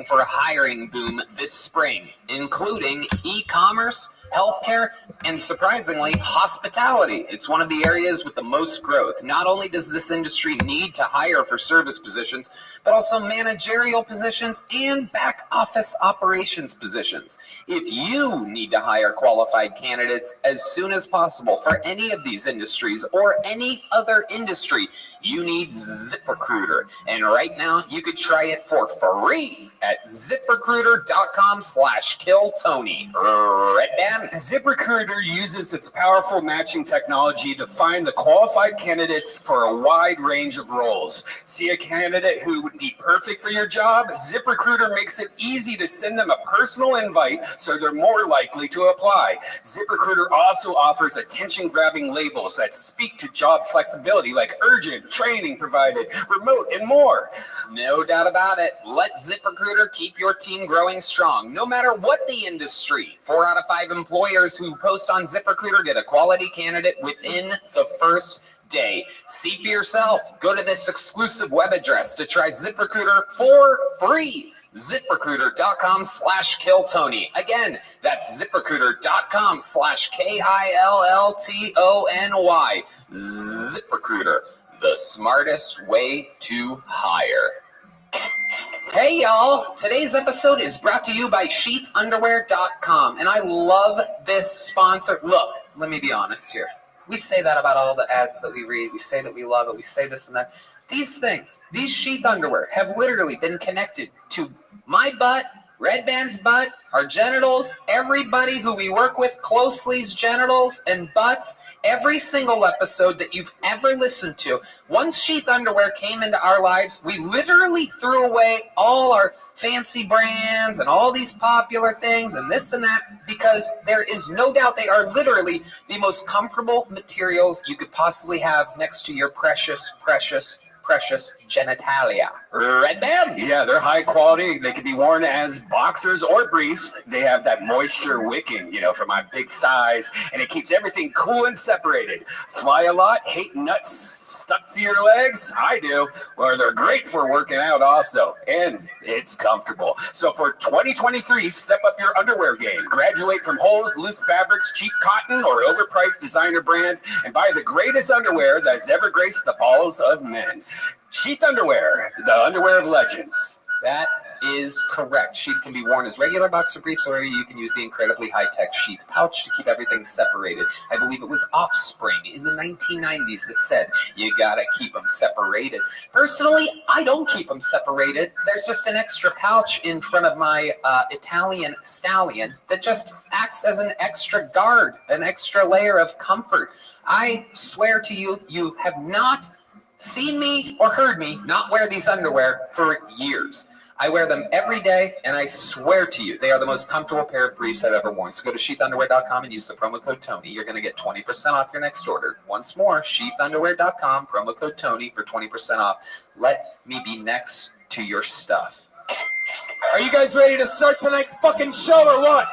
for a hiring boom this spring, including e-commerce, healthcare, and surprisingly, hospitality. It's one of the areas with the most growth. Not only does this industry need to hire for service positions, but also managerial positions and back office operations positions. If you need to hire qualified candidates as soon as possible for any of these industries or any other industry, you need ZipRecruiter. And right now, you could try it for free at ZipRecruiter.com/KillTony. Red Dan? ZipRecruiter uses its powerful matching technology to find the qualified candidates for a wide range of roles. See a candidate who would be perfect for your job? ZipRecruiter makes it easy to send them a personal invite so they're more likely to apply. ZipRecruiter also offers attention-grabbing labels that speak to job flexibility like urgent, training provided, remote, and more. No doubt about it. Let ZipRecruiter keep your team growing strong, no matter what the industry. 4 out of 5 employers who post on ZipRecruiter get a quality candidate within the first day. See for yourself. Go to this exclusive web address to try ZipRecruiter for free. ZipRecruiter.com/KillTony. Again, that's ZipRecruiter.com/KILLTONY. ZipRecruiter, the smartest way to hire. Hey y'all, today's episode is brought to you by sheathunderwear.com, and I love this sponsor. Look, let me be honest here. We say that about all the ads that we read. We say that we love it. We say this and that. These things, these sheath underwear have literally been connected to my butt, Red Band's butt, our genitals, everybody who we work with closely's genitals and butts. Every single episode that you've ever listened to, once sheath underwear came into our lives, we literally threw away all our fancy brands and all these popular things and this and that, because there is no doubt they are literally the most comfortable materials you could possibly have next to your precious genitalia. Red Band? Yeah, they're high quality. They can be worn as boxers or briefs. They have that moisture wicking, for my big thighs, and it keeps everything cool and separated. Fly a lot? Hate nuts stuck to your legs? I do. Well, they're great for working out also, and it's comfortable. So for 2023, step up your underwear game. Graduate from holes, loose fabrics, cheap cotton, or overpriced designer brands, and buy the greatest underwear that's ever graced the balls of men. Sheath underwear, the underwear of legends. That is correct. Sheath can be worn as regular boxer briefs, or you can use the incredibly high-tech sheath pouch to keep everything separated. I believe it was Offspring in the 1990s that said, you gotta keep them separated. Personally, I don't keep them separated. There's just an extra pouch in front of my Italian stallion that just acts as an extra guard, an extra layer of comfort. I swear to you, you have not seen me or heard me not wear these underwear for years. I wear them every day, and I swear to you, they are the most comfortable pair of briefs I've ever worn. So go to sheathunderwear.com and use the promo code Tony. You're going to get 20% off your next order. Once more, sheathunderwear.com, promo code Tony for 20% off. Let me be next to your stuff. Are you guys ready to start tonight's fucking show or what?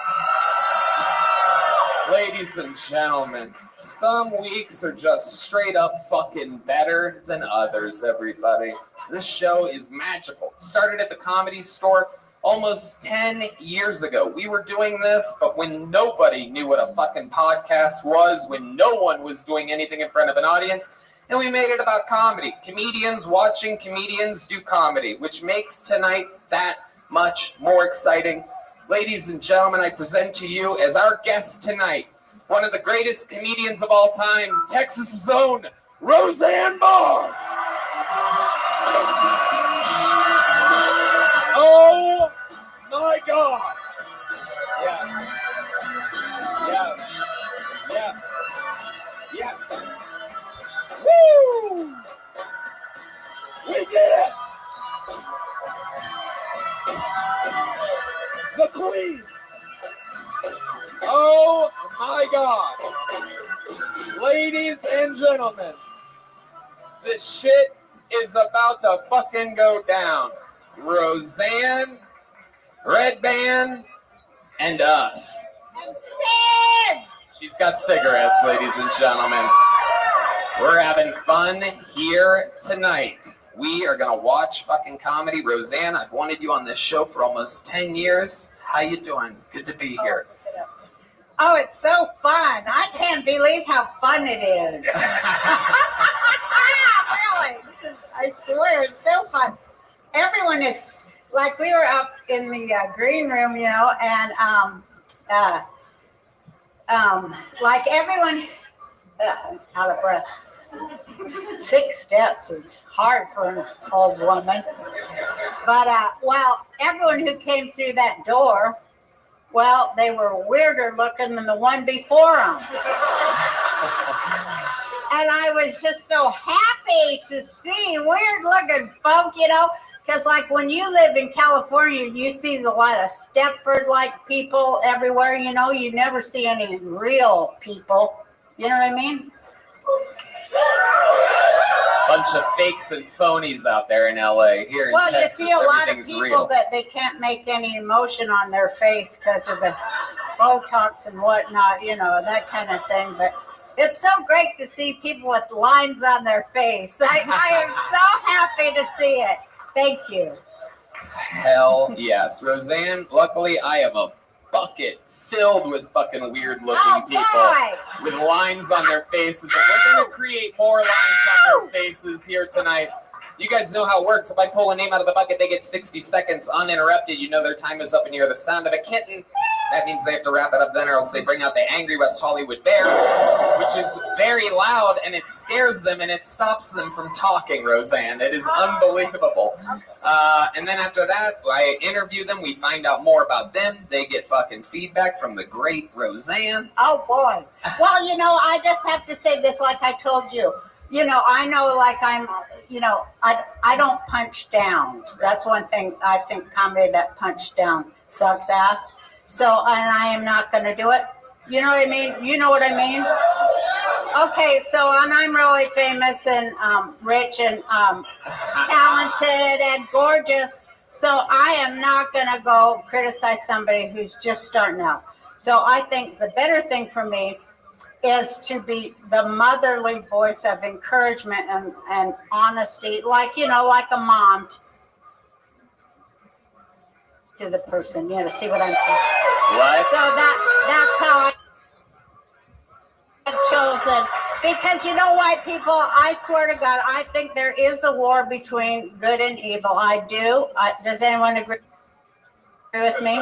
Ladies and gentlemen, some weeks are just straight up fucking better than others, everybody. This show is magical. It started at the Comedy Store almost 10 years ago. We were doing this, but when nobody knew what a fucking podcast was, when no one was doing anything in front of an audience, and we made it about comedy. Comedians watching comedians do comedy, which makes tonight that much more exciting. Ladies and gentlemen, I present to you as our guest tonight, one of the greatest comedians of all time, Texas' own Roseanne Barr. Oh my God! Yes. Yes. Yes. Yes. Woo! We did it! The Queen! Oh my God! Ladies and gentlemen, this shit is about to fucking go down. Roseanne, Red Band, and us. And Sims! She's got cigarettes, ladies and gentlemen. We're having fun here tonight. We are gonna watch fucking comedy. Roseanne, I've wanted you on this show for almost 10 years. How you doing? Good to be here. Oh, it's so fun. I can't believe how fun it is. Really. I swear, it's so fun. Everyone is, like, we were up in the green room, you know, and like everyone, out of breath. 6 steps is hard for an old woman. But, well, everyone who came through that door, well, they were weirder looking than the one before them. And I was just so happy to see weird looking folk, you know, because like when you live in California, you see a lot of Stepford-like people everywhere, you know, you never see any real people. You know what I mean? Bunch of fakes and phonies out there in LA. Here in Texas, you see a lot of everything's people real. that they can't make any emotion on their face because of the Botox and whatnot, you know, that kind of thing. But it's so great to see people with lines on their face. I am so happy to see it. Thank you. Hell yes. Roseanne, luckily I have a bucket filled with fucking weird looking people Boy. with lines on their faces, and we're going to create more lines on their faces here tonight. You guys know how it works. If I pull a name out of the bucket, they get 60 seconds uninterrupted. You know their time is up, and you hear the sound of a kitten. That means they have to wrap it up then, or else they bring out the angry West Hollywood bear, which is very loud, and it scares them, and it stops them from talking, Roseanne. It is unbelievable. And then after that, I interview them. We find out more about them. They get fucking feedback from the great Roseanne. Oh, boy. Well, you know, I just have to say this like I told you. You know, I know, like I'm, you know, I don't punch down. That's one thing I think comedy that punch down sucks ass. So, and I am not going to do it. You know what I mean? You know what I mean? Okay, so, and I'm really famous and rich and talented and gorgeous. So I am not going to go criticize somebody who's just starting out. So I think the better thing for me is to be the motherly voice of encouragement and honesty, like, you know, like a mom to the person, you know, see what I'm saying? What? So that's how I've chosen. Because you know why, people, I swear to God, I think there is a war between good and evil. I do. Does anyone agree with me?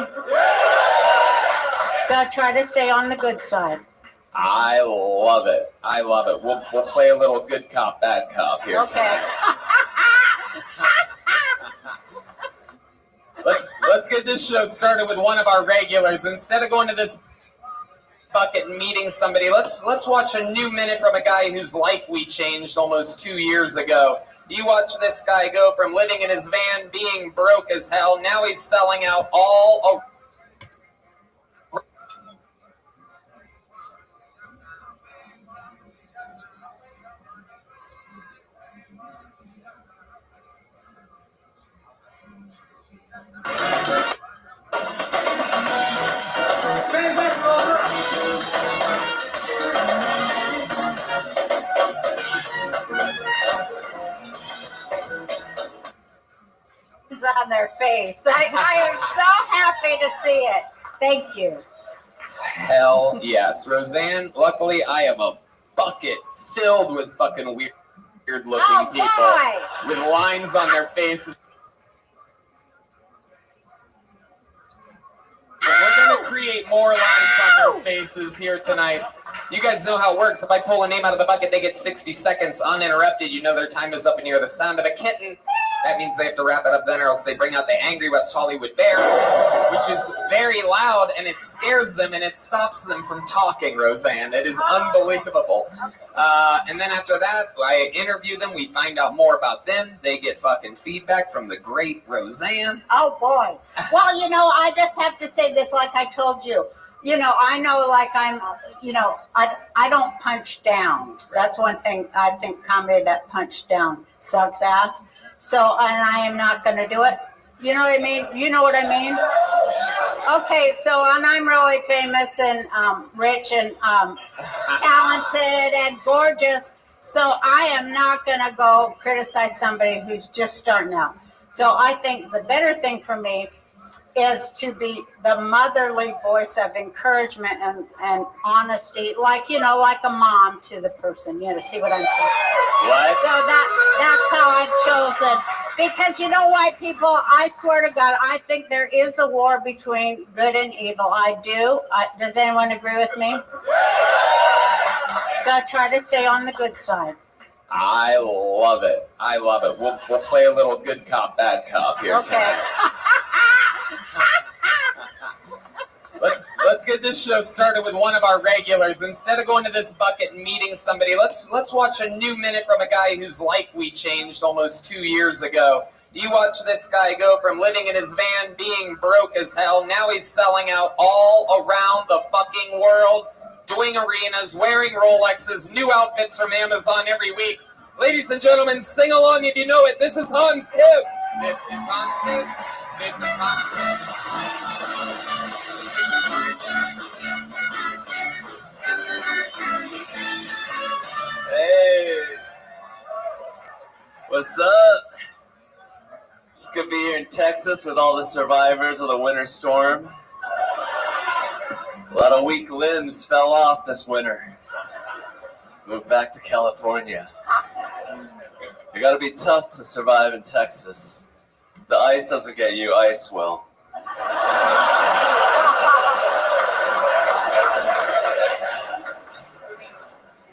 So I try to stay on the good side. I love it. I love it. We'll play a little good cop, bad cop here Okay. Let's get this show started with one of our regulars. Instead of going to this bucket and meeting somebody, let's watch a new minute from a guy whose life we changed almost 2 years ago. You watch this guy go from living in his van, being broke as hell, now he's selling out all on their face. I am so happy to see it. Thank you. Hell yes. Roseanne, luckily I have a bucket filled with fucking weird looking people Boy. with lines on their faces. And we're going to create more lines on their faces here tonight. You guys know how it works. If I pull a name out of the bucket, they get 60 seconds uninterrupted. You know their time is up, and you hear the sound of a kitten. That means they have to wrap it up then, or else they bring out the angry West Hollywood bear, which is very loud, and it scares them, and it stops them from talking, Roseanne. It is unbelievable. And then after that, I interview them. We find out more about them. They get fucking feedback from the great Roseanne. Oh, boy. Well, you know, I just have to say this like I told you. You know, I know, like I'm, you know, I don't punch down. That's one thing I think comedy that punch down sucks ass. So, and I am not going to do it. You know what I mean? You know what I mean? Okay, so, and I'm really famous and rich and talented and gorgeous. So I am not going to go criticize somebody who's just starting out. So I think the better thing for me is to be the motherly voice of encouragement and honesty, like, like a mom to the person, see what I'm saying? What? So that's how I've chosen. Because you know why, people, I swear to God, I think there is a war between good and evil. I do. Does anyone agree with me? So I try to stay on the good side. I love it. I love it. We'll play a little good cop, bad cop here tonight. Let's get this show started with one of our regulars. Instead of going to this bucket and meeting somebody, let's watch a new minute from a guy whose life we changed almost 2 years ago. You watch this guy go from living in his van, being broke as hell. Now he's selling out all around the fucking world, doing arenas, wearing Rolexes, new outfits from Amazon every week. Ladies and gentlemen, sing along if you know it. This is Hans Kim. This is Hans Kim. This is Hans Kim. Hey, what's up? It's good to be here in Texas with all the survivors of the winter storm. A lot of weak limbs fell off this winter. Moved back to California. You gotta be tough to survive in Texas. If the ice doesn't get you, ice will.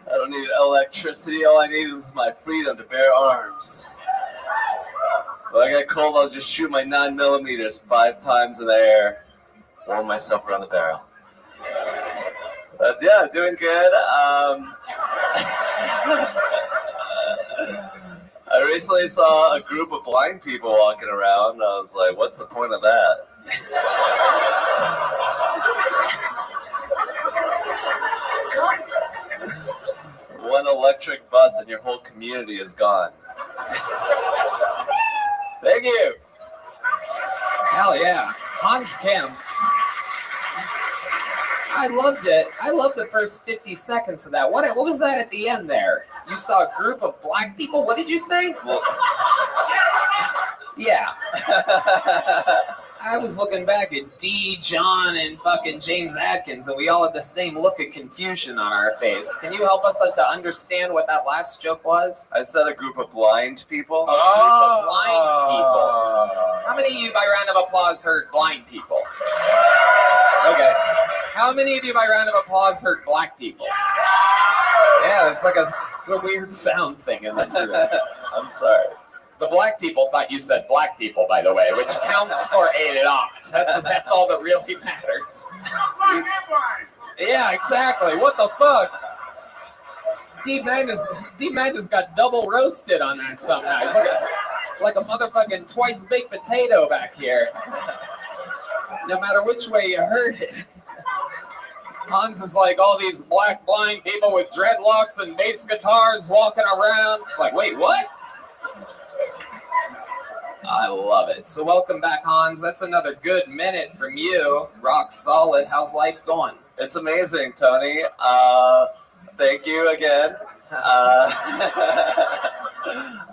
I don't need electricity, all I need is my freedom to bear arms. When I get cold, I'll just shoot my 9mm 5 times in the air, warm myself around the barrel. But yeah, doing good. I recently saw a group of blind people walking around. I was like, what's the point of that? One electric bus and your whole community is gone. Thank you. Hell yeah. Hans Kim. I loved it. I loved the first 50 seconds of that. What was that at the end there? You saw a group of black people? What did you say? Yeah. I was looking back at D, John, and fucking James Adkins, and we all had the same look of confusion on our face. Can you help us to understand what that last joke was? I said a group of blind people. A group of blind people. How many of you, by round of applause, heard blind people? Okay. How many of you, by round of applause, heard black people? Yeah, it's a weird sound thing in this room. I'm sorry. The black people thought you said black people, by the way, which counts for a lot. That's all that really matters. Yeah, exactly. What the fuck? D-Magnus got double roasted on that somehow. He's like a motherfucking twice baked potato back here. No matter which way you heard it. Hans is like all these black blind people with dreadlocks and bass guitars walking around. It's like, wait, what? I love it. So welcome back, Hans. That's another good minute from you. Rock solid. How's life going? It's amazing, Tony. Thank you again.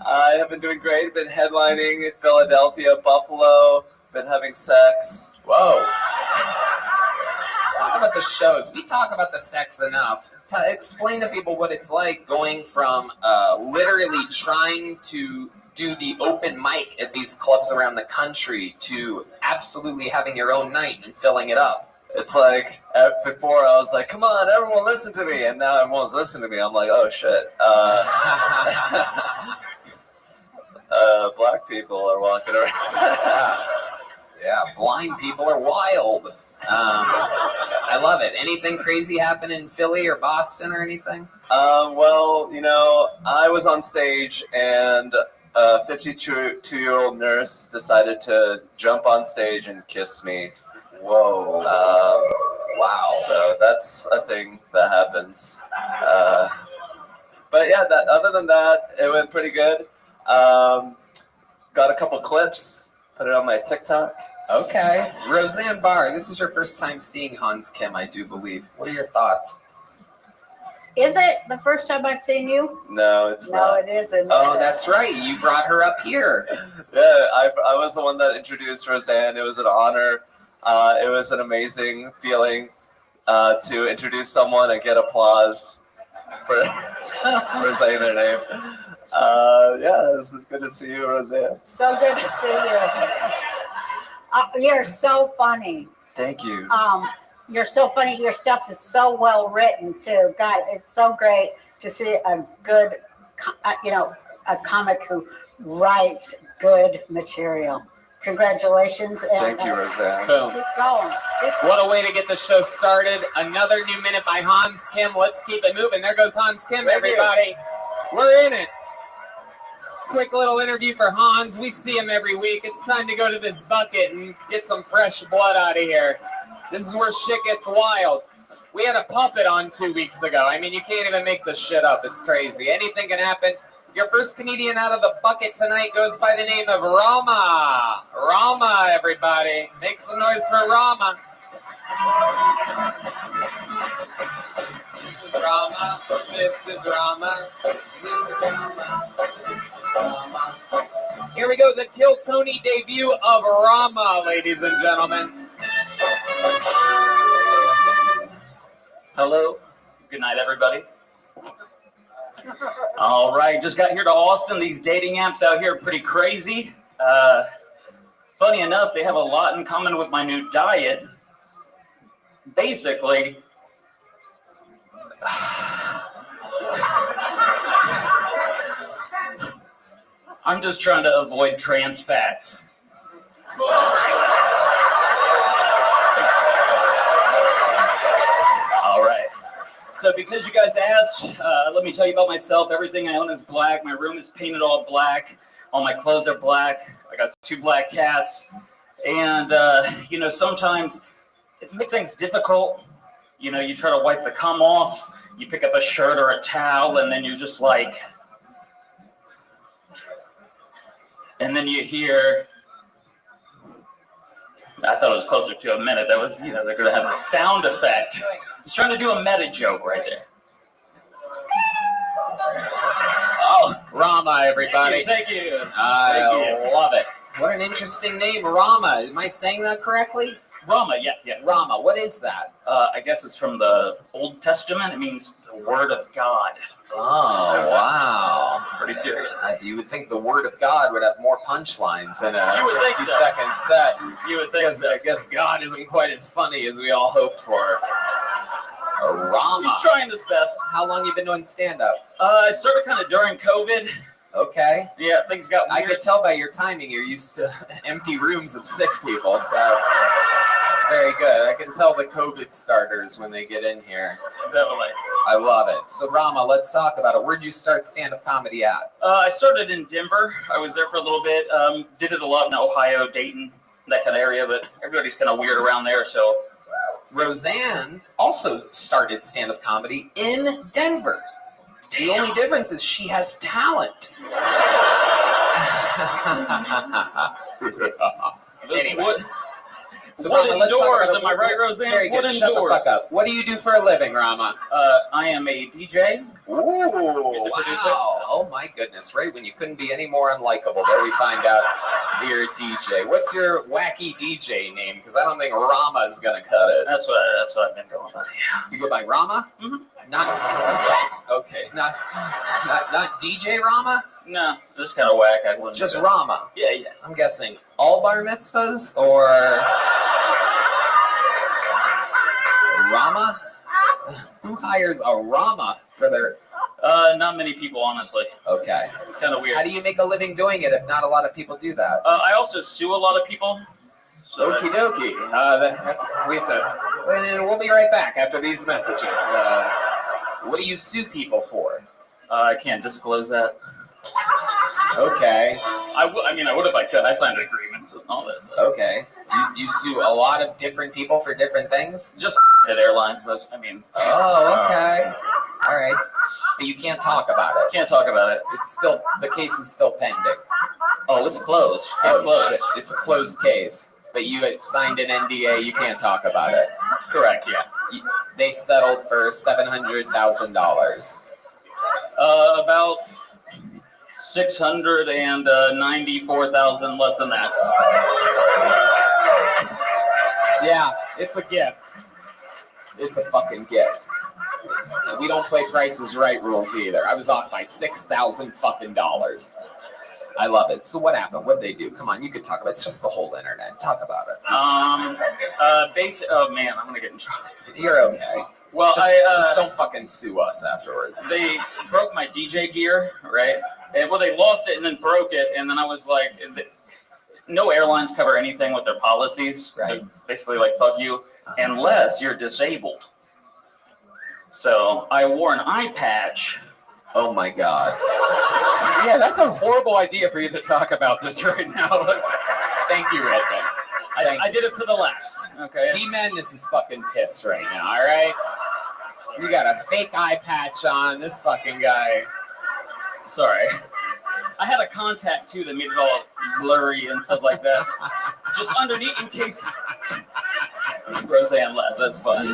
I have been doing great. Been headlining in Philadelphia, Buffalo. Been having sex. Whoa. Let's talk about the shows. We talk about the sex enough. Explain to people what it's like going from literally trying to do the open mic at these clubs around the country to absolutely having your own night and filling it up. It's like, before I was like, come on, everyone listen to me. And now everyone's listening to me. I'm like, oh, shit. Black people are walking around. Yeah, blind people are wild. I love it. Anything crazy happen in Philly or Boston or anything? Well, I was on stage and a 52-year-old nurse decided to jump on stage and kiss me. Whoa. Wow. So that's a thing that happens. But yeah, other than that, it went pretty good. Got a couple clips, put it on my TikTok. Okay. Roseanne Barr, this is your first time seeing Hans Kim, I do believe. What are your thoughts? Is it the first time I've seen you? No, it's No, not. it isn't. Oh, that's right. You brought her up here. Yeah, I was the one that introduced Roseanne. It was an honor. It was an amazing feeling to introduce someone and get applause for saying their name. Yeah, it's good to see you, Roseanne. So good to see you. You're so funny. Thank you. You're so funny. Your stuff is so well written too. God, it's so great to see a good, a comic who writes good material. Congratulations. And, Thank you, Roseanne. Boom. Keep going. What a way to get the show started. Another new minute by Hans Kim. Let's keep it moving. There goes Hans Kim, everybody. We're in it. Quick little interview for Hans. We see him every week. It's time to go to this bucket and get some fresh blood out of here. This is where shit gets wild. We had a puppet on 2 weeks ago. I mean, you can't even make this shit up. It's crazy. Anything can happen. Your first comedian out of the bucket tonight goes by the name of Rama. Rama, everybody. Make some noise for Rama. This is Rama. This is Rama. This is Rama. This is Rama. Here we go. The Kill Tony debut of Rama, ladies and gentlemen. Hello. Good night, everybody. All right, just got here to Austin. These dating apps out here are pretty crazy. Funny enough, they have a lot in common with my new diet. Basically, I'm just trying to avoid trans fats. All right. So because you guys asked, let me tell you about myself. Everything I own is black. My room is painted all black. All my clothes are black. I got 2 black cats. And, sometimes it makes things difficult. You try to wipe the cum off. You pick up a shirt or a towel, and then you're just like... And then you hear... I thought it was closer to a minute. That was, they're going to have the sound effect. I was trying to do a meta joke right there. Oh, Rama, everybody. Thank you. I love it. What an interesting name, Rama. Am I saying that correctly? Rama, yeah. Rama, what is that? I guess it's from the Old Testament. It means the Word of God. Oh, wow. Pretty serious. You would think the Word of God would have more punchlines than a You would think so. 60-second set. You would think so. I guess God isn't quite as funny as we all hoped for. Rama. He's trying his best. How long you been doing stand-up? I started kind of during COVID. Okay. Yeah, things got weird. I could tell by your timing you're used to empty rooms of sick people, so it's very good. I can tell the COVID starters when they get in here. Definitely. I love it. So, Rama, let's talk about it. Where'd you start stand-up comedy at? I started in Denver. I was there for a little bit. Did it a lot in Ohio, Dayton, that kind of area, but everybody's kind of weird around there, so. Roseanne also started stand-up comedy in Denver. The only difference is she has talent. Anyway. So What Rama, let's talk indoors? about Am I right, Roseanne? Very good. What Shut the indoors? fuck up. What do you do for a living, Rama? I am a DJ. Ooh, Music producer. wow. Oh my goodness. Right when you couldn't be any more unlikable, there we find out you're a DJ. What's your wacky DJ name? Because I don't think Rama's going to cut it. That's what I've been going by. You go by Rama? Mhm. Not DJ Rama? No, this kind of whack. I wouldn't Just do it. Rama. Yeah. I'm guessing all bar mitzvahs or Rama? Who hires a Rama for their... Not many people, honestly. Okay. It's kind of weird. How do you make a living doing it if not a lot of people do that? I also sue a lot of people. So Okie dokie. We have to... And we'll be right back after these messages. What do you sue people for? I can't disclose that. Okay. I would if I could. I signed agreements and all this. Okay. You sue a lot of different people for different things? Just at airlines, most. Oh, okay. All right. But you can't talk about it. Can't talk about it. The case is still pending. Oh, it's closed. It's closed. Shit. It's a closed case. But you had signed an NDA. You can't talk about it. Correct, yeah. They settled for $700,000. About 694,000 less than that. Yeah, it's a gift. It's a fucking gift. We don't play Price is Right rules either. I was off by $6,000 fucking dollars. I love it. So what happened? What'd they do? Come on, you could talk about it. It's just the whole internet. Talk about it. Oh man, I'm gonna get in trouble. You're okay. Well, just don't fucking sue us afterwards. They broke my DJ gear, right? And well, they lost it and then broke it, and then I was like, no airlines cover anything with their policies. Right. They're basically like, fuck you, unless you're disabled. So I wore an eye patch. Oh my God. Yeah, that's a horrible idea for you to talk about this right now. Thank you, Redman. I did it for the laughs. Okay. D-Madness is fucking pissed right now, all right? You got a fake eye patch on, this fucking guy. Sorry. I had a contact too that made it all blurry and stuff like that. Just underneath in case Roseanne left. That's fine.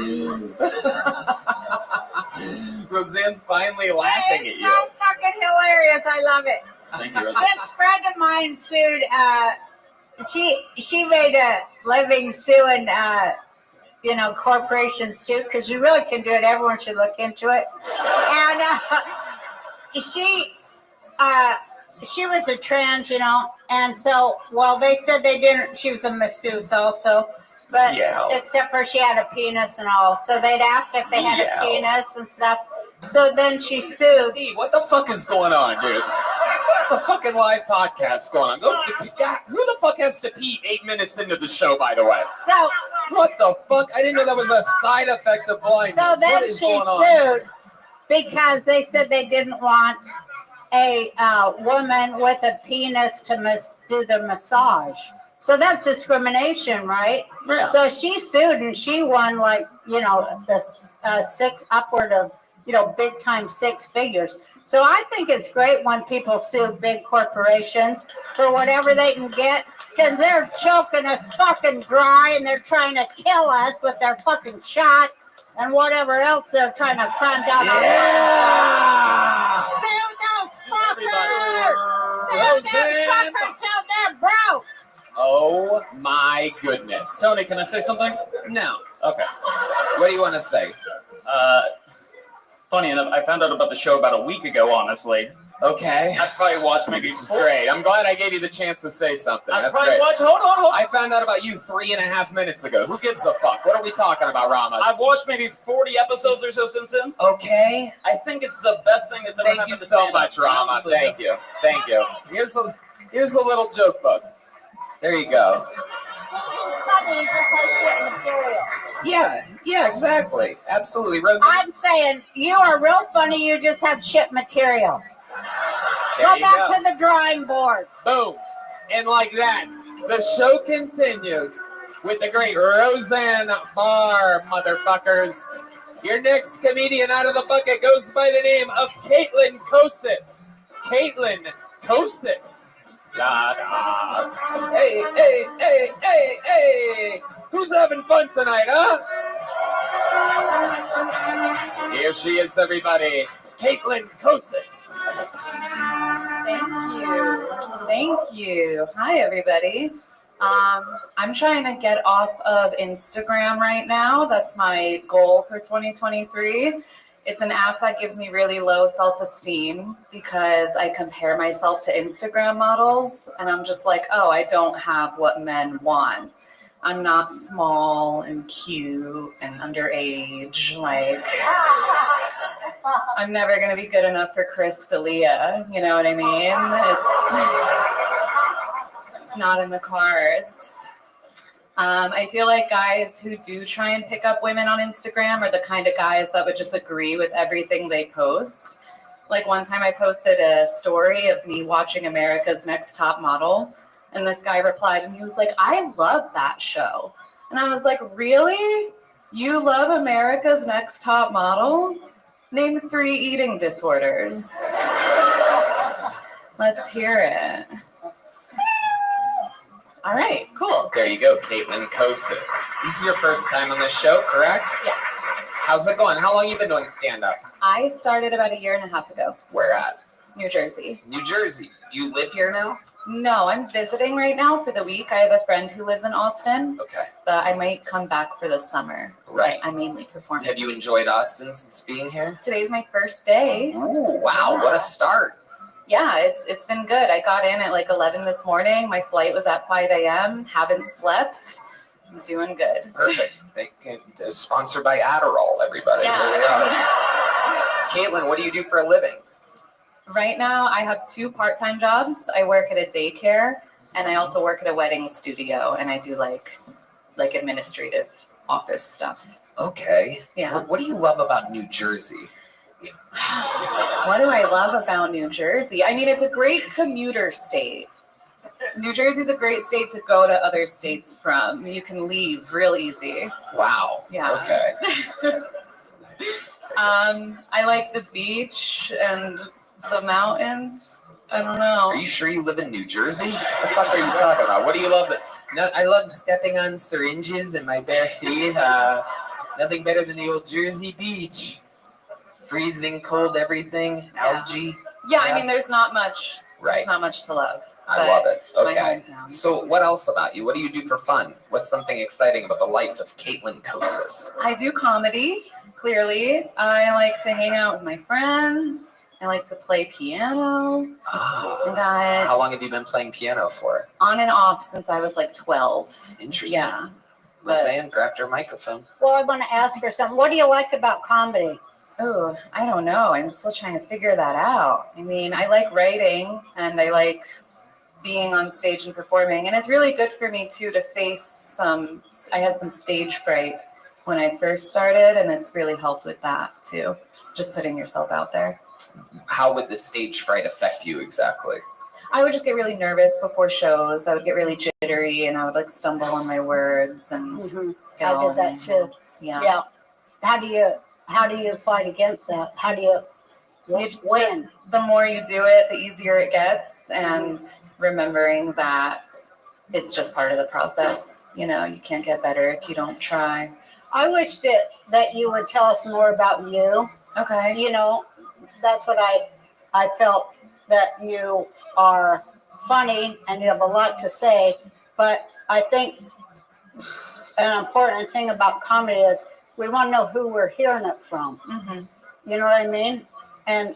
Roseanne's finally laughing at you. It's so fucking hilarious. I love it. Thank you, Roseanne. This friend of mine sued. She made a living suing, corporations too, because you really can do it. Everyone should look into it. And she was a trans, and so, well, they said they didn't. She was a masseuse also, but except for she had a penis and all. So they'd ask if they had a penis and stuff. So then she sued. Steve, what the fuck is going on, dude? It's a fucking live podcast going on. God, who the fuck has to pee 8 minutes into the show, by the way? So what the fuck? I didn't know that was a side effect of blindness. So then what is she going on? sued because they said they didn't want a woman with a penis to do the massage. So that's discrimination, right? Yeah. So she sued and she won the upward of, big time 6 figures. So I think it's great when people sue big corporations for whatever they can get, because they're choking us fucking dry and they're trying to kill us with their fucking shots and whatever else they're trying to cram down our Sue those fuckers! Sue them fuckers till they're broke! Oh my goodness. Tony, can I say something? No. Okay. What do you want to say? Funny enough, I found out about the show about a week ago, honestly. Okay. I probably watched maybe This is great. I'm glad I gave you the chance to say something. I That's probably great. watched. Hold on. I found out about you 3.5 minutes ago. Who gives a fuck? What are we talking about, Ramos? I've watched maybe 40 episodes or so since then. Okay. I think it's the best thing that's ever Thank happened you to so stand-up. much, Rama. Honestly. Thank you. Thank you. Here's the little joke book. There you go. It's funny, it just has shit material. Yeah, exactly. Absolutely. Rosie. I'm saying, you are real funny, you just have shit material. There Go you back to the drawing board. Boom. And like that, the show continues with the great Roseanne Barr, motherfuckers. Your next comedian out of the bucket goes by the name of Caitlin Kosis. Caitlin Kosis. Da, da. Hey. Who's having fun tonight, huh? Here she is, everybody. Caitlin Kosis. Thank you. Hi, everybody. I'm trying to get off of Instagram right now. That's my goal for 2023. It's an app that gives me really low self-esteem because I compare myself to Instagram models and I'm just like, oh, I don't have what men want. I'm not small and cute and underage. Like, I'm never going to be good enough for Chris D'Elia. You know what I mean? It's not in the cards. I feel like guys who do try and pick up women on Instagram are the kind of guys that would just agree with everything they post. Like one time I posted a story of me watching America's Next Top Model, and this guy replied and he was like, I love that show. And I was like, really? You love America's Next Top Model? Name 3 eating disorders. Let's hear it. All right, cool. There you go, Caitlin Kosis. This is your first time on the show, correct? Yes. How's it going? How long you been doing stand-up? I started about 1.5 years ago. Where at? New Jersey. New Jersey. Do you live here now? No, I'm visiting right now for the week. I have a friend who lives in Austin, Okay. but I might come back for the summer. Right. I mainly perform. Have you enjoyed Austin since being here? Today's my first day. Ooh, wow, what a start. Yeah, it's been good. I got in at like 11 this morning. My flight was at 5 a.m. Haven't slept. I'm doing good. Perfect. Sponsored by Adderall, everybody. Yeah. Here we are. Caitlin, what do you do for a living? Right now, I have 2 part-time jobs. I work at a daycare, and I also work at a wedding studio, and I do like administrative office stuff. Okay. Yeah. What do you love about New Jersey? What do I love about New Jersey? I mean, it's a great commuter state. New Jersey's a great state to go to other states from. You can leave real easy. Wow. Yeah. Okay. I like the beach and the mountains. I don't know. Are you sure you live in New Jersey? What the fuck are you talking about? What do you love? No, I love stepping on syringes in my bare feet. Nothing better than the old Jersey beach. Freezing cold everything, algae. Yeah, I mean, there's not much. Right. There's not much to love. I love it. It's my Okay. hometown. So what else about you? What do you do for fun? What's something exciting about the life of Caitlin Kosis? I do comedy, clearly. I like to hang out with my friends. I like to play piano. Oh. I got How long have you been playing piano for? on and off since I was like 12. Interesting. Yeah. Roseanne grabbed her microphone. Well, I want to ask her something. What do you like about comedy? Oh, I don't know. I'm still trying to figure that out. I mean, I like writing and I like being on stage and performing. And it's really good for me too to face I had some stage fright when I first started, and it's really helped with that too. Just putting yourself out there. How would the stage fright affect you exactly? I would just get really nervous before shows. I would get really jittery and I would like stumble on my words and get I all did that too. Yeah. Yeah. How do you fight against that? How do you win? The more you do it, the easier it gets, and remembering that it's just part of the process. You know, you can't get better if you don't try. I wish that you would tell us more about you. Okay. You know, that's what I felt, that you are funny and you have a lot to say. But I think an important thing about comedy is we want to know who we're hearing it from. Mm-hmm. You know what I mean? And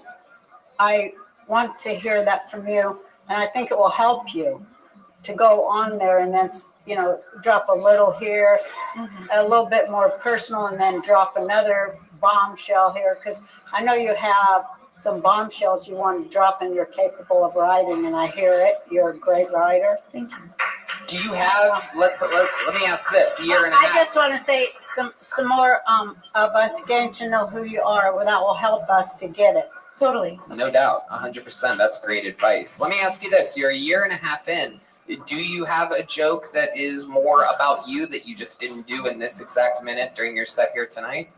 I want to hear that from you. And I think it will help you to go on there and then, you know, drop a little here, a little bit more personal, and then drop another bombshell here. Because I know you have some bombshells you want to drop and you're capable of writing, and I hear it. You're a great writer. Thank you. Do you have, let me ask this, a year and a half. I just want to say some more of us getting to know who you are. That will help us to get it. Totally. No doubt, 100%. That's great advice. Let me ask you this. You're a year and a half in. Do you have a joke that is more about you that you just didn't do in this exact minute during your set here tonight?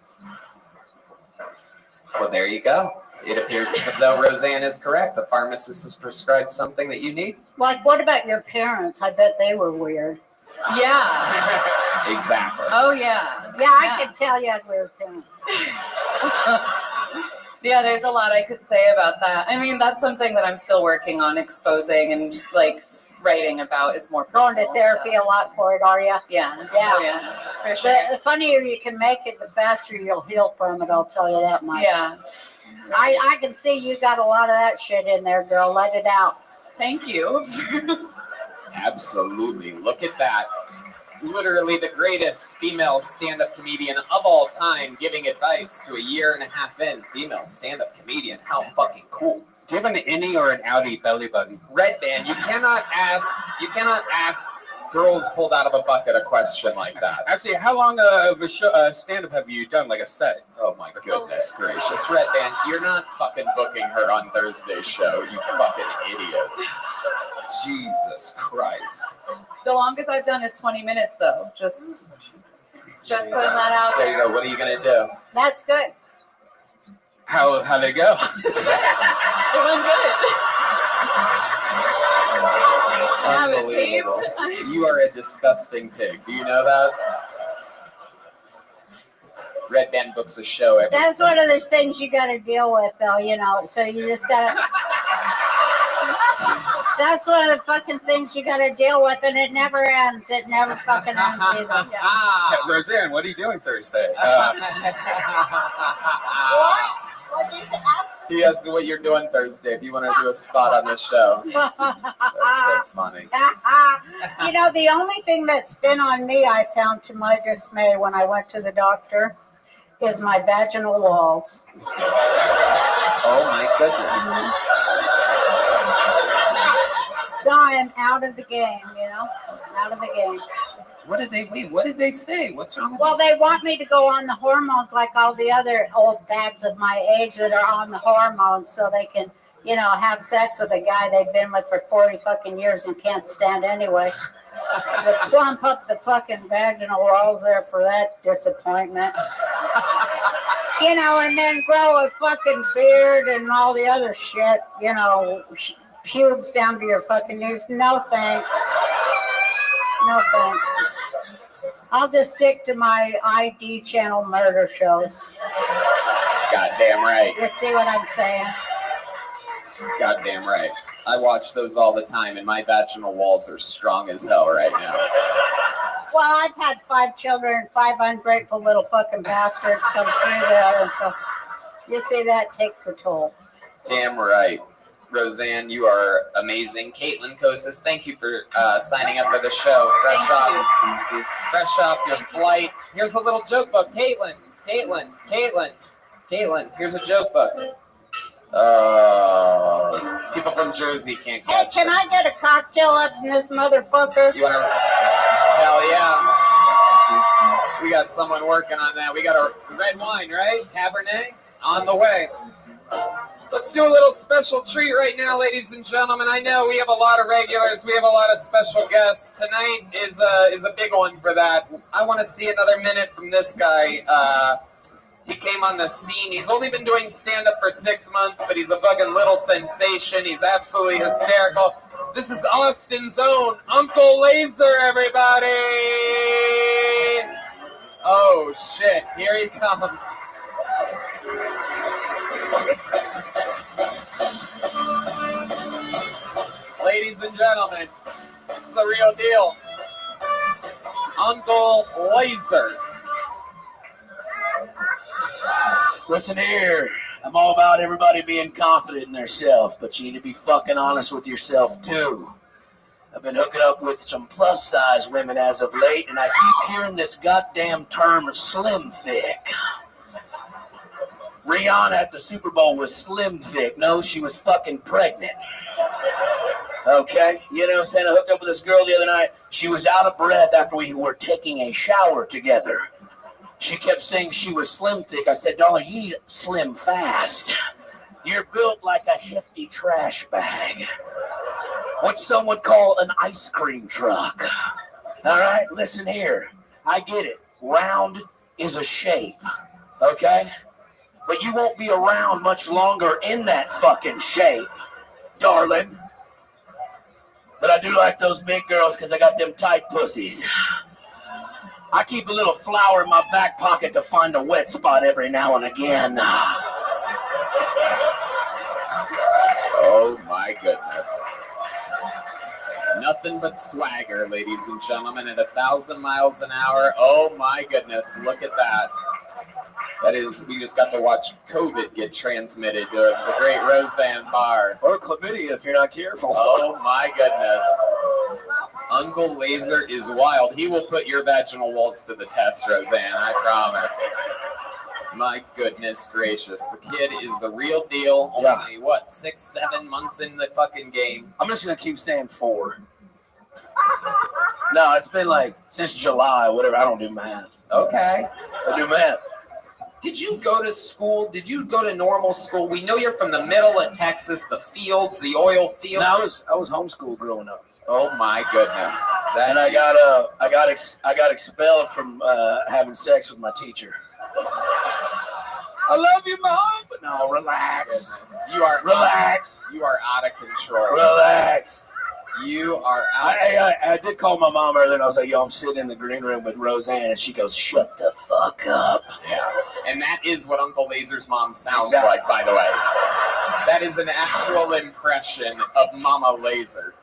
Well, there you go. It appears as though Roseanne is correct. The pharmacist has prescribed something that you need. Like, what about your parents? I bet they were weird. Yeah. Exactly. Oh, yeah. Yeah, I could tell you had weird parents. Yeah, there's a lot I could say about that. I mean, that's something that I'm still working on exposing and like writing about. Is more Going to personal therapy stuff. a lot for it, are you? Yeah. Yeah. Oh, yeah. For sure. The funnier you can make it, the faster you'll heal from it. I'll tell you that much. Yeah. I can see you got a lot of that shit in there, girl. Let it out. Thank you. Absolutely. Look at that. Literally the greatest female stand-up comedian of all time giving advice to a year and a half in female stand-up comedian. How fucking cool. Do you have an innie or an outie belly button? Red Band, you cannot ask girls pulled out of a bucket a question like that. Actually, how long of a show, stand-up have you done, like a set? Oh my goodness gracious. Red Band, you're not fucking booking her on Thursday's show, you fucking idiot. Jesus Christ. The longest I've done is 20 minutes, though. Just putting that out There you there. go. What are you gonna do? That's good. How'd it go? It went good. Have a team. Unbelievable. You are a disgusting pig. Do you know that? Red Band books a show every That's one of those things you got to deal with, though, you know. So you just got to. That's one of the fucking things you got to deal with, and it never ends. It never fucking ends either. Roseanne, what are you doing Thursday? What? What did you say? He asked what you're doing Thursday if you want to do a spot on this show. That's so funny. You know, the only thing that's been on me, I found to my dismay when I went to the doctor, is my vaginal walls. Oh my goodness. So I'm out of the game, you know, out of the game. What did they say? What's wrong with Well, they want me to go on the hormones like all the other old bags of my age that are on the hormones so they can, you know, have sex with a guy they've been with for 40 fucking years and can't stand anyway. To plump up the fucking vaginal walls there for that disappointment. You know, and then grow a fucking beard and all the other shit, you know, pubes down to your fucking knees. No thanks. No thanks. I'll just stick to my ID channel murder shows. Goddamn right. You see what I'm saying? Goddamn right. I watch those all the time, and my vaginal walls are strong as hell right now. Well, I've had 5 children and 5 ungrateful little fucking bastards come through there, and so you see that takes a toll. Damn right. Roseanne, you are amazing. Caitlin Kosis, thank you for signing up for the show. Fresh off your flight. Here's a little joke book. Caitlin, here's a joke book. People from Jersey can't Hey, catch can it. I get a cocktail up in this motherfucker? You want to? Hell yeah. We got someone working on that. We got a red wine, right? Cabernet on the way. Let's do a little special treat right now, ladies and gentlemen. I know we have a lot of regulars. We have a lot of special guests. Tonight is a big one for that. I want to see another minute from this guy. He came on the scene. He's only been doing stand-up for 6 months, but he's a fucking little sensation. He's absolutely hysterical. This is Austin's own Uncle Laser, everybody! Oh, shit. Here he comes. Ladies and gentlemen, it's the real deal. Uncle Laser. Listen here, I'm all about everybody being confident in themselves, but you need to be fucking honest with yourself too. I've been hooking up with some plus size women as of late, and I keep hearing this goddamn term slim thick. Rihanna at the Super Bowl was slim thick. No, she was fucking pregnant. Okay, you know what I'm saying? I hooked up with this girl the other night. She was out of breath after we were taking a shower together. She kept saying she was slim thick. I said, darling, you need slim fast. You're built like a hefty trash bag. What some would call an ice cream truck. All right, listen here. I get it. Round is a shape, okay? But you won't be around much longer in that fucking shape, darling. But I do like those big girls because I got them tight pussies. I keep a little flour in my back pocket to find a wet spot every now and again. Oh my goodness. Nothing but swagger, ladies and gentlemen, at 1,000 miles an hour. Oh my goodness, look at that. That is, we just got to watch COVID get transmitted to the great Roseanne Barr. Or chlamydia if you're not careful. Oh my goodness. Uncle Laser is wild. He will put your vaginal walls to the test, Roseanne, I promise. My goodness gracious. The kid is the real deal. Only, what, 6-7 months in the fucking game? I'm just going to keep saying 4. No, it's been like since July, whatever. I don't do math. Okay. I do math. Did you go to school? Did you go to normal school? We know you're from the middle of Texas, the fields, the oil fields. No, I was homeschooled growing up. Oh my goodness! And I got expelled from having sex with my teacher. I love you, Mom. But no, relax. You are relax. You are out of control. Relax. You are out. I did call my mom earlier and I was like, yo, I'm sitting in the green room with Roseanne, and she goes, shut the fuck up. Yeah. And that is what Uncle Laser's mom sounds Exactly. like, by the way. That is an actual impression of Mama Laser.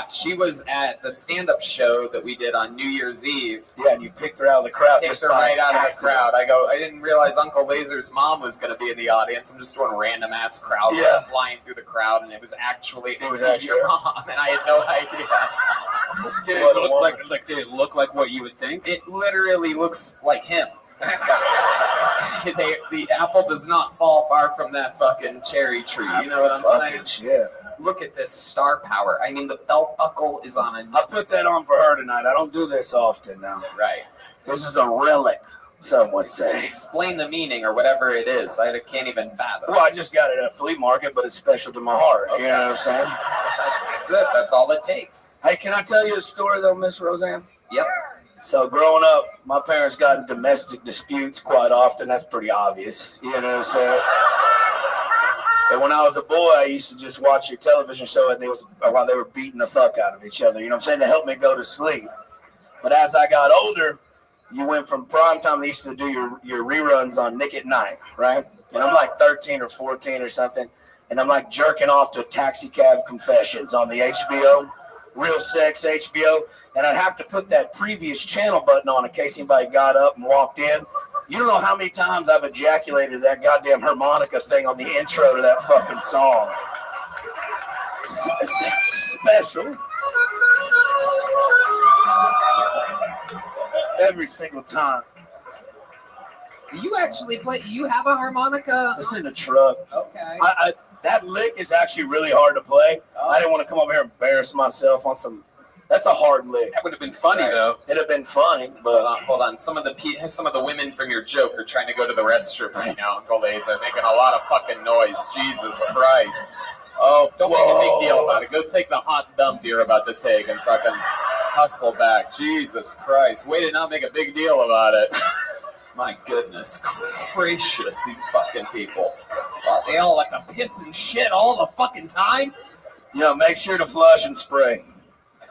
She was at the stand-up show that we did on New Year's Eve. Yeah, and you picked her out of the crowd. Picked her right out of the crowd. I didn't realize Uncle Laser's mom was going to be in the audience. I'm just doing random-ass crowd flying through the crowd, and it was actually your mom, and I had no idea. Did it look like what you would think? It literally looks like him. The apple does not fall far from that fucking cherry tree. You know what I'm saying? Shit. Look at this star power. I mean, the belt buckle is on a... I put that on for her tonight. I don't do this often now. Right. This is a relic, some would say. Explain the meaning or whatever it is. I can't even fathom. Well, I just got it at a flea market, but it's special to my heart. Okay. You know what I'm saying? That's it. That's all it takes. Hey, can I tell you a story, though, Miss Roseanne? Yep. So growing up, my parents got in domestic disputes quite often. That's pretty obvious. You know what I'm saying? And when I was a boy, I used to just watch your television show while they were beating the fuck out of each other. You know what I'm saying? To help me go to sleep. But as I got older, you went from prime time. They used to do your reruns on Nick at Night, right? And I'm like 13 or 14 or something. And I'm like jerking off to Taxi Cab Confessions on the HBO, Real Sex HBO. And I'd have to put that previous channel button on in case anybody got up and walked in. You don't know how many times I've ejaculated that goddamn harmonica thing on the intro to that fucking song. Special. Every single time. You actually play... You have a harmonica? It's in the truck. Okay. That lick is actually really hard to play. Oh. I didn't want to come over here and embarrass myself on some... That's a hard lick. That would have been funny, though. It'd have been funny, but... Hold on. Some of the women from your joke are trying to go to the restroom right now, Uncle Laser. Making a lot of fucking noise. Jesus Christ. Oh, don't make a big deal about it. Go take the hot dump you're about to take and fucking hustle back. Jesus Christ. Way to not make a big deal about it. My goodness gracious, these fucking people. They all like to piss and shit all the fucking time? Yeah, make sure to flush and spray.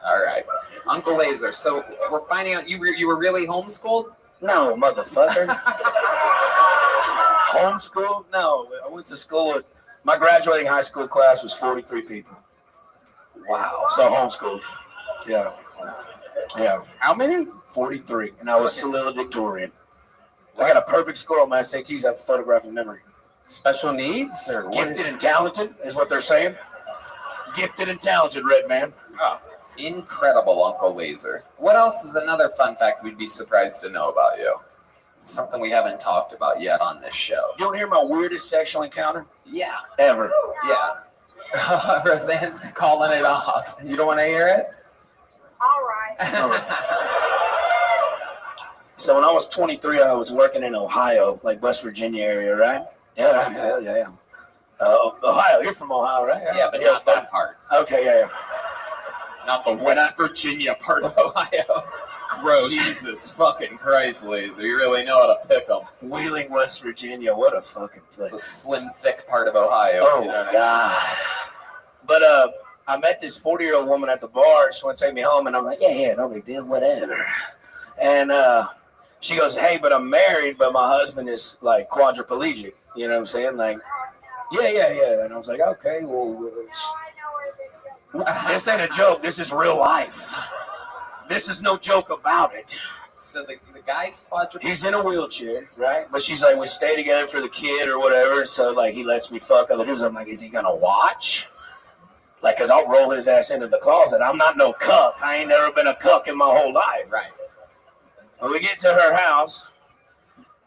All right. Uncle Laser, so we're finding out you were really homeschooled? No, motherfucker. Homeschooled? No. I went to school with... My graduating high school class was 43 people. Wow. So homeschooled. Yeah. Yeah. How many? 43. And I was salutatorian. I got a perfect score on my SATs. I have photographic memory. Special needs? Or Gifted and talented is what they're saying. Gifted and talented, red man. Oh. Incredible, Uncle Laser. What else is another fun fact we'd be surprised to know about you? Something we haven't talked about yet on this show. You want to hear my weirdest sexual encounter? Yeah. Ever. Yeah. Roseanne's calling it off. You don't want to hear it? All right. So when I was 23, I was working in Ohio, like West Virginia area, right? Yeah. Ohio, you're from Ohio, right? Yeah, but not that part. Okay, yeah. Not the West Virginia part of Ohio. Gross. Jesus fucking Christ, Laser. You really know how to pick them. Wheeling, West Virginia. What a fucking place. It's a slim, thick part of Ohio. Oh, you know what God. But I met this 40-year-old woman at the bar. She wanted to take me home, and I'm like, yeah, no big deal, whatever. And she goes, hey, but I'm married, but my husband is, like, quadriplegic. You know what I'm saying? Like, yeah. And I was like, okay, well, this ain't a joke. This is real life. This is no joke about it. So the guy's quadriplegic. He's in a wheelchair, right? But she's like, we stay together for the kid or whatever. So, like, he lets me fuck other dudes. I'm like, is he going to watch? Like, because I'll roll his ass into the closet. I'm not no cuck. I ain't never been a cuck in my whole life. Right. When we get to her house,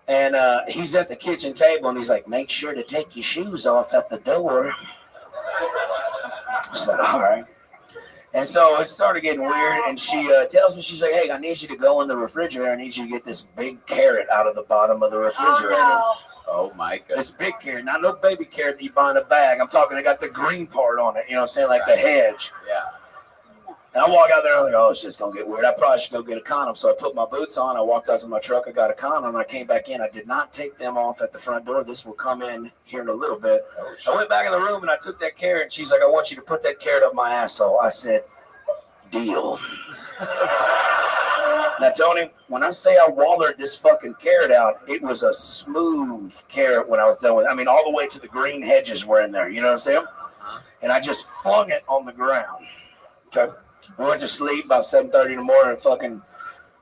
and he's at the kitchen table, and he's like, make sure to take your shoes off at the door. I said, all right. And so it started getting weird, and she tells me, she's like, hey, I need you to go in the refrigerator. I need you to get this big carrot out of the bottom of the refrigerator. Oh, my goodness. This big carrot, not no baby carrot that you buy in a bag. I'm talking, it got the green part on it, you know what I'm saying, like the hedge. Yeah. And I walk out there, and I'm like, oh, it's just going to get weird. I probably should go get a condom. So I put my boots on. I walked out to my truck. I got a condom. I came back in. I did not take them off at the front door. This will come in here in a little bit. I went back in the room, and I took that carrot. And she's like, I want you to put that carrot up my asshole. I said, deal. Now, Tony, when I say I wallered this fucking carrot out, it was a smooth carrot when I was done with it. I mean, all the way to the green hedges were in there. You know what I'm saying? And I just flung it on the ground. Okay. We went to sleep about 7:30 in the morning, and fucking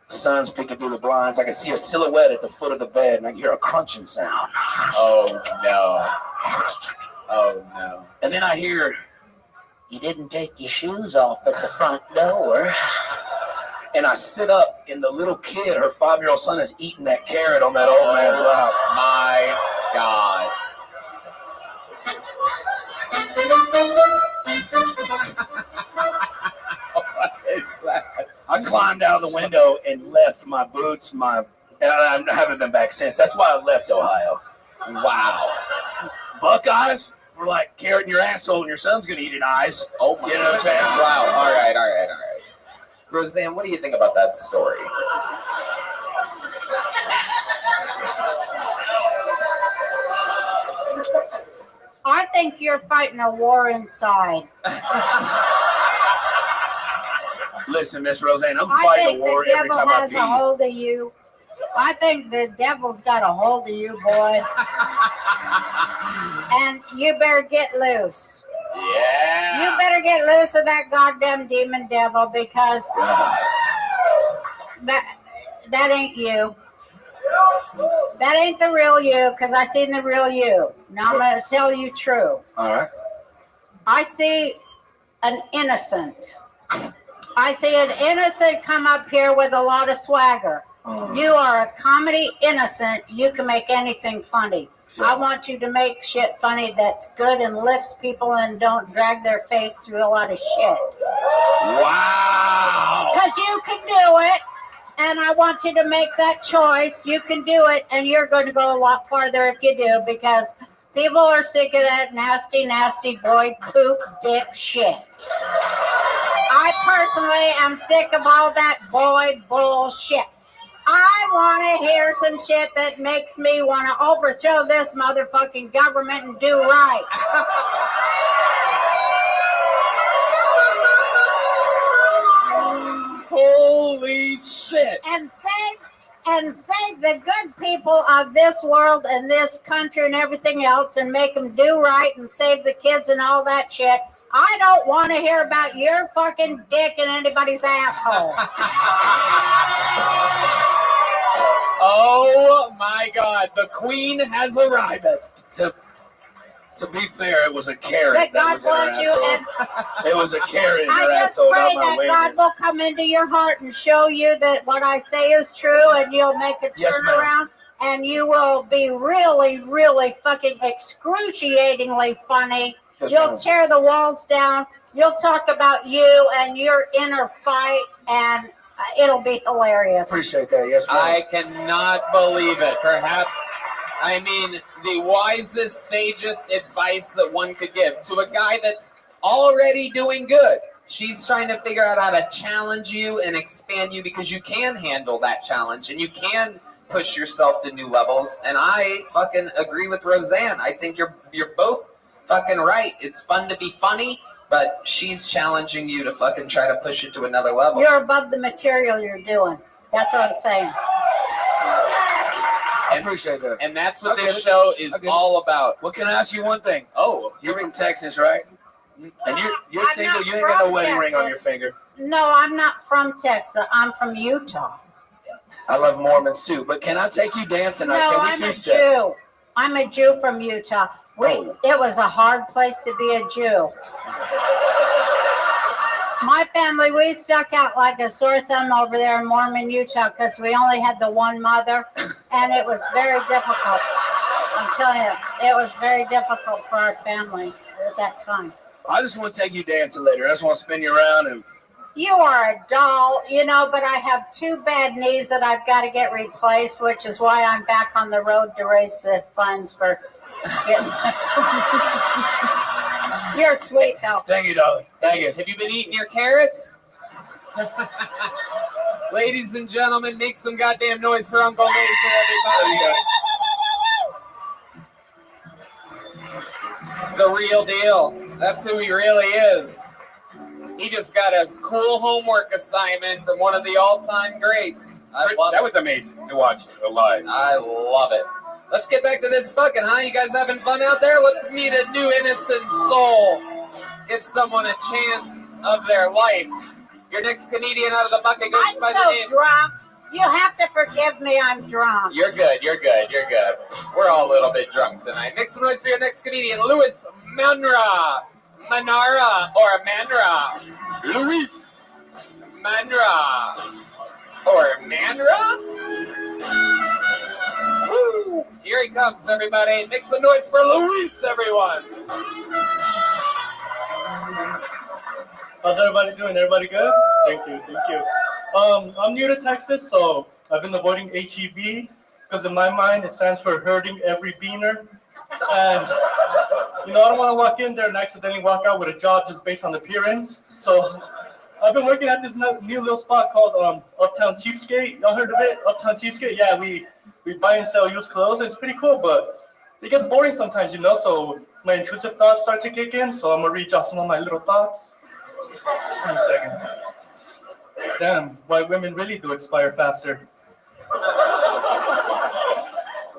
sun's peeking through the blinds. I could see a silhouette at the foot of the bed, and I could hear a crunching sound. Oh, no. Oh, no. And then I hear, you didn't take your shoes off at the front door. And I sit up, and the little kid, her 5-year-old son, is eating that carrot on that old man's lap. My God. It's that. I climbed out the window and left my boots, and I haven't been back since. That's why I left Ohio. Wow. Buckeyes were like carrot in your asshole, and your son's going to eat it, eyes. Oh, my You know what I'm saying? Wow. All right. Roseanne, what do you think about that story? I think you're fighting a war inside. Listen, Miss Roseanne, I'm I fighting think a war the every devil time I has pee. a hold of you. I think the devil's got a hold of you, boy. And you better get loose. Yeah. You better get loose of that goddamn demon devil, because that ain't you. That ain't the real you, because I seen the real you. Now I'm going to tell you true. All right. I see an innocent. I see an innocent come up here with a lot of swagger. You are a comedy innocent. You can make anything funny. I want you to make shit funny that's good and lifts people and don't drag their face through a lot of shit. Wow. Because you can do it, and I want you to make that choice. You can do it, and you're going to go a lot farther if you do, because people are sick of that nasty, nasty boy poop dick shit. I personally am sick of all that boy bullshit. I want to hear some shit that makes me want to overthrow this motherfucking government and do right. Holy shit. And save the good people of this world and this country and everything else, and make them do right and save the kids and all that shit. I don't want to hear about your fucking dick in anybody's asshole. Oh my God, the queen has arrived. To be fair, it was a carrot that God was in her bless you, asshole. and It was a carrot in I her just asshole, pray not my that wiener. God will come into your heart and show you that what I say is true, and you'll make a Yes, ma'am. turnaround, and you will be really, really fucking excruciatingly funny. Yes, You'll ma'am. tear the walls down. You'll talk about you and your inner fight, and it'll be hilarious. Appreciate that. Yes, ma'am. I cannot believe it. Perhaps, I mean, the wisest, sagest advice that one could give to a guy that's already doing good. She's trying to figure out how to challenge you and expand you, because you can handle that challenge and you can push yourself to new levels. And I fucking agree with Roseanne. I think you're both fucking right. It's fun to be funny, but she's challenging you to fucking try to push it to another level. You're above the material you're doing. That's what I'm saying. I appreciate that. And that's what Okay, this show is okay. all about. Well, can I ask you one thing? Oh, You're from Texas, right? And you're I'm single. not You ain't got no from wedding ring on your Texas. finger. No, I'm not from Texas. I'm from Utah. I love Mormons too, but can I take you dancing? No, Can we I'm a two-step? Jew. I'm a Jew from Utah. Oh. It was a hard place to be a Jew. My family, we stuck out like a sore thumb over there in Mormon, Utah, because we only had the one mother, and it was very difficult. I'm telling you, it was very difficult for our family at that time. I just want to take you dancing later. I just want to spin you around and. You are a doll, but I have 2 bad knees that I've got to get replaced, which is why I'm back on the road to raise the funds for getting. You're sweet, though. Thank you, darling. Thank you. have you been eating your carrots? Ladies and gentlemen, make some goddamn noise for Uncle Laser, everybody. The real deal. That's who he really is. He just got a cool homework assignment from one of the all-time greats. That was amazing to watch live. I love it. Let's get back to this bucket, huh? You guys having fun out there? Let's meet a new innocent soul. Give someone a chance of their life. Your next comedian out of the bucket goes I'm by the so name. drunk. You have to forgive me. I'm drunk. You're good. We're all a little bit drunk tonight. Make some noise for your next comedian, Louis Manra. Manara or Manra. Luis Manra. Or Manra? Woo! Here he comes, everybody. Make some noise for Luis, everyone. How's everybody doing? Everybody good? Thank you. I'm new to Texas, so I've been avoiding HEB because in my mind it stands for hurting every beaner. And, I don't want to walk in there and accidentally walk out with a job just based on appearance. So I've been working at this new little spot called Uptown Cheapskate. Y'all heard of it? Uptown Cheapskate? Yeah, we buy and sell used clothes. It's pretty cool, but it gets boring sometimes, so my intrusive thoughts start to kick in. So I'm going to read y'all some of my little thoughts. One second. Damn, why women really do expire faster.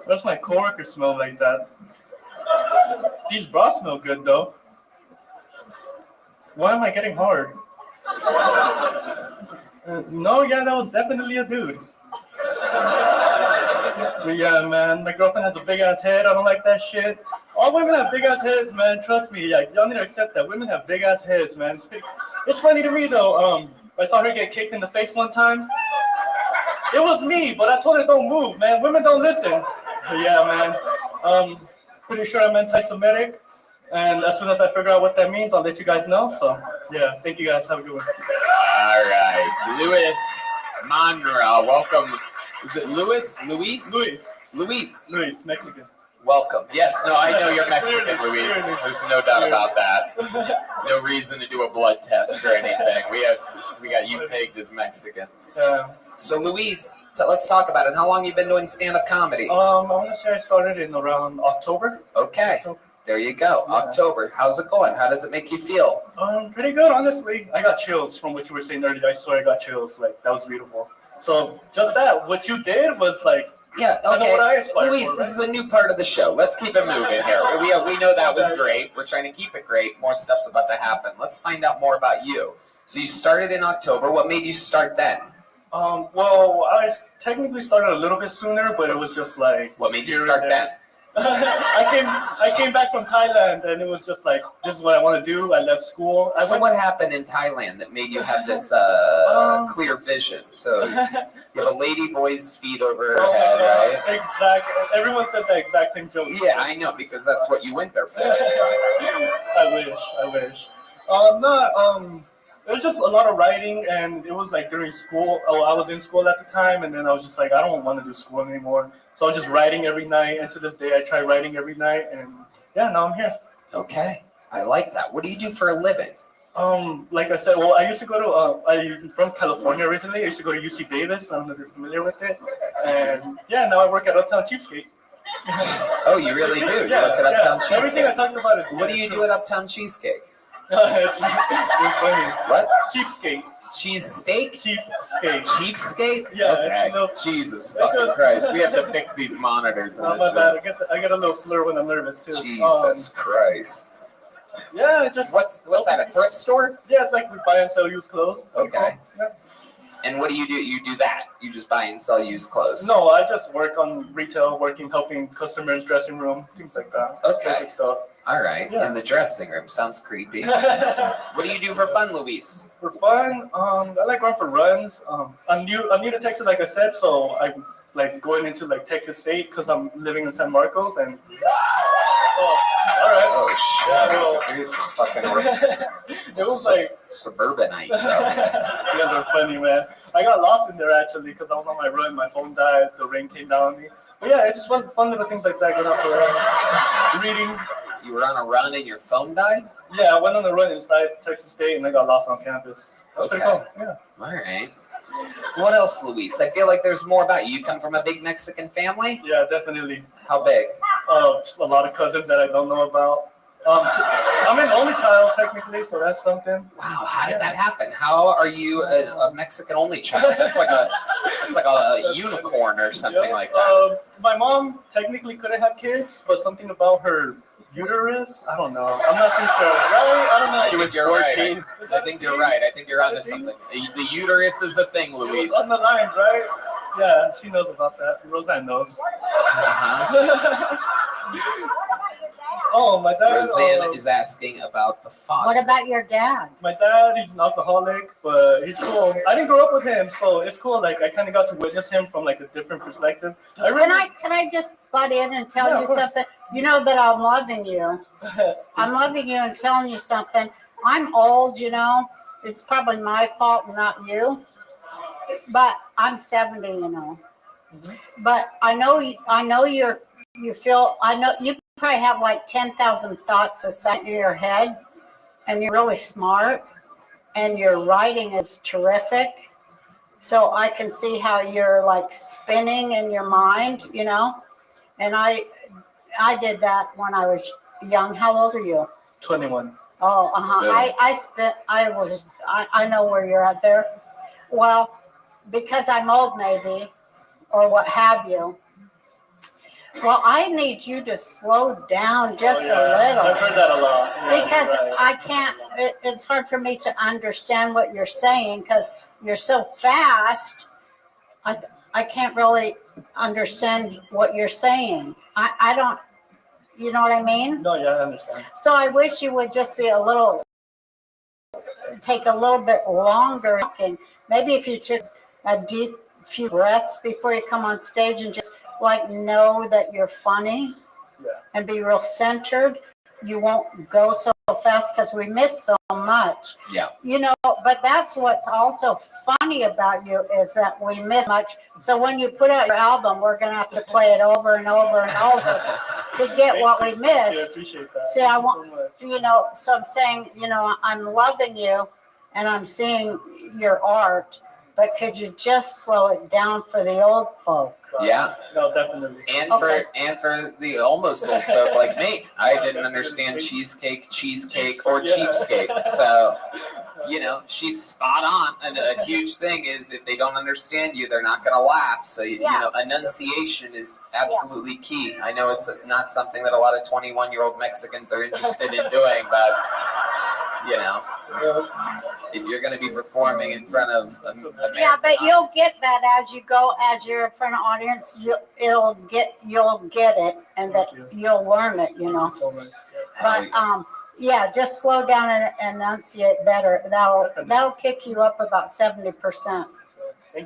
What's my coworker smell like that? These bras smell good though. Why am I getting hard? No, yeah, that was definitely a dude. But yeah, man, my girlfriend has a big ass head. I don't like that shit. All women have big ass heads, man. Trust me. Yeah, y'all need to accept that. Women have big ass heads, man. It's funny to me though. I saw her get kicked in the face one time. It was me, but I told her don't move, man. Women don't listen. But yeah, man. Pretty sure I'm anti-Semitic. And as soon as I figure out what that means, I'll let you guys know. So yeah, thank you guys. Have a good one. All right, Louis Manra, welcome. Is it Luis, Mexican. Welcome. Yes, no, I know you're Mexican, Luis. There's no doubt about that. No reason to do a blood test or anything. We got you pegged as Mexican. So, Luis, let's talk about it. How long you been doing stand-up comedy? I want to say I started in around October. Okay. There you go. Yeah. October. How's it going? How does it make you feel? Pretty good, honestly. I got chills from what you were saying earlier. I swear I got chills. Like, that was beautiful. So, just that. What you did was like, yeah, okay. Luis, this is a new part of the show. Let's keep it moving here. We know that was great. We're trying to keep it great. More stuff's about to happen. Let's find out more about you. So you started in October. What made you start then? Well, I technically started a little bit sooner, but it was just like... What made you start then? I came back from Thailand, and it was just like, this is what I want to do. I left school. What happened in Thailand that made you have this clear vision? So you have a lady boy's feet over her head, right? Exactly. Everyone said that exact same joke. Yeah, I know, because that's what you went there for. I wish. It was just a lot of writing, and it was like during school. Oh, I was in school at the time, and then I was just like, I don't want to do school anymore. So I was just writing every night, and to this day, I try writing every night, and yeah, now I'm here. Okay, I like that. What do you do for a living? Like I said, well, I used to go to, I'm from California originally. I used to go to UC Davis. I don't know if you're familiar with it. And yeah, now I work at Uptown Cheapskate. Oh, you really do? You work at Uptown Cheapskate? Everything I talked about is... What do you do at Uptown Cheesecake? It's funny. What? Cheapskate. Cheesesteak? Cheapskate. Cheapskate? Yeah. Okay. Jesus fucking Christ. We have to fix these monitors in this my bad. room. I get a little slur when I'm nervous too. Jesus Christ. Yeah, just... What's that, a thrift store? Yeah, it's like we buy and sell used clothes. Okay. Yeah. And what do? You do that? You just buy and sell used clothes? No, I just work on retail, helping customers, dressing room, things like that. Okay. Basic stuff. All right. Yeah. In the dressing room. Sounds creepy. What do you do for fun, Luis? For fun, I like going for runs. I'm new to Texas, like I said, so I'm like going into like Texas State because I'm living in San Marcos and. All right. Oh shit! These fucking it was like suburbanites. You guys are funny, man. I got lost in there actually because I was on my run. My phone died. The rain came down on me. But yeah, it's just fun little things like that. Going out for reading. You were on a run and your phone died? Yeah, I went on a run inside Texas State and I got lost on campus. That's pretty cool. Yeah. All right. What else, Luis? I feel like there's more about you. You come from a big Mexican family? Yeah, definitely. How big? Just a lot of cousins that I don't know about. I'm an only child technically, so that's something. Wow, how did that happen? How are you a Mexican only child? That's like a unicorn or something like that. My mom technically couldn't have kids, but something about her uterus, I don't know. I'm not too sure. Right? I don't know. She was You're 14. Right. I think you're right. I think you're onto something. The uterus is a thing, Luis. On the line, right? Yeah, she knows about that. Roseanne knows. Uh-huh. Oh, my dad. Roseanne is asking about the father. What about your dad? My dad, he's an alcoholic, but he's cool. I didn't grow up with him, so it's cool. Like, I kind of got to witness him from, like, a different perspective. Can I just butt in and tell you something? You know that I'm loving you. I'm loving you and telling you something. I'm old, you know. It's probably my fault, not you. But I'm 70, you know. Mm-hmm. But I know you feel, I know you probably have like 10,000 thoughts aside in your head, and you're really smart, and your writing is terrific. So I can see how you're like spinning in your mind, you know. And I did that when I was young. How old are you? 21. Oh, uh-huh. I know where you're at there. Well, because I'm old maybe, or what have you. Well, I need you to slow down just a little. I've heard that a lot. Yeah, because right. I can't, it's hard for me to understand what you're saying because you're so fast. I can't really understand what you're saying. I don't, you know what I mean? No, yeah, I understand. So I wish you would just be take a little bit longer. Maybe if you took a deep few breaths before you come on stage and just like know that you're funny and be real centered, you won't go so fast because we miss so much. Yeah. You know, but that's what's also funny about you is that we miss much. So when you put out your album, we're going to have to play it over and over and over to get what we missed. I appreciate that. See, I want, you know, so I'm saying, you know, I'm loving you and I'm seeing your art, but could you just slow it down for the old folk? Yeah. No, definitely. And for the almost old folk like me, I didn't understand cheesecake, or cheapskate. So, you know, she's spot on. And a huge thing is if they don't understand you, they're not going to laugh. So, you know, enunciation is absolutely key. I know it's not something that a lot of 21-year-old Mexicans are interested in doing, but, you know. If you're going to be performing in front of a but you'll get that as you go, as you're in front of audience. You'll get it, and that you'll learn it. You know. But just slow down and enunciate better. That'll kick you up about 70%.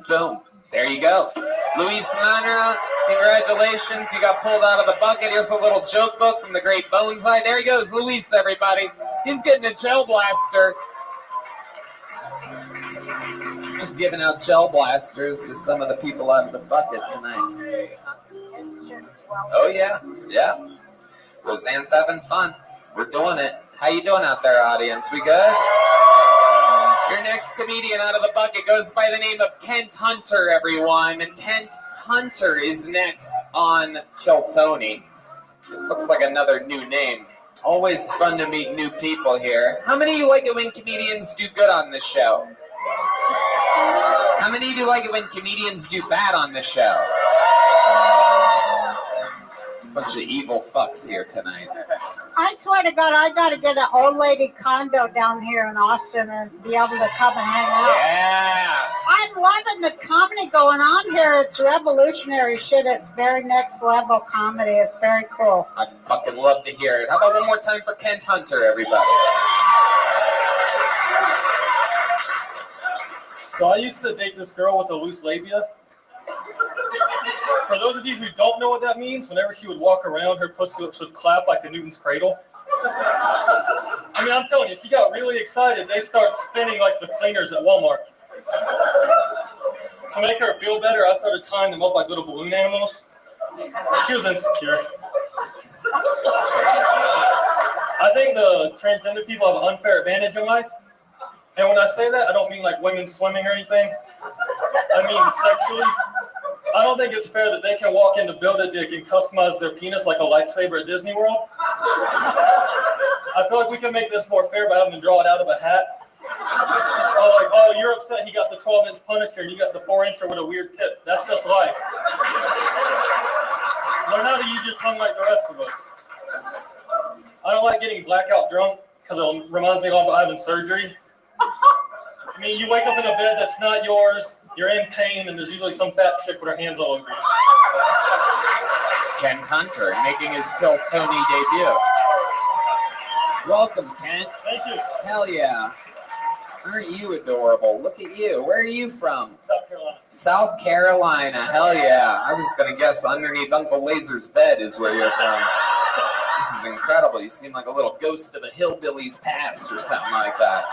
Boom. There you go. Luis Manra, congratulations. You got pulled out of the bucket. Here's a little joke book from the great Boneside. There he goes, Luis, everybody. He's getting a gel blaster. Just giving out gel blasters to some of the people out of the bucket tonight. Oh, yeah. Yeah. Roseanne's having fun. We're doing it. How you doing out there, audience? We good? Your next comedian out of the bucket goes by the name of Kent Hunter, everyone. Kent Hunter is next on Kill Tony. This looks like another new name. Always fun to meet new people here. How many of you like it when comedians do good on this show? How many of you like it when comedians do bad on this show? Bunch of evil fucks here tonight. I swear to God, I got to get an old lady condo down here in Austin and be able to come and hang out. Yeah. I'm loving the comedy going on here. It's revolutionary shit. It's very next level comedy. It's very cool. I fucking love to hear it. How about one more time for Kent Hunter, everybody? So I used to date this girl with a loose labia. For those of you who don't know what that means, whenever she would walk around, her pussy lips would clap like a Newton's cradle. I mean, I'm telling you, she got really excited. They start spinning like the cleaners at Walmart. To make her feel better, I started tying them up like little balloon animals. She was insecure. I think the transgender people have an unfair advantage in life. And when I say that, I don't mean like women swimming or anything. I mean sexually. I don't think it's fair that they can walk in to build a dick and customize their penis like a lightsaber at Disney World. I feel like we can make this more fair by having to draw it out of a hat. Oh, like, oh, you're upset he got the 12-inch Punisher and you got the 4-incher with a weird tip. That's just life. Learn how to use your tongue like the rest of us. I don't like getting blackout drunk because it reminds me of having surgery. I mean, you wake up in a bed that's not yours, you're in pain, and there's usually some fat chick with her hands all over you. Kent Hunter making his Kill Tony debut. Welcome, Kent. Thank you. Hell yeah. Aren't you adorable? Look at you. Where are you from? South Carolina. South Carolina. Hell yeah. I was going to guess underneath Uncle Laser's bed is where you're from. This is incredible. You seem like a little ghost of a hillbilly's past or something like that.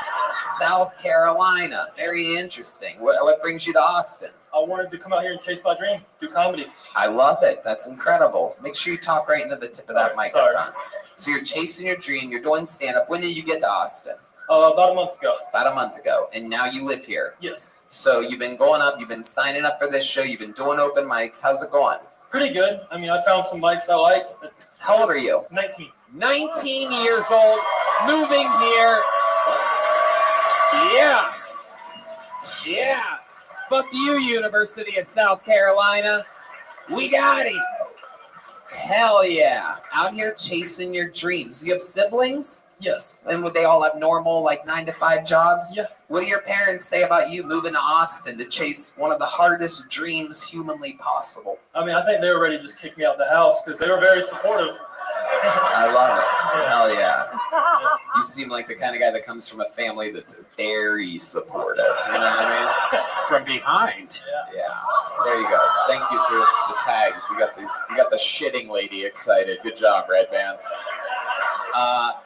South Carolina. Very interesting. What brings you to Austin? I wanted to come out here and chase my dream, do comedy. I love it. That's incredible. Make sure you talk right into the tip of that microphone. Sorry. So you're chasing your dream. You're doing stand-up. When did you get to Austin? About a month ago. About a month ago. And now you live here. Yes. So you've been going up. You've been signing up for this show. You've been doing open mics. How's it going? Pretty good. I mean, I found some mics I like. How old are you? 19. 19 years old. Moving here. Yeah. Yeah. Fuck you, University of South Carolina. We got him. Hell yeah. Out here chasing your dreams. You have siblings? Yes. And would they all have normal, like 9-to-5 jobs? Yeah. What do your parents say about you moving to Austin to chase one of the hardest dreams humanly possible? I mean, I think they were ready to just kick me out the house because they were very supportive. I love it. Hell yeah. You seem like the kind of guy that comes from a family that's very supportive. You know what I mean? From behind. Yeah. There you go. Thank you for the tags. You got the shitting lady excited. Good job, Red Man.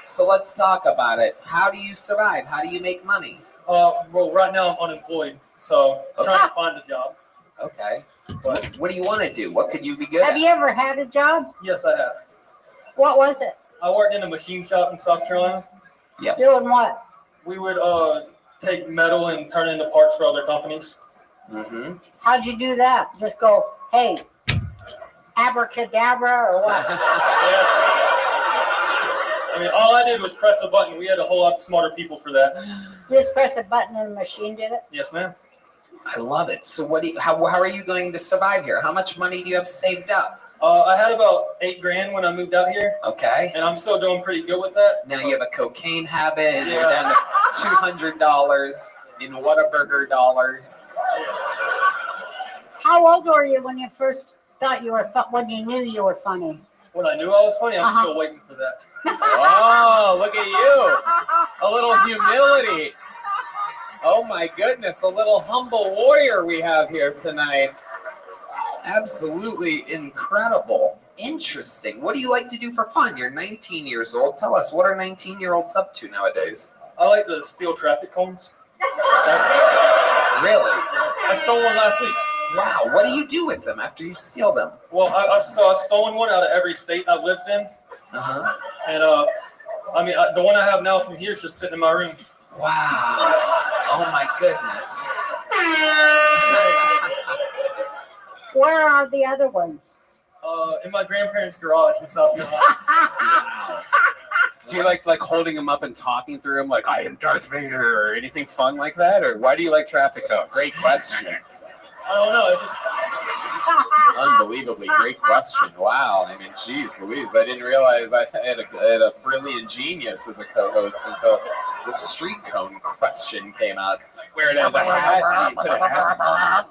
So let's talk about it. How do you survive? How do you make money? Well, right now I'm unemployed, so I'm trying to find a job. Okay. But what do you want to do? What could you be good Have at? you ever had a job? Yes, I have. What was it? I worked in a machine shop in South Carolina. Yep. Doing what? We would take metal and turn it into parts for other companies. Mm-hmm. How'd you do that? Just go, hey, abracadabra or what? Yeah. I mean, all I did was press a button. We had a whole lot smarter people for that. Just press a button and the machine did it? Yes, ma'am. I love it. So how are you going to survive here? How much money do you have saved up? I had about $8,000 when I moved out here, Okay. and I'm still doing pretty good with that. Now you have a cocaine habit, and you're Yeah. down to $200 in Whataburger dollars. How old were you when you first thought you were when you knew you were funny? When I knew I was funny, I'm Uh-huh. still waiting for that. Oh, look at you. A little humility. Oh my goodness, a little humble warrior we have here tonight. Absolutely incredible. Interesting. What do you like to do for fun? You're 19 years old. Tell us, what are 19-year-olds up to nowadays? I like to steal traffic cones. That's, Really? I stole one last week. Wow. What do you do with them after you steal them? Well, I've stolen one out of every state I've lived in, Uh-huh. and I mean, the one I have now from here is just sitting in my room. Wow. Oh my goodness. Where are the other ones? In my grandparents' garage in South Carolina. Wow. Do you like holding them up and talking through them like I am Darth Vader or anything fun like that? Or why do you like traffic cones? Great question. I don't know. It just Unbelievably great question. Wow. I mean, geez, Louise, I didn't realize I had a brilliant genius as a co-host until the street cone question came out. Wear it as a hat. You put a hat.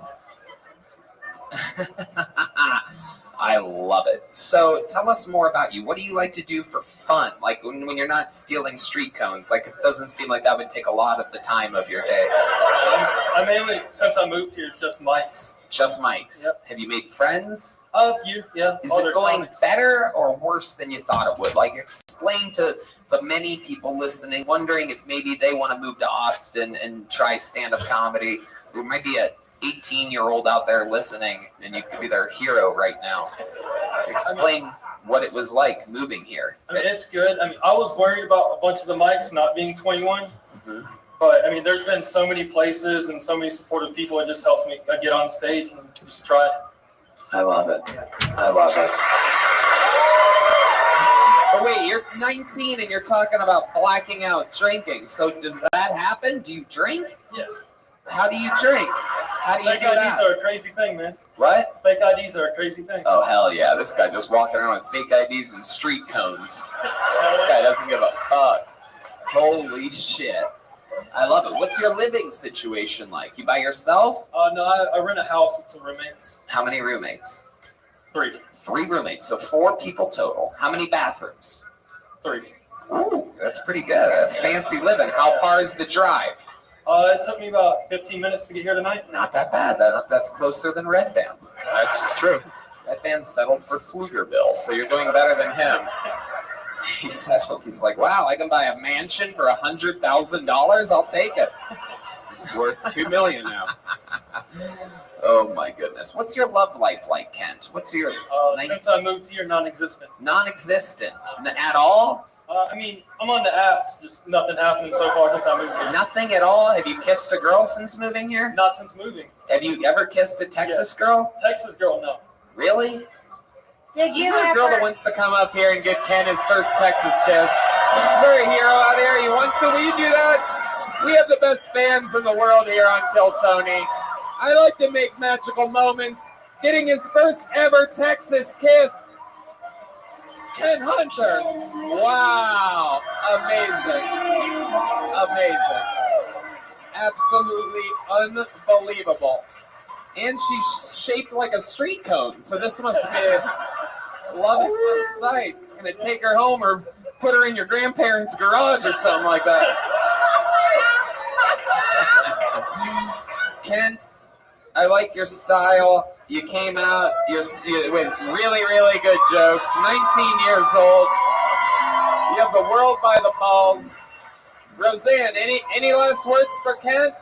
I love it. So tell us more about you. What do you like to do for fun? Like when you're not stealing street cones, like it doesn't seem like that would take a lot of the time of your day. I mainly, since I moved here, it's just mics. Just mics. Yep. Have you made friends? A few, yeah. Is Other it going comics. better or worse than you thought it would? Like explain to the many people listening, wondering if maybe they want to move to Austin and try stand-up comedy. There might be a 18-year-old out there listening, and you could be their hero right now. Explain what it was like moving here. I mean, it's good. I mean, I was worried about a bunch of the mics not being 21. Mm-hmm. But, I mean, there's been so many places and so many supportive people. It just helps me get on stage and just try it. I love it. I love it. But wait, you're 19 and you're talking about blacking out drinking. So does that happen? Do you drink? Yes. How do you drink? How do you Fake do IDs that? are a crazy thing, man. What? Fake IDs are a crazy thing. Oh, hell yeah. This guy just walking around with fake IDs and street cones. This guy doesn't give a fuck. Holy shit. I love it. What's your living situation like? You by yourself? No, I rent a house with some roommates. How many roommates? 3. 3 roommates, so 4 people total. How many bathrooms? 3. Ooh, that's pretty good. That's fancy living. How far is the drive? It took me about 15 minutes to get here tonight. Not that bad. That's closer than Red Band. That's true. Red Band settled for Pflugerville, so you're doing better than him. He settled. He's like, wow, I can buy a mansion for $100,000. I'll take it. It's worth $2 million now. Oh my goodness. What's your love life like, Kent? What's your Since I moved here, non-existent. non-existent at all? I mean, I'm on the apps, just nothing happening so far since I moved here. Nothing at all? Have you kissed a girl since moving here? Not since moving. Have you ever kissed a Texas girl? Texas girl, no. Really? Did Is you there a girl that ever? wants to come up here and get Ken his first Texas kiss? Is there a hero out there you want to? Will you do that? We have the best fans in the world here on Kill Tony. I like to make magical moments. Getting his first ever Texas kiss. Ken Hunter. Wow. Amazing. Amazing. Absolutely unbelievable. And she's shaped like a street cone. So this must be love at first sight. Gonna take her home or put her in your grandparents' garage or something like that. Kent, I like your style. You came out, you with really, really good jokes. 19 years old. You have the world by the balls. Roseanne, any last words for Kent?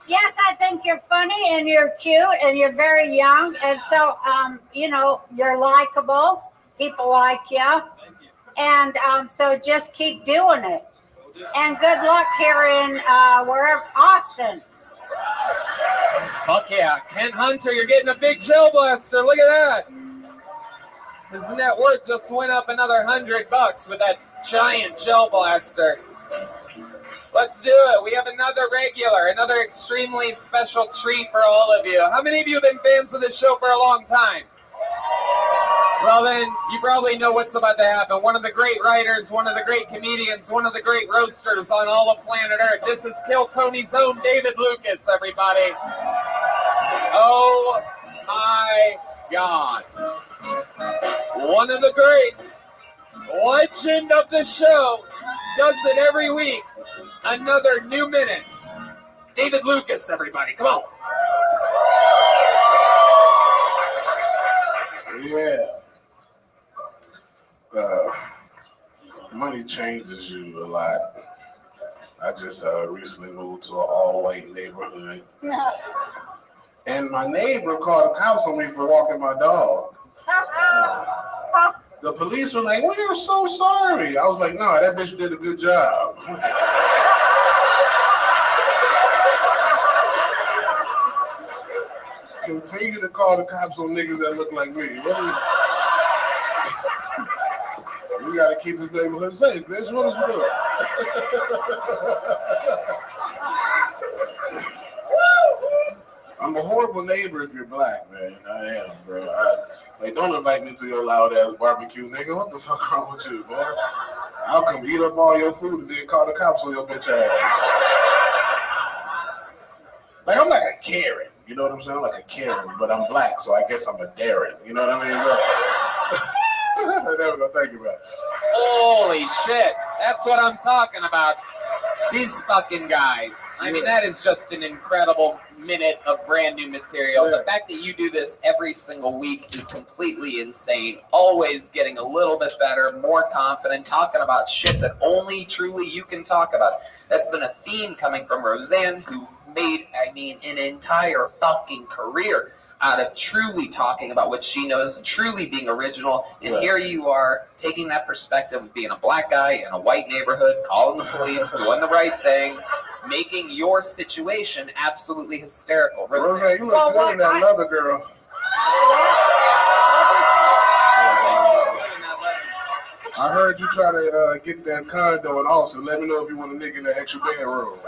Yes, I think you're funny and you're cute and you're very young. And so, you're likable. People like you. And so just keep doing it. And good luck here in wherever, Austin. Fuck yeah. Kent Hunter, you're getting a big gel blaster. Look at that. His net worth just went up another $100 with that giant gel blaster. Let's do it. We have another regular, another extremely special treat for all of you. How many of you have been fans of this show for a long time? Well then, you probably know what's about to happen. One of the great writers, one of the great comedians, one of the great roasters on all of planet Earth. This is Kill Tony's own David Lucas, everybody. Oh my God. One of the greats, legend of the show, does it every week. Another new minute. David Lucas, everybody. Come on. Yeah. Money changes you a lot. I just recently moved to an all-white neighborhood. And my neighbor called the cops on me for walking my dog. The police were like, we are so sorry. I was like, no, that bitch did a good job. Continue to call the cops on niggas that look like me. We gotta keep this neighborhood safe, bitch. What is you doing? I'm a horrible neighbor if you're black, man. I am, bro. Don't invite me to your loud ass barbecue, nigga. What the fuck wrong with you, man? I'll come eat up all your food and then call the cops on your bitch ass. Like, I'm like a Karen. You know what I'm saying? I'm like a Karen, but I'm black, so I guess I'm a Darren. You know what I mean, bro? That's what I'm thinking about. Holy shit. That's what I'm talking about. These fucking guys. I mean, that is just an incredible minute of brand new material. The fact that you do this every single week is completely insane. Always getting a little bit better, more confident, talking about shit that only truly you can talk about. That's been a theme coming from Roseanne, who made, an entire fucking career out of truly talking about what she knows, truly being original. And Yeah. here you are taking that perspective of being a black guy in a white neighborhood, calling the police, doing the right thing, making your situation absolutely hysterical. Rose, you look Well, good in that what- leather, girl. I heard you try to get that condo in Austin. Let me know if you want to nigga in the extra bedroom.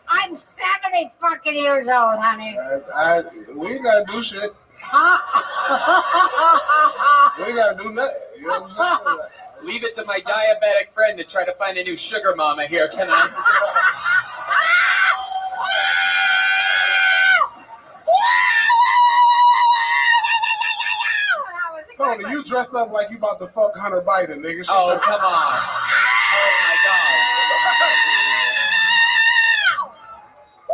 I'm 70 fucking years old, honey. We ain't gotta do shit. Huh? We ain't gotta do nothing. You know what I'm saying? Leave it to my diabetic friend to try to find a new sugar mama here tonight. Tony, you dressed up like you about to fuck Hunter Biden, nigga. Shut Oh, your- come on. Oh, my God.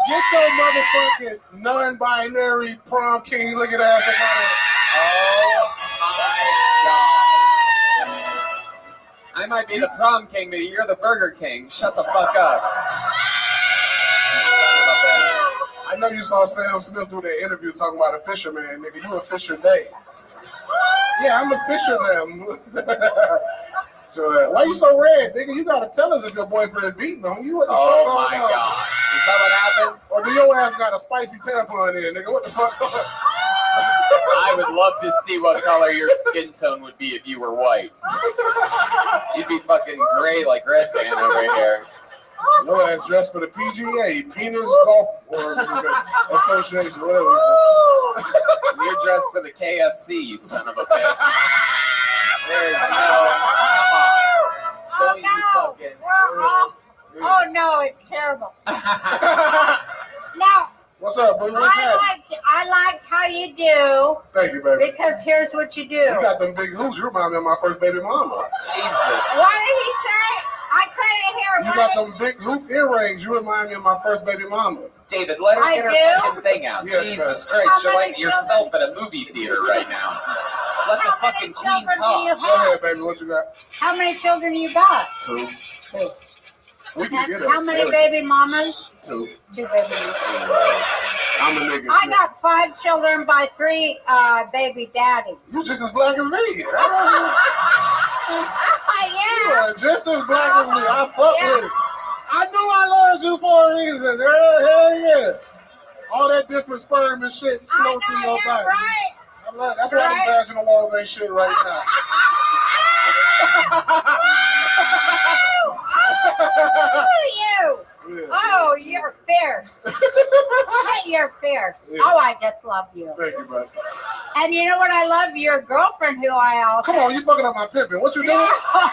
Get your motherfucking non-binary prom king looking ass up out of Oh, my God. I might be the prom king, but you're the Burger King. Shut the fuck up. I know you saw Sam Smith do that interview talking about a fisherman, nigga. You a fisher day. Yeah, I'm a fisher them. So, why you so red, nigga? You gotta tell us if your boyfriend beating on you. What the Oh, fuck my going on? God. Is that what happens? Or do your ass got a spicy tampon in, nigga? What the fuck? I would love to see what color your skin tone would be if you were white. You'd be fucking gray like Red Band over here. Your ass dressed for the PGA, Penis Golf Association, whatever. You're dressed for the KFC, you son of a bitch. There's no, come on. Don't you fucking. Oh no, it's terrible. Now, What's up, boo? What's happening? I like how you do, Thank you, baby. because here's what you do. You got them big hoops. You remind me of my first baby mama. Jesus. What did he say? I couldn't hear. You got them big hoop earrings. You remind me of my first baby mama. David, let her I get her do? fucking thing out. Yes, Jesus ma'am. Christ, How you're many like yourself at a movie theater right now. Let the How many fucking queen children do you talk. Go have? ahead, baby. What you got? How many children you got? 2. So we can get How us many 7. baby mamas? 2. 2 baby mamas. I'm a nigga. I got 5 children by 3 baby daddies. You just as black as me. You Yeah. are just as black as me. I fuck Yeah. with it. I knew I loved you for a reason, girl. Hell yeah. All that different sperm and shit I flow know through your you're body. right. I love, that's why the vaginal walls ain't shit right now. Oh, you. Yeah. Oh, you're fierce. Shit, you're fierce. Yeah. Oh, I just love you. Thank you, buddy. And you know what I love? Your girlfriend, who I also. Come on, you fucking up my pimping. What you doing? Yeah.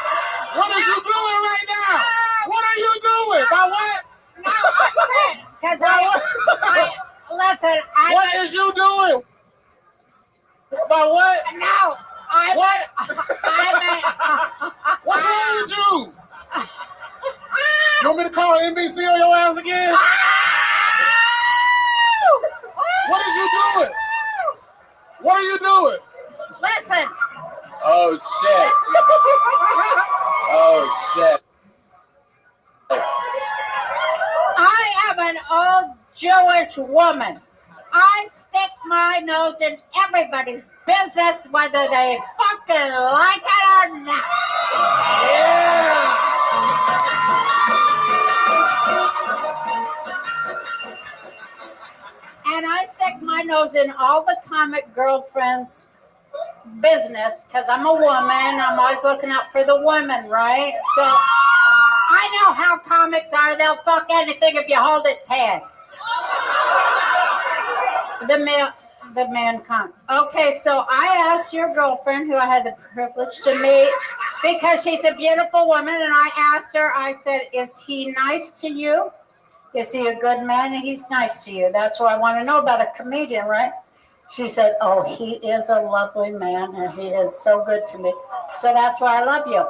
What is you doing right now? What are you doing? By what? No, listen, because listen, What is you doing? By what? No, What? I'm What's wrong with you? You want me to call NBC on your ass again? What is you doing? What are you doing? Listen, Oh, shit. Oh, shit. I am an old Jewish woman. I stick my nose in everybody's business, whether they fucking like it or not. Yeah. And I stick my nose in all the comic girlfriends' business because I'm a woman. I'm always looking out for the women, right? So I know how comics are. They'll fuck anything if you hold its head. The man comes. Okay, so I asked your girlfriend, who I had the privilege to meet, because she's a beautiful woman, and I asked her, I said, is he nice to you? Is he a good man? And he's nice to you. That's what I want to know about a comedian, right? She said, oh, he is a lovely man, and he is so good to me. So that's why I love you.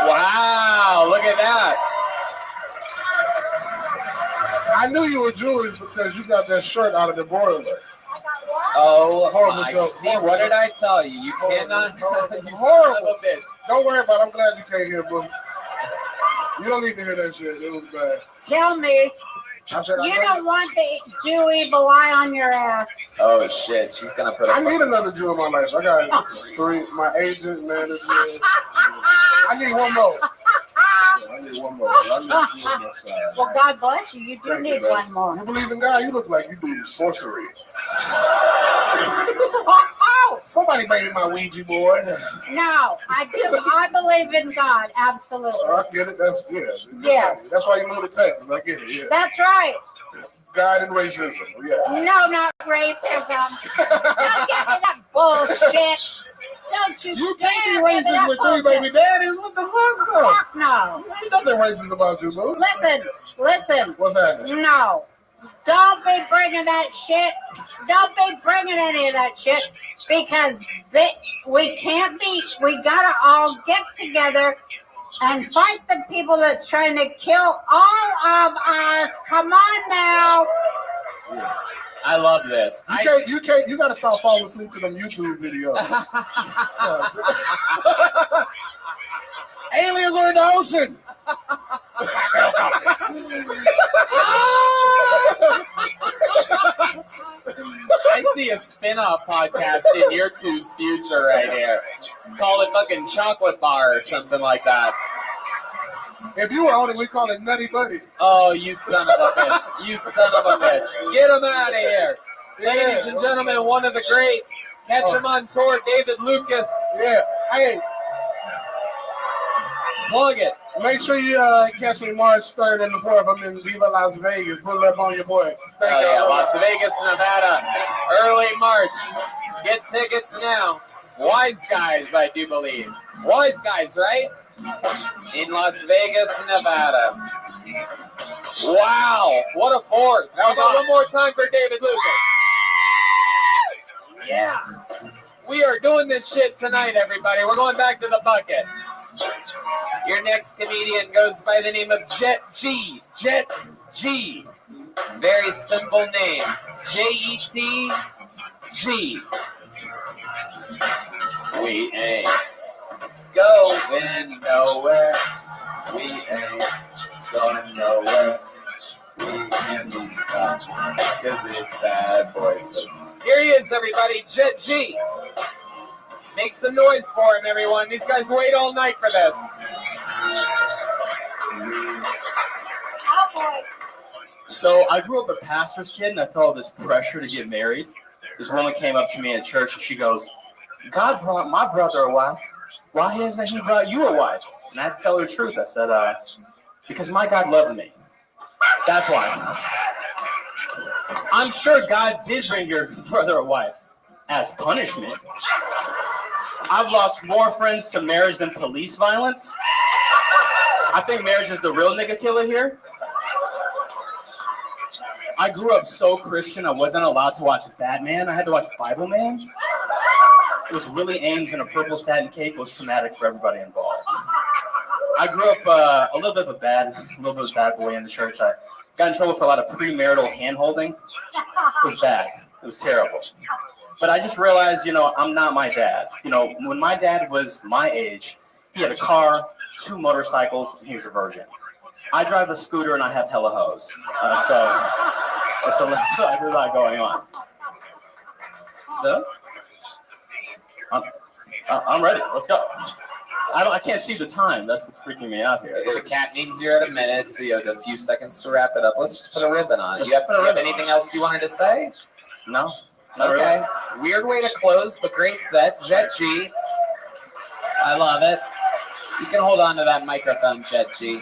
Wow, look at that. I knew you were Jewish because you got that shirt out of the broiler. Oh, Horrible my. joke. See, what did I tell you? You cannot. Horrible. You son of a bitch. Don't worry about it. I'm glad you came here, boo. You don't need to hear that shit. It was bad. Tell me, I said, You don't want the Jew evil eye on your ass. Oh shit, she's gonna put. I need another Jew in my life. I got 3. My agent, manager. I need one more. I need one more. I need a Jew on my side. Well, God bless you. You do Thank need you, one more. You believe in God? You look like you do sorcery. Oh, Somebody bring me my Ouija board. no, I do. I believe in God. Absolutely. I get it. That's Yes. That's why you moved to Texas. I get it. Yeah. That's right. God and racism. Yeah. No, not racism. Don't give me that bullshit. Don't you You dare can't give be me racist that with 3 bullshit. baby daddies. What the fuck? No. Fuck no. Ain't nothing racist about you, boo. Listen. What's happening? No. Don't be bringing that shit. Don't be bringing any of that shit because we can't be. We gotta all get together and fight the people that's trying to kill all of us. Come on now. I love this. You gotta stop falling asleep to them YouTube videos. Aliens are in the ocean. I see a spin-off podcast in your two's future right here. Call it fucking Chocolate Bar or something like that. If you were on it, we call it Nutty Buddy. Oh, you son of a bitch. You son of a bitch. Get him out of here. Ladies and gentlemen, one of the greats. Catch him on tour, David Lucas. Yeah. Hey, Plug it. make sure you catch me March 3rd and the 4th. I'm in Viva Las Vegas. Put it up on your boy. Thank Oh, yeah, you. Las Vegas, Nevada. Early March. Get tickets now. Wise Guys, I do believe. Wise Guys, right? In Las Vegas, Nevada. Wow, what a force. How about one more time for David Lucas? Yeah. We are doing this shit tonight, everybody. We're going back to the bucket. Your next comedian goes by the name of Jet G. Jet G. Very simple name. J-E-T-G. We ain't going nowhere. We ain't going nowhere. We can't be stopped because it's bad boys. Here he is, everybody. Jet G. Make some noise for him, everyone. These guys wait all night for this. So I grew up a pastor's kid, and I felt this pressure to get married. This woman came up to me at church, and she goes, "God brought my brother a wife. Why hasn't he brought you a wife?" And I had to tell her the truth. I said, because my God loved me. That's why. I'm sure God did bring your brother a wife as punishment. I've lost more friends to marriage than police violence. I think marriage is the real nigga killer here. I grew up so Christian, I wasn't allowed to watch Batman. I had to watch Bible Man. It was Willie Ames in a purple satin cape. It was traumatic for everybody involved. I grew up a little bit of a bad boy in the church. I got in trouble for a lot of premarital hand-holding. It was bad. It was terrible. But I just realized, I'm not my dad. When my dad was my age, he had a car, 2 motorcycles, and he was a virgin. I drive a scooter and I have hella hoes. So it's a lot going on. So, I'm ready. Let's go. I can't see the time. That's what's freaking me out here. The cat means you're at a minute, so you have a few seconds to wrap it up. Let's just put a ribbon on it. You have anything else you wanted to say? No. Okay. Really. Weird way to close, but great set. Jet G. I love it. You can hold on to that microphone, Jet G.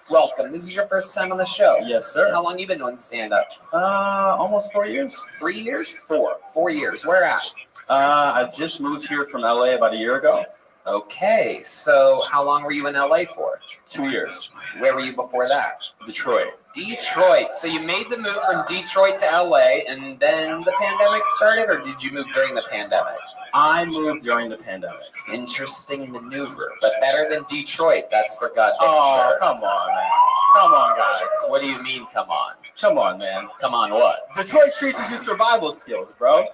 Welcome. This is your first time on the show. Yes, sir. How long you been doing stand-up? Almost 4 years. 3 years? 4. 4 years. Where at? I just moved here from LA about a year ago. Okay. So how long were you in LA for? 2 years. Where were you before that? Detroit. Detroit. So you made the move from Detroit to LA and then the pandemic started, or did you move during the pandemic? I moved during the pandemic. Interesting maneuver, but better than Detroit, that's for goddamn sure. sure. Come on, man. Come on, guys. What do you mean, come on? Come on, man. Come on what? Detroit teaches you survival skills, bro.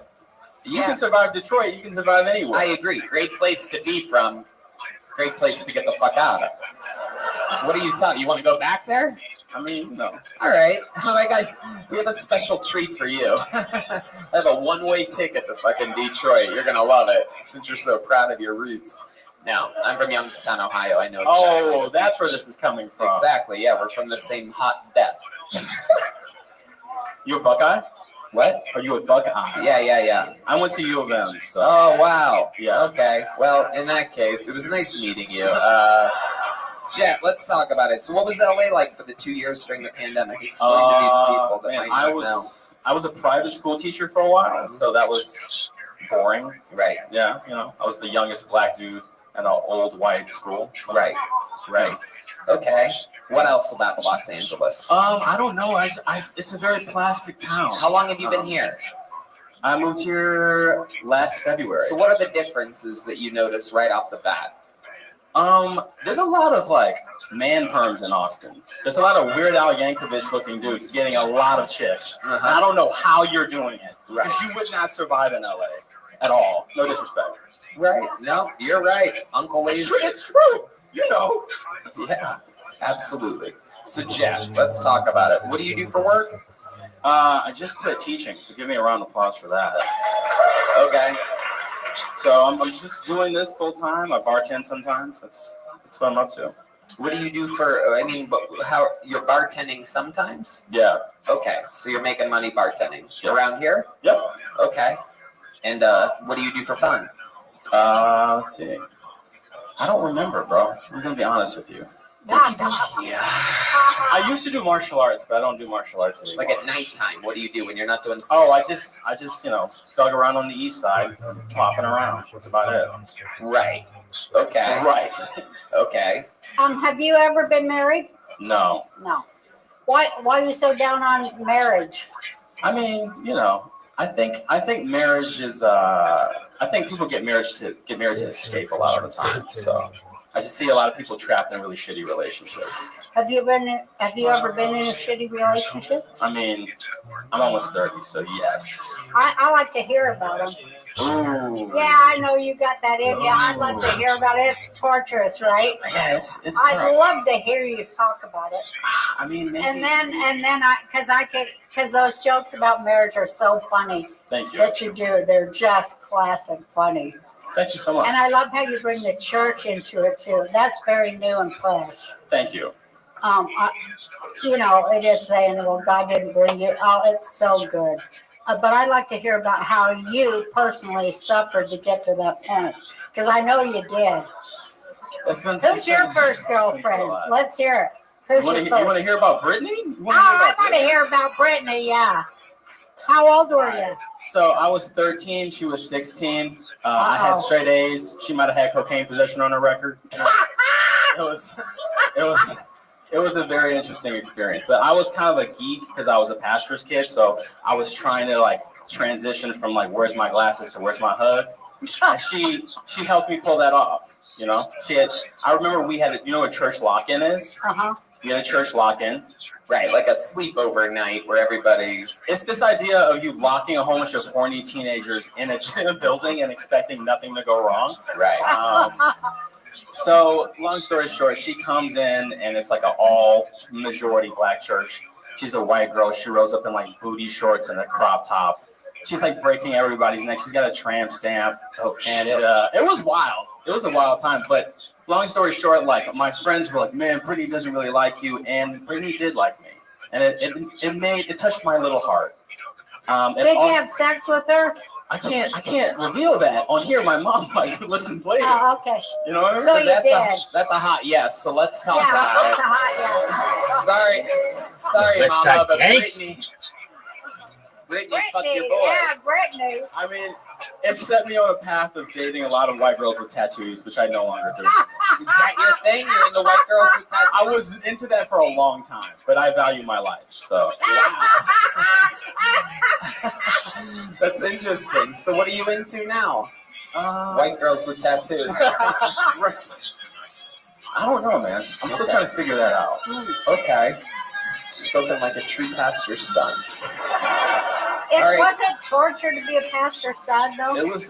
You Yeah. can survive Detroit, you can survive anywhere. I agree. Great place to be from. Great place to get the fuck out of. What are you talking? You want to go back there? I mean, no. All right. Oh my God, we have a special treat for you. I have a one-way ticket to fucking Detroit. You're gonna love it since you're so proud of your roots. Now, I'm from Youngstown, Ohio. I know. Oh, that's where this is coming from. Exactly. Yeah, we're from the same hot death. You a Buckeye? What? Are you a Buckeye? Yeah. I went to U of M, so. Oh wow. Yeah. Okay. Well, in that case, it was nice meeting you. Jet, let's talk about it. So, what was LA like for the 2 years during the pandemic? Explain to these people that might not know. I was a private school teacher for a while, so that was boring. Right. Yeah, I was the youngest black dude at an old white school. So. Right. Okay. What else about Los Angeles? I don't know. It's a very plastic town. How long have you been here? I moved here last February. So what are the differences that you notice right off the bat? There's a lot of like man perms in Austin. There's a lot of Weird Al Yankovic looking dudes getting a lot of chicks. I don't know how you're doing it because you would not survive in LA at all. No disrespect. Right. No, you're right. Uncle Lazy. It's true. Yeah, absolutely. So Jeff, let's talk about it. What do you do for work? I just quit teaching, so give me a round of applause for that. Okay. So I'm just doing this full time. I bartend sometimes. That's what I'm up to. What do you do for? How you're bartending sometimes? Yeah. Okay, so you're making money bartending around here? Yep. Okay. And what do you do for fun? Let's see. I don't remember, bro. I'm gonna be honest with you. Yeah. I used to do martial arts, but I don't do martial arts anymore. Like at nighttime, what do you do when you're not doing? Oh, I just thug around on the east side, popping around. That's about it. Right. Okay. Right. Okay. Have you ever been married? No. No. Why are you so down on marriage? I mean, I think marriage is. I think people get married to escape a lot of the time. So I just see a lot of people trapped in really shitty relationships. Have you ever been in a shitty relationship? I mean, I'm almost 30, so yes. I like to hear about them. Ooh. Yeah, I know you got that in you. I'd love to hear about it. It's torturous, right? Yeah, it's I'd tough. love to hear you talk about it. I mean, maybe. And then because those jokes about marriage are so funny. Thank you. That you do. They're just classic funny. Thank you so much. And I love how you bring the church into it too. That's very new and fresh. Thank you. It is saying, well, God didn't bring you. Oh, it's so good. But I'd like to hear about how you personally suffered to get to that point. Because I know you did. Who's your first girlfriend? Let's hear it. Who's your first? You want to hear about Brittany? I want to hear about Brittany, yeah. How old were you? So I was 13. She was 16. I had straight A's. She might have had cocaine possession on her record. It was a very interesting experience. But I was kind of a geek because I was a pastor's kid. So I was trying to transition from where's my glasses to where's my hug. And she helped me pull that off. I remember we had what church lock-in is. We had a church lock-in. Right, like a sleepover night where everybody. It's this idea of you locking a whole bunch of horny teenagers in a building and expecting nothing to go wrong. Right. So, long story short, she comes in and it's like an all majority black church. She's a white girl. She rose up in booty shorts and a crop top. She's breaking everybody's neck. She's got a tramp stamp. And it was wild. It was a wild time, but. Long story short, my friends were like, "Man, Brittany doesn't really like you," and Brittany did like me, and it touched my little heart. Did you have sex with her? I can't reveal that on here. My mom might listen later. Oh, okay. You know what I mean? So that's a hot yes. So let's talk about that's it. a hot yes. Sorry, Mama, but Brittany fucked your boy. Yeah, Brittany. I mean, it set me on a path of dating a lot of white girls with tattoos, which I no longer do. Is that your thing? You're into white girls with tattoos? I was into that for a long time, but I value my life, so. That's interesting. So what are you into now? White girls with tattoos. Right. I don't know, man. I'm still trying to figure that out. Okay. Spoken like a true pastor's son. right. wasn't torture to be a pastor's son, though. It was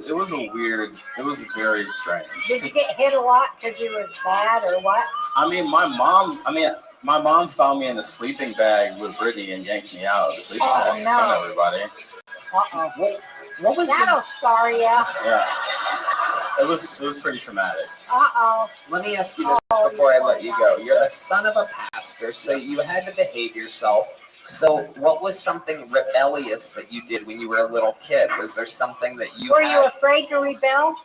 very strange. Did you get hit a lot because you was bad or what? My mom found me in the sleeping bag with Brittany and yanked me out of the sleeping bag in front of everybody. Uh-oh. What was That'll scar you. Yeah. It was pretty traumatic. Uh-oh. Let me ask you this before I let you go. You're the son of a pastor, so you had to behave yourself. So what was something rebellious that you did when you were a little kid? Was there something that you Were you afraid to rebel?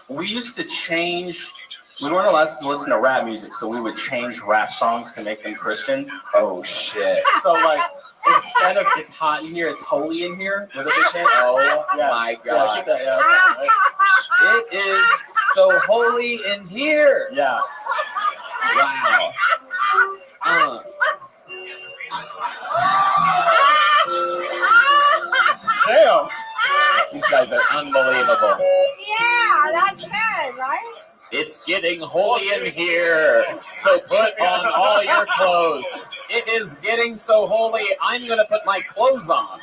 We used to change. We weren't allowed to listen to rap music, so we would change rap songs to make them Christian. Oh, shit. So, like, instead of "It's hot in here," it's "Holy in here." Was that the change? Oh, my God. Yeah, keep that, It is so holy in here. yeah. Wow. Damn. These guys are unbelievable. Yeah, that's good, right? It's getting holy in here, so put on all your clothes. It is getting so holy, I'm going to put my clothes on.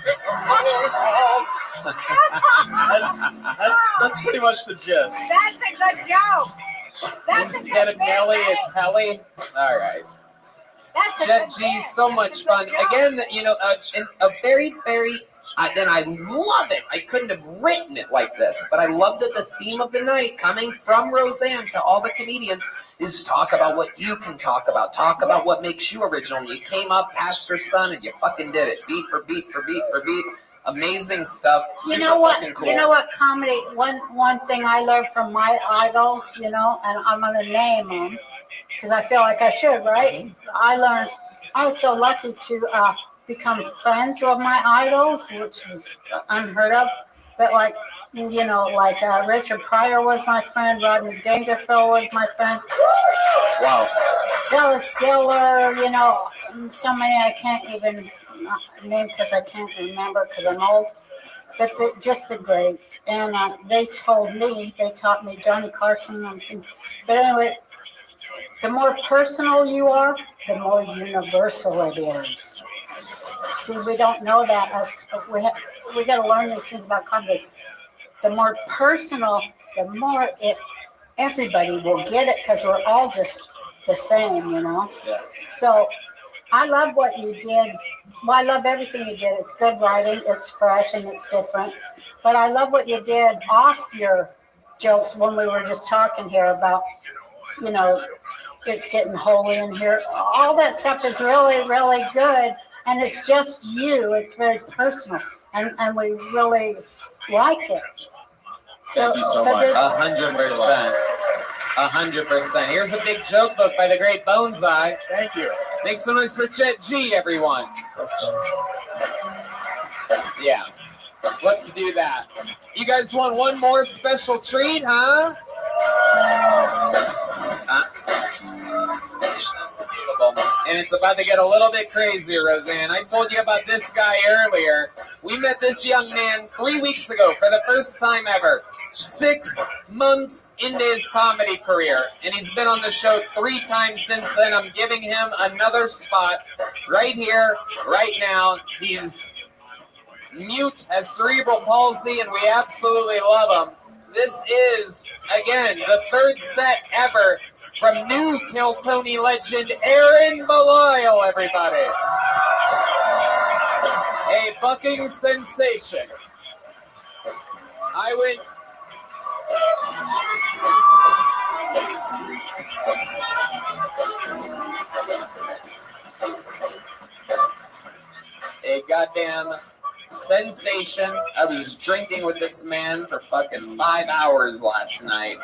That's pretty much the gist. That's a good joke. That's Instead a of good Nelly, bit, it's Helly. All right. That's a Jet good G, bit. so much fun. Good joke. Again, a very, very, and I love it. I couldn't have written it like this, but I love that the theme of the night, coming from Roseanne to all the comedians, is talk about what you can talk about. Talk about what makes you original. You came up, pastor's son, and you fucking did it. Beat for beat for beat for beat. Amazing stuff. Super fucking cool. You know what comedy, one thing I learned from my idols, and I'm going to name them because I feel like I should, right? I was so lucky to become friends with my idols, which was unheard of. But Richard Pryor was my friend, Rodney Dangerfield was my friend. Wow. Phyllis Diller, so many I can't even name because I can't remember because I'm old. But just the greats. And they taught me, Johnny Carson. But anyway, the more personal you are, the more universal it is. See, we don't know that. We got to learn these things about comedy. The more personal, the more everybody will get it because we're all just the same, Yeah. So I love what you did. Well, I love everything you did. It's good writing. It's fresh and it's different. But I love what you did off your jokes when we were just talking here about, it's getting holy in here. All that stuff is really, really good. And it's just you. It's very personal. And we really like it. Thank you so much. 100%. 100%. Here's a big joke book by the great Boneseye. Thank you. Make some noise for Jet G, everyone. Yeah. Let's do that. You guys want one more special treat, huh? And it's about to get a little bit crazier, Roseanne. I told you about this guy earlier. We met this young man 3 weeks ago for the first time ever. 6 months into his comedy career, and he's been on the show 3 times since then. I'm giving him another spot right here, right now. He's mute, has cerebral palsy, and we absolutely love him. This is, again, the 3rd set ever from new Kill Tony legend Aaron Belisle, everybody. A fucking sensation. I went... A goddamn sensation. I was drinking with this man for fucking 5 hours last night,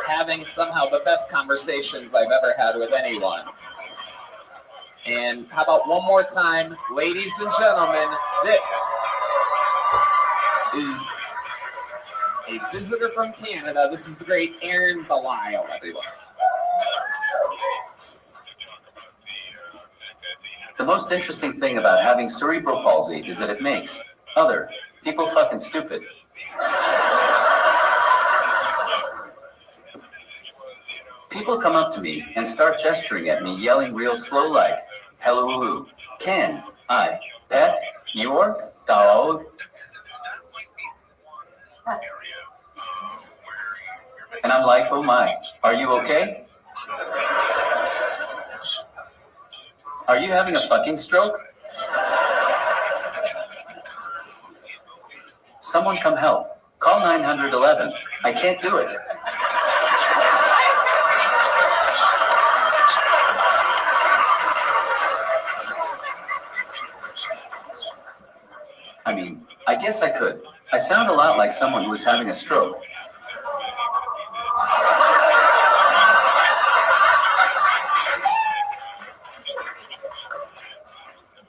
having somehow the best conversations I've ever had with anyone. And how about one more time, ladies and gentlemen, this is a visitor from Canada. This is the great Aaron Belisle, everyone. The most interesting thing about having cerebral palsy is that it makes other people fucking stupid. People come up to me and start gesturing at me, yelling real slow like, "Hello, can I pet your dog. And I'm like, oh my, are you okay? Are you having a fucking stroke? Someone come help. Call 911. I can't do it. I mean, I guess I could. I sound a lot like someone who was having a stroke.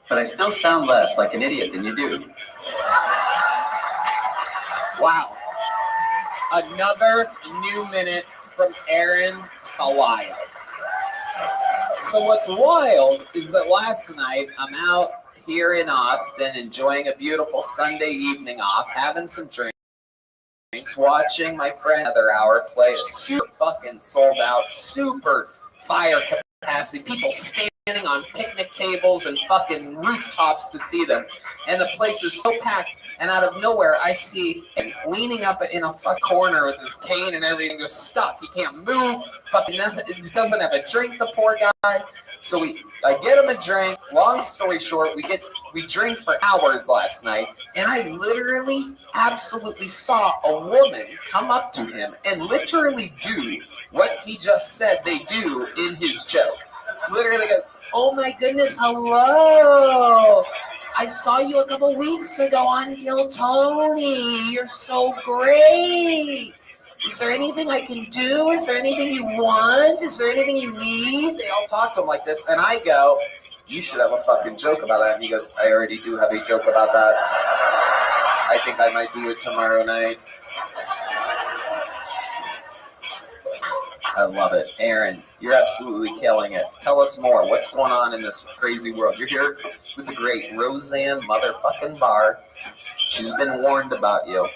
But I still sound less like an idiot than you do. Wow. Another new minute from Aaron Hawaii. So what's wild is that last night I'm out here in Austin enjoying a beautiful Sunday evening off, having some drinks, watching my friend Another Hour play a super fucking sold out, super fire capacity. People standing on picnic tables and fucking rooftops to see them. And the place is so packed. And out of nowhere, I see him leaning up in a fuck corner with his cane and everything, just stuck. He can't move. Fucking nothing. He doesn't have a drink, the poor guy. So I get him a drink. Long story short, we drink for hours last night, and I literally, absolutely saw a woman come up to him and literally do what he just said they do in his joke. Literally goes, "Oh my goodness, hello. I saw you a couple weeks ago on Kill Tony. You're so great. Is there anything I can do? Is there anything you want? Is there anything you need?" They all talk to him like this. And I go, "You should have a fucking joke about that." And he goes, "I already do have a joke about that. I think I might do it tomorrow night." I love it. Aaron, you're absolutely killing it. Tell us more. What's going on in this crazy world? You're here with the great Roseanne motherfucking Barr. She's been warned about you.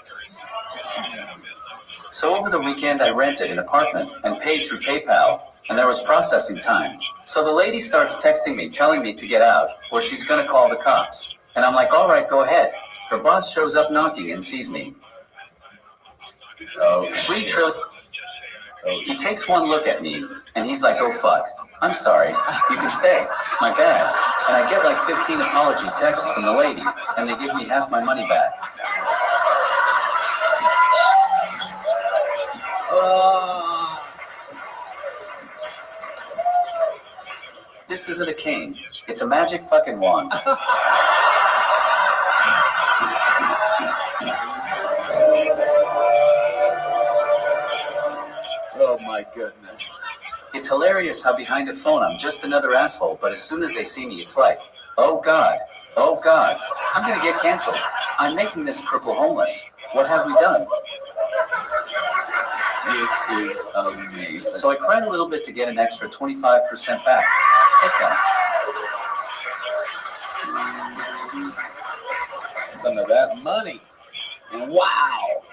So over the weekend, I rented an apartment and paid through PayPal, and there was processing time. So the lady starts texting me, telling me to get out, or she's going to call the cops. And I'm like, all right, go ahead. Her boss shows up knocking and sees me. Oh, $3 trillion. He takes one look at me, and he's like, oh, fuck. I'm sorry. You can stay. My bad. And I get like 15 apology texts from the lady, and they give me half my money back. This isn't a cane. It's a magic fucking wand. Oh my goodness. It's hilarious how behind a phone I'm just another asshole, but as soon as they see me, it's like, oh God, I'm gonna get canceled. I'm making this cripple homeless. What have we done? This is amazing. So I cried a little bit to get an extra 25% back. Fuck that. Some of that money. Wow.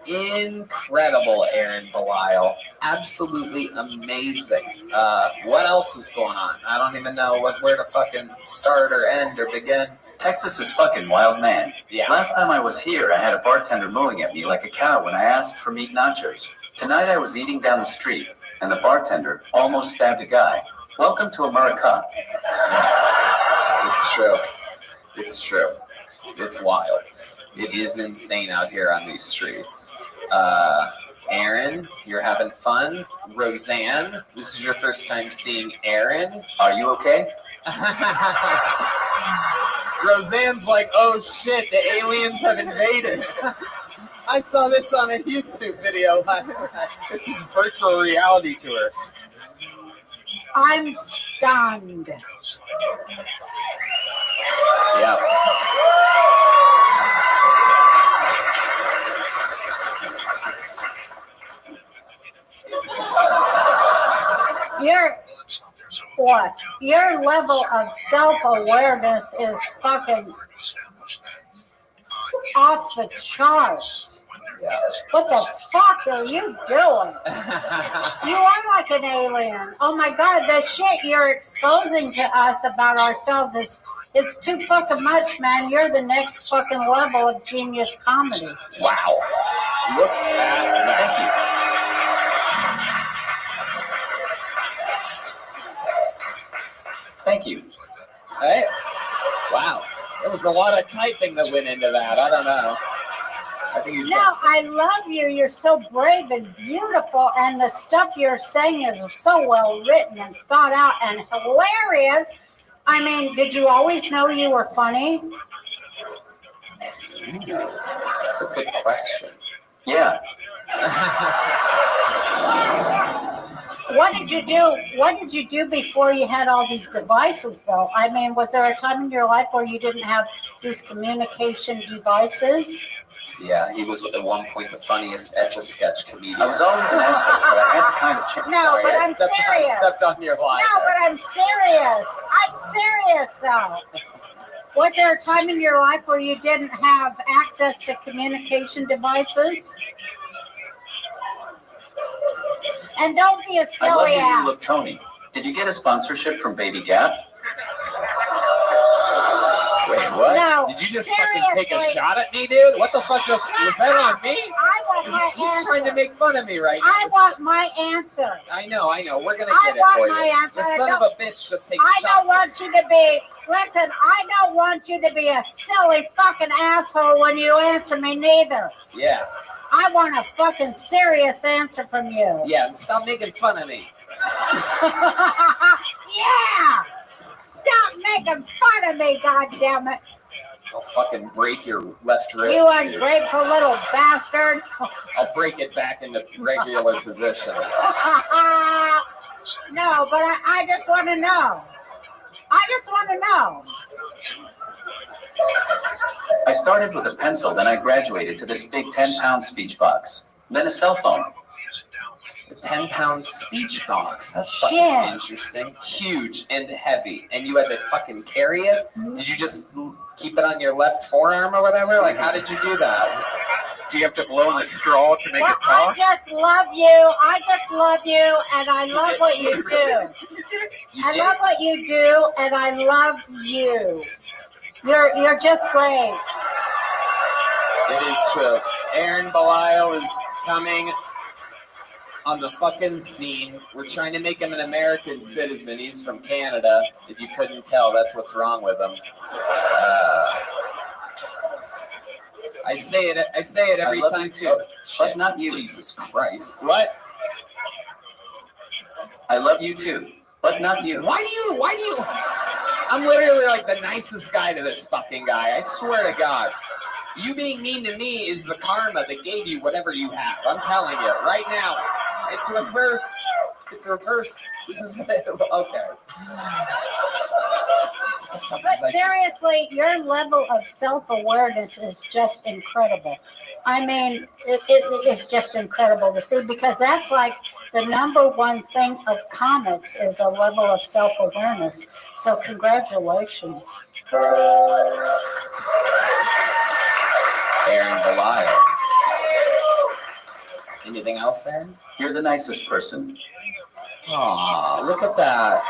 Incredible, Aaron Belial. Absolutely amazing. What else is going on? I don't even know where to fucking start or end or begin. Texas is fucking wild, man. Yeah. Last time I was here, I had a bartender mooing at me like a cow when I asked for meat nachos. Tonight I was eating down the street, and the bartender almost stabbed a guy. Welcome to America. It's true. It's true. It's wild. It is insane out here on these streets. Aaron, you're having fun. Roseanne, this is your first time seeing Aaron. Are you okay? Roseanne's like, oh shit, the aliens have invaded. I saw this on a YouTube video last night. This is virtual reality to her. I'm stunned. Yeah. Your level of self-awareness is fucking off the charts. Yeah. What the fuck are you doing? You are like an alien. Oh my God, the shit you're exposing to us about ourselves is It's too fucking much, man. You're the next fucking level of genius comedy. Wow. Look at that. Thank you. Hey. Wow. There was a lot of typing that went into that. I don't know. I think he's No, I love you. You're so brave and beautiful, and the stuff you're saying is so well written and thought out and hilarious. I mean, did you always know you were funny? That's a good question. Yeah. What did you do? What did you do before you had all these devices, though? I mean, was there a time in your life where you didn't have these communication devices? Yeah, he was at one point the funniest Etch-a-Sketch comedian. I was always an asshole, but I had to kind of change. No, Sorry, but I I'm serious. I stepped on your line. No, but I'm serious. I'm serious, though. Was there a time in your life where you didn't have access to communication devices? And don't be a I love silly you. You look ass. Tony. Did you get a sponsorship from Baby Gap? Wait, what? No, Did you just fucking take a seriously. shot at me, dude? What the fuck was that on me? I want my He's answer. trying to make fun of me right now. I want my answer. I know. We're gonna I get it want for my you. answer. The I son of don't- a bitch just takes I shots. don't want you to be, listen, I don't want you to be a silly fucking asshole when you answer me neither. Yeah. I want a fucking serious answer from you. Yeah, and stop making fun of me. Yeah! Stop making fun of me, goddammit. I'll fucking break your left wrist. You dude. ungrateful little bastard. I'll break it back into regular position. No, but I just want to know. I just want to know. I started with a pencil, then I graduated to this big 10-pound speech box, then a cell phone. The 10-pound speech box. That's fucking Shit. interesting. Huge and heavy. And you had to fucking carry it? Did you just keep it on your left forearm or whatever? Like, how did you do that? Do you have to blow in the straw to make Well, it I talk? just love you. I just love you, and I love what you do. You I did? love what you do, and I love you. You're just great. It is true. Aaron Belial is coming on the fucking scene. We're trying to make him an American citizen. He's from Canada. If you couldn't tell, that's what's wrong with him. I say it every I love time you too, Oh, but shit. not you. Jesus Christ. What? I love you too, but not you. Why do you? I'm literally like the nicest guy to this fucking guy. I swear to God. You being mean to me is the karma that gave you whatever you have. I'm telling you, right now. It's reverse. It's reverse. This is okay. But seriously, your level of self-awareness is just incredible. I mean, it is just incredible to see, because that's like the number one thing of comics is a level of self-awareness. So congratulations. Aaron Belial. Anything else, Aaron? You're the nicest person. Aw, look at that.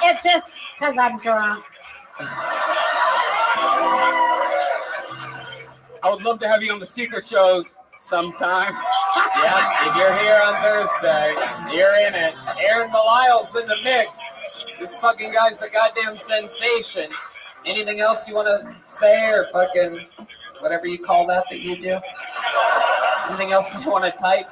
It's just because I'm drunk. I would love to have you on the secret show sometime. Yeah, if you're here on Thursday, you're in it. Aaron Belial's in the mix. This fucking guy's a goddamn sensation. Anything else you want to say, or fucking whatever you call that you do? Anything else you want to type?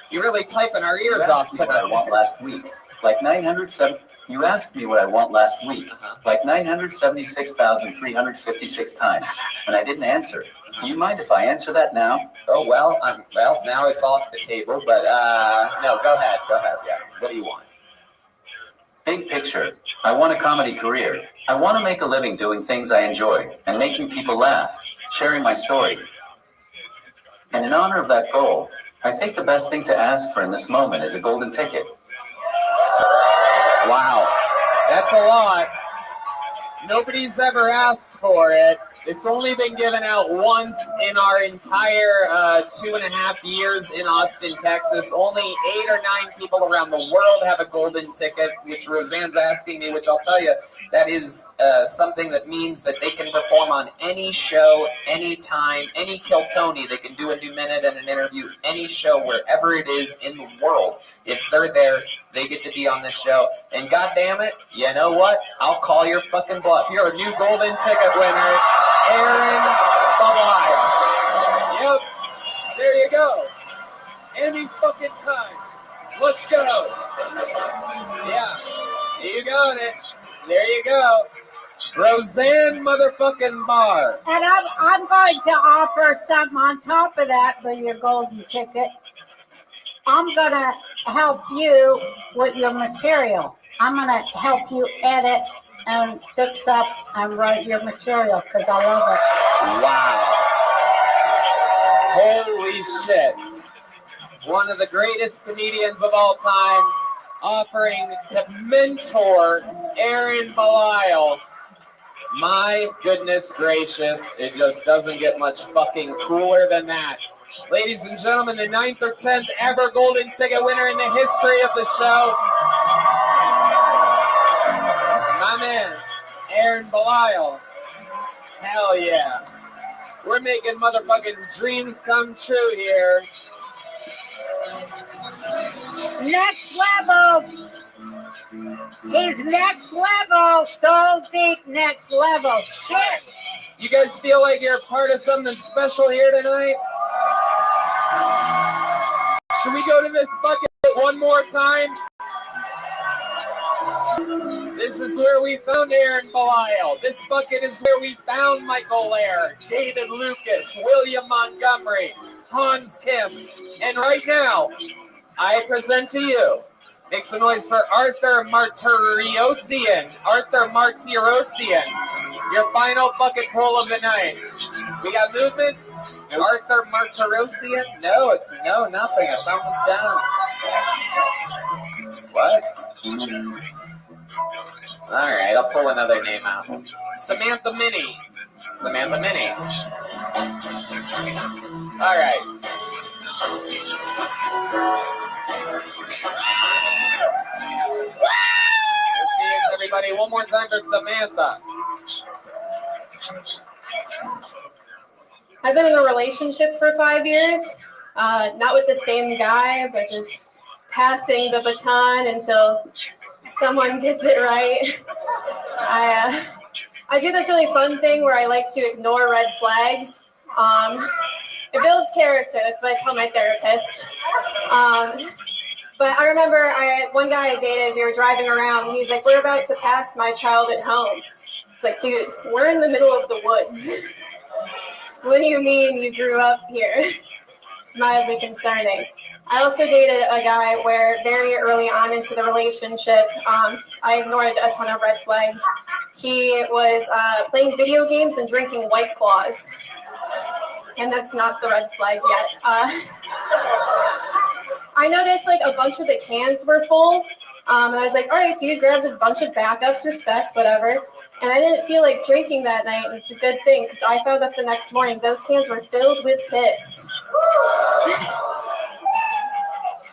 You're really typing our ears off What I want tonight. last week, like 907. You asked me what I want last week, like 976,356 times, and I didn't answer. Do you mind if I answer that now? Oh, well, now it's off the table, but, no, go ahead, yeah. What do you want? Big picture. I want a comedy career. I want to make a living doing things I enjoy and making people laugh, sharing my story. And in honor of that goal, I think the best thing to ask for in this moment is a golden ticket. Wow, that's a lot. Nobody's ever asked for it. It's only been given out once in our entire 2.5 years in Austin, Texas. Only 8 or 9 people around the world have a golden ticket, which Roseanne's asking me, which I'll tell you, that is something that means that they can perform on any show, anytime, any Kill Tony. They can do a new minute and an interview, any show, wherever it is in the world. If they're there, they get to be on this show. And God damn it, you know what? I'll call your fucking bluff. You're a new golden ticket winner. Aaron Belial. Yep. There you go. Any fucking time. Let's go. Yeah. You got it. There you go. Roseanne motherfucking Barr. And I'm going to offer something on top of that for your golden ticket. I'm going to help you with your material. I'm going to help you edit and fix up and write your material because I love it. Wow. Holy shit. One of the greatest comedians of all time offering to mentor Aaron Belial. My goodness gracious. It just doesn't get much fucking cooler than that. Ladies and gentlemen, the 9th or 10th ever golden ticket winner in the history of the show. My man, Aaron Belial. Hell yeah. We're making motherfucking dreams come true here. Next level. He's next level. Soul deep next level. Shit. You guys feel like you're part of something special here tonight? Should we go to this bucket one more time? This is where we found Aaron Belial. This bucket is where we found Michael Lair, David Lucas, William Montgomery, Hans Kim. And right now, I present to you, make some noise for Arthur Martirosian. Arthur Martirosian, your final bucket pull of the night. We got movement? Arthur Martirosian? No, it's no, nothing. I found this down. What? All right, I'll pull another name out. Samantha Minnie. Samantha Minnie. All right. Here she is, everybody. One more time for Samantha. I've been in a relationship for 5 years, not with the same guy, but just passing the baton until someone gets it right. I do this really fun thing where I like to ignore red flags. It builds character. That's what I tell my therapist. But I remember one guy I dated, we were driving around, and he's like, we're about to pass my childhood home. It's like, dude, we're in the middle of the woods. What do you mean you grew up here? It's mildly concerning. I also dated a guy where very early on into the relationship, I ignored a ton of red flags. He was playing video games and drinking White Claws. And that's not the red flag yet. I noticed like a bunch of the cans were full. And I was like, all right, dude, grabbed a bunch of backups, respect, whatever. And I didn't feel like drinking that night. And it's a good thing because I found out the next morning those cans were filled with piss.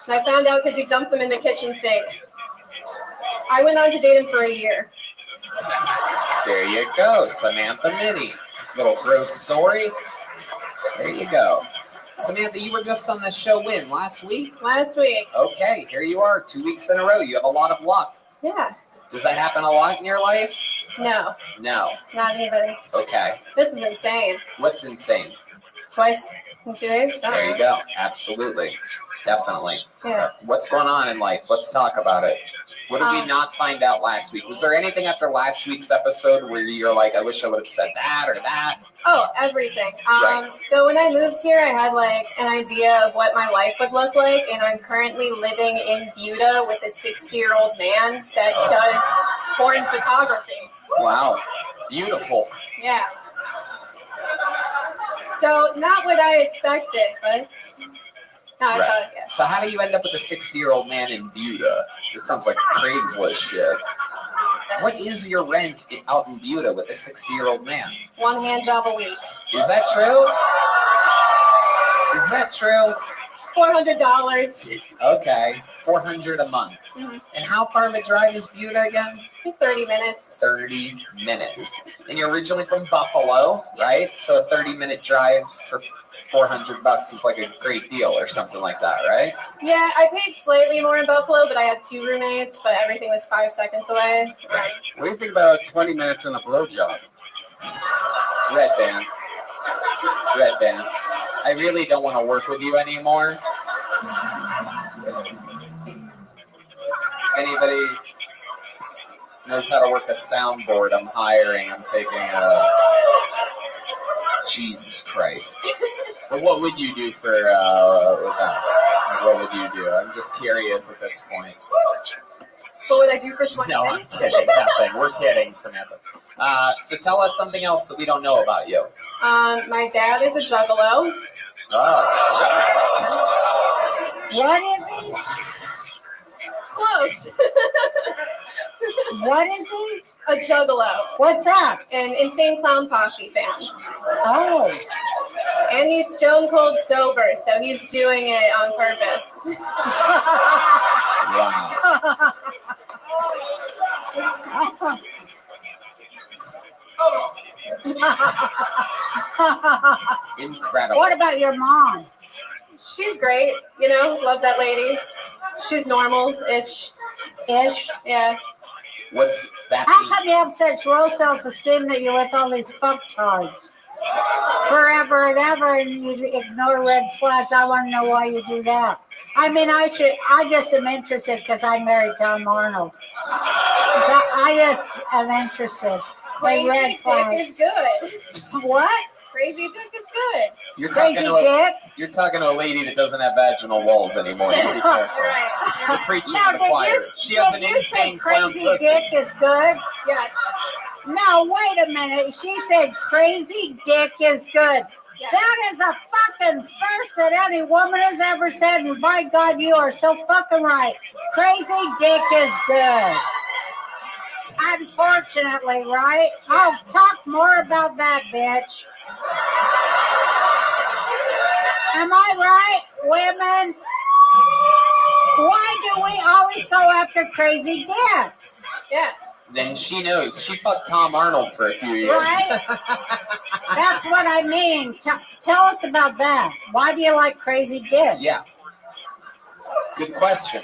And I found out because he dumped them in the kitchen sink. I went on to date him for a year. There you go, Samantha Minnie. Little gross story. There you go. Samantha, you were just on the show when? Last week? Last week. Okay, here you are, 2 weeks in a row. You have a lot of luck. Yeah. Does that happen a lot in your life? No. No. Not even. Okay. This is insane. What's insane? Twice in 2 weeks? There you go. Absolutely. Definitely. Yeah. What's going on in life? Let's talk about it. What did we not find out last week? Was there anything after last week's episode where you're like, I wish I would have said that or that? Oh, everything. Right. So when I moved here, I had like an idea of what my life would look like, and I'm currently living in Buda with a 60-year-old man that does porn photography. Wow. Beautiful. Yeah. So not what I expected, but no, I saw it. Yeah. So how do you end up with a 60-year-old man in Buda? This sounds like Craigslist shit. What is your rent out in Buda with a 60-year-old man? One hand job a week. Is that true? Is that true? $400. Okay, $400 a month. Mm-hmm. And how far of a drive is Buda again? 30 minutes. 30 minutes. And you're originally from Buffalo, right? So a 30-minute drive for $400 is like a great deal or something like that, right? Yeah, I paid slightly more in Buffalo, but I had 2 roommates, but everything was 5 seconds away. What do you think about 20 minutes on a blowjob? Red band. I really don't want to work with you anymore. If anybody knows how to work a soundboard, I'm hiring. I'm taking a... Jesus Christ. But what would you do for with that? Like, what would you do? I'm just curious at this point. What would I do for 20 No, minutes? I'm kidding. Nothing. We're kidding, Samantha. So tell us something else that we don't know about you. My dad is a juggalo. Oh. What is he? Close. What is he? A juggalo. What's that? An Insane Clown Posse fan. Oh. And he's stone cold sober, so he's doing it on purpose. Wow. Incredible. What about your mom? She's great, love that lady. She's normal-ish. Ish? Yeah. What's that? How come you have such low self-esteem that you're with all these fucktards? Forever and ever, and you ignore red flags. I want to know why you do that. I mean, I just am interested because I married Tom Arnold. So I just am interested. Crazy dick is good. What? Crazy dick is good. You're talking Crazy to a, dick? You're talking to a lady that doesn't have vaginal walls anymore. You be careful. Right. You're preaching Now, to the choir. She has an did you say insane clown crazy pussy. dick is good? Yes. No, wait a minute. She said crazy dick is good. Yes. That is a fucking first that any woman has ever said, and by God, you are so fucking right. Crazy dick is good. Unfortunately, right? Oh, talk more about that, bitch. Am I right, women? Why do we always go after crazy dick? Yeah. Then she knows. She fucked Tom Arnold for a few years. Right? That's what I mean. Tell us about that. Why do you like crazy dick? Yeah. Good question.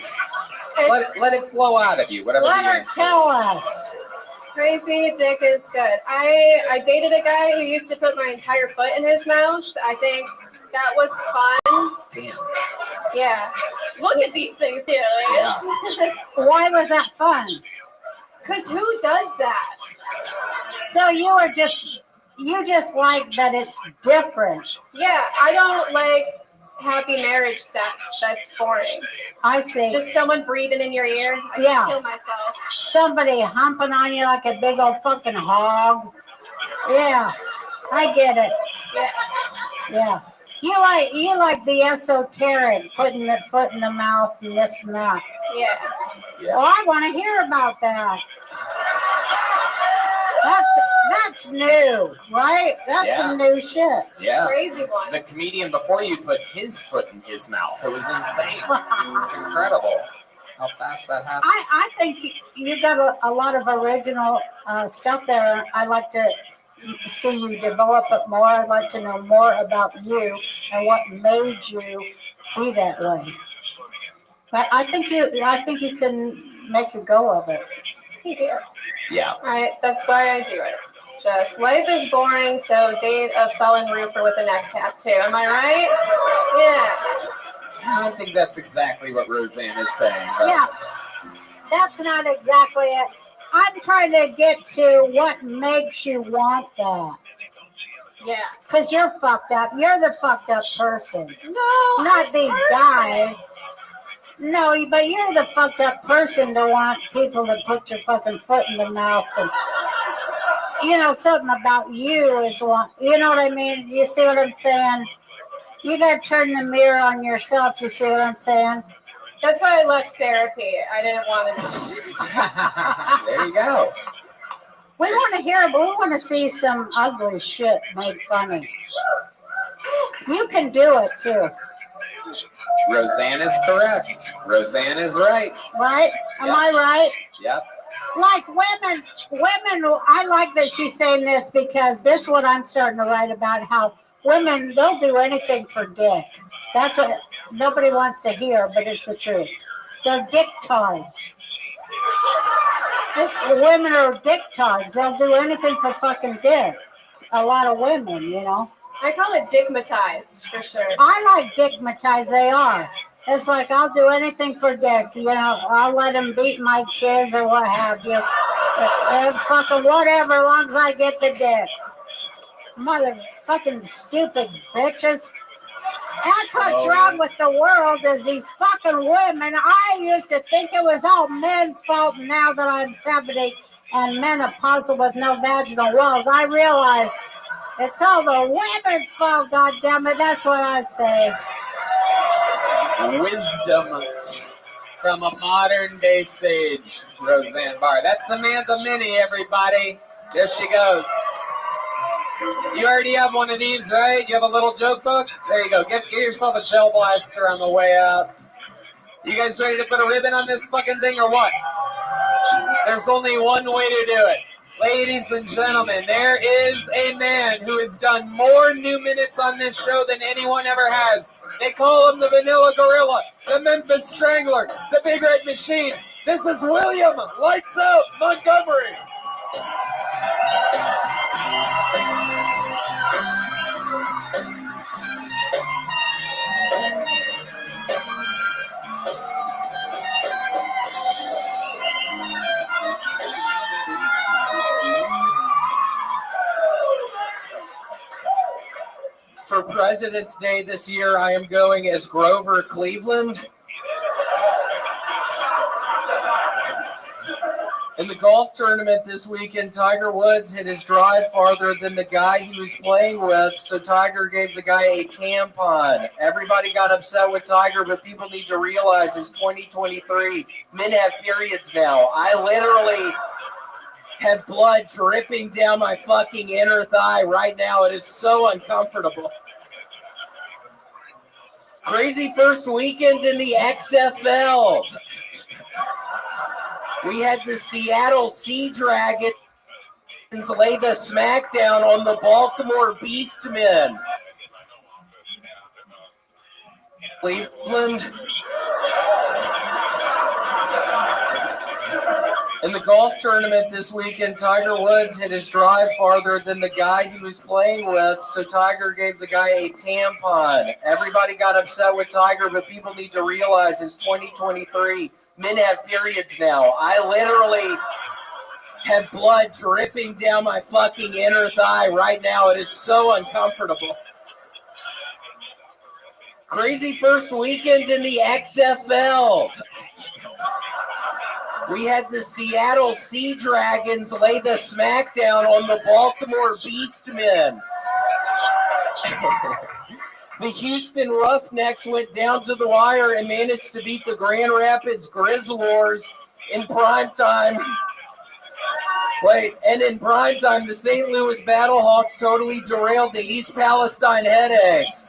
Let it flow out of you. Whatever. Let the her answer tell is. us. Crazy dick is good. I dated a guy who used to put my entire foot in his mouth. I think that was fun. Damn. Yeah. Look at these things here, ladies. Why was that fun? Because who does that? So you just like that it's different. Yeah, I don't like happy marriage sex. That's boring. I see. Just someone breathing in your ear. I Yeah. could kill myself. Somebody humping on you like a big old fucking hog. Yeah, I get it. Yeah. Yeah. You like the esoteric, putting the foot in the mouth and this and that. Yeah. Well, I want to hear about that. That's new, right? That's some new shit. Yeah. Crazy one. The comedian before you put his foot in his mouth. It was insane. It was incredible how fast that happened. I think you got a lot of original stuff there. I'd like to see you develop it more. I'd like to know more about you and what made you be that way. But I think you can make a go of it. Thank you. Yeah. That's why I do it. Just life is boring, so date a felon roofer with a neck tattoo. Am I right? Yeah. I don't think that's exactly what Roseanne is saying. But Yeah, that's not exactly it. I'm trying to get to what makes you want that. Yeah. Because you're fucked up. You're the fucked up person. No. Not these guys. No, but you're the fucked up person to want people to put your fucking foot in the mouth. And, something about you is one. You know what I mean? You see what I'm saying? You got to turn the mirror on yourself. You see what I'm saying? That's why I left therapy. I didn't want to. There you go. We want to hear, but we want to see some ugly shit made funny. You can do it too. Roseanne is correct. Roseanne is right. Right? Am Yep. I right? Yep. Like women, I like that she's saying this because this is what I'm starting to write about, how women, they'll do anything for dick. That's what nobody wants to hear, but it's the truth. They're dicktards. Women are dicktards. They'll do anything for fucking dick. A lot of women, you know. I call it dickmatized for sure. I like dickmatized. They are. It's like I'll do anything for dick. You know, I'll let him beat my kids or what have you. Fucking whatever, as long as I get the dick. Motherfucking stupid bitches. That's what's wrong with the world is these fucking women. I used to think it was all men's fault, and now that I'm 70 and menopausal with no vaginal walls, I realize it's all the women's fault, goddammit. That's what I say. Wisdom from a modern day sage, Roseanne Barr. That's Samantha Minnie, everybody. There she goes. You already have one of these, right? You have a little joke book? There you go. Get yourself a gel blaster on the way out. You guys ready to put a ribbon on this fucking thing or what? There's only one way to do it. Ladies and gentlemen, there is a man who has done more new minutes on this show than anyone ever has. They call him the Vanilla Gorilla, the Memphis Strangler, the Big Red Machine. This is William Lights Out Montgomery. For President's Day this year, I am going as Grover Cleveland. In the golf tournament this weekend, Tiger Woods hit his drive farther than the guy he was playing with, so Tiger gave the guy a tampon. Everybody got upset with Tiger, but people need to realize it's 2023. Men have periods now. I literally have blood dripping down my fucking inner thigh right now. It is so uncomfortable. Crazy first weekend in the XFL. We had the Seattle Sea Dragons lay the smackdown on the Baltimore Beastmen. Cleveland. In the golf tournament this weekend, Tiger Woods hit his drive farther than the guy he was playing with, so Tiger gave the guy a tampon. Everybody got upset with Tiger, but people need to realize it's 2023. Men have periods now. I literally have blood dripping down my fucking inner thigh right now. It is so uncomfortable. Crazy first weekend in the XFL. We had the Seattle Sea Dragons lay the smackdown on the Baltimore Beastmen. The Houston Roughnecks went down to the wire and managed to beat the Grand Rapids Grizzlors in primetime. And in primetime, the St. Louis Battlehawks totally derailed the East Palestine Headaches.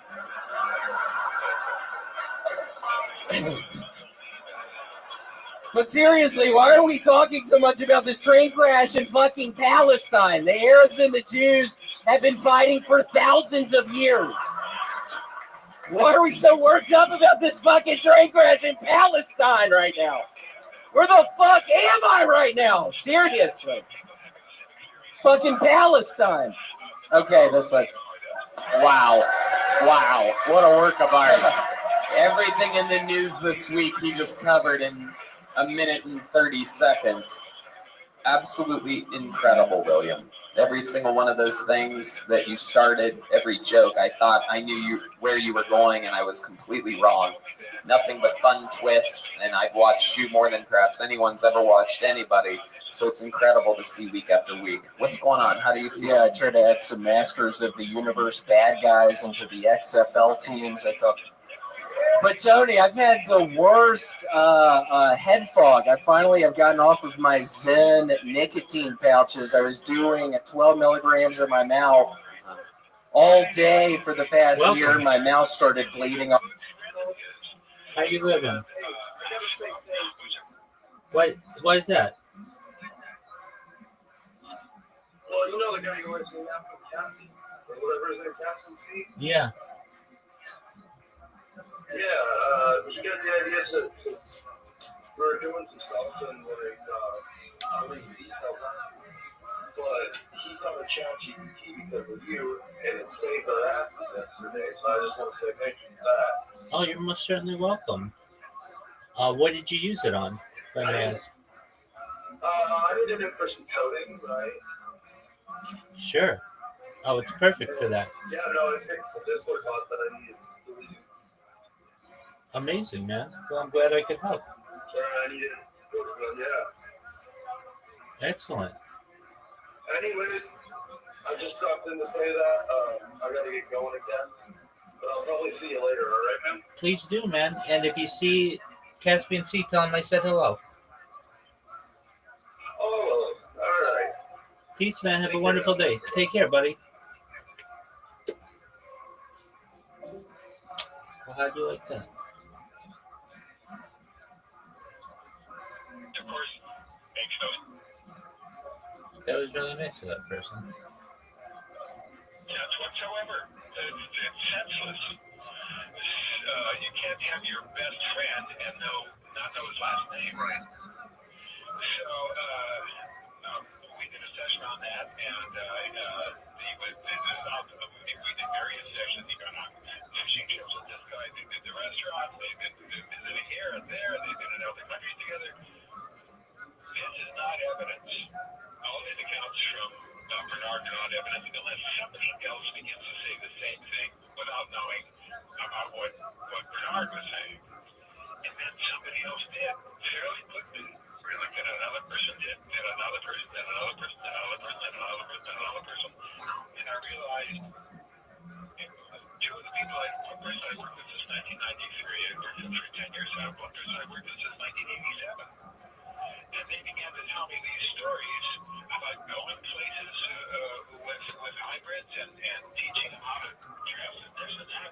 But seriously, why are we talking so much about this train crash in fucking Palestine? The Arabs and the Jews have been fighting for thousands of years. Why are we so worked up about this fucking train crash in Palestine right now? Where the fuck am I right now? Seriously. It's fucking Palestine. Okay, that's fine. Wow. Wow. What a work of art. Everything in the news this week he just covered in a minute and 30 seconds. Absolutely incredible, William. Every single one of those things that you started, every joke, I thought I knew where you were going, and I was completely wrong. Nothing but fun twists, and I've watched you more than perhaps anyone's ever watched anybody, so it's incredible to see week after week. What's going on? How do you feel? Yeah, I tried to add some Masters of the Universe bad guys into the XFL teams. I thought But Tony, I've had the worst head fog. I finally have gotten off of my Zen nicotine pouches. I was doing 12 milligrams in my mouth all day for the past year. My mouth started bleeding. How you living? Why is that? Well, you know the guy who works in Cassie, or whatever his name, Cassie? Yeah. Yeah, he got the idea to we're doing some stuff and but he thought of ChatGPT because of you, and it saved our asses yesterday. So I just want to say thank you for that. Oh, you're most certainly welcome. What did you use it on? I needed it for some coding, right? Sure. Oh, it's perfect for that. Yeah, no, it fixed the Discord bot that I needed. Amazing, man. Well, I'm glad I could help. I needed it. Yeah. Excellent. Anyways, I just dropped in to say that. I gotta get going again. But I'll probably see you later, all right, man? Please do, man. And if you see Caspian Sea, tell him I said hello. Oh, all right. Peace, man. Have a wonderful day. Take care, buddy. Well, how do you like that? Of course, thanks, That was really nice of that person. That's whatsoever. It's senseless. You can't have your best friend and not know his last name, right? So, we did a session on that, and we did various sessions. He got on fishing trips with this guy. They did the restaurant. They visited here and there. They did in other countries together. This is not evidence. All these accounts from Bernard are not evidence unless somebody else begins to say the same thing without knowing about what Bernard was saying. And then somebody else did fairly quickly. We looked at another person, did another person, did another person, did another person, did another person, did another person. And I realized two of the people one person I worked with since 1993, I worked with for 10 years, one person I worked with since 1987. And they began to tell me these stories about going places with hybrids and teaching them how to dress and this and that.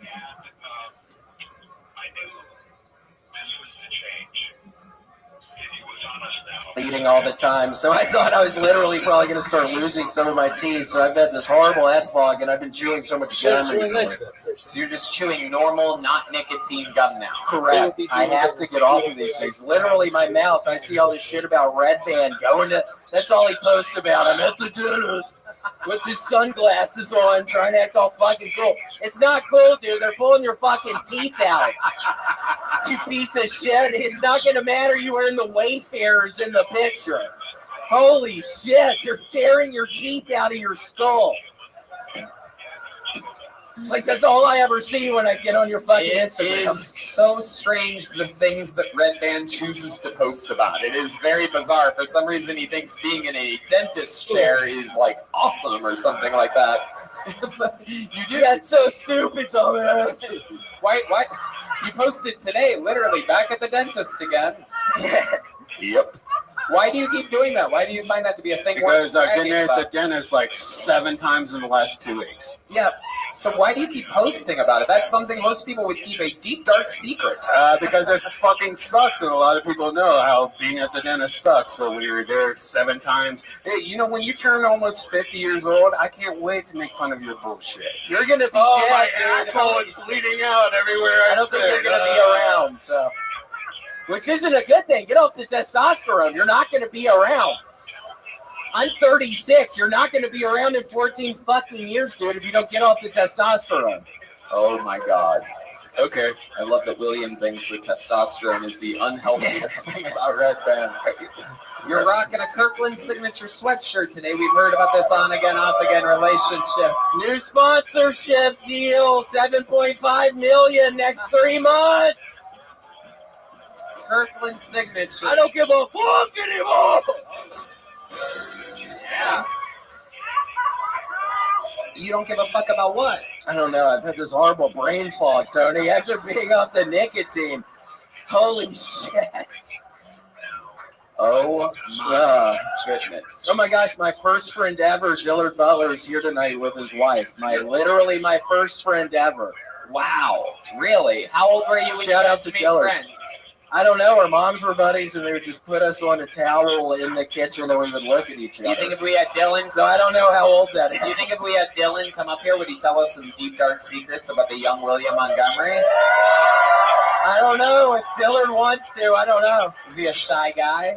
And I knew this was the change. He was honest now. Bleeding all the time, so I thought I was literally probably going to start losing some of my teeth. So I've had this horrible head fog, and I've been chewing so much gum recently. So you're just chewing normal, not nicotine gum now. Correct. I have to get off of these things. Literally, my mouth. I see all this shit about Red Band going to. That's all he posts about. I'm at the dentist with his sunglasses on, trying to act all fucking cool. It's not cool, dude. They're pulling your fucking teeth out. You piece of shit. It's not going to matter you were in the Wayfarers in the picture. Holy shit. They're tearing your teeth out of your skull. It's like that's all I ever see when I get on your fucking Instagram. It is so strange the things that Red Band chooses to post about. It is very bizarre. For some reason, he thinks being in a dentist chair is like awesome or something like that. You do. That's so stupid, dumbass. Why? You posted today, literally back at the dentist again. Yep. Why do you keep doing that? Why do you find that to be a thing? Because I've been there at the dentist like 7 times in the last 2 weeks. Yeah. So why do you keep posting about it? That's something most people would keep a deep, dark secret. Because it fucking sucks, and a lot of people know how being at the dentist sucks. So when you're there 7 times, hey, you know, when you turn almost 50 years old, I can't wait to make fun of your bullshit. You're gonna be dead, my dude. asshole is bleeding out everywhere. I don't think you're gonna be around. So, which isn't a good thing. Get off the testosterone. You're not gonna be around. I'm 36. You're not going to be around in 14 fucking years, dude, if you don't get off the testosterone. Oh, my God. Okay. I love that William thinks the testosterone is the unhealthiest thing about Red Band. You're rocking a Kirkland signature sweatshirt today. We've heard about this on-again, off-again relationship. New sponsorship deal, $7.5 million next 3 months. Kirkland signature. I don't give a fuck anymore. Yeah. You don't give a fuck about what? I don't know. I've had this horrible brain fog, Tony, after being off the nicotine. Holy shit. Oh my goodness. Oh my gosh, my first friend ever, Dillard Butler, is here tonight with his wife. Literally my first friend ever. Wow. Really? How old were you when Shout you out guys to made Dillard. friends? I don't know. Our moms were buddies, and they would just put us on a towel in the kitchen, and we would look at each other. You think if we had Dylan, So I don't know how old that is. you think if we had Dylan come up here, would he tell us some deep, dark secrets about the young William Montgomery? I don't know. If Dillard wants to, I don't know. Is he a shy guy?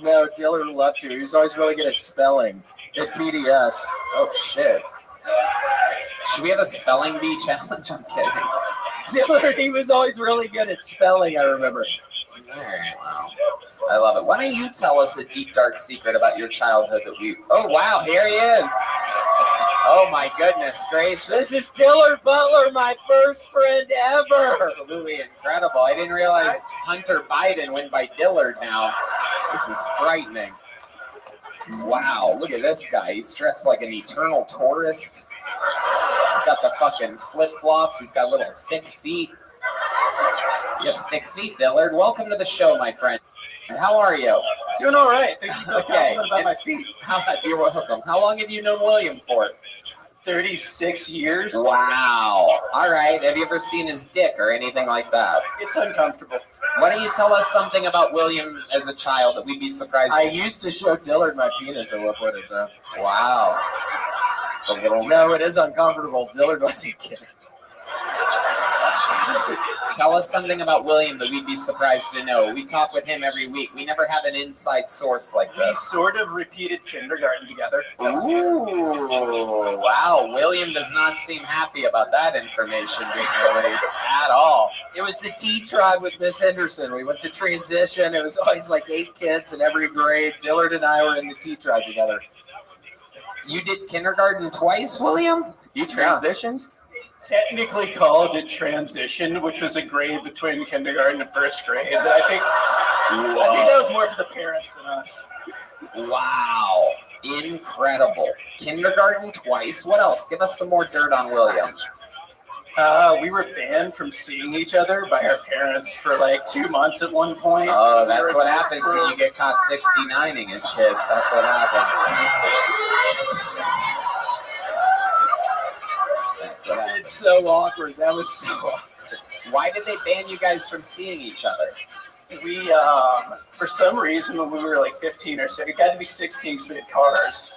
No, Dillard would love to. He was always really good at spelling at PDS. Oh, shit. Should we have a spelling bee challenge? I'm kidding. Dillard, he was always really good at spelling, I remember. All right, wow. I love it. Why don't you tell us a deep, dark secret about your childhood that we... Oh, wow, here he is. Oh, my goodness gracious. This is Dillard Butler, my first friend ever. Absolutely incredible. I didn't realize Hunter Biden went by Dillard now. This is frightening. Wow, look at this guy. He's dressed like an eternal tourist. He's got the fucking flip-flops. He's got little thick feet. You have thick feet, Dillard. Welcome to the show, my friend. How are you? Doing all right. Thank you for the Okay. compliment about my feet. You're welcome. How long have you known William for? 36 years. Wow. All right. Have you ever seen his dick or anything like that? It's uncomfortable. Why don't you tell us something about William as a child that we'd be surprised? I used to show Dillard my penis and what with it, though. Wow. The little... No, it is uncomfortable. Dillard wasn't kidding. Tell us something about William that we'd be surprised to know. We talk with him every week. We never have an inside source like We this. sort of repeated kindergarten together. Ooh, wow. William does not seem happy about that information being released at all. It was the T tribe with Miss Henderson. We went to transition. It was always like 8 kids in every grade. Dillard and I were in the T tribe together. You did kindergarten twice, William? You transitioned? Technically called it transition, which was a grade between kindergarten and first grade. But I think that was more for the parents than us. Wow. Incredible. Kindergarten twice. What else? Give us some more dirt on William. We were banned from seeing each other by our parents for like 2 months at one point. Oh, that's what happens when you get caught 69ing as kids. That's what happens. It's so awkward. That was so awkward. Why did they ban you guys from seeing each other? We, for some reason, when we were like 15 or so, it got to be 16 because we had cars.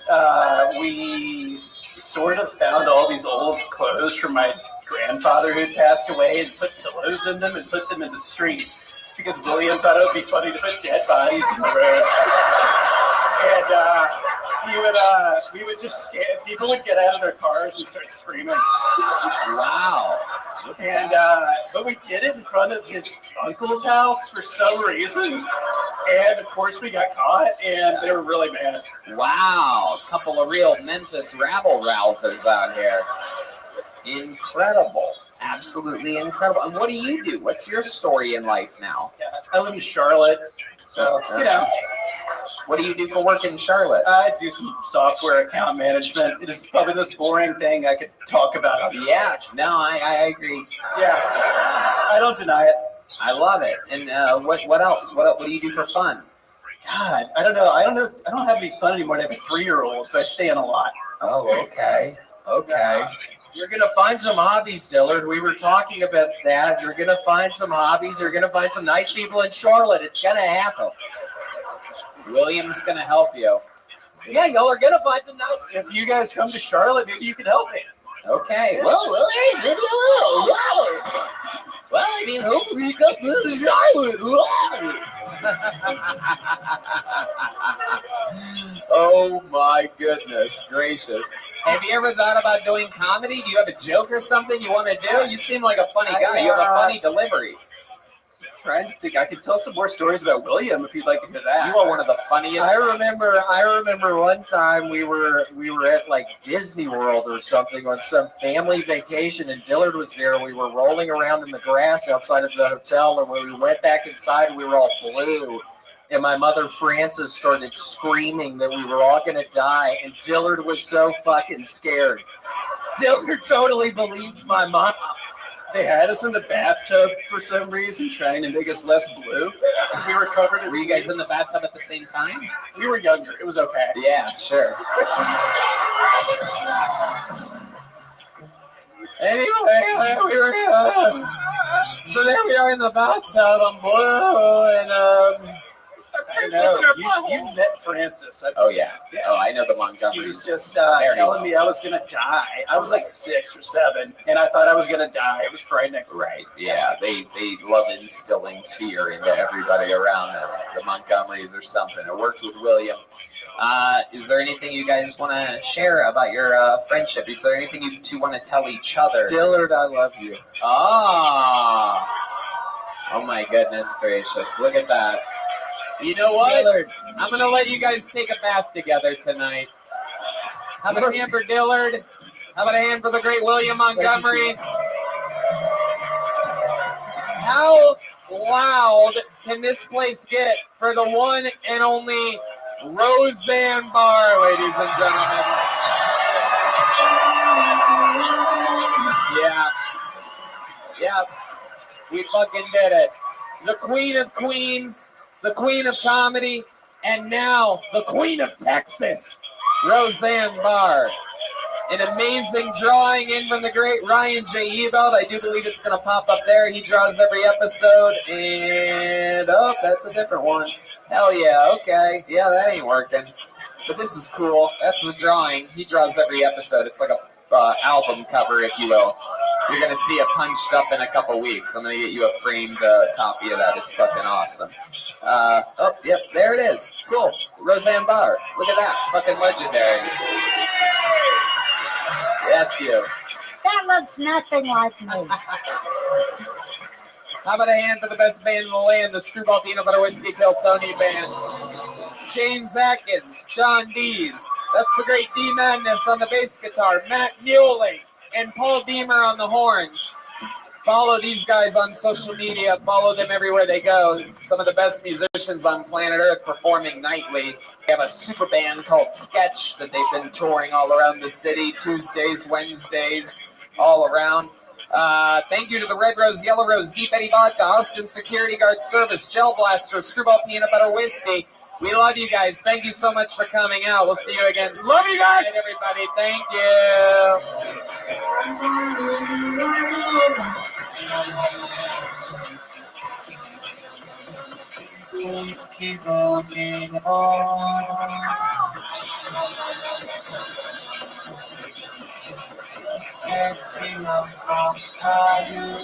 We sort of found all these old clothes from my grandfather who had passed away and put pillows in them and put them in the street because William thought it would be funny to put dead bodies in the road. And we would just stand, people would get out of their cars and start screaming. Wow. And but we did it in front of his uncle's house for some reason. And of course we got caught and they were really mad. Wow. A couple of real Memphis rabble-rousers out here. Incredible. Absolutely incredible. And what do you do? What's your story in life now? Yeah, I live in Charlotte, so, you know. What do you do for work in Charlotte? I do some software account management. It is probably the most boring thing I could talk about. Yeah, no, I agree. Yeah, I don't deny it. I love it. And what else? What do you do for fun? God, I don't know. I don't have any fun anymore. I have a 3-year-old, so I stay in a lot. Oh, okay. Okay. You're going to find some hobbies, Dillard. We were talking about that. You're going to find some hobbies. You're going to find some nice people in Charlotte. It's going to happen. William's going to help you. Yeah, y'all are going to find some nice. If you guys come to Charlotte, maybe you can help me. Okay. Well, maybe I will. Well, I mean, hopefully you come to Charlotte. Oh, my goodness gracious. Have you ever thought about doing comedy? Do you have a joke or something you want to do? You seem like a funny guy. You have a funny delivery. Trying to think. I could tell some more stories about William if you'd like to hear that. You are one of the funniest. I remember one time we were at like Disney World or something on some family vacation, and Dillard was there. We were rolling around in the grass outside of the hotel, and when we went back inside, we were all blue. And my mother, Frances, started screaming that we were all going to die. And Dillard was so fucking scared. Dillard totally believed my mom. They had us in the bathtub for some reason, trying to make us less blue. Because we were covered in. Were you guys in the bathtub at the same time? We were younger. It was okay. Yeah, sure. Anyway, we were so there we are in the bathtub. I'm blue, and I know. You've met Frances. Oh yeah. Oh, I know the Montgomerys. She was just telling me I was gonna die. I was like 6 or 7, and I thought I was gonna die. It was frightening. Right. Yeah. They love instilling fear into everybody around them. The Montgomerys or something. It worked with William. Is there anything you guys want to share about your friendship? Is there anything you two want to tell each other? Dillard, I love you. Oh my goodness gracious. Look at that. You know what? Dillard. I'm going to let you guys take a bath together tonight. How about a hand for Dillard? How about a hand for the great William Montgomery? How loud can this place get for the one and only Roseanne Barr, ladies and gentlemen? Yeah, we fucking did it. The Queen of Queens, the Queen of Comedy, and now the Queen of Texas, Roseanne Barr. An amazing drawing in from the great Ryan J. Eveld. I do believe it's going to pop up there. He draws every episode, and that's a different one. Hell yeah, okay. Yeah, that ain't working. But this is cool. That's the drawing. He draws every episode. It's like a album cover, if you will. You're going to see it punched up in a couple weeks. I'm going to get you a framed copy of that. It's fucking awesome. Yep, there it is. Cool. Roseanne Barr. Look at that. Fucking legendary. That's you. That looks nothing like me. How about a hand for the best band in the land, the Screwball Peanut Butter Whiskey Kiltony Band? James Atkins, John Dees. That's the great D Madness on the bass guitar, Matt Mueling, and Paul Beamer on the horns. Follow these guys on social media. Follow them everywhere they go. Some of the best musicians on planet Earth performing nightly. They have a super band called Sketch that they've been touring all around the city, Tuesdays, Wednesdays, all around. Thank you to the Red Rose, Yellow Rose, Deep Eddy Vodka, Austin Security Guard Service, Gel Blaster, Screwball Peanut Butter Whiskey. We love you guys. Thank you so much for coming out. We'll see you again soon. Love you guys. Good night, everybody. Thank you. Keep looking on. Getting up from higher.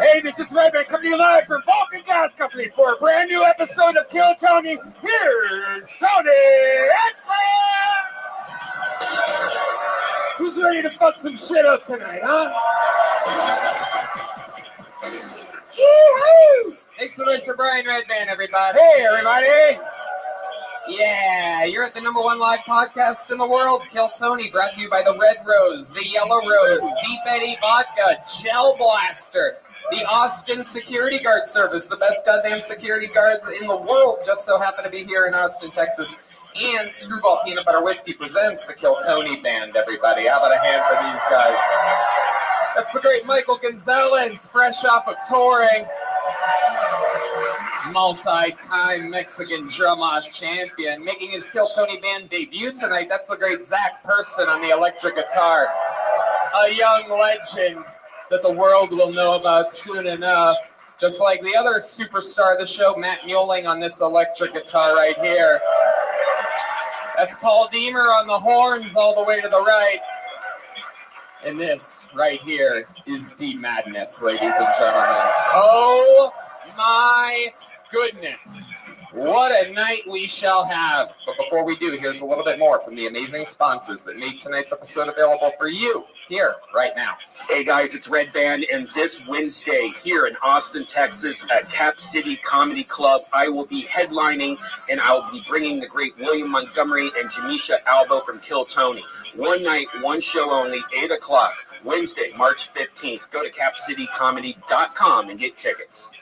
Hey, this is Rabbi coming to you live from Vulcan Gas Company for a brand new episode of Kill Tony. Here's Tony Explain! Who's ready to fuck some shit up tonight, huh? Yee-hoo! Make some noise for Brian Redband, everybody. Hey, everybody. Yeah, you're at the #1 live podcast in the world, Kill Tony, brought to you by the Red Rose, the Yellow Rose, Deep Eddy Vodka, Gel Blaster, the Austin Security Guard Service, the best goddamn security guards in the world, just so happen to be here in Austin, Texas, and Screwball Peanut Butter Whiskey presents the Kill Tony Band, everybody. How about a hand for these guys? That's the great Michael Gonzalez, fresh off of touring. Multi-time Mexican drum-off champion, making his Kill Tony Band debut tonight. That's the great Zach Person on the electric guitar. A young legend that the world will know about soon enough. Just like the other superstar of the show, Matt Muelling, on this electric guitar right here. That's Paul Deemer on the horns all the way to the right. And this right here is D-Madness, ladies and gentlemen. Oh my goodness. What a night we shall have. But before we do, here's a little bit more from the amazing sponsors that made tonight's episode available for you here right now. Hey guys, it's Red Band, and this Wednesday here in Austin, Texas at Cap City Comedy Club, I will be headlining, and I'll be bringing the great William Montgomery and Jamisha Albo from Kill Tony. One night, one show only, 8 o'clock, Wednesday, March 15th. Go to capcitycomedy.com and get tickets.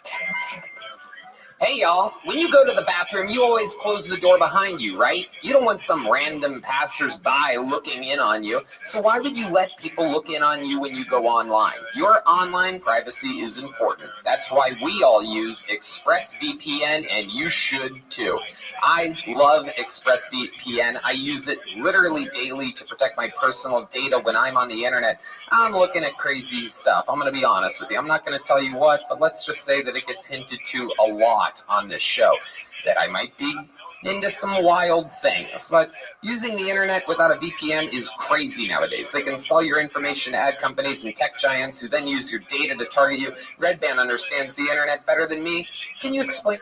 Hey y'all, when you go to the bathroom, you always close the door behind you, right? You don't want some random passersby looking in on you, so why would you let people look in on you when you go online? Your online privacy is important. That's why we all use ExpressVPN, and you should too. I love ExpressVPN. I use it literally daily to protect my personal data when I'm on the internet. I'm looking at crazy stuff. I'm going to be honest with you. I'm not going to tell you what, but let's just say that it gets hinted to a lot on this show, that I might be into some wild things. But using the internet without a VPN is crazy nowadays. They can sell your information to ad companies and tech giants who then use your data to target you. Red Band understands the internet better than me. Can you explain?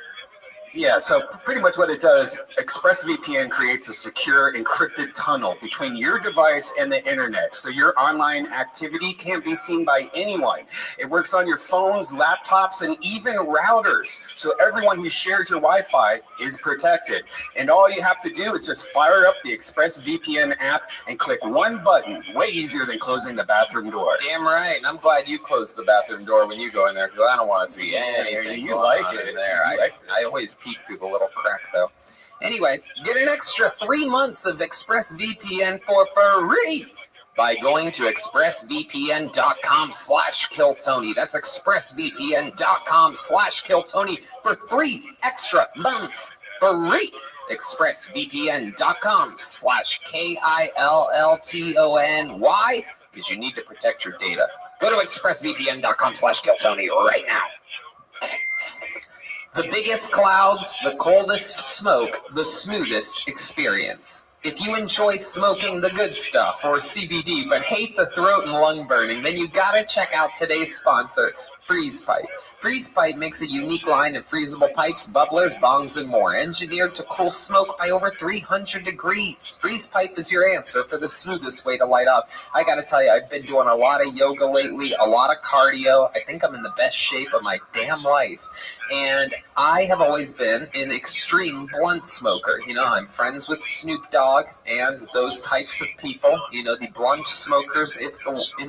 Yeah, so pretty much what it does, ExpressVPN creates a secure encrypted tunnel between your device and the internet, so your online activity can't be seen by anyone. It works on your phones, laptops, and even routers, so everyone who shares your Wi-Fi is protected. And all you have to do is just fire up the ExpressVPN app and click one button, way easier than closing the bathroom door. Damn right, and I'm glad you closed the bathroom door when you go in there, because I don't want to see anything going on in there. I always peek through the little crack, though. Anyway, get an extra 3 months of ExpressVPN for free by going to expressvpn.com/killtony. That's expressvpn.com/killtony for 3 extra months free. expressvpn.com/KILLTON. Why? Because you need to protect your data. Go to expressvpn.com/killtony right now. The biggest clouds, the coldest smoke, the smoothest experience. If you enjoy smoking the good stuff or CBD but hate the throat and lung burning, then you gotta check out today's sponsor, Freeze Pipe. Freeze Pipe makes a unique line of freezable pipes, bubblers, bongs, and more, engineered to cool smoke by over 300 degrees. Freeze Pipe is your answer for the smoothest way to light up. I gotta tell you, I've been doing a lot of yoga lately, a lot of cardio. I think I'm in the best shape of my damn life. And I have always been an extreme blunt smoker. You know, I'm friends with Snoop Dogg and those types of people. You know, the blunt smokers in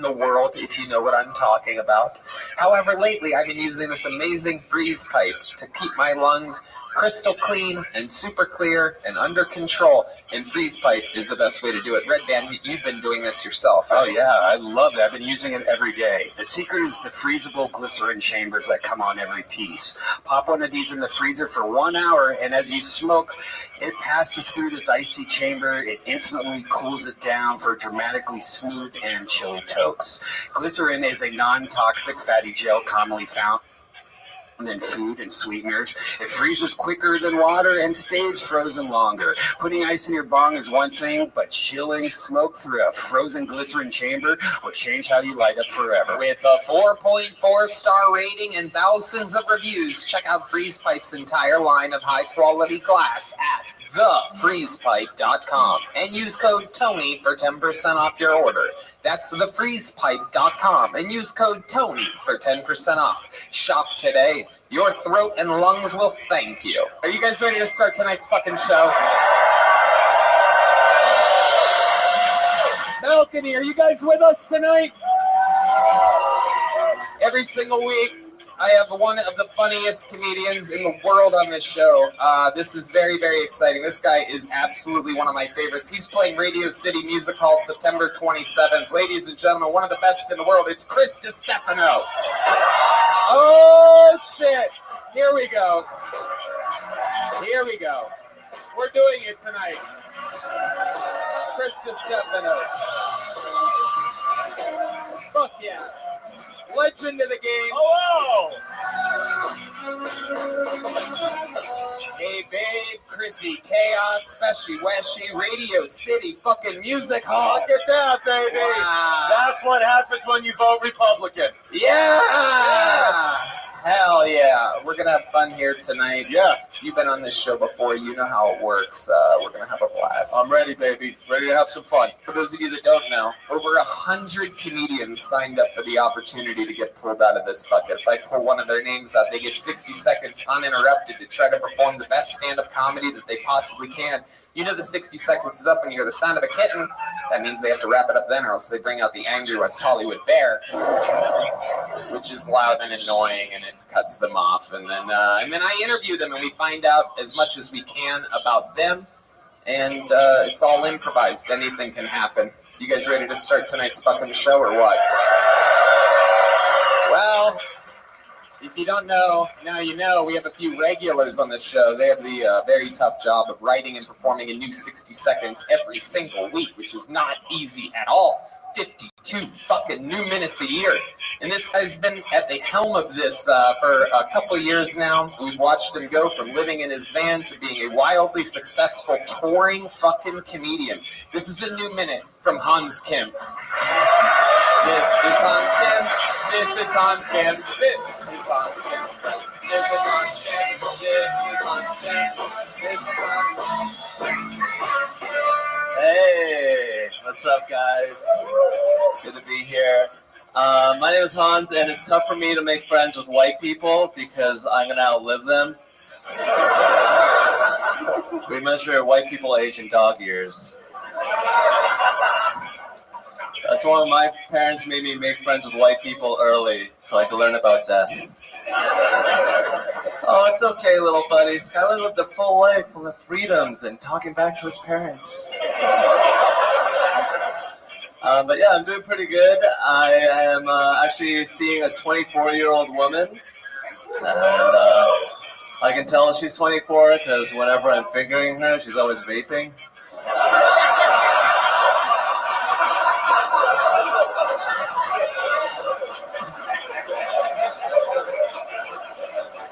the world, if you know what I'm talking about. However, lately I've been using this amazing Freeze Pipe to keep my lungs crystal clean and super clear and under control. And Freeze Pipe is the best way to do it. Red Band, you've been doing this yourself. Oh yeah, I love it. I've been using it every day. The secret is the freezable glycerin chambers that come on every piece. Pop one of these in the freezer for 1 hour, and as you smoke, it passes through this icy chamber. It instantly cools it down for dramatically smooth and chilly tokes. Glycerin is a non-toxic fatty gel commonly found in food and sweeteners. It freezes quicker than water and stays frozen longer. Putting ice in your bong is one thing, but chilling smoke through a frozen glycerin chamber will change how you light up forever. With a 4.4-star rating and thousands of reviews, check out Freeze Pipe's entire line of high-quality glass at thefreezepipe.com and use code TONY for 10% off your order. That's thefreezepipe.com and use code TONY for 10% off. Shop today. Your throat and lungs will thank you. Are you guys ready to start tonight's fucking show? Balcony, are you guys with us tonight? Every single week, I have one of the funniest comedians in the world on this show. This is very, very exciting. This guy is absolutely one of my favorites. He's playing Radio City Music Hall September 27th. Ladies and gentlemen, one of the best in the world. It's Chris DiStefano. Oh, shit. Here we go. Here we go. We're doing it tonight. Chris DiStefano. Fuck yeah. Legend of the game. Hello. Hey, babe, Chrissy, Chaos, Special Weshy, Radio City, fucking Music Hall. Look at that, baby. Wow. That's what happens when you vote Republican. Yeah. Hell yeah. We're going to have fun here tonight. Yeah. You've been on this show before. You know how it works. We're going to have a blast. I'm ready, baby. Ready to have some fun. For those of you that don't know, over 100 comedians signed up for the opportunity to get pulled out of this bucket. If I pull one of their names out, they get 60 seconds uninterrupted to try to perform the best stand-up comedy that they possibly can. You know the 60 seconds is up and you hear the sound of a kitten. That means they have to wrap it up then, or else they bring out the angry West Hollywood bear, which is loud and annoying, and it cuts them off. And then I interview them, and we find out as much as we can about them. And it's all improvised. Anything can happen. You guys ready to start tonight's fucking show or what? Well, if you don't know, now you know. We have a few regulars on the show. They have the very tough job of writing and performing a new 60 seconds every single week, which is not easy at all. 52 fucking new minutes a year. And this guy's been at the helm of this for a couple of years now. We've watched him go from living in his van to being a wildly successful touring fucking comedian. This is a new minute from Hans Kim. This is Hans Kim. This is Hans Kim. This is Hans Kim. This is Hans Kim. This is Hans Kim. This is Hans Kim. Hey, what's up, guys? Good to be here. My name is Hans, and it's tough for me to make friends with white people because I'm going to outlive them. We measure white people age in dog years. That's why my parents made me make friends with white people early, so I could learn about death. Oh, it's okay, little buddy. Skylar lived a full life full of freedoms and talking back to his parents. But yeah, I'm doing pretty good. I am actually seeing a 24-year-old woman. And I can tell she's 24 because whenever I'm fingering her, she's always vaping.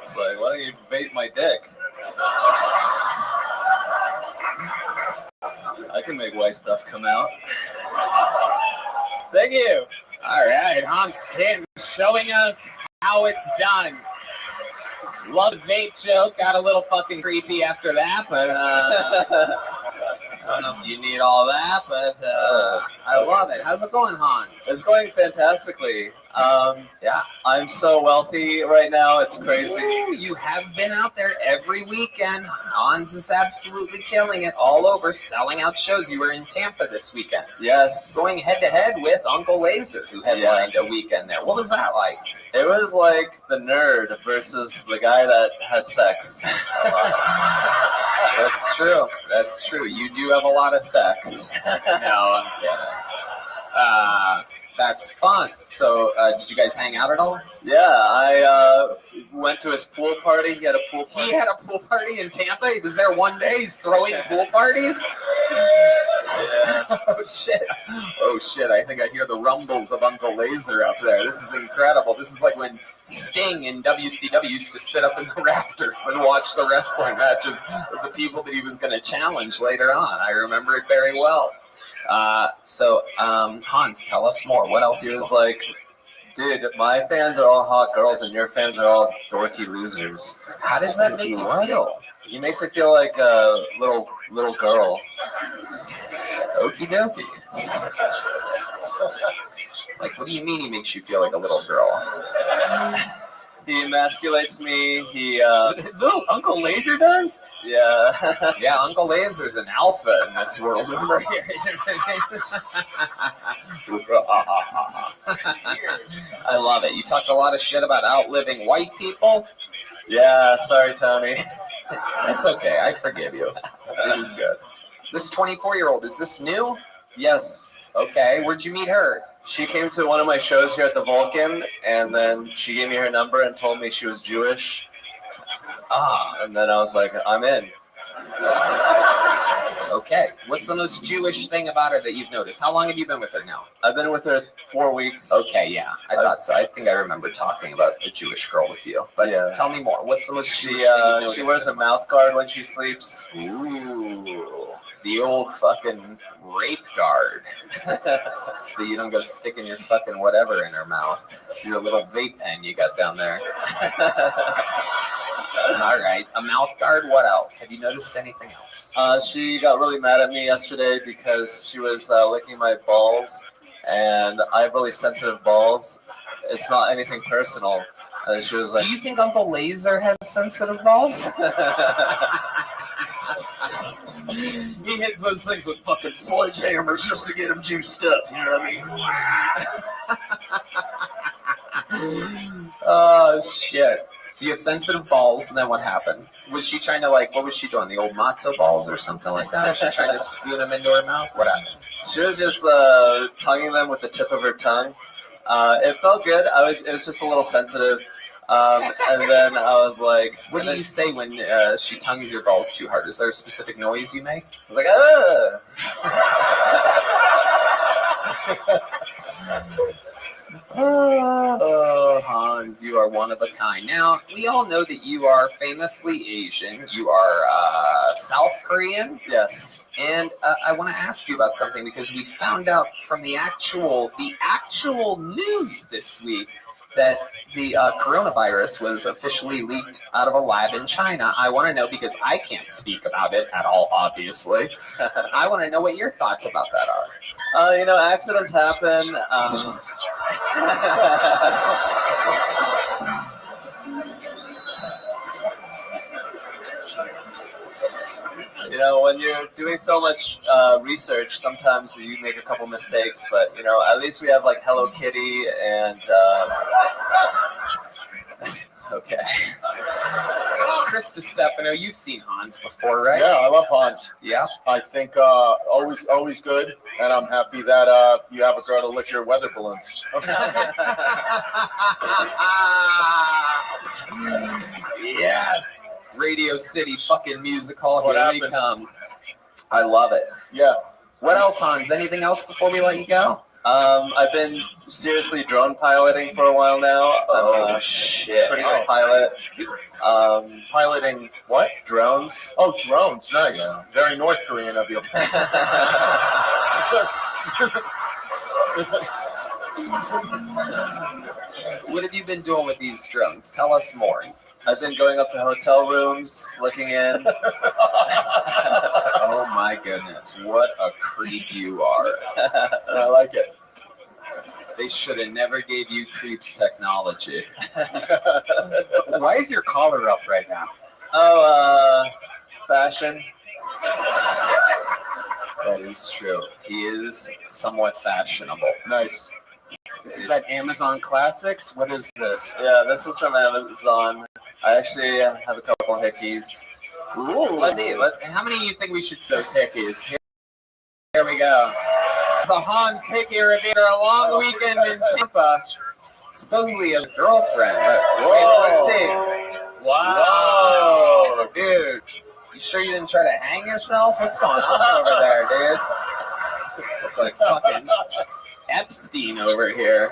It's like, why don't you vape my dick? I can make white stuff come out. Thank you. All right, Hans Kim showing us how it's done. Love the vape joke. Got a little fucking creepy after that, but I don't know if you need all that, but I love it. How's it going, Hans? It's going fantastically. Yeah. I'm so wealthy right now. It's crazy. Ooh, you have been out there every weekend. Hans is absolutely killing it all over, selling out shows. You were in Tampa this weekend. Yes. Going head-to-head with Uncle Laser, who headlined a weekend there. What was that like? It was like the nerd versus the guy that has sex. That's true. That's true. You do have a lot of sex. No, I'm kidding. That's fun. So, did you guys hang out at all? Yeah, I went to his pool party. He had a pool party. He had a pool party in Tampa? He was there one day? He's throwing pool parties? Yeah. Oh, shit. Oh, shit. I think I hear the rumbles of Uncle Laser up there. This is incredible. This is like when Sting in WCW used to sit up in the rafters and watch the wrestling matches of the people that he was going to challenge later on. I remember it very well. Hans, tell us more. What else? He was like, dude, my fans are all hot girls and your fans are all dorky losers. How does that make you feel? He makes me feel like a little girl. Okie dokie. Like, what do you mean he makes you feel like a little girl? He emasculates me. He Little Uncle Laser does? yeah. Yeah, Uncle Laser's an alpha in this world over here. I love it. You talked a lot of shit about outliving white people. Yeah, sorry, Tony. That's okay. I forgive you. It was good. This 24-year-old, is this new? Yes. Okay. Where'd you meet her? She came to one of my shows here at the Vulcan, and then she gave me her number and told me she was Jewish. And then I was like, I'm in. Okay. What's the most Jewish thing about her that you've noticed? How long have you been with her now? I've been with her 4 weeks. Okay, yeah. I thought so. I think I remember talking about a Jewish girl with you. But Yeah. tell me more. What's the most Jewish thing you've noticed? She wears a mouth guard when she sleeps. Ooh. The old fucking rape guard. So you don't go sticking your fucking whatever in her mouth. Your little vape pen you got down there. All right. A mouth guard. What else? Have you noticed anything else? She got really mad at me yesterday because she was licking my balls, and I have really sensitive balls. It's not anything personal. And she was like, do you think Uncle Laser has sensitive balls? He hits those things with fucking sledgehammers just to get them juiced up. You know what I mean? Oh, shit. So you have sensitive balls, and then what happened? Was she trying to, what was she doing? The old matzo balls or something like that? Was she trying to spoon them into her mouth? What happened? she was just tonguing them with the tip of her tongue. It felt good. It was just a little sensitive. And then I was like, what do you say when she tongues your balls too hard? Is there a specific noise you make? I was like, ah. Oh, Hans, you are one of a kind. Now, we all know that you are famously Asian. You are South Korean. Yes. And I want to ask you about something because we found out from the actual news this week that the coronavirus was officially leaked out of a lab in China. I want to know, because I can't speak about it at all, obviously. I want to know what your thoughts about that are. Accidents happen. When you're doing so much research, sometimes you make a couple mistakes, but, at least we have, Hello Kitty and... Okay. Chris Stefano, you've seen Hans before, right? Yeah, I love Hans. Yeah? I think always good, and I'm happy that you have a girl to lick your weather balloons. Yes! Radio City fucking music hall. What Here we happened? come. I love it. Yeah. What else, Hans? Anything else before we let you go? I've been seriously drone piloting for a while now. Oh, shit. Pretty good pilot. Piloting what? Drones. Oh, drones. Nice. Yeah. Very North Korean of you. What have you been doing with these drones? Tell us more. I've been going up to hotel rooms, looking in. Oh my goodness, what a creep you are. I like it. They should have never gave you creeps technology. Why is your collar up right now? Oh, fashion. That is true. He is somewhat fashionable. Nice. Is that Amazon Classics? What is this? Yeah, this is from Amazon. I actually have a couple hickeys. Ooh, let's see. How many do you think we should sew hickeys? Here we go. It's a Hans Hickey review. A long weekend in Tampa. Supposedly his girlfriend, but wait, let's see. Wow, dude. You sure you didn't try to hang yourself? What's going on over there, dude? Looks like fucking Epstein over here.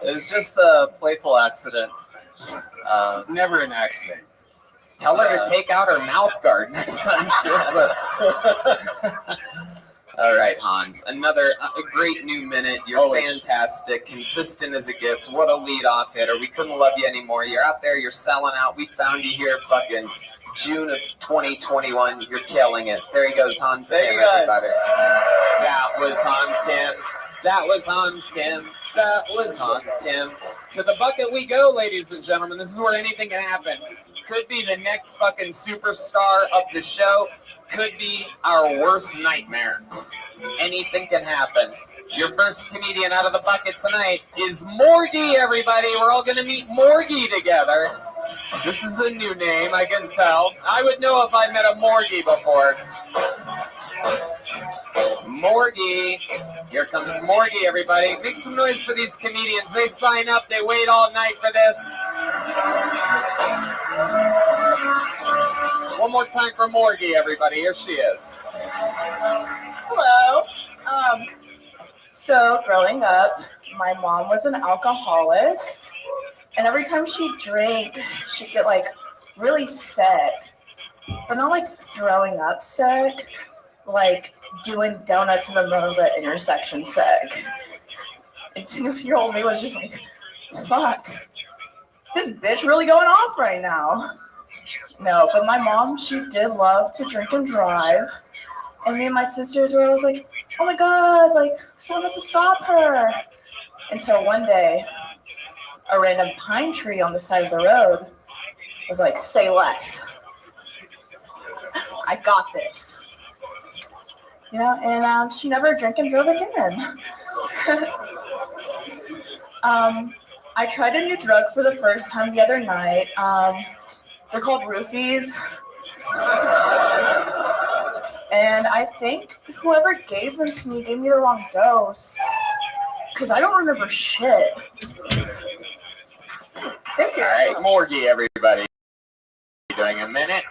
It's just a playful accident. It's never an accident. Tell her to take out her mouth guard next time she hits it. All right, Hans. Another great new minute. You're Always. fantastic, consistent as it gets. What a lead-off hitter. We couldn't love you anymore. You're out there. You're selling out. We found you here fucking June of 2021. You're killing it. There he goes, Hans Kim, everybody. That was Hans Kim. That was Hans Kim. That was Hans Kim. To the bucket we go, ladies and gentlemen. This is where anything can happen. Could be the next fucking superstar of the show. Could be our worst nightmare. Anything can happen. Your first comedian out of the bucket tonight is Morgie, everybody. We're all going to meet Morgie together. This is a new name, I can tell. I would know if I met a Morgie before. Morgie. Here comes Morgie, everybody. Make some noise for these comedians. They sign up. They wait all night for this. One more time for Morgie, everybody. Here she is. Hello. So growing up, my mom was an alcoholic, and every time she drank, she'd get like really sick, but not like throwing up sick, like doing donuts in the middle of the intersection sick. And 2-year-old me was just like, fuck, this bitch really going off right now. No, but my mom, she did love to drink and drive. And me and my sisters were always like, oh my God, like, someone has to stop her. Until one day, a random pine tree on the side of the road was like, say less. I got this. You know, and she never drank and drove again. I tried a new drug for the first time the other night. They're called roofies. And I think whoever gave them to me gave me the wrong dose. Because I don't remember shit. Thank you. All right, Morgie, everybody. Doing a minute.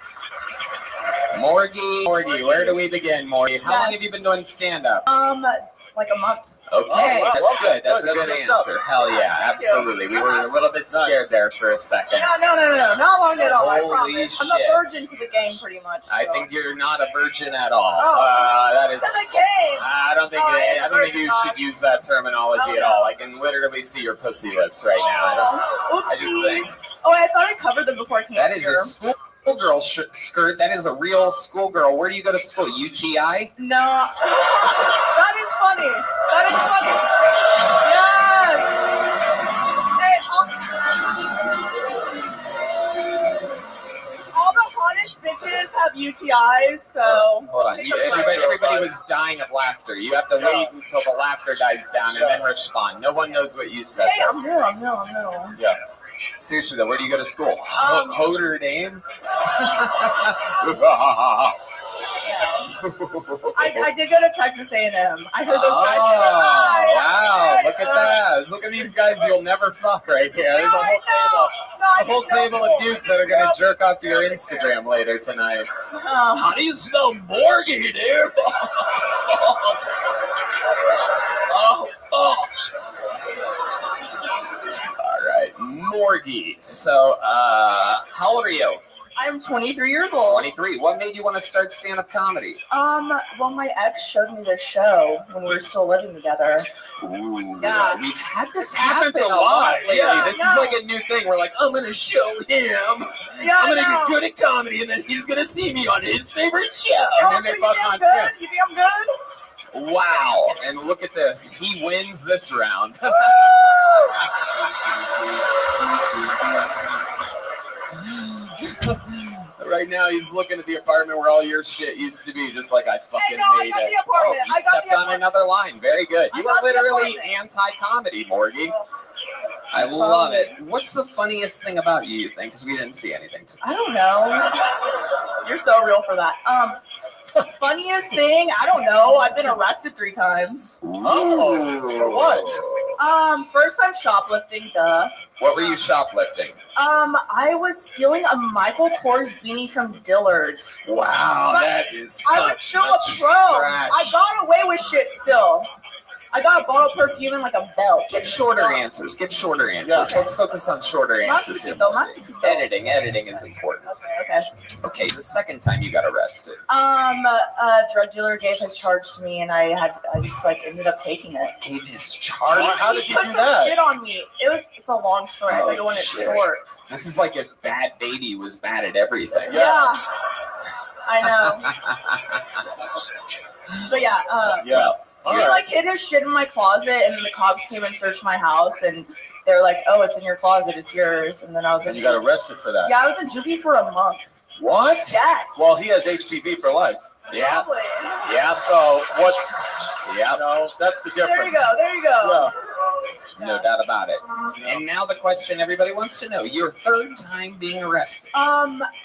Morgie, where do we begin, Morgie? How long have you been doing stand-up? Like a month. Okay, wow, that's okay, good. That's a good good answer. stuff. Hell yeah, absolutely. We were a little bit scared there for a second. No, not long at all. I Holy promise. I'm shit. a virgin to the game, pretty much. I so. think you're not a virgin at all. Oh, that is. to the game. I don't think. I don't think you should use that terminology at all. I can literally see your pussy lips right now. I just think Oh, I thought I covered them before I came that up is here. a schoolgirl skirt. That is a real schoolgirl. Where do you go to school? UTI? No. That is funny. That is funny. Yes. Hey, all the hottest bitches have UTIs, so. Hold on. Everybody was dying of laughter. You have to wait until the laughter dies down and then respond. No one knows what you said. Hey, I'm new. Yeah. Seriously though, where do you go to school? Notre Dame? I did go to Texas A&M. I heard those guys. Wow, look at that. Look at these guys you'll never fuck right here. There's a whole table of dudes that are going to jerk off your Instagram later tonight. How do you smell Morgie, dude? All right, Morgie. So, how old are you? I'm 23 years old. 23. What made you want to start stand-up comedy? Well, my ex showed me this show when we were still living together. Ooh, yeah. We've had this happen a lot lately. Yeah, this is like a new thing. We're like, I'm going to show him. Yeah, I'm gonna get good at comedy, and then he's gonna see me on his favorite show. And then they fuck on good? You think I'm good? Wow. And look at this. He wins this round. Right now, he's looking at the apartment where all your shit used to be, just like I fucking made it. The apartment. You stepped on another line. Very good. You are literally anti-comedy, Morgie. I love it. What's the funniest thing about you think? Because we didn't see anything today. I don't know. You're so real for that. Funniest thing? I don't know. I've been arrested 3 times. Oh, for what? First time shoplifting, duh. What were you shoplifting? I was stealing a Michael Kors beanie from Dillard's. Wow, But that is I was still a pro. I got away with shit still. I got a bottle of perfume and like a belt. Get shorter answers. Yeah. Let's focus on shorter answers here. Editing is important. Okay. Okay, the second time you got arrested. A drug dealer gave his charge to me, and I just like ended up taking it. Gave his charge? How did you do that? Shit on me. It's a long story. I go in it short. This is like if Bad Baby was bad at everything. Yeah. I know. But yeah. Yeah. You're like kid has shit in my closet, and then the cops came and searched my house, and they're like, "Oh, it's in your closet. It's yours." And then I was And like, you got arrested for that. Yeah, I was in juvie for a month. What? Yes. Well, he has HPV for life. Yeah. Probably. Yeah. So what's? Yeah. No, that's the difference. There you go. There you go. No doubt about it. And now the question everybody wants to know: your third time being arrested.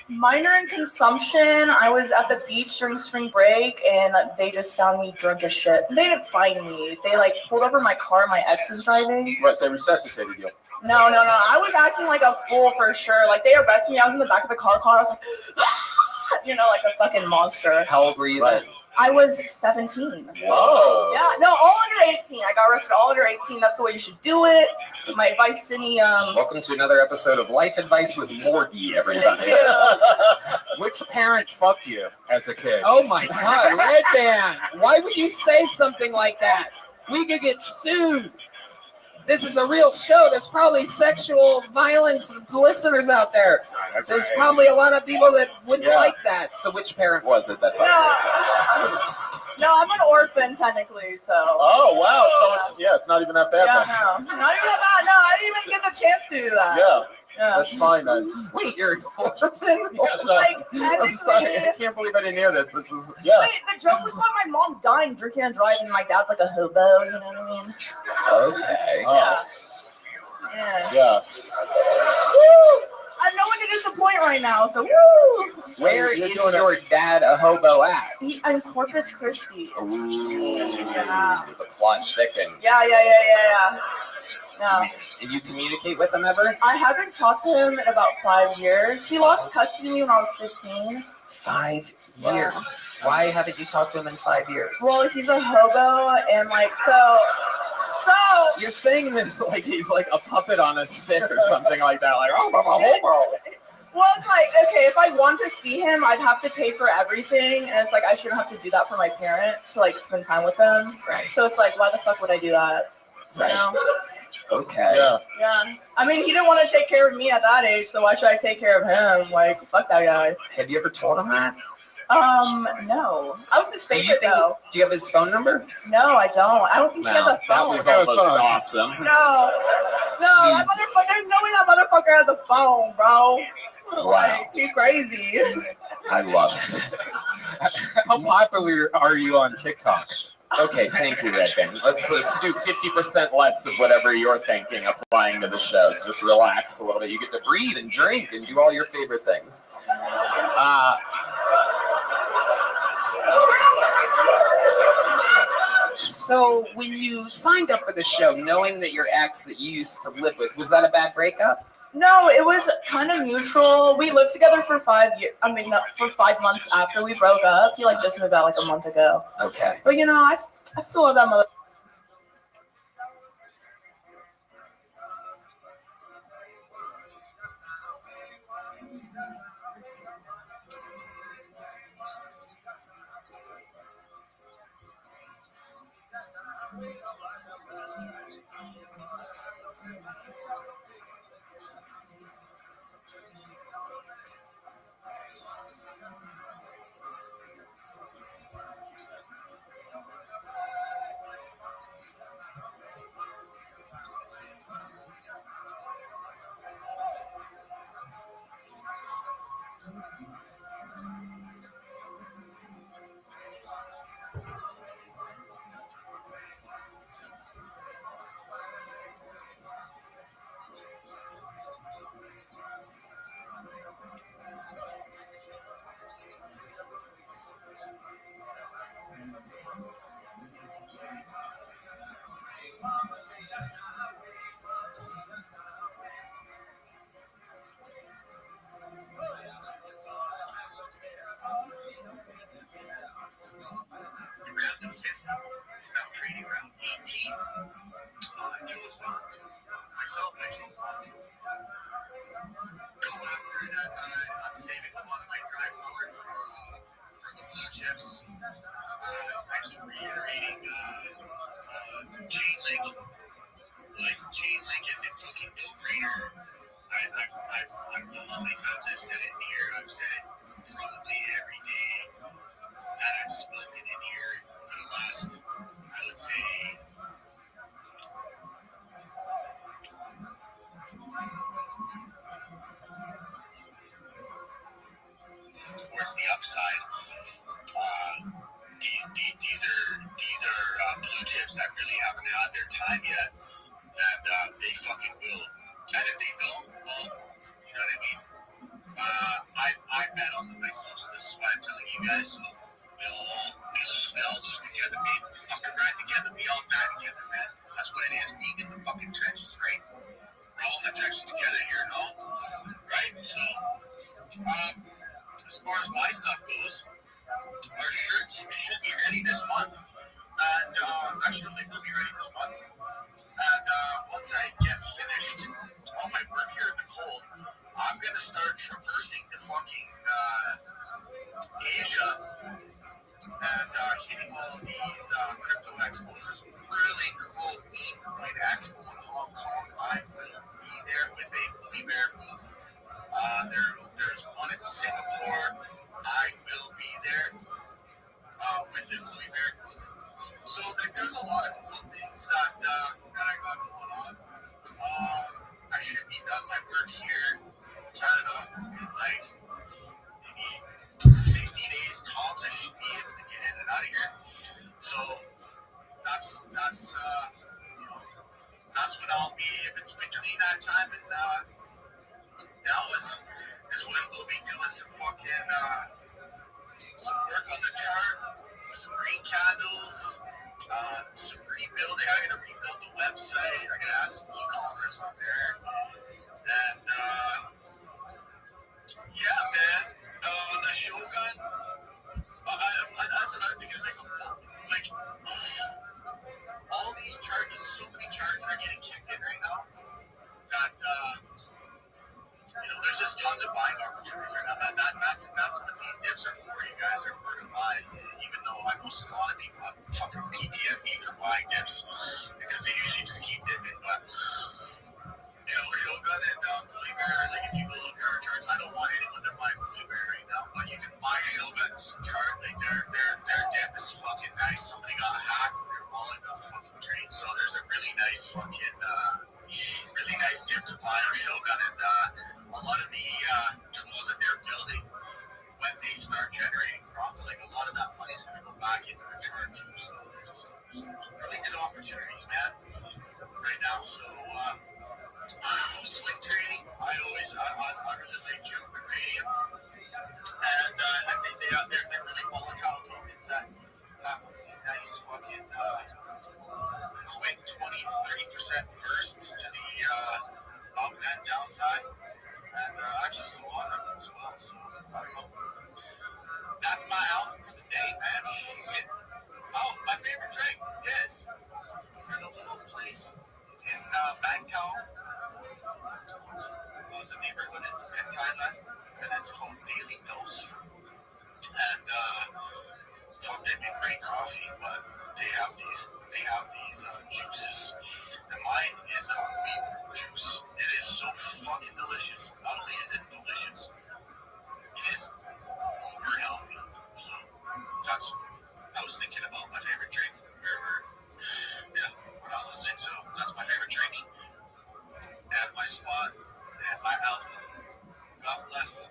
Minor in consumption. I was at the beach during spring break, and they just found me drunk as shit. They didn't find me. They like pulled over my car. My ex was driving. Right, they resuscitated you. No. I was acting like a fool for sure. Like they arrested me. I was in the back of the car. I was like, like a fucking monster. How old were you then? I was 17. Whoa. Yeah, no, all under 18. I got arrested all under 18. That's the way you should do it. My advice, Cindy. Welcome to another episode of Life Advice with Morgie, everybody. Which parent fucked you as a kid? Oh my God, Red Band! Why would you say something like that? We could get sued. This is a real show. There's probably sexual violence fuckers out there. There's probably a lot of people that wouldn't like that. So which parent was it that fucked you? No, I'm an orphan technically, so. Oh wow! So it's not even that bad. Yeah, then. no, not even that bad. No, I didn't even get the chance to do that. Yeah. That's fine then. Wait, you're an orphan? I'm sorry, I can't believe I didn't hear this. This is Wait, the joke was about my mom dying, drinking and driving. My dad's like a hobo, you know what I mean? Okay. Yeah. Woo! I have no one to disappoint right now, so woo! Where is your dad a hobo at? I'm Corpus Christi. Ooh, the plot thickens. Yeah. And you communicate with him ever? I haven't talked to him in about 5 years. He lost custody of me when I was 15. 5 years? Why haven't you talked to him in 5 years? Well, he's a hobo, and so you're saying this like he's like a puppet on a stick or something like that, like I'm a hobo. Well, it's like, okay, if I want to see him, I'd have to pay for everything, and it's like I shouldn't have to do that for my parent to like spend time with them. Right. So it's like, why the fuck would I do that? Right. You know? Okay. Yeah. I mean, he didn't want to take care of me at that age, so why should I take care of him? Like, fuck that guy. Have you ever told him that? No. I was his favorite though. Do you have his phone number? No, I don't. I don't think he has a phone. That was almost awesome. No, that motherfucker. There's no way that motherfucker has a phone, bro. Wow. Like, he's crazy. I love it. How popular are you on TikTok? Okay, thank you, Red Band. Let's do 50% less of whatever you're thinking applying to the show. So just relax a little bit. You get to breathe and drink and do all your favorite things. So when you signed up for the show, knowing that your ex that you used to live with, was that a bad breakup? No, it was kind of mutual. We lived together for 5 years. I mean, for 5 months after we broke up. He like just moved out like a month ago. Okay. But I still love that mother. I've spoken in here for the last, I would say, upside. These are blue chips that really haven't had their time yet, and they fucking will. And if they don't, well, you know what I mean. I bet on them myself, so this is why I'm telling you guys. So we all lose together, baby. We fucking ride together. We all die together, man. That's what it is, being in the fucking trenches, right? We're all in the trenches together here, no? Right? So, as far as my stuff goes, our shirts should be ready this month. And actually, they will be ready this month. And once I get finished all my work here in the cold, I'm going to start traversing the fucking Asia and hitting all these crypto expos. There's a really cool Bitcoin expo in Hong Kong. I will be there with a Bully Bear booth. There's one in Singapore. I will be there with a Bully Bear booth. So there's a lot of cool things that I got going on. I should be done my work here in Canada in like maybe 60 days tops. I should be able to get in and out of here. So that's when I'll be between that time and now is when we'll be doing some fucking some work on the chart, some green candles, some rebuilding. I gotta rebuild the website. I gotta add some e-commerce on there. And yeah, man, the Shogun. That's another thing is like all these charges, so many charges that are getting kicked in right now. That there's just tons of buying opportunities right now. That's what these dips are for. You guys are for to buy. Even though I know a lot of people have fucking PTSD for buying dips because they usually just keep dipping. But Shogun and Bully Bear, like if you go look at our charts, I don't want anyone to buy Bully Bear right now, but you can buy Shogun's chart. Like their dip is fucking nice. Somebody got hacked and their wallet got fucking drained. So there's a really nice fucking really nice dip to buy on Shogun, and a lot of the tools that they're building when they start generating profit, like a lot of that money is going to go back into the chart too. So there's really good opportunities, man, right now. So swing trading, I really like June Radium, and I think they're really volatile tokens that have really nice fucking quick 20-30% bursts to the up and downside, and actually so on as well. So I don't know. That's my outfit for the day, man. Shit. Oh, my favorite drink is there's a little place in Bangkok. There's a neighborhood in Thailand, and it's called Daily Dose. And they make great coffee, but they have these juices. And mine is beetroot juice. It is so fucking delicious. Not only is it delicious, it is uber healthy. So I was thinking about my favorite drink. When I was listening to that's my favorite drink. At my spot, at my outfit. God bless.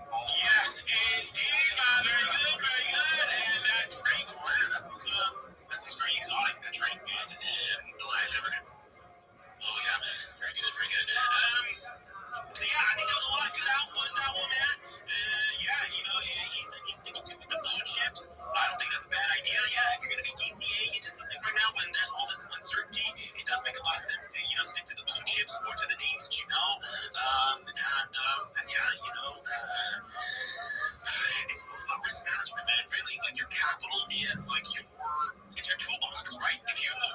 Yes, indeed, very good, very good. And that drink, man, that seems very exotic, that drink, man. And I've never had. Oh, yeah, man. Very good, very good. So, yeah, I think there was a lot of good output in that one, man. He's sticking to the blue chips. I don't think that's a bad idea. Yeah, if you're going to be DCAing into something right now when there's all this uncertainty, it does make a lot of sense to, stick to the blue chips or to the names that you know. It's all about risk management, man, really. Like, your capital is like it's your toolbox, right? If you were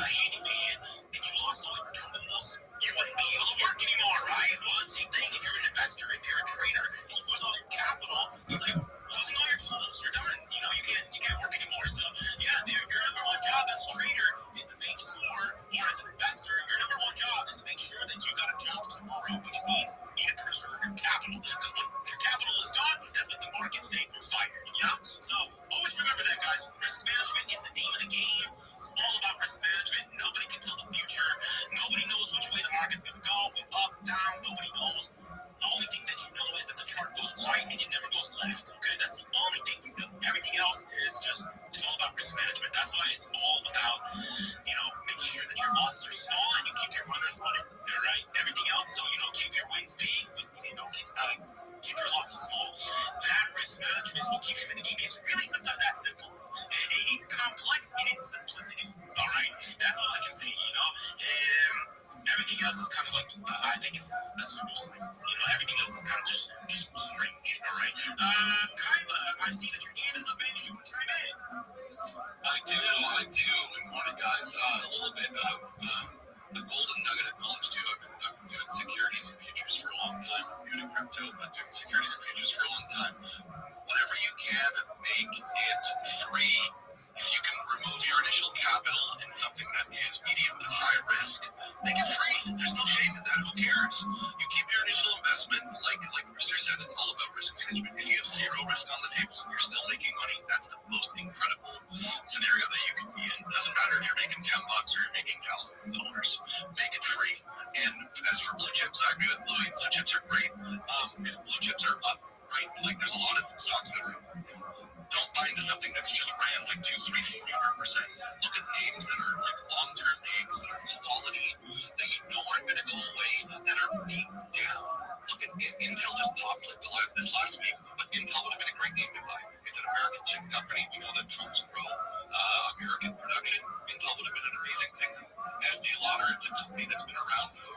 a handyman and you lost all your tools, you wouldn't be able to work anymore, right? Well, same thing if you're an investor, if you're a trader, and you lose all your capital, it's like losing all your tools, you're done. You can't work anymore. So, yeah, your number one job as a trader is to make sure, or as an investor, your number one job is to make sure that you got a job tomorrow, which means you need to preserve your capital. Because when your capital is gone, that's like the market saying you're fired, So, always remember that, guys. Risk management is the name of the game. It's all about risk management. Nobody can tell the future. Nobody knows which way the market's going to go, up, down. Nobody knows. The only thing that you know is that the chart goes right and it never goes is what keeps you in the game. It's really sometimes that simple. It's complex in its simplicity. All right, that's all I can say. Everything else is kind of like I think it's a pseudoscience. Everything else is kind of just strange. All right, Kyla, I see that your hand is up, man. Did you want to chime in? I do. And wanted guys a little bit of the golden nugget of knowledge too. I've been doing securities and futures for a long time. I'm doing crypto, but doing securities and futures for a long time. Whatever you can, make it free. If you can remove your initial capital in something that is medium to high risk, make it free. There's no shame in that. Who cares? You keep your initial investment, like Rooster said, it's all about risk management. If you have zero risk on the table and you're still making money, that's the most incredible scenario that you can be in. Doesn't matter if you're making $10 or you're making thousands of dollars. Make it free. And as for blue chips, I agree with Louis. Blue chips are great. If blue chips are up, right? Like there's a lot of stocks that are up. Don't buy into something that's just ran like 2, 3, 400%. Look at names that are like long-term names that are quality, that you know aren't going to go away, that are beat down. Look at Intel just popped like this last week, but Intel would have been a great name to buy. It's an American chip company. We know that Trump's pro American production. Intel would have been an amazing pick. SD Lauder, it's a company that's been around for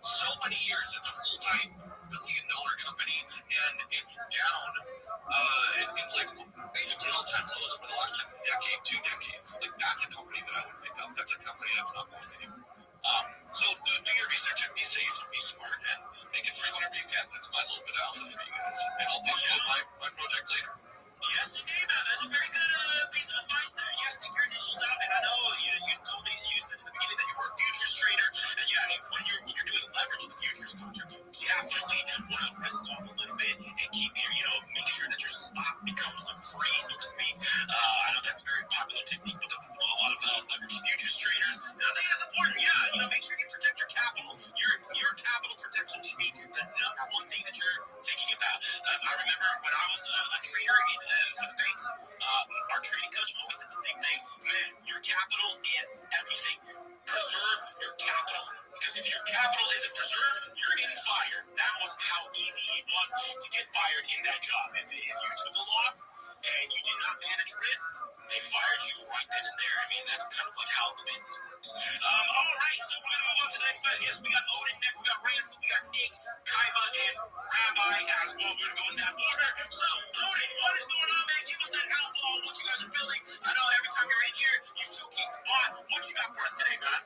so many years. It's a multi-billion-dollar company, and it's down in like basically all-time lows over the last decade, 2 decades. Like that's a company that I would pick up. That's a company that's not going anywhere. So do your research and be safe and be smart and make it free whenever you can. That's my little bit of alpha for you guys, and I'll take you my project later. Yes, indeed, man. That's a very good piece of advice there. Yes, take your initials out, and I know you told me, you said in the beginning that you were a futures trader, and yeah, when you're doing leveraged futures contracts, you definitely want to risk off a little bit and keep your, make sure that your stock becomes free, so to speak. I know that's a very popular technique with a lot of leveraged futures traders, and I think that's important. Yeah, make sure you protect your capital. Your capital protection should be the number one thing that you're thinking about. I remember when I was a trader for the banks, our trading coach always said the same thing. Man, your capital is everything. Preserve your capital. Because if your capital isn't preserved, you're getting fired. That was how easy it was to get fired in that job. If you took a loss and you did not manage risk, they fired you right then and there. I mean, that's kind of like how the business works. All right, so we're going to move on to the next guy. Yes, we got Odin next, we got Ransom, we got Nick, Kaiba, and Rabbi as well. We're going to go in that order. So, Odin, what is going on, man? Give us that alpha on what you guys are building. I know every time you're in here, you showcase a bot. What you got for us today, man?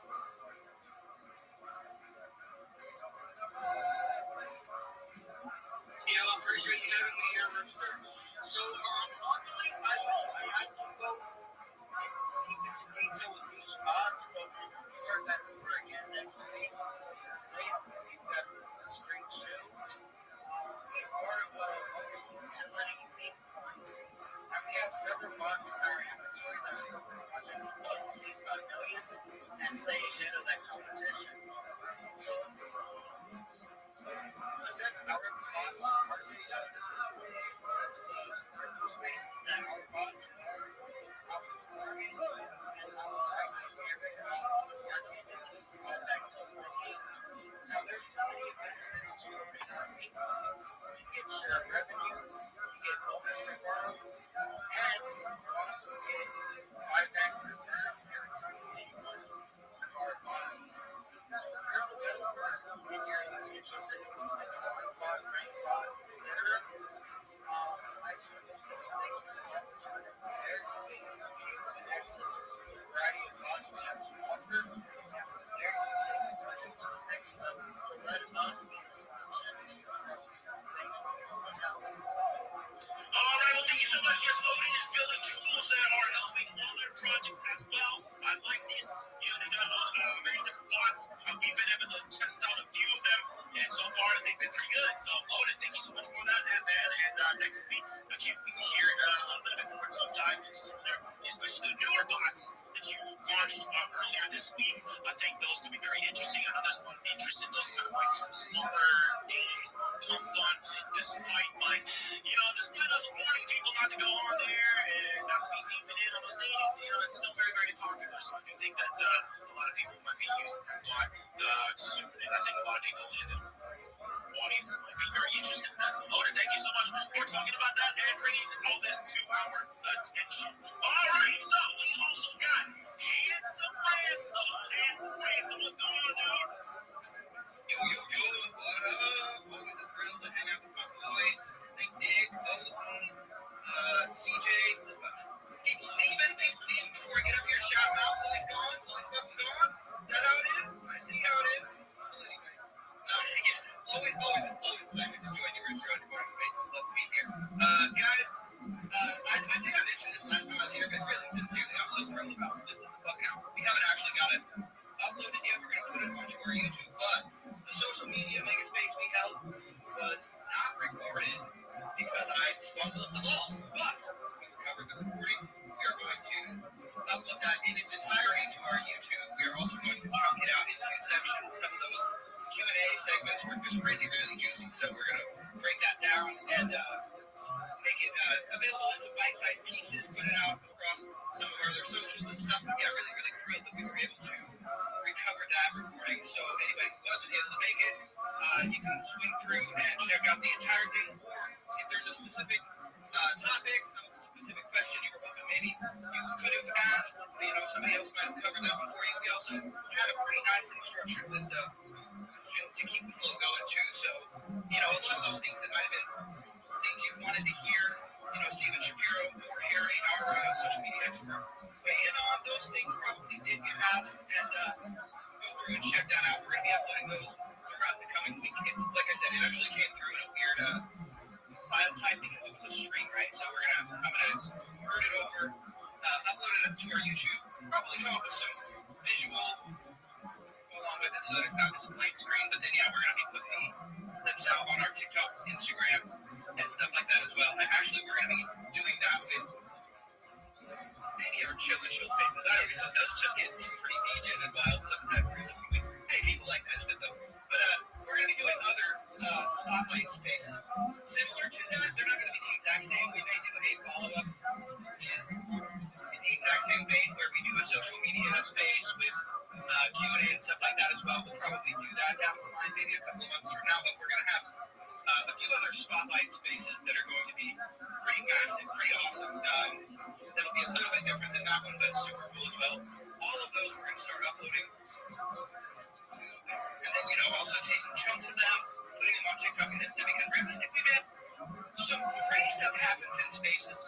Yeah, I appreciate you having me here, Rooster. So, normally I like to go into detail with each spots, but we're going to start that over again next week. So, today, we've got a straight show. We are multi-utility Bitcoin. And we have several bots in our inventory that are watching both save millions and stay ahead of that competition. So, since our bots are partially crypto spaces that our bots are outperforming and outpricing every on the market, and this is all back to the market. Now, there's plenty of benefits to owning our Bitcoins. You get share revenue, you get bonus referrals, and you also get buybacks and earns every time you get one of our bonds. So if you're a developer and you're interested in oil bond, range bonds, etc., I should also link in the chart over there. You'll be able to access a variety of bonds we have to offer. And from there, you can take the project to the next level. So let us be a solution to your problem. Thank you for now. All right, well, thank you so much. Yes, Odin is building tools that are helping other projects as well. I like these. They got many different bots. We've been able to test out a few of them, and so far they've been pretty good. So, Odin, thank you so much for that, man. And next week, I can't wait to hear a little bit more deep dive into some of their, especially the newer bots that you launched earlier this week. I think those could be very interesting. I know there's one interest in those kind of like smaller names, comes on, despite like, despite us warning people not to go on there and not to be deeping in on those things, it's still very, very popular. So I do think that a lot of people might be using that bot soon, and I think a lot of people want audience might be very interested in that. So, Loaded, thank you so much for talking about that and bringing all this to our attention. All right, so we also got Handsome Ransom. What's going on, dude? Yo, what up? Always a thrill to hang out with my boys. St. Nick, CJ. People leaving before I get up here. Shout them out. Chloe's gone. Chloe's fucking gone. Is that how it is? I see how it is. Always enjoying your intro to Morning Space. Love to be here. Guys, I think I mentioned this last time I was here, but really sincerely, I'm so thrilled about this fucking out. We haven't actually got it uploaded yet. We're going to put it onto our YouTube, but the social media makerspace we held was not recorded because I fumbled the ball. But we recovered the recording. We are going to upload that in its entirety to our YouTube. We are also going to chunk it out into sections. Some of those Q&A segments were just really, really juicy, so we're going to break that down and make it available in some bite-sized pieces, put it out across some of our other socials and stuff. But yeah, really, really thrilled that we were able to recover that recording. So anybody who wasn't able to make it, you can swing through and check out the entire thing, or if there's a specific topic, a specific question you were hoping maybe you could have asked, somebody else might have covered that one for you. We also had a pretty nicely structured list of questions to keep the flow going too. So, a lot of those things that might have been things you wanted to hear, Steven Shapiro or Harry, our social media expert, weigh in on those things probably did get asked, and go through and check that out. We're going to be uploading those throughout the coming week. It's, like I said, it actually came through in a weird file type because it was a string, right? So I'm going to convert it over, upload it to our YouTube, probably come up with some visual along with it so that it's not just a blank screen. But then, yeah, we're going to be putting the clips out on our TikTok, Instagram, and stuff like that as well. And actually, we're going to be doing that with maybe our chill spaces. I don't know. Those just get pretty DJ and wild sometimes. Realistically, hey, people like that shit though. But we're going to be doing other spotlight spaces similar to that. They're not going to be the exact same. We may do a follow-up. Is in the exact same vein where we do a social media space with Q&A and stuff like that as well. We'll probably do that down the line, maybe a couple of months from now. But we're going to have a few other spotlight spaces that are going to be pretty massive, pretty awesome. That'll be a little bit different than that one, but super cool as well. All of those we're going to start uploading. And then, also taking chunks of them, putting them on TikTok and Insta, because realistically, man, some crazy stuff happens in spaces,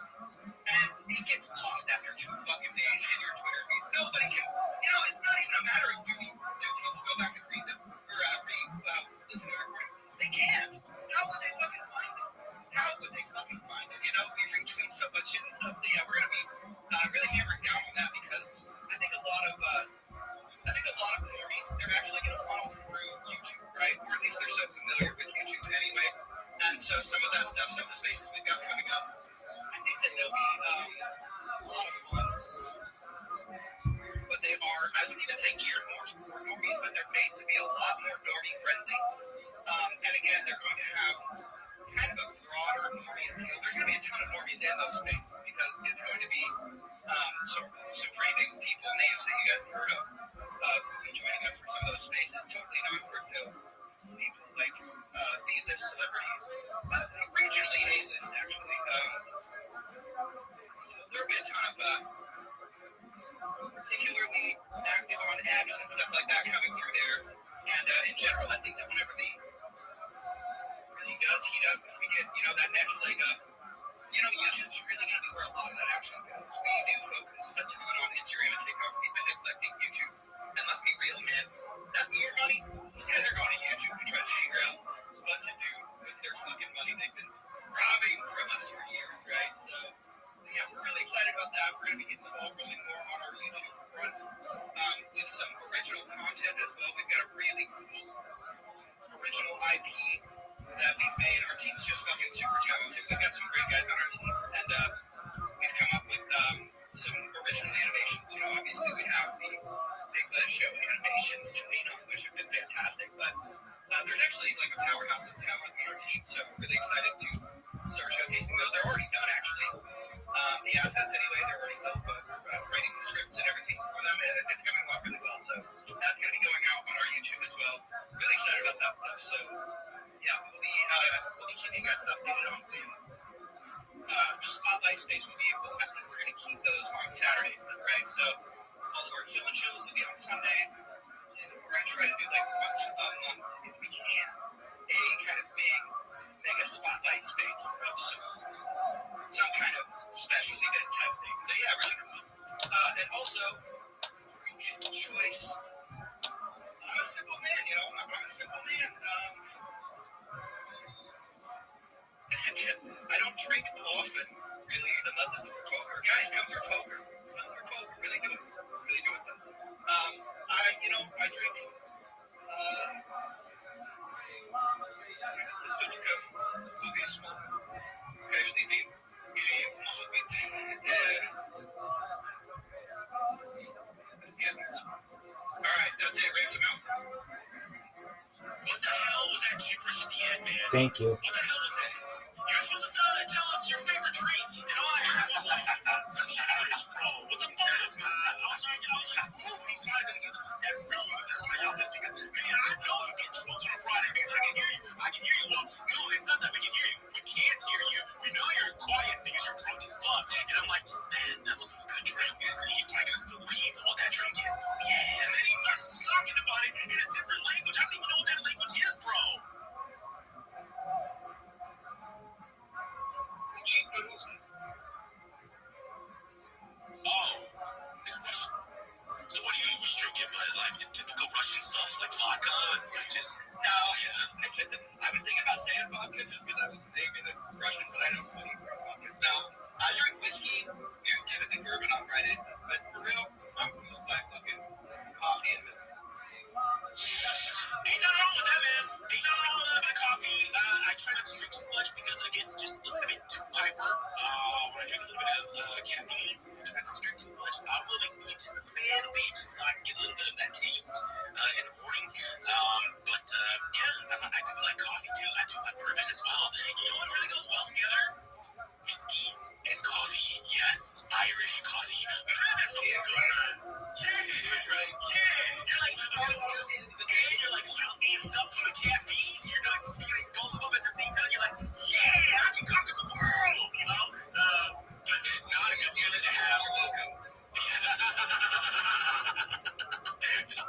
and it gets lost after 2 fucking days in your Twitter feed. Nobody can, it's not even a matter of do people go back and read them, or listen to the recording. They can't. How would they fucking find it? We retweet so much shit and stuff. So yeah, we're gonna be really hammering down on that because I think a lot of normies, they're actually gonna funnel through YouTube, right? Or at least they're so familiar with YouTube anyway. And so some of that stuff, some of the spaces we've got coming up, I think that they'll be a lot of fun. But they are, I wouldn't even say geared more for normies, but they're made to be a lot more normie friendly. And again, they're going to have kind of a broader normie appeal. There's going to be a ton of normies in those spaces because it's going to be some pretty big people, names that you guys have heard of, who will be joining us for some of those spaces, totally non-crypto. People like B-list celebrities, regionally A-list actually. There'll be a ton of particularly active on X and stuff like that coming through there. And in general, I think that whenever the really does heat up, we get, that next leg up, YouTube's really going to be where a lot of that action goes. We Thank you. What the hell was that? You're supposed to tell us your favorite drink, and all I heard was like, bro, what the fuck, man? I was like, ooh, he's probably gonna give us that really good out there because, man, I know you get drunk on a Friday because I can hear you. Well, no, it's not that we can hear you. We can't hear you. We know you're quiet because you're drunk as fuck. And I'm like, man, that was a good drink. He's trying to spill the beans on what that drink is. Yeah, and then he starts talking about it in a different language. I don't even know what that language is, bro. Oh, it's Russian. So what do you usually drink in my life? Typical Russian stuff like vodka and just no, yeah. I was thinking about saying vodka just because I was thinking of Russian, but I don't really drink vodka. So I drink whiskey, typically bourbon on Fridays, but for real, I'm cool by fucking coffee and milk. Ain't nothing wrong with that, man. Ain't nothing wrong with a little bit of coffee. I try not to drink too much because I get just a little bit too hyper when I drink a little bit of caffeine. So I try not to drink too much. I will eat just a little bit just so I can get a little bit of that taste in the morning. Yeah, I do like coffee too. I do like bourbon as well. You know what really goes well together? Whiskey and coffee. Yes, Irish coffee. That's so good. Yeah, right. Yeah. You're like, you're like, you amped up from the caffeine. You're like feeling both of them at the same time. You're like, yeah, I can conquer the world. You know, but not a good feeling to have.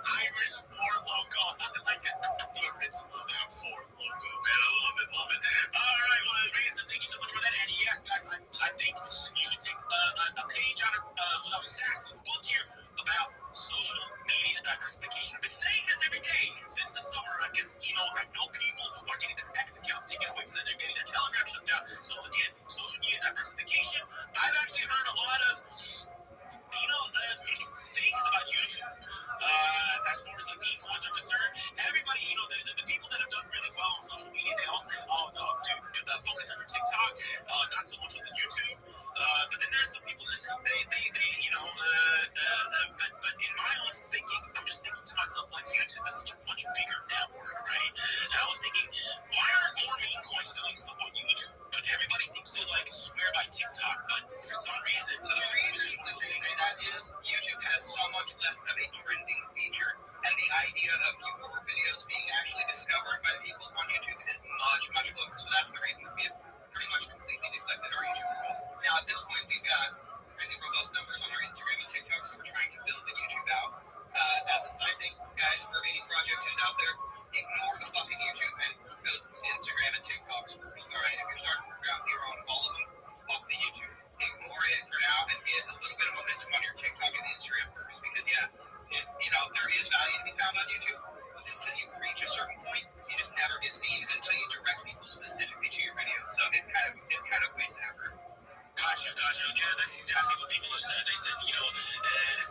Irish War Loco. I like it. The Irish War Loco. Man, I love it, love it. All right, well, Ransom, thank you so much for that. And yes, guys, I think you should take a page out of Sassy's book here about social media diversification. I've been saying this every day since the summer. I guess, I know people are getting their X accounts taken away from them. They're getting their Telegram shut down. So again, social media diversification. I've actually heard a lot of mixed things about YouTube. As far as equals are concerned, everybody, the people that have done really well on social media, they all say, oh no, dude, focus on your TikTok, not so much on the YouTube. But then there's some people that say but in my honest thinking, I'm just thinking to myself, like, YouTube is such a much bigger network, right? And I was thinking, why aren't more meme coins doing stuff on YouTube? But everybody seems to swear by TikTok, but for some reason, the reason they say that is YouTube has so much less of a trending feature, and the idea of your videos being actually discovered by people on YouTube is much, much lower. So that's the reason that we have pretty much completely neglected our YouTube as well. Now at this point, we've got really robust numbers on our Instagram and TikTok, so we're trying to build the YouTube out. As a side thing, guys, for any project who's out there, ignore the fucking YouTube and build Instagram and TikToks first. All right, if you're starting from ground zero on all of them, fuck the YouTube. Ignore it for now and get a little bit of momentum on your TikTok and Instagram first, because there is value to be found on YouTube, but until you reach a certain point, you just never get seen until you direct people specifically to your videos. So it's kind of wasted effort. Gotcha. Yeah, that's exactly what people have said. They said,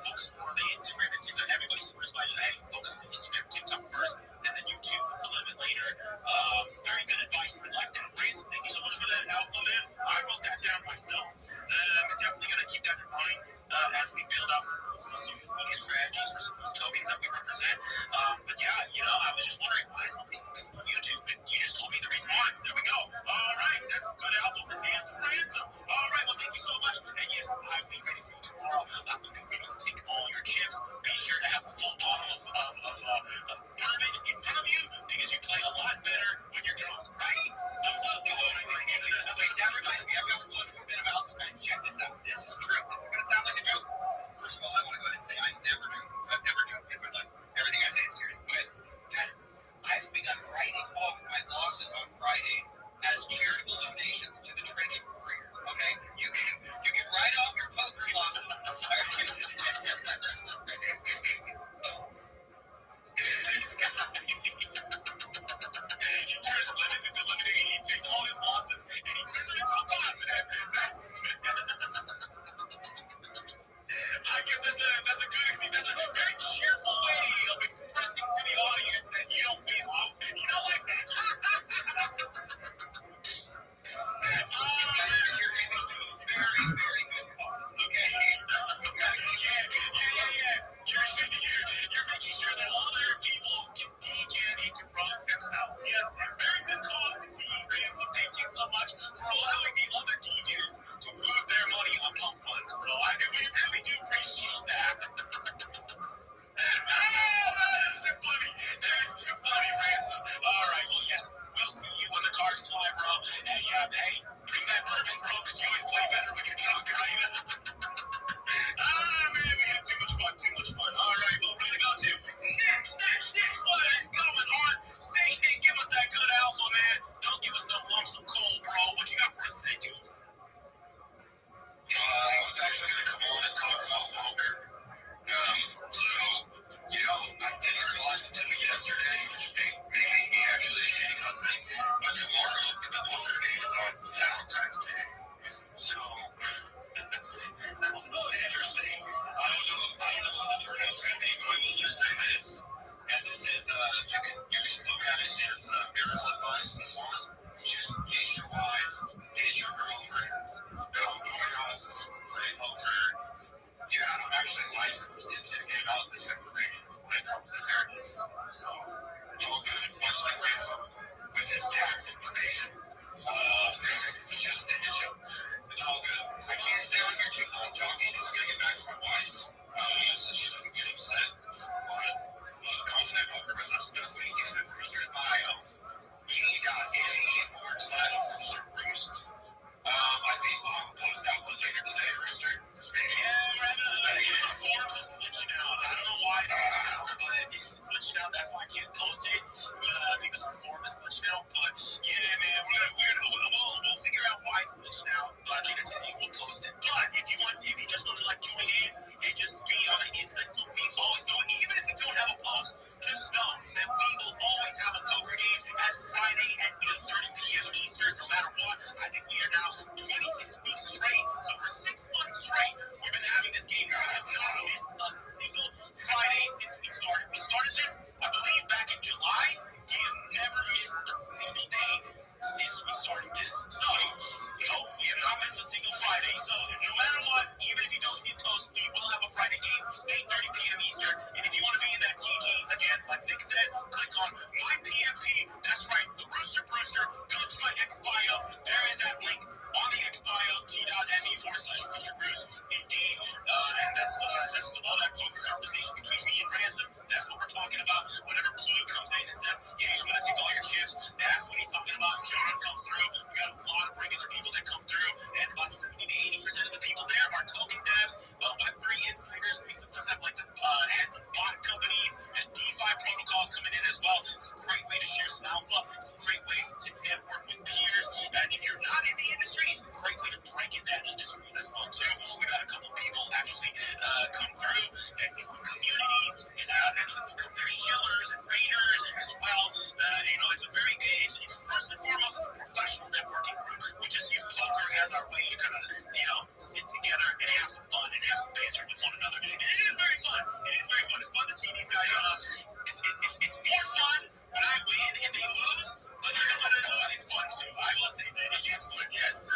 focus more on the Instagram and TikTok. Everybody swears by it. Hey, focus on Instagram and TikTok first, and then YouTube a little bit later. Very good advice. I like that. Ransom, thank you so much for that alpha, man. I wrote that down myself. I'm definitely going to keep that in mind as we build out some social media strategies for some of these tokens that we represent. But yeah, I was just wondering, why is nobody focusing on YouTube? And you just told me the reason why. There we go. All right, that's good alpha for Ransom. All right, well, thank you so much. And yes, I will But later today we'll post it. But if you just want to like tune in and just be on the inside scoop, we always know it. Even if we don't have a post, just know that we will always have a poker game at Friday at 8:30 p.m. Eastern, no matter what. I think we are now 26 weeks straight. So for 6 months straight, we've been having this game. We have not missed a single Friday since we started. We started this, I believe, back in July. We have never missed a single day since we started this. So, no, we have not missed a single Friday. So, no matter what, even if you don't see a post, we will have a Friday game, 8:30 p.m. Eastern. And if you want to be in that TG, again, like Nick said, click on my PMP. That's right, the Rooster Brewster. Go to my X bio. There is that link on the X bio, t.me/Rooster Bruce. Indeed. And that's all that poker conversation between me and Ransom. That's what we're talking about. Whenever Bluey comes in and says, yeah, I'm going to take all your chips, that's what he's talking about. John comes through. We got a lot of regular people that come through. And about 70 to 80% of the people there are token devs, Web3 insiders. We sometimes have like the heads of bot companies and DeFi protocols coming in as well. It's a great way to share some alpha. It's a great way to network with peers. And if you're not in the industry, it's a great way to break in that industry as well too. We've had a couple people actually come through and join communities and actually become their shillers and raiders as well. It's a very good, it's first and foremost a professional networking group. We just use poker as our way to kind of, sit together and have some fun and have some banter with one another. And it is very fun. It is very fun. It's fun to see these guys. It's more fun when I win and they lose, but even when I lose, it's fun too. I will say that. It is fun, yes.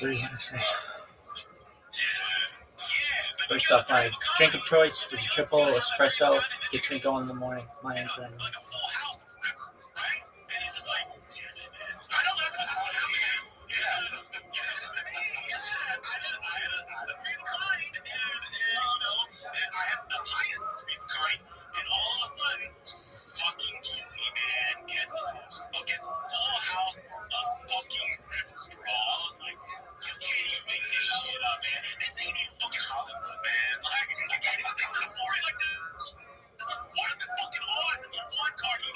What do you want to say? First off, my drink of choice is a triple espresso. Gets me going in the morning. My answer anyway. What are the fucking odds that the one card he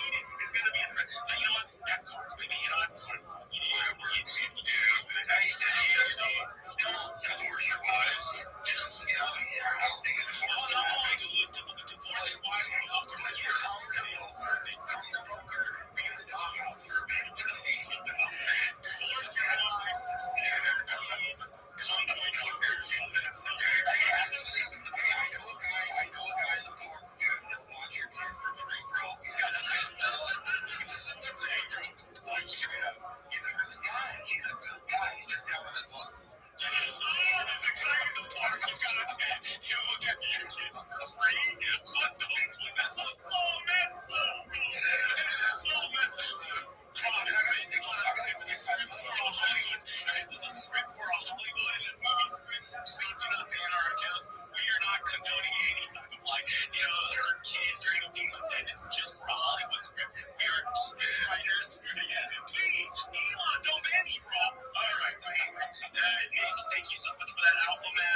condoning any type of like, hurt kids or anything like that. This is just for a Hollywood script. We are script writers. Yeah. Please, Elon, don't ban me, bro. All right, thank you so much for that, Alpha Man.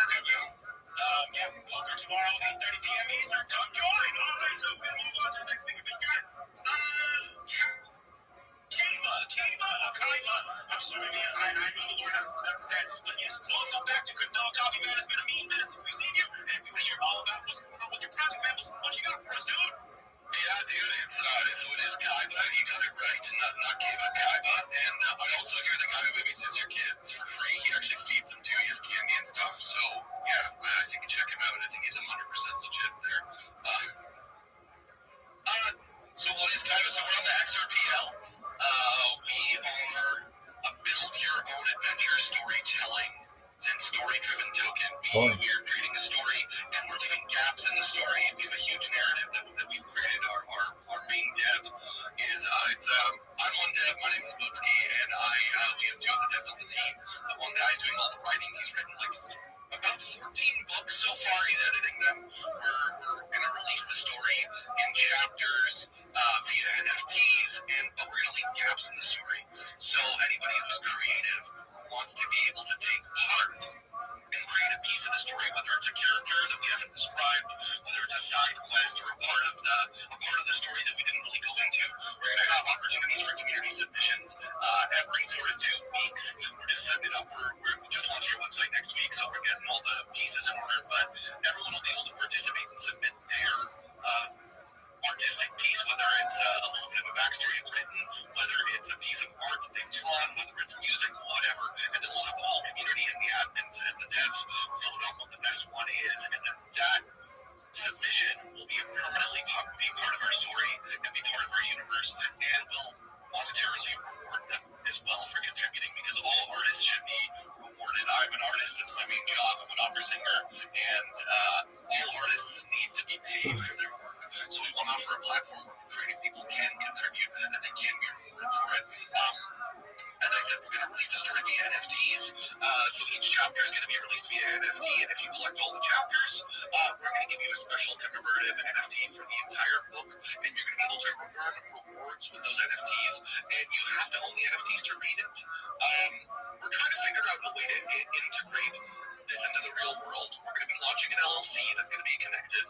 Poker tomorrow, 8:30 p.m. Eastern. Come join. All right, so we're move on to the next thing we got. Kaima. I'm sorry, man. I know the Lord understand. But yes, welcome back to Crypto Coffee, man. It's been a mean minute since we've seen you. And we want to hear all about what's going on with your project, man. What you got for us, dude? Yeah, dude, so it is Kaiba. You got it right. Not Kaiba, Kaiba. And I also hear the guy who babysits your kids for free. He actually feeds them too. He has candy and stuff. So, yeah, I think you check him out. I think he's 100% legit there. So what is Kaiba? So we're on the XRPL. We are a build your own adventure storytelling and story-driven token. We are creating a story, and we're leaving gaps in the story. We have a huge narrative that we've created. Our main dev is I'm one dev. My name is Bootsky, and we have two of the devs on the team. One guy's doing all the writing. He's written like about 14 books so far. He's editing them. We're gonna release the story in chapters via NFTs, but we're gonna leave gaps in the story. So anybody who's creative who wants to be able to take part and create a piece of the story, whether it's a character that we haven't described, whether it's a side quest or a part of the story that we didn't really go into, we're gonna have opportunities for community submissions every sort of 2 weeks. We're just setting it up. We just launched our website next week, so we're getting all the pieces in order. But everyone will be able to participate and submit their artistic piece, whether it's a little bit of a backstory written, whether it's a piece of art that they've drawn, whether it's music, whatever. And then we'll have the whole community and the admins and the devs vote on what the best one is, and then that submission will be permanently be part of our story and be part of our universe, and will monetarily reward them as well for contributing, because all artists should be rewarded. I'm an artist, that's my main job. I'm an opera singer, and all artists need to be paid for their work. So we want to offer a platform where creative people can contribute and they can be rewarded for it. As I said, we're going to release the story via NFTs. So each chapter is going to be released via NFT, and if you collect all the chapters, we're going to give you a special commemorative NFT for the entire book, and you're going to be able to earn rewards with those NFTs, and you have to own the NFTs to read it. We're trying to figure out a way to integrate this into the real world. We're going to be launching an LLC that's going to be connected.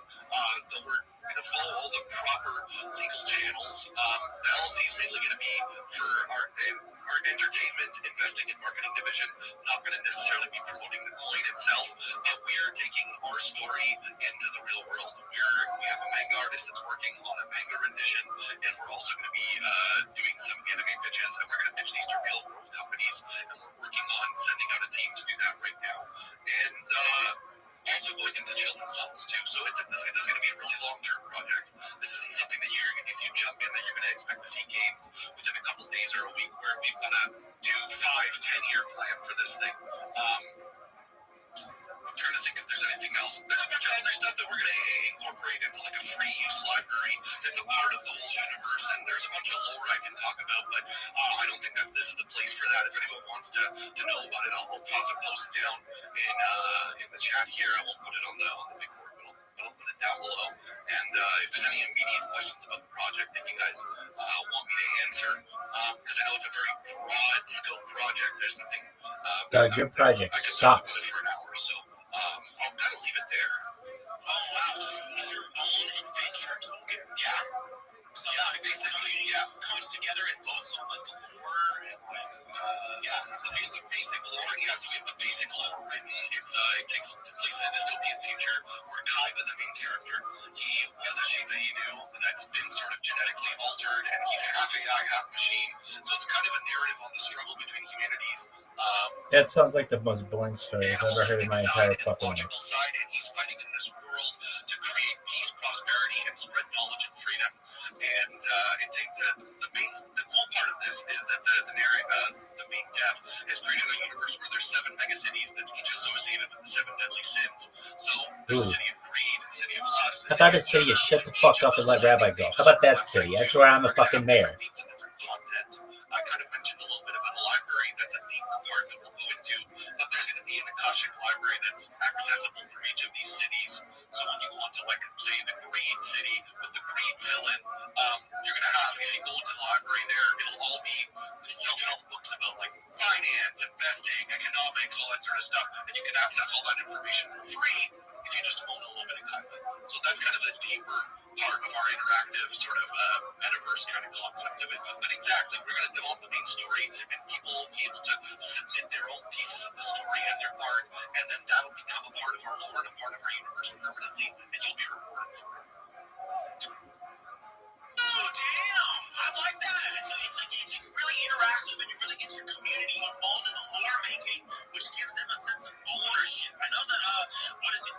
We're going to follow all the proper legal channels. The LLC is mainly going to be for our entertainment, investing, and marketing division. Not going to necessarily be promoting the coin itself, but we are taking our story into the real world. We have a manga artist that's working on a manga rendition, and we're also going to be doing some anime pitches, and we're going to pitch these to real world companies, and we're working on sending out a team to do that right now. And also going into children's novels too. So this is going to be a really long-term project. This isn't something that if you jump in, that you're going to expect to see games within a couple days or a week, where we've got a 2, 5, 10-year plan for this thing. I'm trying to think if there's anything else. There's a bunch of other stuff that we're going to incorporate into like a free use library that's a part of the whole universe, and there's a bunch of lore I can talk about, but I don't think that this is the place for that. If anyone wants to know about it, I'll toss a post down in the chat here. I won't put it on the big board, but I'll put it down below. And if there's any immediate questions about the project that you guys want me to answer, because I know it's a very broad scope project. There's nothing. Doug, your project sucks. For an hour, so I'll kind of leave it there. Oh wow, choose your own adventure token. Yeah. So basically, comes together and votes on like the lore and like so it's a basic lore. Yeah, so we have the basic lore written. It takes place in a dystopian future where Kaiba, the main character, he was a Shiba Inu that's been sort of genetically altered, and he's half AI, half machine. So it's kind of a narrative on the struggle between humanities. That sounds like the most boring story I've ever heard in my entire fucking life. Side, and he's fighting in this world to create peace, prosperity, and spread knowledge and freedom. And the cool part of this is that the main dev has created a universe where there's 7 megacities that's each associated with the 7 deadly sins. So there's a city of greed, a city of lust. How about a city you shut the fuck up and let Rabbi go? How about that city? That's where I'm a fucking mayor. I kind of mentioned a little bit about a library. That's a deeper part that we'll go into. But there's going to be an Akashic library that's accessible through each of these cities. So So that's kind of the deeper part of our interactive sort of metaverse kind of concept of it. But exactly, we're going to develop the main story, and people will be able to submit their own pieces of the story and their art, and then that'll become a part of our lore and a part of our universe permanently, and you'll be rewarded for it. Oh, damn! I like that. It's really interactive, and it really gets your community involved in the lore making, which gives them a sense of ownership. I know that, what is it,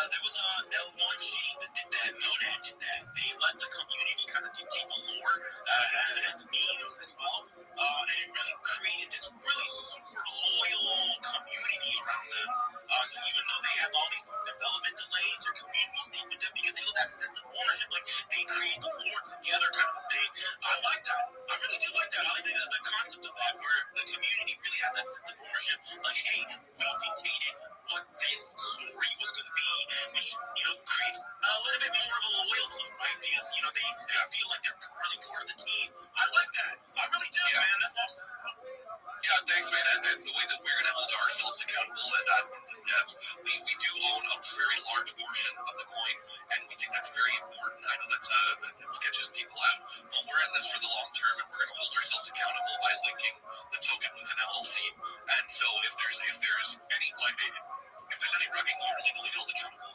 there was that one sheet that did that, Monad did that. They let the community kind of dictate the lore and the memes as well. And it really created this really super loyal community around them. So even though they have all these development delays, their community stayed with them because they have that sense of ownership. Like they create the lore together kind of thing. I like that. I really do like that. I like the concept of that where the community really has that sense of ownership. Like, hey, we dictated what this story was going to be, which, creates a little bit more of a loyalty, right? Because, they feel like they're really part of the team. I like that. I really do, man. That's awesome. Yeah, thanks, man. And the way that we're going to hold ourselves accountable as admins and devs, we do own a very large portion of the coin, and we think that's very important. I know that sketches people out, but we're in this for the long term, and we're going to hold ourselves accountable by linking the token with an LLC. And so if there's any rugging, we're legally held accountable.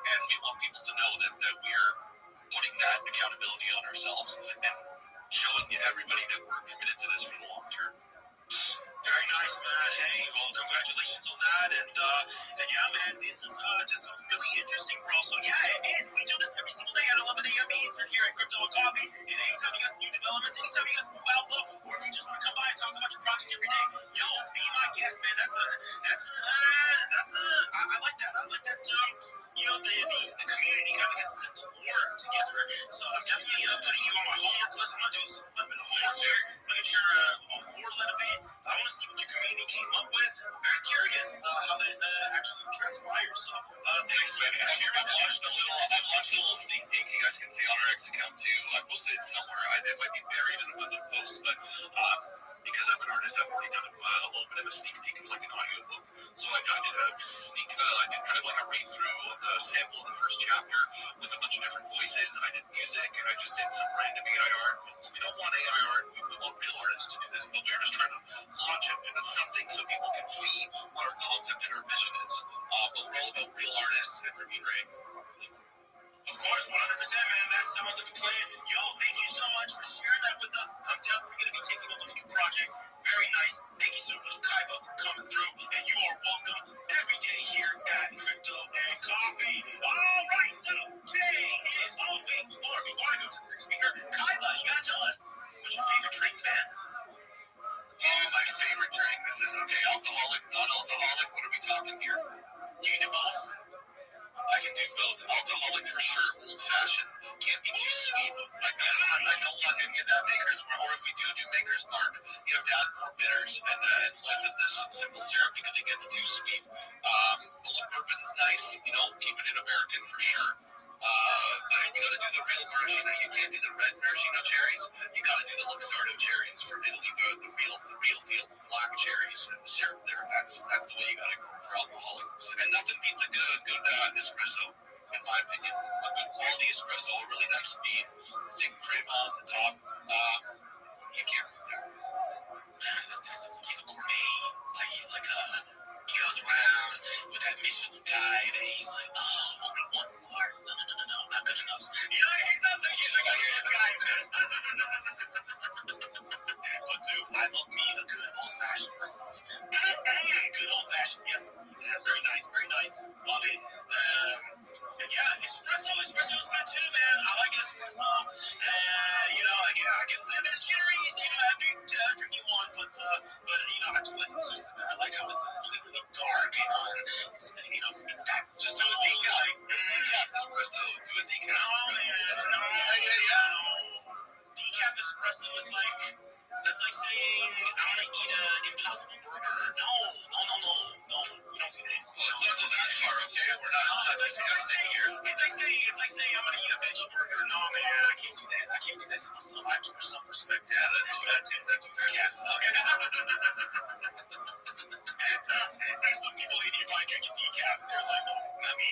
And we want people to know that we're putting that accountability on ourselves and showing everybody that we're committed to this for the long term. Very nice, man. Hey, well, congratulations on that. And yeah, man, this is just really interesting, bro. So yeah, and we do this every single day at 11 a.m. Eastern here at Crypto and Coffee. And anytime you got some new developments, anytime you got some new alpha, or if you just want to come by and talk about your project every day, yo, be my guest, man. I like that. I like that. The community kind of gets to work together. So I'm definitely putting you on my homework list. I'm gonna do some homework here. Look at your lore a little bit. I want to see what your community came up with. Very curious how that actually transpires. So thanks, man. I've launched a little sneak peek. You guys can see on our X account too. I posted it somewhere. It might be buried in a bunch of posts, but because I'm an artist, I've already done a little bit of a sneak peek of like an audiobook. So I did a sneak. I did kind of like a read through of the sample of the first chapter with a bunch of different voices, and I did music, and I just did some random AI art. We don't want AI art. We want real artists to do this, but we're just trying to launch it into something so people can see what our concept and our vision is. But we're all about real artists and remunerate. Of course, 100%, man. That sounds like a plan. Yo, thank you so much for sharing that with us. I'm definitely going to be taking a look at your project. Very nice. Thank you so much, Kaiba, for coming through. And you are welcome every day here at Crypto and Coffee. All right, so today is before I go to the next speaker, Kaiba, you got to tell us, what's your favorite drink, man? Oh, my favorite drink. This is okay. Alcoholic, non-alcoholic. What are we talking here? You can do both. I can do both. Alcoholic for sure. Old fashioned. Can't be too sweet. Like I don't want any of that Maker's Mark. Or if we do Maker's Mark, you have to add more bitters and less of this simple syrup because it gets too sweet. Bullet bourbon's nice. Keeping it American for sure. But you gotta do the real maraschino. You can't do the red maraschino cherries. You gotta do the Luxardo cherries from Italy. The real deal black cherries and the syrup there. That's the way you gotta go for alcoholic. And nothing beats a good espresso, in my opinion. A good quality espresso, a really nice bean, thick cream on the top. You can't beat that. This guy sounds like he's a gourmet. Like he's like he goes around with that Michelin guide and he's like, only one star. No, not good enough. He sounds like he's like, this guy's good. But dude, I love me a good old-fashioned myself. Good old-fashioned, yes. Yeah, very nice, very nice. Love it. And yeah, espresso is good too, man. I like espresso. I get a little bit of cherries, after drinking one, but I do like the taste of it. I like how it's really, really dark, it's that just so decaf espresso. Do a decaf. No, man, no. Decaf espresso is like, that's like saying I'm gonna eat an Impossible Burger. No. You don't do that. Well, it's not that far, okay? We're not. It's like saying I'm gonna eat a veggie burger. No, man, I can't do that. I can't do that to myself. I have too much self-respect. Yeah, that's decaf. Okay. There's some people in here probably drinking decaf, and they're like, oh, not me.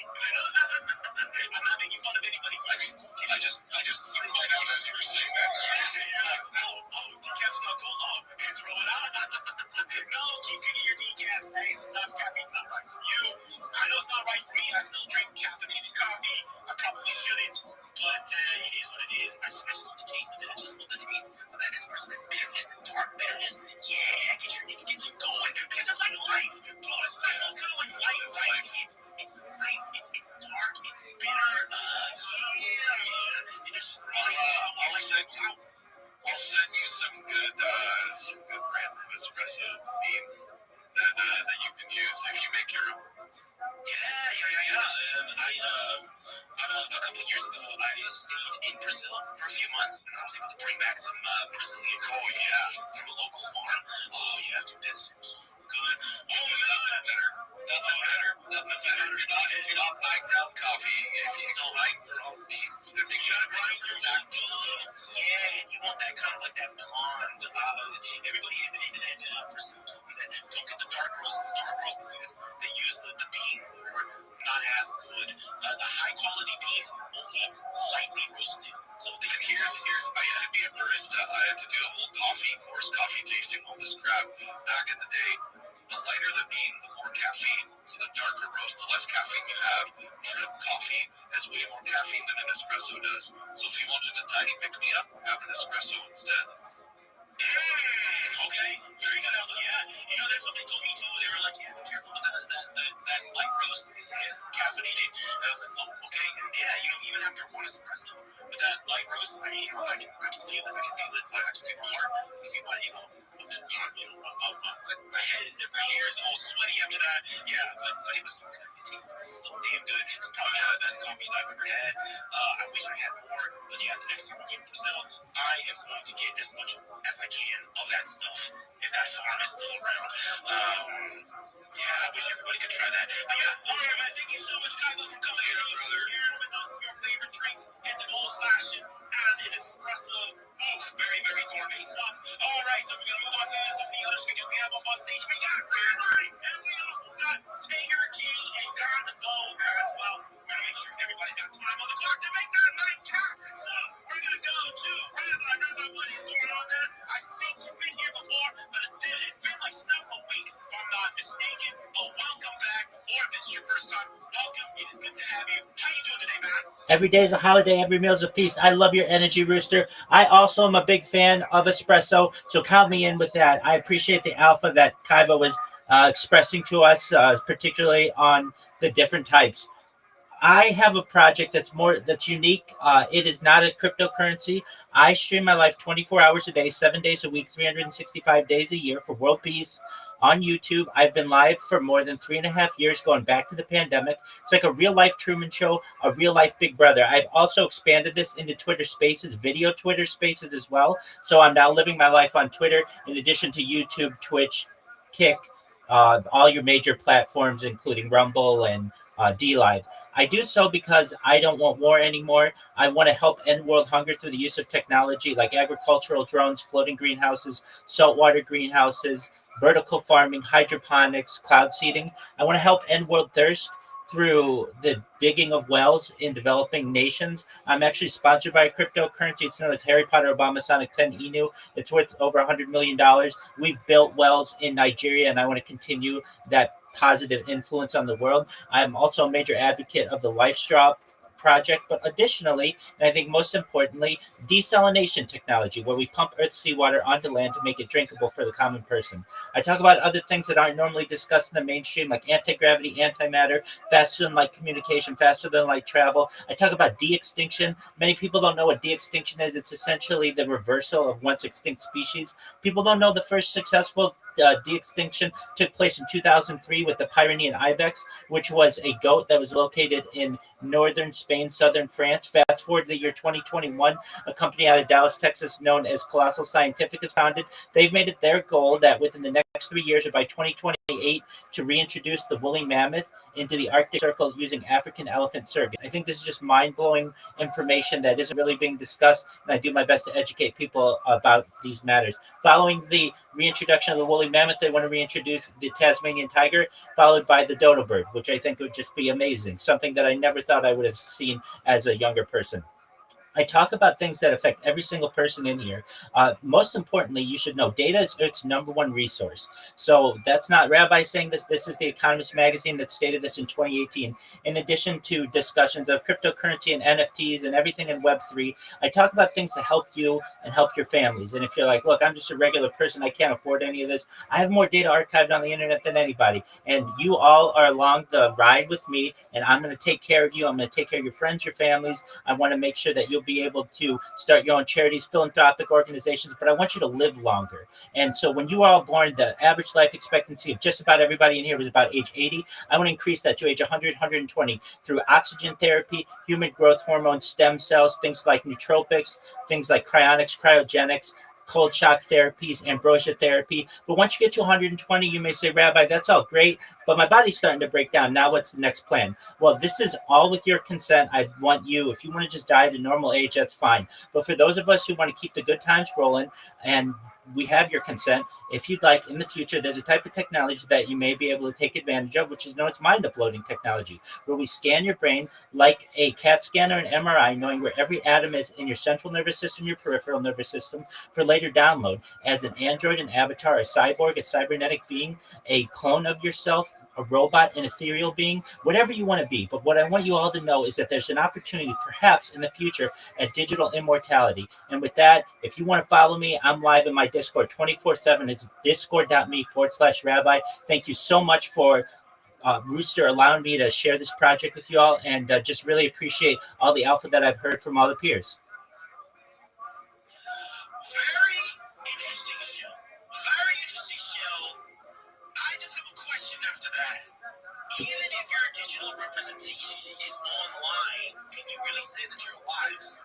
A couple years ago, I stayed in Brazil for a few months, and I was able to bring back some Brazilian coffee from a local farm. Oh yeah, dude, that's so good. Oh yeah, better. Nothing better. Do not buy ground coffee if you don't like ground beans. And make sure to grind your back beans. Yeah, and you want that kind of like that blonde. Everybody in Brazil told me that don't get the dark roast. The dark roast because they use the beans that are not as good. The high quality beans only lightly roasted. So here's I used to be a barista. I had to do a whole coffee tasting, all this crap back in the day. The lighter the bean, the more caffeine. So the darker roast, the less caffeine you have. Drip coffee has way more caffeine than an espresso does. So if you wanted a tiny pick-me-up, have an espresso instead. Okay, very good, Alvin. Yeah, that's what they told me too. They were like, be careful with that light roast because it is caffeinated. And I was like, oh, okay. And even after one espresso with that light roast, I can feel it. I can feel my heart. I feel my head and my hair is all sweaty after that. Yeah, but it was so good. It tasted so damn good. It's probably one of the best coffees I've ever had. I wish I had more, but the next time I go to Brazil, I am going to get as much as I can of that stuff. If that farm is still around. I wish everybody could try that. But all right, man. Thank you so much, Kaiba, for coming here. Sharing with us your favorite drinks. It's an old fashioned and an espresso. Oh, very, very gourmet stuff. All right, so we're gonna move on to some of the other speakers we have up on stage. We got Rabbi, and we also got Taylor G and Don the Go as well. We're gonna make sure everybody's got time on the clock to make that night count. So we're gonna go to Rabbi. Rabbi, what is going on there? I think you've been here before, but it's been like several weeks, if I'm not mistaken. But welcome back, or if this is your first time, welcome. It is good to have you. How you doing today, man? Every day is a holiday, every meal is a feast. I love your energy, Rooster. I also am a big fan of espresso, so count me in with that. I appreciate the alpha that Kaiba was expressing to us, particularly on the different types. I have a project that's unique. It is not a cryptocurrency. I stream my life 24 hours a day, 7 days a week, 365 days a year for world peace on YouTube. I've been live for more than 3.5 years, going back to the pandemic. It's like a real life Truman Show, a real life Big Brother. I've also expanded this into Twitter Spaces, video Twitter Spaces as well. So I'm now living my life on Twitter in addition to YouTube, Twitch, Kick, all your major platforms, including Rumble and DLive. I do so because I don't want war anymore. I want to help end world hunger through the use of technology like agricultural drones, floating greenhouses, saltwater greenhouses, vertical farming, hydroponics, cloud seeding. I want to help end world thirst through the digging of wells in developing nations. I'm actually sponsored by a cryptocurrency. It's known as Harry Potter Obama Sonic 10 Inu. It's worth over $100 million. We've built wells in Nigeria, and I want to continue that positive influence on the world. I'm also a major advocate of the LifeStraw project, but additionally, and I think most importantly, desalination technology, where we pump earth seawater onto land to make it drinkable for the common person. I talk about other things that aren't normally discussed in the mainstream, like anti-gravity, antimatter, faster than light communication, faster than light travel. I talk about de-extinction. Many people don't know what de-extinction is. It's essentially the reversal of once extinct species. People don't know the first successful de-extinction took place in 2003 with the Pyrenean ibex, which was a goat that was located in northern Spain, southern France. Fast forward to the year 2021, a company out of Dallas, Texas, known as Colossal Scientific is founded. They've made it their goal that within the next 3 years, or by 2028, to reintroduce the woolly mammoth into the Arctic Circle using African elephant surrogates. I think this is just mind-blowing information that isn't really being discussed, and I do my best to educate people about these matters. Following the reintroduction of the woolly mammoth, they want to reintroduce the Tasmanian tiger, followed by the dodo bird, which I think would just be amazing, something that I never thought I would have seen as a younger person. I talk about things that affect every single person in here. Most importantly, you should know data is its number one resource. So that's not Rabbi saying this. This is the Economist magazine that stated this in 2018. In addition to discussions of cryptocurrency and NFTs and everything in Web3, I talk about things to help you and help your families. And if you're like, look, I'm just a regular person, I can't afford any of this, I have more data archived on the internet than anybody. And you all are along the ride with me, and I'm going to take care of you. I'm going to take care of your friends, your families. I want to make sure that you'll be able to start your own charities, philanthropic organizations, but I want you to live longer. And so when you are all born, the average life expectancy of just about everybody in here was about age 80. I want to increase that to age 100, 120 through oxygen therapy, human growth hormone, stem cells, things like nootropics, things like cryonics, cryogenics, cold shock therapies, ambrosia therapy. But once you get to 120, you may say, Rabbi, that's all great, but my body's starting to break down. Now what's the next plan? Well, this is all with your consent. I want you, if you want to just die at a normal age, that's fine. But for those of us who want to keep the good times rolling, and we have your consent, if you'd like, in the future, there's a type of technology that you may be able to take advantage of, which is known as mind uploading technology, where we scan your brain like a CAT scan or an MRI, knowing where every atom is in your central nervous system, your peripheral nervous system, for later download as an android, an avatar, a cyborg, a cybernetic being, a clone of yourself, a robot, an ethereal being, whatever you want to be. But what I want you all to know is that there's an opportunity, perhaps in the future, at digital immortality. And with that, if you want to follow me, I'm live in my Discord 24/7. It's discord.me/Rabbi. Thank you so much for Rooster allowing me to share this project with you all, and just really appreciate all the alpha that I've heard from all the peers. Very interesting show. Very interesting show. I just have a question after that. Even if your digital representation is online, can you really say that you're alive?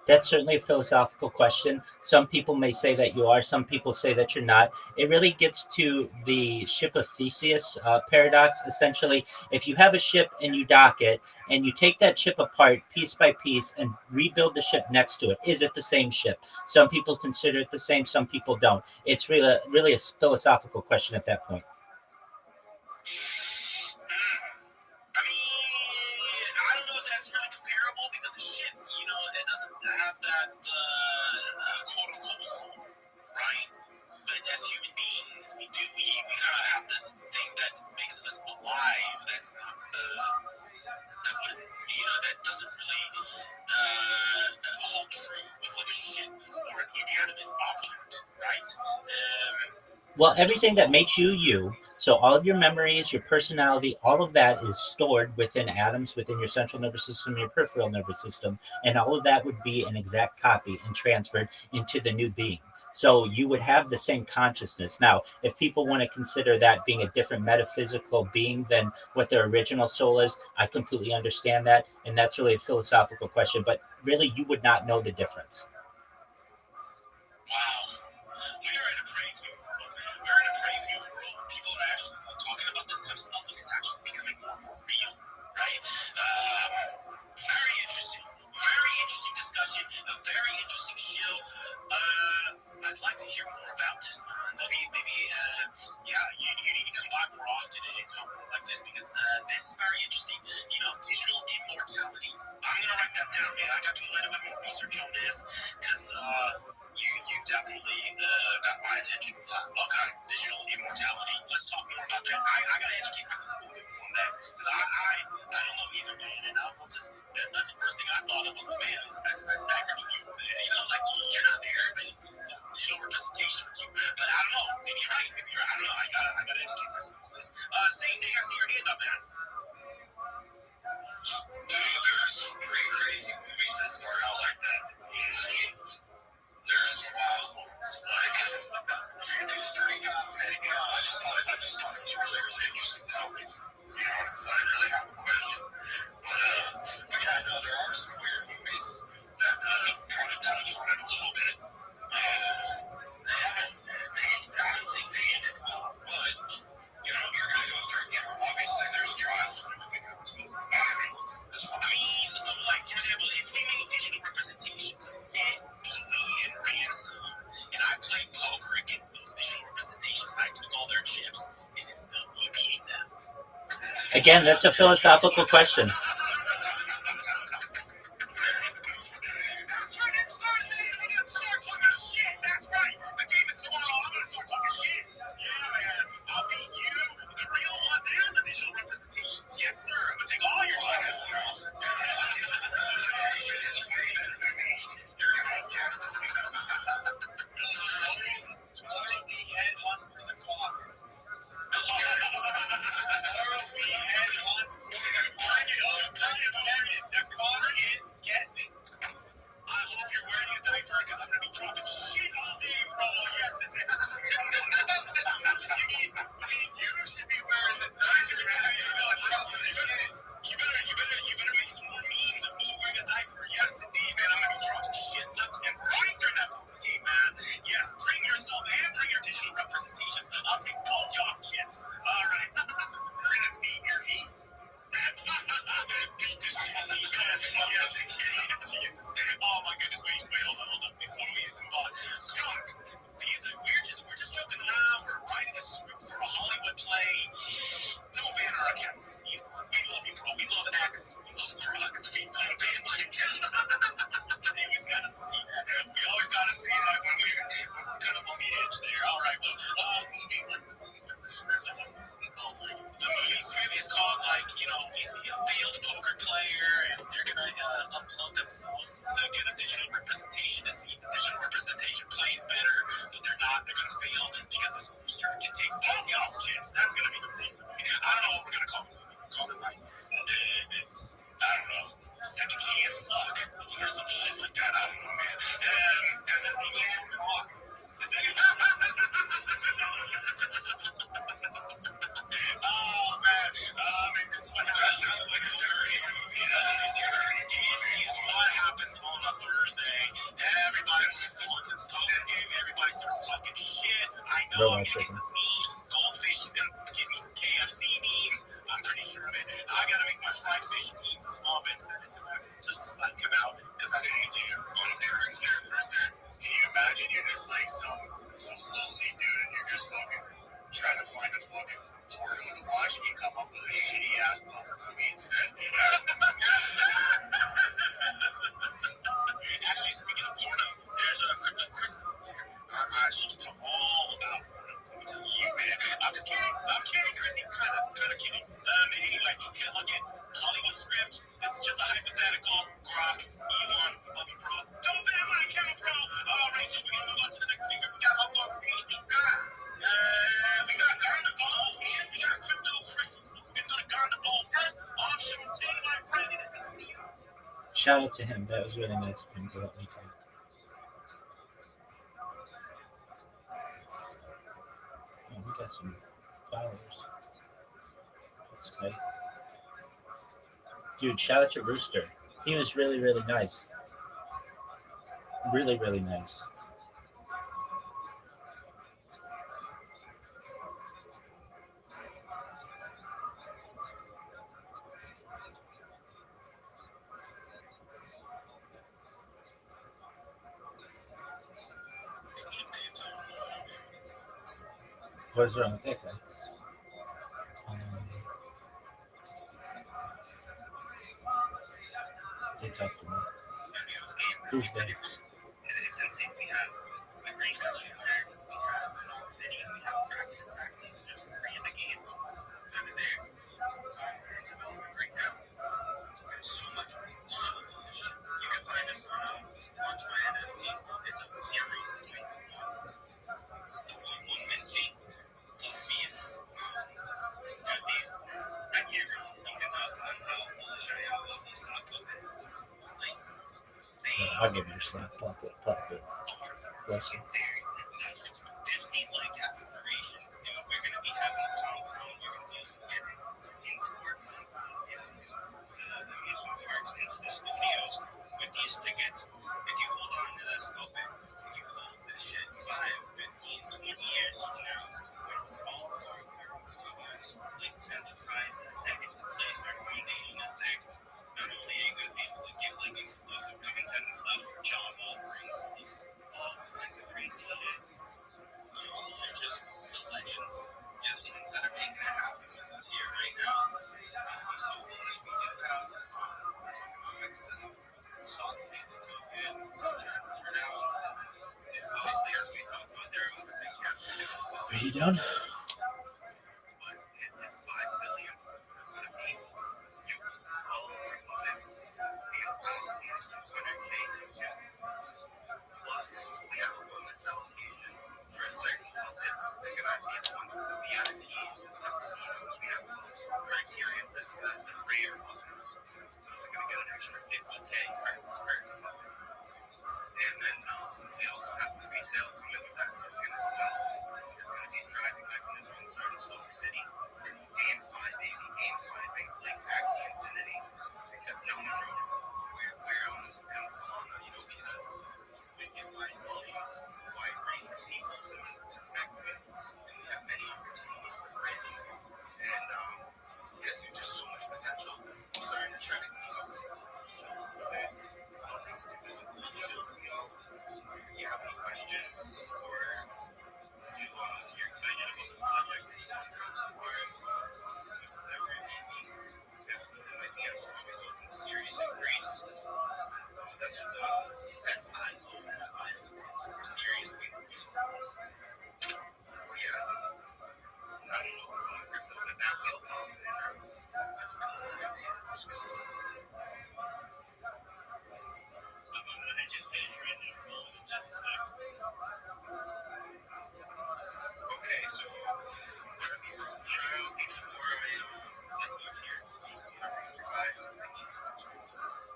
That's certainly a philosophical question. Some people may say that you are, some people say that you're not. It really gets to the ship of Theseus paradox. Essentially, if you have a ship and you dock it, and you take that ship apart piece by piece and rebuild the ship next to it, is it the same ship? Some people consider it the same, some people don't. It's really a philosophical question at that point. I don't know if that's really comparable because a ship, that doesn't have that quote unquote soul, right? But as human beings, we kind of have this thing that makes us alive. That's not that doesn't really hold true with like a ship or an inanimate object, right? Well, everything that makes you you, so all of your memories, your personality, all of that is stored within atoms, within your central nervous system, your peripheral nervous system, and all of that would be an exact copy and transferred into the new being. So you would have the same consciousness. Now, if people want to consider that being a different metaphysical being than what their original soul is, I completely understand that, and that's really a philosophical question, but really you would not know the difference. Wow. We're in a brave new world. We're in a brave new world. People are actually talking about this kind of stuff, and it's actually becoming more and more real, right? Very interesting. Very interesting discussion. A very interesting show. I'd like to hear more about this, man. Maybe, you need to come by more often and talk more like this because this is very interesting. Digital immortality. I'm gonna write that down, man. I got to do a little bit more research on this because you've definitely got my attention. Okay, digital immortality. Let's talk more about that. I gotta educate myself a little bit more on that because I don't know either, man. And I will just that's the first thing I thought of was, man, is exactly you. Like you're not there, but it's a digital representation of you. But I don't know. Maybe you're right. Maybe you're right. I don't know. I gotta educate myself on this. Same thing. I see your hand up, man. There's pretty crazy movies that start out like that. There's wild ones. Like, it's pretty fascinating. I just thought it was really, really interesting topic. Because I really have a question. But yeah, no, there are some weird movies that kind of touch on it a little bit. I don't think they ended well, but, you're going to go through, obviously there's trials and everything else. So like, for example, if we made digital representations of Ed, Bluey, and Ransom, and I played poker against those digital representations, and I took all their chips, is it still me beating them? Again, that's a philosophical question. That's right. The game is tomorrow. I'm going to start talking shit. Yeah, man. I'll beat you, the real ones, and the digital representations. Yes, sir. I'm going to take all your chips. Robot chicken. Goldfish is gonna give me some KFC memes. I'm pretty sure of it. I gotta make my fried fish memes a small bit, send it to her, just the sun come out, because that's what you do on a parent's person. Can you imagine you're just like some lonely dude and you're just fucking trying to find a fucking porno to watch and you come up with a shitty ass poker movie instead? Actually, speaking of porno, there's a Chris. She can talk all about porno. Let me tell you, man. I'm just kidding. I'm kidding, Chrissy. Kind of kidding. Anyway, yeah, look at Hollywood script. This is just a hypothetical. Grok, Elon, love you, bro. Don't ban my account, bro. All right, so we're gonna move on to the next speaker. We got up on stage. We got Gondaball and we got Crypto Chrissy. So we're gonna go to Gondaball first. On show two, my friend. It is good to see you. Shout out to him. That was really nice of him to let me talk. Oh, we got some followers. That's tight. Dude, shout out to Rooster. He was really, really nice. Really, really nice. What's wrong with that guy? They talked to me. Who's there? It's insane. We have the Green Valley there. We have Salt City. We have Kraken Attack. These are just three of the games that are there in development right now. There's so much. You can find us on Launch My NFT. It's a 0.1 mint fee plus fees. I can't really speak enough on how bullish I am about these stock tokens. I'll give you a slap. Pop it. Listen. Disney-like aspirations. We're going to be having a compound. You're going to be able to get into our compound, into the amusement parks, into the studios with these tickets. If you hold on to this open, you hold this shit 5, 15, 20 years from now, when all of our studios, like Enterprise, is second to place, our foundation is there. Not only are you going to be able to get like exclusive content and stuff, job offerings, all kinds of crazy shit. You all are just the legends. You're the ones that are making it happen with us here right now. I'm so bullish. We do have economics set up. Salt to be the token, contractors for now. Obviously, as we talked about, there are other things you have to do as well. Are you done? But it's $5 billion. That's going to be you, all of our puppets, being allocated 200K token. Plus, we have a bonus allocation for certain puppets. They're going to be the ones with the VIPs, the tuxedos. We have criteria listed at the rare puppets. So they're going to get an extra 50K per puppet. And then we also have a pre-sale coming with that token as well. It's going to be a driving mechanism inside of Salt City. Game 5, baby. Game 5 ain't like Axie Infinity. Except no one wrote it. We're on Solana, we have wicked wide volume, wide range of people to connect with. And we have many opportunities for bridge. And there's just so much potential. I'm starting to try to clean up a little bit. Just a cool show to y'all. If you have any questions or you're excited about the project and you want to come to the bar, you want to talk to us, whatever it may be, definitely my DMs are always open to serious inquiries. That's I open the bios for serious inquiries. Yeah. I don't know if I'm crypto, but that will come. That's good. That's good. I'm going to just finish right now. Just a sec. Okay, so Rabbi Rothschild, before I let you here and speak, I'm going to read your bio. I need some references.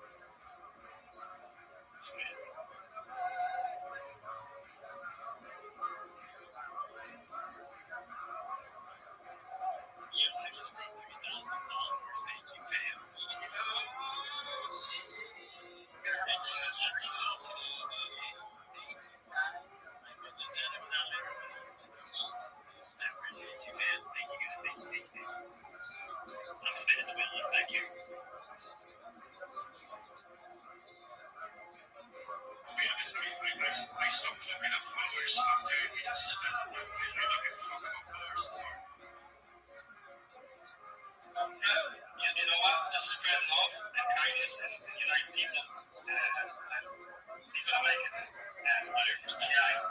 Yeah, I just broke 3,000 followers. Thank you, fam. kindness and unite people and people that make it. And 100%. Yeah,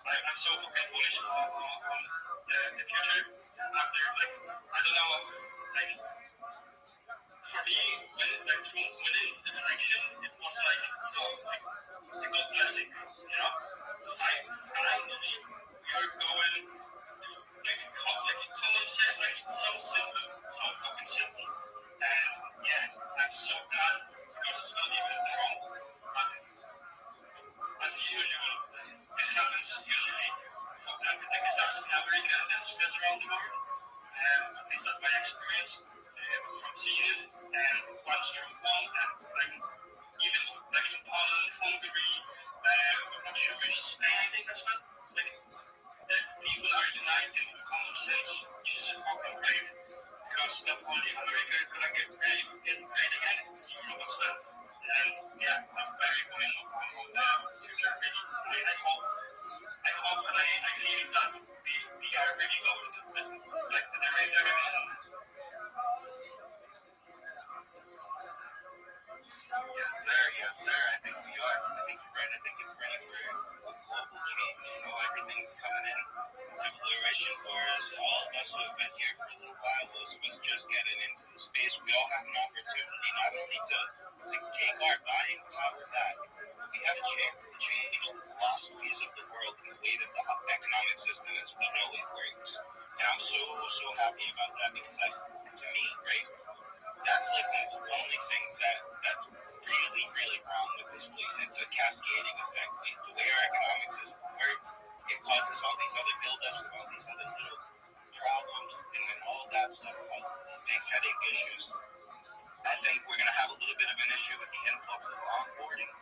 I'm so fucking bullish on the future. After, like, I don't know, like, for me, when like Trump winning the election, it was like, you know, like a good blessing, you know? Finally, we are going to, like, someone said, like, it's so simple, so fucking simple. And yeah, I'm so glad because it's not even Trump, but as usual, this happens usually. Everything starts in America and then spreads around the world. At least that's my experience from seeing it. And once Trump won, and like even like in Poland, Hungary, I'm not sure which Spain, I think as well. Like the people are united with common sense, which is fucking great. Because not only America is gonna get great again, Europe as well. And yeah, I'm very bullish on the future. Really, I hope and I feel that we are really going to the right direction. Yes, sir. I think we are. I think you're right. I think it's ready for a global change. You know, everything's coming in to flourishing for us. All of us who have been here for a little while, those of us just getting into the space, we all have an opportunity not only to take our buying power back, we have a chance to change the philosophies of the world and the way that the economic system as we know it works. And I'm so happy about that because to me, right, that's like one of the only things that's really wrong with this place. It's a cascading effect. Like the way our economic system works, it causes all these other buildups of all these other little problems, and then all that stuff causes these big headache issues. I think we're going to have a little bit of an issue with the influx of onboarding.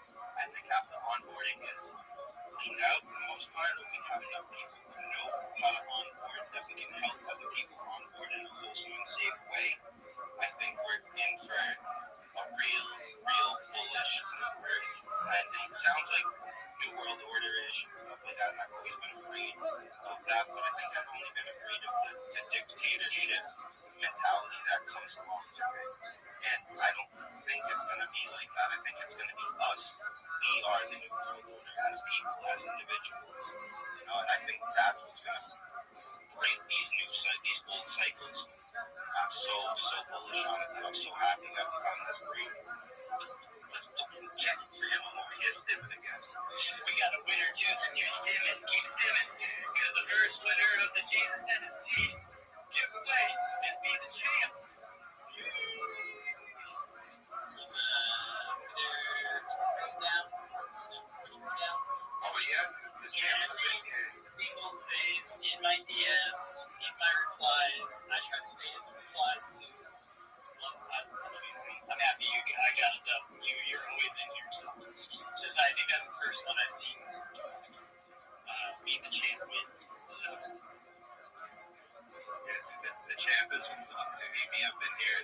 I think after onboarding is cleaned out for the most part, or we have enough people who know how to onboard that we can help other people onboard in a wholesome and safe way, I think we're in for a real bullish new earth. And it sounds like New World Order-ish and stuff like that. I've always been afraid of that, but I think I've only been afraid of the dictatorship mentality that comes along with it. And I don't think it's going to be like that. I think it's going to be us. We are the New World Order as people, as individuals. You know, and I think that's what's going to break these old cycles. I'm so bullish on it. I'm so happy that we found this break. Check him over here simming again. We got a winner, Juice, and you're simming. Keep simming. Because the first winner of the Jesus and the Team giveaway is Be the Champ. Oh yeah, the champ of the big game. Equal space in my DMs, in my replies. I try to stay in the replies too. I'm happy I got it done. You're always in here, so just I think that's the first one I've seen. Be the champ win. So yeah, the champ is what's up to me up in here.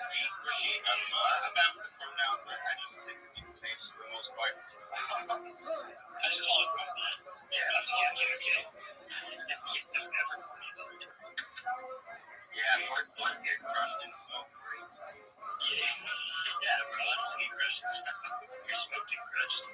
He or she, I don't know. I'm out with the pronouns. I just stick to people's names for the most part. I just call it right now. Yeah, I'm just kidding, okay? Don't ever call me about it. Yeah, boys get crushed in smoke, right? Yeah, bro, I don't get crushed in smoke. You're smoked and crushed.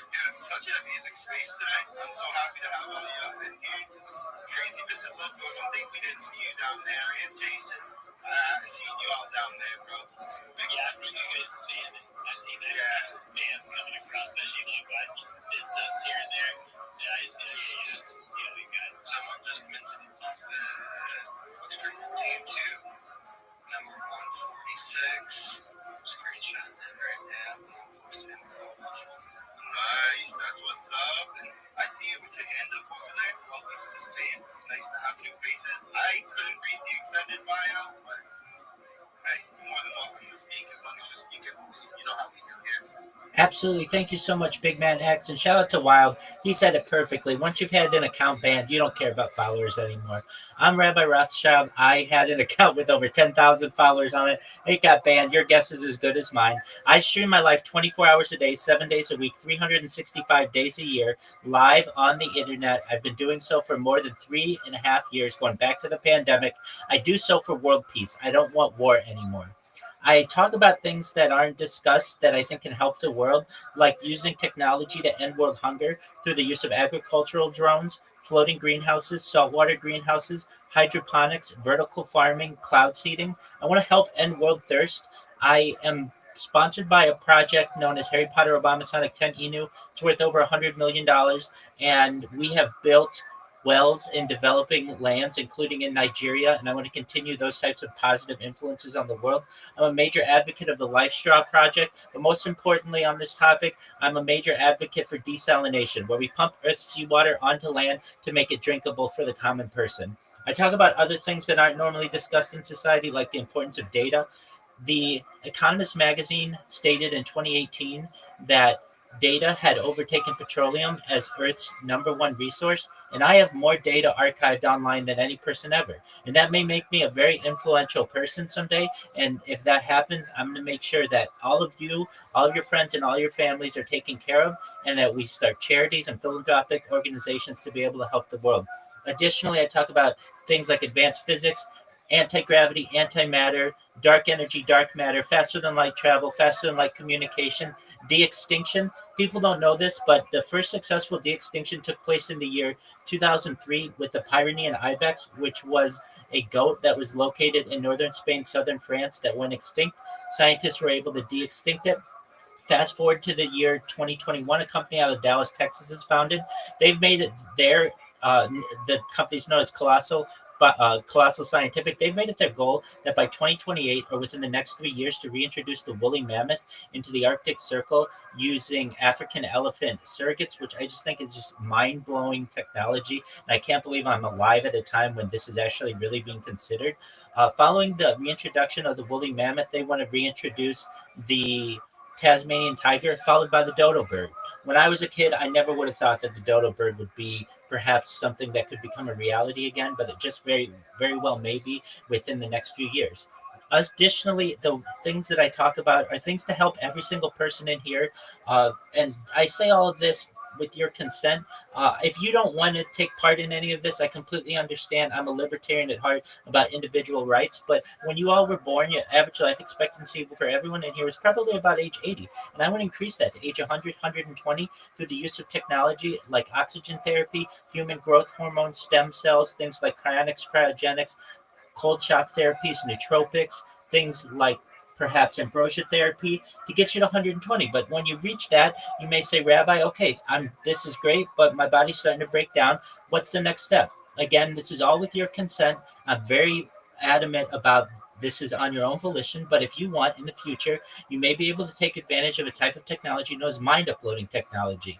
Dude, such an amazing space today. I'm so happy to have all you up in here. It's crazy, Mr. Loco. I don't think we didn't see you down there. And Jason, I've seen you all down there, bro. Yeah, I've seen you guys spamming. I've seen that. Yeah. Spams coming across, especially Loco. I see some fist ups here and there. Yeah, I see. Yeah, we got someone just mentioned it. Looks pretty good team, too. Number 146. Screenshot right now. Nice, that's what's up. And I see you with your hand up over there. Welcome to the space. It's nice to have new faces. I couldn't read the extended bio, but hey, you're more than welcome to speak as long as you're speaking. You know how we do here. Absolutely. Thank you so much, Big Man X. And shout out to Wild. He said it perfectly. Once you've had an account banned, you don't care about followers anymore. I'm Rabbi Rothschild. I had an account with over 10,000 followers on it. It got banned. Your guess is as good as mine. I stream my life 24 hours a day, 7 days a week, 365 days a year, live on the internet. I've been doing so for more than 3.5 years, going back to the pandemic. I do so for world peace. I don't want war anymore. I talk about things that aren't discussed that I think can help the world, like using technology to end world hunger through the use of agricultural drones, floating greenhouses, saltwater greenhouses, hydroponics, vertical farming, cloud seeding. I want to help end world thirst. I am sponsored by a project known as Harry Potter Obama Sonic 10 Inu. It's worth over $100 million. And we have built wells in developing lands, including in Nigeria, and I want to continue those types of positive influences on the world. I'm a major advocate of the Life Straw Project, but most importantly on this topic, I'm a major advocate for desalination, where we pump Earth's seawater onto land to make it drinkable for the common person. I talk about other things that aren't normally discussed in society, like the importance of data. The Economist magazine stated in 2018 that data had overtaken petroleum as Earth's number one resource, and I have more data archived online than any person ever. And that may make me a very influential person someday. And if that happens, I'm going to make sure that all of you, all of your friends, and all your families are taken care of, and that we start charities and philanthropic organizations to be able to help the world. Additionally, I talk about things like advanced physics, anti-gravity, antimatter, dark energy, dark matter, faster than light travel, faster than light communication, de-extinction. People don't know this, but the first successful de-extinction took place in the year 2003 with the Pyrenean ibex, which was a goat that was located in northern Spain, southern France, that went extinct. Scientists were able to de-extinct it. Fast forward to the year 2021, a company out of Dallas, Texas is founded. They've made it their, the company's known as Colossal Scientific. They've made it their goal that by 2028, or within the next 3 years, to reintroduce the woolly mammoth into the Arctic Circle using African elephant surrogates, which I just think is just mind-blowing technology. And I can't believe I'm alive at a time when this is actually really being considered. Following the reintroduction of the woolly mammoth, they want to reintroduce the Tasmanian tiger, followed by the dodo bird. When I was a kid, I never would have thought that the dodo bird would be perhaps something that could become a reality again, but it just very, very well may be within the next few years. Additionally, the things that I talk about are things to help every single person in here. And I say all of this with your consent. If you don't want to take part in any of this, I completely understand. I'm a libertarian at heart about individual rights. But when you all were born, your average life expectancy for everyone in here was probably about age 80. And I want to increase that to age 100, 120 through the use of technology like oxygen therapy, human growth hormone, stem cells, things like cryogenics, cold shock therapies, nootropics, things like perhaps ambrosia therapy to get you to 120. But when you reach that, you may say, Rabbi, okay, this is great, but my body's starting to break down. What's the next step? Again, this is all with your consent. I'm very adamant about this is on your own volition, but if you want in the future, you may be able to take advantage of a type of technology known as mind uploading technology.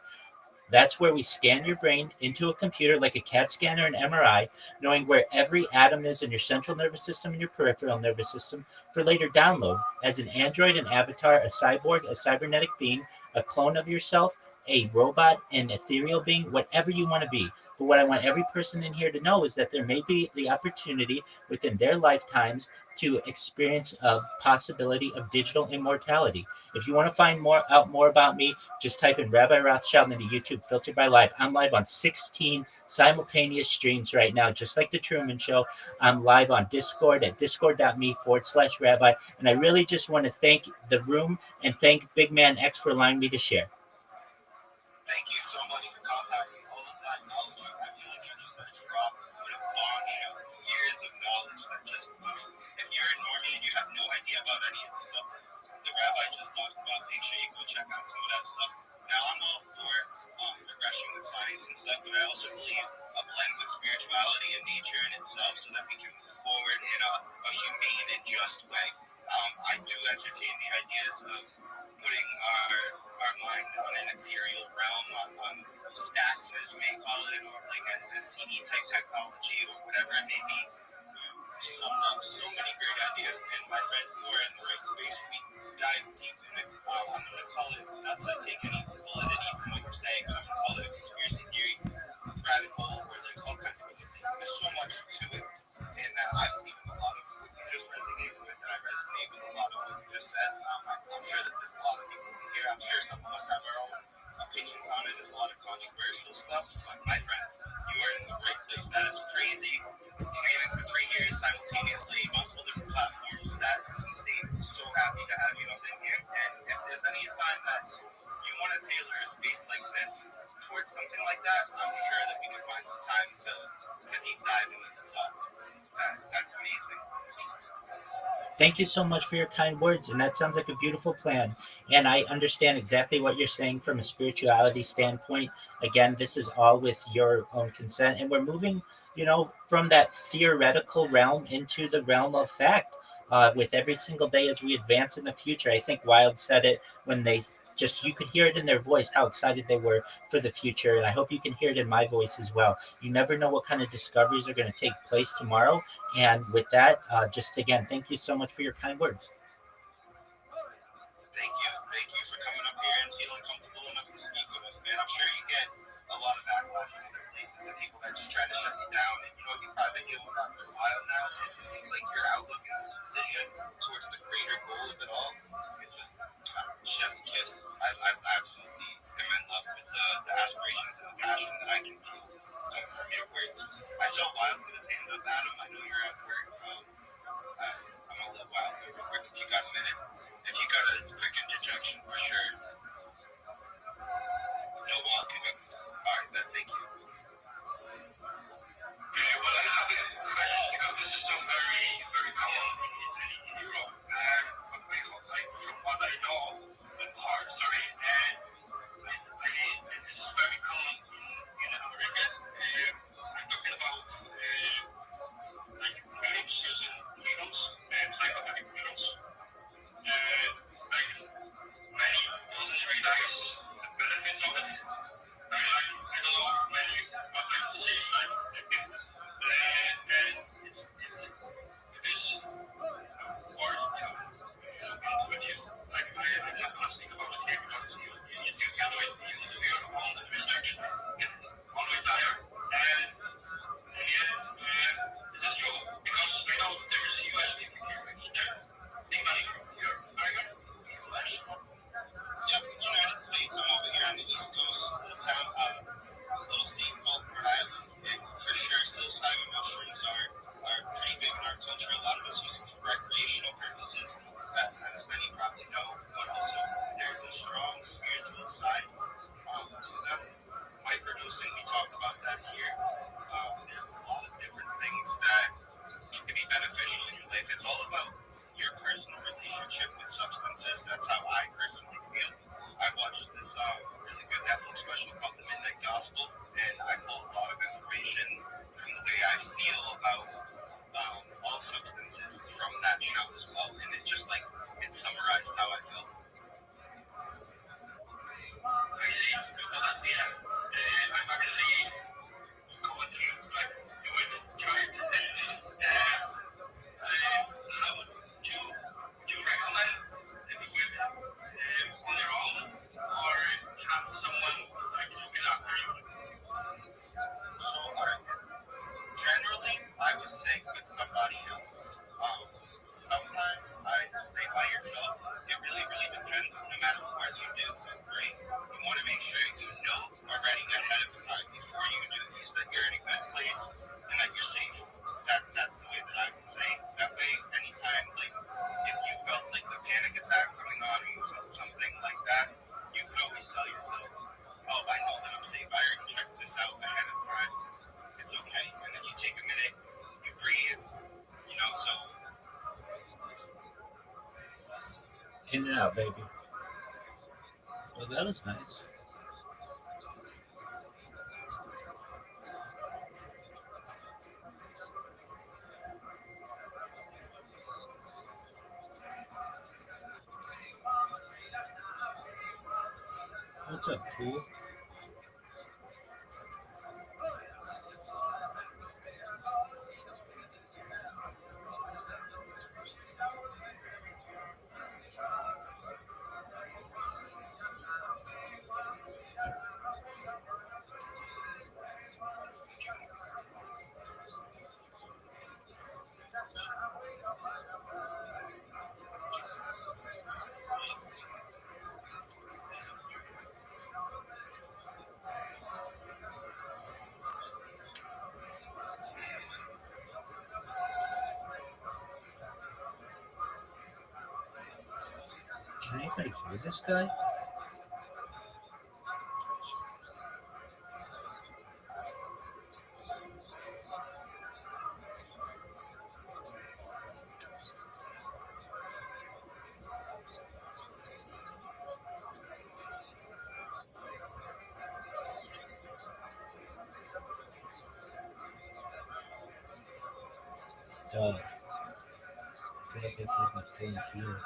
That's where we scan your brain into a computer like a CAT scan or an MRI, knowing where every atom is in your central nervous system and your peripheral nervous system for later download as an android, an avatar, a cyborg, a cybernetic being, a clone of yourself, a robot, an ethereal being, whatever you want to be. But what I want every person in here to know is that there may be the opportunity within their lifetimes to experience a possibility of digital immortality. If you want to find out more about me, just type in Rabbi Rothschild into YouTube, filtered by live. I'm live on 16 simultaneous streams right now, just like the Truman Show. I'm live on Discord at discord.me/Rabbi. And I really just want to thank the room and thank Big Man X for allowing me to share. Thank you so much for compacting all of that knowledge. I feel like you just dropped a bombshell, years of knowledge that just moved. If you're a normie and you have no idea about any of the stuff the rabbi just talked about, make sure you go check out some of that stuff. Now, I'm all for progression with science and stuff, but I also believe a blend with spirituality and nature in itself so that we can move forward in a humane and just way. I do entertain the ideas of putting our mind on an ethereal realm, on stacks, as you may call it, or like a CD type technology, or whatever it may be. So many great ideas, and my friend, you are in the right space. We dive deep in it. I'm going to call it, not to take any validity from what you're saying, but I'm going to call it a conspiracy theory, radical, or like all kinds of other things. there's so much to it, and I believe in a lot of what you just resonated with, and I resonate with a lot of what you just said. I'm sure that there's a lot of people in here. I'm sure some of us have our own opinions on it. It's a lot of controversial stuff, but my friend, you are in the right place. That is crazy. Streaming for 3 years simultaneously, multiple different platforms. That is insane. So happy to have you up in here. And if there's any time that you want to tailor a space like this towards something like that, I'm sure that we can find some time to deep dive into the talk. That's amazing. Thank you so much for your kind words, and that sounds like a beautiful plan. And I understand exactly what you're saying from a spirituality standpoint. Again, this is all with your own consent, and we're moving, from that theoretical realm into the realm of fact. With every single day as we advance in the future, I think Wild said it when they just you could hear it in their voice how excited they were for the future, and I hope you can hear it in my voice as well. You never know what kind of discoveries are going to take place tomorrow, and with that, just again, thank you so much for your kind words. Thank you. Thank you for coming up here and feeling comfortable enough to speak with us, man. I'm sure you get a lot of backlash from other places and people that just try to shut you down. And you've probably been dealing with that for a while now. And it seems like your outlook and disposition towards the greater goal of it all, it's just chef's kiss. I absolutely am in love with the aspirations and the passion that I can feel coming from your words. I saw Wild put his hand up, Adam. I know you're at work. I'm gonna let Wild go real quick if you got a minute. If you got a quick interjection, for sure. No, Wild can go. All right, then, thank you. Okay, well, I have a question. This is so very, very common in Europe. From what I know, this is very common in America. I'm talking about mushrooms, using mushrooms, psychedelic mushrooms. Many doesn't realize the benefits of it. I don't know many, but it seems like and it is worth to look into it. I'm not going to speak about it here because you do your own research. Always there. And this is true because I know there's US people here. Big money here. US. Yep, United States. I'm over here on the East Coast, little state called Rhode Island, and for sure psilocybin mushrooms are pretty big in our culture. A lot of us use it for recreational purposes, as many probably know, but also there's a strong spiritual side to them. Microdosing, we talk about that here. There's a lot of different things that can be beneficial in your life. It's all about your personal relationship with substances. That's how I personally feel. I watched this really good Netflix special called The Midnight Gospel, and I pull a lot of information from the way I feel about all substances from that show as well, and it summarized how I feel. I see. Well, yeah, I'm actually going to do it, try it, how would you recommend to do it on your own, or have someone looking after you? So, generally, I would say with somebody else. Sometimes I would say by yourself. It really, really depends. No matter what you do, right? You want to make sure you know already ahead of time before you do these that you're in a good place and that you're safe. That's the way that I would say. That way, anytime, if you felt like the panic attack coming on, or you felt something like that, you can always tell yourself, "Oh, I know that I'm safe. I already checked this out ahead of time. It's okay." And then you take a minute, you breathe, so. In and out, baby. Well, that was nice. What's up, cool? Anybody hear this guy? Duh. I feel like I my phone here.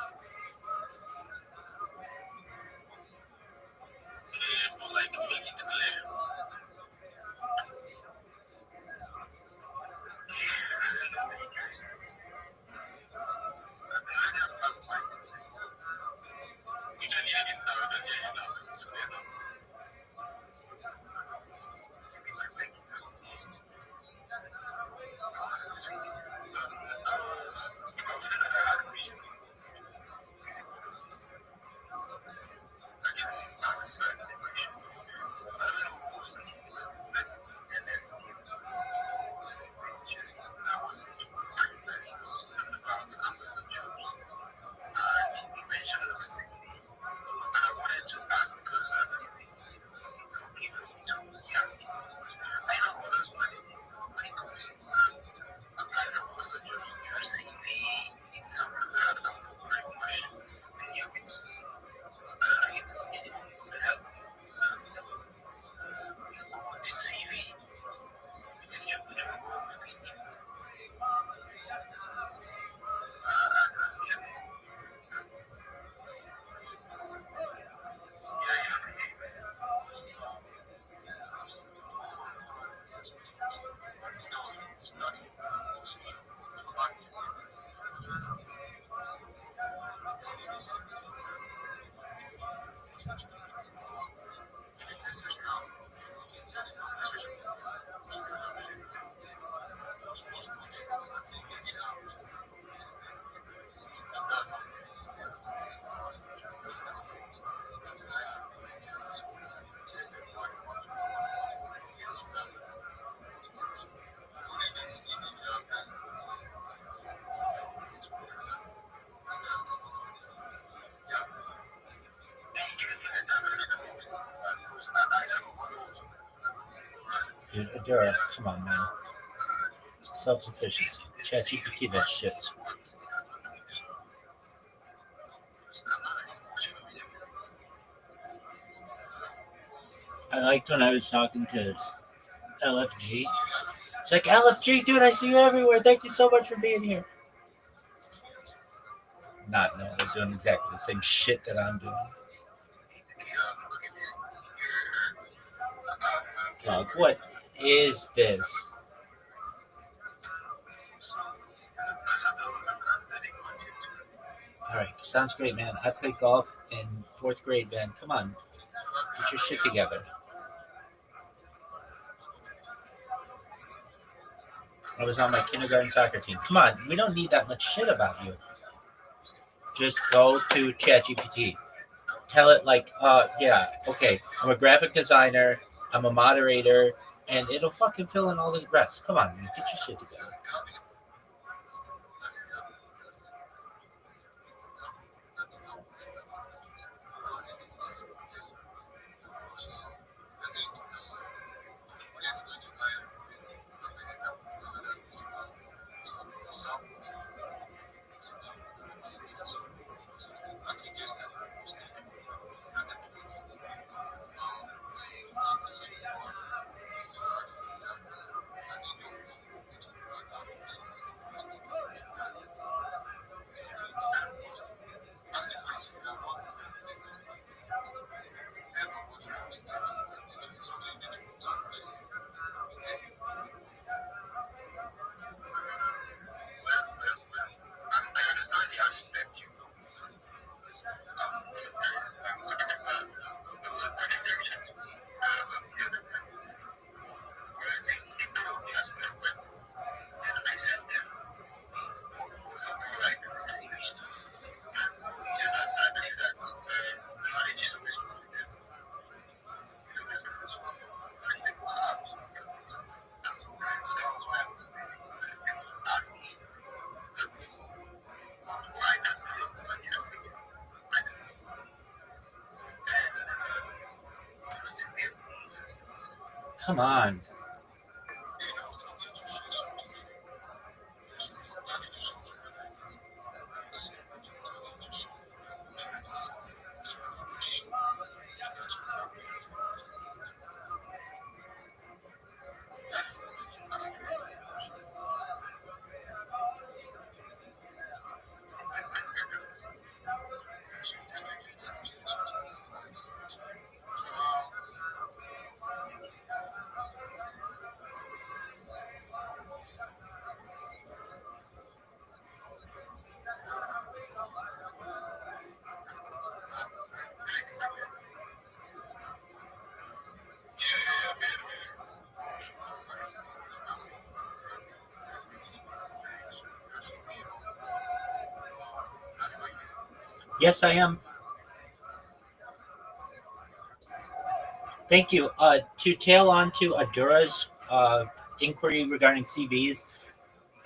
Dude, Adura, come on, man. Self-sufficiency. ChatGPT that shit. I liked when I was talking to LFG. It's like, LFG, dude, I see you everywhere. Thank you so much for being here. No, they're doing exactly the same shit that I'm doing. Dog, what is this? All right, sounds great, man. I played golf in 4th grade, man. Come on, get your shit together. I was on my kindergarten soccer team. Come on, we don't need that much shit about you. Just go to ChatGPT. Tell it like, yeah, okay, I'm a graphic designer, I'm a moderator, and it'll fucking fill in all the rest. Come on, man, get your shit together. Come on. Yes, I am. Thank you. To tail on to Adura's inquiry regarding CVs,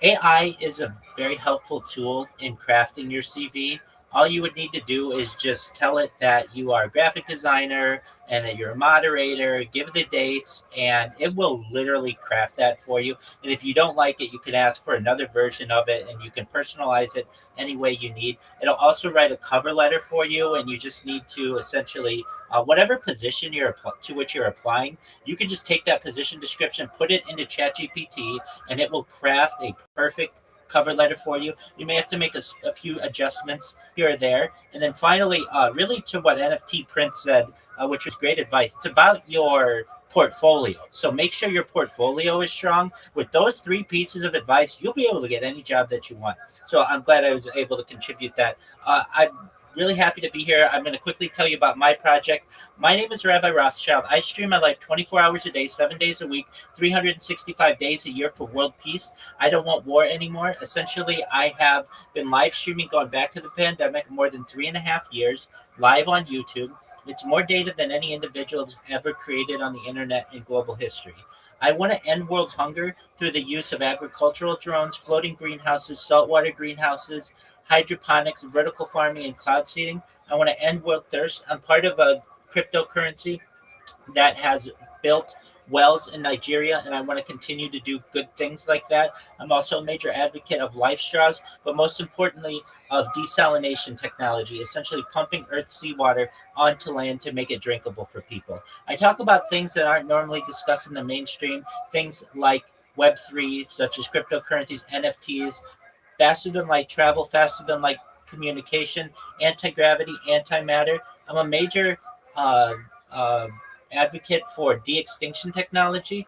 AI is a very helpful tool in crafting your CV. All you would need to do is just tell it that you are a graphic designer and that you're a moderator, give it the dates, and it will literally craft that for you. And if you don't like it, you can ask for another version of it and you can personalize it any way you need. It'll also write a cover letter for you, and you just need to essentially, whatever position to which you're applying, you can just take that position description, put it into ChatGPT, and it will craft a perfect cover letter for you. You may have to make a few adjustments here or there. And then finally, really to what NFT Prince said, which was great advice, it's about your portfolio. So make sure your portfolio is strong. With those 3 pieces of advice, you'll be able to get any job that you want. So I'm glad I was able to contribute that. I'm really happy to be here. I'm going to quickly tell you about my project. My name is Rabbi Rothschild. I stream my life 24 hours a day, 7 days a week, 365 days a year for world peace. I don't want war anymore. Essentially, I have been live streaming going back to the pandemic more than 3.5 years, live on YouTube. It's more data than any individual has ever created on the internet in global history. I want to end world hunger through the use of agricultural drones, floating greenhouses, saltwater greenhouses, hydroponics, vertical farming, and cloud seeding. I want to end world thirst. I'm part of a cryptocurrency that has built wells in Nigeria, and I want to continue to do good things like that. I'm also a major advocate of life straws, but most importantly, of desalination technology, essentially pumping Earth's seawater onto land to make it drinkable for people. I talk about things that aren't normally discussed in the mainstream, things like Web3, such as cryptocurrencies, NFTs, faster than light travel, faster than light communication, anti-gravity, antimatter. I'm a major uh, uh, advocate for de-extinction technology.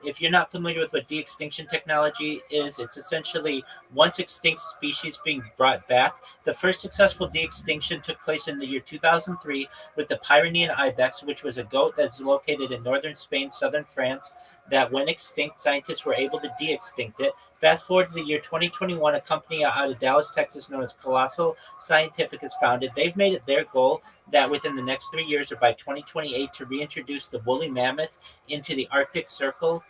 If you're not familiar with what de-extinction technology is, it's essentially once extinct species being brought back. The first successful de-extinction took place in the year 2003 with the Pyrenean ibex, which was a goat that's located in northern Spain, southern France, that when extinct, scientists were able to de-extinct it. Fast forward to the year 2021, a company out of Dallas, Texas, known as Colossal Scientific is founded. They've made it their goal that within the next 3 years or by 2028 to reintroduce the woolly mammoth into the Arctic Circle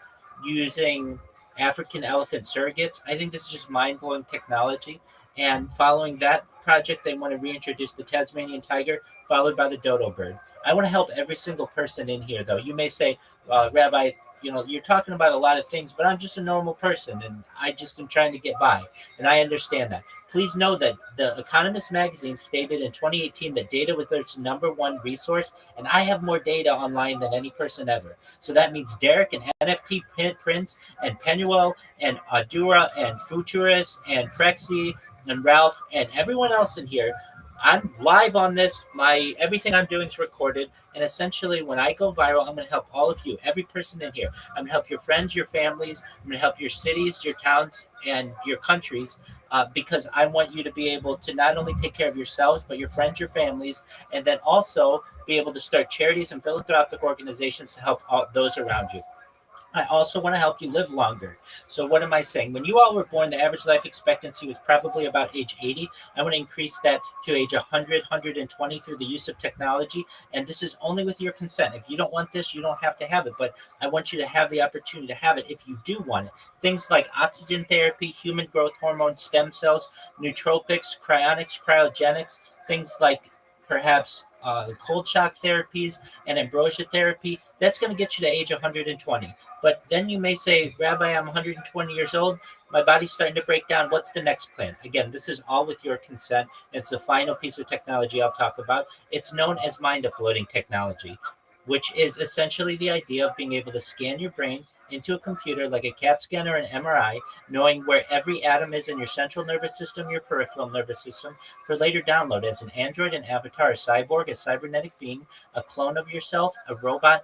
using African elephant surrogates. I think this is just mind-blowing technology. And following that project, they want to reintroduce the Tasmanian tiger, followed by the dodo bird. I want to help every single person in here, though. You may say, Rabbi, you're talking about a lot of things, but I'm just a normal person, and I just am trying to get by, and I understand that. Please know that The Economist magazine stated in 2018 that data was its #1 resource, and I have more data online than any person ever. So that means Derek and NFT Prince and Penuel and Adura and Futurist and Prexy and Ralph and everyone else in here. I'm live on this. Everything I'm doing is recorded. And essentially, when I go viral, I'm going to help all of you, every person in here. I'm going to help your friends, your families. I'm going to help your cities, your towns, and your countries. Because I want you to be able to not only take care of yourselves, but your friends, your families, and then also be able to start charities and philanthropic organizations to help those around you. I also want to help you live longer. So what am I saying? When you all were born, the average life expectancy was probably about age 80. I want to increase that to age 100, 120 through the use of technology. And this is only with your consent. If you don't want this, you don't have to have it. But I want you to have the opportunity to have it if you do want it. Things like oxygen therapy, human growth hormone, stem cells, nootropics, cryonics, cryogenics, things like perhaps cold shock therapies and ambrosia therapy, that's going to get you to age 120. But then you may say, Rabbi, I'm 120 years old. My body's starting to break down. What's the next plan? Again, this is all with your consent. It's the final piece of technology I'll talk about. It's known as mind uploading technology, which is essentially the idea of being able to scan your brain into a computer like a CAT scan or an MRI, knowing where every atom is in your central nervous system, your peripheral nervous system, for later download as an android, an avatar, a cyborg, a cybernetic being, a clone of yourself, a robot.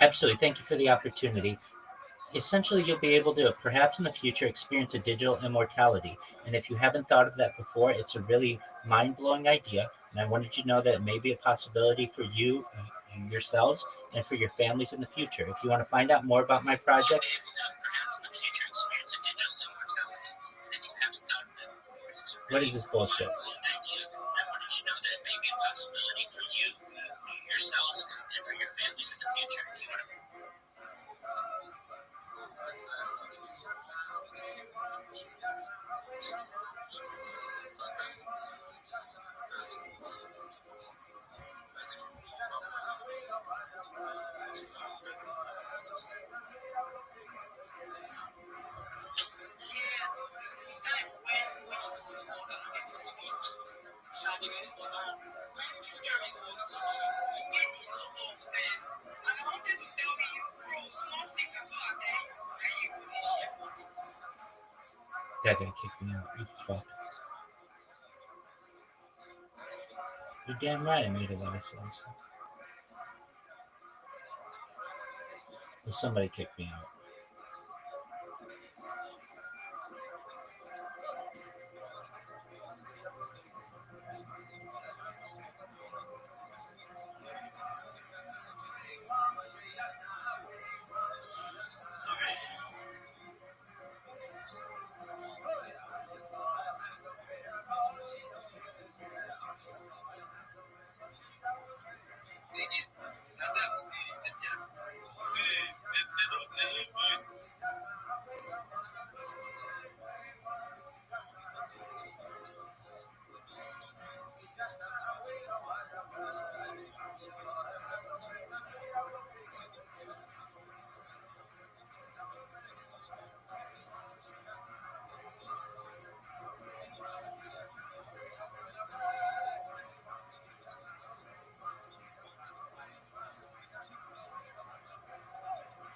Absolutely. Thank you for the opportunity. Essentially, you'll be able to, perhaps in the future, experience a digital immortality. And if you haven't thought of that before, it's a really mind-blowing idea. And I wanted you to know that it may be a possibility for you, yourselves, and for your families in the future. If you want to find out more about my project, what is this bullshit? That guy kicked me out. You fuck. You're damn right I made a lot of sense. Well, somebody kicked me out.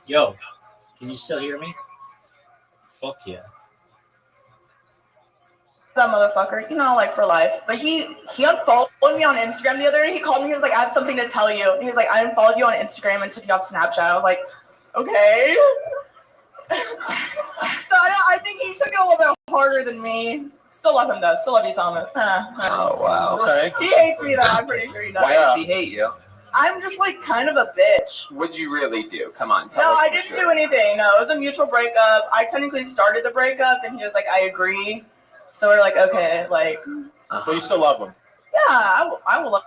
Yo, can you still hear me? Fuck yeah. That motherfucker, you know, like for life. But he unfollowed me on Instagram the other day. He called me. He was like, "I have something to tell you." And he was like, "I unfollowed you on Instagram and took you off Snapchat." I was like, "Okay." So I think he took it a little bit harder than me. Still love him though. Still love you, Thomas. Oh wow. Okay. He hates me though. I'm pretty sure he does. Why does he hate you? I'm just like kind of a bitch. What'd you really do? Come on, tell No, us. I didn't do anything. No, it was a mutual breakup. I technically started the breakup, and he was like, "I agree." So we're like, okay, like. But you still love him. Yeah, I will love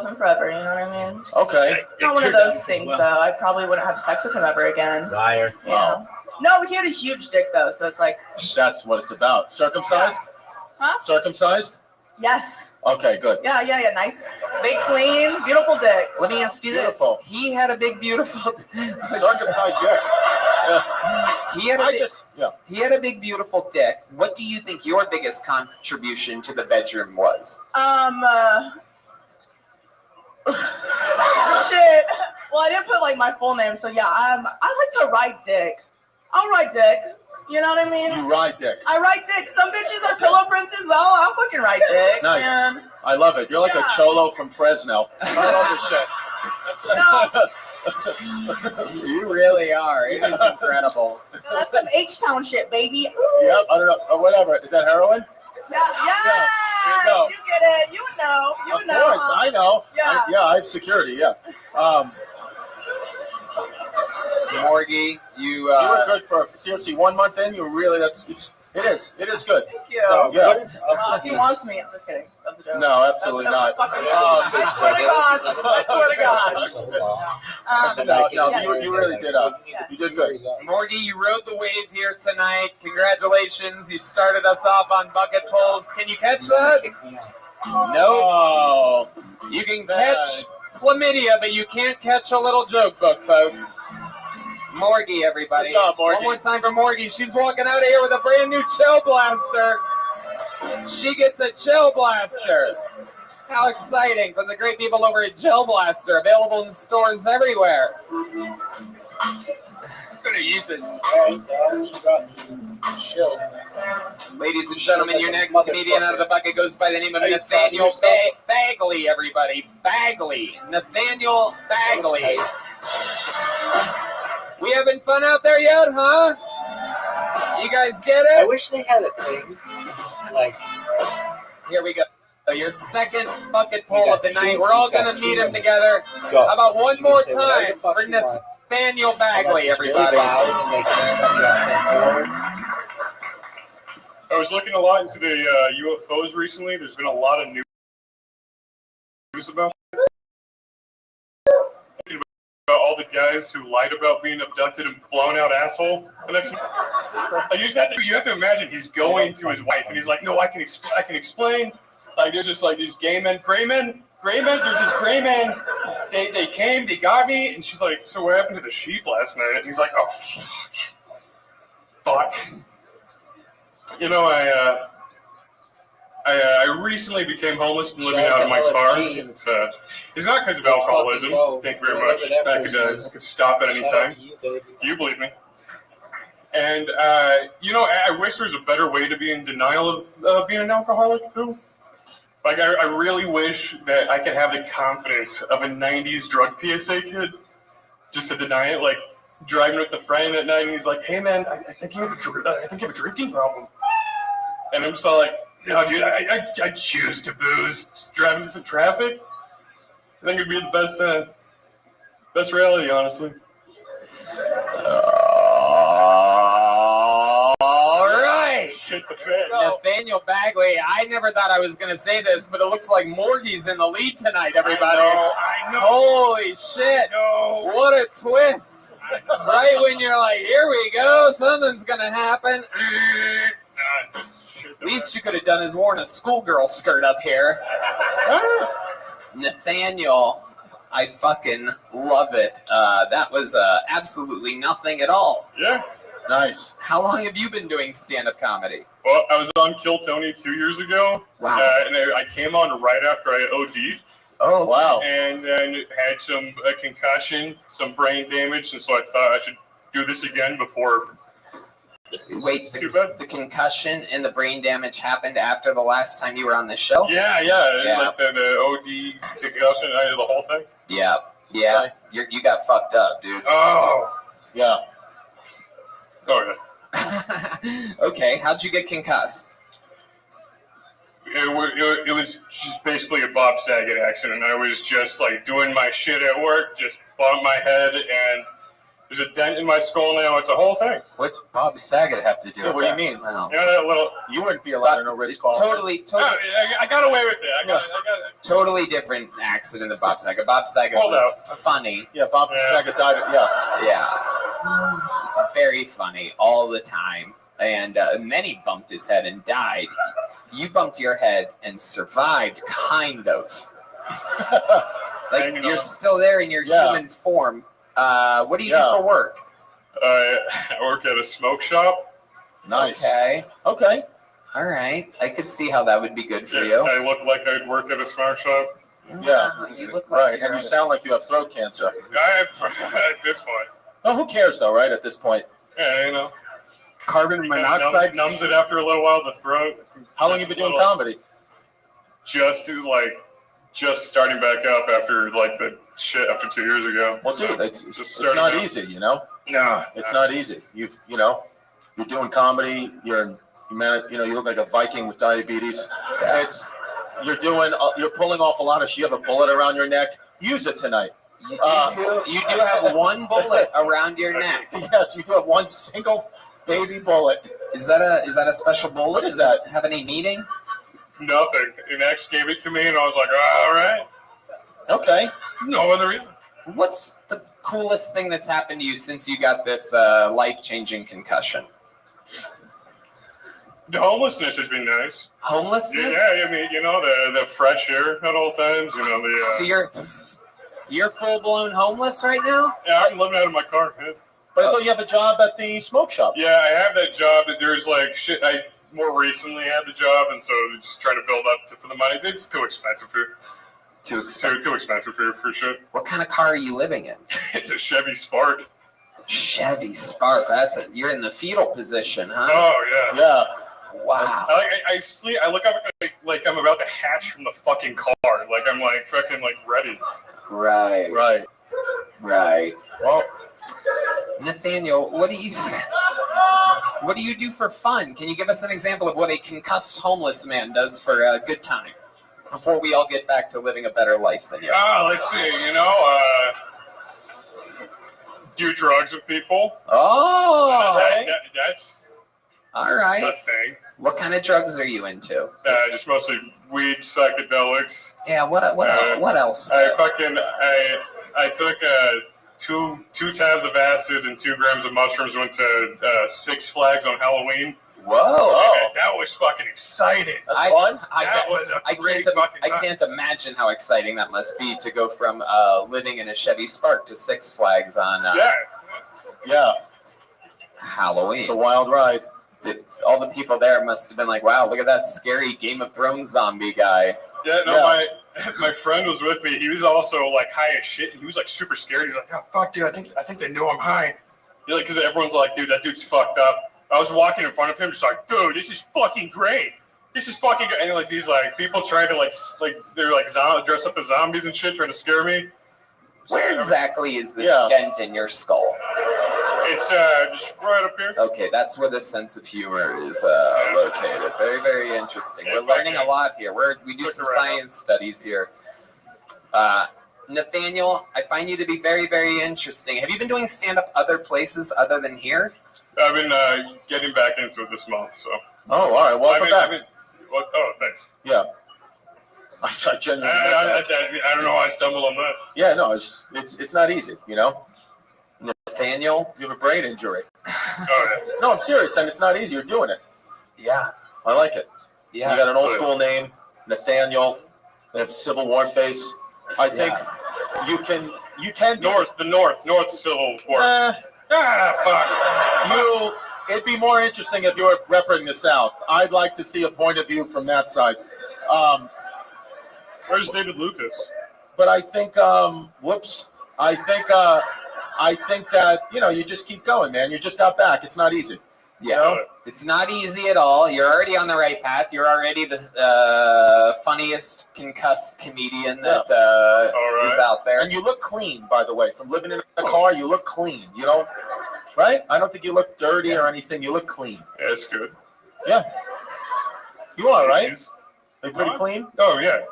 him forever. You know what I mean? Okay. Not one of those things though. I probably wouldn't have sex with him ever again. Liar. Yeah. No, he had a huge dick though, so it's like. That's what it's about. Circumcised? Huh? Circumcised? Yes. Okay, good. Yeah. Nice, big, clean, beautiful dick. Let me ask you Beautiful. this: he had a big, beautiful. Circumcised dick. He had a big, beautiful dick. What do you think your biggest contribution to the bedroom was? Shit. Well, I didn't put like my full name, so yeah. I like to ride dick. I'll ride dick. You know what I mean? You ride dick. I ride dick. Some bitches are pillow princes. Well, I'll fucking ride dick. Nice. Man. I love it. You're like a cholo from Fresno. I love this shit. You really are. It is incredible. No, that's some H-Town shit, baby. Yep, I don't know. Whatever. Is that heroin? Yeah. go. You get it. You would know. You would Of know. course, I know. Yeah. I have security. Yeah. Morgie, you were good for seriously 1 month in. You really it is good. Thank you. Yeah. He wants me. I'm just kidding. That's a joke. No, absolutely not. I swear to God. I swear to God. No, yes. you really did. You did good. Morgie, you rode the wave here tonight. Congratulations. You started us off on bucket pulls. Can you catch that? Nope. Oh. You can catch chlamydia, but you can't catch a little joke book, folks. Morgie, everybody. Good job, Morgie. One more time for Morgie. She's walking out of here with a brand new chill blaster. She gets a chill blaster. How exciting from the great people over at Chill Blaster, available in stores everywhere. Just gonna use it. Chill. Ladies and gentlemen, your next comedian out of the bucket goes by the name of Nathaniel Bagley, everybody. Bagley. Nathaniel Bagley. We having fun out there yet, huh? You guys get it? I wish they had a thing. Like, here we go. Your second bucket pull of the night. We're all going to meet him together. How about one more time for Nathaniel Bagley, everybody? I was looking a lot into the UFOs recently. There's been a lot of news about all the guys who lied about being abducted and blown out asshole. The next, you have to imagine he's going to his wife and he's like, "No, I can explain." Like there's just like these gray men. There's just gray men. They came, they got me, and she's like, "So what happened to the sheep last night?" And he's like, "Oh, fuck." You know, I recently became homeless from living out of my car. It's not because of alcoholism. Thank you very much. I could stop at any time. You believe me. And, you know, I wish there was a better way to be in denial of being an alcoholic, too. Like, I really wish that I could have the confidence of a 90s drug PSA kid just to deny it. Like, driving with a friend at night, and he's like, "Hey, man, I think you have a drinking problem." And I'm just all like, "No, dude, I choose to booze. Driving into some traffic, I think it'd be the best reality, honestly." All right. Nathaniel Bagley. I never thought I was going to say this, but it looks like Morgie's in the lead tonight, everybody. I know. Holy shit. What a twist. Right when you're like, here we go, something's going to happen. Least you could have done is worn a schoolgirl skirt up here. Nathaniel, I fucking love it. That was absolutely nothing at all. Yeah. Nice. How long have you been doing stand-up comedy? Well, I was on Kill Tony 2 years ago. Wow. And I came on right after I OD'd. Oh, wow. And then had a concussion, some brain damage, and so I thought I should do this again before. Wait, the concussion and the brain damage happened after the last time you were on the show? Yeah. Like the OD concussion, the whole thing. Yeah. You got fucked up, dude. Oh. Yeah. Okay, how'd you get concussed? It was just basically a Bob Saget accident. I was just like doing my shit at work, just bumped my head, and there's a dent in my skull now. It's a whole thing. What's Bob Saget have to do with what that? do you mean? Wow. You know that little. You wouldn't be allowed in a Ritz-Carlton. Totally. I got away with it. I got it. Totally different accident than Bob Saget. Bob Saget was funny. Yeah, Bob Saget died. Yeah. He's very funny all the time. And many bumped his head and died. You bumped your head and survived, kind of. Like, you're still there in your human form. What do you do for work? I work at a smoke shop. Nice. Okay. All right. I could see how that would be good for you. I look like I'd work at a smoke shop. Yeah. You look like and you sound like you have throat cancer. At this point. Oh, who cares though, right? At this point. Yeah, you know. Carbon monoxide numbs it after a little while. The throat. How long have you been doing comedy? Just starting back up after the shit after 2 years ago. Well, dude, it's not easy, you know. No, it's not easy. You're doing comedy. You're Man, you know, you look like a Viking with diabetes. You're pulling off a lot of. You have a bullet around your neck. Use it tonight. You do have one bullet around your neck. Yes, you do have one single baby bullet. Is that a special bullet? What is that? Have any meaning? Nothing. An ex gave it to me, and I was like, all right. Okay. No other reason. What's the coolest thing that's happened to you since you got this life-changing concussion? The homelessness has been nice. Homelessness? Yeah, I mean, you know, the fresh air at all times. You know, So you're full-blown homeless right now? Yeah, I'm living out of my car. Yeah. But I thought you have a job at the smoke shop. Yeah, I have that job. There's like shit. I more recently had the job, and so just trying to build up for the money. It's too expensive here. Too expensive here for sure. What kind of car are you living in? It's a Chevy Spark. Chevy Spark. You're in the fetal position, huh? Oh yeah. Yeah. Wow. I sleep. I look up like I'm about to hatch from the fucking car. Like I'm like fucking like ready. Right. Well, Nathaniel, what do you do for fun? Can you give us an example of what a concussed homeless man does for a good time before we all get back to living a better life than you? Let's see. You know, do drugs with people. Oh, that's all right. a thing. What kind of drugs are you into? Just mostly weed, psychedelics. Yeah. What else? I took two tabs of acid and 2 grams of mushrooms. Went to Six Flags on Halloween. Whoa! That was fucking exciting. That's fun. That was a great fucking time. I can't imagine how exciting that must be to go from living in a Chevy Spark to Six Flags on Halloween. It's a wild ride. All the people there must have been like, "Wow, look at that scary Game of Thrones zombie guy." Yeah, no, my friend was with me. He was also like high as shit, and he was like super scared. He's like, "Oh fuck, dude, I think they know I'm high." You're like, because everyone's like, "Dude, that dude's fucked up." I was walking in front of him, just like, "Dude, this is fucking great. This is fucking great." And like these like people trying to like they're like dress up as zombies and shit, trying to scare me. Where exactly is this dent in your skull? It's just right up here. Okay, that's where the sense of humor is located. Very, very interesting. We're learning a lot here. We do some science studies here. Nathaniel, I find you to be very, very interesting. Have you been doing stand-up other places other than here? I've been getting back into it this month, so. Oh, all right. Welcome back. Thanks. Yeah. I genuinely. I don't know why I stumbled on that. Yeah, no, it's not easy, you know. Nathaniel, you have a brain injury. Oh, yeah. No, I'm serious, and it's not easy. You're doing it. Yeah, I like it. Yeah, you got an old school name, Nathaniel. They have Civil War face. I think you can the North Civil War. Fuck. It'd be more interesting if you were repping the South. I'd like to see a point of view from that side. Where's David Lucas? But I think, I think that, you know, you just keep going, man. You just got back. It's not easy. Yeah, you know? It's not easy at all. You're already on the right path. You're already the funniest concussed comedian that is out there. And you look clean, by the way. From living in a car, you look clean. You know, right? I don't think you look dirty or anything. You look clean. Yeah, that's good. Yeah. You are, right? Are you pretty clean? Oh, yeah.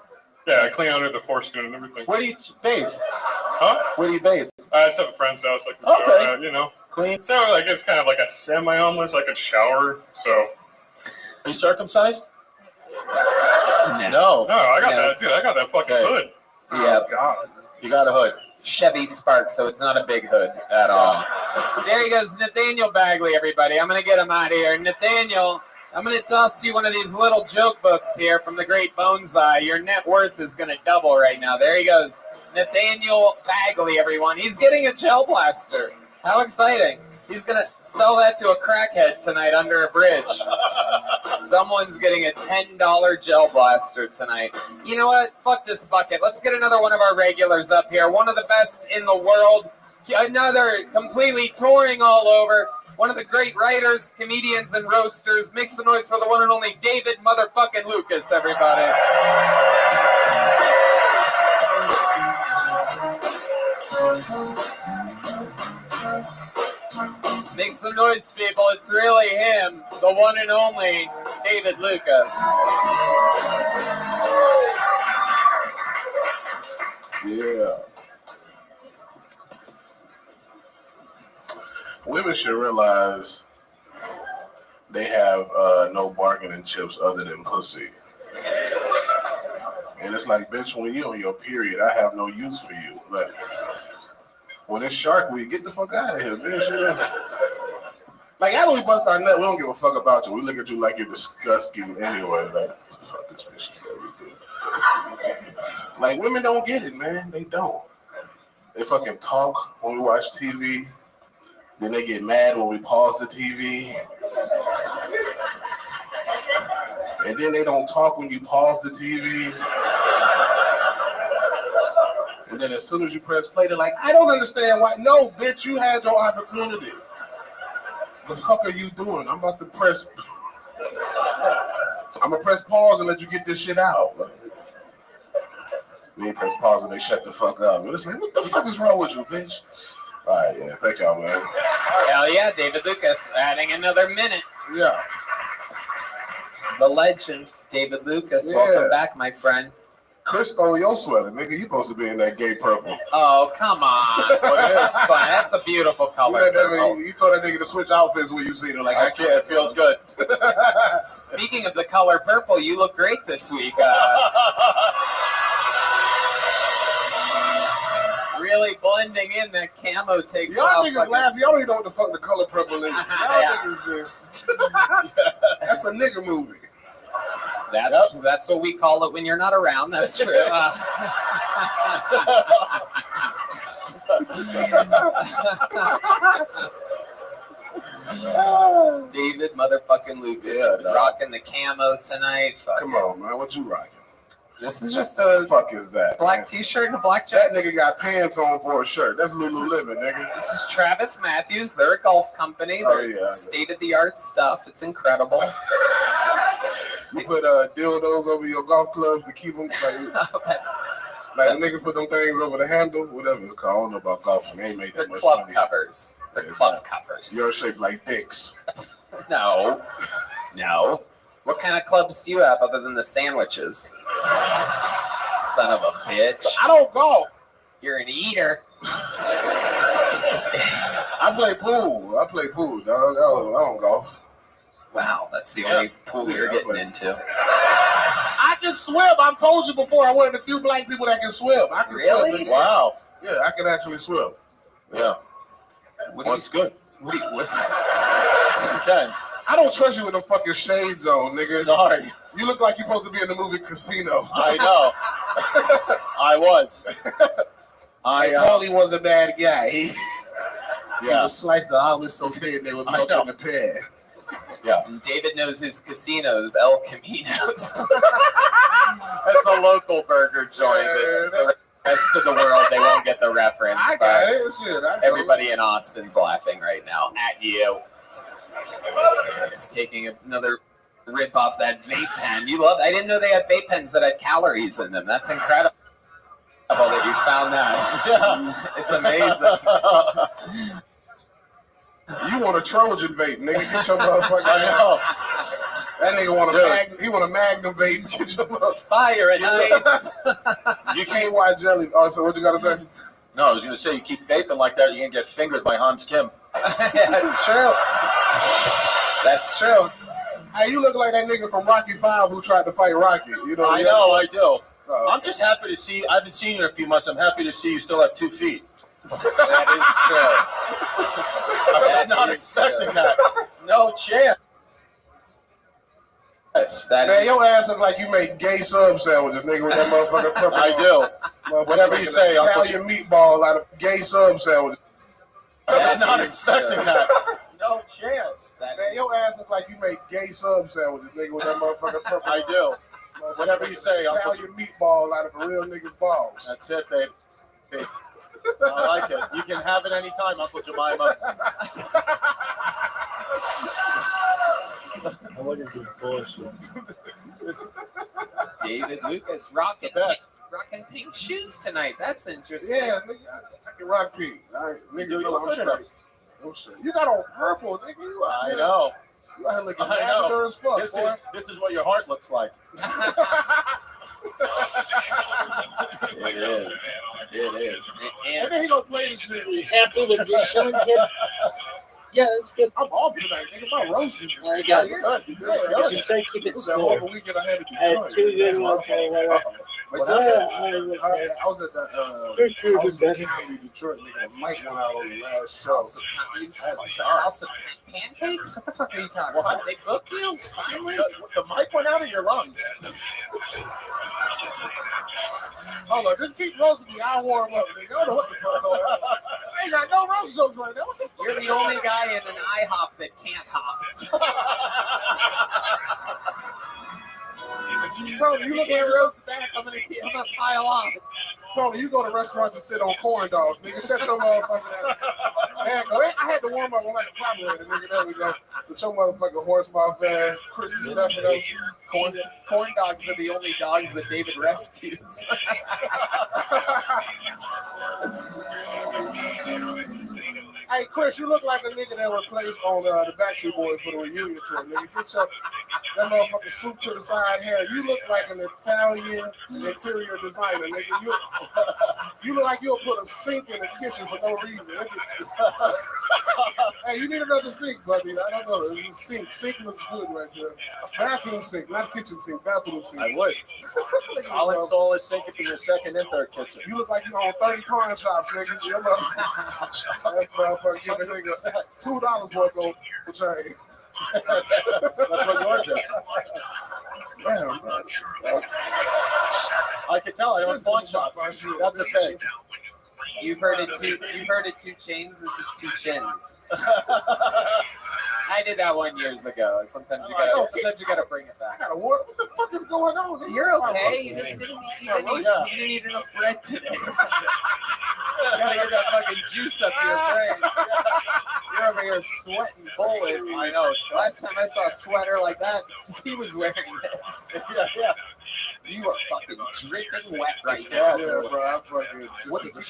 Yeah, I clean under the foreskin and everything. Where do you bathe? Huh? Where do you bathe? I just have a friend's house. I can shower at, you know. Clean? So I guess kind of like a semi-homeless. I could shower, so. Are you circumcised? No. No, I got that. Dude, I got that fucking hood. Yeah. Oh, God. You got a hood. Chevy Spark, so it's not a big hood at all. There he goes, Nathaniel Bagley, everybody. I'm going to get him out of here. Nathaniel, I'm going to toss you one of these little joke books here from the great Bonsai. Your net worth is going to double right now. There he goes. Nathaniel Bagley, everyone. He's getting a gel blaster. How exciting. He's going to sell that to a crackhead tonight under a bridge. Someone's getting a $10 gel blaster tonight. You know what? Fuck this bucket. Let's get another one of our regulars up here. One of the best in the world. Another completely touring all over. One of the great writers, comedians, and roasters. Make some noise for the one and only David motherfucking Lucas, everybody. Make some some noise, people. It's really him, the one and only David Lucas. Yeah. Women should realize they have no bargaining chips other than pussy. And it's like, bitch, when you on your period, I have no use for you. Like, when it's Shark Week, get the fuck out of here, bitch. Like, after we bust our nut, we don't give a fuck about you. We look at you like you're disgusting anyway. Like, fuck this bitch is never good. Like, women don't get it, man. They don't. They fucking talk when we watch TV. Then they get mad when we pause the TV. And then they don't talk when you pause the TV. And then as soon as you press play, they're like, I don't understand why. No, bitch, you had your opportunity. The fuck are you doing? I'm about to press. I'm gonna press pause and let you get this shit out. They press pause and they shut the fuck up. And it's like, what the fuck is wrong with you, bitch? All right, yeah, thank y'all, man. Hell yeah, David Lucas adding another minute. Yeah. The legend, David Lucas. Yeah. Welcome back, my friend. Chris stole your sweater, nigga. You supposed to be in that gay purple. Oh, come on. Well, it was fun. That's a beautiful color. You told that nigga to switch outfits when you seen him. Like, I can't. It feels good. Speaking of the color purple, you look great this week. Really blending in that camo take. Y'all niggas laugh. Y'all don't even know what the fuck the color purple is. Y'all niggas just. That's a nigga movie. That's what we call it when you're not around. That's true. David motherfucking Lucas rocking the camo tonight. Come on, man. What you rocking? This is just a what the fuck is that? Black t-shirt and a black jacket. That nigga got pants on for a shirt. That's Lululemon, nigga. This is Travis Matthews. They're a golf company. They're state-of-the-art stuff. It's incredible. You put dildos over your golf clubs to keep them like niggas put them things over the handle, whatever it's called. I don't know about golfing. They ain't made that much money. Covers. The club covers. You're shaped like dicks. No. What kind of clubs do you have other than the sandwiches? Son of a bitch. I don't golf. You're an eater. I play pool, dog. I don't golf. Wow, that's the only pool you're getting into. I can swim. I've told you before. I'm one of the few black people that can swim. I can swim. Wow. Yeah, I can actually swim. Yeah. It's good. What? Okay. I don't trust you with them fucking shades on, nigga. Sorry. You look like you're supposed to be in the movie Casino. I know. I was. Paulie was a bad guy. He was sliced the olives so thin they was milk in the pan. Yeah. And David knows his casinos, El Caminos. That's a local burger joint. The rest of the world, they won't get the reference. I got it. Shit, everybody in Austin's laughing right now at you. Just taking another rip off that vape pen. I didn't know they had vape pens that had calories in them. That's incredible that you found that. It's amazing. You want a Trojan vape, nigga? Get your motherfucking. I know. That nigga want a Magnum vape. Get your motherfucking fire and ice. You can't watch jelly. Oh, so what you gotta say? No, I was gonna say you keep vaping like that, you're gonna get fingered by Hans Kim. That's true. That's true. Hey, you look like that nigga from Rocky V who tried to fight Rocky. You know. I know, I do. I'm just happy to see. I've been seeing you a few months. I'm happy to see you still have 2 feet. That is true. I was not expecting that. No chance. Man, your ass look like you make gay sub sandwiches, nigga, with that motherfucking purple. I do. Whatever you say. Italian meatball out of gay sub sandwiches. I was not expecting that. No chance. Man, your ass look like you make gay sub sandwiches, nigga, with that motherfucking purple. I do. Whatever you say. Italian meatball out of a real nigga's balls. That's it, babe. I like it. You can have it anytime, Uncle Jemima. What is this bullshit? David Lucas rocking pink shoes tonight. That's interesting. Yeah, nigga, I can rock pink. All right, nigga, know I'm straight. Oh shit! You got on purple, nigga. You out I here- know. You out here looking I know. lavender as fuck, This boy. is what your heart looks like. It is. It is. And then he gonna play this shit. You happy with your shilling, kid? Yeah, that's good. I'm off tonight, nigga. My roast is I got good. it. Yeah, Just start keeping it was a score. horrible weekend I had in I had Detroit. 2 good ones. But I I was at the House of Comedy Detroit, nigga. The mic went out on the last show. House of Pancakes? What the fuck are you talking about? They booked you? Finally? The mic went out of your lungs. Hold on, just keep roasting me. I'll warm up, nigga. I don't know what the fuck going on. I ain't got no roast jokes right now. What the fuck? You're the only guy in an IHOP that can't hop. Tony, you look can't like roast back. I'm gonna pile on. Tony, you go to restaurants and sit on corn dogs, nigga. Shut your motherfucking ass. There you go. I had to warm up on like a carburetor, nigga. There we go. With your motherfucking horse mouth ass, Christy Stephanos. Corn dogs are the only dogs that David rescues. Hey, Chris, you look like a nigga that replaced on the Backstreet Boys for the reunion tour, nigga. Get your that motherfucking swoop to the side hair. You look like an Italian interior designer, nigga. You look like you'll put a sink in the kitchen for no reason. Hey, you need another sink, buddy. I don't know. It's a sink. Sink looks good right there. Bathroom sink, not kitchen sink. Bathroom sink. I would. I'll install a sink in your second and third kitchen. You look like you own 30 pawn shops, nigga. That motherfucker give a nigga $2 worth of change. That's what yours is. Damn, man. I can tell. I don't pawn shop. That's a fake. You've heard it 2 chains. This is 2 chins. I did that 1 years ago. Sometimes you gotta bring it back. What the fuck is going on? Nigga? You're okay. You just didn't eat enough bread today. You gotta get that fucking juice up your brain. You're over here sweating bullets. I know. Last time I saw a sweater like that, he was wearing it. Yeah. You are fucking dripping wet right now. Yeah, bro. I fucking What did you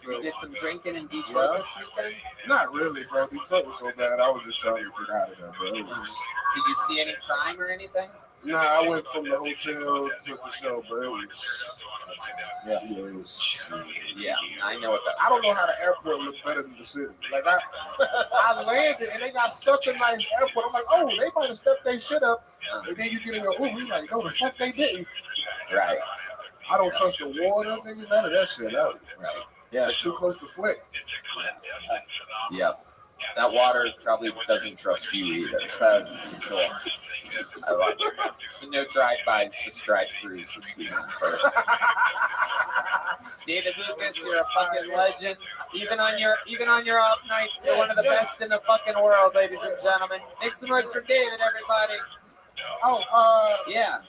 do? Did some drinking in Detroit this weekend? Not really, bro. Detroit was so bad. I was just trying to get out of there, bro. Did you see any crime or anything? Nah, I went from the hotel to the show, bro. It was. Yeah, I know what that. I don't know how the airport looked better than the city. Like I landed and they got such a nice airport. I'm like, oh, they might have stepped their shit up. And then you get in your Uber, you like, no, the fuck they didn't. Right. I don't trust the water, nigga. None of that shit out. Right. Yeah, it's too close to flick. Yep. That water probably doesn't trust you either. So that's control. I like it. So no drive-bys, just drive-throughs this week. David Lucas, you're a fucking legend. Even on your off nights, you're one of the best in the fucking world, ladies and gentlemen. Make some noise for David, everybody. Oh, yeah.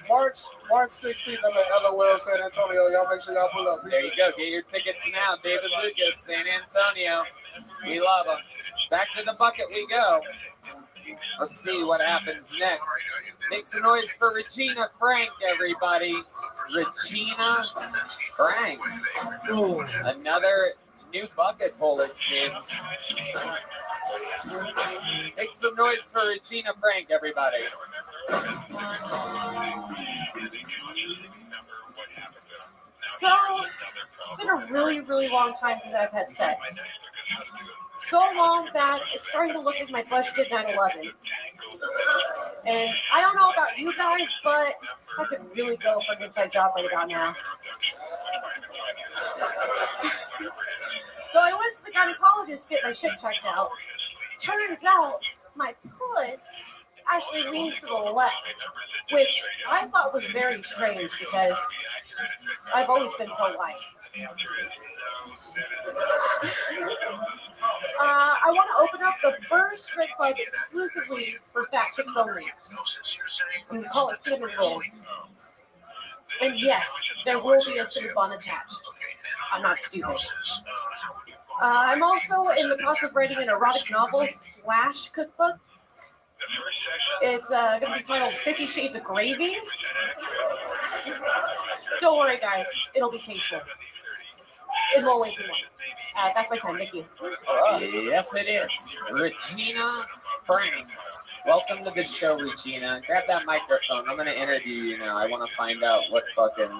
March 16th, I'm at LOL San Antonio. Y'all make sure y'all pull up. There you go. Get your tickets now. David Lucas, San Antonio. We love him. Back to the bucket we go. Let's see what happens next. Make some noise for Regina Frank, everybody. Regina Frank. Another new bucket full, it seems. Make some noise for Regina Frank, everybody. So, it's been a really, really long time since I've had sex. So long that it's starting to look like my bush did 9/11. And I don't know about you guys, but I could really go for an inside job right about now. So I went to the gynecologist to get my shit checked out. Turns out my puss actually leans to the left, which I thought was very strange because I've always been pro-life. I want to open up the first strip club exclusively for fat chicks only. We call it cinnamon rolls. And yes, there will be a cinnamon attached. I'm not stupid. I'm also in the process of writing an erotic novel / cookbook. It's going to be titled 50 Shades of Gravy. Don't worry, guys. It'll be tasteful. in more ways than one. That's my time. Thank you. Yes, it is. Regina Frank. Welcome to the show, Regina. Grab that microphone. I'm going to interview you now. I want to find out what fucking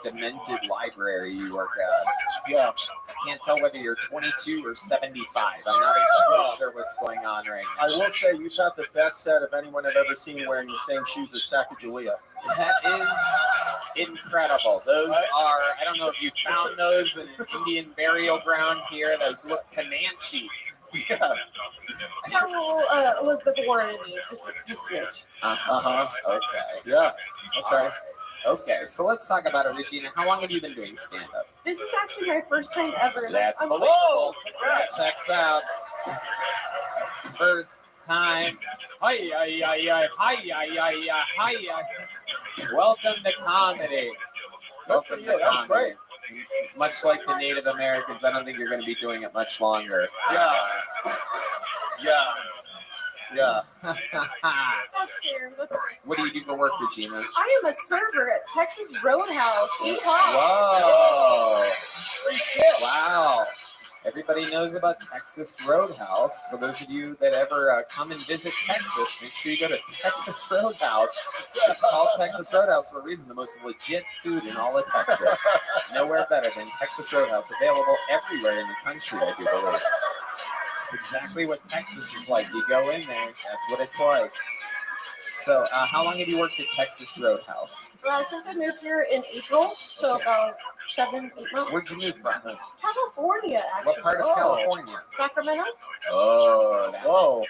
demented library you work at. Yeah. I can't tell whether you're 22 or 75. I'm not exactly sure what's going on right now. I will say you've got the best set of anyone I've ever seen wearing the same shoes as Sacagawea. That is incredible. Those are, I don't know if you found those in an Indian burial ground here. Those look Comanche. Yeah. How Elizabeth Warren is you? Just switch. Okay. Yeah. Okay. Okay. So let's talk about it, Regina. How long have you been doing stand-up? This is actually my first time ever. That's I'm believable. Checks out. First time. Hi. Welcome to comedy. Welcome to That was great. Much like the Native Americans, I don't think you're going to be doing it much longer. Yeah. That's fair. That's fair. What do you do for work, Regina? I am a server at Texas Roadhouse. Whoa! Free shit! Wow! Everybody knows about Texas Roadhouse. For those of you that ever come and visit Texas, make sure you go to Texas Roadhouse. It's called Texas Roadhouse for a reason. The most legit food in all of Texas. Nowhere better than Texas Roadhouse. Available everywhere in the country, I do believe. It's exactly what Texas is like. You go in there, that's what it's like. So, how long have you worked at Texas Roadhouse? Since I moved here in April, so about 7-8 months. Where'd you move from? California, actually. What part of California? Sacramento. Oh, whoa.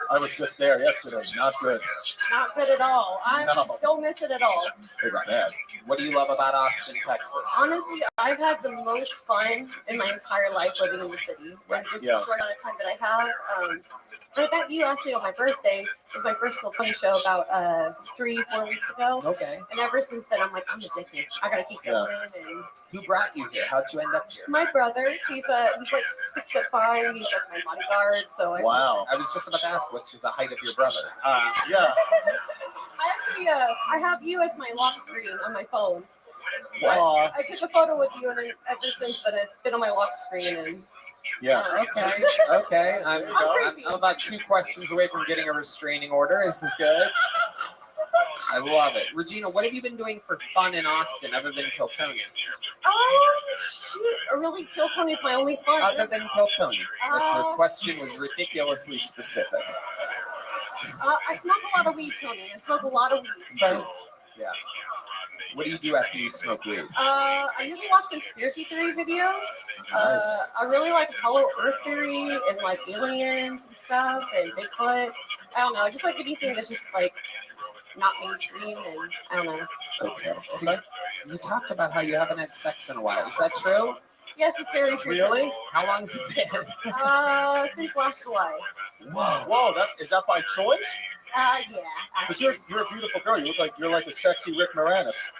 I was just there yesterday. Not good. Not good at all. I don't miss it at all. It's bad. What do you love about Austin, Texas? Honestly, I've had the most fun in my entire life living in the city. Like just the short amount of time that I have. I met you actually on my birthday. It was my first little funny show about 3-4 weeks ago. Okay. And ever since then, I'm like, I'm addicted. I gotta keep going. And who brought you here? How'd you end up here? my brother, he's like 6'5". He's like my bodyguard. So I was just about to ask, what's the height of your brother? Yeah. I have you as my lock screen on my phone. What? I took a photo with you, and then ever since then, it's been on my lock screen. And Okay. I'm about 2 questions away from getting a restraining order. This is good. I love it. Regina, what have you been doing for fun in Austin other than Kiltony? Really, Kiltony is my only fun. Other than Kiltony. The question was ridiculously specific. I smoke a lot of weed, Tony. I smoke a lot of weed. Yeah. What do you do after you smoke weed? I usually watch conspiracy theory videos. I really like Hollow Earth theory and like aliens and stuff and Bigfoot. I don't know, just like anything that's just like not mainstream and I don't know. Okay. So you talked about how you haven't had sex in a while. Is that true? Yes, it's very true. Really? How long has it been? Since last July. Whoa, is that by choice? Yeah. Because you're a beautiful girl. You look like you're like a sexy Rick Moranis.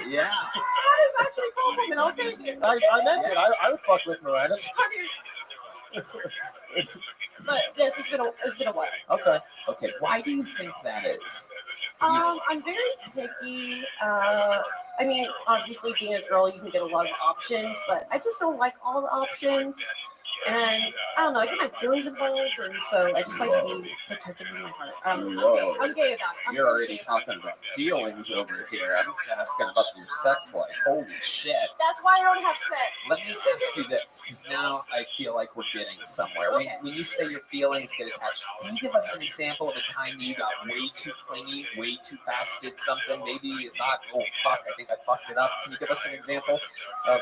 Yeah. That is actually a compliment. I'll take it. I meant it. I would fuck Rick Moranis. But yes, it's been a while. Okay. Why do you think that is? I'm very picky. I mean, obviously, being a girl, you can get a lot of options, but I just don't like all the options. And I don't know, I get my feelings involved, and so I just like to be protective in my heart. I'm gay about it. You're already talking about feelings over here. I'm just asking about your sex life. Holy shit. That's why I don't have sex. Let me ask you this, because now I feel like we're getting somewhere. Okay. When you say your feelings get attached, can you give us an example of a time you got way too clingy, way too fast, did something, maybe you thought, oh fuck, I think I fucked it up. Can you give us an example of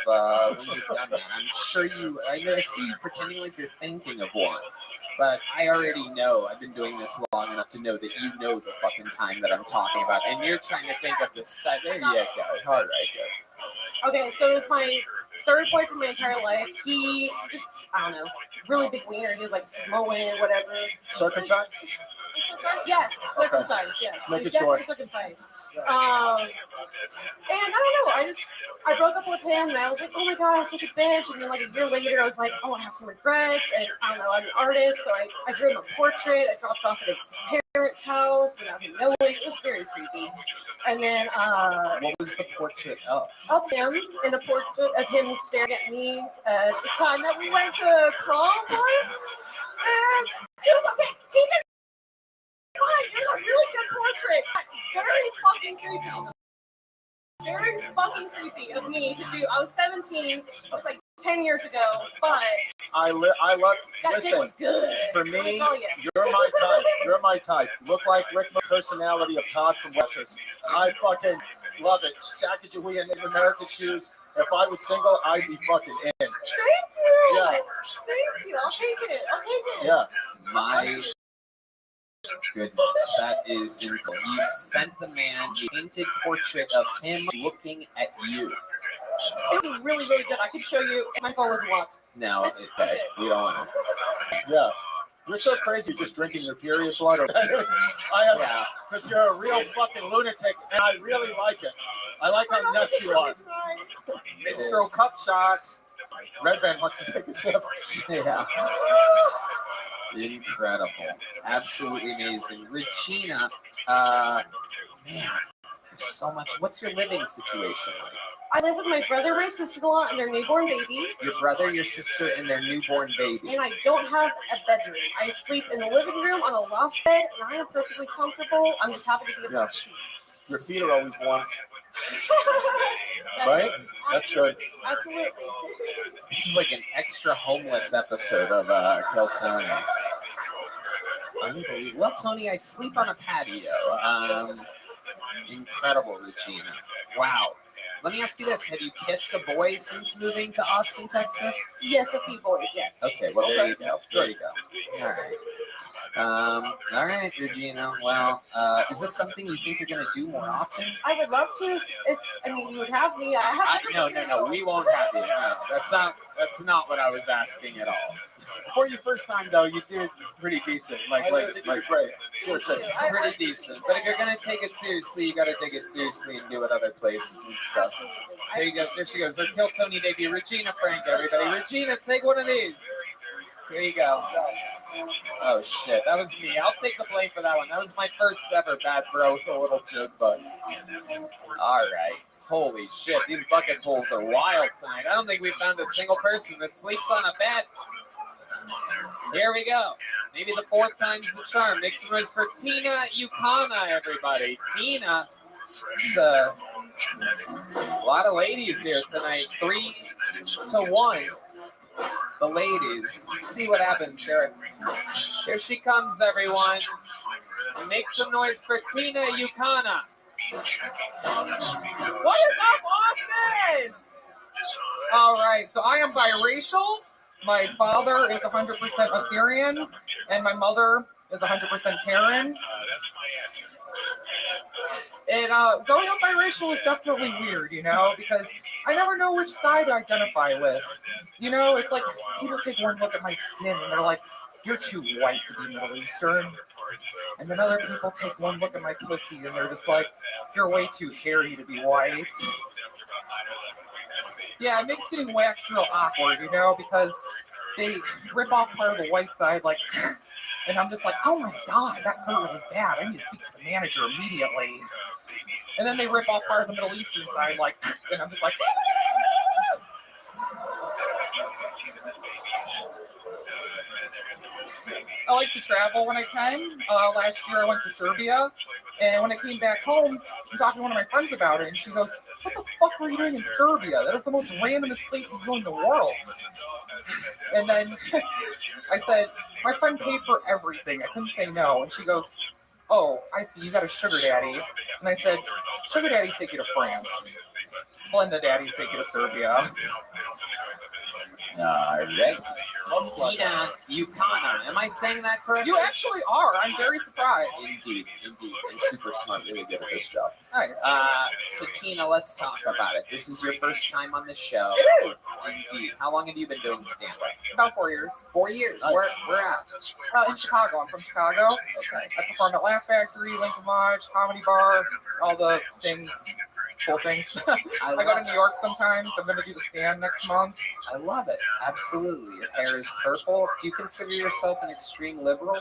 when you've done that? I'm sure I see you pretending like you're thinking of one, but I already know. I've been doing this long enough to know that you know the fucking time that I'm talking about, and you're trying to think of the side. There you go. All right, good. Okay, so it was my third boyfriend my entire life. He just, I don't know, really big wiener. He was like Samoan, whatever. Circumcised? Yes, circumcised. Yes, Make he's it definitely short. circumcised. And I don't know. I broke up with him, and I was like, oh my god, I was such a bitch. And then like a year later, I was like, oh, I have some regrets, and I don't know, I'm an artist, so I drew him a portrait. I dropped off at his parents' house without him knowing. It was very creepy. And then What was the portrait of? Of him, and a portrait of him staring at me at the time that we went to prom once. And it was okay. Keep it fine. It was a really good portrait. Very fucking creepy. Very fucking creepy of me to do. I was 17. It was like 10 years ago, but I love. that Listen, dick was good. for me, Let me tell you. you're my type. You're my type. Look like Rick, personality of Todd from Russia's. I fucking love it. Sacagawea Native American shoes. If I was single, I'd be fucking in. Thank you. Yeah. Thank you. I'll take it. I'll take it. Yeah. My goodness, that is incredible. You sent the man a painted portrait of him looking at you. It was really, really good. I could show you. My phone was locked. No, okay, we don't want to. Yeah. You're so crazy just drinking your period blood. Yeah. Because you're a real fucking lunatic, and I really like it. I like how nuts you are. Mid-stroke cup shots. Red Band wants to take a sip. Yeah. Incredible. Absolutely amazing. Regina, man, there's so much. What's your living situation like? I live with my brother, my sister-in-law, and their newborn baby. Your brother, your sister, and their newborn baby. And I don't have a bedroom. I sleep in the living room on a loft bed, and I am perfectly comfortable. I'm just happy to be a Yeah. Your feet are always warm. Right? That's good. Absolutely. This is like an extra homeless episode of Kill Tony. Unbelievable. Well, Tony, I sleep on a patio. Incredible, Regina. Wow. Let me ask you this. Have you kissed a boy since moving to Austin, Texas? Yes, a few boys, yes. Okay, well, there you go. There you go. All right. All right, Regina. Well, is this something you think you're going to do more often? I would love to. If you would have me. No. We won't have you. No, that's not what I was asking at all. For your first time, though, you did pretty decent. Like great. Seriously. Pretty decent. But if you're going to take it seriously, you got to take it seriously and do it other places and stuff. There you go. There she goes. Her Kill Tony debut. Regina Frank, everybody. Regina, take one of these. Here you go. Oh, shit. That was me. I'll take the blame for that one. That was my first ever bad throw with a little joke bug. All right. Holy shit. These bucket pulls are wild tonight. I don't think we found a single person that sleeps on a bed. Here we go. Maybe the fourth time's the charm. Make some noise for Tina Yukana, everybody. Tina. It's a lot of ladies here tonight. 3-1. The ladies. Let's see what happens here. Here she comes, everyone. Make some noise for Tina Yukana. What is up, Austin? All right, so I am biracial. My father is 100% Assyrian, and my mother is 100% Karen. And going up biracial is definitely weird, because I never know which side to identify with. It's like people take one look at my skin and they're like, you're too white to be Middle Eastern. And then other people take one look at my pussy and they're just like, you're way too hairy to be white. Yeah, it makes getting waxed real awkward, because they rip off part of the white side, like, and I'm just like, oh my God, that hurt really bad. I need to speak to the manager immediately. And then they rip off part of the Middle Eastern side, like, and I'm just like, I like to travel when I can. Last year I went to Serbia, and when I came back home, I'm talking to one of my friends about it, and she goes, what the fuck were you doing in Serbia? That is the most randomest place to go in the world. And then I said, my friend paid for everything. I couldn't say no. And she goes, oh, I see, you got a sugar daddy. And I said, sugar daddies take you to France. Splenda daddies take you to Serbia. All right. Tina Yukana. Am I saying that correctly? You actually are. I'm very surprised. Indeed. And super smart. Really good at this job. Nice. So, Tina, let's talk about it. This is your first time on the show. It is. Indeed. How long have you been doing stand-up? About 4 years. 4 years. Nice. Where at? In Chicago. I'm from Chicago. Okay. I perform at Laugh Factory, Lincoln Lodge, Comedy Bar, all the things. cool things. I go to New York sometimes. I'm going to do the stand next month. I love it. Absolutely. Your hair is purple. Do you consider yourself an extreme liberal?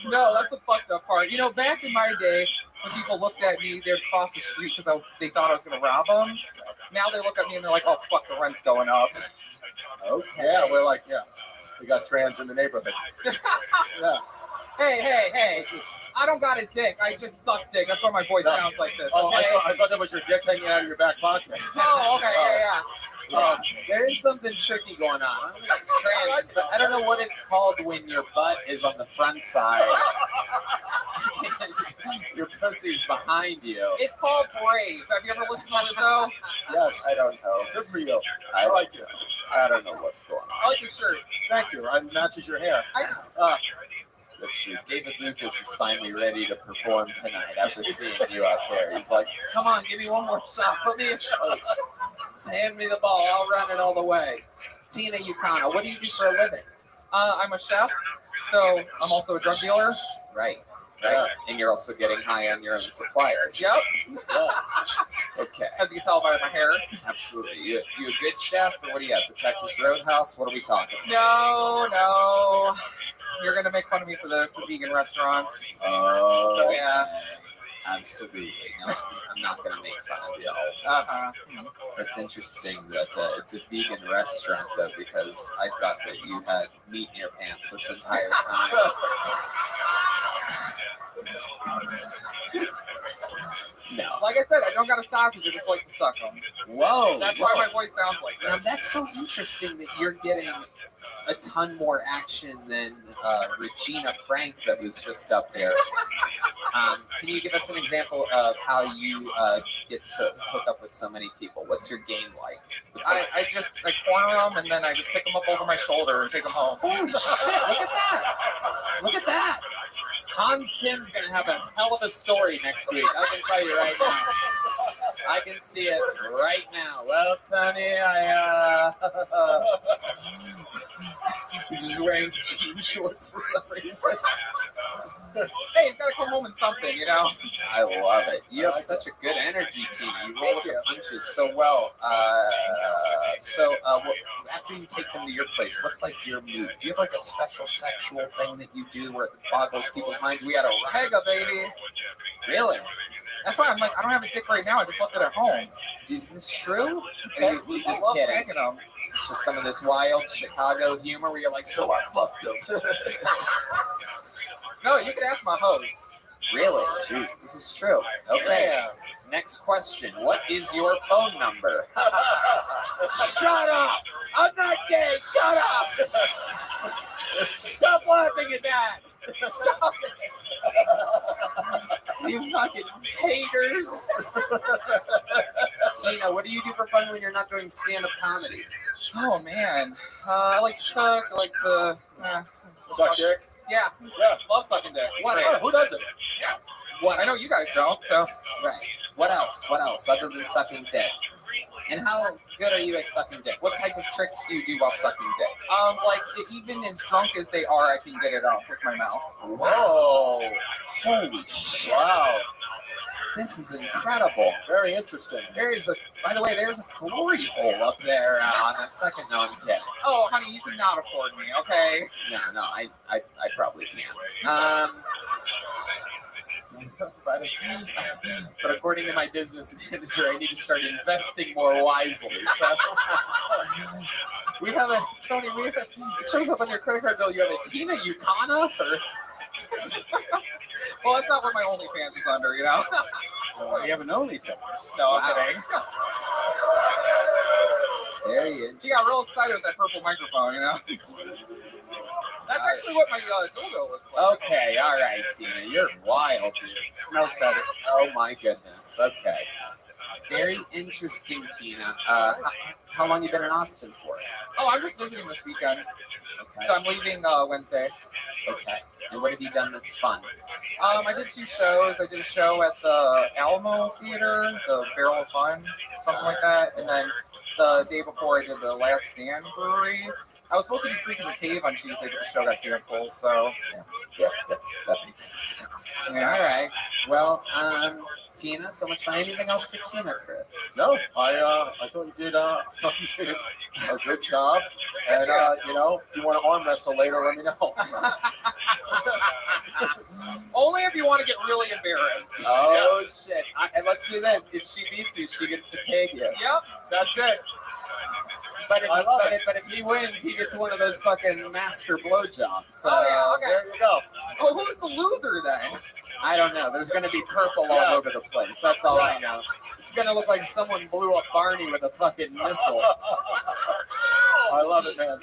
No, that's the fucked up part. You know, back in my day, when people looked at me, they'd cross the street because they thought I was going to rob them. Now they look at me and they're like, oh, fuck, the rent's going up. Okay. Yeah, we're like, yeah, we got trans in the neighborhood. Yeah. Hey. I don't got a dick. I just suck dick. That's why my voice sounds like this. Oh, Okay? I thought that was your dick hanging out of your back pocket. Oh, okay, yeah. There is something tricky going on. I don't think it's trans, but I don't know what it's called when your butt is on the front side. Your pussy's behind you. It's called Brave. Have you ever listened to Lizzo? Yes. I don't know. Good for you. I like you. I don't know what's going on. I like your shirt. Thank you. It matches your hair. That's true. David Lucas is finally ready to perform tonight after seeing you out there. He's like, come on, give me one more shot. Put me in coach. Just hand me the ball. I'll run it all the way. Tina Ukana, what do you do for a living? I'm a chef, so I'm also a drug dealer. Right. And you're also getting high on your own suppliers. Yep. Yeah. Okay. As you can tell by my hair. Absolutely. You a good chef, or what do you have? The Texas Roadhouse? What are we talking about? No. You're going to make fun of me for this with vegan restaurants. Oh. So, yeah. Absolutely. No, I'm not going to make fun of you. Uh-huh. It's interesting that it's a vegan restaurant, though, because I thought that you had meat in your pants this entire time. No. Like I said, I don't got a sausage. I just like to suck them. Whoa. That's why my voice sounds like this. Now, that's so interesting that you're getting a ton more action than Regina Frank that was just up there. Can you give us an example of how you get to hook up with so many people? What's your game like? I corner them and then I just pick them up over my shoulder and take them home. Holy shit, look at that. Look at that. Hans Kim's going to have a hell of a story next week. I can tell you right now. I can see it right now. Well, Tony, he's just wearing jean shorts for some reason. Hey, he's got to come home in something, you know? I love it. You have such a good energy, Tina. You roll with the punches so well. After you take them to your place, what's like your move? Do you have like a special sexual thing that you do where it boggles people's minds? We got a Pega, baby. Really? That's why I'm like, I don't have a dick right now. I just left it at home. Is this true? Okay. You just I love kidding. pegging them. It's just some of this wild Chicago humor where you're like, so I fucked him. No, you can ask my host. Really? Jeez, this is true. Okay. Yeah. Next question. What is your phone number? Shut up! I'm not gay. Shut up! Stop laughing at that. Stop it. You fucking haters. Tina, what do you do for fun when you're not doing stand-up comedy? Oh, man. I like to cook. I like to... Suck dick? Yeah. Love sucking dick. What Great. else? Who doesn't? Yeah. What? I know you guys don't, so... Right. What else? What else other than sucking dick? And how good are you at sucking dick? What type of tricks do you do while sucking dick? Like, even as drunk as they are, I can get it up with my mouth. Whoa. Holy shit. Wow. This is incredible. Very interesting. By the way, there's a glory hole up there on a second. No, I'm kidding. Oh, honey, you cannot afford me, okay? No, I probably can. But according to my business manager, I need to start investing more wisely. So Tony, it shows up on your credit card bill. You have a Tina Ukana for. Well, that's not what my OnlyFans is under, you know? You have an OnlyFans? No, Wow. I'm kidding. There you go. He got real excited with that purple microphone, you know? That's actually what my dildo looks like. Okay, all right, Tina. You're wild, dude. Smells better. Oh, my goodness. Okay. Very interesting, Tina. How long you been in Austin for? Oh, I'm just visiting this weekend. Okay. So I'm leaving Wednesday. Okay. And what have you done that's fun? I did 2 shows. I did a show at the Alamo Theater, the Barrel of Fun, something like that. And then the day before, I did the Last Stand Brewery. I was supposed to do Creek in the Cave on Tuesday, but the show got canceled. So Yeah, that makes sense. yeah. All right. Well, Tina, so much fun. Anything else for Tina, Chris? No, I thought you did a good job. And you know, if you want to arm wrestle later, let me know. Only if you want to get really embarrassed. Oh shit! And let's do this. If she beats you, she gets to peg you. Yep. That's it. But if he wins, he gets one of those fucking master blowjobs. So Oh yeah. Okay. There you go. Oh, who's the loser then? I don't know. There's gonna be purple all over the place. That's all I know. It's gonna look like someone blew up Barney with a fucking missile. I love it, man.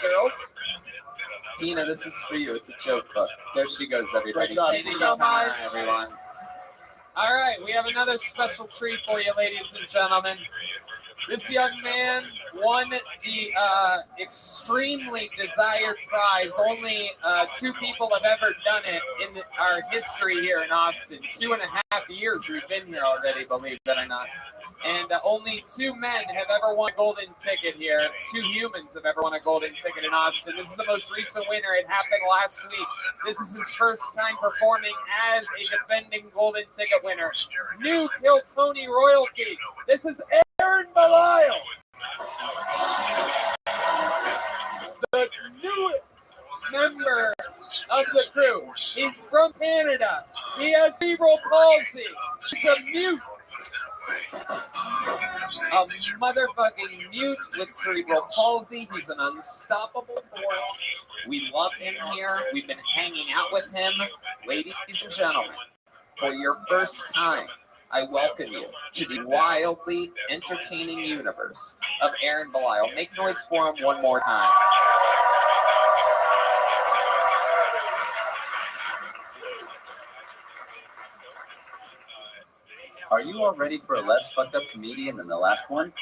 Girls. Tina, this is for you. It's a joke, fuck. There she goes, everybody. Great job, Tina, Tina. so much, everyone. All right, we have another special treat for you, ladies and gentlemen. This young man won the extremely desired prize. Only 2 people have ever done it in our history here in Austin. 2.5 years we've been here already, believe it or not. And only 2 men have ever won a golden ticket here. 2 humans have ever won a golden ticket in Austin. This is the most recent winner. It happened last week. This is his first time performing as a defending golden ticket winner. New Kill Tony royalty. This is Aaron Belial, the newest member of the crew. He's from Canada. He has cerebral palsy. He's a mute. A motherfucking mute with cerebral palsy. He's an unstoppable force. We love him here. We've been hanging out with him. Ladies and gentlemen, for your first time, I welcome you to the wildly entertaining universe of Aaron Belial. Make noise for him one more time. Are you all ready for a less fucked up comedian than the last one?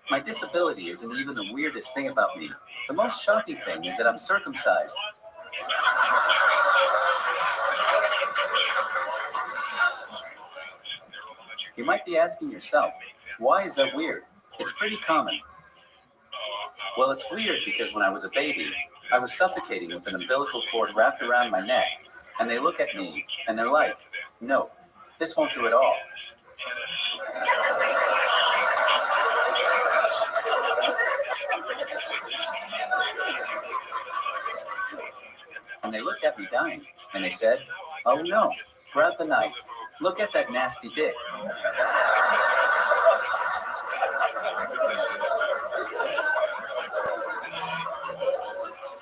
My disability isn't even the weirdest thing about me. The most shocking thing is that I'm circumcised. You might be asking yourself, why is that weird? It's pretty common. Well, it's weird because when I was a baby, I was suffocating with an umbilical cord wrapped around my neck, and they look at me, and they're like, no, this won't do it all. And they looked at me dying, and they said, oh no, grab the knife. Look at that nasty dick.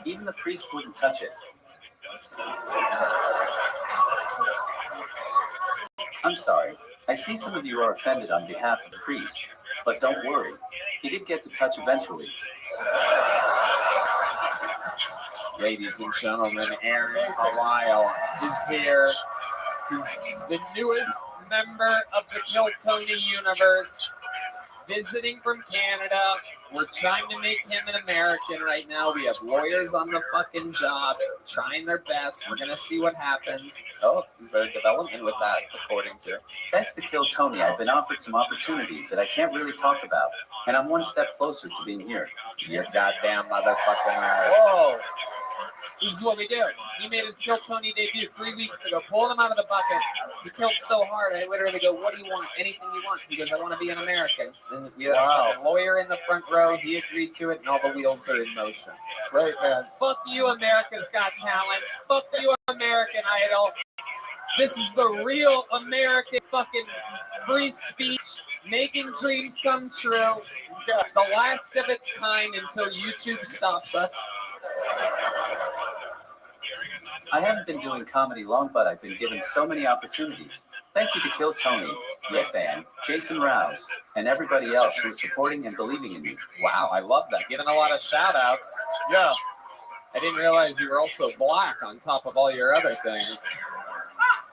Even the priest wouldn't touch it. I'm sorry. I see some of you are offended on behalf of the priest, but don't worry. He did get to touch eventually. Ladies and gentlemen, Aaron Belial is here. He's the newest member of the Kill Tony universe, visiting from Canada. We're trying to make him an American right now. We have lawyers on the fucking job, trying their best. We're gonna see what happens. Oh, is there a development with that, according to? Thanks to Kill Tony, I've been offered some opportunities that I can't really talk about, and I'm one step closer to being here. You're goddamn motherfucking right. Whoa. This is what we do. He made his Kill Tony debut 3 weeks ago. Pulled him out of the bucket. He killed so hard, I literally go, what do you want? Anything you want. He goes, I want to be an American. And we had a fucking lawyer in the front row. He agreed to it, and all the wheels are in motion. Great, man. Fuck you, America's Got Talent. Fuck you, American Idol. This is the real American fucking free speech, making dreams come true. The last of its kind until YouTube stops us. I haven't been doing comedy long, but I've been given so many opportunities. Thank you to Kill Tony, Red Band, Jason Rouse, and everybody else who is supporting and believing in me. Wow, I love that. Giving a lot of shout outs. Yeah. I didn't realize you were also black on top of all your other things.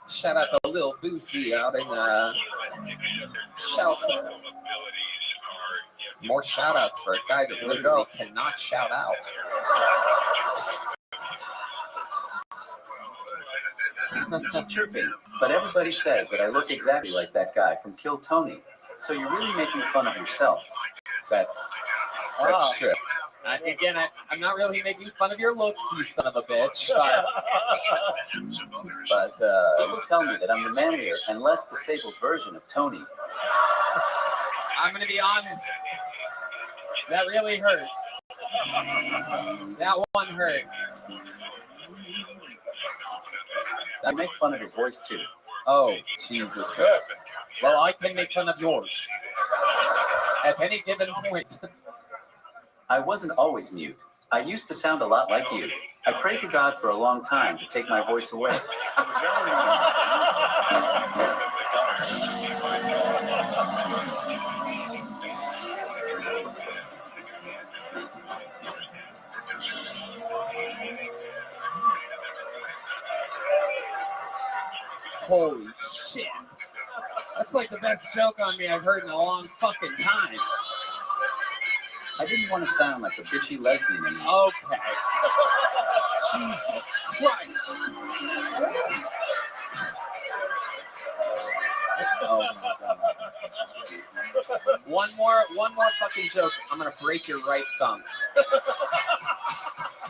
Shout out to Lil Boosie out in shouts. More shout outs for a guy that literally cannot shout out. You keep chirping, but everybody says that I look exactly like that guy from Kill Tony. So you're really making fun of yourself. That's true. I'm not really making fun of your looks, you son of a bitch. But People tell me that I'm the manlier and less disabled version of Tony. I'm gonna be honest. That really hurts. That one hurt. I make fun of your voice too. Oh, Jesus. Well, I can make fun of yours. At any given point. I wasn't always mute. I used to sound a lot like you. I prayed to God for a long time to take my voice away. Holy shit. That's like the best joke on me I've heard in a long fucking time. I didn't want to sound like a bitchy lesbian anymore. Okay. Jesus Christ. Oh my God. One more fucking joke. I'm gonna break your right thumb.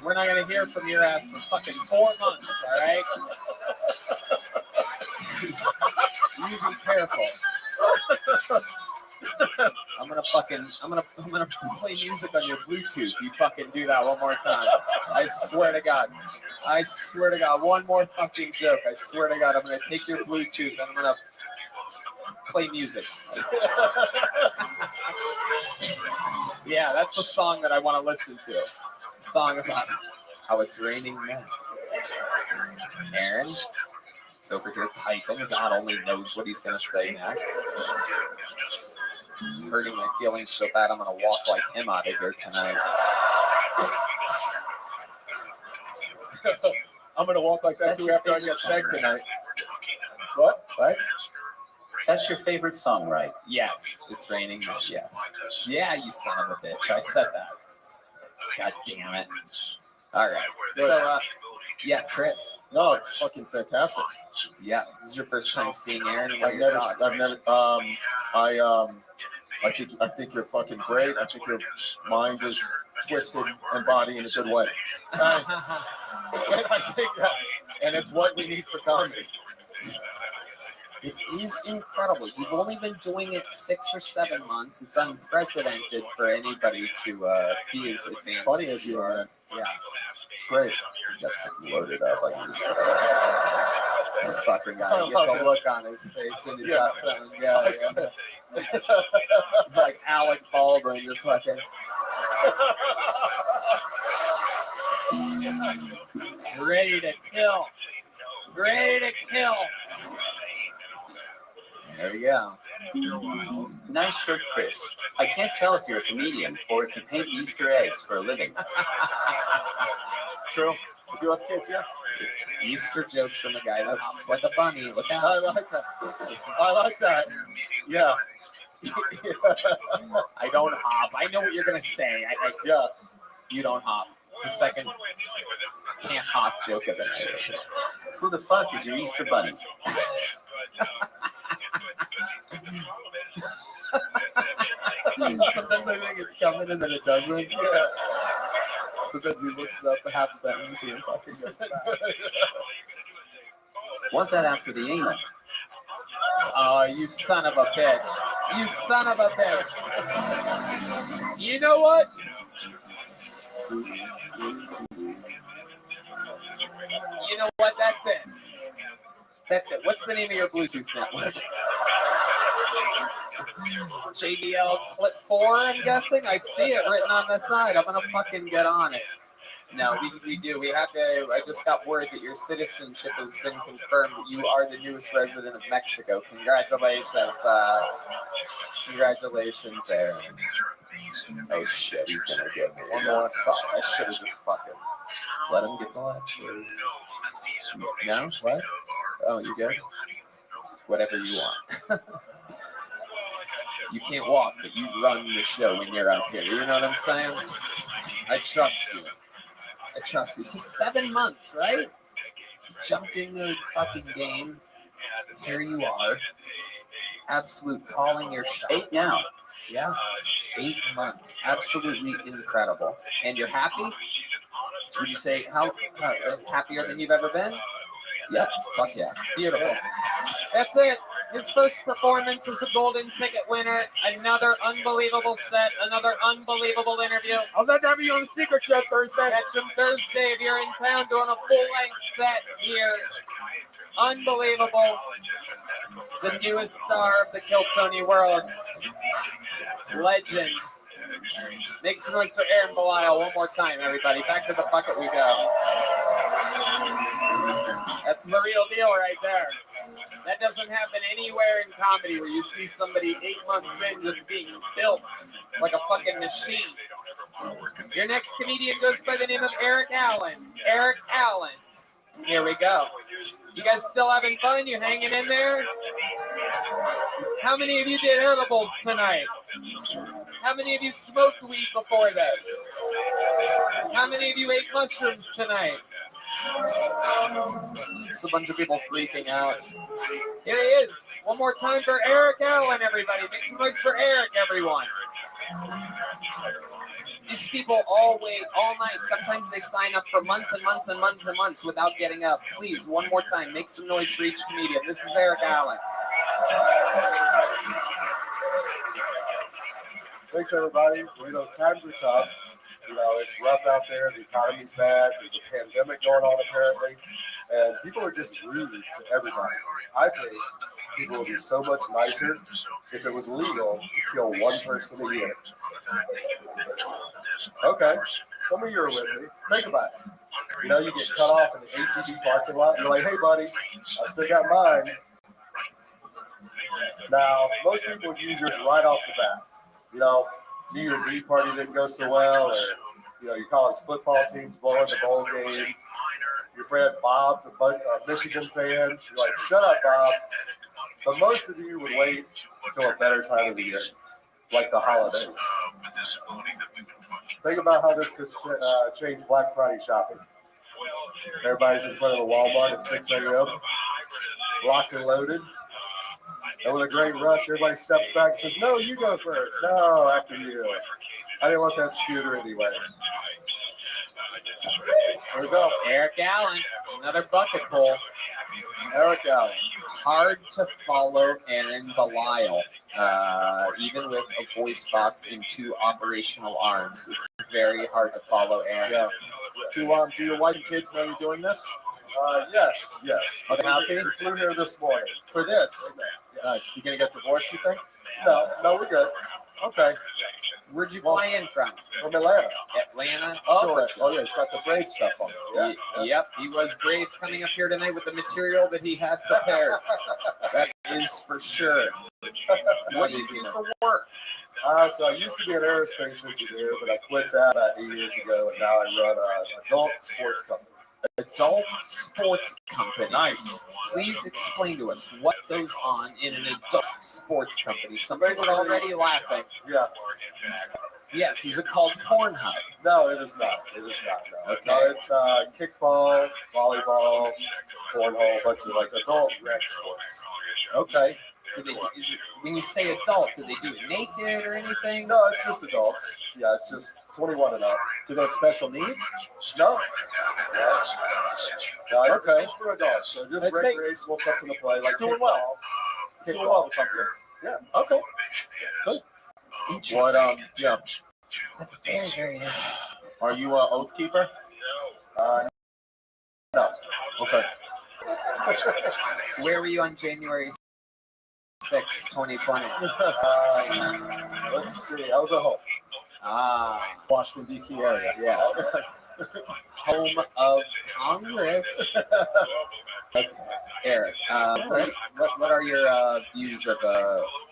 We're not gonna hear from your ass for fucking 4 months, all right? You be careful. I'm gonna play music on your Bluetooth. You fucking do that one more time. I swear to God. I swear to God. One more fucking joke. I swear to God. I'm gonna take your Bluetooth and I'm gonna play music. Yeah, that's the song that I want to listen to. A song about how it's raining men. Aaron is over here typing. God only knows what he's gonna say next. It's hurting my feelings so bad I'm gonna walk like him out of here tonight. I'm gonna walk like that too after I get pegged tonight. What? That's your favorite song, right? Yes, it's raining men. Yes. Yeah, you son of a bitch. I said that. God damn it. All right. So, yeah, Chris. No, it's fucking fantastic. Yeah, this is your first time seeing Aaron. I think you're fucking great. I think your mind is twisted and body in a good way. I think that, and it's what we need for comedy. It is incredible. You've only been doing it 6 or 7 months. It's unprecedented for anybody to be as advanced. Funny as you are. Yeah. It's great. He's got something loaded up. Like this fucking guy gets a look on his face and he's got something going. He's like Alec Baldwin, just fucking. Ready to kill. Ready to kill. There you go. Nice shirt, Chris. I can't tell if you're a comedian or if you paint Easter eggs for a living. True. We do have kids, yeah. Easter jokes from a guy that hops like a bunny. Look out. I like that. I like that. Yeah. I don't hop. I know what you're going to say. Yeah. You don't hop. It's the second can't hop joke of the night. Who the fuck is your Easter bunny? Sometimes I think it's coming and then it doesn't. Yeah. Sometimes he looks it up a half sentence and fucking gets back. Was that after the anal? Oh, you son of a bitch. You son of a bitch. You know what? You know what? That's it. That's it. What's the name of your Bluetooth network? JBL Clip 4, I'm guessing. I see it written on the side. I'm gonna fucking get on it. No, we do. We have to. I just got word that your citizenship has been confirmed. You are the newest resident of Mexico. Congratulations. Congratulations, Aaron. Oh shit, he's gonna get me. One more. Fuck. I should have just fucking let him get the last word. No? What? Oh, you good? Whatever you want. You can't walk, but you run the show when you're up here. You know what I'm saying? I trust you. I trust you. It's just 7 months, right? jumped in the fucking game. Here you are. Absolute calling your shot. 8 now. Yeah. 8 months. Absolutely incredible. And you're happy? Would you say how happier than you've ever been? Yep. Fuck yeah. Beautiful. That's it. His first performance as a golden ticket winner. Another unbelievable set. Another unbelievable interview. I'll let that be on the secret show Thursday. Catch him Thursday if you're in town doing a full-length set here. Unbelievable. The newest star of the Kiltsoni world. Legend. Make some noise for Aaron Belial one more time, everybody. Back to the bucket we go. That's the real deal right there. That doesn't happen anywhere in comedy where you see somebody 8 months in just being built like a fucking machine. Your next comedian goes by the name of Eric Allen. Eric Allen. Here we go. You guys still having fun? You hanging in there? How many of you did edibles tonight? How many of you smoked weed before this? How many of you ate mushrooms tonight? It's a bunch of people freaking out. Here he is. One more time for Eric Allen, everybody. Make some noise for Eric, everyone. These people all wait all night. Sometimes they sign up for months and months and months and months without getting up. Please, one more time, make some noise for each comedian. This is Eric Allen. Thanks, everybody. You know, times are tough. You know, it's rough out there. The economy's bad. There's a pandemic going on, apparently. And people are just rude to everybody. I think people would be so much nicer if it was legal to kill one person a year. Okay, some of you are with me. Think about it. You know, you get cut off in the HEB parking lot. You're like, hey, buddy, I still got mine. Now, most people would use yours right off the bat. You know, New Year's Eve party didn't go so well, or, you know, your college football team's blowing the bowl game. Your friend Bob's a Michigan fan. You're like, shut up, Bob. But most of you would wait until a better time of the year, like the holidays. Think about how this could change Black Friday shopping. Everybody's in front of the Walmart at 6 a.m., locked and loaded. And with a great rush, everybody steps back and says, no, you go first. No, after you. I didn't want that scooter anyway. There we go. Eric Allen, another bucket pull. Eric Allen. Hard to follow Aaron Belial, even with a voice box and 2 operational arms. It's very hard to follow Aaron. Yeah. Do your wife and kids know you're doing this? Yes. Are they happy? We flew here this morning. For this? You gonna get divorced, you think? No, we're good. Okay. Where'd you fly in from? From Atlanta. Atlanta, Oh, Georgia. okay. Oh, yeah, he's got the Brave stuff on. Yeah. Yep, he was brave coming up here tonight with the material that he had prepared. That is for sure. What do you do for work? So I used to be an aerospace engineer, but I quit that about 8 years ago, and now I run an adult sports company. Adult sports company. Nice. Please explain to us what goes on in an adult sports company. Some people are already laughing. Yeah. Yes, is it called Pornhub? No, it is not. No. Okay. No, it's kickball, volleyball, cornhole, a bunch of like adult rec sports. Okay. When you say adult, do they do it naked or anything? No, it's just adults. Yeah, it's just 21 and up. Do they have special needs? No. Okay. It's for adults, so just recreational, something to play. Like it's doing well. It's doing well, the company. Yeah. Okay. Good. Interesting. What? Yeah. That's very, very interesting. Are you an oath keeper? No. Okay. Where were you on January 6th, 2020? Let's see. I was at home. Washington, D.C. area. Yeah. Home of Congress. Okay. Eric, what are your views of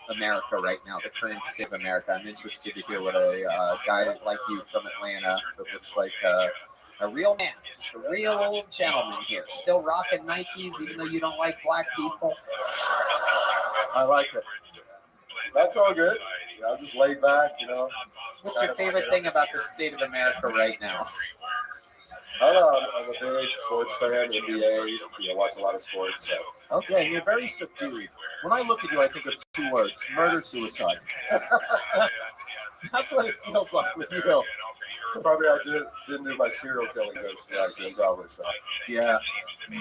America right now, the current state of America? I'm interested to hear what a guy like you from Atlanta that looks like a real man, just a real gentleman here, still rocking Nikes even though you don't like black people. I like it. That's all good. I'm just laid back, you know. What's your favorite thing about the state of America right now? I don't know. I'm a big sports fan, NBA. Watch a lot of sports. So. Okay, you're very subdued. When I look at you, I think of two words: murder, suicide. That's what it feels like with you. Probably I didn't do my serial killing jokes tonight, probably. So. Yeah. The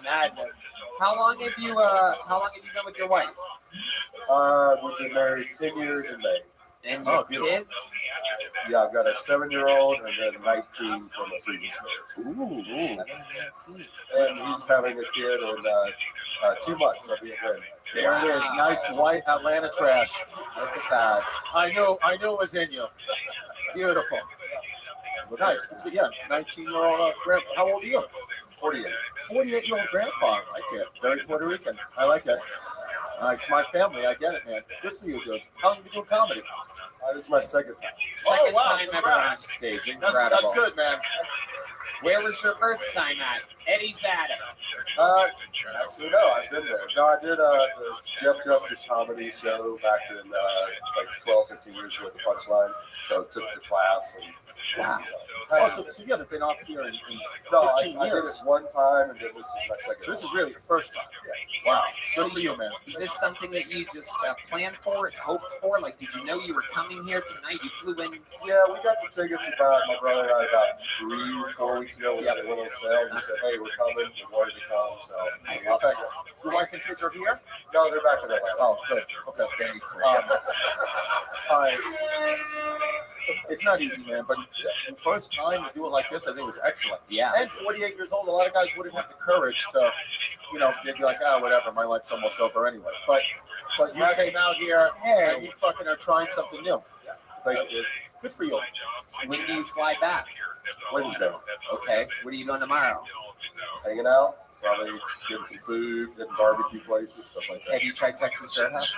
madness. How long have you been with your wife? We've been married 10 years in May. And your kids? Yeah, I've got a 7-year-old and then 19 from a previous marriage. Ooh. 7 and 19. And he's having a kid in 2 months. I'll be a grandma. There it is. Nice white Atlanta trash. Look at that. I knew it was in you. Beautiful. Nice. 19-year-old grandpa. How old are you? 48. 48-year-old grandpa. I like it. Very Puerto Rican. I like it. It's my family. I get it, man. Good for you, dude. How long have you been doing comedy? This is my second time. Second time ever on stage. Incredible. That's good, man. Where was your first time at? Eddie's Attic. Actually, no, I've been there. No, I did the Jeff Justice comedy show back in 12, 15 years ago with the Punchline. So I took the class. And, wow. So you haven't been up here in 15 years? I did it one time, and then this is my second. This is really your first time. Yeah. Wow. Good for you, man. Is this something that you just planned for and hoped for? Like, did you know you were coming here tonight? You flew in? Yeah, we got the tickets my brother and I about 3 or 4 weeks ago. We had a little sale. We said, hey, we're coming. We wanted to come. So, okay. Your wife and kids are here? No, they're back in Atlanta. Oh, good. Okay. Very cool. It's not easy, man, but the first time to do it like this, I think was excellent. Yeah. And 48 years old, a lot of guys wouldn't have the courage to, they'd be like, whatever, my life's almost over anyway. But you came out here and you fucking are trying something new. Like, good for you. When do you fly back? Wednesday. Okay. What are you doing tomorrow? Hanging out. Probably getting some food, getting barbecue places, stuff like that. Have you tried Texas Roadhouse?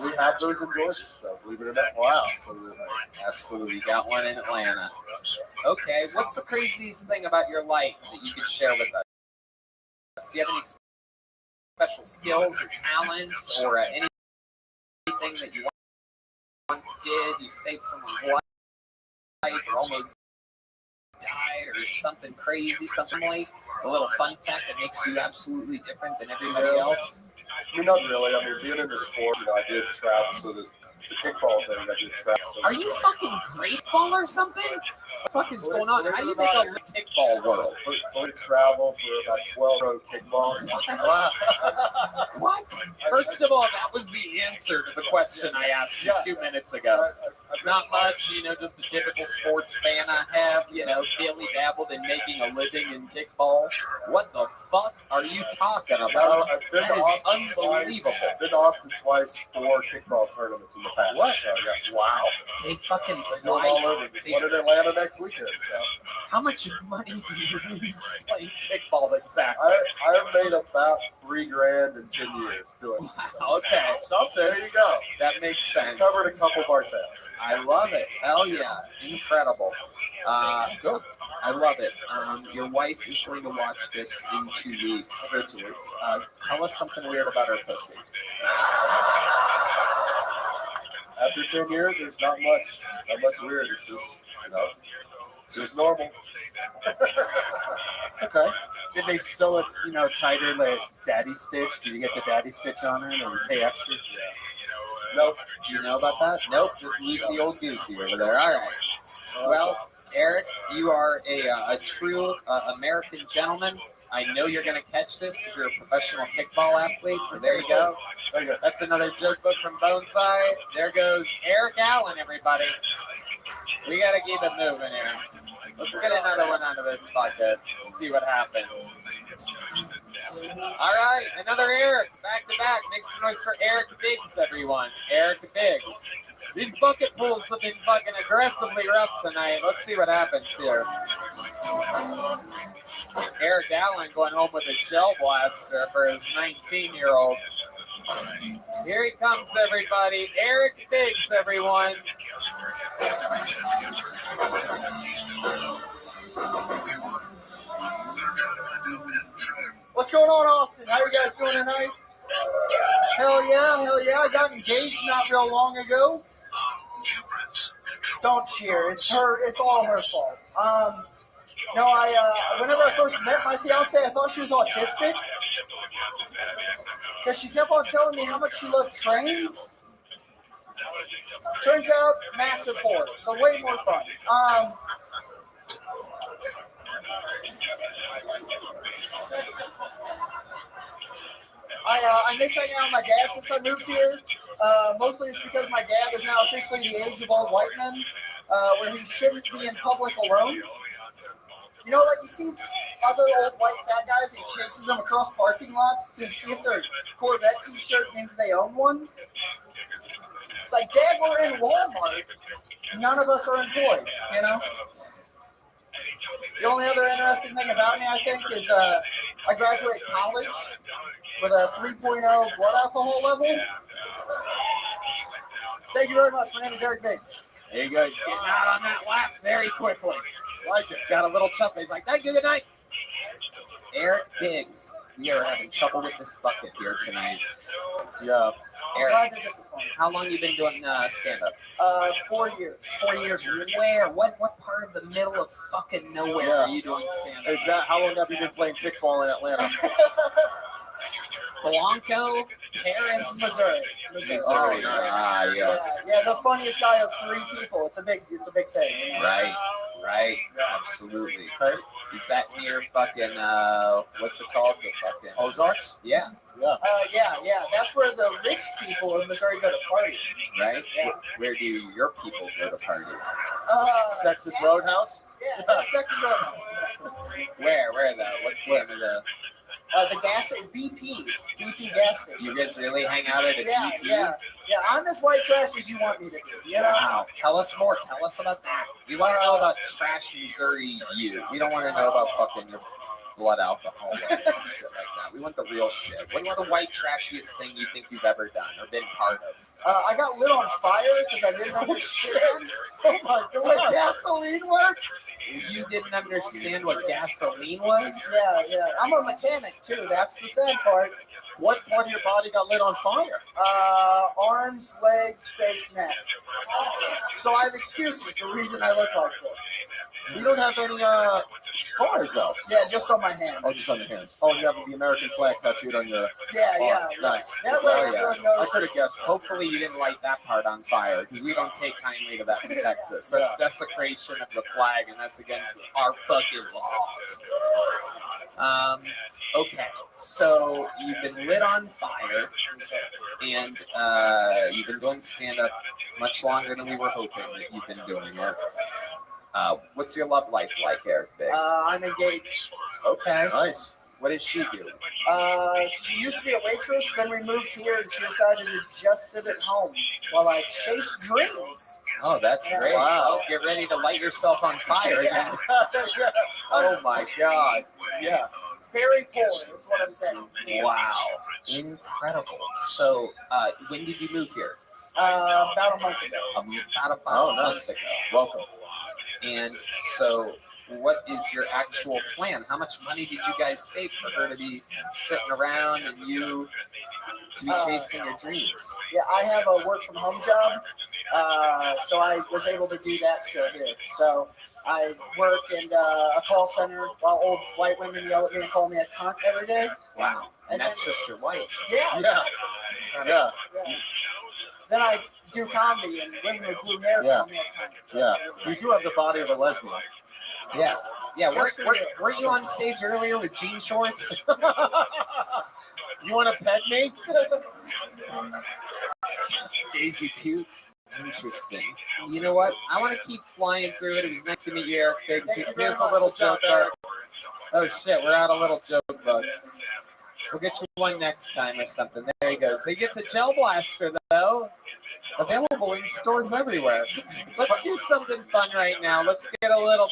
we have those in Georgia, so believe it or not. Wow, absolutely. Got one in Atlanta. Okay, what's the craziest thing about your life that you could share with us? Do you have any special skills or talents or anything that you once did? You saved someone's life or almost died or something crazy, something like a little fun fact that makes you absolutely different than everybody else? I mean, not really. I mean, being in the sport, I did travel, so there's the kickball thing, I did travel. So are you fucking great ball or something? What the fuck is going on? How do you make a kickball world? We travel for about 12 road kickball. Wow. What? First of all, that was the answer to the question I asked you 2 minutes ago. Not much, just a typical sports fan I have, daily dabbled in making a living in kickball. What the fuck are you talking about? That is unbelievable. I've been to Austin twice, 4 kickball tournaments in the past. What? So, yeah. Wow. They fucking fly all over. One in Atlanta next weekend. So. How much money do you lose playing kickball exactly? I've made about $3,000 in 10 years doing it. So. Okay, something. There you go. That makes sense. Covered a couple bar towns. I love it. Hell yeah. Incredible. Good. I love it. Your wife is going to watch this in 2 weeks. Eventually. Tell us something weird about her pussy. After 10 years, there's not much weird. It's just, it's just normal. Okay. Did they sew it, tighter, like daddy stitch? Did you get the daddy stitch on her and you pay extra? Nope. Do you know about that? Nope. Just Lucy old goosey over there. All right. Well, Eric, you are a true American gentleman. I know you're going to catch this because you're a professional kickball athlete. So there you go. That's another joke book from Boneside. There goes Eric Allen, everybody. We got to keep it moving here. Let's get another one out of this bucket and see what happens. All right, another Eric, back to back. Make some noise for Eric Biggs, everyone. Eric Biggs. These bucket pulls have been fucking aggressively rough tonight. Let's see what happens here. Eric Allen going home with a gel blaster for his 19-year-old. Here he comes, everybody. Eric Biggs, everyone. What's going on, Austin? How you guys doing tonight? Hell yeah, hell yeah. I got engaged not real long ago. Don't cheer. It's her. It's all her fault. No, whenever I first met my fiance, I thought she was autistic because she kept on telling me how much she loved trains. Turns out, massive whore. So way more fun. I miss hanging out with my dad since I moved here. Mostly it's because my dad is now officially the age of old white men, where he shouldn't be in public alone. You know, like he sees other old white fat guys, he chases them across parking lots to see if their Corvette t-shirt means they own one. It's like, Dad, we're in Walmart. None of us are employed, you know? The only other interesting thing about me, I think, is I graduated college with a 3.0 blood alcohol level. Thank you very much. My name is Eric Biggs. There you go. He's getting out on that laugh very quickly. Like it. Got a little chuckle. He's like, thank you, good night. Eric Biggs. We are having trouble with this bucket here tonight. Yeah. Eric, how long you been doing stand-up? 4 years. 4 years. Where? What part of the middle of fucking nowhere are you doing stand-up? Is that how long have you been playing kickball in Atlanta? Blanco, Paris, Missouri. Missouri. Ah, yes. Yeah, the funniest guy of 3 people. It's a big thing. You know? Right. Absolutely. Is that near fucking what's it called? The fucking Ozarks? Yeah. Yeah. That's where the rich people in Missouri go to party. Right? Yeah. Where do your people go to party? Texas Roadhouse? Yeah, Texas Roadhouse. Where though? What's the name of the the gas station, BP gas station. You guys really hang out at a Yeah, BP? yeah. I'm as white trash as you want me to be. You know? Wow. Tell us more. Tell us about that. We want to know about trash Missouri you. We don't want to know about fucking your blood alcohol and shit like that. We want the real shit. What's the white trashiest thing you think you've ever done or been part of? I got lit on fire because I didn't understand the way gasoline works. You didn't understand what gasoline was? Yeah. I'm a mechanic too. That's the sad part. What part of your body got lit on fire? Arms, legs, face, neck. So I have excuses. The reason I look like this. You don't have any scars though. Yeah, just on my hand. Oh, just on your hands. Oh, you have the American flag tattooed on your. Yeah. Nice. That way everyone knows. I could have guessed. Hopefully you didn't light that part on fire because we don't take kindly to that in Texas. That's desecration of the flag and that's against our fucking laws. Okay, so you've been lit on fire and you've been doing stand-up much longer than we were hoping that you've been doing it. What's your love life like, Eric Biggs? I'm engaged. Okay. Nice. What does she do? She used to be a waitress, then we moved here and she decided to just sit at home while I chase dreams. Oh, that's great. Wow. Oh, get ready to light yourself on fire again. Oh my God. Yeah. Very poor is what I'm saying. Wow. Incredible. So, when did you move here? About a month ago. About a month ago. Welcome. And so, what is your actual plan? How much money did you guys save for her to be sitting around and you to be chasing your dreams? Yeah, I have a work from home job, so I was able to do that still here. So I work in a call center while old white women yell at me and call me a cunt every day. Wow. And that's just your wife. Yeah. Yeah. Then I do comedy and women with blue hair call me a cunt. So Yeah. You do have the body of a lesbian. Yeah. Just for you. Weren't you on stage earlier with jean shorts? You want to pet me? Daisy pukes. Interesting. You know what? I want to keep flying through it. It was nice to meet you, Eric Biggs. Here's a little joke card. Oh shit, we're out of little joke bugs. We'll get you one next time or something. There he goes. He gets a gel blaster though. Available in stores everywhere. Let's do something fun right now. Let's get a little.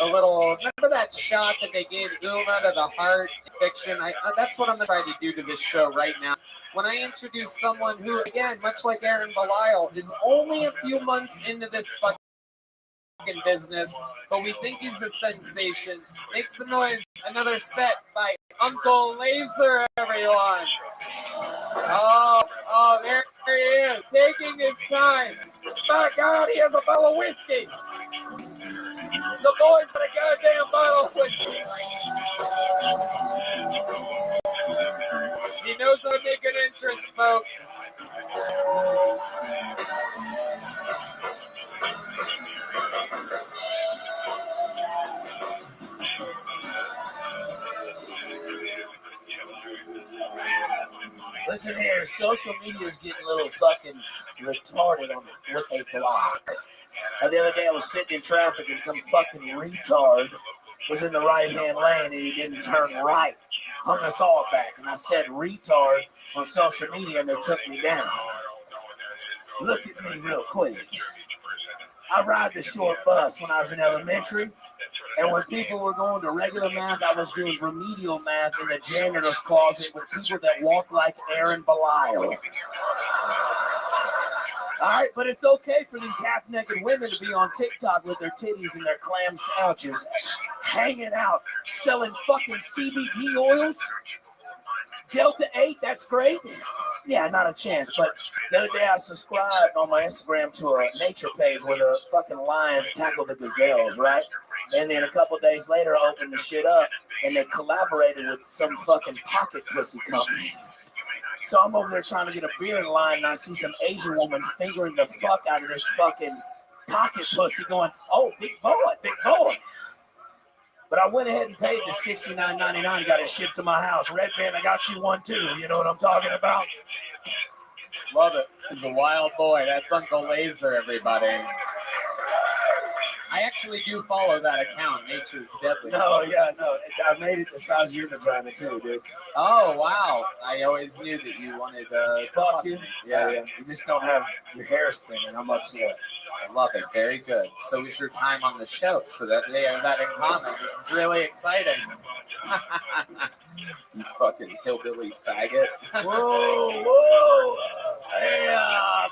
Remember that shot that they gave Uma to the heart fiction? That's what I'm gonna try to do to this show right now. When I introduce someone who, again, much like Aaron Belial, is only a few months into this fucking business, but we think he's a sensation. Make some noise. Another set by Uncle Laser, everyone. Oh, there he is, taking his time. My God, he has a bottle of whiskey. The boy's got a goddamn bottle of whiskey. He knows how to make an entrance, folks. Listen here, social media is getting a little fucking retarded on what they block. The other day I was sitting in traffic and some fucking retard was in the right-hand lane and he didn't turn right. Hung us all back. And I said retard on social media and they took me down. Look at me real quick. I ride the short bus when I was in elementary. And when people were going to regular math, I was doing remedial math in the janitor's closet with people that walk like Aaron Belial. All right, but it's okay for these half-naked women to be on TikTok with their titties and their clam sandwiches, hanging out, selling fucking CBD oils. Delta 8, that's great. Yeah, not a chance. But the other day I subscribed on my Instagram to a nature page where the fucking lions tackle the gazelles, right? And then a couple days later, I opened the shit up, and they collaborated with some fucking pocket pussy company. So I'm over there trying to get a beer in line, and I see some Asian woman fingering the fuck out of this fucking pocket pussy going, oh, big boy, big boy. But I went ahead and paid the $69.99, got it shipped to my house. Red Band, I got you one too. You know what I'm talking about? Love it. He's a wild boy. That's Uncle Laser, everybody. I actually do follow that account, Nature's Deadly. No, yeah, no. I made it the size of your vagina too, dude. Oh, wow. I always knew that you wanted fuck you. Yeah, yeah. You just don't have your hair spinning. I'm upset. I love it. Very good. So is your time on the show, so that they have that in common. This is really exciting. You fucking hillbilly faggot. Whoa, whoa. Hey,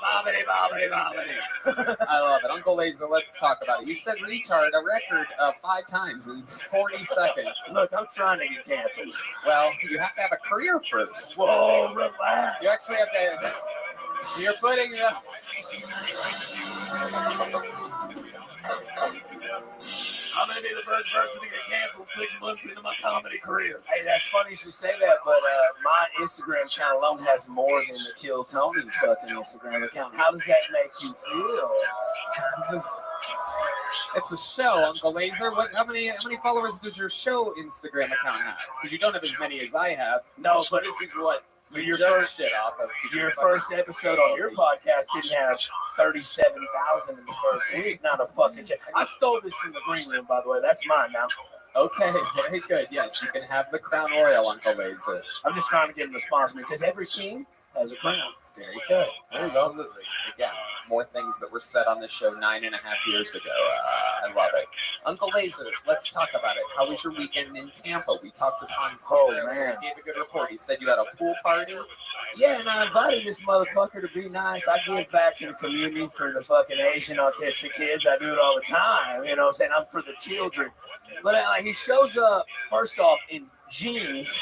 bobbity, bobbity, bobbity. I love it. Uncle Laser, let's talk about it. You said retard a record 5 times in 40 seconds. Look, I'm trying to get canceled. Well, you have to have a career first. Whoa, relax. You actually have to... You're putting the... I'm going to be the first person to get canceled 6 months into my comedy career. Hey, that's funny you should say that, but my Instagram account alone has more than the Kill Tony fucking Instagram account. How does that make you feel? It's a show, Uncle Laser. How many followers does your show Instagram account have? Because you don't have as many as I have. No, so but this is what your first shit off of. Your first episode on your podcast didn't have 37,000 in the first week. Not a fucking check. I stole this from the green room, by the way. That's mine now. Okay, very good. Yes, you can have the crown royal, Uncle Laser. I'm just trying to get him to sponsor me because every king has a crown. Very good. Absolutely. Again, more things that were said on the show 9.5 years ago. I love it. Uncle Laser, let's talk about it. How was your weekend in Tampa? We talked with Hans. Oh, man. He gave a good report. He said you had a pool party. Yeah, and I invited this motherfucker to be nice. I give back to the community for the fucking Asian autistic kids. I do it all the time. You know what I'm saying? I'm for the children. But he shows up, first off, in jeans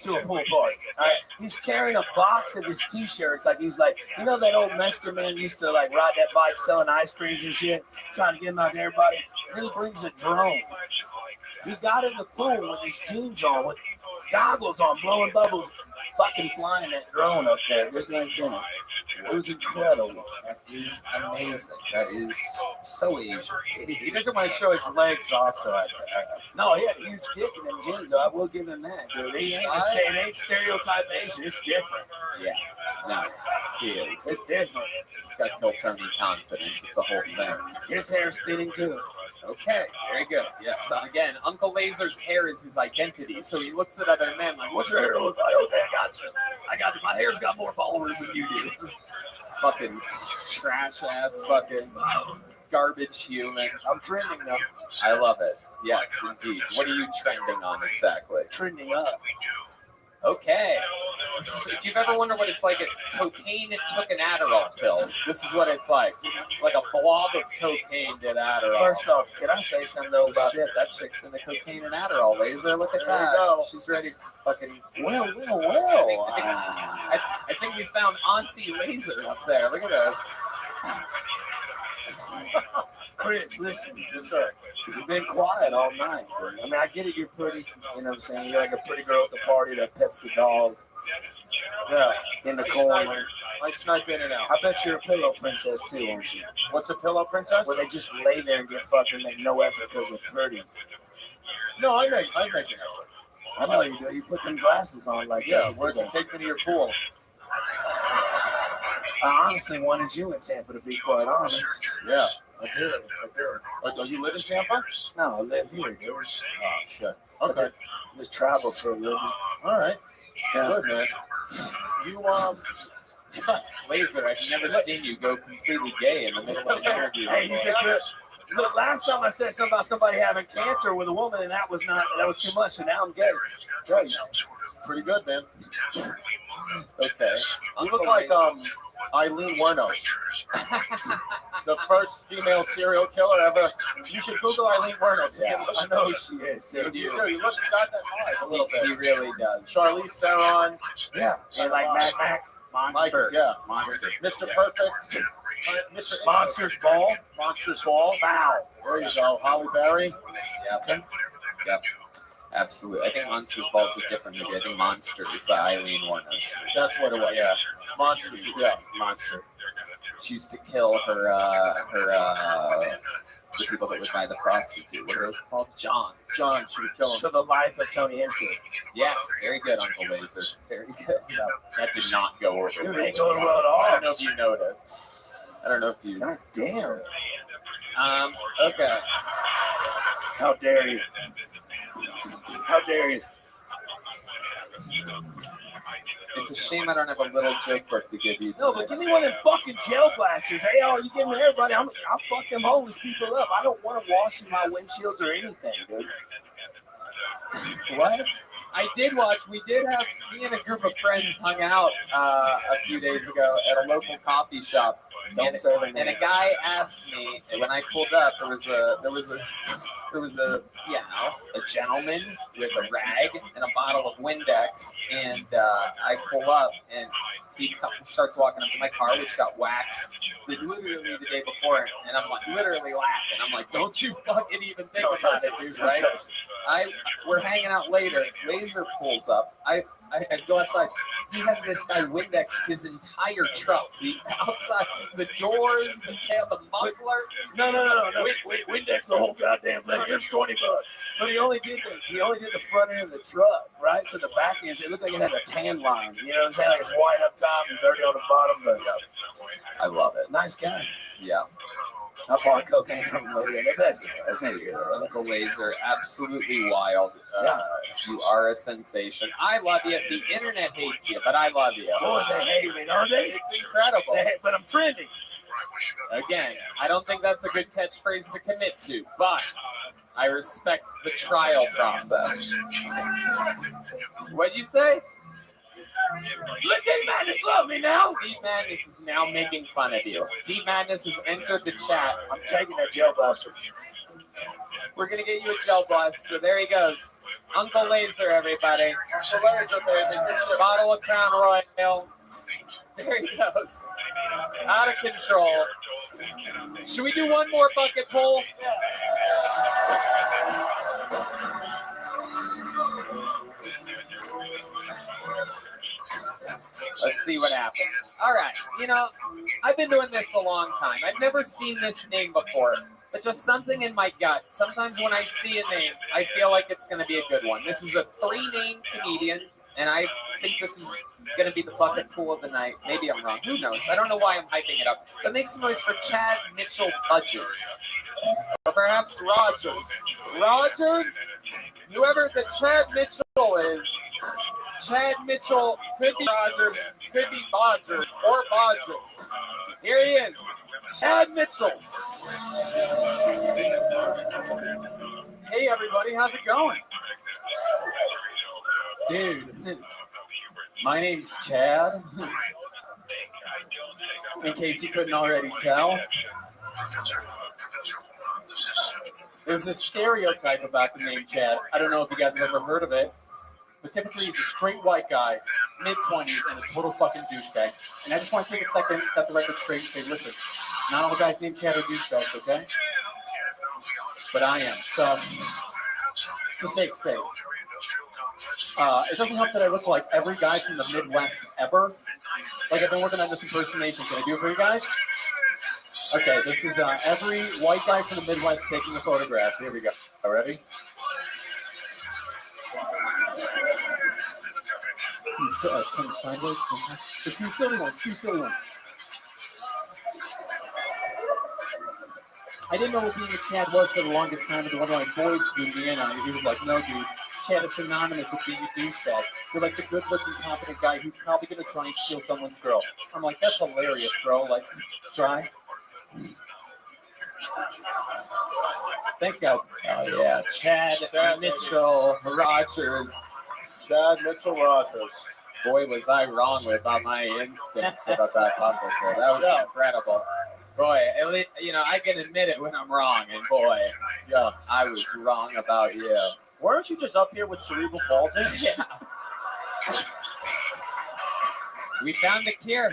to a pool party. All right? He's carrying a box of his T-shirts. He's like, you know that old Mexican man used to ride that bike selling ice creams and shit, trying to get them out to everybody? And then he brings a drone. He got in the pool with his jeans on, with goggles on, blowing bubbles, fucking flying that drone up there. Just like that. It was incredible. That is amazing. That is so Asian. He doesn't want to show his legs also. No, he had a huge dick in them jeans, so I will give him that, dude. It ain't stereotype Asian. It's different. Yeah. No, he is. It's different. He's got Kill Tony confidence. It's a whole thing. His hair's thinning, too. Okay, very good. Yes. So again, Uncle Laser's hair is his identity. So he looks at other men like, what's your hair look like? Okay, I got you. My hair's got more followers than you do. Fucking trash ass fucking garbage human. I'm trending though. I love it. Yes, indeed. What are you trending on exactly? Trending up. Okay. If you've ever wondered what it's like if cocaine took an Adderall pill, this is what it's like. Like a blob of cocaine did Adderall. First off, can I say something though about shit? That chick's in the cocaine and Adderall laser. Look at there that. You go. She's ready to fucking. Well. I think we found Auntie Laser up there. Look at this. Chris, listen. Yes, sir. You've been quiet all night. But, I mean, I get it. You're pretty. You know what I'm saying? You're like a pretty girl at the party that pets the dog. Yeah. In the corner. I snipe in and out. I bet you're a pillow princess too, aren't you? What's a pillow princess? Where they just lay there and get fucked and make no effort because they're pretty. No, I make an effort. I know you do. You put them glasses on like Yeah, that. where'd you take me to your pool? I honestly wanted you in Tampa, to be quite honest. Yeah. I did. Oh, you live in Tampa? No, I live here, dude. Oh, shit. Okay. Just travel for a living. All right. Yeah. Good, man. You, Laser, I've never seen you go completely gay in the middle of an interview. Hey, you said good. Look, last time I said something about somebody having cancer with a woman, and that was too much, so now I'm gay. Yeah, it's pretty good, man. Okay. You look like Eileen Wuornos, the first female serial killer ever. You should Google Eileen Wuornos. Yeah, I know who she is, dude. You look, you got that vibe a little bit. He really does. Charlize Theron. Yeah, and like Mad Max. Monster. Monster. Mr. Perfect. Mr. Monsters Ball. Monsters Ball. Wow. There you go. Holly Berry. Yep. Yep. Absolutely. I think Monsters Ball is a different movie. I think Monster is the Eileen Wuornos. That's what it was. Yeah. Monsters. Yeah. Monster. She used to kill the people that would buy the prostitute. What are those called? John. John. She would kill him. So the life of Tony Hinchcliffe. Yes. Very good, Uncle Laser. Very good. No, that did not go over. Dude, ain't going well at all. I don't know if you noticed. I don't know if you. God damn. Okay. How dare you? How dare you? It's a shame I don't have a little joke book to give you. No, but give me one of them fucking gel blasters. Hey, you give me everybody. I'll fuck them homeless people up. I don't want to wash my windshields or anything, dude. What? I did watch. We did have me and a group of friends hung out a few days ago at a local coffee shop. Don't say the name. And a guy asked me when I pulled up. There was a gentleman with a rag and a bottle of Windex, and I pull up and he starts walking up to my car, which got waxed literally the day before, and I'm like literally laughing. I'm like, don't you fucking even think about it, dude, right? We're hanging out later. Laser pulls up. I go outside. He has this guy Windex his entire truck. The outside, the doors, the tail, the muffler. No. Windex the whole goddamn thing. Here's $20. But he only did the front end of the truck, right? So the back end, it looked like it had a tan line. You know what I'm saying? Like it's white up top and dirty on the bottom. But I love it. Nice guy. Yeah. I bought cocaine from him later. That's not here. Uncle Laser, absolutely wild. Yeah. You are a sensation. I love you. The internet hates you, but I love you. Oh, they hate me, don't they? It's incredible. But I'm trending. Again, I don't think that's a good catchphrase to commit to, but I respect the trial process. What'd you say? Look, Deep Madness love me now. Deep Madness is now making fun of you. Deep Madness has entered the chat. I'm taking that gel blaster. We're going to get you a gel blaster. There he goes. Uncle Laser, everybody. Uncle Laser, baby. Bottle of Crown Royal. There he goes. Out of control. Should we do one more bucket pull? Let's see what happens. All right. You know, I've been doing this a long time. I've never seen this name before, but just something in my gut. Sometimes when I see a name, I feel like it's going to be a good one. This is a 3-name comedian, and I think this is going to be the bucket pool of the night. Maybe I'm wrong. Who knows? I don't know why I'm hyping it up. But make some noise for Chad Mitchell Budges. Or perhaps Rogers. Rogers? Whoever the Chad Mitchell is, Chad Mitchell could be Rogers, could be Bodgers, or Bodgers. Here he is, Chad Mitchell. Hey everybody, how's it going? Dude, my name's Chad. In case you couldn't already tell. There's this stereotype about the name Chad. I don't know if you guys have ever heard of it, but typically he's a straight white guy mid-20s, and a total fucking douchebag. And I just want to take a second, set the record straight, and say, listen, not all guys named Chad are douchebags, okay? But I am. So, it's a safe space. It doesn't help that I look like every guy from the Midwest ever. Like, I've been working on this impersonation. Can I do it for you guys? Okay, this is every white guy from the Midwest taking a photograph. Here we go. Ready? Turn it sideways. Let's do silly ones. I didn't know what being a Chad was for the longest time, and one of my boys clued me in on it. He was like, no, dude, Chad is synonymous with being a douchebag. You're like the good-looking, confident guy who's probably going to try and steal someone's girl. I'm like, that's hilarious, bro. Like, try. Thanks, guys. Oh, yeah. Chad Mitchell Rogers. Chad Mitchell Rogers. Boy, was I wrong with all my instincts about that buckle. That was incredible. Boy, I can admit it when I'm wrong, and boy, I was wrong about you. Weren't you just up here with cerebral palsy? Yeah. We found a cure.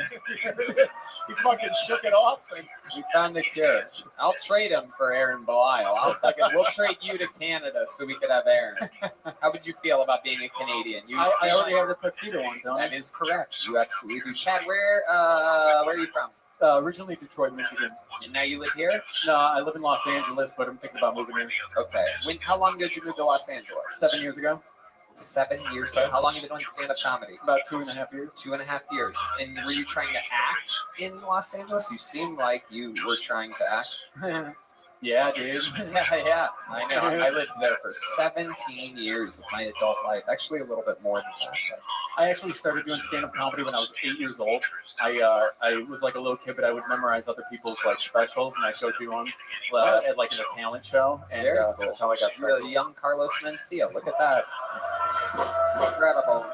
He fucking shook it off. And we found a cure. I'll trade him for Aaron Belisle. We'll trade you to Canada so we could have Aaron. How would you feel about being a Canadian? I already have the tuxedo on, don't I? That is correct. You absolutely do. Chad, where are you from? Originally Detroit, Michigan. And now you live here? No, I live in Los Angeles, but I'm thinking about moving here. Okay. How long did you move to Los Angeles? 7 years ago. 7 years ago. How long have you been doing stand-up comedy? About 2.5 years. 2.5 years. And were you trying to act in Los Angeles? You seemed like you were trying to act. Yeah, dude. Yeah, I know. I lived there for 17 years of my adult life. Actually, a little bit more than that. I actually started doing stand-up comedy when I was 8 years old. I was like a little kid, but I would memorize other people's like specials, and I'd go do them at like in a talent show. And very cool. That's how I got started. You're a young Carlos Mencia. Look at that. Incredible.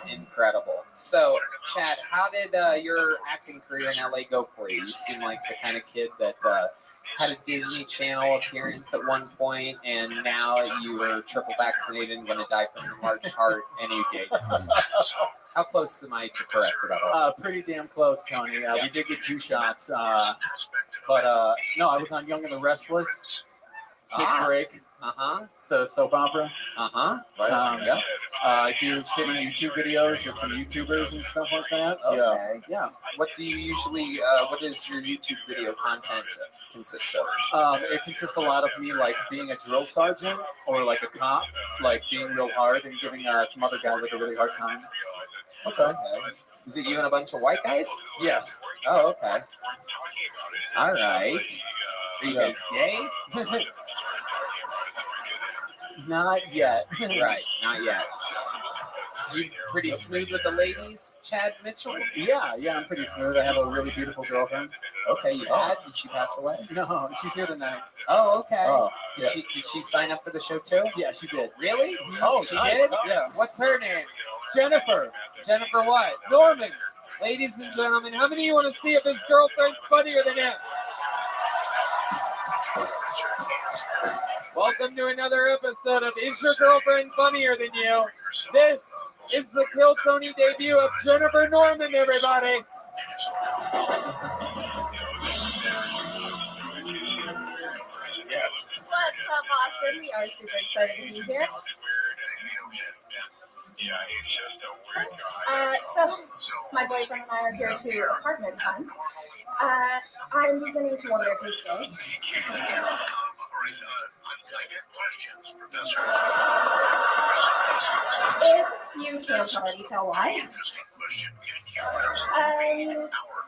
Incredible. So, Chad, how did your acting career in LA go for you? You seem like the kind of kid that had a Disney Channel appearance at one point, and now you are triple vaccinated and going to die from a large heart any day. How close am I to correct about all that? Pretty damn close, Tony. We did get 2 shots. But no, I was on Young and the Restless. Kid Break. It's a soap opera. Right. I do shitty YouTube videos with some YouTubers and stuff like that. Okay. Yeah. What do you usually? What does your YouTube video content consist of? It consists a lot of me like being a drill sergeant or like a cop, like being real hard and giving some other guys like a really hard time. Okay. Is it you and a bunch of white guys? Yes. Oh, okay. All right. Are you guys gay? Not yet. Right, not yet. You pretty smooth with the ladies, Chad Mitchell? Yeah, I'm pretty smooth. I have a really beautiful girlfriend. Okay, you had? Did she pass away? No, she's here tonight. Oh, okay. Oh, Did she sign up for the show too? Yeah, she did. Really? Oh, she nice. did? Yeah. What's her name? Jennifer. Jennifer what? Norman. Ladies and gentlemen, how many of you want to see if his girlfriend's funnier than him? Welcome to another episode of Is Your Girlfriend Funnier Than You? This is the Kill Tony debut of Jennifer Norman, everybody. Yes. What's up, Austin? We are super excited to be here. So, my boyfriend and I are here to apartment hunt. I'm beginning to wonder if he's gay. If you can't already tell why.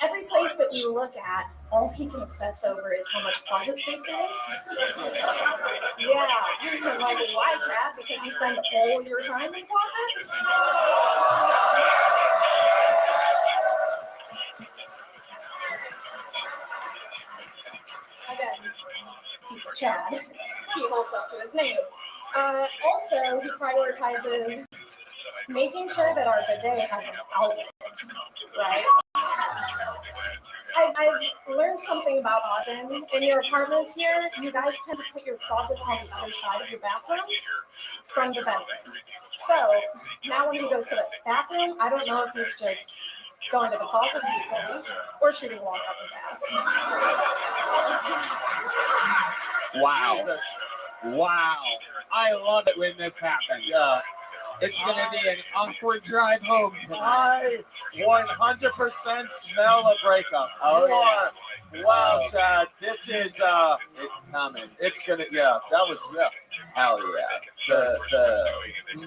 Every place that we look at, all he can obsess over is how much closet space there is. Yeah. Like, why, Chad? Because you spend all your time in the closet? Again, he's a Chad. He holds up to his name. Also, he prioritizes making sure that our bidet has an outlet, right? I've learned something about Austin. In your apartments here, you guys tend to put your closets on the other side of your bathroom from the bedroom. So now when he goes to the bathroom, I don't know if he's just going to the closet secretly or shooting water up his ass. Wow. Wow. I love it when this happens. Yeah. It's going to be an awkward drive home tonight. I 100% smell a breakup. Oh, yeah. Wow, Chad. This is it's coming. It's gonna that was Hell yeah. The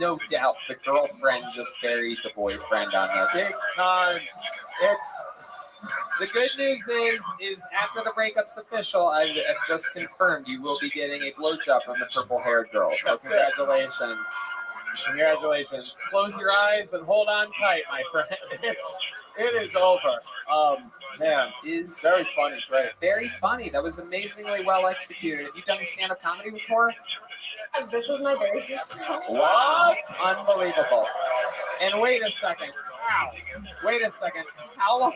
no doubt the girlfriend just buried the boyfriend on this. Big time. It's the good news is after the breakup's official, I've just confirmed you will be getting a blowjob from the purple-haired girl. So congratulations. Congratulations. Close your eyes and hold on tight, my friend. It is over. Man, is very funny, great. Very funny. That was amazingly well executed. Have you done stand-up comedy before? This is my very first time. What? Unbelievable. And wait a second. Wow. Wait a second. How long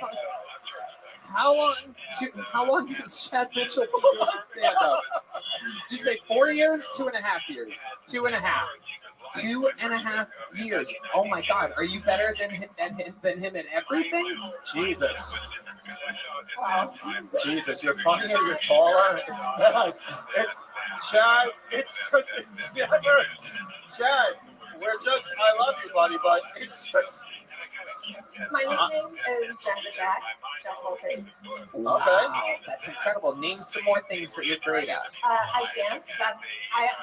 has Chad Mitchell been doing stand-up? Did you say 4 years? 2.5 years. 2.5. 2.5 years. Oh my God. Are you better than him in everything? Jesus. Wow. Jesus, you're funnier, you're taller. It's Chad. It's never. Chad, I love you, buddy, but it's just. My nickname is Jen the Jack of all trades. Wow, that's incredible. Name some more things that you're great at. I dance.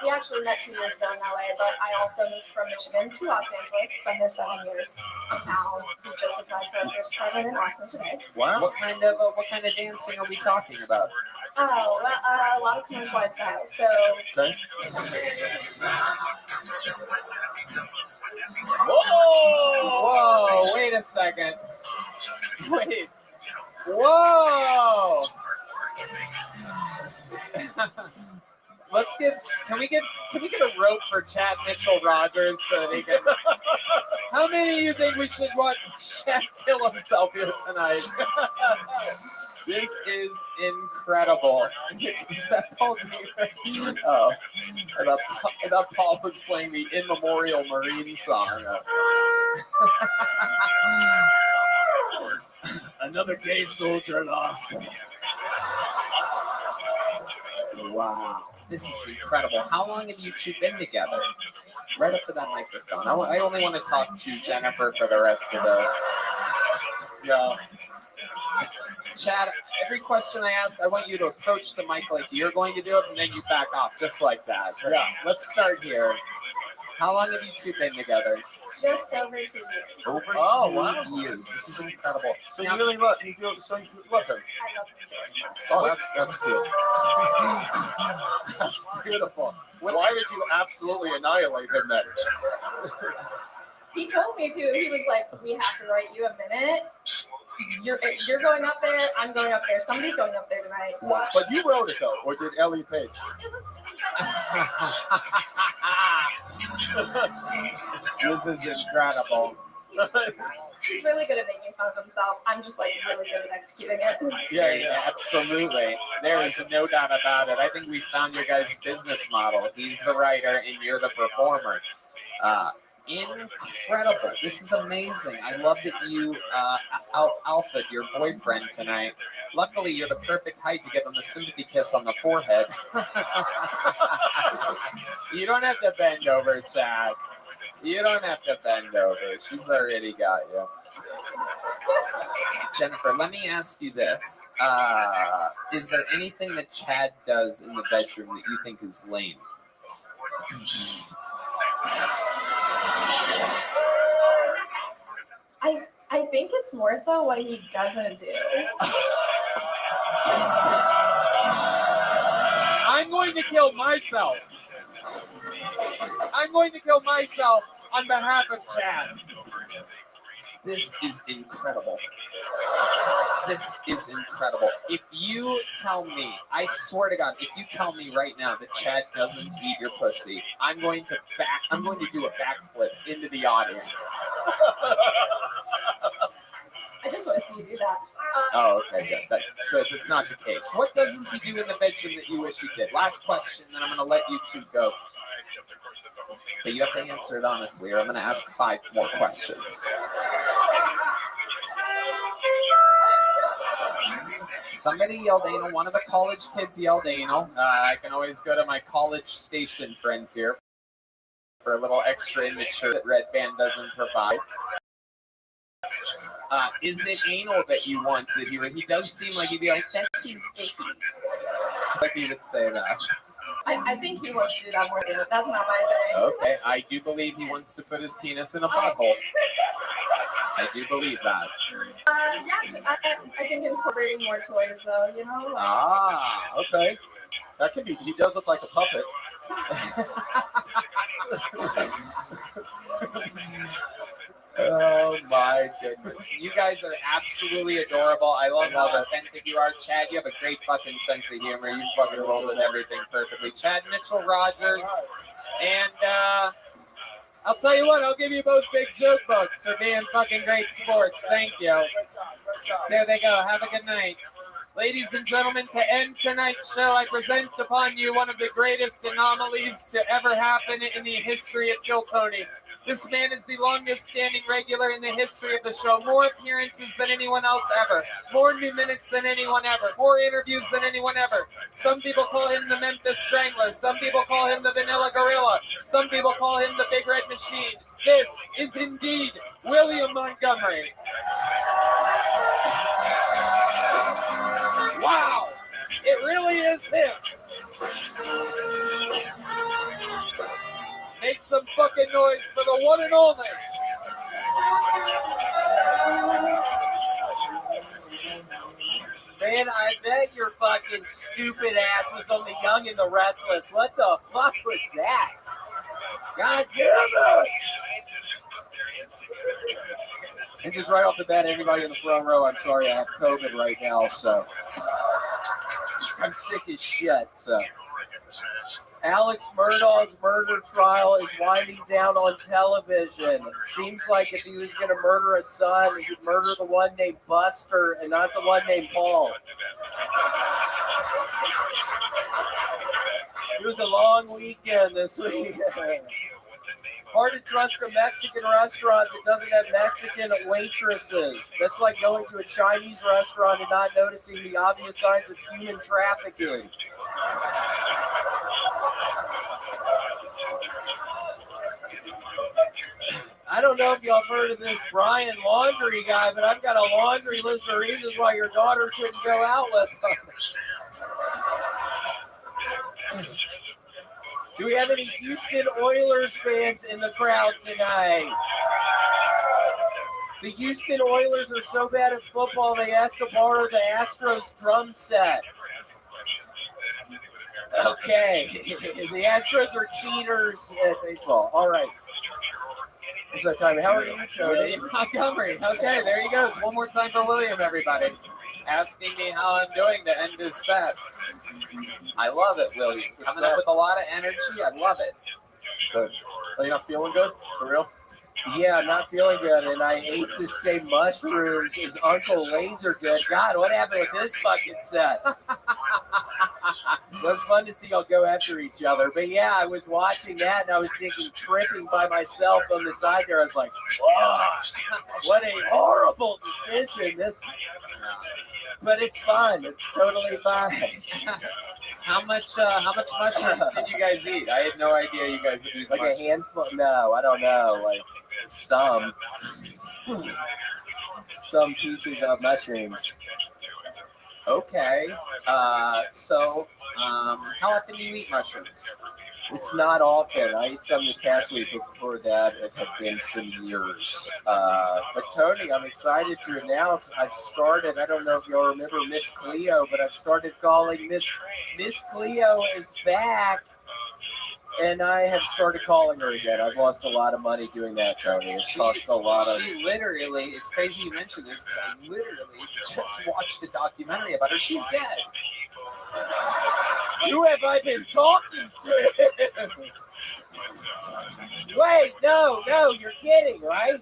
We actually met 2 years ago in LA, but I also moved from Michigan to Los Angeles. Been there 7 years. Now we just applied for our first apartment in Austin today. Wow. What kind of dancing are we talking about? Oh, a lot of commercialized styles. So. Okay. Whoa! Wait a second. Wait. Whoa! Can we get a rope for Chad Mitchell Rogers so that he can? How many of you think we should watch Chad kill himself here tonight? This is incredible. Is that Paul Beaver? Oh, I thought Paul was playing the In Memoriam Marine song. Another gay soldier lost. Wow, this is incredible. How long have you two been together? Right up to that microphone. I only want to talk to Jennifer for the rest of the. Yeah. Chad, every question I ask, I want you to approach the mic like you're going to do it, and then you back off, just like that. Yeah. Let's start here. How long have you two been together? Just over 2 years. Over 2 years. This is incredible. So you really love him. I love him very much. Oh, that's cute. That's beautiful. Why did you absolutely annihilate him then? He told me to. He was like, "We have to write you a minute. You're going up there. I'm going up there. Somebody's going up there tonight." So. But you wrote it though, or did Ellie Page? It was This is incredible. He's really good at making fun of himself. I'm just like really good at executing it. Yeah, absolutely. There is no doubt about it. I think we found your guys' business model. He's the writer and you're the performer. Incredible. This is amazing. I love that you alphaed your boyfriend tonight. Luckily, you're the perfect height to give him a sympathy kiss on the forehead. You don't have to bend over, Chad. You don't have to bend over. She's already got you. Jennifer, let me ask you this. Is there anything that Chad does in the bedroom that you think is lame? I think it's more so what he doesn't do. I'm going to kill myself. I'm going to kill myself on behalf of Chad. This is incredible. This is incredible. If you tell me, I swear to God, if you tell me right now that Chad doesn't eat your pussy, I'm going to do a backflip into the audience. just want to see you do that. Oh, okay, good. So that's not the case. What doesn't he do in the bedroom that you wish he did? Last question, then I'm going to let you two go. But you have to answer it honestly, or I'm going to ask 5 more questions. Somebody yelled anal. One of the college kids yelled anal. I can always go to my college station friends here for a little extra immature that Red Band doesn't provide. Is it anal that you want to hear? He does seem like he'd be like, that seems icky. It's like he would say that. I think he wants to do that more than that's not my thing. Okay, I do believe he wants to put his penis in a butthole. I do believe that. Yeah, I think incorporating more toys though, you know? Okay. That could be, he does look like a puppet. Oh my goodness. You guys are absolutely adorable. I love how authentic you are. Chad, you have a great fucking sense of humor. You fucking rolled with everything perfectly. Chad Mitchell Rogers. And I'll tell you what, I'll give you both big joke books for being fucking great sports. Thank you. There they go. Have a good night. Ladies and gentlemen, to end tonight's show, I present upon you one of the greatest anomalies to ever happen in the history of Kill Tony. This man is the longest standing regular in the history of the show. More appearances than anyone else ever. More new minutes than anyone ever. More interviews than anyone ever. Some people call him the Memphis Strangler. Some people call him the Vanilla Gorilla. Some people call him the Big Red Machine. This is indeed William Montgomery. Wow! It really is him. Make some fucking noise for the one and only. Man, I bet your fucking stupid ass was on the Young and the Restless. What the fuck was that? God damn it! And just right off the bat, everybody in the front row, I'm sorry, I have COVID right now, so I'm sick as shit, so. Alex Murdaugh's murder trial is winding down on television. Seems like if he was going to murder a son, he'd murder the one named Buster and not the one named Paul. It was a long weekend this week. Hard to trust a Mexican restaurant that doesn't have Mexican waitresses. That's like going to a Chinese restaurant and not noticing the obvious signs of human trafficking. I don't know if y'all have heard of this Brian Laundry guy, but I've got a laundry list of reasons why your daughter shouldn't go out with him. Do we have any Houston Oilers fans in the crowd tonight? The Houston Oilers are so bad at football, they asked to borrow the Astros drum set. Okay, the Astros are cheaters at baseball. All right. It's that time. How are you, Tony? Montgomery. Okay, there he goes. One more time for William, everybody. Asking me how I'm doing to end his set. I love it, William. Coming up with a lot of energy. I love it. Good. Are you not feeling good? For real? Yeah, I'm not feeling good, and I ate the same mushrooms as Uncle Laser did. God, what happened with this fucking set? It was fun to see y'all go after each other. But yeah, I was watching that, and I was thinking, tripping by myself on the side there. I was like, fuck, what a horrible decision. But it's fun. It's totally fine. How much mushrooms did you guys eat? I had no idea you guys would eat like mushrooms. A handful? No, I don't know. Like some pieces of mushrooms. Okay. So how often do you eat mushrooms? It's not often. I ate some this past week, but before that, it had been some years. But Tony, I'm excited to announce I've started, I don't know if y'all remember Miss Cleo, but I've started calling Miss Cleo is back, and I have started calling her again. I've lost a lot of money doing that, Tony. It's cost a lot of... She literally, it's crazy you mentioned this, because I literally just watched a documentary about her. She's dead. Who have I been talking to? Wait, no, you're kidding, right?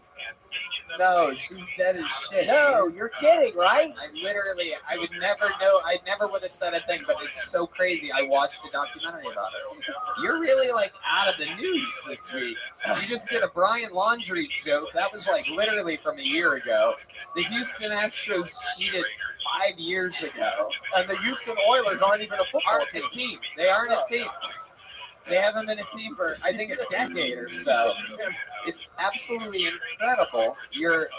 No, she's dead as shit. No, you're kidding, right? I would never know. I never would have said a thing, but it's so crazy. I watched a documentary about her. You're really like out of the news this week. You just did a Brian Laundrie joke. That was like literally from a year ago. The Houston Astros cheated 5 years ago. And the Houston Oilers aren't even a football team. They aren't a team. They haven't been a team for, I think, a decade or so. It's absolutely incredible. Your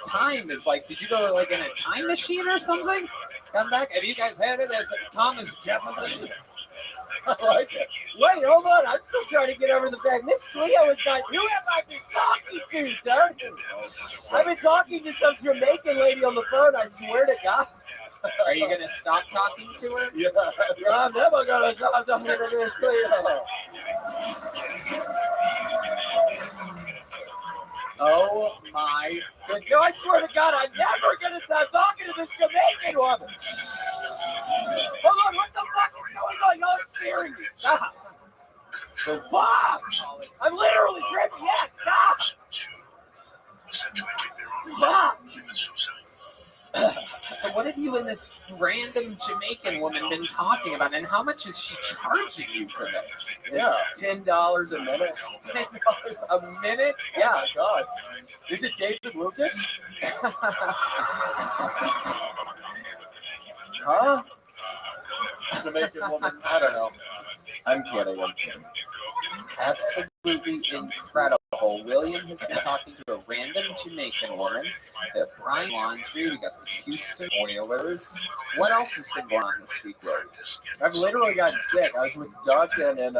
time is like, did you go like in a time machine or something? Come back. Have you guys had it as Thomas Jefferson? I like it. Wait, hold on. I'm still trying to get over the fact Miss Cleo is not. Who have I been talking to, sir? I've been talking to some Jamaican lady on the phone. I swear to God. Are you gonna stop talking to her? Yeah. I'm never gonna stop talking to Miss Cleo. Oh my goodness. No, I swear to God, I'm never gonna stop talking to this Jamaican woman. Hold on, what the fuck is going on? Y'all are scaring me. Stop. Stop. I'm literally tripping. Yeah, stop. Stop. So what have you and this random Jamaican woman been talking about, and how much is she charging you for this? Yeah, $10 a minute. $10 a minute? Yeah, God. Is it David Lucas? Huh? Jamaican woman. I don't know. I'm kidding. Absolutely incredible. William has been talking to a random Jamaican woman. Brian Laundrie. We got the Houston Oilers. What else has been going on this week, William? I've literally gotten sick. I was with Duncan and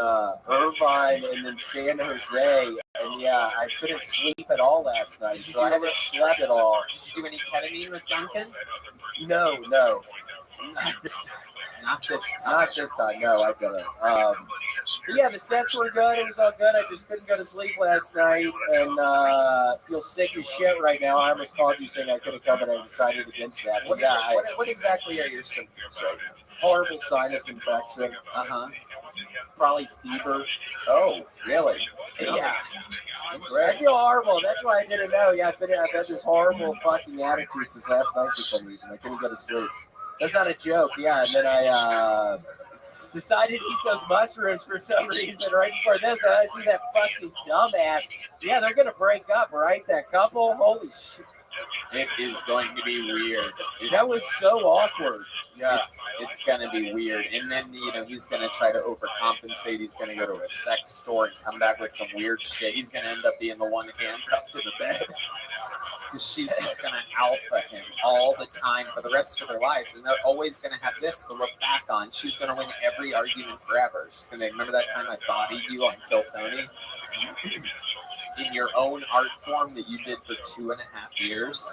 Irvine and then San Jose. And yeah, I couldn't sleep at all last night. So I haven't slept at all. Did you do any ketamine with Duncan? No. Not this time. Not this time. No, I didn't. But yeah, the sets were good. It was all good. I just couldn't go to sleep last night and feel sick as shit right now. I almost called you saying I couldn't come, and I decided against that. But What exactly are your symptoms right now? Horrible sinus infection. Probably fever. Oh, really? Yeah. I feel horrible. That's why I didn't know. Yeah, I've had this horrible fucking attitude since last night for some reason. I couldn't go to sleep. That's not a joke. Yeah, and then I decided to eat those mushrooms for some reason right before this. And I see that fucking dumbass. Yeah, they're going to break up, right? That couple? Holy shit. It is going to be weird. That was so awkward. Yeah, it's gonna be weird. And then he's gonna try to overcompensate. He's gonna go to a sex store and come back with some weird shit. He's gonna end up being the one handcuffed to the bed because she's just gonna alpha him all the time for the rest of their lives, and they're always gonna have this to look back on. She's gonna win every argument forever. She's gonna remember that time I bodied you on Kill Tony in your own art form that you did for 2.5 years.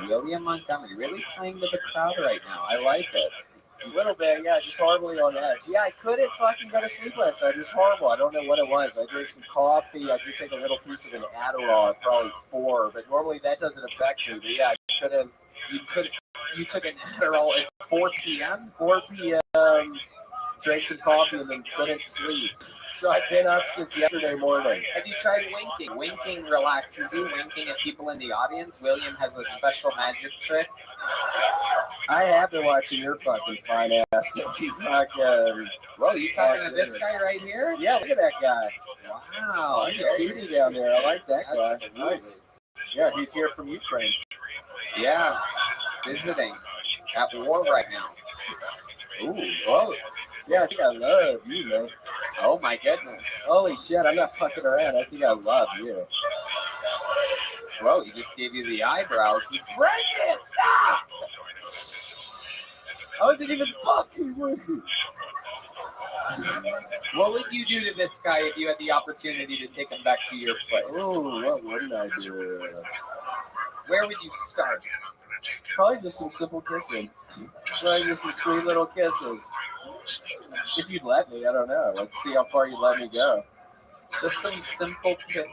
William Montgomery really playing with the crowd right now. I like it. A little bit, yeah, just horribly on edge. Yeah, I couldn't fucking go to sleep last night. It was horrible. I don't know what it was. I drank some coffee. I did take a little piece of an Adderall at probably 4, but normally that doesn't affect me. But yeah, I couldn't. You took an Adderall at 4 p.m.? 4 p.m., drank some coffee, and then couldn't sleep. So I've been up since yesterday morning. Have you tried winking? Winking relaxes you. Winking at people in the audience. William has a special magic trick. I have been watching your fucking fine ass since you fucking... Whoa, you talking to this guy right here? Yeah, look at that guy. Wow. He's a cutie down there. I like that guy. Nice. Yeah, he's here from Ukraine. Yeah, visiting. At war right now. Ooh, whoa. Yeah, I think I love you, man. Oh my goodness. Holy shit, I'm not fucking around. I think I love you. Whoa, he just gave you the eyebrows. Break it! Stop! I wasn't even fucking with you. What would you do to this guy if you had the opportunity to take him back to your place? Oh, what wouldn't I do? Where would you start? Probably just some simple kissing. Probably just some sweet little kisses. If you'd let me, I don't know. Let's see how far you'd let me go. Just some simple kissing.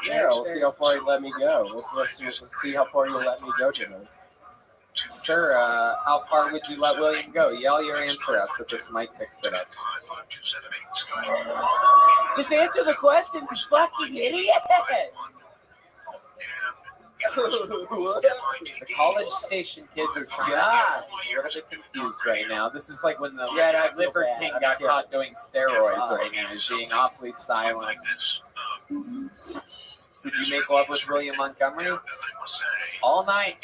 Yeah, we'll see how far you'd let me go. Let's see how far you'll let me go tonight. Sir, how far would you let William go? Yell your answer out so this mic picks it up. Just answer the question, you fucking idiot. The College Station kids are trying to be a little bit confused right now. This is like when the Liver King got caught doing steroids right now. He's being awfully silent. Would you make love with William Montgomery? All night.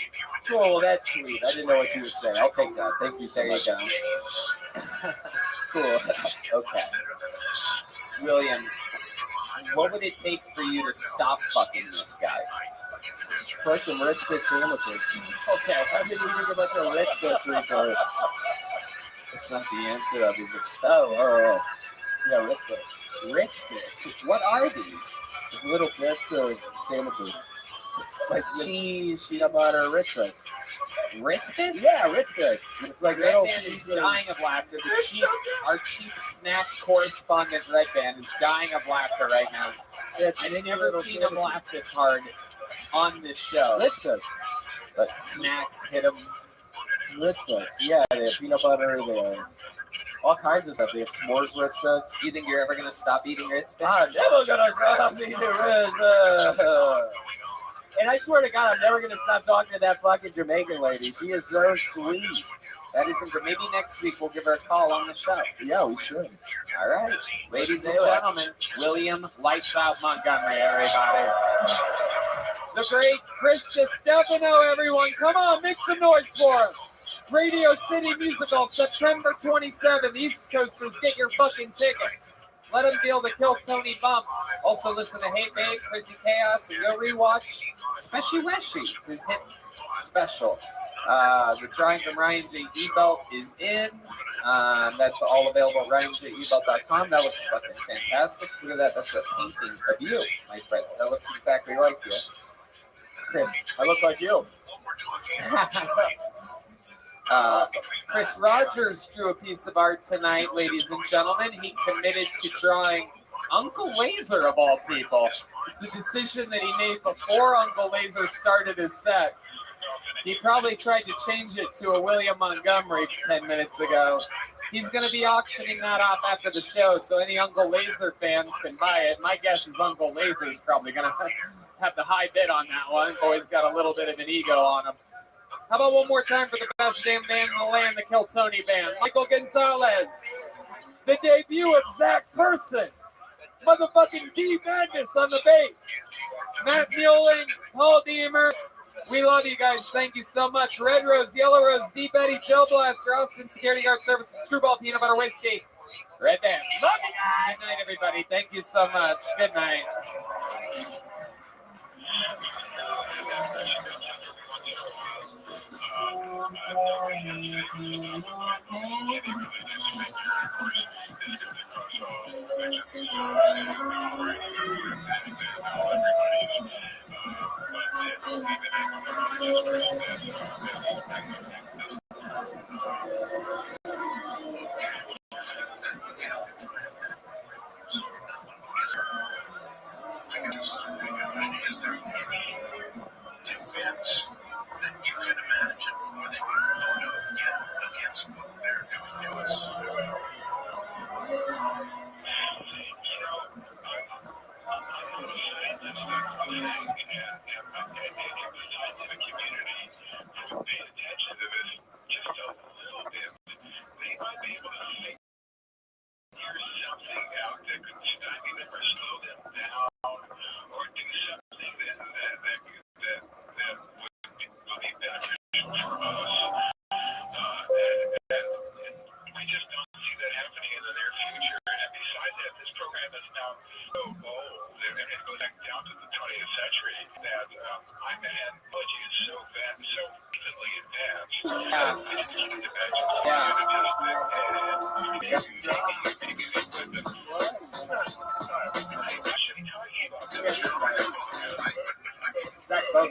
Cool, that's sweet. I didn't know what you would say. I'll take that. Thank you so much. There you go. Cool. Okay. William, what would it take for you to stop fucking this guy? Crush some Ritz Bit sandwiches. Okay, I've been eating a bunch of Ritz Bits recently. That's not the answer I was expecting. Oh. Yeah, Ritz Bits. Ritz Bits? What are these? It's little bits of sandwiches. Like cheese, peanut butter, Ritz Bits. Ritz Bits? Yeah, Ritz Bits. It's like Red Band is dying of laughter. Our chief snack correspondent, Red Band, is dying of laughter right now. I've never seen him laugh this hard on this show. Ritz Bits. But snacks hit him. Ritz Bits. Yeah, they have peanut butter, they have all kinds of stuff. They have s'mores Ritz Bits. Do you think you're ever going to stop eating Ritz Bits? I'm never going to stop eating Ritz Bits. And I swear to God, I'm never going to stop talking to that fucking Jamaican lady. She is so sweet. That isn't good. Maybe next week we'll give her a call on the show. Yeah, we should. All right. Ladies and gentlemen, William Lights Out Montgomery, everybody. The great Chris DiStefano, everyone. Come on, make some noise for him. Radio City Musical, September 27th. East Coasters, get your fucking tickets. Let them feel the Kill Tony bump. Also listen to Hate Babe, Crazy Chaos, and go rewatch Special Weshy, who's hit special. The drawing from Ryan J. Ebelt is in. That's all available at ryanjebelt.com. That looks fucking fantastic. Look at that. That's a painting of you, my friend. That looks exactly like you. Chris. I look like you. Chris Rogers drew a piece of art tonight, ladies and gentlemen. He committed to drawing Uncle Laser, of all people. It's a decision that he made before Uncle Laser started his set. He probably tried to change it to a William Montgomery 10 minutes ago. He's going to be auctioning that off after the show, so any Uncle Laser fans can buy it. My guess is Uncle Laser's probably going to have the high bid on that one. Boy's got a little bit of an ego on him. How about one more time for the best damn band in the land, the Kill Tony Band? Michael Gonzalez. The debut of Zach Person. Motherfucking D Madness on the bass. Matt Mueling, Paul Deemer. We love you guys. Thank you so much. Red Rose, Yellow Rose, Deep Eddie, Joe Blaster, Austin Security Guard Service, and Screwball Peanut Butter Whiskey. Red Band. Love you guys. Good night, everybody. Thank you so much. Good night.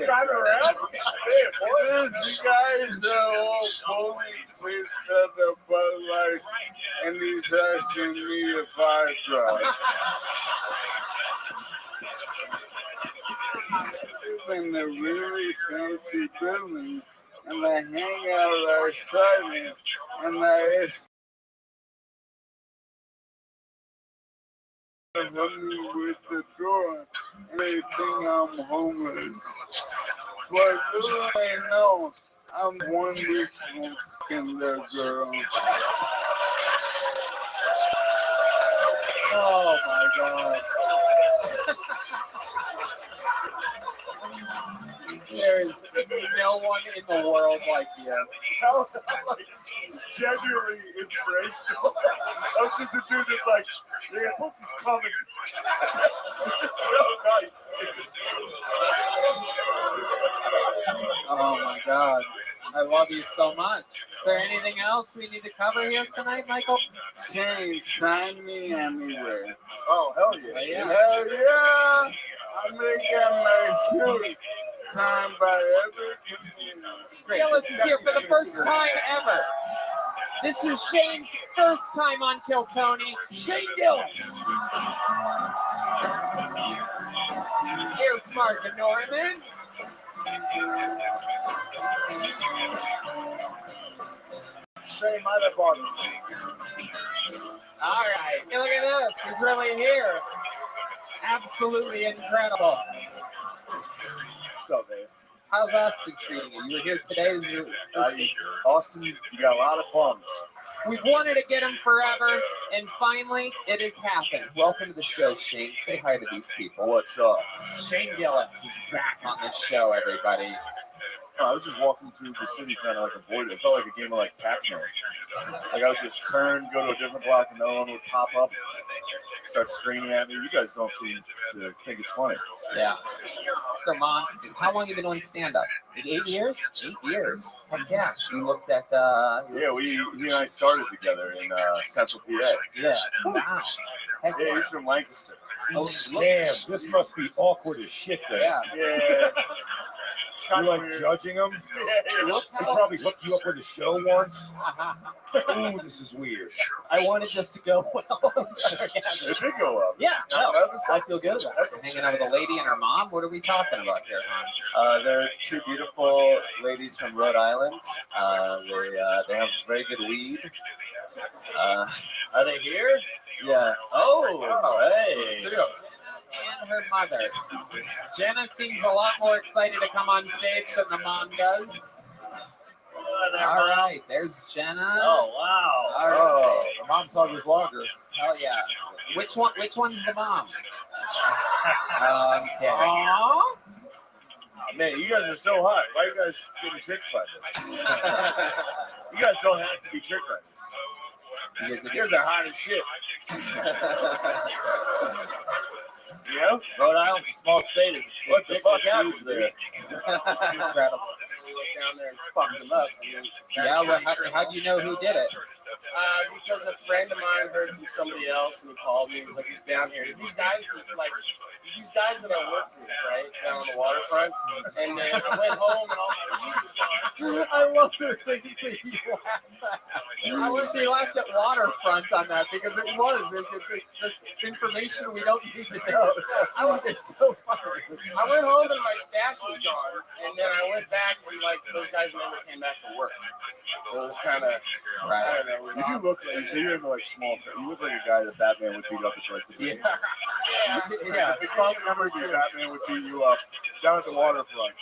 Drive around? You guys all fully please set the Bud Lights and he's asking me if I drive. In a really fancy building, and they hang out outside me, and they help me with the door, and they think I'm homeless. But little they know, I'm one big fucking little girl. Oh my god. There is no one in the world like you. I'm like genuinely inspirational. I'm just a dude that's like, yeah, pussy's coming. It's so nice. Oh my god. I love you so much. Is there anything else we need to cover here tonight, Michael? Shane, sign me anywhere. Oh, hell yeah. Oh, yeah. Hell yeah! I'm gonna get my suit signed by every community. Gillis is here for the first time ever. This is Shane's first time on Kill Tony. Shane Gillis. Here's Mark and Norman. Shane, my left arm. All right, look at this. He's really here. Absolutely incredible. What's up, man? How's Austin treating you? You were here today. Austin, you got a lot of bums. We've wanted to get him forever, and finally, it has happened. Welcome to the show, Shane. Say hi to these people. What's up? Shane Gillis is back on the show, everybody. I was just walking through the city trying to like avoid it. It felt like a game of like Pac-Man. Like I would just turn, go to a different block, and no one would pop up, start screaming at me. You guys don't seem to think it's funny. Yeah. They're monsters. How long have you been doing stand-up? 8 years? 8 years. Heck yeah. You looked at Yeah, he and I started together in Central PA. Yeah. Wow. Heck Yeah, yeah. he's from Lancaster. Oh, Damn, this must be awkward as shit then. Yeah. Yeah. You're like weird. judging him? Yeah. He probably hooked you up with a show once. Ooh, this is weird. I wanted this to go well. It did go up. Yeah, no, I feel good about it. Hanging out with a lady and her mom? What are we talking about here, Hans? They're two beautiful ladies from Rhode Island. They have very good weed. Are they here? Yeah. Oh, hey. And her mother. Jenna seems a lot more excited to come on stage than the mom does. All right, there's Jenna. Oh, wow. All right. The mom's hug was longer. Hell yeah. Which one's the mom? I'm kidding. Aww. Oh, man, you guys are so hot. Why are you guys getting tricked by this? You guys don't have to be tricked by this. You guys are hot as shit. You know? Rhode Island's a small state. What the fuck happens there? Incredible. We went down there and fucked them up. Yeah, well, how do you know who did it? Because a friend of mine heard from somebody else and he called me. He's like, he's down here. He's these guys that I work with, right, down on the waterfront. And then I went home and all my weed was gone. I love the things that you laughed at. They laughed at waterfront on that because it's just information we don't need to know. It's so funny. I went home and my stash was gone. And then I went back and like those guys never came back to work. So it was kind of, right. I don't know. It was You do look like you're in like small. You look like a guy that Batman would beat up at like the Yeah. If I remember you, Batman would beat you up down at the waterfront.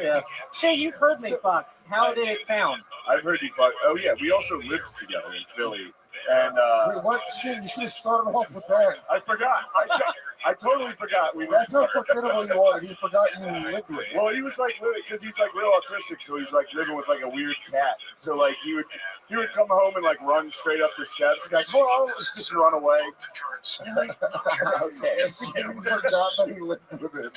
Yeah. Shane, you heard me fuck. How did it sound? I've heard you fuck. Oh yeah, we also lived together in Philly. And wait, what? Shit, you should have started off with that. I forgot. I totally forgot. That's how forgettable you are. He forgot you lived with. Well, he was like, because he's like real autistic, so he's like living with like a weird cat. So like he would come home and like run straight up the steps. He'd be like, oh, let's just run away. Okay. He forgot that he lived with him.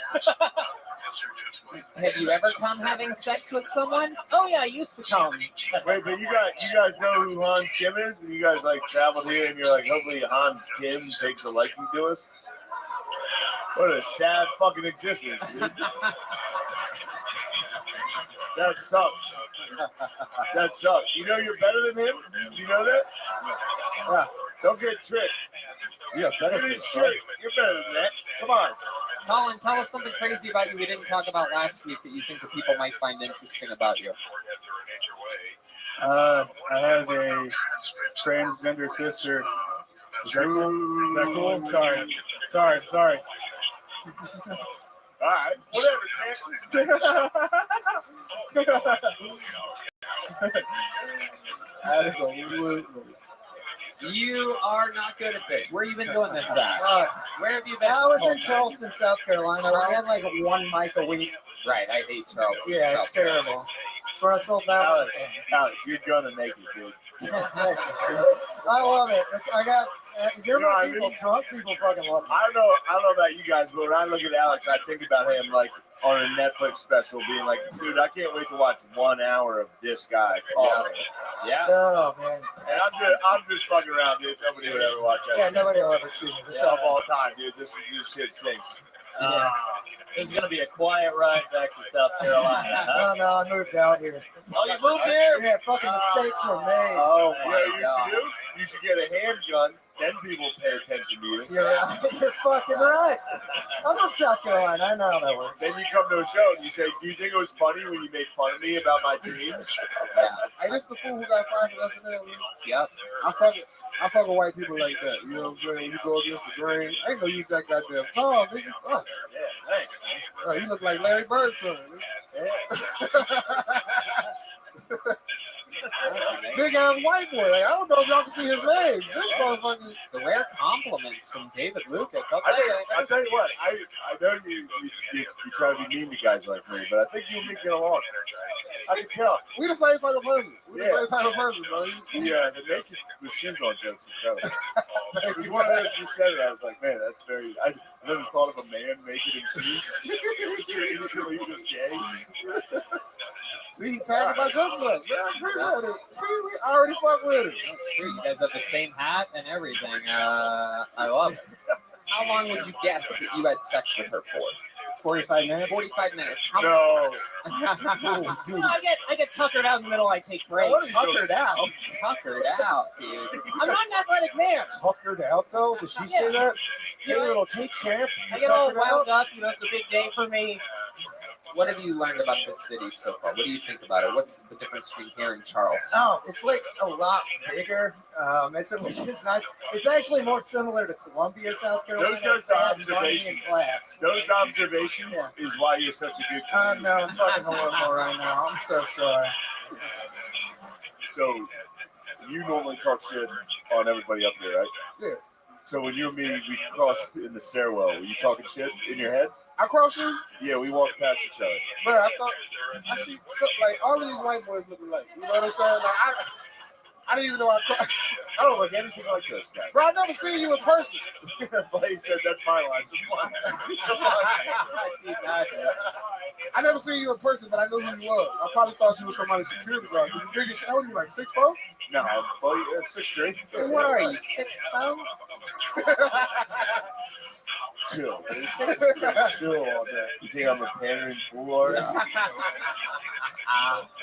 Have you ever come having sex with someone? Oh yeah, I used to come. Wait, but you guys know who Hans Kim is? And you guys like traveled here, and you're like, hopefully Hans Kim takes a liking to us. What a sad fucking existence, dude. That sucks. That sucks. You know you're better than him? You know that? Yeah. Don't get tricked. Yeah, better Look at his shirt. You're better than that. Come on. Colin, tell us something crazy about you we didn't talk about last week that you think the people might find interesting about you. I have a transgender sister. Is that cool? Is that cool? Sorry. All right, whatever, Absolutely. You are not good at this. Where have you been doing this at? Where have you been? I was in Charleston, South Carolina. We had like 1 mic a week. Right, I hate Charleston. Yeah, South it's terrible. That's where I sold that. Alex, you're gonna make it, dude. I love it. I got. You're You know my what I people. mean? Drunk people fucking love it. I don't know about you guys, but when I look at Alex, I think about him like on a Netflix special, being like, dude, I can't wait to watch 1 hour of this guy. Yeah. Oh man. And I'm just fucking around, dude. Nobody would ever watch that. Yeah, nobody will ever see it. It's It's up all the time, dude. This shit stinks. This is gonna be a quiet ride back to South Carolina. Huh? No, I moved out here. Oh, you moved here? Yeah, fucking mistakes were made. Oh You know my what you god. should do? You should get a handgun, then people pay attention to you. You're right. You're fucking right. I'm from South Carolina. I know how that works. Then you come to a show and you say, do you think it was funny when you made fun of me about my dreams? Hey, this the fool who got fired for that. Yep. I fuck with white people like that. You know what I'm saying? When you go against the grain, I ain't gonna use that goddamn tongue, nigga. Oh, Yeah, thanks, man. oh, you look like Larry Bird's son. Big ass white boy. Like, I don't know if y'all can see his legs. This motherfucker. The rare compliments from David Lucas. I'll I'll tell you what, I know you try to be mean to guys like me, but I think you and me get along. I can tell. We the same type of person. We the Yeah. same type of person, bro. The naked with shoes on joke's incredible. It was one of those you said it, I was like, man, that's very. I never thought of a man naked in shoes. You're instantly just gay. See, he tagged my jokes up. Yeah, I appreciate it. See, we already fuck with it. That's true. You guys have the same hat and everything. I love it. How long would you guess that you had sex with her for? 45 minutes. 45 minutes. How No. I get tuckered out in the middle. I take breaks. Tuckered out. Tuckered out, dude. I'm not an athletic man. Tuckered out though? Did she say that? Hey, little take champ. I get all wound up. You know, it's a big day for me. What have you learned about this city so far? What do you think about it? What's the difference between here and Charleston? Oh, it's like a lot bigger. Which is nice. It's actually more similar to Columbia, South Carolina. Those observations. Class. Those observations is why you're such a good comedian. No, I'm fucking horrible right now. I'm so sorry. So, you normally talk shit on everybody up there, right? Yeah. So when you and me, we crossed in the stairwell, were you talking shit in your head? I cross you? Yeah, we walked past each other. Bro, I thought, I see, like, all of these white boys look alike. You know what I'm saying? Like, I didn't even know I crossed. I don't look anything like those guys. Bro, I never seen you in person. But he said, that's my line. I never seen you in person, but I knew who you was. I probably thought you was somebody's security guard. You big as shit. How old are you, like 6'4"? No, well, 6'3". And what are you, 6'4"? Chill. Chill on that. You think I'm a pandering fool already?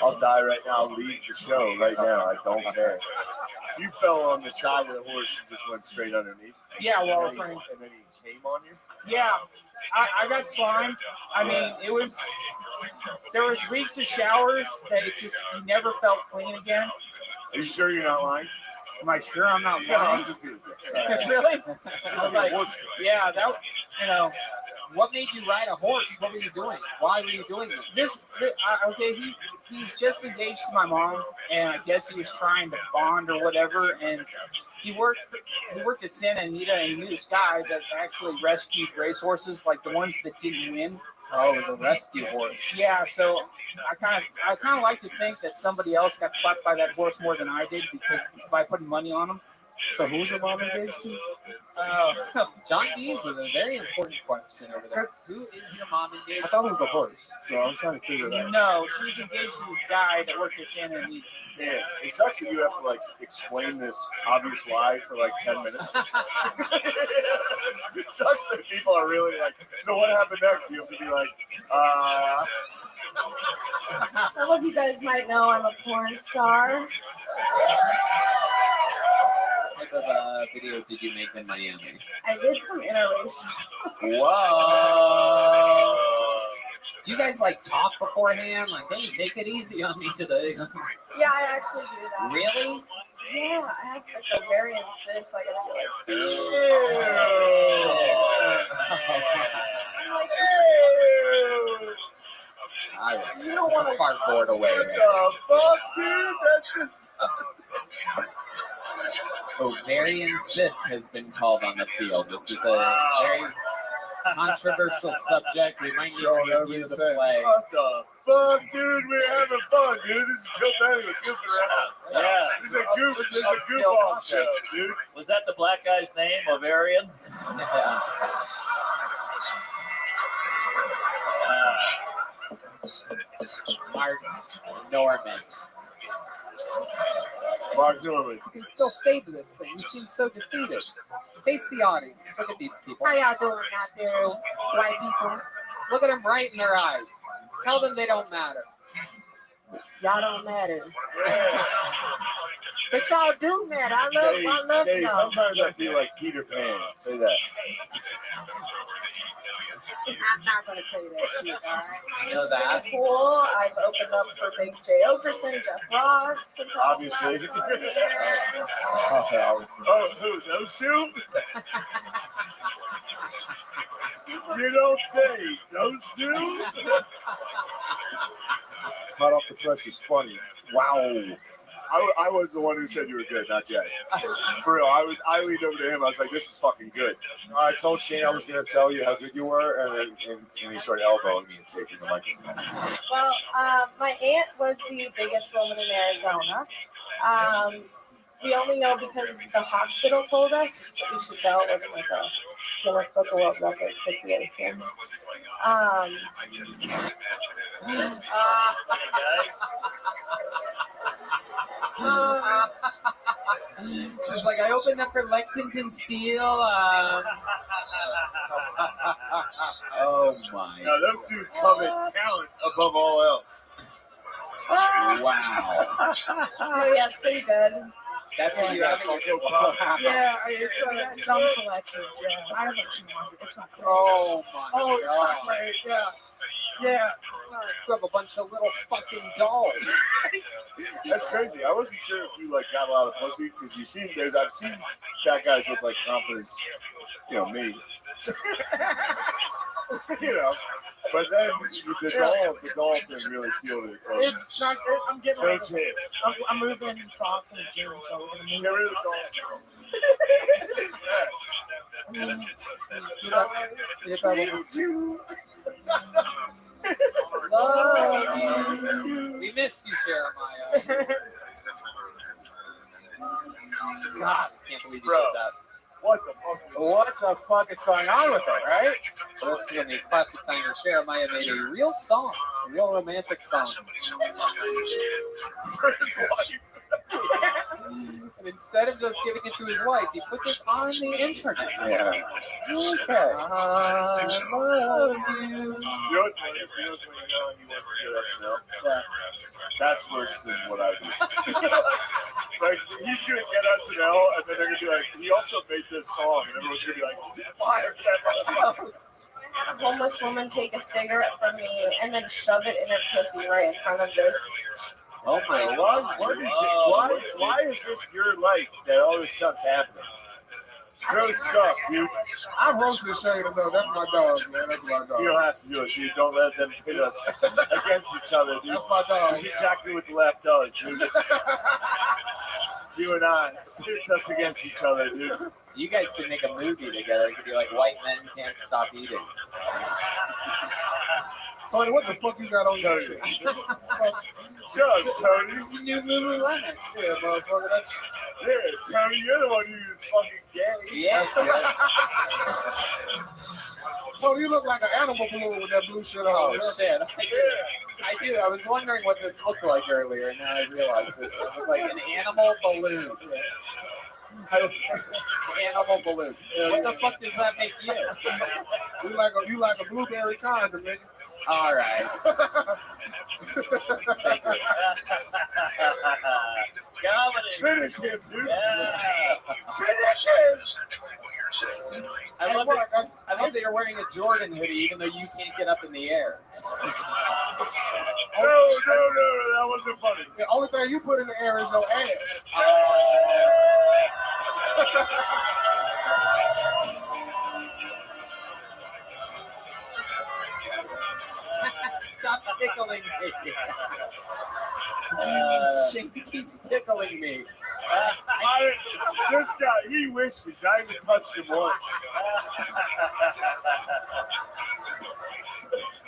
I'll die right now. I'll leave the show right now. I don't care. You fell on the side of the horse and just went straight underneath. Yeah, well, and then he came on you. Yeah, I got slimed. I mean, there was weeks of showers that you never felt clean again. Are you sure you're not lying? Am I sure I'm not No, lying? I'm just being Really? I was like, yeah, that, you know. What made you ride a horse? What were you doing? Why were you doing this? Okay, he's just engaged to my mom, and I guess he was trying to bond or whatever, and he worked at Santa Anita, and he knew this guy that actually rescued racehorses, like the ones that didn't win. Oh, it was a rescue horse. Yeah, so I kind of like to think that somebody else got fucked by that horse more than I did because by putting money on him. So who's your mom engaged to? John Dees with a very important question over there. Who is your mom engaged I thought it was the horse, so I was trying to figure it out. No, she was engaged to this guy that worked at Santa Anita. Yeah, it sucks that you have to like explain this obvious lie for like 10 minutes. It sucks that people are really like, so what happened next? You have to be like, Some of you guys might know I'm a porn star. type of video did you make in Miami? I did some interracial. Whoa. Do you guys like talk beforehand? Like, hey, take it easy on me today. Yeah, I actually do that. Really? Yeah, I have like ovarian cysts. I gotta be like, ew. I'm like, ew. You don't want to fart board away. What the fuck, dude? That's just. Ovarian cyst has been called on the field. This is a very controversial subject. We might need to review the play. What the fuck, dude? We're having fun, dude. This is Joe Benny with Goofing Around. Yeah. This is a goof off show, dude. Was that the black guy's name, Ovarian? Yeah. Mark Norman. Mark Norman. You can still save this thing. You seem so defeated. Face the audience. Look at these people. How y'all doing out there, white people? Look at them right in their eyes. Tell them they don't matter. Y'all don't matter. But y'all do matter. I love y'all. Sometimes I feel like Peter Pan. Say that. I'm not gonna say that shit, all right? I know that. Pretty cool. I've opened up for Big J. Okerson, Jeff Ross. Since I was Obviously. last on here. Oh, who? Those two? You don't say. Those two? Hot off the press is funny. Wow. I was the one who said you were good, not Jay. For real, I leaned over to him. I was like, "This is fucking good." I told Shane I was going to tell you how good you were, and he started elbowing me and taking the microphone. Well, my aunt was the biggest woman in Arizona. We only know because the hospital told us. Just that we should go. We're going to go. Guinness Book of World Records 58. Just like I opened up for Lexington Steel. Oh my. Now those two covet talent above all else. Wow. Oh yeah, it's pretty good. That's what you have in your Yeah, it's some collections. Yeah, I haven't seen one. It's not great. Oh my Oh, it's God. not great. Yeah, yeah. You have a bunch of little fucking dolls. That's crazy. I wasn't sure if you like got a lot of pussy because I've seen fat guys with like confidence, me. But then the doll thing really sealed it. It's not. I'm getting No ready. chance. I'm moving to Austin in June, so we're gonna move. Get rid of Love you. We miss you, Jeremiah. God, I can't believe you Bro. did that. What the fuck is going on with it, right? That's when the classic time where Jeremiah made a real song, a real romantic song. For his wife. And instead of just giving it to his wife, he put it on the internet. Yeah. Okay. I love you. You know what's funny? He wants to do SNL. Yeah. That's worse than what I do. Like, he's going to get SNL, and then they're going to be like, he also made this song, and everyone's going to be like, fire that motherfucker. I had a homeless woman take a cigarette from me and then shove it in her pussy right in front of this. Oh my Why is this your life that all this stuff's happening? It's gross stuff, dude. I roasted Shane enough. That's my dog, man. That's my dog. You don't have to do it, dude. Don't let them pit us against each other, dude. That's my dog. That's exactly what the left does, dude. You and I, pits us against each other, dude. You guys could make a movie together. It could be like White Men Can't Stop Eating. Tony, what the fuck you got on your shit? Shut up, Tony. This is new Lululemon. Yeah, motherfucker. That's Tony, you're the one who's fucking gay. Yeah. Tony, you look like an animal balloon with that blue shit on. Oh shit. I do. I was wondering what this looked like earlier, and now I realized it looked like an animal balloon. Animal balloon. What the fuck does that make you? You like a blueberry condom, nigga. All right. Thank you. Comedy. Finish him, dude. Yeah. I love that you're wearing a Jordan hoodie, even though you can't get up in the air. No, that wasn't funny. The only thing you put in the air is your ass. Stop tickling me. She keeps tickling me. This guy, he wishes I even touched him once.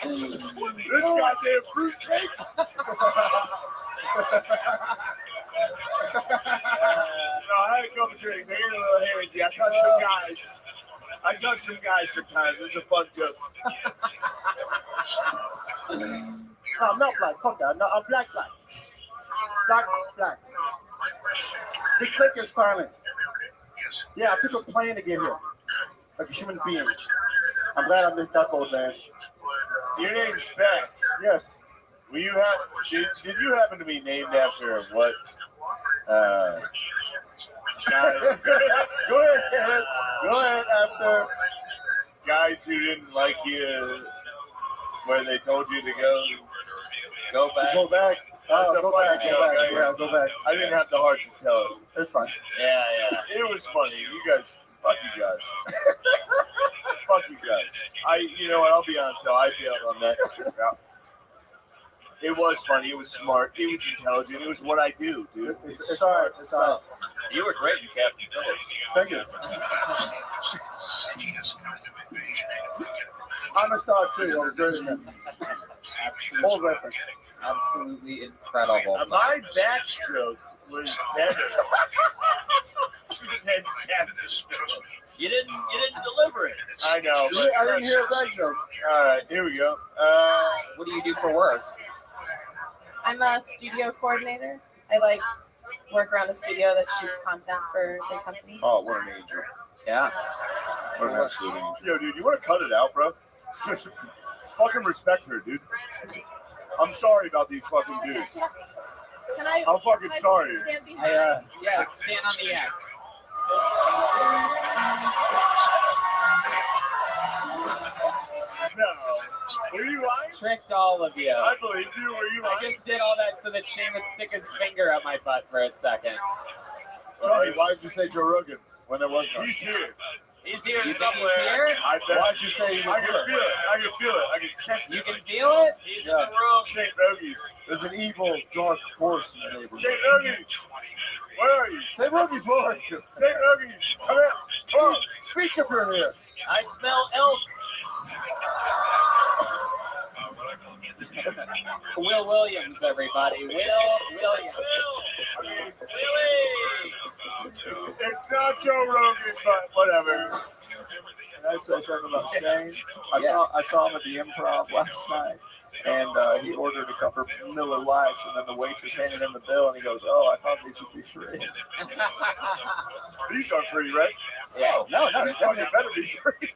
This goddamn fruitcake. I had a couple drinks. I get a little hazy. I touch some guys sometimes. It's a fun joke. No, I'm not black. Fuck that. No, I'm black. Black. The click is silent. Yeah, I took a plane to get here. Like a human being. I'm glad I missed that boat, man. Your name's Ben. Yes. Did you happen to be named after what? Guys, Go ahead. After guys who didn't like you, where they told you to go back. Go back. Oh, go back. Yeah, go back. I didn't have the heart to tell it. It's fine. Yeah. It was funny. You guys, fuck you guys. Fuck you guys. You know what? I'll be honest though. I bailed on that. It was funny. It was smart. It was intelligent. It was what I do, dude. It's all right. It's all right. You were great in Captain Phillips. Thank you. I'm a star too. I was great in that. Old reference. Absolutely incredible. My back joke was better than Captain Phillips. You didn't deliver it. I know. Yeah, I didn't hear that joke. All right, here we go. What do you do for work? I'm a studio coordinator. I work around a studio that shoots content for the company. Oh, what an angel. Yeah. What an absolute angel. Yo, dude, you want to cut it out, bro? Just fucking respect her, dude. I'm sorry about these fucking dudes. I'm fucking sorry. Stand behind? Yeah, stand on the X. No. Were you lying? Tricked all of you. I believe you. Were you lying? I just did all that so that Shane would stick his finger up my butt for a second. Tell me, why did you say Joe Rogan when there was none? He's here. He's here You think somewhere. he's here? I bet. Why'd you say he was I can here? feel it. I can feel it. I can sense it. You can feel it? He's in the room. St. Rogies. There's an evil, dark force in the neighborhood. St. Rogies. Where are you? St. Rogies, where are you? St. Rogies. Come here. Come on. Speak if you're here. I smell elk. Will Williams, everybody. Will Williams. It's not Joe Rogan, but whatever. Can I say something about Shane? I saw him at the Improv last night, and he ordered a couple of Miller Lights, and then the waitress handed him the bill, and he goes, "Oh, I thought these would be free." These are free, right? Yeah. No, These fucking better be free.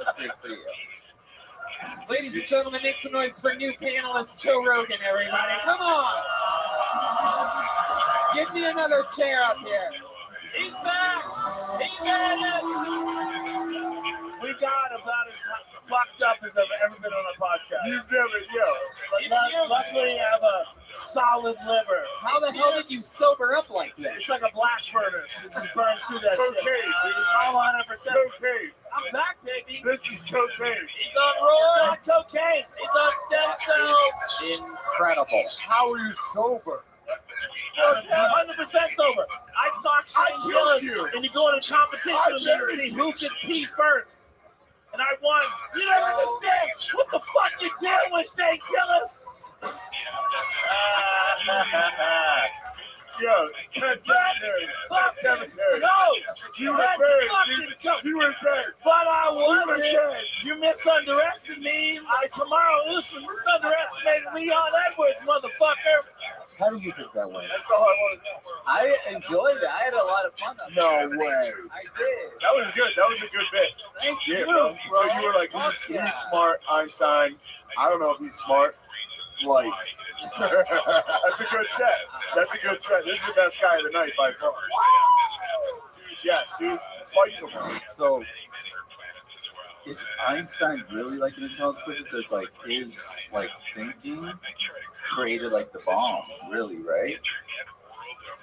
That's free for you. Ladies and gentlemen, make some noise for new panelist Joe Rogan, everybody. Come on. Give me another chair up here. He's back. He's got it. We got about as fucked up as I've ever been on a podcast. You've never, luckily I have a solid liver. How the hell did you sober up like this? It's like a blast furnace. It just burns through that shit. All 100% cocaine. I'm back, baby. This is cocaine. He's on roll. It's not cocaine. He's on stem cells. Incredible. How are you sober? 100% sober. I talk Shane Gillis, and you go in a competition with me and see who can pee first. And I won. You don't understand what the fuck you doing with Shane Gillis? Yo, Pet Cemetery. Pet Cemetery. No, You were let's dead. fucking go. You were dead. But I You were wasn't. dead. You misunderestimated me. Tomorrow Usman misunderestimated Leon Edwards, motherfucker. How do you think that went? That's all I want to know. I enjoyed it. I had a lot of fun up No way. I did. That was good. That was a good bit. Thank Yeah, you, bro. bro. So you were like, who's smart? Einstein. I don't know if he's smart. Like, that's a good set. That's a good set. This is the best guy of the night by far. Yes, dude. Fight someone. So, is Einstein really like an intelligent person? Because like his like thinking created like the bomb, really, right?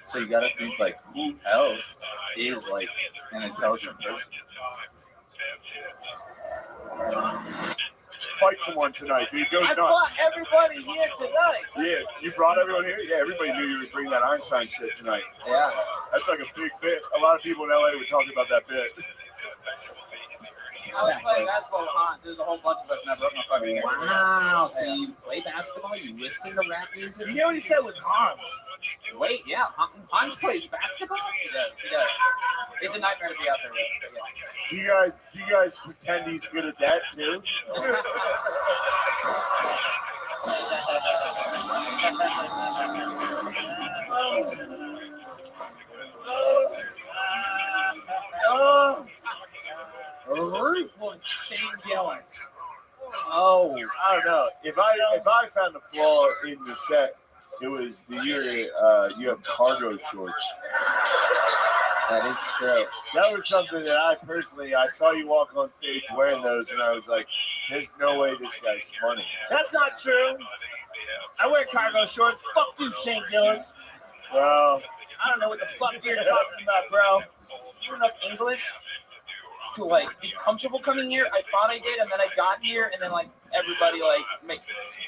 So you gotta think like who else is like an intelligent person? Fight someone tonight, dude. Go I nuts. brought everybody here tonight. Yeah, you brought everyone here? Yeah, everybody knew you would bring that Einstein shit tonight. Yeah. That's like a big bit. A lot of people in LA were talking about that bit. I was playing basketball with Hans. There's a whole bunch of us and I broke my fucking hand. Wow. So you play basketball? You listen to rap music? You know what he said with Hans? Wait, yeah. Hans plays basketball? He does. He does. It's a nightmare to be out there with. But yeah. Do you guys pretend he's good at that too? Ruthless Shane Gillis. Oh, I don't know. If I found a flaw in the set, it was the year you have cargo shorts. That is true. That was something that I saw you walk on stage wearing those, and I was like, there's no way this guy's funny. That's not true. I wear cargo shorts. Fuck you, Shane Gillis. Well, I don't know what the fuck you're talking about, bro. You enough English to like be comfortable coming here? I thought I did, and then I got here, and then like everybody like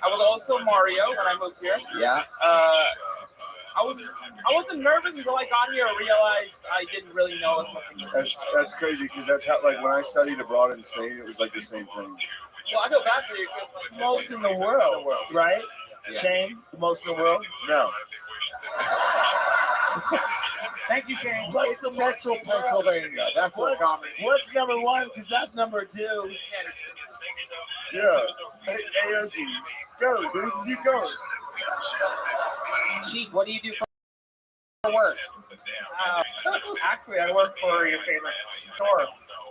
I was also Mario when I moved here. Yeah. I wasn't nervous until I got here. I realized I didn't really know as much English. That's crazy because that's how when I studied abroad in Spain, it was like the same thing. Well, I feel bad for you because like most in the world, right? Yeah. Shane, the most in the world. No. Thank you, Shane. What's Central Pennsylvania? That's what common. What's number one? Because that's number two. Yeah. Hey, AOG. Go, dude. Keep going. Cheek, what do you do for work? Actually, I work for your favorite store.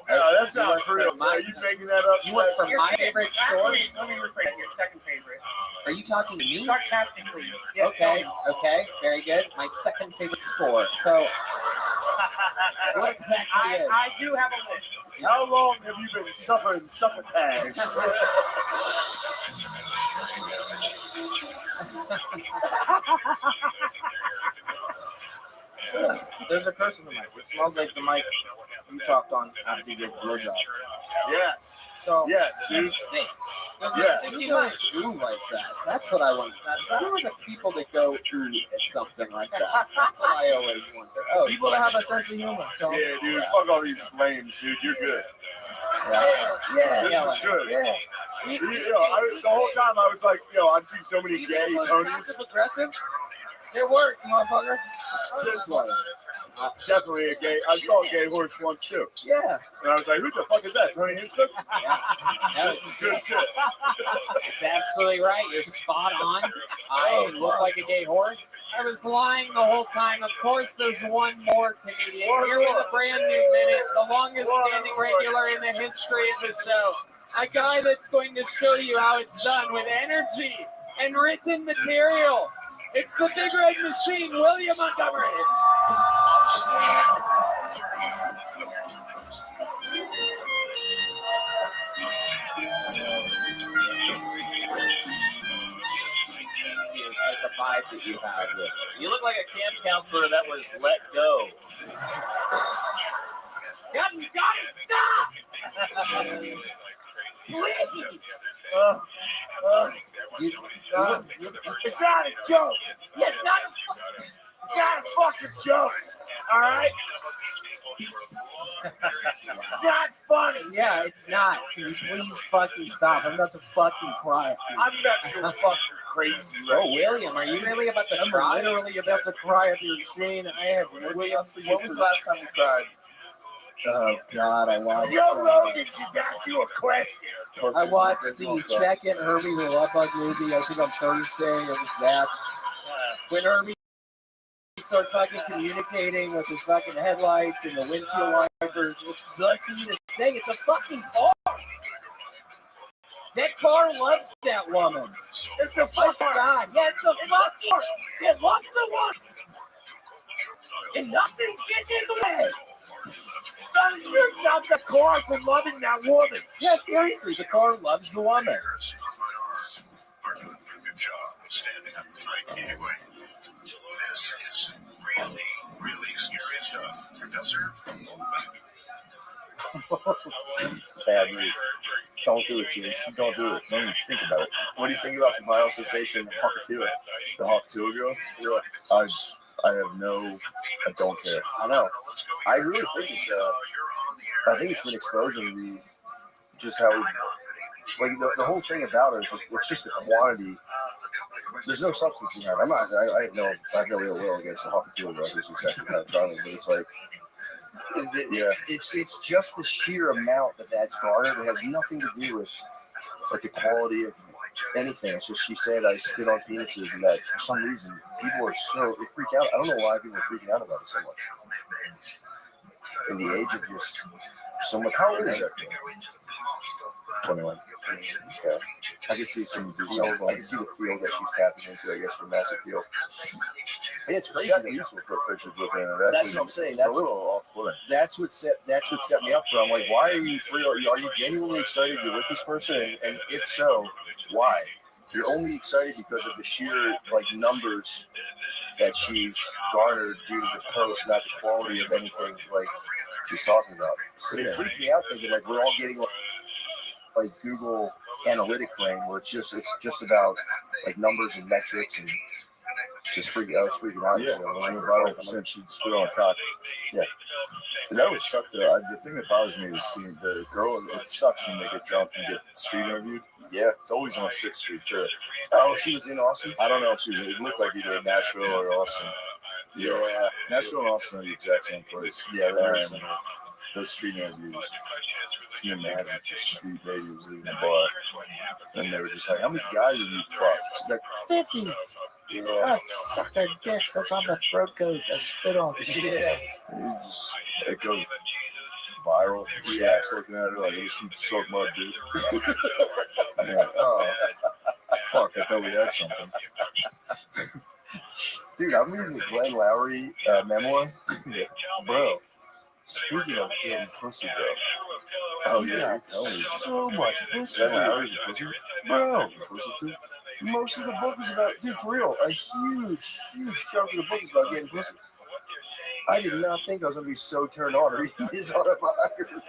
No, that's not real. Are you making that up? You work for my favorite store? Actually, let me rephrase it. Your second favorite. Are you talking to me? Sarcastically. Yes, Okay, okay, very good. My second favorite store. So, what exactly is? I do have a list. How long have you been suffering succotash? There's a curse in the mic. It smells like the mic you talked on after you did your job. Yes. So yes, dude. It stinks. Yeah. Who goes ooh like that? That's what I want. Who are the people that go ooh at something like that? That's what I always wonder. Oh, people that have a sense of humor. So. Yeah, dude. Fuck all these lames, dude. You're good. Yeah. This is good. Yeah. The whole time I was like, I've seen so many gay Tonys. Passive aggressive. It worked, motherfucker. This one. Definitely a gay. I saw a gay horse once too. Yeah. And I was like, who the fuck is that? Tony Hinchcliffe? Yeah. This is good shit. It's absolutely right. You're spot on. I look like a gay horse. I was lying the whole time. Of course, there's one more comedian here with a brand new minute, the longest standing regular in the history of the show. A guy that's going to show you how it's done with energy and written material. It's the Big Red Machine, William Montgomery. Like the vibe that you have with it. You look like a camp counselor that was let go. God, you gotta stop! Please! It's not a joke. It's not It's not a fucking joke. All right? It's not funny. Yeah, it's not. Can you please fucking stop? I'm about to fucking cry. I'm not so fucking crazy, right? Oh, William, are you really about to cry? I'm literally about to cry at your Shane. I have William, when was the last time you cried? Oh, God, I watched Joe Rogan just asked you a question. I watched the second Herbie the Love Bug movie, I think on Thursday. It was that. When Herbie starts fucking communicating with his fucking headlights and the windshield wipers, it's nuts for you to say. It's a fucking car. That car loves that woman. It's a fucking God. Yeah, it's a fucking car. It loves the woman. And nothing's getting in the way. Stop the car from loving that woman. Yeah, seriously, the car loves the woman. Bad move. Don't do it, kids. Don't do it. Don't even think about it. What do you think about the viral sensation Hawkatua? The Hawkatua girl? Yeah. I don't care. I know. I really think it's been exposing just how the whole thing about her is it's just the quantity. There's no substance behind it. I have no ill will against the Hawkatua girl. She's actually kind of charming, but it's like, yeah, it's just the sheer amount that's garnered. It has nothing to do with like the quality of anything. It's just she said I spit on penises, and that for some reason people are they freak out. I don't know why people are freaking out about it so much. In the age of just so much. How old is that? 21. Okay. I can see some field. I can see the field that she's tapping into. I guess for mass appeal. Yeah, it's crazy. That useful to put pictures with her. That's what I'm saying. That's a little off-putting. That's what set me up for. I'm like, why are you free? Are you genuinely excited to be with this person? And if so, why? You're only excited because of the sheer numbers that she's garnered due to the post, not the quality of anything she's talking about. But it freaked me out thinking we're all getting like Google analytic brain where it's just about numbers and metrics and just freaking out. Yeah, I'm about 100% she'd spit on a cock. Yeah. And that would suck though. The thing that bothers me is seeing the girl. It sucks when they get drunk and get street interviewed. Yeah, it's always on 6th Street too. Oh, she was in Austin? I don't know if she was. It looked like either in Nashville or Austin. Yeah. Nashville and Austin are the exact same place. Yeah, they're those street interviews. Can you imagine if a sweet lady was leaving a bar and they were just like, how many guys have you fucked? She's like, 50. Yeah. I suck their dicks. That's on the throat coat. I spit on. Yeah. It goes viral. Shaq's looking at her like, you should suck my dick. Like, oh, fuck. I thought we had something. Dude, I'm reading the Glenn Lowry memoir. Bro, speaking of getting pussy, bro. Oh, yeah. So much pussy. Glenn Lowry's a pussy? Bro. Pussy too? Most of the book is about, dude, for real, a huge chunk of the book is about getting pussy. I did not think I was going to be so turned on reading his autobiography.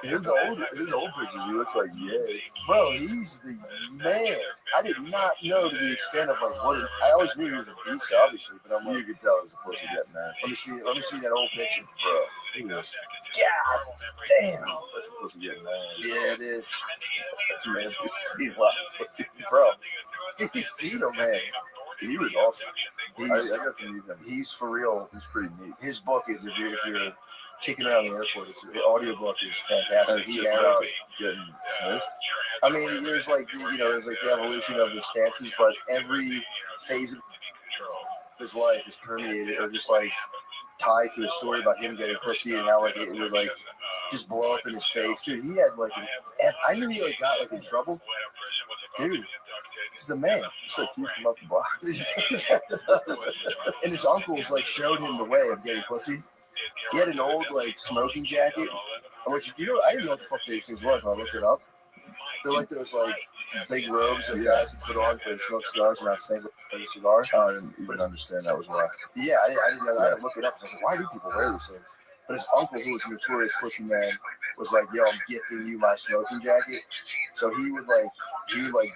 His old pictures, he looks like yay. Bro, he's the man. I did not know to the extent of I always knew he was a beast, obviously, but I'm like, you could tell it was a pussy getting there. Let me see that old picture. Bro, look at this. God damn. That's a pussy getting there. Yeah, it is. That's a man who's seen a lot of pussy. Bro, he's seen him, man. He was awesome. I got to meet him. He's for real. He's pretty neat. His book is, if you're kicking around the airport, the audiobook is fantastic. It's just about getting smooth. I mean, there's the evolution of the stances, but every phase of his life is permeated or just tied to a story about him getting pussy and how it would just blow up in his face. Dude, he had I knew he got in trouble. Dude. He's the man. He's so cute from up the block. And his uncles showed him the way of getting pussy. He had an old smoking jacket. Which I didn't know what the fuck these things were until I looked it up. They're those big robes that guys put on for smoke cigars and not stink with a cigar. I didn't even understand that was why. Yeah, I didn't know that. I had to look it up. I was like, why do people wear these things? But his uncle, who was a notorious pussy man, was like, yo, I'm gifting you my smoking jacket. So he would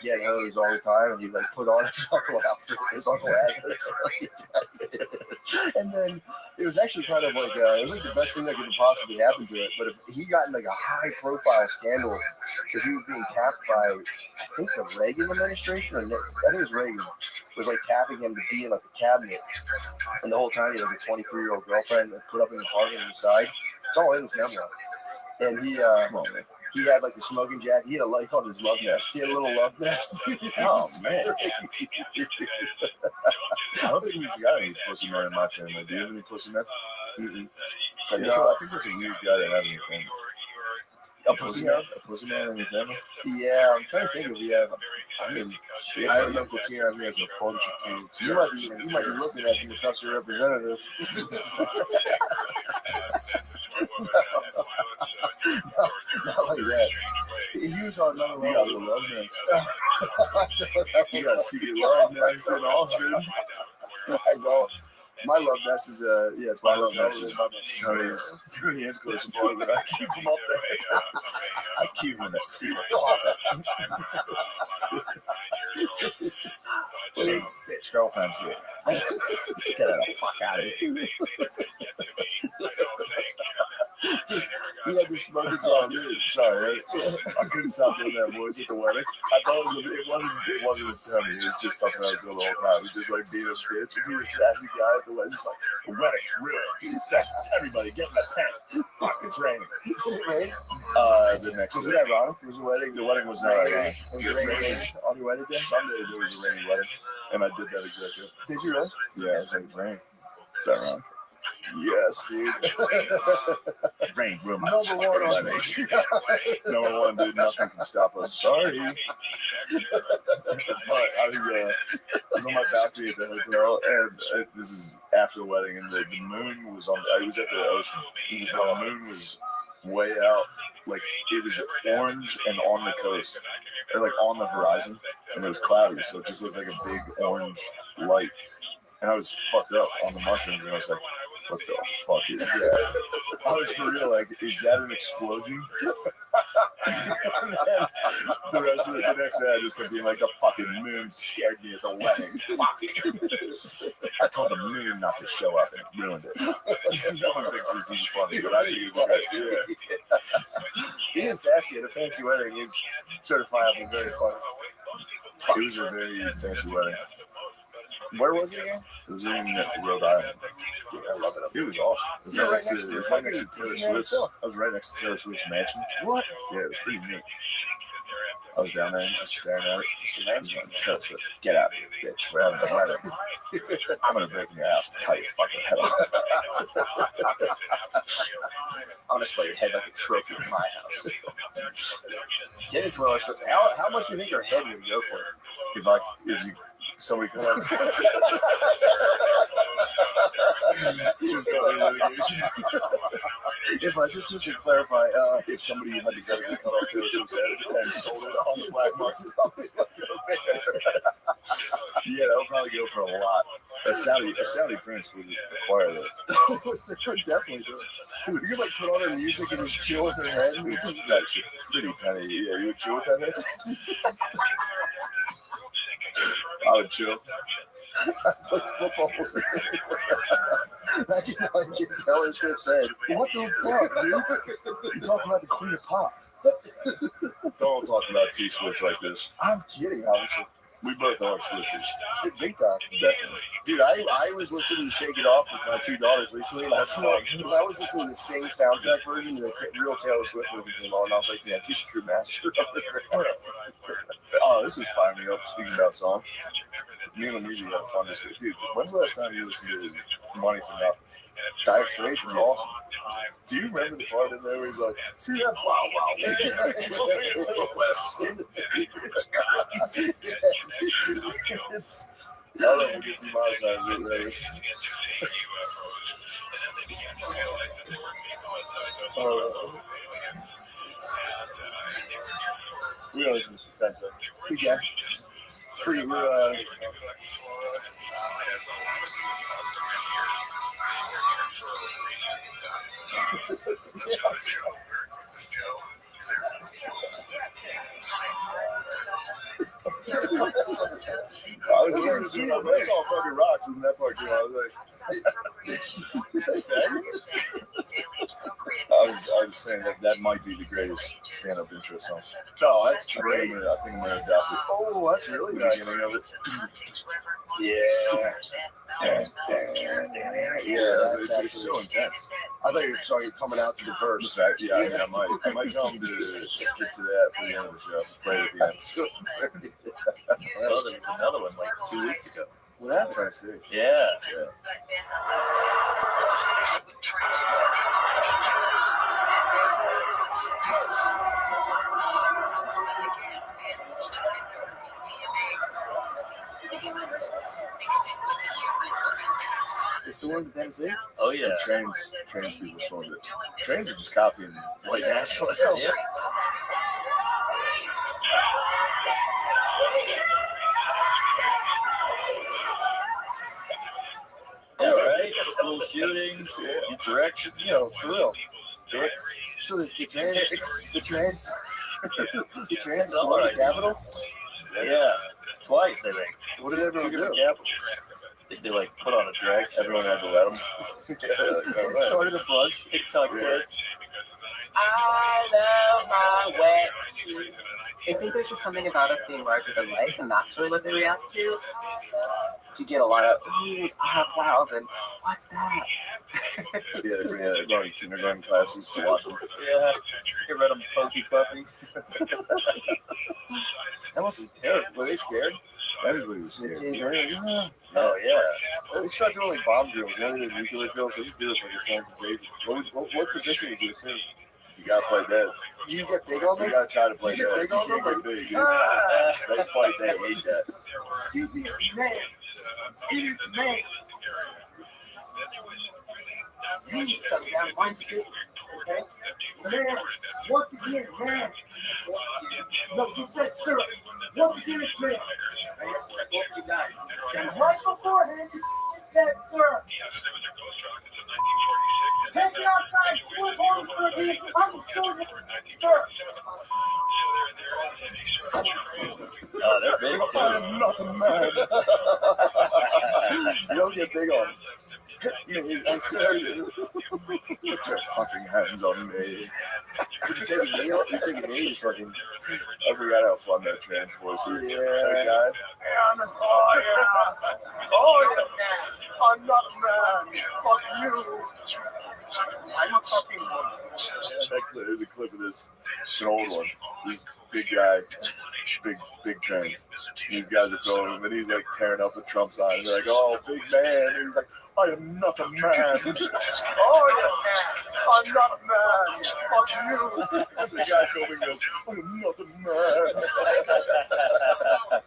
get hose all the time, and he'd put on his uncle outfit. His uncle had his smoking jacket. And then it was actually kind of it was the best thing that could possibly happen to it. But if he got in a high profile scandal because he was being tapped by, I think the Reagan administration, I think it was Reagan, was tapping him to be in a cabinet. And the whole time he had a 23-year-old girlfriend that put up in the apartment inside. It's all in his memoir. And he had the smoking jacket. He had a light on his love nest. He had a little love nest. Oh man. I don't think we've got any pussy men in my family. Do you have any pussy men? Mm-mm. I think that's a weird guy to have in your family. A pussy man? A pussy man in your family? Yeah, I'm trying to think if we have. I mean, shit. I have an Uncle Tina who has a bunch of kids. You might be looking at him to cuss your representative. tell you that. He was on another level. You got the love nest. You got secret love nest in Austin. I know. My love nest is it's my love nest is Tony's hands close to boy, but I keep him up there. I keep him in a secret closet. Shane's bitch girlfriend's here. Get the fuck out of here. He had this smoking gun. Sorry, I couldn't stop doing that voice at the wedding. I thought it wasn't a dummy. It was just something I was doing the whole time. He just like being a bitch and being a sassy guy at the wedding. Just like, the wedding's ruined. Everybody get in the tent. Fuck, it's raining. Did it rain? The next day. Was it ironic? It was a wedding. The wedding was not ironic. Was it raining on your wedding day? Sunday there was a rainy wedding, and I did that exactly. Did you really? Yeah, it was like it's raining. Is that wrong? Yes, dude. Rain ruined my Number one on Number one, dude. Nothing can stop us. Sorry. But I was on my balcony at the hotel, and this is after the wedding, and the moon was on. I was at the ocean. The moon was way out, like it was orange and on the coast, or like on the horizon, and it was cloudy, so it just looked like a big orange light. And I was fucked up on the mushrooms, and I was like, what the fuck is that? I was for real, like, is that an explosion? And then the rest of the next day, I just kept being like, the fucking moon scared me at the wedding. Fuck. I told the moon not to show up, and it ruined it. No one thinks this is funny, but I think it's great. Yeah. Being sassy at a fancy wedding is certifiably very funny. It was a very fancy wedding. Where was it again? It was in Rhode Island. Dude, I love it. It was awesome. It was right next to Taylor Swift's. I was right next to Taylor Swift's mansion. What? Yeah, it was pretty neat. I was down there just staring at it. Just imagine Taylor Swift. Get out of here, bitch. We're having a wedding. I'm gonna break in your ass and cut your fucking head off. I'm gonna display your head like a trophy in my house. Get into Taylor Swift. How much do you think her head would go for? If you somebody comes out. Just got me litigation. If I just to clarify, if somebody had to go and cut off Taylor Swift's head and sold it on the black market, yeah, that would probably go for a lot. A Saudi prince would acquire that. They would definitely do it. You could like put on her music and just chill with her head. That's pretty penny. Yeah, you would chill with that head. I would chill. I play football with it. Imagine how I get Taylor Swift's head. What the fuck, dude? You're talking about the Queen of Pop. Don't talk about T Swift like this. I'm kidding, obviously. We both are Swifties. Big time. Definitely. Dude, I was listening to Shake It Off with my two daughters recently, and that's fun. Because I was listening to the same soundtrack version, the real Taylor Swift version came on, and I was like, yeah, she's a true master of it. Oh, this was firing me up, speaking about songs. Me and the music had fun this week. Dude, when's the last time you listened to Money for Nothing? Dire Straits was awesome. Do you remember the part in there where he's like, see that wow, it's I don't know, we'll get demonetized later. We always miss the sense of it. Yeah. Free, I was listening to it. I saw fucking rocks in that part too. I was like, I was saying that might be the greatest stand-up intro song. No, that's great. I think I'm gonna adopt it. Oh, that's really nice. Yeah. Yeah, it's so intense. I thought you were coming out to the verse. Yeah, I might tell him to skip to that for the end of the show. Play it at the end. Well, there was another one like 2 weeks ago. What happened? I see. Yeah. They still in Tennessee? Oh yeah. Trains people stormed it. Trains are just copying white nationalists. Yep. school shootings, insurrection, for real. dicks. So the trans It's all stormed right. the Capitol. Yeah, twice I think. What did everyone Two do? different capitals. They like put on a drag. Everyone had to let them. It started a front. TikTok kids. I love my wet shoes. I think there's just something about us being larger than life, and that's really what they react to. You get a lot of, ooh, that's wild, and what's that? Yeah, going kindergarten classes to watch them. Yeah, get rid of them pokey puppies. That must be terrible. Were they scared? Everybody was scared. Oh yeah. They started doing like bomb drills. They did nuclear drills. They do it for defense and basic. What position would you assume? You gotta play dead. You get big on them? You gotta try to play You get dead. big on them? Get big, dude. They fight. They hate that. Excuse me, it's man. It is man. You need to settle down, mind your business, okay? Man, once again, man. No, you said sir. Once again, it's man. And right beforehand, you said sir. Take it outside, full orders for a meeting. I'm sure, sir. Oh, they're big too. I'm not a man. You don't get big on them. Hit me, I dare you. Put your fucking hands on me. Would you take a knee? You take a knee, just fucking. I forgot how fun that transport is. Yeah. That guy. Oh, yeah. Oh, yeah. I'm not a man. Fuck you. I'm a fucking woman. There's a clip of this. It's an old one. This big guy, big trans. These guys are filming him, and he's like tearing up the Trump sign. They're like, "Oh, big man," and he's like, "I am not a man." Oh, yeah. I'm not a man. Fuck you. And the guy filming goes, "I am not a man."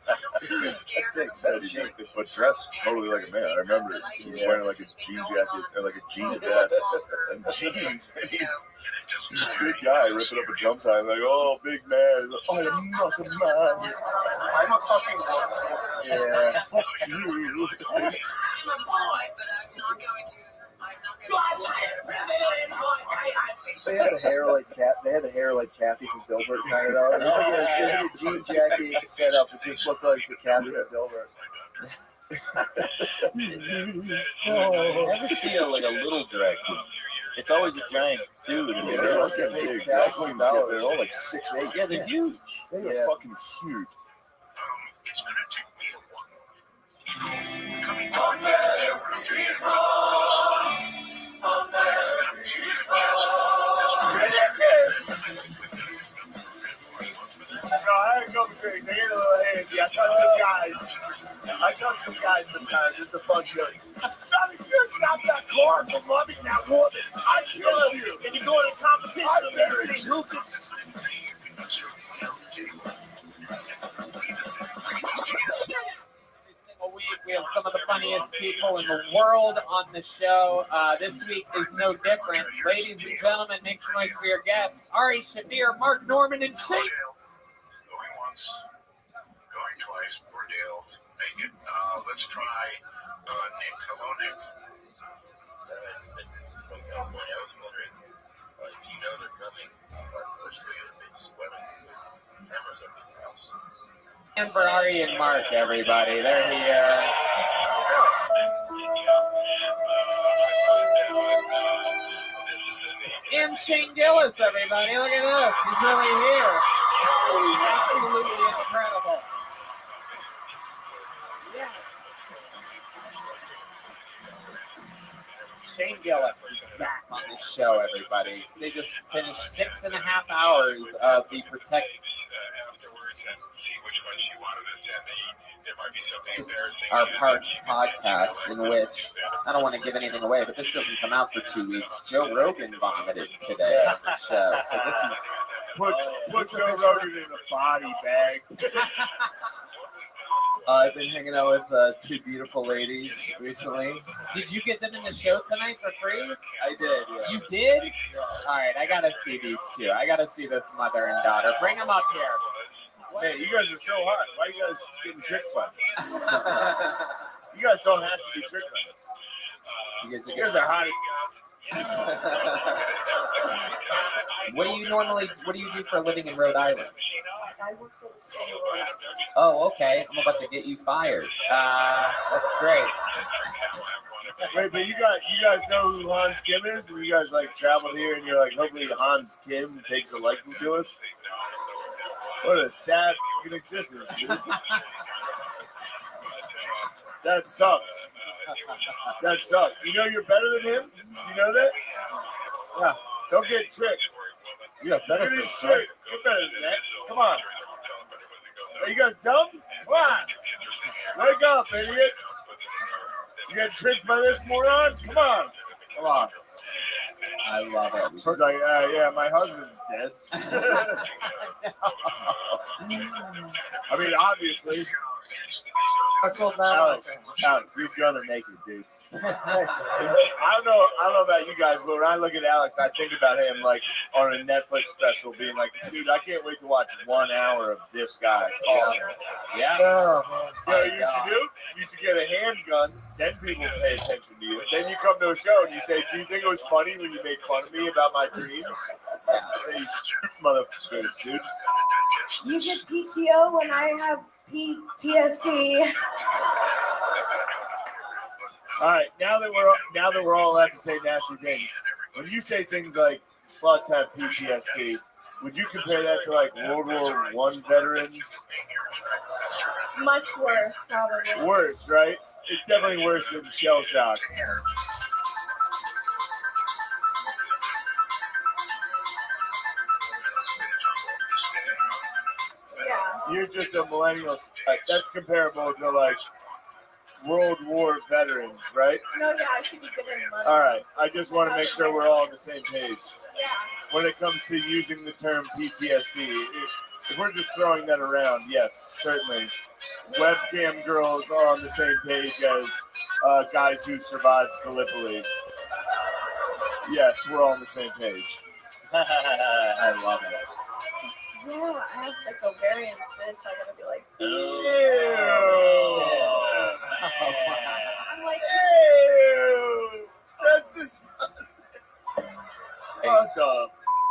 That stinks. That's shit. But dressed totally like a man. I remember it. He was wearing like a jean jacket or like a jean vest and jeans. And he's a big guy ripping up a Trump sign like, "Oh, big man." He's like, "I am not a man." I'm a fucking woman. Yeah, fuck you. They had the hair like Cat. They had the hair like Kathy from Dilbert, kind of though. It was like a jean jacket set up. It just looked like the Kathy from Dilbert. Never see a little drag queen. It's always a giant dude. And Yeah, they're like getting paid $1,000. They're all like 6'8". Yeah, they're huge. They're fucking huge. I had a couple drinks. I get a little hazy. I cut some guys sometimes. It's a fun joke. Not if you stop that car from loving that woman. I kill you. And you go in a competition and see who can. We have some of the funniest people in the world on the show. This week is no different. Ladies and gentlemen, make some noise for your guests. Ari Shafir, Mark Norman, and Shane. Going once, going twice, Cordell, make it. Let's try Nick. Hello, Nick. I was wondering, do you know they're coming? Such big sweaters, cameras, everything else. And for Ari and Mark, everybody. They're here. And Shane Gillis, everybody. Look at this. He's really here. Absolutely incredible. Yes. Shane Gillis is back on this show, everybody. They just finished 6.5 hours of the Protect Our Parks podcast, in which, I don't want to give anything away, but this doesn't come out for 2 weeks. Joe Rogan vomited today on the show, so this is... Put Joe Rogan in a body bag. I've been hanging out with two beautiful ladies recently. Did you get them in the show tonight for free? I did, yeah. You did? All right, I got to see these two. I got to see this mother and daughter. Bring them up here. Man, you guys are so hot. Why are you guys getting tricked by this? You guys don't have to be tricked by this. You guys are You guys are hot. What do you do for a living in Rhode Island? I work for the city of Rhode Island. Oh, okay. I'm about to get you fired. That's great. Wait, but you guys know who Hans Kim is? And you guys like traveled here and you're like, hopefully Hans Kim takes a liking to us? What a sad fucking existence, dude. That sucks. That sucks. You know you're better than him? You know that? Yeah. Don't get tricked. Yeah, better Look at than this shirt. You're better than that. Come on. Are you guys dumb? Come on. Wake up, idiots. You get tricked by this moron? Come on. Come on. I love it. He's like, yeah, my husband's dead. I mean, obviously. I sold that. Alex, you're gonna make it, dude. I don't know about you guys, but when I look at Alex, I think about him like on a Netflix special, being like, dude, I can't wait to watch 1 hour of this guy. Yeah. You know what you should do? You should get a handgun, then people pay attention to you. Then you come to a show and you say, do you think it was funny when you made fun of me about my dreams? Yeah. Then you shoot motherfuckers, dude. You get PTO when I have PTSD. All right, now that we're all allowed to say nasty things, when you say things like sluts have PTSD, would you compare that to like World War I veterans? Much worse, probably. Worse, right? It's definitely worse than shell shock. Yeah. You're just a millennial. That's comparable to like World War veterans, right? No, yeah, I should be given money. All right. I just want to make sure we're all on the same page. Yeah. When it comes to using the term PTSD, if we're just throwing that around, yes, certainly. Webcam girls are on the same page as guys who survived Gallipoli. Yes, we're all on the same page. I love it. Yeah, I have like ovarian cysts. I gotta be like, Ew. I'm like, Ew. That's disgusting. What the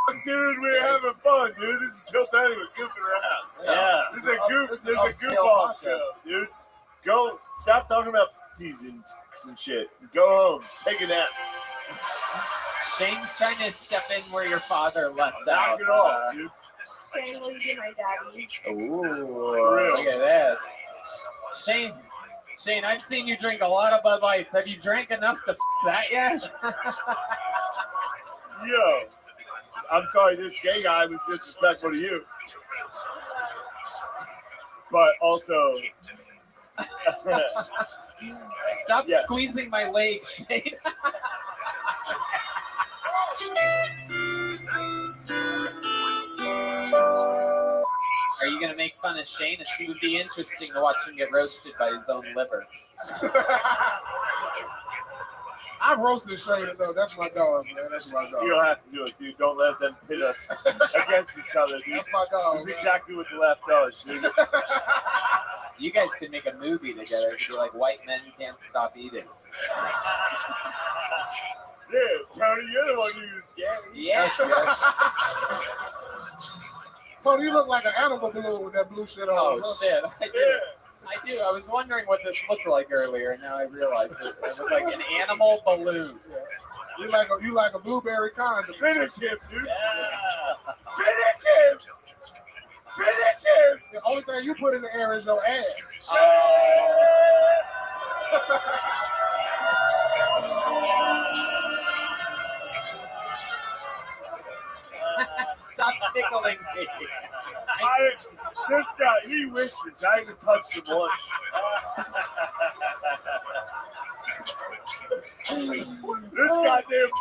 f- dude, we're having fun, dude. This is Kill Tony. We're goofing around. Yeah. This is a goofball show, dude. Go, stop talking about teasing and shit. Go home. Take a nap. Shane's trying to step in where your father left Knock out. it off, dude. Shane, will you be my daddy? Ooh, look at that. Shane, I've seen you drink a lot of Bud Lights. Have you drank enough to that yet? Yo, I'm sorry, this gay guy was disrespectful to you. But also, Stop squeezing my leg, Shane. Are you going to make fun of Shane? It would be interesting to watch him get roasted by his own liver. I roasted Shane though. That's my dog, man. That's my dog. you don't have to do it, dude. Don't let them pit us against each other, dude. That's my dog. That's man. exactly what the left does, dude. You guys could make a movie together. It'd be like White Men Can't Stop Eating. Yeah, Tony, you're the one who's gay. Yeah. Tony, you look like an animal balloon with that blue shit on. Oh, shit. I do. I was wondering what this looked like earlier, and now I realize it looked like an animal balloon. Yeah. You like a blueberry condom. Finish him, dude. Yeah. Finish him. Finish him. The only thing you put in the air is your ass. Stop tickling me. This guy, he wishes I even touched him once. This goddamn.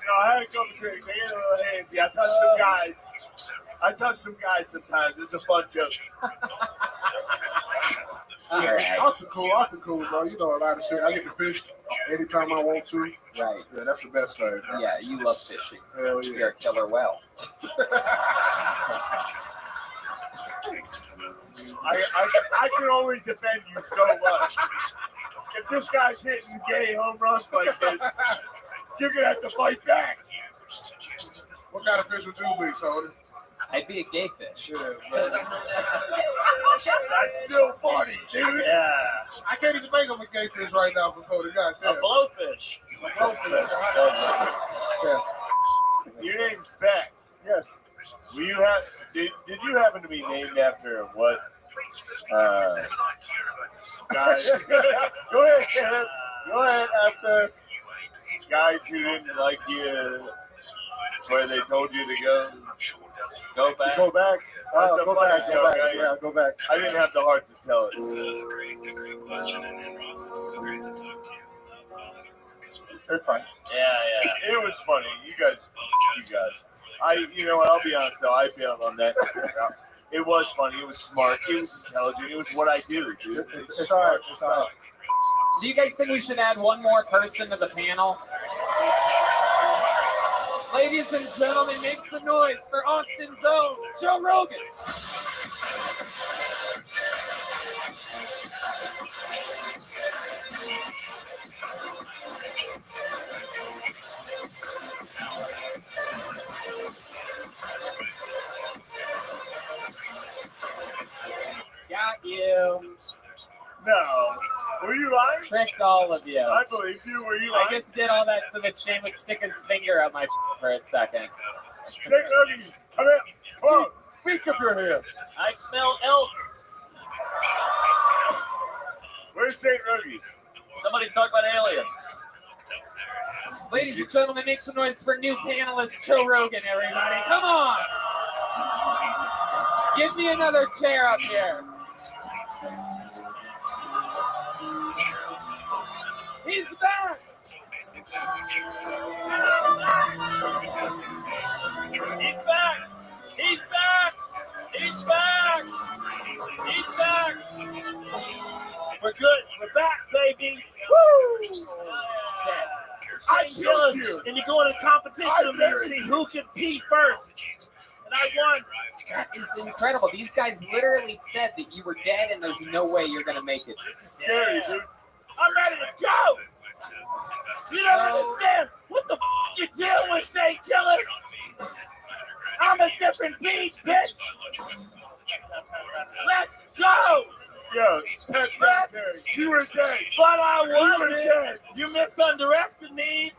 No, I had a couple drinks. I get a little handsy. I touch some guys sometimes. It's a fun joke. Yeah, Austin cool, bro. You know a lot of shit. I get to fish anytime I want to. Right. Yeah, that's the best thing. Bro. Yeah, you love fishing. Hell yeah. You're a killer whale. I can only defend you so much. If this guy's hitting gay home runs like this, you're gonna have to fight back. What kind of fish would you be, Tony? I'd be a gay fish. Yeah, That's still funny, dude. Yeah. I can't even think of a gay fish right now for Cody. God damn. A blowfish. Your name's Beck. Yes. Were you did you happen to be named after what? Guys. Go ahead, Caleb. Go ahead after. Guys who didn't like you, where they told you to go. Go back. Go back. That's a Go funny back. joke. Go back. Yeah, go back. I didn't have the heart to tell it. It's a great question, and Ross, it's so great to talk to you. Following your work as well. That's fine. Yeah. It was funny. You guys. You know what? I'll be honest though. I bailed on that. It was funny. It was smart. It was intelligent. It was what I do, dude. It's all right. It's all right. Do you guys think we should add one more person to the panel? Ladies and gentlemen, make some noise for Austin's own Joe Rogan. Got you. No. Were you lying? Tricked all of you. I believe you. Were you lying? I just did all that so that Shane would stick his finger up my for a second. St. Ruby's, come in. Come on. Speak if you're here. I smell elk. Where's St. Ruby's? Somebody talk about aliens. Ladies and gentlemen, make some noise for new panelist Joe Rogan, everybody. Come on. Give me another chair up here. He's back. He's back. He's back. He's back. He's back. We're good. We're back, baby. Woo! I killed you. And you go in a competition and see who can pee first. And I won. That is incredible. These guys literally said that you were dead and there's no way you're going to make it. This is scary, dude. I'm ready to go. You don't understand what the you deal with, St. Killers. I'm a different beat, bitch. Let's go. Yo, Pet Secretary, you were dead. But I You were wasn't. dead. You misunderestimated me.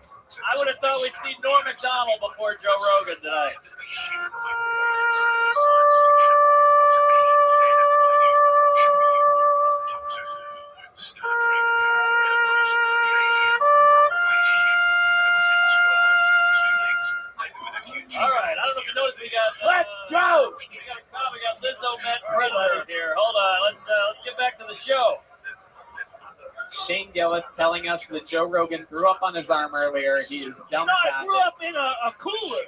I would have thought we'd see Norm MacDonald before Joe Rogan tonight. All right, I don't know if you noticed we got. Let's go. We got Lizzo Met Predator here. Hold on, let's get back to the show. Shane Gillis telling us that Joe Rogan threw up on his arm earlier. He is No, I dumbfounded. grew up in a cooler.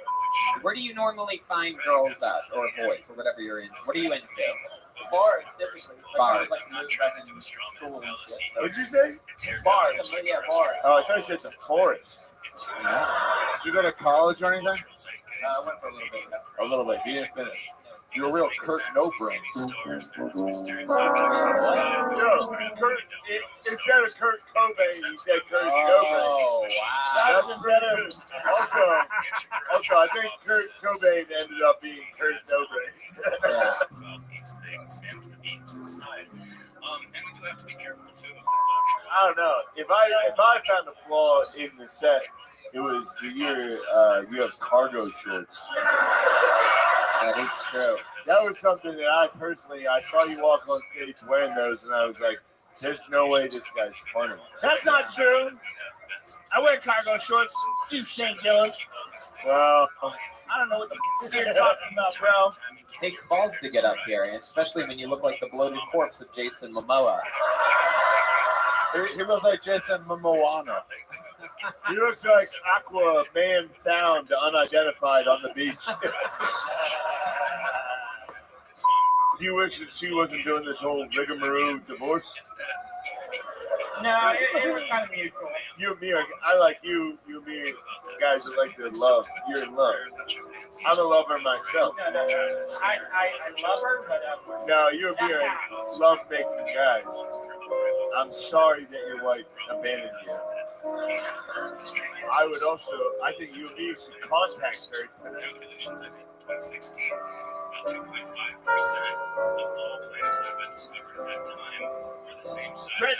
Where do you normally find girls at, or boys, or whatever you're into? What are you into? Bars, typically. Bars. Like to move back in school and shit. So. What'd you say? Bars. Yeah, bars. Oh, I thought you said the forest. Yeah. Did you go to college or anything? I went for a little bit. A little bit. You didn't finish. You're a real Kurt No-brain. Yo, Kurt, instead of Kurt Cobain, he said Kurt Cobain. Oh, wow. That's better. Also, I think Kurt Cobain ended up being Kurt Cobain. These things and to be suicide. And we do have to be careful too. I don't know. If I found a flaw in the set, it was the year you have cargo shorts. That is true. That was something that I saw you walk on stage wearing those, and I was like, there's no way this guy's funny. That's not true. I wear cargo shorts. You Shane Gillis. Well, I don't know what the f you're talking about, bro. It takes balls to get up here, especially when you look like the bloated corpse of Jason Momoa. He looks like Jason Momoa. He looks like Aqua Man found unidentified on the beach. Do you wish that she wasn't doing this whole rigmarole divorce? No, it was kind of mutual. You and me I like you and me are guys that like to love. You're in love. I'm a lover myself. I love her, but No, you and me are love-making guys. I'm sorry that your wife abandoned you. I think you and me should contact her tonight. 2016, about 2.5% of all planets that have been discovered in that time are the same size. Red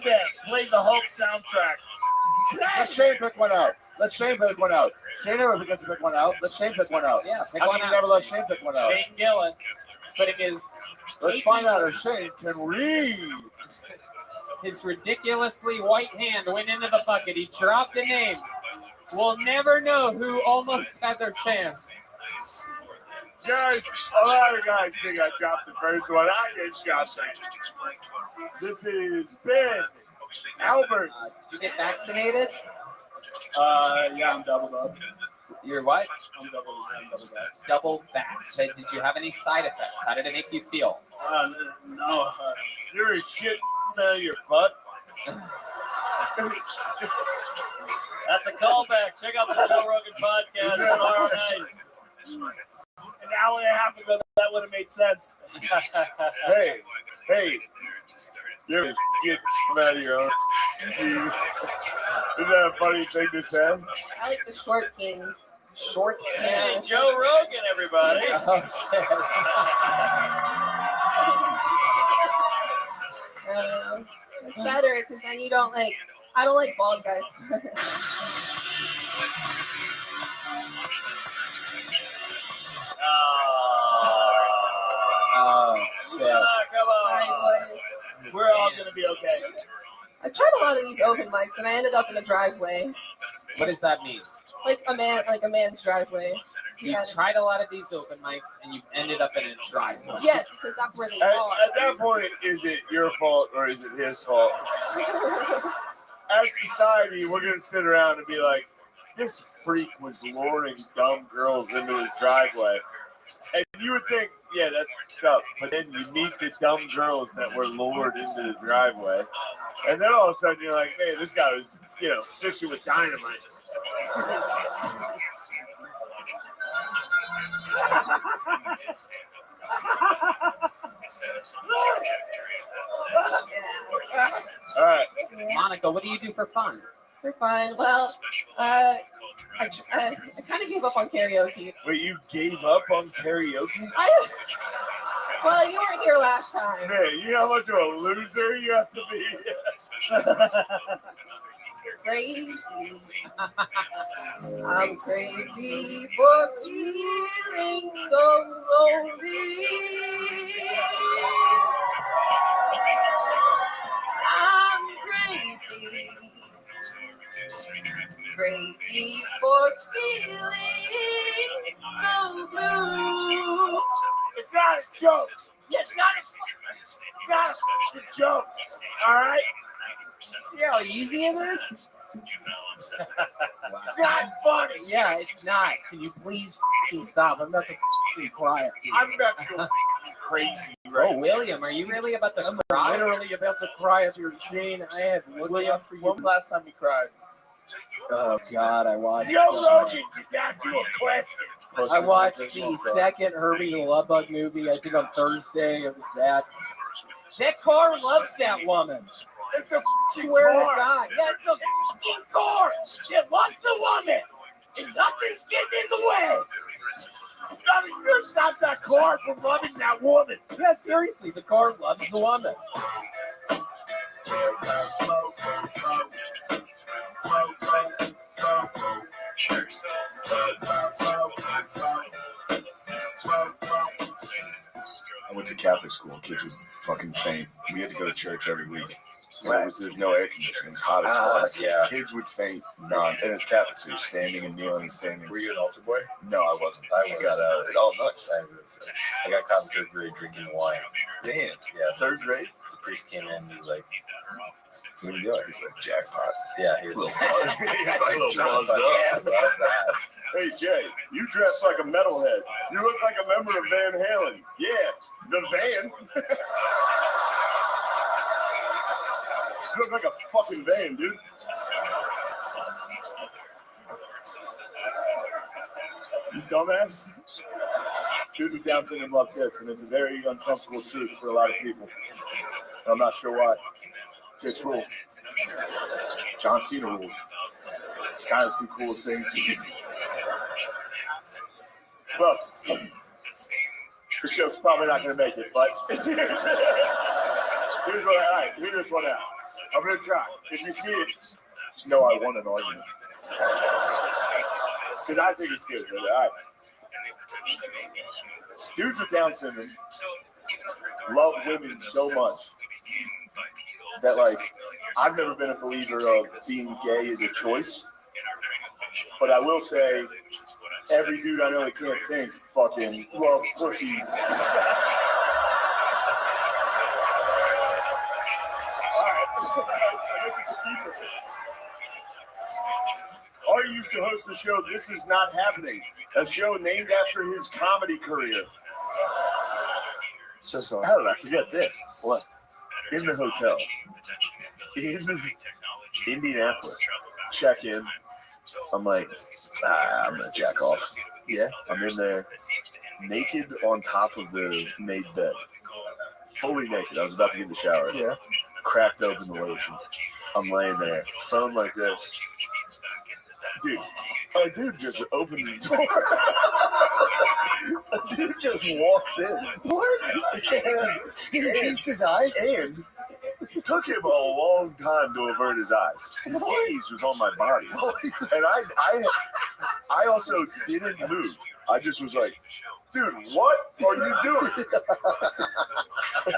Band, play the Hulk soundtrack. Let Shane pick one out. Shane never gets to pick one out. Let Shane pick one out. Yeah, pick How one come out. you never let Shane pick one out? Shane Gillis putting his Let's find out if Shane can read. His ridiculously white hand went into the bucket. He dropped a name. We'll never know who almost had their chance. Guys, a lot of guys think I dropped the first one. I didn't drop that. This is Ben Albert. Did you get vaccinated? Yeah, I'm doubled up. You're what? I'm double vaxxed. Double vax. Did you have any side effects? How did it make you feel? No, you're a shit out of your butt. That's a callback. Check out the Joe Rogan podcast tomorrow night. An hour and a half ago, that would have made sense. Hey, you're a shit out of your own. Isn't that a funny thing to say? I like the short kings. Short Hey, Joe Rogan, everybody. It's better because then you don't like. I don't like bald guys. Yeah. Come on. We're all gonna be okay. I tried a lot of these open mics and I ended up in a driveway, What does that mean? like a man's driveway. You tried a lot of these open mics and you've ended up in a driveway. Yes, because that's where they At are. that point, is it your fault or is it his fault? As society, we're going to sit around and be like, this freak was luring dumb girls into his driveway. And you would think, yeah, that's stuff. But then you meet the dumb girls that were lured into the driveway. And then all of a sudden you're like, hey, this guy was, fishing with dynamite. All right. Monica, what do you do for fun? We're fine. Well, I kind of gave up on karaoke. Wait, you gave up on karaoke? Well, you weren't here last time. Man, you know how much of a loser you have to be? Crazy. I'm crazy for feeling so lonely. I'm crazy. Crazy for feeling so blue. It's not a joke. It's not a joke. All right. See how easy it is? It's not funny. Yeah, it's not. Can you please stop? I'm about to be quiet. I'm about to go crazy. Oh, William, are you really about to cry? Literally about to cry at your Gene. I had William. When was the last time you cried? Oh God, I watched. Yo, Rogan, just asked you a question. I watched the second Herbie the Love Bug movie. I think on Thursday. It was that. That car loves that woman. It's a Swear to car. God. Yeah, it's a fucking car. It loves the woman. And nothing's getting in the way. Nothing's gonna stop that car from loving that woman. Yeah, seriously, the car loves the woman. I went to Catholic school. Kids would fucking faint. We had to go to church every week. There's no air conditioning. It's hot as fuck. Yeah. Kids would faint. And it's Catholic, so you're standing and kneeling and standing. Were you an altar boy? No, I wasn't. I got caught in third grade drinking wine. Damn. Yeah. Third grade? The priest came in. He was like, "What are you doing?" He's like, jackpot. Yeah, he was Little like, buzzed up. Hey, Jay, you dress like a metalhead. You look like a member of Van Halen. Yeah, the van. You look like a fucking van, dude. dumbass. Dudes with Down syndrome love tits, and it's a very uncomfortable truth for a lot of people. And I'm not sure why. Tits rule. John Cena rules. It's kind of two coolest things. Well, the show's probably not going to make it, but here's what out. I'm going to try. If you see it, just know I won an argument. Because I think it's good. But, all right. Dudes with Down syndrome love women so much that, like, I've never been a believer of being gay as a choice. But I will say, every dude I know that can't think fucking loves pussy. Ari used to host the show This Is Not Happening, a show named after his comedy career. So sorry. How did I forget this? What? In the hotel. In Indianapolis. Check in. I'm like, I'm going to jack off. Yeah, I'm in there, naked on top of the made bed. Fully naked. I was about to get in the shower. Yeah. Cracked open the lotion. I'm laying there, phone like this. Dude, a dude just opens the door. A dude just walks in. What? He feast his eyes? And it took him a long time to avert his eyes. His gaze was on my body. And I also didn't move. I just was like, dude, what are you doing?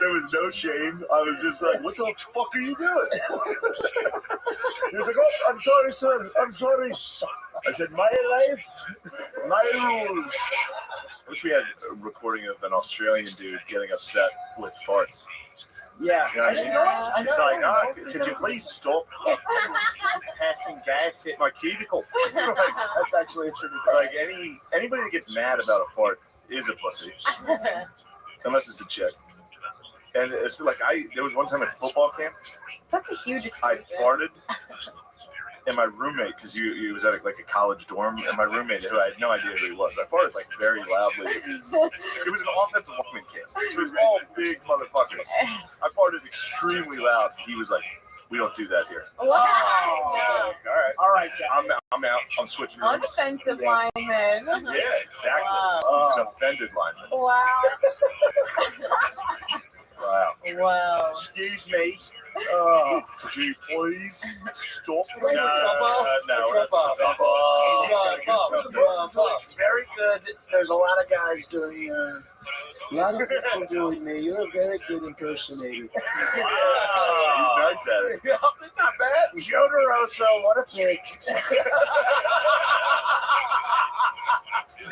There was no shame. I was just like, what the fuck are you doing? He was like, oh, I'm sorry, sir. I'm sorry. I said, my life, my rules. I wish we had a recording of an Australian dude getting upset with farts. Yeah. You know what I mean? She's like, could you please stop passing gas at my cubicle? Like, that's actually like anybody that gets mad about a fart is a pussy, unless it's a chick. And it's like there was one time at football camp. That's a huge I experience. farted, and my roommate, because he was at like a college dorm, and my roommate, who I had no idea who he was, I farted like very loudly. It was an offensive lineman camp. It was all big motherfuckers. I farted extremely loud. He was like, "We don't do that here." Wow. All right. I'm out. I'm switching rooms. Undefensive lineman. Yeah, exactly. Wow. He's an offended lineman. Wow. Wow. Excuse me. Could you please stop? No. Very good. There's a lot of guys doing. A lot of people doing me. You're a very good impersonator. Wow. He's nice at it. Not bad. Joe DeRosa, what a pig.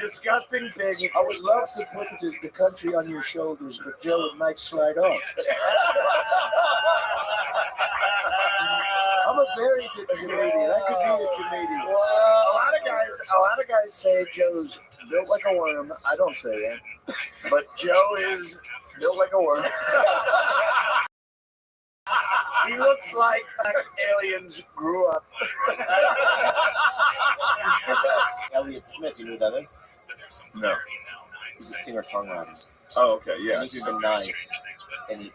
Disgusting pig. I would love to put the country on your shoulders, but Joe, it might slide off. I'm a very good comedian. I could be a comedian. A lot of guys say Joe's built like a worm. I don't say that. But Joe is built like a worm. He looks like aliens grew up. Elliott Smith, you know who that is? No. He's a singer-songwriter. Oh, okay, yeah. I think he's been 9, and he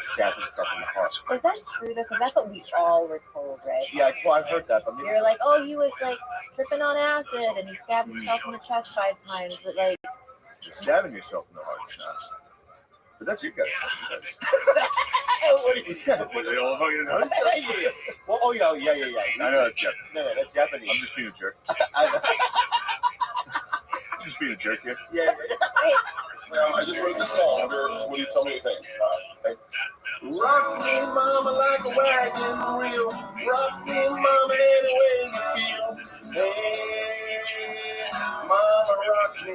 stabbed himself in the heart. Is that true though? Because that's what we all were told, right? Yeah, well, I've heard that. But You're like, oh, he was like tripping on acid and he stabbed himself in the chest 5 times, but like stabbing yourself in the heart's not. But that's you guys. What are you doing? They all fucking know. Well, oh yeah. I know that's Japanese. No, that's Japanese. I'm just being a jerk. I know. I'm just being a jerk here. Yeah. I just wrote this song. What do you tell me to think? Rock me, mama, like a wagon wheel. Rock me, mama, any way you feel. Hey, mama, rock me.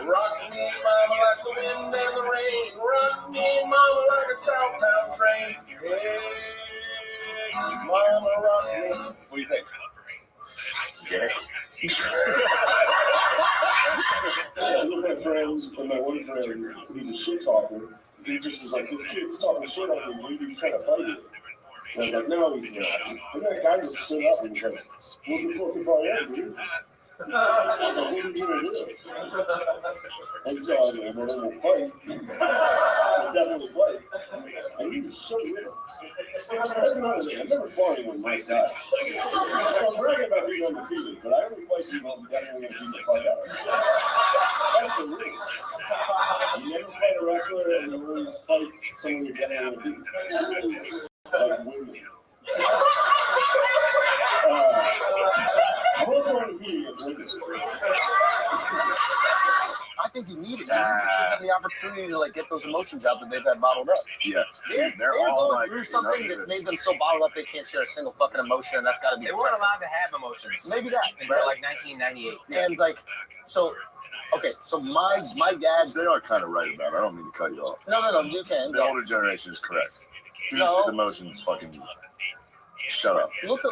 Rock me, mama, like the wind and the rain. Rock me, mama, like a southbound train. Hey, mama, rock me. What do you think? Yeah. I look at my friends and my one friend who's a shit talker. He just was like, this kid's talking shit on me. Maybe he's trying to fight it. And I was like, no, he's not. And that guy just stood up and was like, what the fuck if I am, dude? What are you gonna do? And so I mean, we'll fight. We'll definitely fight. And he was so little. That's another thing. I've never fought anyone my size. So I'm bragging about being undefeated, but I only fight people I'm definitely going to beat the fuck out of. That's the rule. You never fight a wrestler and you always fight someone you're definitely going to beat. Like women. I'm also undefeated against women. I think you need it. You need the opportunity to like get those emotions out that they've had bottled up. Yeah, They're all going like, through something that's made them so bottled up they can't share a single fucking emotion, and that's got to be. They weren't allowed to have emotions. Maybe that until like 1998. And like, so, okay, so my dad. They are kind of right about it. I don't mean to cut you off. No, you can. The older generation is correct. Dude, No. the emotions fucking. Shut up. Look how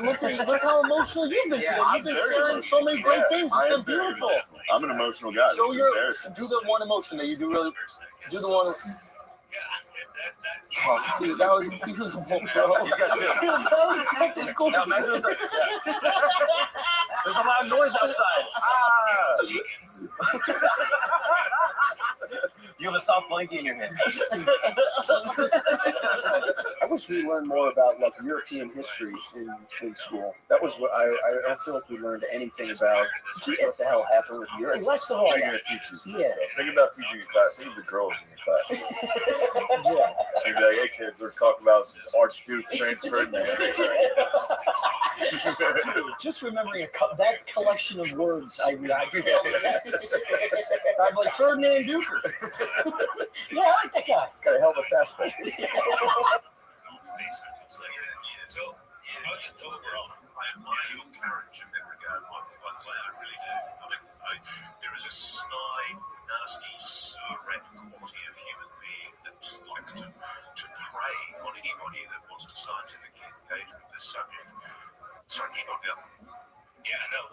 emotional you've been today. You've been sharing so many great things. It's been beautiful. I'm an emotional guy. Show do the one emotion that you do really. Do the one. Oh, dude, that was beautiful, bro. That was fucking cool. Yeah, imagine it's like, there's a loud noise outside. You have a soft blanket in your head. I wish we learned more about like European history in school. That was what I don't feel like we learned anything about what the hell happened with Europe. Less of all Think that. of teachers. Yeah. Think about teaching a class. Think of the girls in your class. Yeah. They'd be like, hey kids, let's talk about Archduke Franz Ferdinand. Dude, just remembering that collection of words I failed the test. I'm like Ferdinand Duker. Yeah, I like that guy. He's got a hell of a fastball. Just overall, I admire your courage in that regard, Michael. By the way, I really do. I mean, there is a snide, nasty, surrect quality of human being that just likes to prey on anybody that wants to scientifically engage with this subject. So keep on going.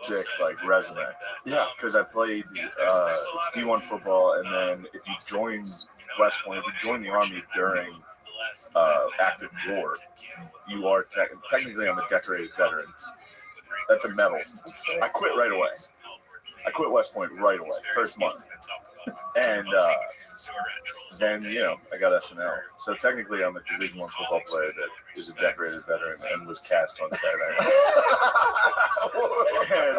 Sick, like resume. Yeah, because I played it's D1 football, and then if you join West Point, if you join the Army during active war, you are technically I'm a decorated veteran. That's a medal. I quit right away. I quit West Point right away, first month. And then, I got SNL. So technically I'm a Division I football player that is a decorated veteran and was cast on Saturday Night. And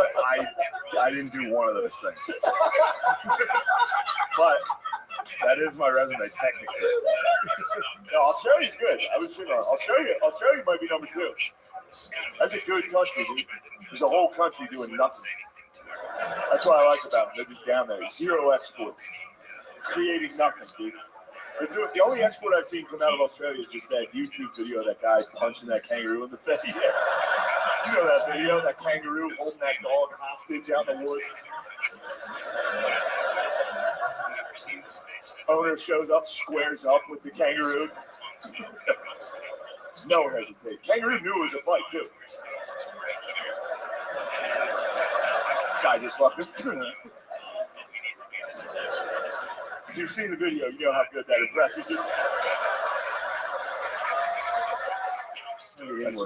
I didn't do one of those things. But that is my resume technically. No, Australia's good. I was thinking Australia might be number 2. That's a good country, dude. There's a whole country doing nothing. That's what I like about them. They're just down there. Zero exports. Creating nothing, dude. The only export I've seen come out of Australia is just that YouTube video of that guy punching that kangaroo in the face. You know that video, that kangaroo holding that dog hostage out in the woods. Owner shows up, squares up with the kangaroo. No hesitate. Kangaroo knew it was a fight, too. Guy just fucking. If you've seen the video, you know how good that impresses you.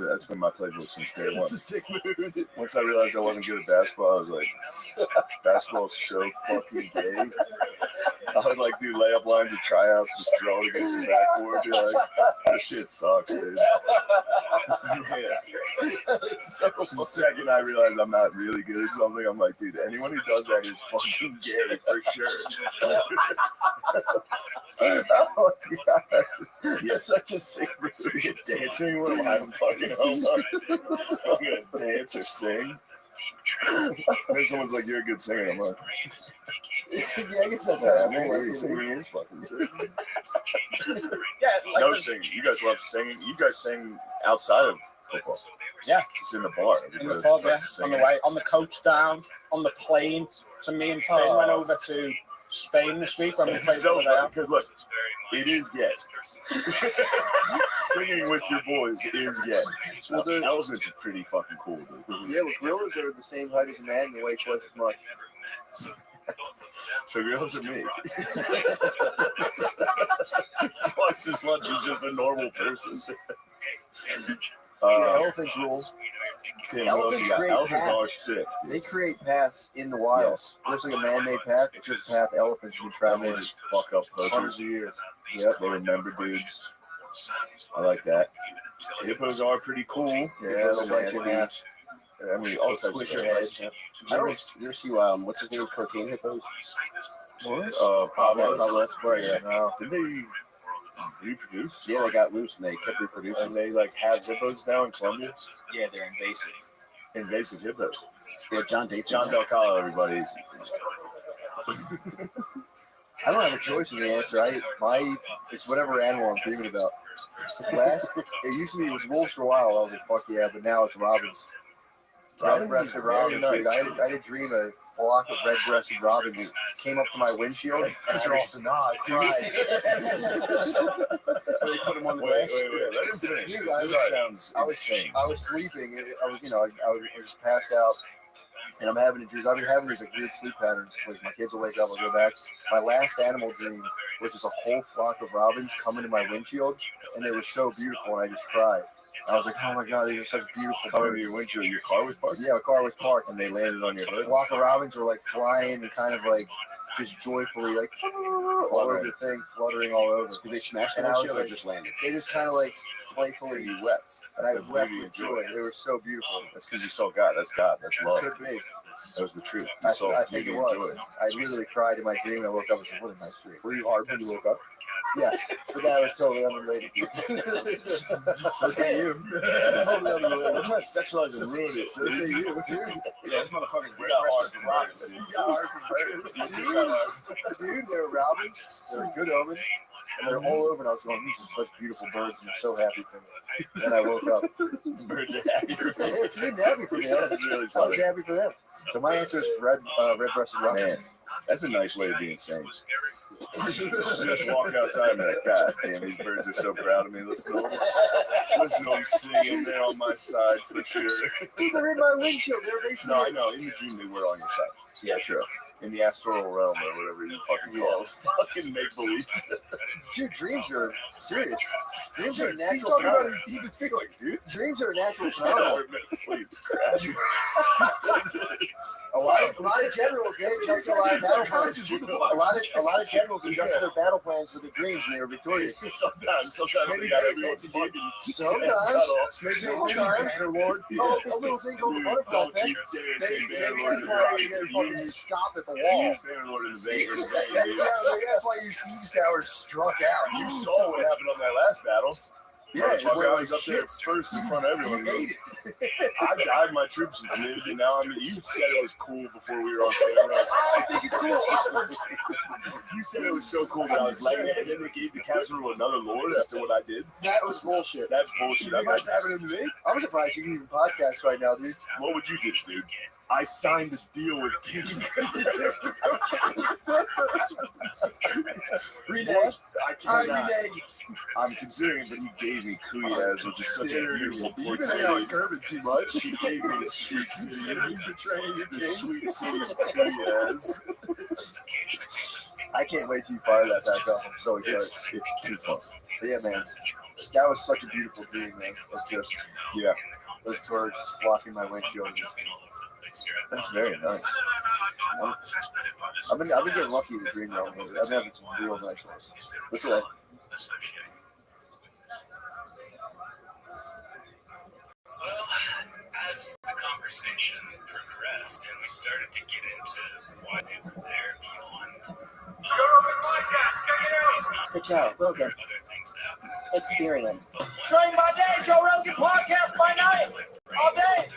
That's been my playbook since day one. It's a sick move. Once I realized I wasn't good at basketball, I was like, basketball's so fucking gay. I would like do layup lines at tryouts, just throw it against the backboard. Be like, this shit sucks, dude. Yeah. The second I realize I'm not really good at something, I'm like, dude, anyone who does that is fucking gay for sure. Oh my god. You're such a sick move. Dancing when I'm fucking home. I'm gonna dance or sing. Then someone's like, you're a good singer. I'm like, yeah, I guess that's I mean, singing is fucking sick. No singing. You guys love singing. You guys sing outside of football. Yeah. It's in the bar. In the pub, yeah. On the way, on the coach down, on the plane. So me and Finn went over to Spain this week when we played so for them. because look, it is gay. Singing with your boys is gay. Well, the elephants are pretty fucking cool, dude. Yeah, but gorillas are the same height as a man and they weigh twice as much. So gorillas are me. Twice as much as just a normal person. Yeah, elephants rule. Elephants create Elephants are paths. sick. They create paths in the wild. Yes. Looks like a man-made path. It's just a path elephants have been And traveling they just fuck up hundreds poachers. of years. Yep, they remember dudes. I like that. Hippos are pretty cool. Yeah, Hippos they'll are bite you in nasty. half. I mean, all types Squish of your head. hippos. I don't. You ever see what's his name? Cocaine hippos. What? Pablo Pablo. Escobar. Yeah. No. Did they reproduce? Yeah, they got loose and they kept reproducing. And they like have hippos now in Colombia. Yeah, they're invasive. Invasive hippos. Yeah, John Del Colo, everybody. I don't have a choice in the answer. It's whatever animal I'm dreaming about. It used to be it was wolves for a while. I was like, fuck yeah, but now it's robins. Red-breasted robins. Very Dude. nice. I had a dream a flock of red-breasted robins came up to my windshield. Because you're off the nod. Cried. They put them on the Wait, bench. let him finish. Dude, 'Cause this sounds insane. I was sleeping. I was passed out, and I'm having a dream. I've been having these like weird sleep patterns. Like my kids will wake up, I'll go back. My last animal dream was just a whole flock of robins coming to my windshield, and they were so beautiful, and I just cried. I was like, oh my god, these are such beautiful Coming to birds. your windshield, your car was parked? Yeah, my car was parked, And they landed on your a hood? flock of robins were like flying and kind of like just joyfully like all over the thing, fluttering all over. Did they smash the And I was windshield or like, just landed? they just kind of like playfully wept, and I The wept beauty with of joy. joy. They were so beautiful. That's because you saw God. That's God. That's love. Could be. That was the truth. I You saw think beauty it and was. joy. I literally cried in my dream, and I woke up and said, "What a nice dream." Were you hard when you woke up? Yes, but that was totally unrelated. So say you. Totally I'm unrelated. trying to sexualize and ruin it. So say you, dude. Yeah, this motherfucker's We got hard from birds. dude. You got hard from birds. Dude, they were robins. They were good omens. And they're all over, and I was going, these are such beautiful birds, and I'm so happy for me. Then I woke up. Birds are happy for me. If you're happy for me, That's really I was funny. happy for them. So my answer is red-breasted robins. Man, that's a nice way of being sane. Just walk outside and be like, God damn, these birds are so proud of me. Listen to them singing. They're on my side for sure. Dude, they're in my windshield. They're basically. No, I know. In the dream, they were on your side. Yeah, true. In the astral realm or whatever you fucking call it. Fucking make believe. Dude, dreams are serious. Dreams are a He's natural talking about phenomenon. his deepest feelings, dude. Dreams are a natural phenomenon. Please. A lot of generals, they adjusted their battle plans. A lot of generals adjusted their battle plans with their dreams, and they were victorious. Sometimes they got everyone fucking. Sometimes, your lord. A little thing called the butterfly effect. Maybe that's why you're gonna fucking stop at the wall. That's why your siege towers struck out. You saw what happened on that last battle. Yeah, I was up there first in front of everyone. You hate it. I died my troops and lived, and now you said it was cool before we were on camera. I think it's cool. You said it was so cool that I was like, and then they gave the castle to another lord after what I did. That was bullshit. That's bullshit. That might happen to me. I'm surprised you can even podcast right now, dude. What would you do, dude? I signed this deal with King. Renege. I'm considering it, but he gave me Kuyaz, which is such a beautiful port city. German too much. He gave me the sweet city. Betraying The sweet city of Kuyaz. I can't wait till you fire that back up. I'm so excited. It's too fun. But yeah, man. That was such a beautiful dream, man. It's just, Yeah, those birds just blocking my windshield. that's very nice. I've been getting lucky in the dream realm. I've been having some real nice ones. What's that? Well, as the conversation progressed and we started to get into why they were there beyond Good job. Well done. other things that happen. Experience. Train by day, Joe Rogan podcast by night, all day.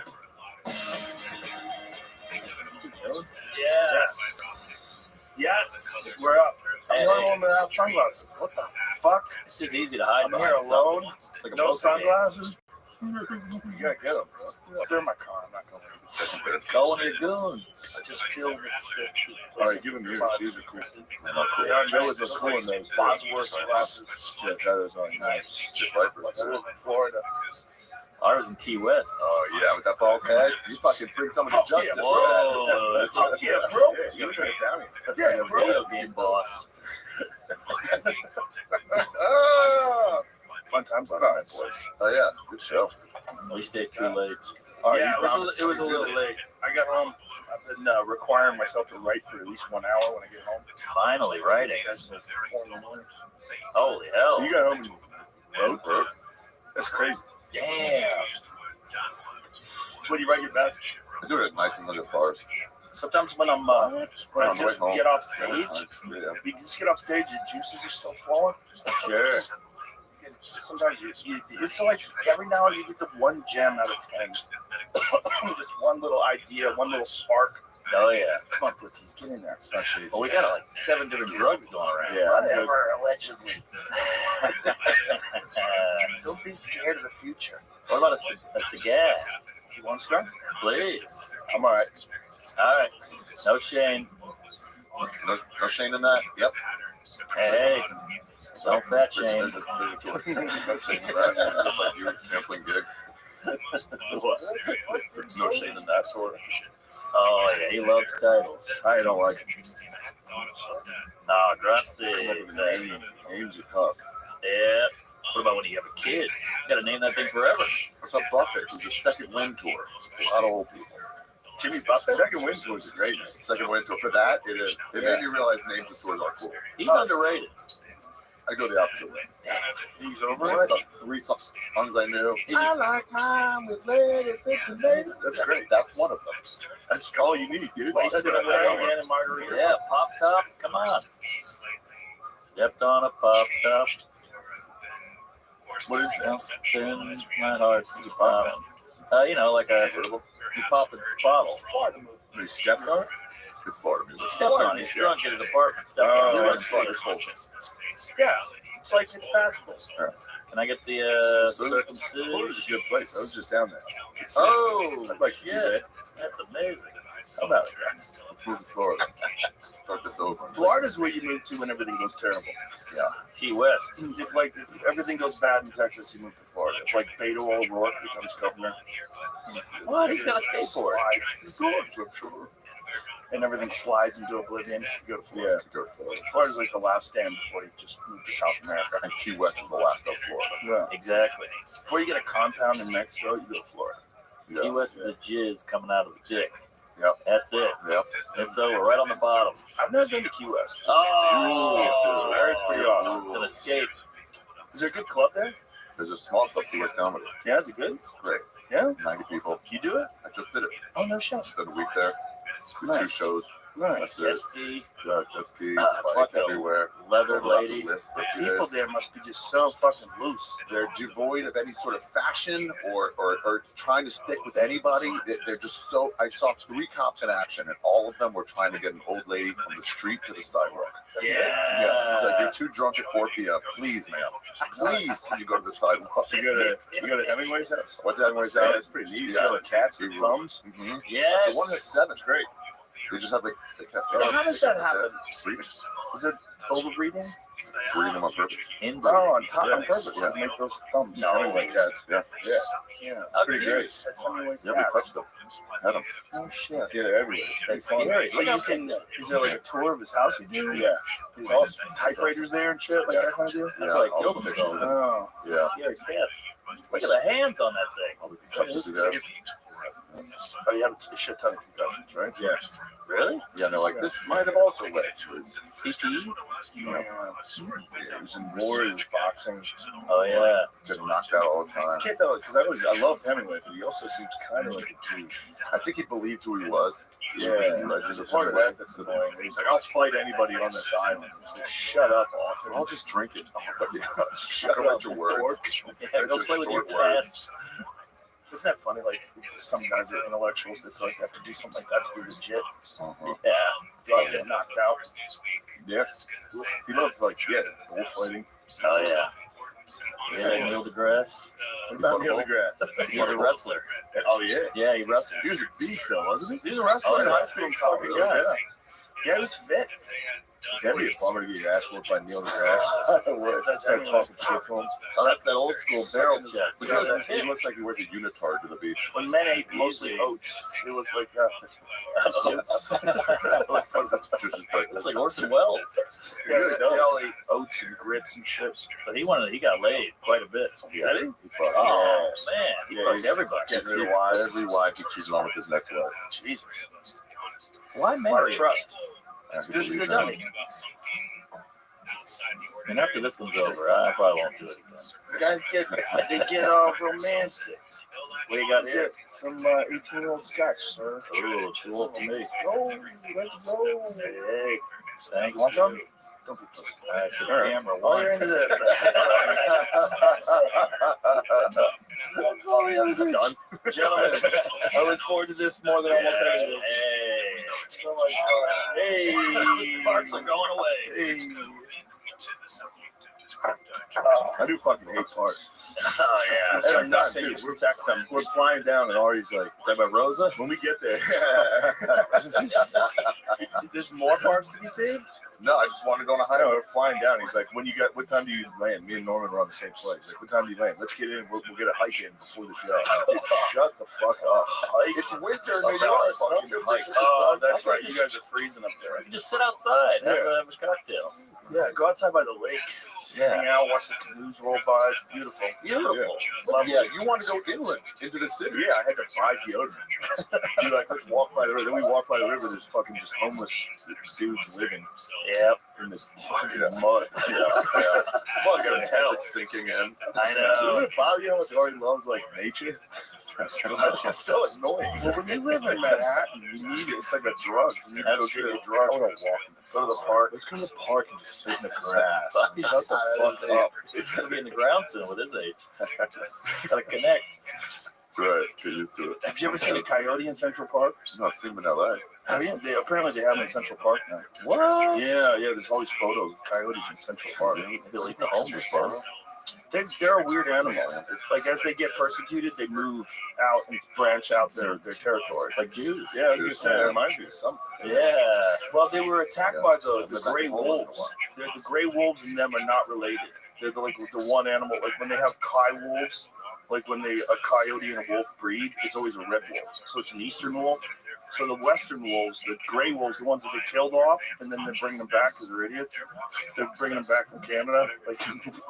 Yes, we're up. I'm the only one without sunglasses. What the fuck? It's just easy to hide. I'm here alone. It's like a No poker game. sunglasses. You gotta get them, bro. They're in my car. I'm not going. Go on your goons. I just feel the All right, give him yours. These are cool. Yeah, Noah's look cool in those. Bosworth glasses. Yeah, try those on. Nice. Just Vipers. I live in Florida. I was in Key West. Oh yeah, with that bald head, you fucking bring someone to justice. yeah. Whoa. Fuck yeah, bro. Yeah, you gotta get down here. Yeah, video game boss. Fun times on our boys. Oh yeah, good show. We stayed too late. Yeah, it was a little late. I got home. I've been requiring myself to write for at least 1 hour when I get home. Finally writing. That's 4 in the morning. Holy hell. So you got home and wrote? That's crazy. Damn. So when you write your best? I do it at nights and look at bars. Sometimes when I'm when I just get off stage, you just get off stage, your juices are still flowing. Sure. Sometimes it's like every now and then you get the one gem out of 10. Just one little idea, one little spark. Oh yeah. Come on, pussies, get in there. Well, we got like 7 different drugs going around. Yeah. Whatever, allegedly. Don't be scared of the future. What about a cigar? You want some? Please. I'm all right. All right. No shame. No shame in that. Yep. Hey. Don't fat shame. No shame in that. Just like you canceling gigs. No shame in that sort of. Oh yeah, he loves titles. I don't like it. Oh, grazie. Names are tough. Yeah. What about when you have a kid? You gotta name that thing forever. I saw Buffett, who's a second wind tour. A lot of old people. Jimmy Buffett? Second wind tour is a great name. Second wind tour. For that, it is. It made me realize names of stores are cool. He's underrated. I go the opposite way. He's over it. 3 songs I knew. I like mine with lettuce and tomato. That's great. That's one of them. That's all you need, dude. That's Wasted away and margarita. Yeah, pop top. Come on. Stepped on a pop top. What is that? In my heart. You know, like a you pop a bottle. You stepped on it? It's Florida music. Stepped on it. He's drunk in his apartment. Stepped on it. That's Florida culture. Yeah, it's like it's passable. Can I get the circumcision? Florida's a good place. I was just down there. Oh, like shit. That's amazing. How about it, guys? Let's move to Florida. Start this over. Florida's where you move to when everything goes terrible. Yeah. Key West. If everything goes bad in Texas, you move to Florida. If like Beto O'Rourke becomes governor. What? He's got a skateboard. He's going, I'm sure. And everything slides into oblivion. You go to Florida. Yeah, go to Florida. Florida's like the last stand before you just move to South America. And Key West is the last of Florida. Yeah. Exactly. Before you get a compound in Mexico, you go to Florida. Yeah. Key West is the jizz coming out of the dick. Yep. That's it. Yep. It's over. Right on the bottom. I've never been to Key West. Oh, That's pretty awesome. It's an escape. Is there a good club there? There's a small club, Key West Comedy. Yeah, is it good? It's great. Yeah? 90 people. You do it? I just did it. Oh, no shit. Spent a week there. Did 2 shows. Nice. Jet ski. Jet ski. Fuck everywhere. Leather lady. People there must be just so fucking loose. They're devoid of any sort of fashion or trying to stick with anybody. They're just so. I saw 3 cops in action, and all of them were trying to get an old lady from the street to the sidewalk. Yeah. It's like, you're too drunk at 4 p.m. Please, ma'am. Please, can you go to the sidewalk? You go to Hemingway's house? What's Hemingway's house? That's pretty neat. You see all the cats with thumbs? Mm-hmm. Yes. The one that's 7 is great. They just have the cat. How does that happen? Breeding. Is it overbreeding? Breeding them on purpose. Oh, on purpose. Yeah. To make those thumbs. No. Hemingway cats. Yeah. Yeah. It's Oh, pretty geez. great. That's Hemingway's Yeah, we cats. touched them. Had them. Oh shit. Yeah, they're everywhere. That's scary. So you can, is there like a tour of his house you do? Yeah. There's all typewriters there and shit, like that kind of deal? Yeah, Like all killed the themselves. pictures. Oh. Yeah. Yeah, cats. Look at the hands on that thing. All the concussions he has. Oh, you have a shit ton of concussions, right? Yeah. Really? Yeah, they're like, this might have also led to his CTE? Yeah. He was in war, he was boxing. Oh, yeah. getting knocked out all the time. I can't tell because I loved Hemingway, but he also seems kind of like a douche. I think he believed who he was. Yeah, there's a part of that that's annoying. He's like, I'll fight anybody on this island. It's like, shut up, author. I'll just drink it. Shut Go write up, your words. dork. Yeah, go play with your cats. Isn't that funny? Like, some guys are intellectuals that feel like they have to do something like that to be legit. Yeah. Go get knocked out. Yeah. He loved, like, bullfighting. Oh, yeah. Yeah, Neil deGrasse. What about Neil deGrasse? He's a wrestler. Oh, yeah. Yeah, he wrestled. He was a beast, though, wasn't he? He was a wrestler Oh, in yeah. high school. Fucking guy. Yeah, he was fit. That'd be a bummer to get your ass whooped by Neil deGrasse. I started talking shit to him. Oh, that's that old school barrel chest. He looks like he wears a unitard to the beach. When men ate mostly oats, it looked like that. It's like Orson Welles. Yeah, they all ate oats and grits and shit. But he got laid quite a bit. Yeah. Did he? Oh, man. He fucked everybody. Every wife he cheated on with his next wife. Jesus. Why marry? Trust. This is a dummy. And after this one's over, I probably won't do it again. Guys get all romantic. What do you got here? Some 18-year-old scotch, sir. Ooh, too old for me. Oh, let's go. Hey, thanks. Want some? Don't be pussy. To the camera. Oh, you're into that. That's all we have to do. Gentlemen, I look forward to this more than almost everything. Hey. Oh my God. Hey. Sparks are going away. Hey. I do fucking hate parks. Oh, yeah. And I'm not saying we're flying down, and Ari's like, talking about Rosa? When we get there. There's more parks to be saved? No, I just want to go on a highway. We're flying down. He's like, what time do you land? Me and Norman are on the same flight. He's like, what time do you land? Let's get in. We'll get a hike in before the show. Dude, shut the fuck up. It's winter in New York. Oh, that's right. You guys are freezing up there. You can just sit outside, have a cocktail. Yeah, go outside by the lake. Hang out, watch the canoes roll by. It's beautiful. Beautiful. Yeah, you want to go inland into the city. Yeah, I had to buy deodorant. You're like, let's walk by the river. Then we walk by the river. There's fucking just homeless dudes living. Yep. In this fucking mud. Fucking hell sinking in. I know. Does it bother you how much Ari loves like nature? It's so annoying. Well, when you live in Manhattan, you need it. It's like a drug. You need to go get a drug. I want to walk. Go to the park. Let's go to the park and just sit in the grass. Shut the fuck up. He's going to be in the ground soon with his age. Got to connect. That's right. Get used to it. Have you ever seen a coyote in Central Park? No, I've seen them in L.A. Have you? Apparently they have them in Central Park now. What? Yeah. There's always photos of coyotes in Central Park. They'll eat the homeless, bro. They're a weird animal. Like as they get persecuted, they move out and branch out their territory. Like Jews. Yeah, I was gonna say that reminds me of something. Yeah. Well, they were attacked by the gray wolves. The gray wolves and them are not related. They're like the one animal. Like when they have wolves, like when a coyote and a wolf breed, it's always a red wolf. So it's an eastern wolf. So the western wolves, the gray wolves, the ones that get killed off, and then they're bringing them back because they're idiots. They're bringing them back from Canada, like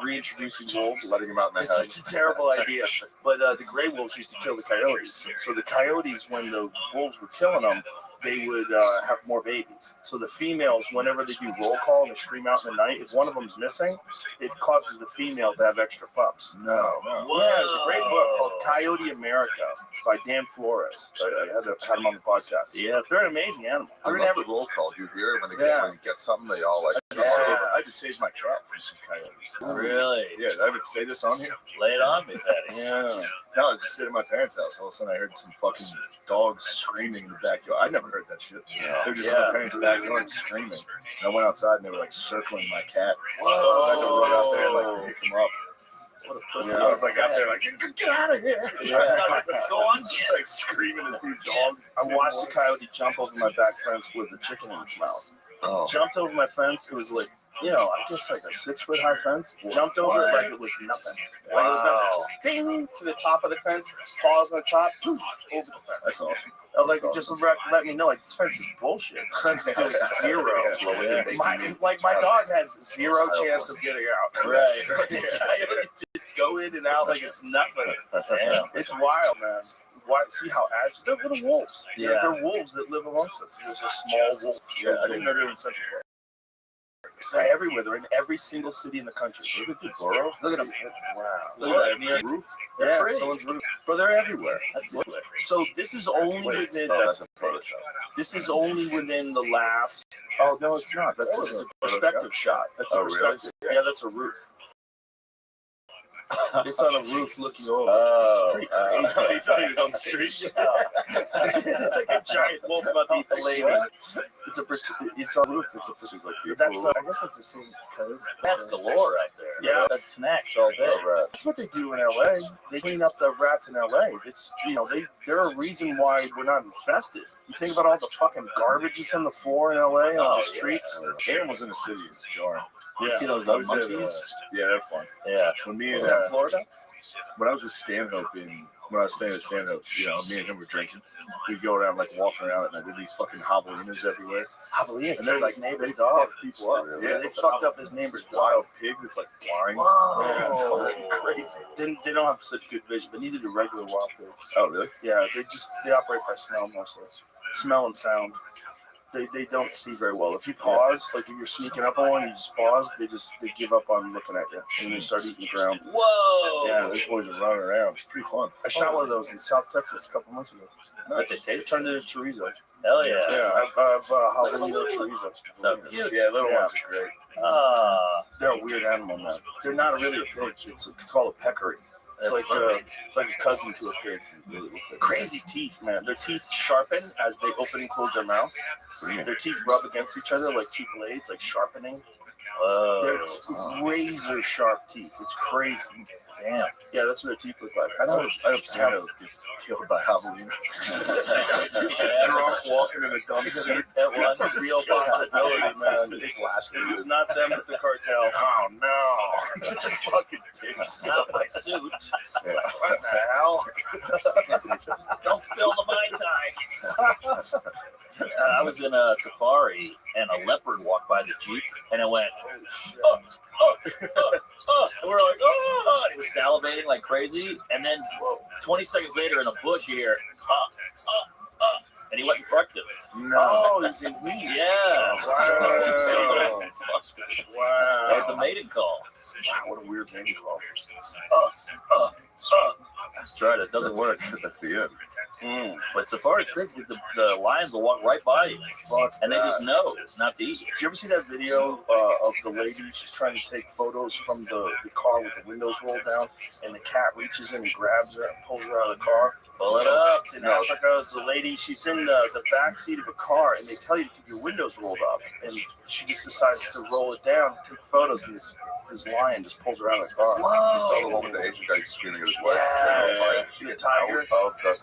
reintroducing wolves. Letting them out in Manhattan. It's a terrible idea. But the gray wolves used to kill the coyotes. So the coyotes, when the wolves were killing them, they would have more babies. So the females, whenever they do roll call and they scream out in the night, if one of them's missing, it causes the female to have extra pups. No. Yeah, it's a great book called Coyote America by Dan Flores. I had him on the podcast. Yeah, they're an amazing animal. I love the roll call. You hear it when they get something, they all like. I just saved my cat from some coyotes. Really? Yeah, did I ever say this on here? Lay it on me, Patty. Yeah. No, I was just sitting at my parents' house. All of a sudden, I heard some fucking dogs screaming in the backyard. I never heard that shit. Yeah. They were just in my parents' backyard screaming. And I went outside and they were like circling my cat. Whoa. I had to run out there and like pick him up. What a pussy. I was like out there like, get out of here. Yeah. Go on, just like screaming at these dogs. I watched a coyote jump over my back fence with a chicken in its mouth. Oh. Jumped over my fence. It was like, I guess like a 6-foot high fence. Jumped over it like it was nothing. Like it was nothing. Ding to the top of the fence. Paws on the top. Over the fence. That's awesome. Just let me know, like, this fence is bullshit. This fence is just zero. My dog has zero chance of getting out. Right. These coyotes just go in and out like it's nothing. Damn. It's wild, man. See how agile? They're little wolves. Yeah. They're wolves that live amongst us. There's a small wolf. Yeah, I didn't know they were in Central Park. They're everywhere. They're in every single city in the country. Look at the borough. Look at them. Wow. Look at that roof. Yeah, someone's roof. But they're everywhere. So this is only within. That's a Photoshop. This is only within the last. Oh no, it's not. That's just a perspective shot. That's a perspective. Really? Yeah, that's a roof. It's on a roof looking over. Oh, He thought he was on the street. It's like a giant wolf about to eat the lady. It's on a roof. It's like that's I guess that's the same code. That's galore out there. Yeah, that's snacks all day. That's what they do in LA. They clean up the rats in LA. It's they're a reason why we're not infested. You think about all the fucking garbage that's on the floor in LA and on the streets. Animals in the city is jarring. You see those monkeys? Yeah, they're fun. Yeah. When me and Was that Florida? When I was with Stanhope when I was staying at Stanhope, me and him were drinking. We'd go around like walking around at night. There'd be fucking javelinas everywhere. Javelinas, and they're like neighbors' dogs. People up. Yeah, they fucked up his neighbor's wild pig that's like flying. Yeah, it's fucking crazy. They don't have such good vision, but neither do regular wild pigs. Oh, really? Yeah, they operate by smell mostly. Smell and sound. They don't see very well. If you pause, like if you're sneaking up on one, you just pause. They give up on looking at you, and they start eating the ground. Whoa! Yeah, those boys are running around. It's pretty fun. I shot one of those in South Texas a couple months ago. They turned into chorizo. Hell yeah! Yeah, I've javelina chorizo. So cute. Yeah, little ones are great. They're a weird animal, man. They're not really a pig. It's called a peccary. It's like a cousin to a pig. Crazy teeth, man. Their teeth sharpen as they open and close their mouth. Their teeth rub against each other like two blades, like sharpening. They're razor sharp teeth. It's crazy. Damn. Yeah, that's what their teeth look like. I hope Stanhope gets killed by javelina. Drunk, walking in a dump suit. That's a real possibility, man. It's not them, it's the cartel. Oh, no. Just fucking pigs. Not my suit. Yeah. What the hell? Don't spill the Mai Tai. I was in a safari, and a leopard walked by the Jeep, and it went, and we're like, oh, and he was salivating like crazy, and then 20 seconds later in a bush you hear, and he went and fucked him. No, he's in heat. Yeah. Wow. That's a mating call. Wow, what a weird mating call. That's right, it doesn't work. That's the end. But safari is crazy because the lions will walk right by you, and they just know not to eat you. Did you ever see that video of the lady just trying to take photos from the car with the windows rolled down, and the cat reaches in and grabs her and pulls her out of the car? Pull it up. In Africa, the lady, she's in the back seat of a car, and they tell you to keep your windows rolled up, and she just decides to roll it down to take photos, and this lion just pulls her out of the car. Whoa. You saw the one with the Asian guy screaming at his wife. Yeah. She gets out of the car. Yeah.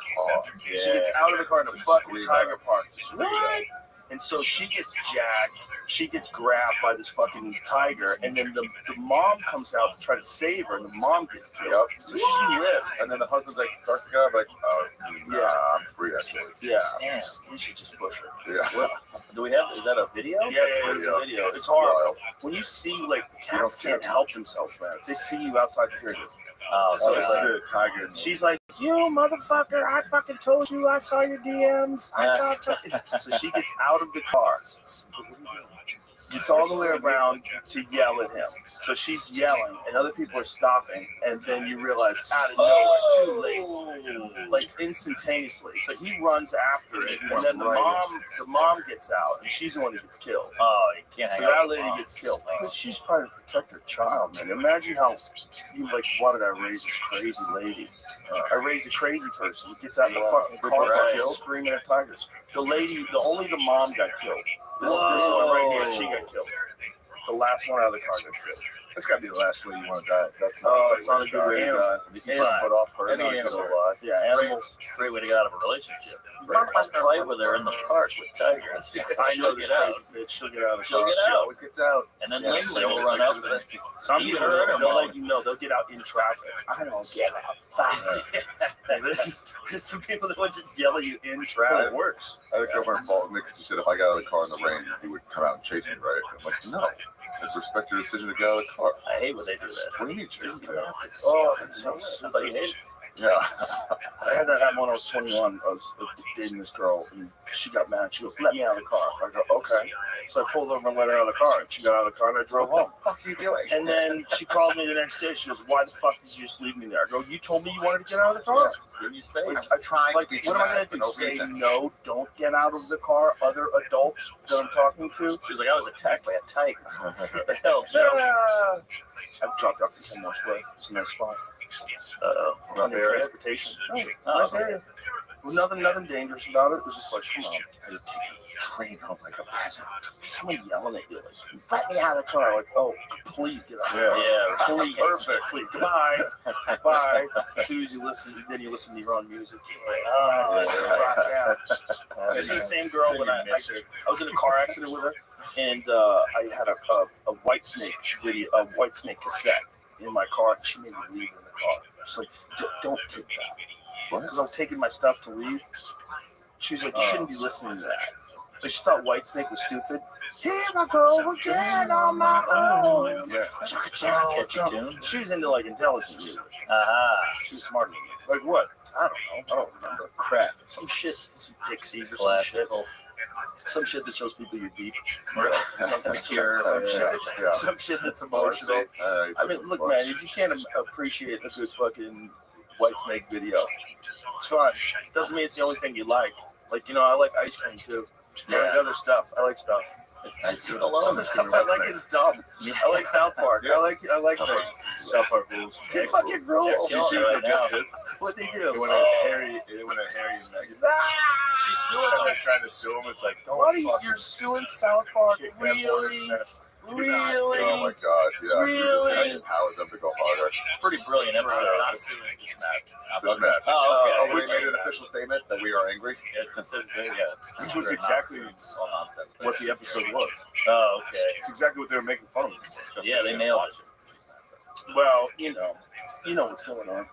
She gets out of the car in the fucking tiger park. Just what? And so she gets jacked. She gets grabbed by this fucking tiger, and then the mom comes out to try to save her, and the mom gets killed. So she lived. And then the husband's like starts to get up, like, I'm free actually. Yeah. Damn. You should just push her. Yeah. Do we have? Is that a video? Yeah, it's a video. It's horrible. When you see cats can't help themselves, man. They see you outside the curtains. So this is the tiger. She's like, you motherfucker! I fucking told you. I saw your DMs. I saw. So she gets out of the car. Gets all the way around to yell at him. So she's yelling, and other people are stopping, and then you realize out of nowhere, too late, like instantaneously. So he runs after it, and then the mom gets out, and she's the one who gets killed. Oh, you can't. So that lady gets killed because she's trying to protect her child, man. Imagine how you why did I raise this crazy lady? I raised a crazy person who gets out of the fucking car screaming at tigers. Only the mom got killed. This one right here, she got killed. The last one out of the car got killed. That's got to be the last way you want to die. It's not a good way to die. You can't put off first. Any animal alive. Yeah, animals. Great way to get out of a relationship. Fight with her in the park with tigers. She'll get out. She'll get out of the car. She always gets out. And then Ling Ling will run up and some people, they'll let you know. They'll get out in traffic. I don't get out. This is some people that would just yell at you in traffic. It works. I had a girlfriend follow me because she said if I got out of the car in the rain, he would come out and chase me, right? I'm like, no. Just respect your decision to get out of the car. I hate when they do that. What do you mean, Jason? Oh, that's so I thought you hated it. Yeah. I had that happen when I was 21. I was dating this girl, and she got mad. She goes, "Let me out of the car." I go, "Okay." So I pulled over and let her out of the car. And she got out of the car, and I drove home. What the fuck are you doing? And then she called me the next day. She goes, "Why the fuck did you just leave me there?" I go, "You told me you wanted to get out of the car." Give you space. I try. Like, what am I going to do? Say no, don't get out of the car, other adults that I'm talking to? She was like, I was attacked by a tiger. What the hell, Joe? I've dropped off in some more square. It's a nice spot. Rough area? Transportation. Oh, Nice okay. area. Well, nothing dangerous about it. It was just like, come on. I had to take a train home like a peasant. Someone yelling at you, like, "Let me out of the car." Like, "Oh, please get out." Yeah. Please. Perfect. Please. Goodbye. Bye. As soon as you listen, then you listen to your own music. You're like, oh, yeah. This is the same girl when I was in a car accident with her, and I had a White Snake video, a White Snake cassette in my car, and she made me leave in the car. She's like, "Don't take that." Because I was taking my stuff to leave. She was like, "You shouldn't be listening to that." But she thought White Snake was stupid. Here I go again on my own. Yeah. She was into like intelligent music. She was smarter than me. Like what? I don't know. I don't remember. Crap. Some shit. Some Dixies or some shit. Some shit that shows people you're deep. Some shit that's emotional. I mean, look, man, if you can't appreciate a good fucking White Snake video, it's fun. Doesn't mean it's the only thing you like. Like, you know, I like ice cream too. I like other stuff. I like stuff. Some of the stuff I like is dumb. I like South Park. I like things. South Park rules. It fucking rules. What they do? When Harry and Meghan. She's suing them. They're trying to sue him. It's like, don't What are fucking you're suing South Park? kick that hornet's nest. Really? Oh my god, yeah. Really? You're just gonna empower them to go harder. Pretty brilliant episode. Not suing, just mad. Oh, okay. we made an official statement that we are angry. Which was exactly what the episode was. Oh, okay. It's exactly what they were making fun of me for. Yeah, they nailed it. Well, you know what's going on.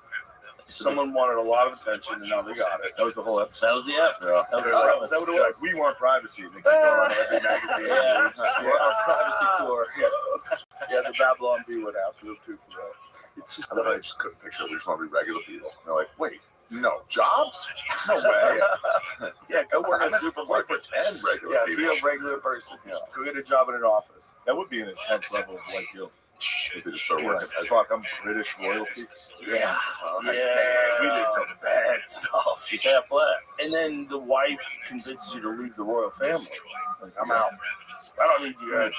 Someone wanted a lot of attention, and now they got it. That was the whole episode. That was the episode. Yeah. That was what it was. We want privacy. They keep going on every magazine. Our privacy tour. Yeah, the Babylon Bee would have to too for that. It's just that I just couldn't picture there's not be regular people. And they're like, wait, no, jobs? No way. Yeah, go work at a supermarket. Pretend regular Yeah, people. be a regular person. Yeah. Go get a job in an office. That would be an intense level of white guilt. They just start working. Fuck, I'm British royalty. Yeah. We did some bad stuff. She's half flat. And then the wife convinces you to leave the royal family. Like, I'm out. I don't need you guys.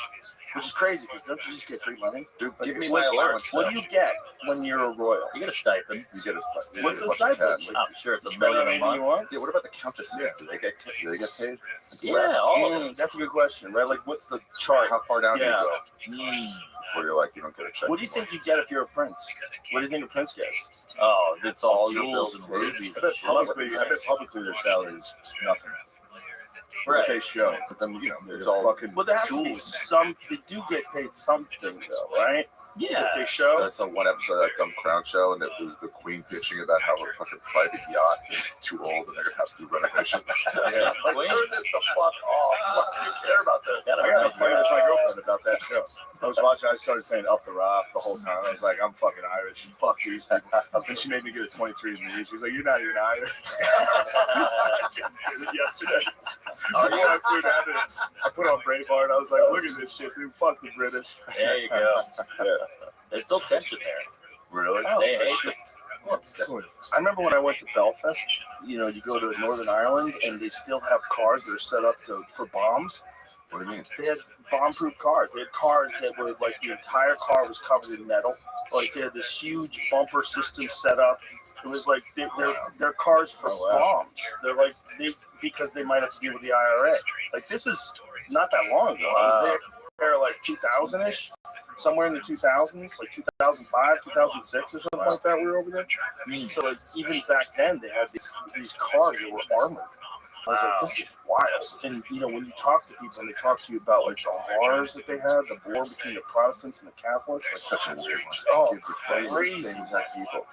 Which is crazy because don't you just get free money? Dude, Like, give me what- my allowance. What do you get when you're a royal? You get a stipend. You get a stipend. What's the Bunch of stipend? cash. I'm sure it's a Spend million a anything you month. want? Yeah, what about the countesses? Do they get paid? Yeah, all of them. That's a good question, right? Like, what's the chart? How far down do you Yeah. go before you're like, you don't get a check? What do you think you get if you're a prince? What do you think a prince gets? Oh, it's all Your jewels bills and and paid. rubies. I bet publicly their salary is nothing. Right. They show, but then It's all fucking. Well, there has to be some. They do get paid something, though, right? Yeah. That they show. I saw one episode of that dumb Crown show, and it was the Queen bitching about how her fucking private yacht is too old and they're gonna have to do renovations. Yeah. Like, turn this the fuck off. Fuck, you care about this. I got to fight with my girlfriend about that show. I was watching. I started saying "up the rock" the whole time. I was like, "I'm fucking Irish. And fuck these people." And she made me get a 23andMe. She was like, "You're not even Irish." I just did it yesterday. I put on Braveheart. I was like, "Look at this shit, dude. Fuck the British." There you go. Yeah. There's still tension there. Really? Oh, They for hate sure. it. I remember when I went to Belfast, you go to Northern Ireland and they still have cars that are set up for bombs. What do you mean? They had bomb-proof cars. They had cars that were like the entire car was covered in metal. Like they had this huge bumper system set up. It was like they're cars for bombs. They're like because they might have to deal with the IRA. Like this is not that long ago. I was there like 2000-ish, somewhere in the 2000s, like 2005, 2006 or something like that. We were over there. So like even back then they had these cars that were armored. I was like, this is wild. And when you talk to people and they talk to you about like the horrors that they had, the war between the Protestants and the Catholics, It's such a weird one. oh, It's crazy. crazy. Things that people.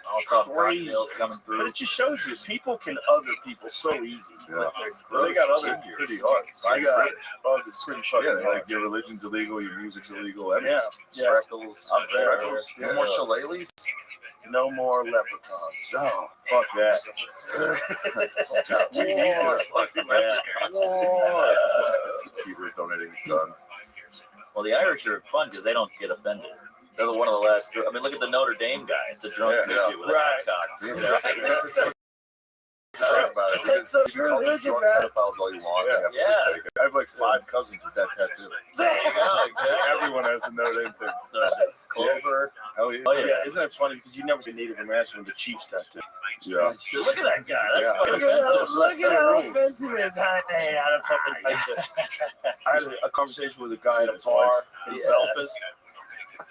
Crazy. coming through. But it just shows you people can other people so easy. Yeah. Like, They got other pretty hard. I got it. Oh, it's pretty fucking Yeah, they're hard. like your religion's illegal, your music's illegal. Yeah. Everything. Yeah. Freckles. Freckles. No more shillelaghs? No more leprechauns. Oh, fuck that. People are donating guns. Well, the Irish are fun because they don't get offended. They're one of the last. I mean, look at the Notre Dame guy. It's a drunk midget with a haircut. Talk about it. It's so You can call them drunk pedophiles all you want. They have to just take it. I have like 5 cousins with that tattoo. Everyone has the Notre Dame thing. Clover. Hell yeah. Oh, yeah. Isn't that funny? Because you never see Native American with the Chiefs tattoo. Yeah. Look at that guy. That's fucking Look at how offensive. offensive it is. Hey, I had a conversation with a guy at a bar in Belfast.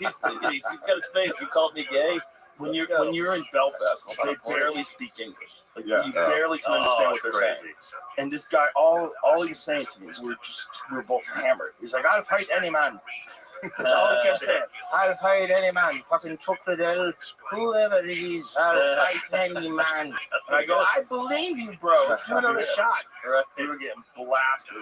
He's got his face. You called me gay. When you're in Belfast, they barely speak English. Like you barely can understand what they're saying. And this guy, all he's saying to me, we're both hammered. He's like, I'll fight any man. That's all he kept saying. I'll fight any man. Fucking Tuckledell, whoever it is, I'll fight any man. And I go, I believe you, bro. Let's do another shot. They were getting blasted.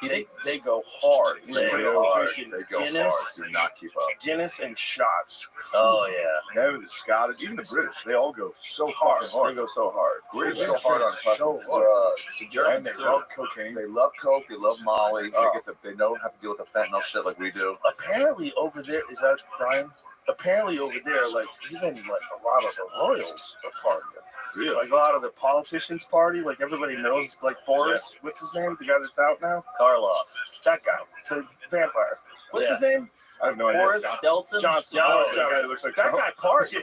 They go hard. They go hard. Guinness, Do not keep up. Guinness and shots. Oh yeah. Even the Scottish, even the British, they all go so fucking hard. They go so hard. British go hard on fucking The Germans and they too. love cocaine. They love coke. They love Molly. They don't have to deal with the fentanyl shit like we do. Apparently over there, is that Brian? Apparently over there, like even like a lot of the royals are part of it. Really? Like a lot of the politicians party, like everybody knows, like Boris, what's his name? The guy that's out now? Karloff. That guy, the vampire. What's his name? I have no idea. Boris Johnson. Johnson. That guy looks like That Trump. guy partied.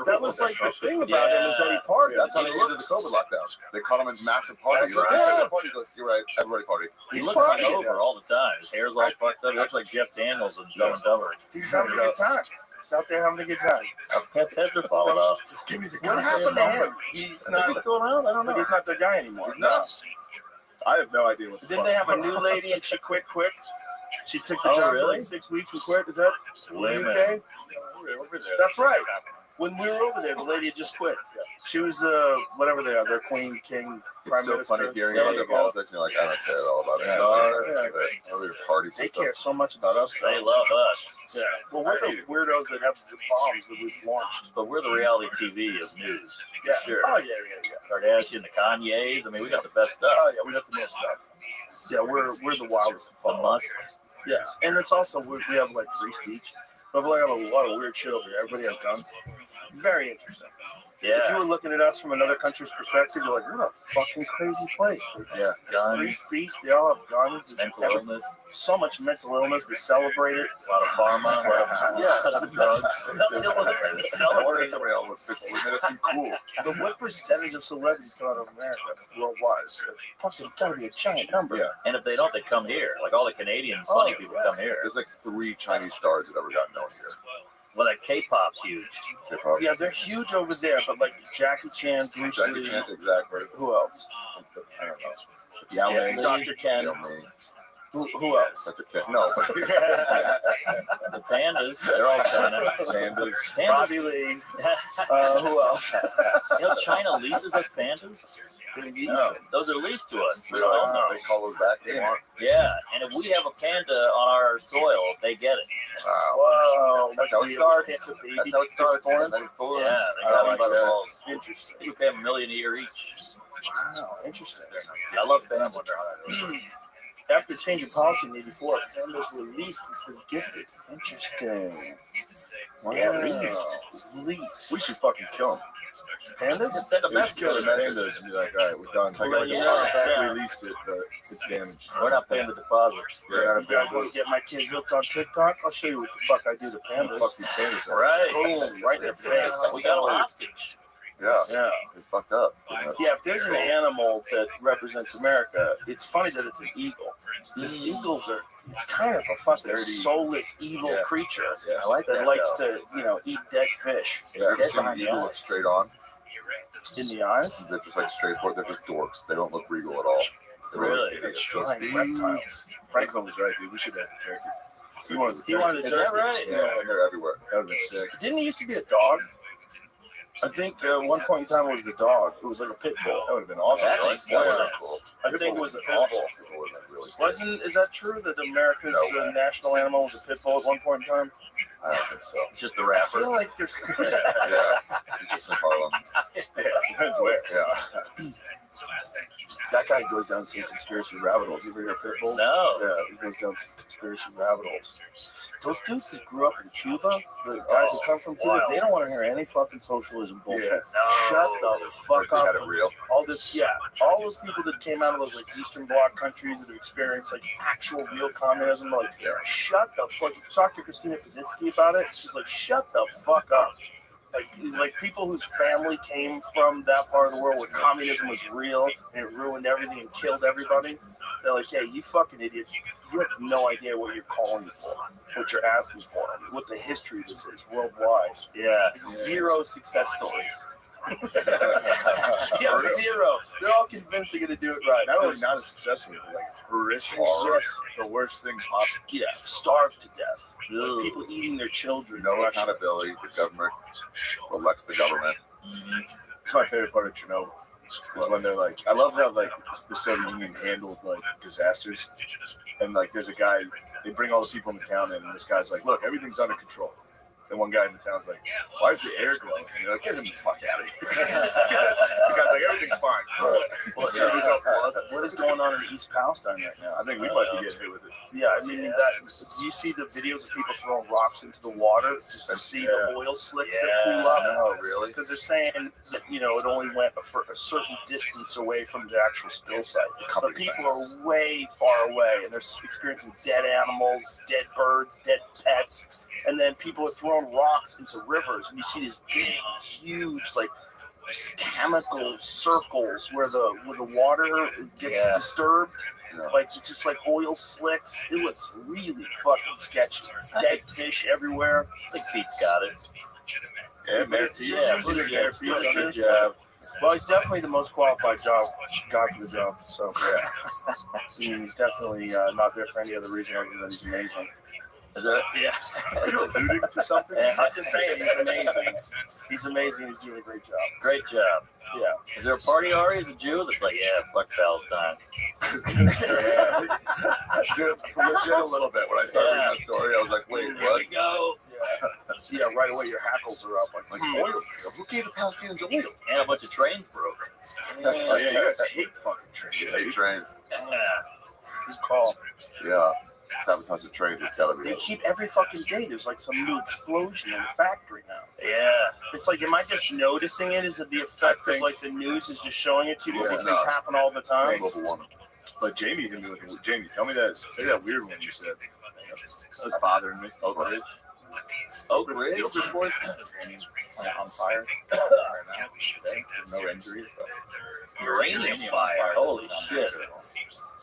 That was like the thing about him is that he partied. That's how they ended the COVID lockdown. They caught him in massive party. That's Like, right. party goes, you're right. Everybody party. He looks hungover all the time. His hair's all fucked up. He looks like Jeff Daniels and Dumb and Dumber. He's having a good time. He's out there having a good time. Pets' heads are falling off. Just give me the What happened to him? He's not. He's still around? I don't know. He's not the guy anymore. No. I have no idea what the Didn't they have a new lady and she quit quick? She took the Oh, job for really? like 6 weeks and quit. Is that Wait a the minute. UK? That's right. When we were over there, the lady had just quit. She was whatever they are, their queen, king, prime It's so minister. funny hearing There about you their go. politics. You're like, I don't care at all about it. Yeah. Party They system. care so much about us. They love us. Yeah. Well, we're the weirdos that have the bombs that we've launched. But we're the reality TV of news. Yeah. Sure. Oh yeah. Kardashian, the Kanyes. I mean, we got the best stuff. Oh yeah, we got the most stuff. Yeah, we're the wildest to The follow. Musk. Yeah, and it's also we have like free speech. We have like a lot of weird shit over here. Everybody has guns. Very interesting. If you Yeah. were looking at us from another country's perspective, you're like, we're a fucking crazy place. Yeah. Free Guns, speech. They all have guns. mental illness, So much mental illness. They celebrate it. a lot of pharma, a lot of Yeah. drugs. Mental illness. They celebrate it. We made it seem cool. What percentage of celebrities come out of America worldwide? Fucking gotta be a giant number. Yeah. And if they don't, they come here. Like all the Canadian funny people come here. There's like 3 Chinese stars that ever got known here. Well, that K-pop's huge. Hip-hop. Yeah, they're huge over there, but like Jackie Chan, Bruce Jackie Lee, Chan, exactly. who else? I don't know. Yao Yeah, Ming. Dr. Ken. Yao Ming. Who else? Dr. Ken. No. The pandas, they're all China. Pandas. Bobby Lee. Who else? You know, China leases us pandas. No, those are leased to us. We don't own them. They call those back in. Yeah, and if we have a panda on our soil, they get it. Whoa, That's how it starts. That's how it starts. Yeah, And they then it forms. got them by the balls. Interesting. We pay them $1 million a year each. Wow, interesting. I love pandas when they're hungry. After change of policy in '84, pandas were leased instead of gifted. Interesting. Yeah, Leased. We should fucking kill them. Pandas? Send a We should message kill to the them. pandas and be like, all right, we're done. We'll let you know. We leased it, but it's damaged. We're not paying the deposit. Yeah, You guys want to get my kids hooked on TikTok? I'll show you what the fuck I do to pandas. Fuck these pandas. Right. Boom, right in their face. We got a hostage. Yeah. Yeah. It's fucked up. Yeah, if there's an animal that represents America, it's funny that it's an eagle. These eagles are, it's kind of a fucking soulless, evil creature I like that that, likes though. to, eat dead fish. You ever Dead seen an behind the eagle eyes. look straight on? In the eyes? They're just like straightforward. They're just dorks. They don't look regal at all. They're Really? idiots. Giant reptiles. Franklin was right, dude. We should have the turkey. He wanted Is to that right? Yeah, and they're everywhere. That would have been sick. Didn't he used to be a dog? I think at one point in time it was the dog. It was like a pit bull. That would have been awesome. That Right? makes That sense. was cool. I think it was a pit bull. Is that true that America's national animal was a pit bull at one point in time? I don't think so. It's just the I rapper. feel like there's. Yeah, he's just in Harlem. Yeah, depends where. Yeah. That guy goes down some conspiracy rabbit holes. You ever hear Pitbull? No. Yeah, he goes down some conspiracy rabbit holes. Those dudes that grew up in Cuba, the guys that come from Cuba, wow. they don't want to hear any fucking socialism bullshit. No. Shut the fuck They up. had it real. All this, all those people that came out of those like Eastern Bloc countries that have experienced like actual real communism, like shut the fuck. You talk to Christina Pazitsky about it. She's like, shut the fuck up. Like people whose family came from that part of the world where communism was real and it ruined everything and killed everybody. They're like, hey, you fucking idiots. You have no idea what you're calling for, what you're asking for, what the history of this is worldwide. Yeah. Zero success stories. Yeah, zero. They're all convinced they're gonna do it right. Not only not a success rate, but like horrific, the worst things possible. Yeah, starved to death. Like, people eating their children. No accountability. The government elects the government. It's my favorite part of Chernobyl. Is when they're like, I love how like the Soviet Union handled like disasters, and like there's a guy, they bring all the people in the town in, and this guy's like, look, everything's under control. And one guy in the town's like, why is the air glowing? And you're like, get him the fuck out of here. The guy's like, everything's fine. What is going on in East Palestine right now? I think we might be getting hit with it. Yeah, I mean, do you see the videos of people throwing rocks into the water just to see the oil slicks that cool up? No, really? Because they're saying that, it only went a certain distance away from the actual spill site. So people are way far away, and they're experiencing dead animals, dead birds, dead pets, and then people are throwing rocks into rivers, and you see these big, huge, like, chemical circles where the water gets disturbed. Like just like oil slicks. It was really fucking sketchy. Dead fish everywhere. I think Pete's got it. Yeah, Mayor Pete. Well, he's definitely the most qualified guy for the job. So yeah, he's definitely not there for any other reason other than he's amazing. Is that, Are you alluding to something? I'm just saying he's amazing. He's amazing. He's doing a great job. Great job. Yeah. Is there a party Ari as a Jew that's like, yeah, fuck Palestine? Dude, legit a little bit. When I started reading that story, I was like, wait, Here what? we go. Yeah, right away your hackles are up. Like oil. Who gave the Palestinians oil? And a bunch of trains broke. Oh, yeah, you guys hate fucking trains. You hate trains. Yeah. Good call. Yeah. Sabotage the trains. It's gotta be. They keep every fucking day. There's like some new explosion in the factory now. Yeah. It's like, am I just noticing it? Is it the effect of like the news is just showing it to you? These things happen all the time. Global warming. But Jamie hit me with it. Jamie, tell me that. Say that weird one you said. That was bothering me. Oak Ridge. Oak Ridge? boys? On fire. No injuries, but Uranium fire. Holy shit.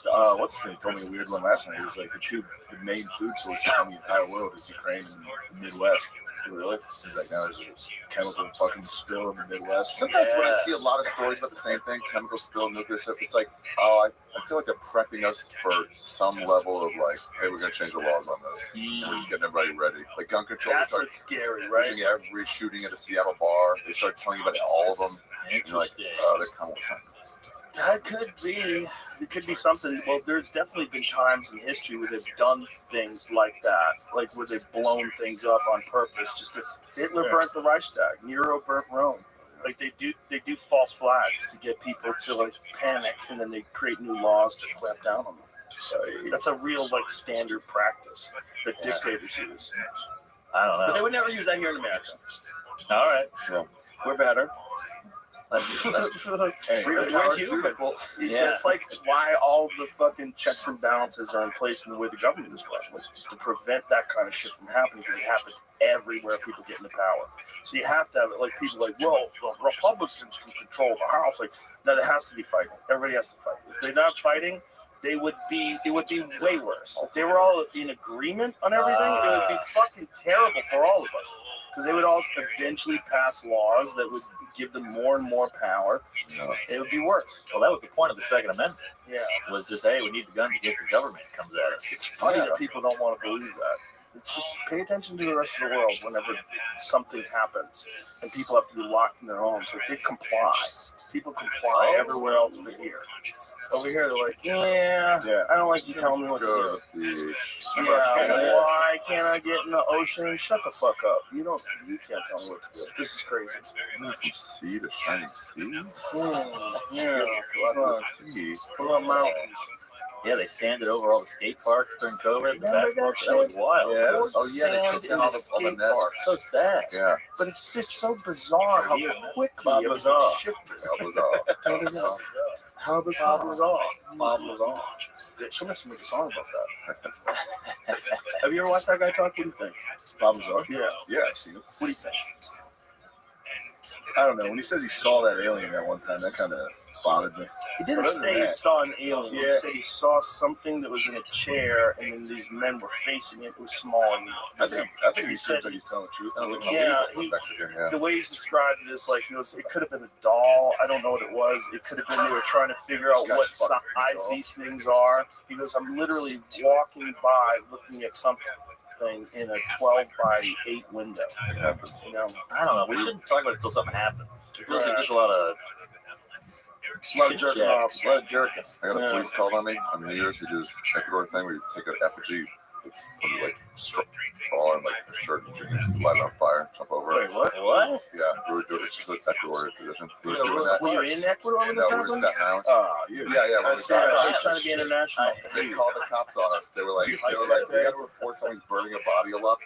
What's his name told me a weird one last night. It was like the main food sources in the entire world is Ukraine and the Midwest. Really? He's like, now there's a chemical fucking spill in the Midwest. sometimes when I see a lot of stories about the same thing, chemical spill, nuclear stuff, it's like, I feel like they're prepping us for some level of like, hey, we're gonna change the laws on this. And we're just getting everybody ready. Like gun control, That's they start what's scary, right? pushing every shooting at a Seattle bar. They start telling you about all of them. And you're like, they're coming with something. That could be. It could be something. Well, there's definitely been times in history where they've done things like that, like where they've blown things up on purpose. Just to, Hitler burnt the Reichstag. Nero burnt Rome. Like they do false flags to get people to like panic, and then they create new laws to clamp down on them. That's a real like standard practice that dictators use. I don't know. But they would never use that here in America. All right. Yeah. We're better. Freedom Tower is beautiful. Yeah. It's like why all the fucking checks and balances are in place in the way the government is run, like, to prevent that kind of shit from happening, because it happens everywhere people get into power. So you have to have like people like, well, the Republicans can control the House. Like, no, it has to be fighting. Everybody has to fight. If they're not fighting, it would be way worse. If they were all in agreement on everything, it would be fucking terrible for all of us. Because they would all eventually pass laws that would give them more and more power. It would be worse. Well, that was the point of the Second Amendment. Yeah. Was just, hey, we need the guns in case the government comes at us. It's funny that people don't want to believe that. It's just pay attention to the rest of the world whenever something happens and people have to be locked in their homes. Like, they comply. People comply everywhere else but here. Over here, they're like, yeah, I don't like you telling me what to do. Yeah, why can't I get in the ocean and shut the fuck up? You can't tell me what to do. This is crazy. Isn't it from sea to shining sea? Yeah, sea. Mountains. Yeah, they sanded over all the skate parks during COVID. That was wild. Yeah. Oh yeah, they took down all the nets. So sad. Yeah. But it's just so bizarre how quickly it was shifted. How bizarre. Someone should make a song about that. Have you ever watched that guy talk? What do you think? Bob Lazar? Yeah, I've seen it. What do you think? I don't know. When he says he saw that alien that one time, that kind of bothered me. He didn't say he saw an alien. He said he saw something that was in a chair, and then these men were facing it. It was small. And I think he seems like he's telling the truth. The way he's described it is like, it could have been a doll. I don't know what it was. It could have been they were trying to figure out what size these things are. He goes, I'm literally walking by looking at something in a 12 by 8 window. It happens. You know, I don't know. We shouldn't talk about it until something happens. It feels like just a lot of jerking off. A lot of jerking. I got the police called on me on New Year's. We do this Ecuador thing where you take an effigy that's put like straw and like a shirt and jeans, light it on fire, jump over it. Wait, what? Yeah, we were doing it. It's just an Ecuador tradition. We were doing Were that. you in Ecuador when this No, we were happened? in Staten Island. Yeah. I was trying to be international. They called the cops on us. They were like, we got to report someone's burning a body alive.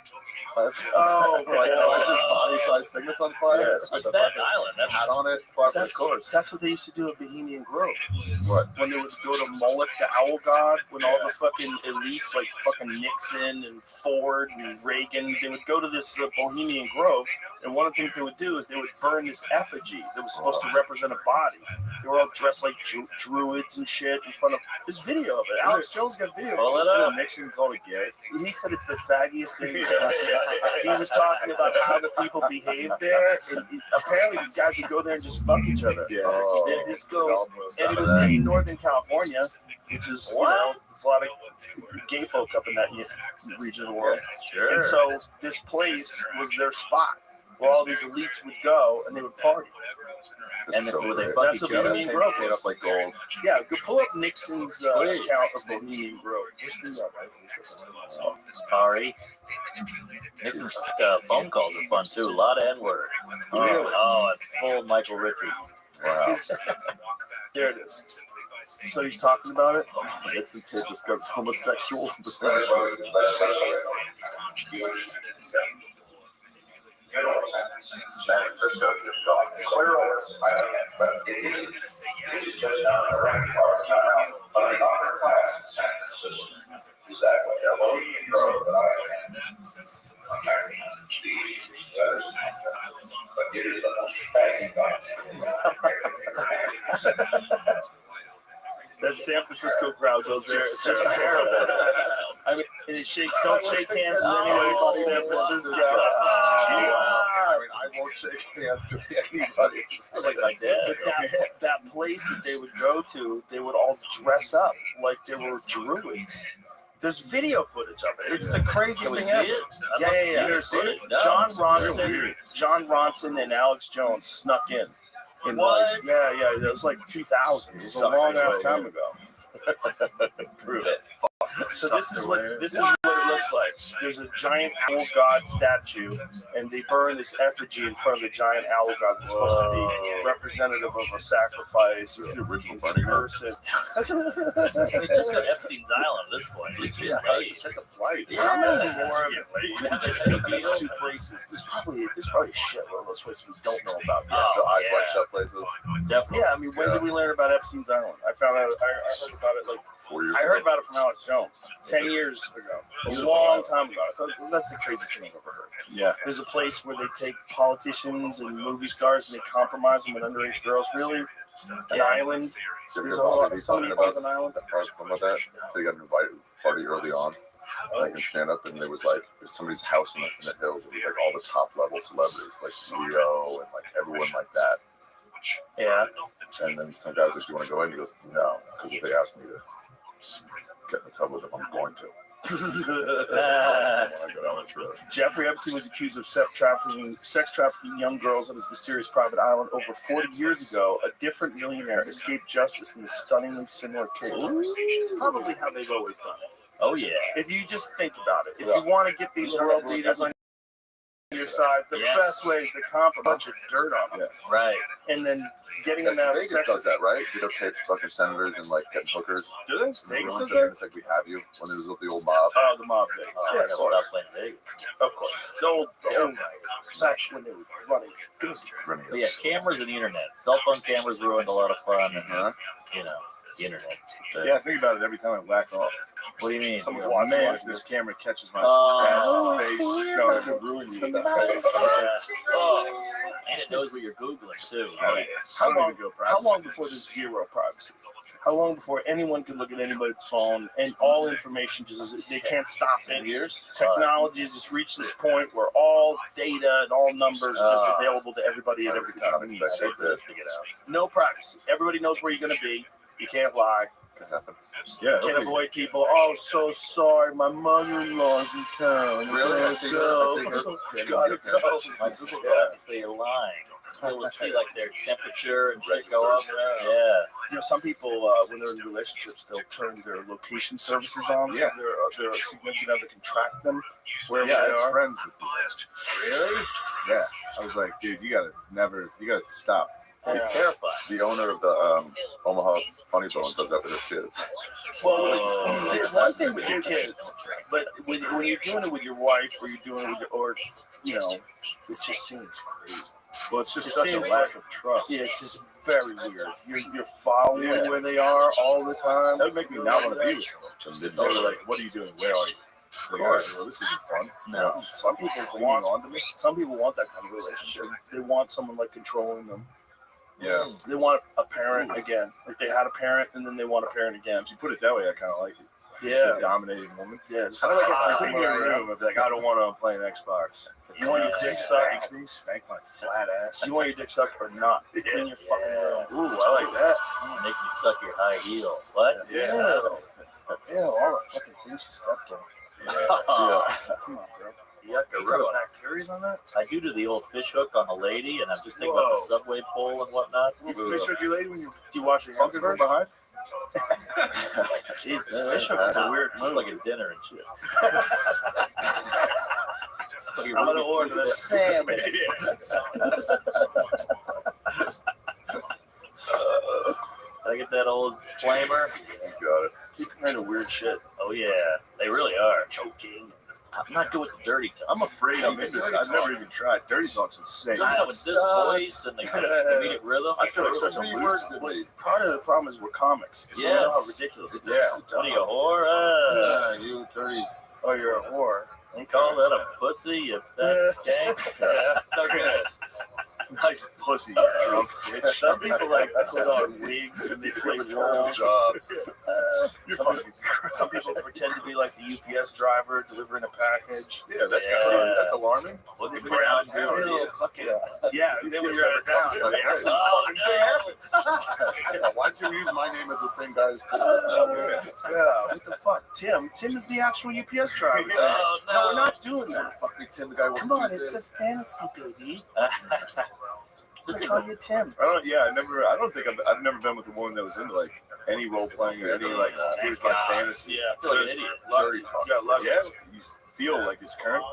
Oh, it's this body-sized thing that's on fire. It's Staten Island. That's hat on it. Of course. That's what they used to do at Bohemian Grove. What? When they would go to Moloch, the owl god, when all the fucking elites like fucking Nixon and Ford and Reagan, they would go to this Bohemian Grove, and one of the things they would do is they would burn this effigy that was supposed to represent a body. They were all dressed like druids and shit in front of this video of it. Alex Jones got video. Pull it up. Nixon called it gay. He said it's the faggiest thing. He was talking about how the people behave there, and apparently these guys would go there and just fuck each other. Yeah. And just go, and it was in Northern California, which is, there's a lot of gay folk up in that region of the world. Sure. And so this place was their spot where all these elites would go and they would party. And then would they fuck each other? Bohemian Grove paid up like gold. Yeah, go pull up Nixon's account of Bohemian Grove. Sorry. Nixon's phone calls are fun too. A lot of N-word. Really? Oh, it's full Michael Richards. Wow. There it is. So he's talking about it? Nixon to discuss homosexuals. That San Francisco crowd goes there. It's just terrible. I mean, don't shake hands with anyone from San Francisco. I won't shake hands with anybody. Like my dad. That place that they would go to, they would all dress up like they were druids. There's video footage of it. It's the craziest thing ever. Yeah. No. John Ronson and Alex Jones snuck in. What? It was like 2000. It was a long ass time ago. Prove it. So this is what it looks like. There's a giant owl god statue, and they burn this effigy in front of the giant owl god that's supposed to be representative of a sacrifice. This is the original burning person. We just got Epstein's Island at this point. Yeah, just take a flight. How many more? Just these two places. There's probably a shitload of those places we don't know about. The eyes wide shut places. Definitely. Yeah, I mean, when did we learn about Epstein's Island? I found out. I heard about it like 4 years I heard ago. about it from Alex Jones 10 years ago, a long time ago. I thought that's the craziest thing I've ever heard. Yeah. There's a place where they take politicians and movie stars and they compromise them with underage girls. Really? An island? There's somebody owns an island? That problem with that. So you got an invited party early on. I can stand up, and there was like somebody's house in the hills with like all the top level celebrities, like Leo and like everyone like that. Yeah. And then some guys just, you want to go in? He goes, no, because if they ask me to get in the tub with them, I'm going to. Jeffrey Epstein was accused of sex trafficking young girls on his mysterious private island over 40 years ago. A different millionaire escaped justice in a stunningly similar case. It's probably how they've always done it. Oh, yeah. If you just think about it, if you want to get these world leaders on your side, the best way is to comp a bunch of dirt on them. Right. And then getting them out of Vegas does that, right? Videotape fucking senators and like getting hookers. Do they? Vegas does that? that? It's like We Have You when it was with the old mob. Oh, the mob Vegas. Oh, Yeah, I of gotta course. stop playing Vegas. Of course. The old back when they were running. But yeah, cameras and the internet. Cell phone cameras ruined a lot of fun, and you know, the internet. Yeah, I think about it every time I whack off. What do you mean? Someone's watching. Man, if this camera catches my face, no, it could ruin you. And it knows what you're Googling, too. How long before there's zero privacy? How long before anyone can look at anybody's phone and all information just, they can't stop it? Years? Technology has just reached this point where all data and all numbers are just available to everybody at every time. No privacy. Everybody knows where you're going to be. You can't lie. Yeah, can't avoid people. Oh, so sorry, my mother-in-law's in town. Really? I see her. Gotta go. My Google Docs say you're lying. You'll see like their temperature and shit go up. Yeah. You know, some people when they're in relationships, they'll turn their location services on, so their significant other can track them wherever they are. Friends with people. Really? Yeah. I was like, dude, you gotta stop. It's terrifying. The owner of the Omaha Funny Bone does that with his kids. Well, it's one thing with your kids, but when you're doing it with your wife, or you're doing it with or you know, it just seems crazy. Well, it's just such a lack of trust. Yeah, it's just very weird. You're following where they are all the time. That would make me not want to be with someone. They're like, what are you doing? Where are you? Of course. Well, this isn't fun. No. Some people want that kind of relationship. They want someone like controlling them. Yeah. They want a parent again. Like they had a parent and then they want a parent again. If you put it that way, I kind of like it. Yeah. A dominating woman. Yeah. Just I like like clean in your my room. room. Like, I don't want to play an Xbox. You want your dick sucked? Spank my flat ass. You want your dick sucked or not? Clean your fucking room. Ooh, I like that. Make you suck your high heel. What? Yeah. All the fucking things you stepped on. Yeah. Come on, bro. You have to You got ruin. bacteria on that? I do the old fish hook on a lady, and I'm just thinking about the subway pole and whatnot. You fish hook your lady when you wash your hands first? Behind? Jesus, fish hook is a weird move. Like a dinner and shit. I'm gonna order the salmon. Did I get that old flamer? Got it. Keep kind of weird shit. Oh yeah, they really are. Choking. I'm not good with the dirty talk. I'm afraid of this. I've never even tried. Dirty talk's insane. With this voice and the comedic rhythm. I feel like such a weird. Part of the problem is we're comics. So we know how ridiculous it is. Yeah. What are you, a whore? You dirty. Oh, you're a whore. Don't call that a pussy if that's skank. That's not good. Nice pussy, you drunk bitch. Some people like put on wigs and they play roles. Some people pretend to be like the UPS driver delivering a package. Yeah, that's that's alarming. Look at ground Yeah, then when you're out of town, they actually Why'd you use my name as the same guy as what the fuck? Tim is the actual UPS driver. No, we're not doing that. Fuck me, Tim, the guy. Come on, it's a fantasy, baby. Just call you Tim. I've never been with a woman that was into like any role playing or any like here's my fantasy. Yeah, I feel like an idiot. Dirty talk. Yeah, you feel like it's current.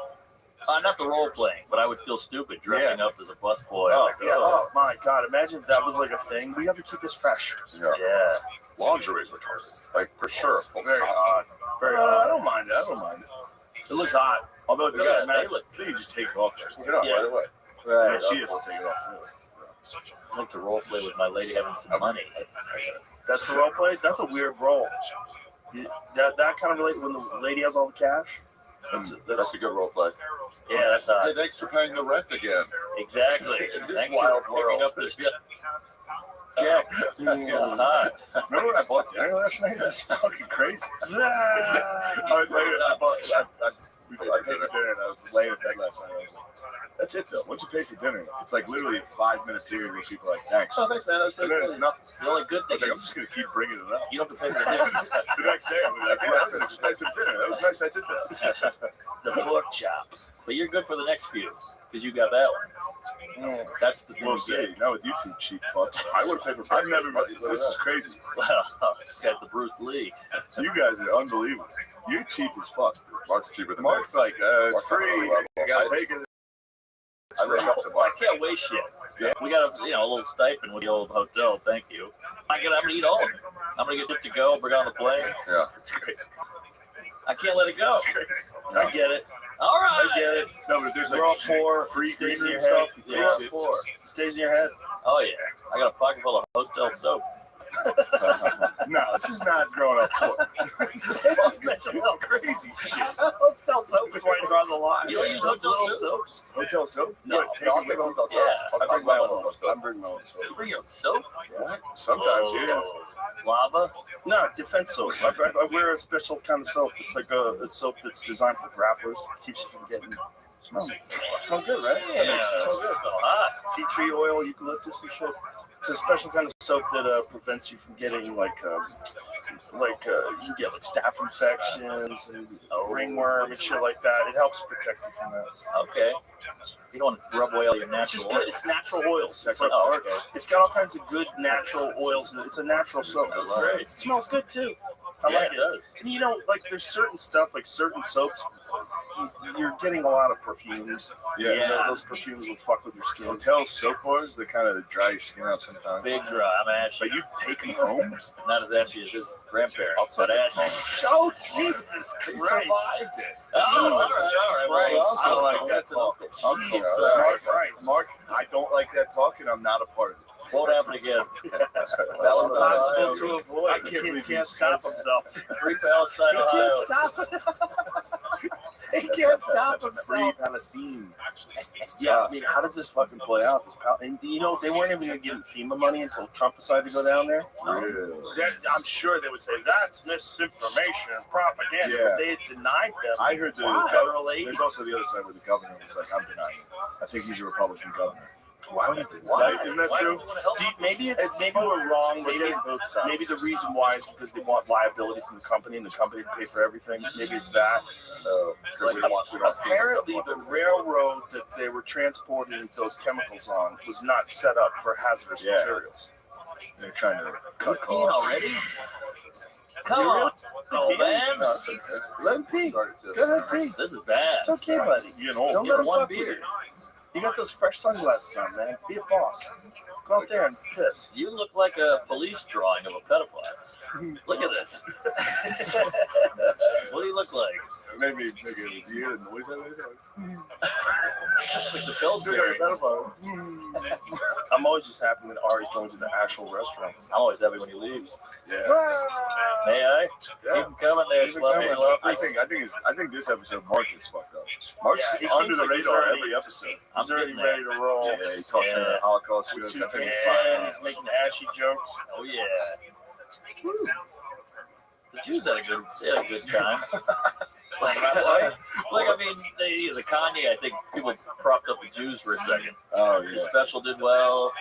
Not the role playing, but I would feel stupid dressing up as a busboy. Oh my god! Imagine if that was like a thing. We have to keep this fresh. Yeah. Lingerie's retarded. Like for sure. Very hot. Very hot. I don't mind it. It looks hot. Although it doesn't matter. Then you just take it off. Take it off right away. Right. She has to take it off too. I like to role play with my lady having some money. That's the role play? That's a weird role. That kind of relates when the lady has all the cash. That's a good role play. Yeah, that's hot. Hey, thanks for paying the rent again. Exactly. This Thanks wild for world. picking up this check. Hot. Remember when I bought dinner last night? That's fucking crazy. I was like, I paid for dinner and I was laying in bed last night. I was like, that's it though. Once you pay for dinner, it's like literally a 5-minute period where people are like, thanks. Oh, thanks, man. That was And then it's nothing. The only good I thing was like, I'm is just gonna keep bringing it up. you don't have to pay for dinner. The next day, I'm like, yeah, that was an expensive dinner. That was nice. I did that. The pork chop. But you're good for the next few because you got that one. Yeah. That's the thing. We'll see. Now with YouTube, cheap fucks. I would have paid for. I've never. This is crazy. Well, got the Bruce Lee. You guys are unbelievable. You're cheap as fuck. Mark's cheaper than Mark's like, it's Mark's on free. another level. You gotta take it. I look up to Well, I Mark. can't waste shit. Yeah. We got a little stipend with the old hotel. Thank you. I'm gonna eat all of it. I'm gonna get it to go. Bring it on the plane. Yeah. It's crazy. I can't let it go. I get it. All right. I get it. No, but there's like We're all poor. free Stays in greaser your and head. stuff. We're all poor. It stays in your head. Oh yeah. I got a pocket full of hotel soap. No, this is not growing up poor. This is mental crazy shit. Hotel soap is where I draw the line. You don't use Those hotel little soap? soaps? Hotel soap? No. What, I'll take a hotel soap. Yeah. I bring my own hotel soap. I'm bringing my own soap. You bring your own soap? What? Sometimes, yeah. Lava? No, defense soap. I wear a special kind of soap. It's like a soap that's designed for grapplers. Keeps you from getting smell good, right? Yeah. That makes it smell good. Smell hot. Tea tree oil, eucalyptus, and shit. It's a special kind of soap that prevents you from getting you get like staph infections and ringworm and shit like that. It helps protect you from that. Okay. You don't want to rub away all your It's just natural good. It's natural oils. That's Oh, what okay. It's got all kinds of good natural oils. And it's a natural soap. That's great. It smells good too. I Yeah, like it it. does. And you know, like there's certain stuff, like certain soaps, you're getting a lot of perfumes. Yeah. You know, those perfumes will fuck with your skin. Hotel soap bars, they kind of dry your skin out sometimes. Big dry. I'm ashy. But you take them home? Not as ashy as his grandparents, but ashy. Oh, Jesus They Christ. survived it. Oh, all right. Well, I don't like that That's talk. Jesus Mark, Christ. Mark, I don't like that talk, and I'm not a part of it. Won't happen again. That's impossible to avoid. I can't believe He can't stop himself. Free Palestine, He Ohio. can't stop. He can't stop Free himself. Palestine. Yeah, I mean, how does this fucking play out? And you know, they weren't even going to give FEMA money until Trump decided to go down there. Really? I'm sure they would say that's misinformation and propaganda. Yeah. But they had denied them. I heard the federal aid. There's also the other side where the governor was like, I'm denying it. I think he's a Republican governor. Why would they? Right? Isn't that true? Maybe we're wrong. Maybe the reason why is because they want liability from the company, and the company to pay for everything. Maybe it's that. So we don't want Apparently, the railroad that they were transporting those chemicals on was not set up for hazardous materials. They're trying to cut Peeing costs. already? Come on. Oh, man. Let him pee. Go ahead, pee. This is bad. It's okay, buddy. You're old. Don't Get let him one fuck with beer. you. You got those fresh sunglasses on, man. Be a boss. Go out there and piss. You look like a police drawing of a pedophile. Look at this. What do you look like? Maybe make a deer and noise out of it. Like the Pillsbury. I'm always just happy when Ari's going to the actual restaurant. I'm always happy when he leaves. Yeah. May I? Yeah. Keep him coming there, Slumpy. I think this episode Mark gets fucked up. Mark's Yeah, he under seems the like he's radar already- every episode. He's already ready to roll. Yeah, he talks in the Holocaust. With I think two he's fine. cans, making ashy jokes. Oh, yeah. The Jews had a good time. I mean, the Kanye, I think people propped up the Jews for a second. Oh, yeah. The special did well.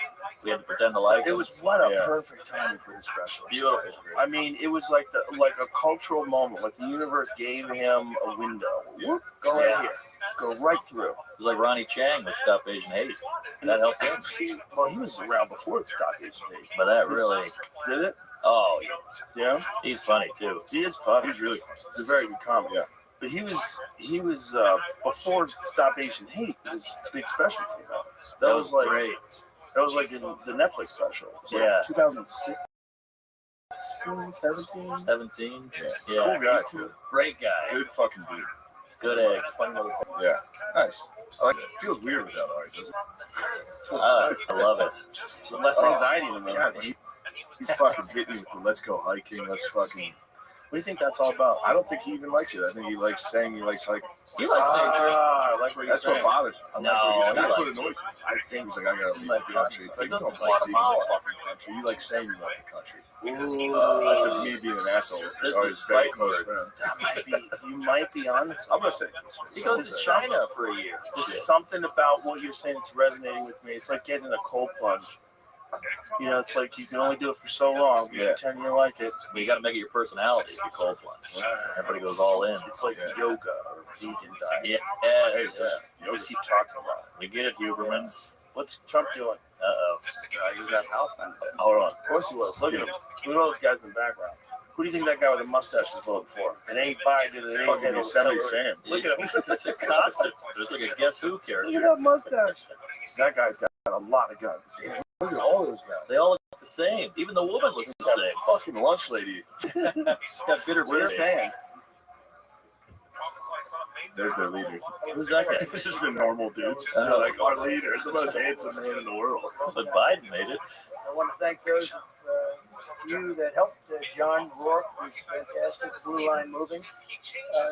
We had to pretend to like It him. was what a Yeah. perfect timing for the special. Beautiful. I mean, it was like a cultural moment. Like the universe gave him a window. Whoop, go right here. Go right through. It was like Ronnie Chang with Stop Asian Hate. That helped him. Well, he was around before the Stop Asian Hate. But that really... Did it? Oh, Yeah. he's funny, too. He is funny. He's really funny. He's a very good comic. Yeah. But he was before Stop Asian Hate, his big special came out. That was like great. That was like in the Netflix special. It was like Yeah. 2006, 17. 17? Yeah. Cool guy, too. Great guy. Good fucking dude. Good egg. Funny motherfucker. Yeah. Nice. I like it. Feels weird without Ari, doesn't it? I love it. Less anxiety in the God, movie. he's fucking hitting me with the let's go hiking, let's fucking What do you think that's all about? I don't think he even likes it. I think he likes saying he likes He likes saying I like what you're That's saying. what bothers me. I No, like what you're saying. he That's what likes annoys me. I think he's like, I gotta leave the country. It's like, He you goes don't to like leaving Guatemala. the fucking country. You like saying you love the country. This That's me being an asshole. This Or is his very fighting close words. friend. That might be. You might be honest. I'm gonna say He goes to China for a year. There's something about what you're saying that's resonating with me. It's like getting a cold plunge. You know, it's like you can only do it for so long. You pretend you like it. But you got to make it your personality if you cold plunge. Everybody goes all in. It's like yoga or vegan diet. Yeah. You keep talking about it. We get it, Huberman. What's Trump doing? Uh-oh. He was at Palestine. Hold on. Of course he was. Look at him. Look at all those guys in the background. Who do you think that guy with the mustache is voting for? It ain't Biden. It ain't Fucking Yosemite Sam. Look at him. It's a costume. It's like a Guess Who character. Look at that mustache. That guy's got a lot of guns. Look at all those guys. They all look the same. Even the woman looks the same. Fucking lunch lady. Got bitter What are you saying? There's their leader. Who's that guy? This is the normal dude. They're like, our leader, the most handsome man in the world. But Biden made it. I want to thank those of you that helped John Rourke, who's fantastic. Blue Line Moving.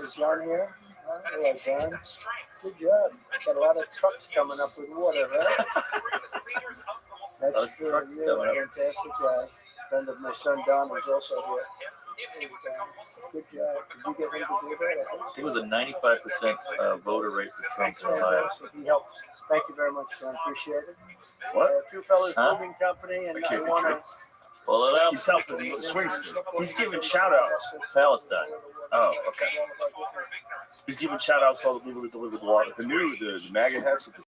Is John here? Hello, John. Good job. Got a lot of trucks coming up with water, right? That's really fantastic guy. Friend of my son Don is also here. Good job. Did you get him to do that? I think it was a 95% voter rate for Trump in Ohio. He helped. Thank you very much, John. Appreciate it. What? Two Fellas Huh? Moving Company, and I can't be want true. to. Pull it up. He's helping. He's a swing state. He's giving shout outs. Palestine. Oh, okay. He's giving shout outs to all the people that delivered water. The MAGA hats with the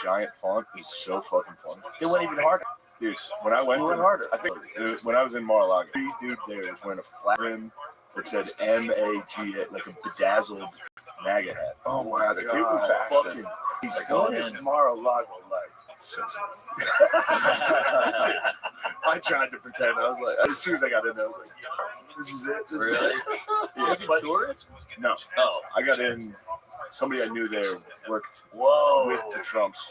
giant font is so fucking fun. They went even harder. Dude, when I went They went to, harder. I think when I was in Mar-a-Lago, the dude there was wearing a flat rim that said MAGA, like a bedazzled MAGA hat. Oh wow, the It was fucking. He's like, what is Mar-a-Lago like? I tried to pretend. I was like, as soon as I got in there, I was like, this is it. This is Really? it. You can tour it? No. Oh. I got in. Somebody I knew there worked Whoa. with the Trumps.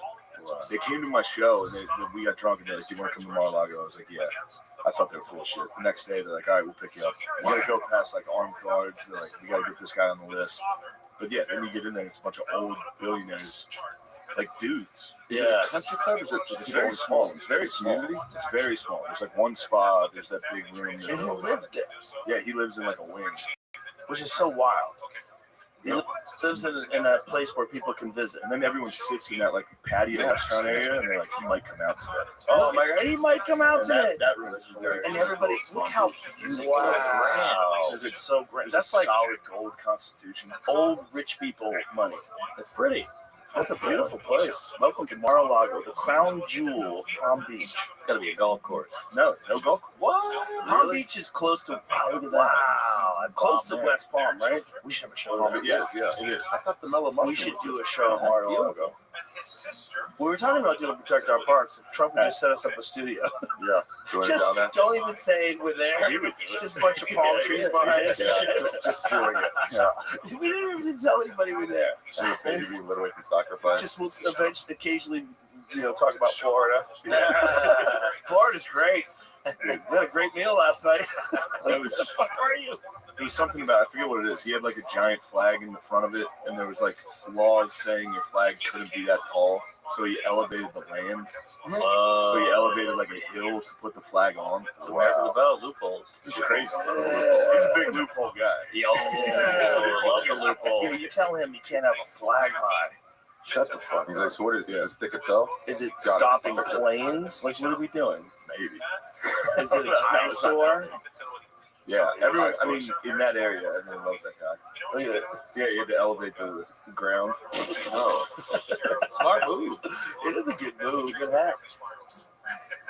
They came to my show and we got drunk and they're like, "You want to come to Mar-a-Lago?" I was like, "Yeah." I thought they were full of shit. The next day, they're like, "All right, we'll pick you up. We gotta go past like armed guards. They're like, we gotta get this guy on the list." But yeah, then you get in there, it's a bunch of old billionaires, like dudes. Is it a country club? Or is it just It's very small. It's very small. It's very small. There's like one spa. There's that big room. And he lives there. Yeah, he lives in like a wing, which is so wild. He lives in a place where people can visit, and then everyone sits in that like patio restaurant area, and they're like, "He might come out today." Oh my god, he might come out today. That room is very. And everybody, look how beautiful Wow. it is. It's so great. That's That's like solid gold constitution. old rich people money. It's pretty. That's a beautiful place. Welcome to Mar-a-Lago, the crown jewel of Palm Beach. It's got to be a golf course. No golf. What? Palm Beach is close to. Wow, look at that. Wow. Close to Palm West Palm, right? We should have a show. Palm there. Beach, yes, it is. I thought the mellow We mushroom should was do a just- show at That's Mar-a-Lago. beautiful. We were talking about doing Protect Our Parks. Trump would just set us up a studio. Yeah. Join it Just down there. don't even say we're there. Just a bunch of palm trees behind us. Just doing it. Yeah. We didn't even tell anybody we're there. See if maybe we lit away from soccer playing. Just we'll eventually, occasionally, talk about Florida. Florida's great. We had a great meal last night. That was- What the fuck are you? There was something about, I forget what it is. He had like a giant flag in the front of it, and there was like laws saying your flag couldn't be that tall. So he elevated the land. So he elevated like a hill to put the flag on. That's what America's about, loopholes. It's crazy. He's a big loophole guy. Yo, love the loophole. Yeah, you tell him you can't have a flag high. Shut the fuck He's up. like, so what is it? Is it stick itself? Is it Got it. stopping planes? Like, what are we doing? Maybe. Is it an eyesore? Yeah, everyone, I mean, in that area, everyone loves that guy. Look at it. Yeah, you had to elevate the ground. Oh. Smart move. It is a good move. Good hack.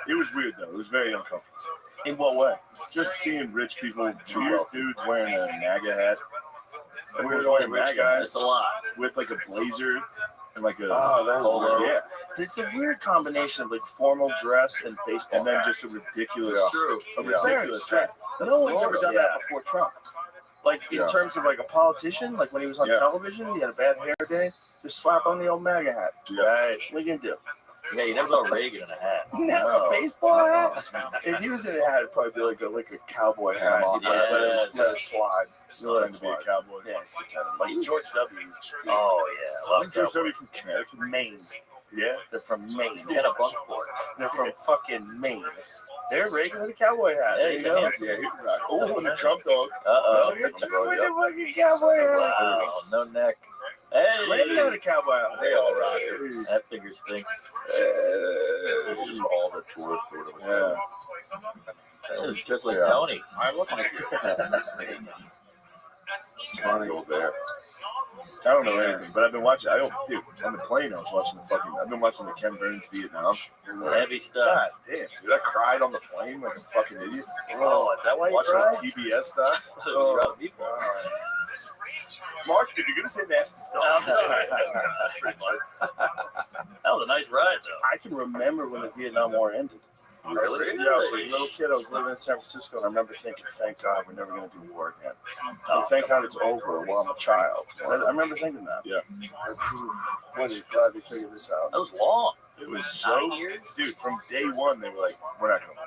It was weird, though. It was very uncomfortable. In what way? Just seeing rich people, weird dudes wearing a MAGA hat. Everyone's Weird wearing rich MAGA guys. It's a lot. with like a blazer and like a Oh, that was polo. weird. Yeah, It's a weird combination of like formal dress and baseball. and then hat. just a ridiculous, a Yeah. ridiculous hat. That's No one's ever Florida. done that before Trump. Like in Yeah. terms of like a politician, like when he was on Yeah. television, he had a bad hair day. Just slap on the old MAGA hat. Yeah. Right. What are you gonna do? Yeah, you never saw Reagan in a hat. No, baseball hat. If he was in a hat, it'd probably be like a cowboy hat. Let it slide. Pretend to be a cowboy. Yeah, like George W. Oh yeah, Like George W. from Connecticut, Maine. Yeah, They're from Maine. Kennebunkport. They're from fucking Maine. They're Reagan with a cowboy hat. Yeah, There he's you a go. handsome. yeah, he's right. Oh, and the Trump dog. Uh-oh. You're talking with a fucking cowboy hat. Wow, no neck. Hey, Clinton had a cowboy hat. They all rock it. that figure stinks. Just all the tourists or whatever. It was just like Yeah. Tony. I'm looking at you. It's funny over there. I don't know anything, but I've been watching. Dude, on the plane, I was watching I've been watching the Ken Burns Vietnam. Heavy stuff. God damn, dude, I cried on the plane like a fucking idiot. Oh, is that why you Watching cried? PBS stuff. Oh, Mark, if you're gonna say nasty stuff, I'm sorry. That's pretty funny. That was a nice ride, though. I can remember when the Vietnam War ended. Really? Yeah, I was a little kid. I was living in San Francisco, and I remember thinking, "Thank God we're never going to do war again. Thank God it's over while I'm a child." I remember thinking that. Yeah. Boy, they're glad they figured this out. That was long. it was so 9 years. Dude, from day one they were like, "We're not going."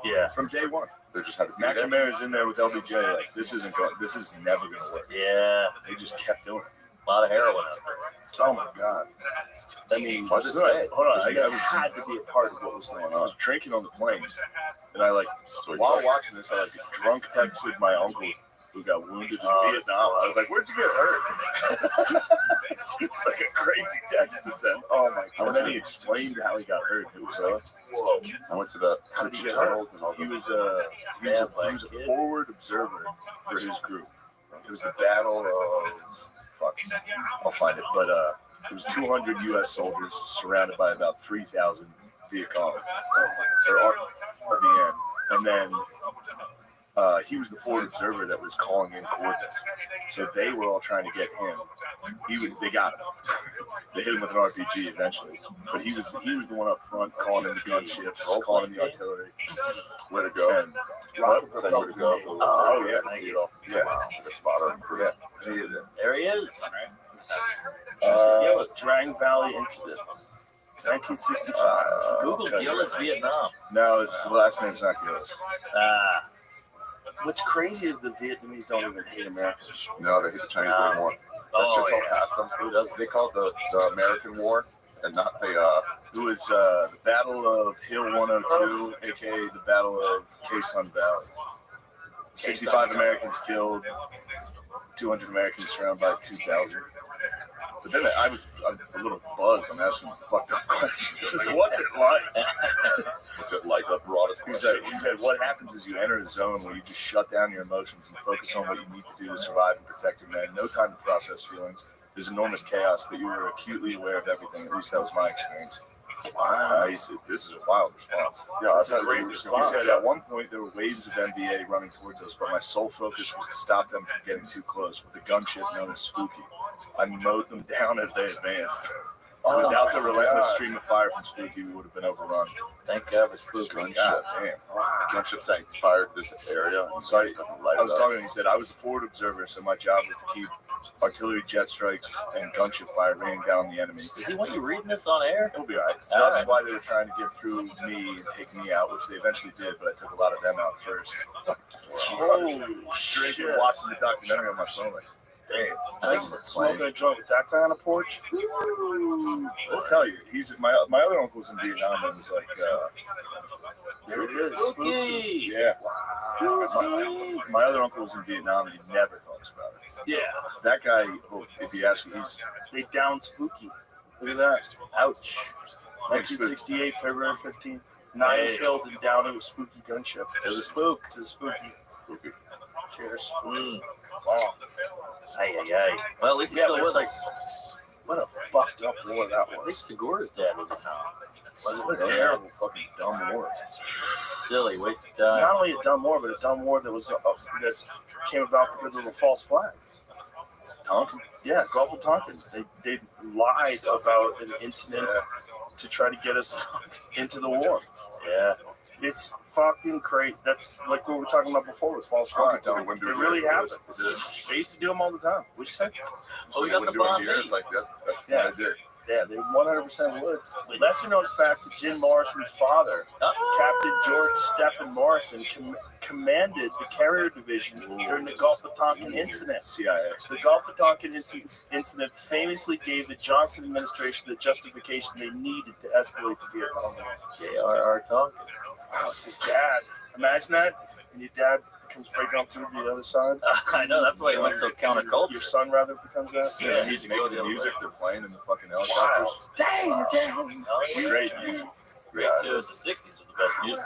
Yeah. From day one, They just had to be there. McNamara's in there with LBJ. Like, this is never gonna work. Yeah. They just kept doing it. A lot of heroin out there. Oh my God! I mean, Hold on, I had to be a part of what was going I on. was drinking on the plane, and I while watching this, I drunk texted my uncle who got wounded in Vietnam. I was like, "Where'd you get hurt?" It's like a crazy text to send. Oh my God! And then he explained how he got hurt. It was I went to the how did he get hurt? He was a forward observer for his group. It was the battle of I'll find it, but it was 200 U.S. soldiers surrounded by about 3,000 Viet Cong or RVN, and then he was the forward observer that was calling in coordinates. So they were all trying to get him. They got him. They hit him with an RPG eventually, but he was the one up front calling in the gunships, calling in the artillery. Way to go. And what? Way to go. Oh yeah, thank you. Yeah, The spotter. There he is. Drang Valley incident, 1965. Google Gillis Vietnam. No, his last name's not Gillis. What's crazy is the Vietnamese don't even hate Americans. No, they hate the Chinese way more. That shit's all past them. Who doesn't? They call it the American War and not the. It was the Battle of Hill 102, aka the Battle of Khe Sanh Valley. 65 Americans killed, 200 Americans surrounded by 2,000. But then I was a little buzzed. I'm asking fucked up questions. Like, what's it like? What's it like? The broadest He question. said, what happens is you enter a zone where you just shut down your emotions and focus on what you need to do to survive and protect your men. No time to process feelings. There's enormous chaos, but you were acutely aware of everything. At least that was my experience. He said, this is a wild response. Yeah, that's a great He response. said, at one point there were waves of NBA running towards us, but my sole focus was to stop them from getting too close with a gunship known as Spooky. I mowed them down as they advanced. Without the relentless stream of fire from Spooky, we would have been overrun. Thank God for Spooky. God damn. Gunship saying fired this area. So I was talking, he said, I was the forward observer, so my job was to keep artillery jet strikes and gunship fire raining down the enemy. Does he want you reading this on air? It'll be all right. That's why they were trying to get through me and take me out, which they eventually did, but I took a lot of them out first. Drinking, watching the documentary on my phone, like, damn. Smoking a joint with that guy on the porch. I'll tell you, my other uncle was in Vietnam and was like, There it is. Spooky. yeah. My other uncle was in Vietnam and he never talks about it. Yeah. That guy, if you ask him, They downed Spooky. Look at that. Ouch. 1968, February 15th. 9 killed and downing with Spooky gunship. To the spook. To the Spooky. Cheers. Wow. Ay. Well, at least he's still with us. What a fucked up war that I think was. Segura's dad was in What a terrible fucking dumb war. Silly, wasted time. Not only a dumb war, but a dumb war that was that came about because of a false flag. Tonkin? Yeah, Gulf of Tonkin. They lied about an incident to try to get us into the war. Yeah. It's fucking great. That's like what we were talking about before with false flags. It really happened. They used to do them all the time. Which you say? Oh, we got the bomb. It's like that. That's Yeah. what I did. Yeah, they 100% would. Lesser known fact: Jim Morrison's father, Captain George Stephen Morrison, commanded the carrier division during the Gulf of Tonkin incident. CIA. The Gulf of Tonkin incident famously gave the Johnson administration the justification they needed to escalate the Vietnam War. J.R.R. Tonkin. Wow, it's his dad. Imagine that, and your dad comes breaking up through the other side. I know, that's why he went so counterculture. Your son rather becomes that. Yeah, he's making the music they're playing in the fucking helicopters. Dang. Great music. Great too. The 60s was the best music.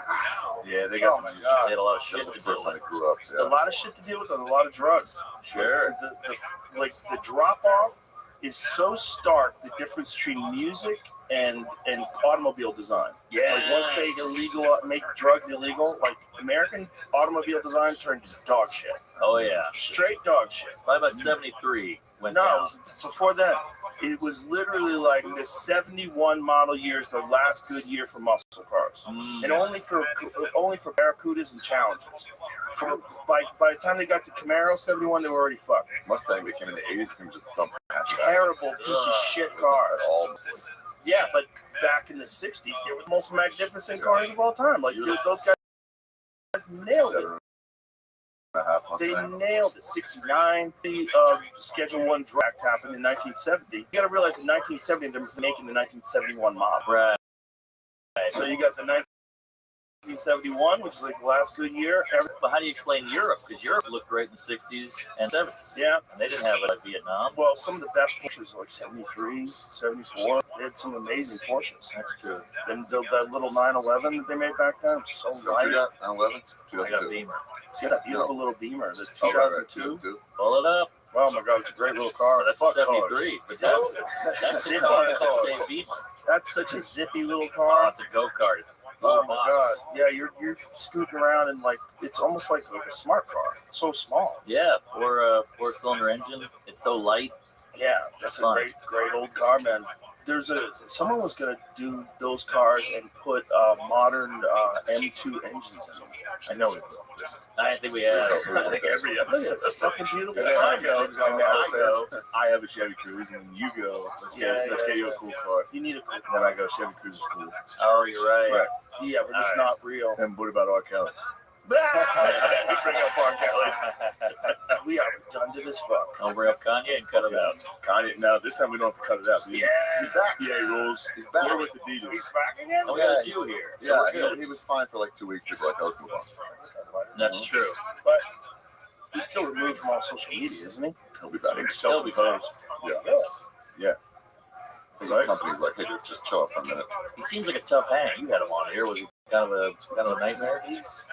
Yeah, they got the music. They had a lot of shit That's to the deal first time with. I grew up. A lot of shit to deal with and a lot of drugs. Sure. The drop off is so stark, the difference between music and automobile design. Yeah. Like once they make drugs illegal, like American automobile design turned to dog shit. Oh yeah. Straight dog shit. By about 73 went No, down. it was before that. It was literally like the 71 model year is the last good year for muscle cars, and only for Barracudas and Challengers. By the time they got to Camaro 71, they were already fucked. Mustang became in the 80s, became just a dump hatchback. Terrible piece of shit car. Yeah, but back in the 60s, they were the most magnificent cars of all time. Like those guys nailed it. They nailed it. 69. The Schedule 1 draft happened in 1970. You got to realize in 1970 they're making the 1971 model. Right. So you got the 1971, which is like the last good year. But how do you explain Europe? Because Europe looked great in the 60s and 70s. Yeah. And they didn't have it like Vietnam. Well, some of the best Porsches were like 73, 74. They had some amazing Porsches. That's true. And that little 911 that they made back then was so light. 911? I got a Beamer. See that beautiful little Beamer, the 2002. Pull it up. Oh my God, it's a great little car. That's a 73. But that's zippy car. car. Same Beamer. That's such a zippy little Oh, car. it's a go-kart. Oh my God. Yeah, you're scooting around and like it's almost like a smart car. It's so small. Yeah, four-cylinder engine. It's so light. Yeah, that's a great old car, man. Someone was gonna do those cars and put modern M2 engines in them. I know it. I think we have. Every episode. It's fucking beautiful. I have a Chevy Cruze, and then you go, let's get you a cool car. You need a cool car. Then I go, Chevy Cruze is cool. Oh, you're right. Yeah, but it's not real. And what about R. Kelly? We bring up R. Kelly. We are redundant as fuck. I'll bring up Kanye and cut it out. Kanye, now this time we don't have to cut it out. Yeah, he's back. Yeah, he rules. He's back. We're with Adidas. He's back again? Oh, we got a Jew here. Yeah, he was fine for like 2 weeks. People like, let's move on. That's true. But he's still removed from all social media, isn't he? He'll be back. Self-imposed. Yeah. His company's like, hey, dude, just chill out for a minute. He seems like a tough hang. You had him on here. Was he kind of a nightmare? He's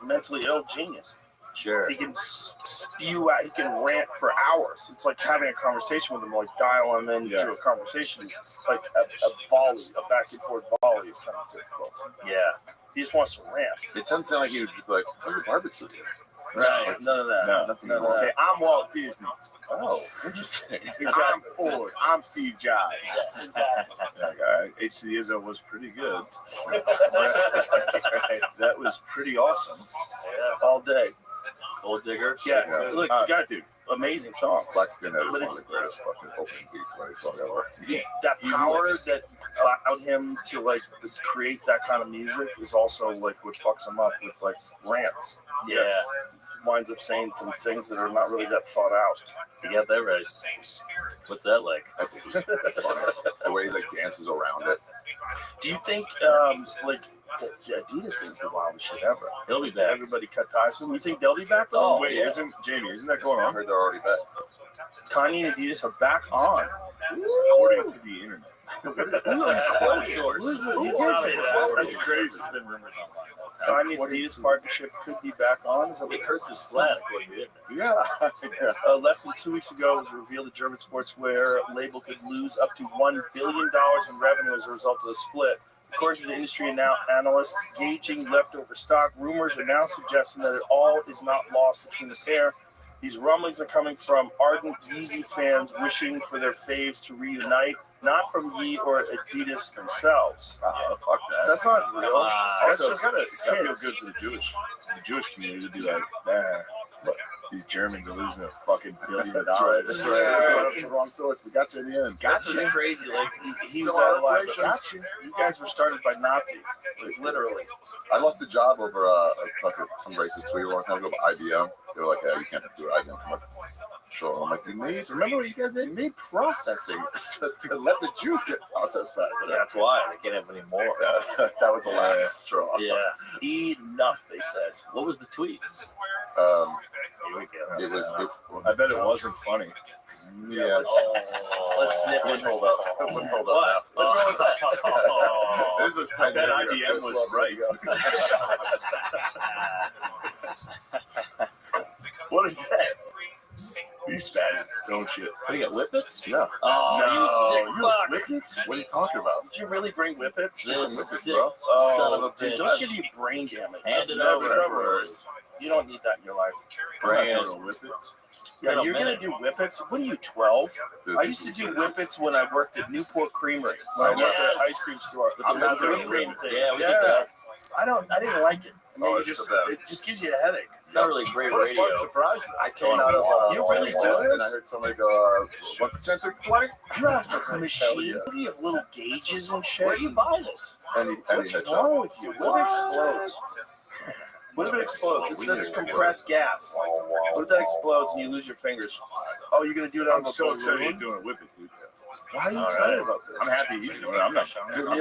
mentally ill genius. Sure. He can spew out. He can rant for hours. It's like having a conversation with him, like dial him into a conversation. It's like a volley, a back and forth volley is kind of difficult. Yeah. He just wants to rant. It doesn't sound like he would just be like, where's the barbecue here? Right. Like, none of that. Nothing. None of that. Say, I'm Walt Disney. Oh, interesting. I'm Ford. I'm Steve Jobs. H.C. Izzo was pretty good. That was pretty awesome. Yeah. All day. Gold Digger. Yeah. Look, dude, amazing song. Black Skinhead is But one of the greatest fucking opening beats of any song ever. That power that allowed him to like create that kind of music is also like what fucks him up with like rants. Yeah. Winds up saying some things that are not really that thought out. You got that right. What's that like? The way he like dances around it. Do you think like the Adidas thing's the wildest shit ever? He'll be back. Everybody cut ties with him. You think they'll be back? Oh, wait, yeah. isn't that going on? I heard they're already back. Kanye and Adidas are back on. According to the internet. Source. That's crazy. There's been rumors online. Kanye's Adidas partnership could be back on. It hurts his flat, according to it. Yeah. Less than 2 weeks ago, it was revealed the German sportswear label could lose up to $1 billion in revenue as a result of the split. According to the industry analysts gauging leftover stock, rumors are now suggesting that it all is not lost between the pair. These rumblings are coming from ardent Yeezy fans wishing for their faves to reunite, not from Yee or Adidas themselves. Fuck that. That's not real. Also, That's it's just gotta feel kids. good for the Jewish community to be like, nah. But These Germans are losing a fucking $1 billion. That's right. That's right. Yeah, wrong source. We got you in the end. That's just crazy. Like he was out of line. You guys were started by Nazis, like, literally. I lost a job over some racist tweet a long time ago about IBM. They were like, "Yeah, you can't do IBM." I'm like, sure. I'm like, remember what you guys did? You made processing to let the Jews get processed faster. That's why they can't have any more. Yeah, that was the last straw. Yeah. Enough, they said. What was the tweet? Here we go. It was. I bet it wasn't funny. Yeah. Let's snip and hold up. Hold up. What's wrong with that? This was 10 That years ago. IBM was right. What is that? You spaz, don't you? What do you got, whippets? Yeah. Oh, No, you sick you fuck. Whippets? What are you talking about? Did you really bring whippets? This Whippets, sick bro. son of a Dude, bitch. those give you brain damage. Hand it Never, over. ever. You don't need that in your life. Brand. Yeah, you're gonna do whippets. What are you, 12? I used to do whippets when I worked at Newport Creamery. When I worked at an ice cream store. I'm not doing cream. Yeah, we did that. I didn't like it. I mean, It's the best. it just gives you a headache. It's not really great What a radio. fun surprise. I came out of You really do and this? I heard somebody go, 1 for 10, 3 for 20. You have a Hell machine. yeah. You have little gauges and shit. Where do you buy this? Any What's headshot. wrong with you? What if it explodes? What if it explodes? It says compressed gas. What if that explodes and you lose your fingers? Oh, you're gonna do it out I'm of a so excited balloon? you're doing a whippet, dude. Why are you All excited right. about this? I'm happy he's doing it. I'm not.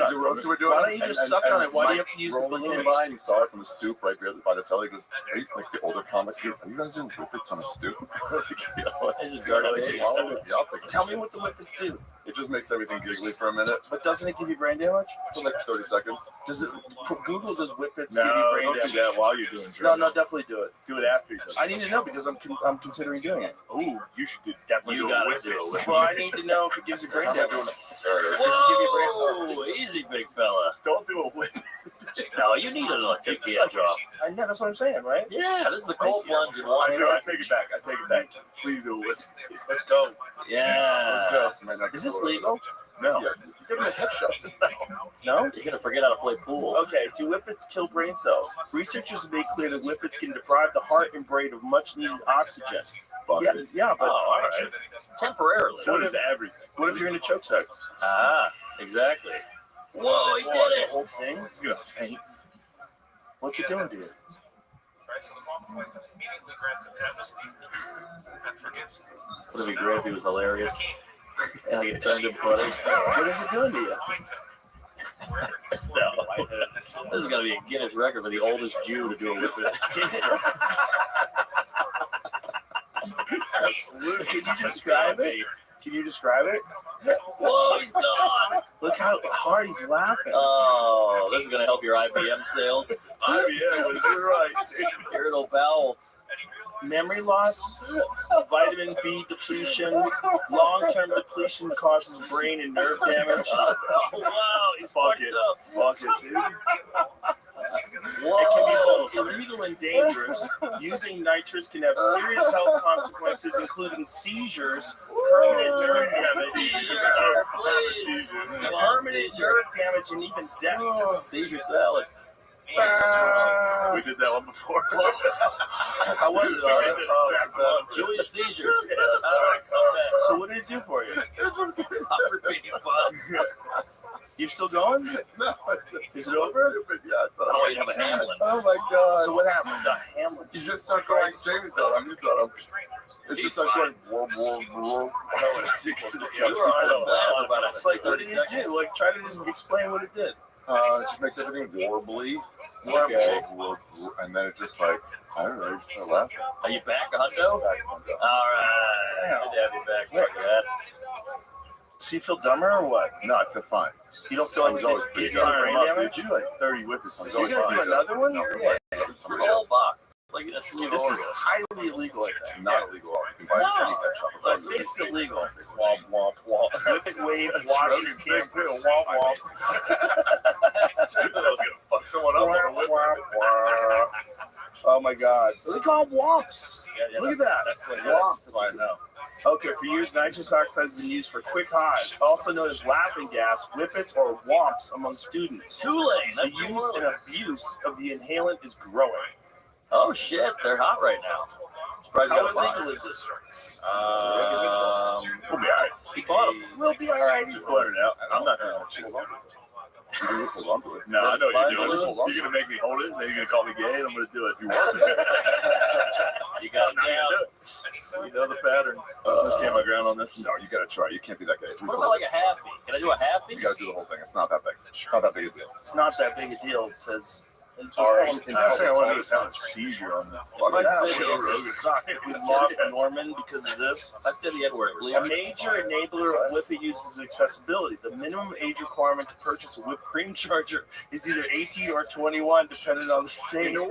Do roast we're doing. Why don't you just suck on it? Why do you have to use the Roland balloon? came by and he saw us on the stoop right there by the cellar. He goes, "Are you like the older comics here? Are you guys doing whippets on the stoop?" This is garbage. Tell me what the whippets do. It just makes everything giggly for a minute. But doesn't it give you brain damage? For like 30 seconds. Does it? Google does whippets No, give you brain don't damage? do that while you're doing No, drugs. definitely do it. Do it after you do it. I need to know because I'm considering doing it. Ooh, you should definitely You do gotta a whippet. do it. Well, I need to know if it gives you brain damage. Whoa, easy, big fella. Don't do a whippet. No, you need to take the edge off. I know, that's what I'm saying, right? Yeah, this is a cold plunge in one. I take it back. I take it back. Please do a whippet. Let's go. Yeah. Let's go. Is this legal? No. Yeah, give him a headshot. No? You're gonna forget how to play pool. Okay, do whippets kill brain cells? Researchers have made clear that whippets can deprive the heart and brain of much needed oxygen. Yeah, but Oh, all right. Temporarily. So does everything. what if you're in a choke sect? Ah, exactly. Whoa, he did The it. whole thing? He's gonna faint. What's it doing to you? Would it be great if he was hilarious? And I get turned him funny. What is it doing to you? No. This is gonna be a Guinness record for the oldest Jew to do a whippet. Absolutely. Can you describe it? Can you describe it? Whoa, he's gone. Look how hard he's laughing. Oh, this is gonna help your IBM sales. IBM, you're right. Irritable bowel. Memory loss, vitamin B depletion, long-term depletion causes brain and nerve damage. Oh, wow, he's fucked up. Fuck it, dude. It can be both illegal and dangerous. Using nitrous can have serious health consequences, including seizures, permanent nerve damage, permanent nerve damage, and even death. Seizure salad. We did that one before. How was it? Julius seizure. So what did it do for you? You still going? No. Is it over? Yeah, it's Oh, you have a Hamlin. Oh my god. So what happened? The Hamlin. You just start going James though. I'm just done. It's just like going whoa. You were on the plan about It's like, what did it do? Like, try to just explain what it did. It just makes everything warbly. Okay. And then it just like, I don't know, you just start laughing. Are you back, Hundo? All right. Good to have you back. Look at that. So you feel dumber or what? No, I feel fine. You don't feel like was always it's pretty getting dumb. brain damage? You do like 30 whippets. You're going to do another one? Yeah. The whole box. It's like This is highly illegal. It's not illegal. You can buy any head shop. I think it's illegal. Womp, womp, womp. Pacific Wave, Washington campus. Womp, womp. That's gonna fuck someone up. Oh my God. They call them womps. Look at that. That's what it Womps. is. I know. Okay, for years, nitrous oxide has been used for quick highs, also known as laughing gas, whippets, or womps among students. Tulane. The That's use and abuse of the inhalant is growing. Oh shit, they're hot right now. Surprised you How got a illegal fire. is this? We'll be alright. He bought them. We'll be alright. He's blurted out. I'm not gonna hold on to it. No, I know what you're doing. You're gonna make me hold it, and then you're gonna call me gay, and I'm gonna do it. You want it? You got it down. You know the pattern. Let's stand my ground on this. No, you gotta try. You can't be that guy. What about like a halfie? Can I do a halfie? You gotta do the whole thing. It's not that big. It's not that big a deal. It's not that big a deal. It says. I'm not saying I want to have a seizure on the we lost Norman because of this. I'd say the N-word. A major enabler of whipping use is accessibility. The minimum age requirement to purchase a whipped cream charger is either 18 or 21, depending on the state. In New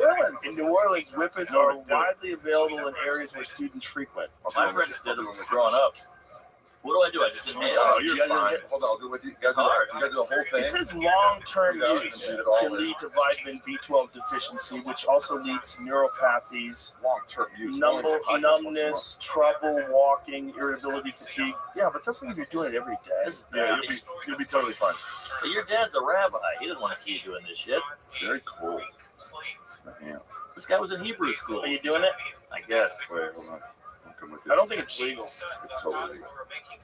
Orleans, whippets are widely available in areas where students frequent. My friends did them when we were growing up. What do I do? I just inhale. Oh, you're fine. Hold on, I'll do it with you. You gotta do the whole thing. It says long-term use can lead to vitamin B12 deficiency, which also leads to neuropathies, long-term use, numbness, trouble walking, irritability, fatigue. Yeah, but that's like if you're doing it every day. Yeah, you'll be totally fine. But your dad's a rabbi. He didn't want to see you doing this shit. Very cool. My hands. This guy was in Hebrew school. Are you doing it? I guess. Wait, hold on. I don't think it's legal. It's totally legal.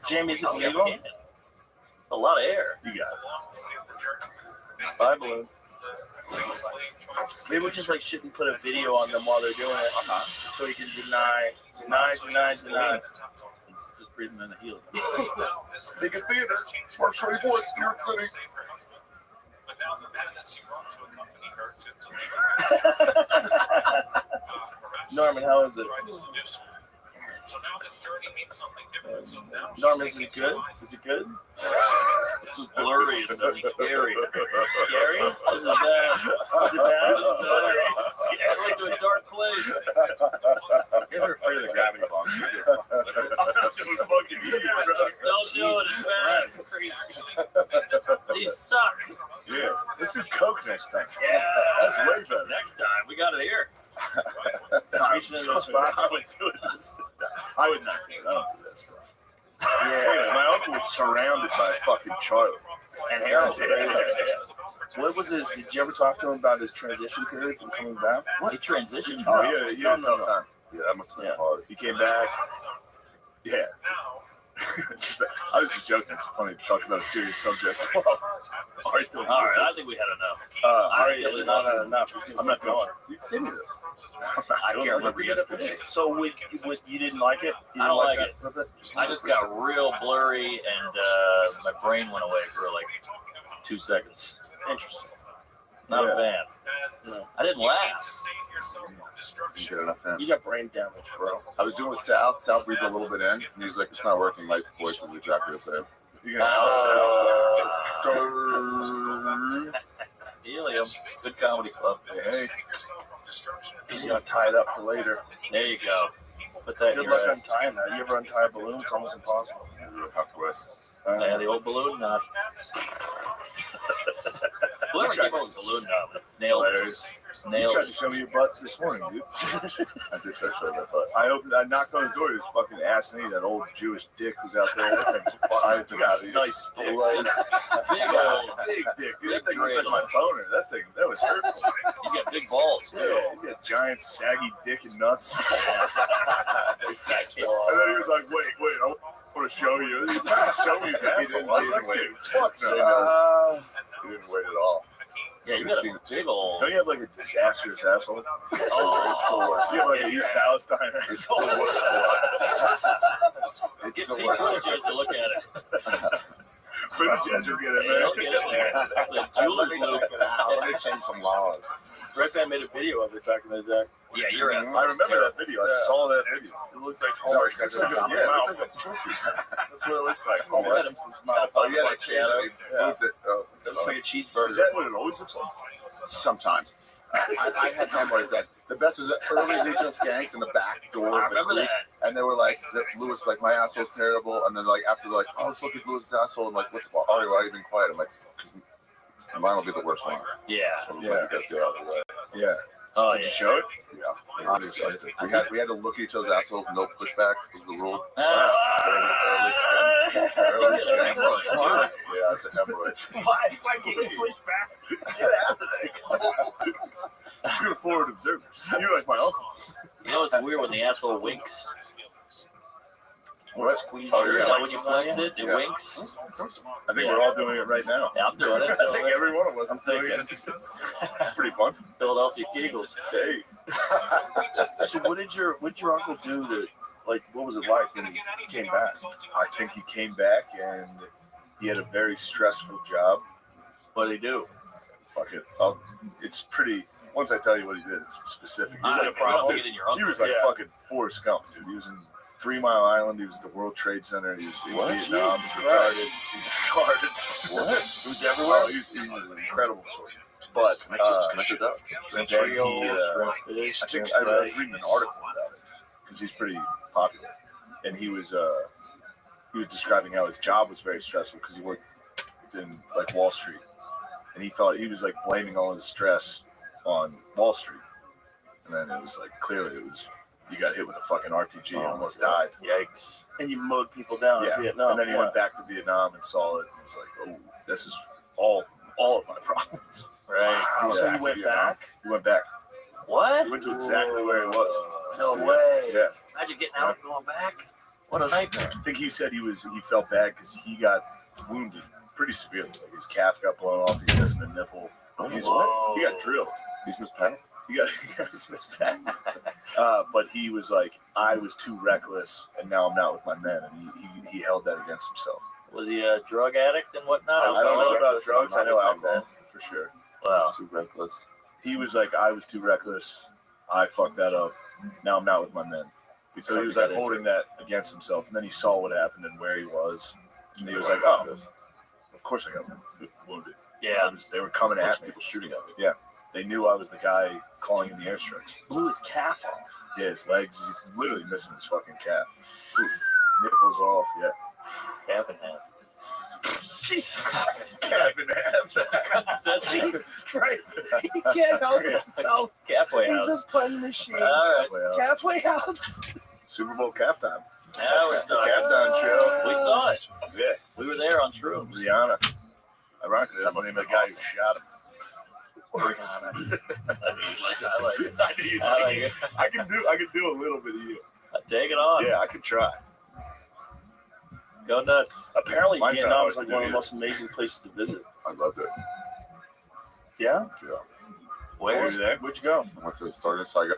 Jamie, is it legal? A lot of air. You got it. Bye, Balloon. Maybe we just shouldn't put a video on them while they're doing it, so you can deny. Just breathe them in the heel. Big theater, March 24th, New York City. Norman, how is it? Norman, is it good? Is it good? This is blurry. It's nothing scary. Scary? Is it bad? Is it bad? I went to a dark place. You guys are afraid of the gravity bombs. Don't do it. It's bad. It's crazy. These suck. Yeah. Let's do coke next time. Yeah. That's way better. Next time. We got it here. I would not do it. I don't do that stuff. Yeah, my uncle was surrounded by fucking Charlie. And Harold. What was his? Did you ever talk to him about his transition period from coming back? What? He transitioned? Oh, yeah, he had a tough time. Yeah, that must have been hard. He came back. Yeah. I was just joking. It's funny to talk about a serious subject. Ari's still. All right, I think we had enough. Ari is not enough. I'm not going. You give me this. I can't remember yesterday. So you didn't like it? I don't like it. I just got real blurry and my brain went away for like 2 seconds. Interesting. Not a fan. No. I didn't laugh. You get enough in. You got brain damage, bro. I was doing with Sal. Sal breathed a little bit in, and he's like, "It's not working." My voice is exactly the same. You got Helium. Good comedy club. Hey, he's gonna tie it up for later. There you go. Put that in Good your luck ass. untying that. You ever untie a balloon? It's almost impossible. Yeah, the old balloon knot. Whoever came up with balloon knot nailed it. You Nailed tried it. to show me your butt this morning, dude. I did try to show that, but I knocked on his door. He was fucking asking me. That old Jewish dick was out there. That thing's I fucking got it. nice dick. Big old. Big dick. Dude, that thing looked like my boner. That was hurtful. You got big balls too. Yeah, he's got giant, saggy dick and nuts. And then he was like, wait, I want to show you. He was trying to show me his asshole. I was like, dude, fuck no. he didn't wait at all. Yeah, you got a big old. Don't you have like a disastrous asshole? Oh, It's the worst. You have like a East Palestine asshole. It's Get the Pete worst. Buttigieg to look at it. Buttigieg will get it, They don't get it there. The jewelers look. Let me change some laws. Red Man made a video of it back in the day. Yeah, your ass. I remember that video. I saw that video. It looked like Homer Simpson's mouth. That's pussy. That's what it looks like. Homer Simpson's mouth. Oh, yeah, they changed it. Yeah. Moved it. Oh, It looks like a cheeseburger. Is that what it always looks like? sometimes. I had memories that the best was early Regional Skanks in the back door. I remember that. And they were like, Lewis, like, my asshole's terrible. And then, like, after, like, oh, let's look at Lewis's asshole. I'm like, what's Ari? Why are you being quiet? I'm like, because mine will be the worst one. Yeah. So I'm like, you guys get out of the way. Yeah. Oh, Did you show it? Yeah. We had to look at each other's assholes, no pushbacks was the rule. Early Skanks. Yeah, it's a hemorrhoid. Why give me pushback? Get out of there. You can afford observers. You're like my uncle. You know, it's weird when the asshole winks. Well, that's Queen's. Oh, yeah. When you flex it, it winks. I think we're all doing it right now. Yeah, I'm doing it. I think every one of us is doing it. It's pretty fun. Philadelphia Eagles. Hey. So what did your uncle do to, like, what was it like when he came back? I think he came back and he had a very stressful job. What did he do? Fuck it. It's pretty. Once I tell you what he did, it's specific. He's like a problem. He was like fucking Forrest Gump, dude. He was in 3 Mile Island. He was at the World Trade Center. He was in Vietnam. He's retarded. He's retarded. What? He was everywhere. Oh, he's an incredible source. But then he, I think I was reading an article about it because he's pretty popular, and he was describing how his job was very stressful because he worked in like Wall Street, and he thought he was like blaming all his stress on Wall Street, and then it was like clearly it was you got hit with a fucking RPG and almost died. Yikes! And you mowed people down in Vietnam. And then he went back to Vietnam and saw it, and was like, "Oh, this is all of my problems." Right. Wow. So he went back. He went back. What? He went to exactly where he was. No way. Yeah. Imagine getting out and going back. What a nightmare. I think he said he felt bad because he got wounded pretty severely. Like his calf got blown off. He's missing a nipple. He got drilled. He's Miss Pat. He got his Miss Pat. But he was like, I was too reckless, and now I'm not with my men. And he held that against himself. Was he a drug addict and whatnot? I don't know about drugs. I know alcohol for sure. Wow. Too reckless. He was like, I was too reckless. I fucked that up. Now I'm not with my men. So he was like holding that against himself, and then he saw what happened and where he was, and he was like, "Oh, of course I got wounded." Yeah, they were coming at me, people shooting at me. Yeah, they knew I was the guy calling in the airstrikes. Blew his calf off. Yeah, his legs. He's literally missing his fucking calf. Nipples off. Yeah, calf in half. Calf in half. Jesus Christ! He can't help himself. Halfway house. He's a pun machine. All right. Halfway house. Super Bowl calf time. Yeah, we're the halftime show. We saw it. Yeah, we were there on Shrooms. Rihanna. Ironically, that's the name of the guy who shot him. I can do a little bit of you. Take it on. Yeah, I could try. Go nuts. Apparently, Mine's Vietnam not is like hard to one of do the most amazing places to visit. I loved it. Yeah? Yeah. Where? Where'd you go? I went to Stardust Saga.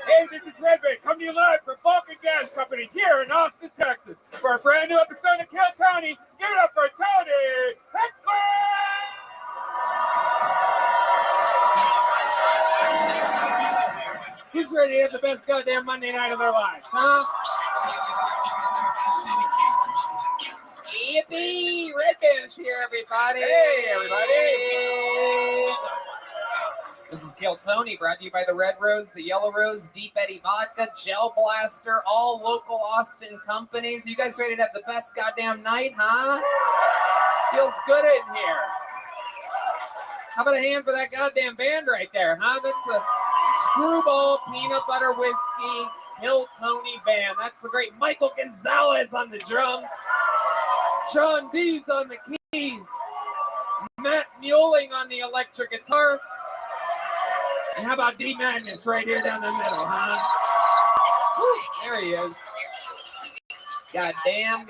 Hey, this is Rabbi, coming to you live from Vulcan Gas Company here in Austin, Texas, for a brand new episode of Kill Tony. Give it up for Tony Hinchcliffe! Who's ready to have the best goddamn Monday night of their lives, huh? Yippee! Red Band's here, everybody! Hey, everybody! This is Kill Tony, brought to you by the Red Rose, the Yellow Rose, Deep Eddy Vodka, Gel Blaster, all local Austin companies. You guys ready to have the best goddamn night, huh? Feels good in here. How about a hand for that goddamn band right there, huh? That's the Screwball Peanut Butter Whiskey Kill Tony Band. That's the great Michael Gonzalez on the drums. John D's on the keys. Matt Muelling on the electric guitar. And how about D Magnus right here down the middle, huh? Woo, there he is. Goddamn.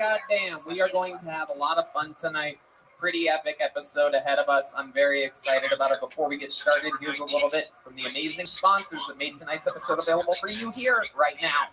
We are going to have a lot of fun tonight. Pretty epic episode ahead of us. I'm very excited about it. Before we get started, here's a little bit from the amazing sponsors that made tonight's episode available for you here right now.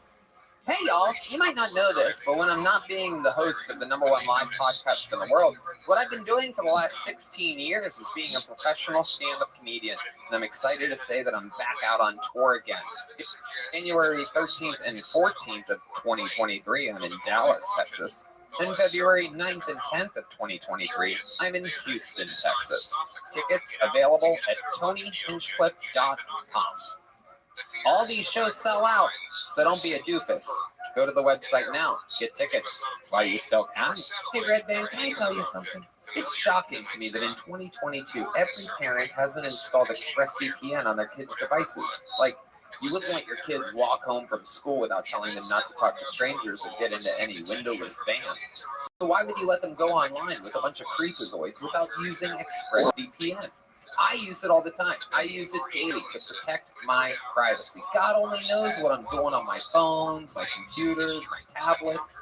Hey, y'all, you might not know this, but when I'm not being the host of the #1 live podcast in the world, what I've been doing for the last 16 years is being a professional stand-up comedian, and I'm excited to say that I'm back out on tour again. It's January 13th and 14th of 2023, I'm in Dallas, Texas. And February 9th and 10th of 2023, I'm in Houston, Texas. Tickets available at TonyHinchcliffe.com. All these shows sell out, so don't be a doofus. Go to the website now. Get tickets while you still can. Hey, Red Band, can I tell you something? It's shocking to me that in 2022, every parent hasn't installed ExpressVPN on their kids' devices. Like, you wouldn't let your kids walk home from school without telling them not to talk to strangers or get into any windowless vans. So why would you let them go online with a bunch of creepazoids without using ExpressVPN? I use it all the time. I use it daily to protect my privacy. God only knows what I'm doing on my phones, my computers, my tablets,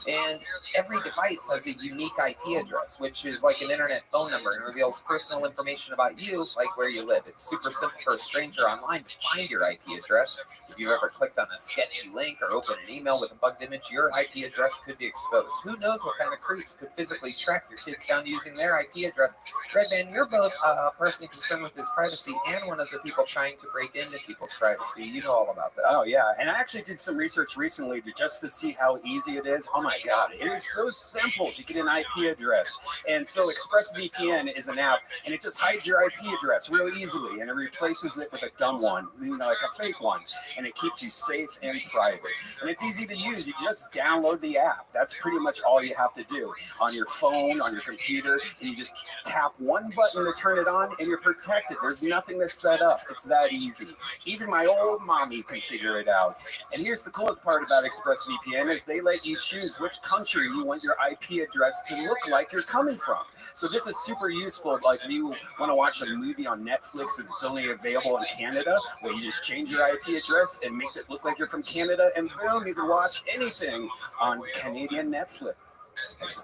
and every device has a unique IP address, which is like an internet phone number and reveals personal information about you, like where you live. It's super simple for a stranger online to find your IP address. If you've ever clicked on a sketchy link or opened an email with a bugged image, your IP address could be exposed. Who knows what kind of creeps could physically track your kids down using their IP address? Redman, you're both a person concerned with his privacy and one of the people trying to break into people's privacy. You know all about that. Oh, yeah. And I actually did some research recently just to see how easy it is. Oh, my God. It is so simple to get an IP address. And so ExpressVPN is an app, and it just hides your IP address really easily, and it replaces it with a dumb one, like a fake one, and it keeps you safe and private. And it's easy to use. You just download the app. That's pretty much all you have to do. On your phone, on your computer, and you just tap one button to turn it on, and you're protected. There's nothing to set up. It's that easy. Even my old mommy can figure it out. And here's the coolest part about ExpressVPN is they let you choose which country you want your IP address to look like you're coming from. So this is super useful. Like if you want to watch a movie on Netflix and it's only available in Canada, well, you just change your IP address and makes it look like you're from Canada, and boom, you can watch anything on Canadian Netflix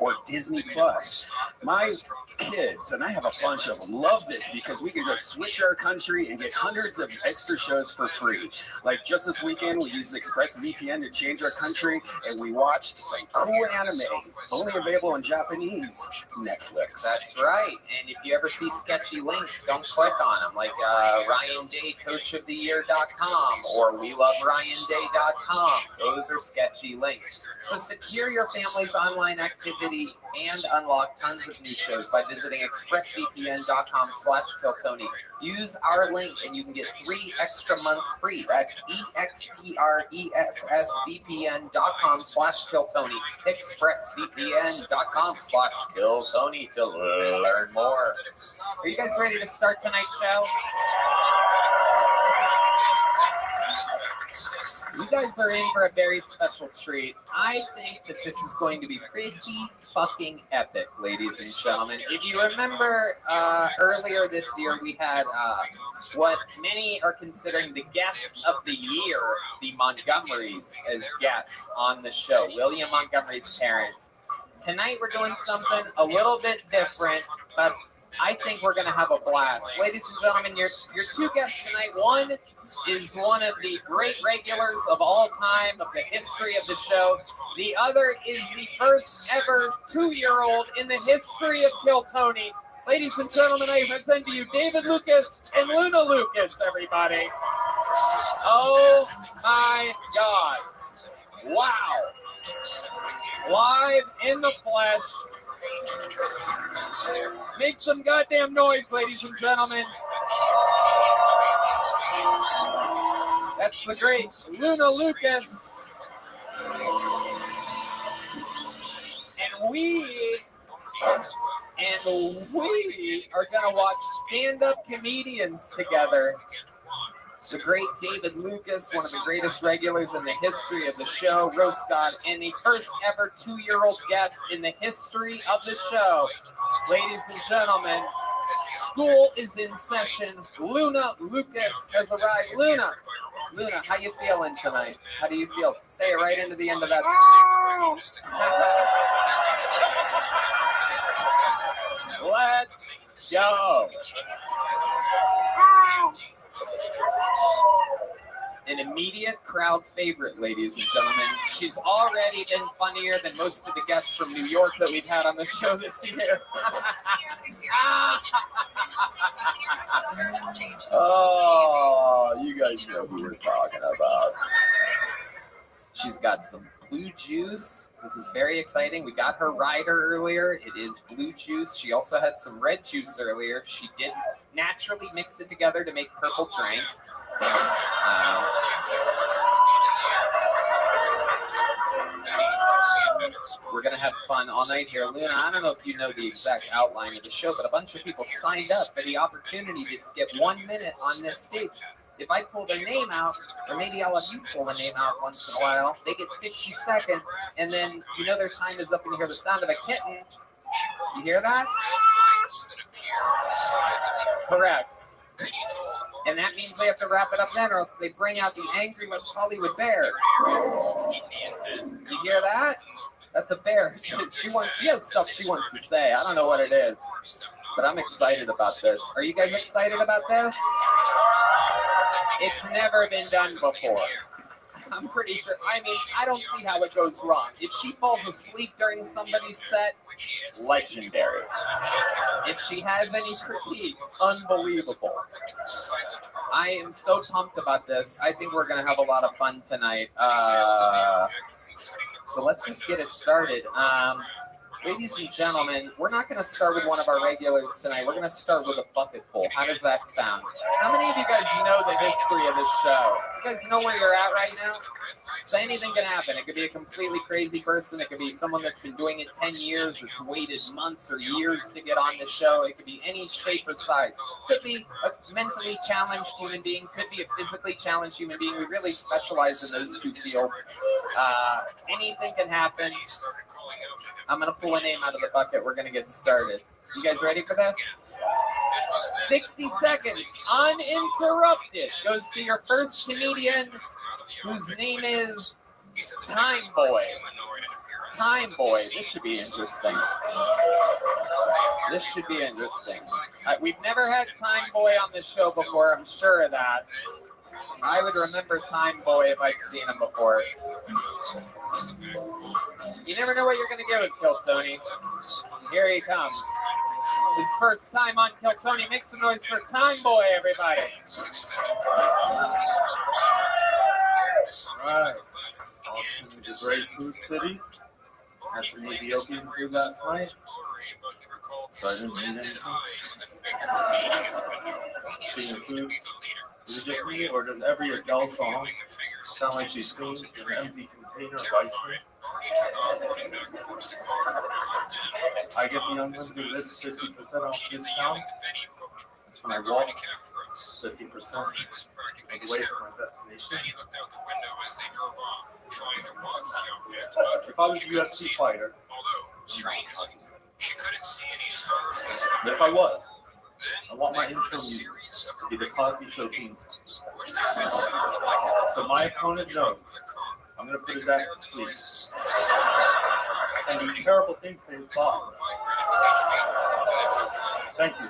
or Disney Plus. My kids, and I have a bunch of them, love this because we can just switch our country and get hundreds of extra shows for free. Like just this weekend, we used ExpressVPN to change our country, and we watched some cool anime, only available on Japanese Netflix. That's right. And if you ever see sketchy links, don't click on them, like RyanDayCoachOfTheYear.com or WeLoveRyanDay.com. Those are sketchy links. So secure your family's online activity and unlock tons of new shows by visiting expressvpn.com/KillTony. Use our link and you can get 3 extra months free. That's expressvpn.com/KillTony. expressvpn.com/KillTony to learn more. Are you guys ready to start tonight's show? You guys are in for a very special treat. I think that this is going to be pretty fucking epic, ladies and gentlemen. If you remember, earlier this year we had what many are considering the guests of the year, the Montgomerys, as guests on the show, William Montgomery's parents. Tonight we're doing something a little bit different, but I think we're going to have a blast. Ladies and gentlemen, your 2 guests tonight. One is one of the great regulars of all time, of the history of the show. The other is the first ever 2-year-old in the history of Kill Tony. Ladies and gentlemen, I present to you David Lucas and Luna Lucas, everybody. Oh my God. Wow. Live in the flesh. Make some goddamn noise, ladies and gentlemen. That's the great Luna Lucas. And we are going to watch stand-up comedians together the great David Lucas, one of the greatest regulars in the history of the show, Roast God, and the first ever 2-year-old guest in the history of the show. Ladies and gentlemen, school is in session. Luna Lucas has arrived. Luna, how you feeling tonight? How do you feel? Say it right into the end of that. Let's go. An immediate crowd favorite, ladies and gentlemen. She's already been funnier than most of the guests from New York that we've had on the show this year. Oh, you guys know who we're talking about. She's got some blue juice. This is very exciting. We got her rider earlier. It is blue juice. She also had some red juice earlier. She did naturally mix it together to make purple drink. We're going to have fun all night here. Luna, I don't know if you know the exact outline of the show, but a bunch of people signed up for the opportunity to get 1 minute on this stage. If I pull their name out, or maybe I'll have you pull a name out once in a while, they get 60 seconds, and then you know their time is up and you hear the sound of a kitten. You hear that? Correct. And that means they have to wrap it up then, or else they bring out the angry West Hollywood bear. You hear that? That's a bear. She has stuff she wants to say. I don't know what it is, but I'm excited about this. Are you guys excited about this? It's never been done before. I'm pretty sure. I mean, I don't see how it goes wrong. If she falls asleep during somebody's set, legendary. If she has any critiques, unbelievable. I am so pumped about this. I think we're going to have a lot of fun tonight. So let's just get it started. Ladies and gentlemen, we're not going to start with one of our regulars tonight. We're going to start with a bucket pull. How does that sound? How many of you guys know the history of this show? You guys know where you're at right now? So anything can happen. It could be a completely crazy person. It could be someone that's been doing it 10 years, that's waited months or years to get on the show. It could be any shape or size. Could be a mentally challenged human being. Could be a physically challenged human being. We really specialize in those two fields. Anything can happen. I'm going to pull a name out of the bucket. We're going to get started. You guys ready for this? 60 seconds, uninterrupted, goes to your first comedian, whose name is Time Boy. Time Boy. This should be interesting. This should be interesting. We've never had Time Boy on this show before. I'm sure of that. I would remember Time Boy if I'd seen him before. You never know what you're going to get with Kill Tony. Here he comes. His first time on Kill Tony. Make some noise for Time Boy, everybody. Right. Austin is a great food city. Had some Ethiopian food last night. So I didn't eat anything. Speaking of food, is it just me, or does every Adele song sound like she sings in an empty container of ice cream? I get the unlimited list 50% off discount. That's when I walk 50% of the way to my destination. If I was a UFC fighter, but if I was, I want my intro music to be the Cosby Show theme song. So my opponent knows I'm going to put his ass to sleep and do terrible things to his body. Thank you.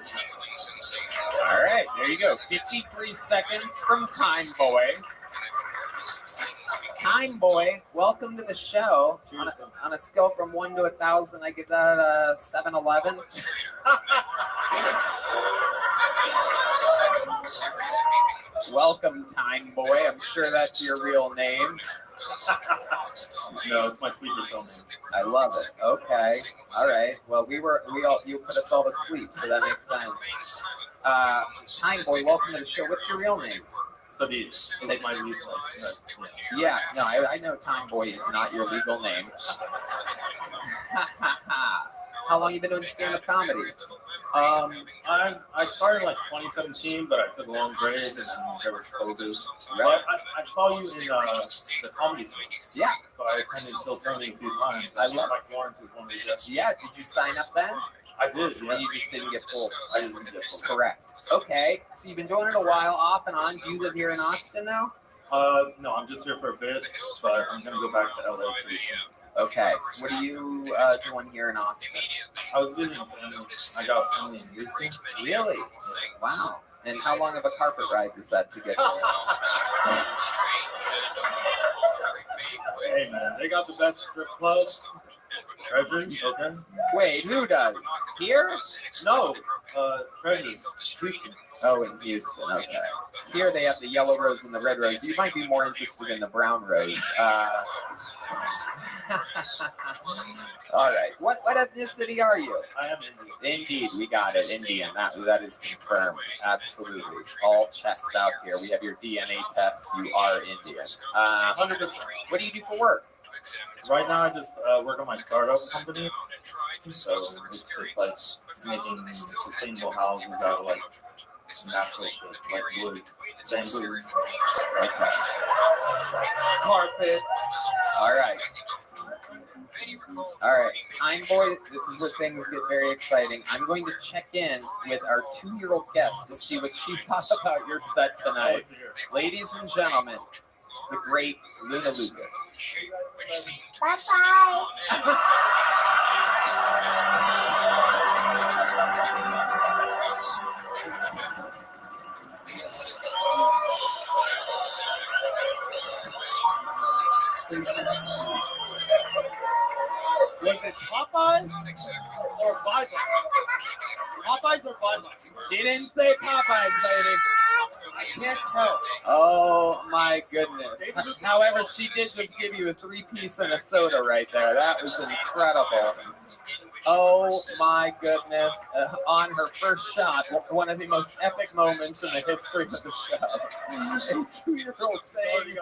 All right, there you go. 53 seconds from Time Boy. Time Boy, welcome to the show. On a scale from 1 to 1,000, I give that a 7-11. Welcome, Time Boy. I'm sure that's your real name. No, it's my sleeper cell name. I love it. Okay. All right. Well, you put us all to sleep, so that makes sense. Time Boy, welcome to the show. What's your real name? Sadiq. Say my legal name. Yeah. No, I know Time Boy is not your legal name. How long you been doing stand-up comedy? I started like 2017, but I took a long break and then there was COVID. But I saw you in the comedy scene. Yeah. So I attended Kill Tony a few times. I love Mike Lawrence is one of the guests. Yeah, did you sign up then? I did, yeah. And you just didn't get pulled. I just didn't get pulled. Correct. Okay, so you've been doing it a while, off and on. Do you live here in Austin now? No, I'm just here for a bit, but I'm gonna go back to LA pretty soon. Okay. What are you doing here in Austin? I was visiting family. I got family in Houston. Really? Wow. And how long of a carpet ride is that to get there? Hey man, they got the best strip clubs. Treasures, okay. Wait, who does? Here? No, Treasures. Houston. Oh, in Houston, okay. Here they have the yellow rose and the red rose. You might be more interested in the brown rose. All right. What ethnicity are you? I am Indian. Indeed, we got it. Indian. That is confirmed. Absolutely. All checks out here. We have your DNA tests. You are Indian. 100%. What do you do for work? Right now, I just work on my startup company. So it's just like making sustainable houses out of like natural shit, like wood, bamboo, like that. Carpet. All right. All right, Time Boy, this is where things get very exciting. I'm going to check in with our 2-year-old guest to see what she thought about your set tonight. Ladies and gentlemen, the great Luna Lucas. Bye-bye. Was it Popeyes or Bye-Bye? Popeyes or Bye-Bye? She didn't say Popeyes, lady. I can't tell. Oh my goodness. However, she did just give you a 3-piece and a soda right there. That was incredible. Oh my goodness. On her first shot, one of the most epic moments in the history of the show. A 2-year-old saying,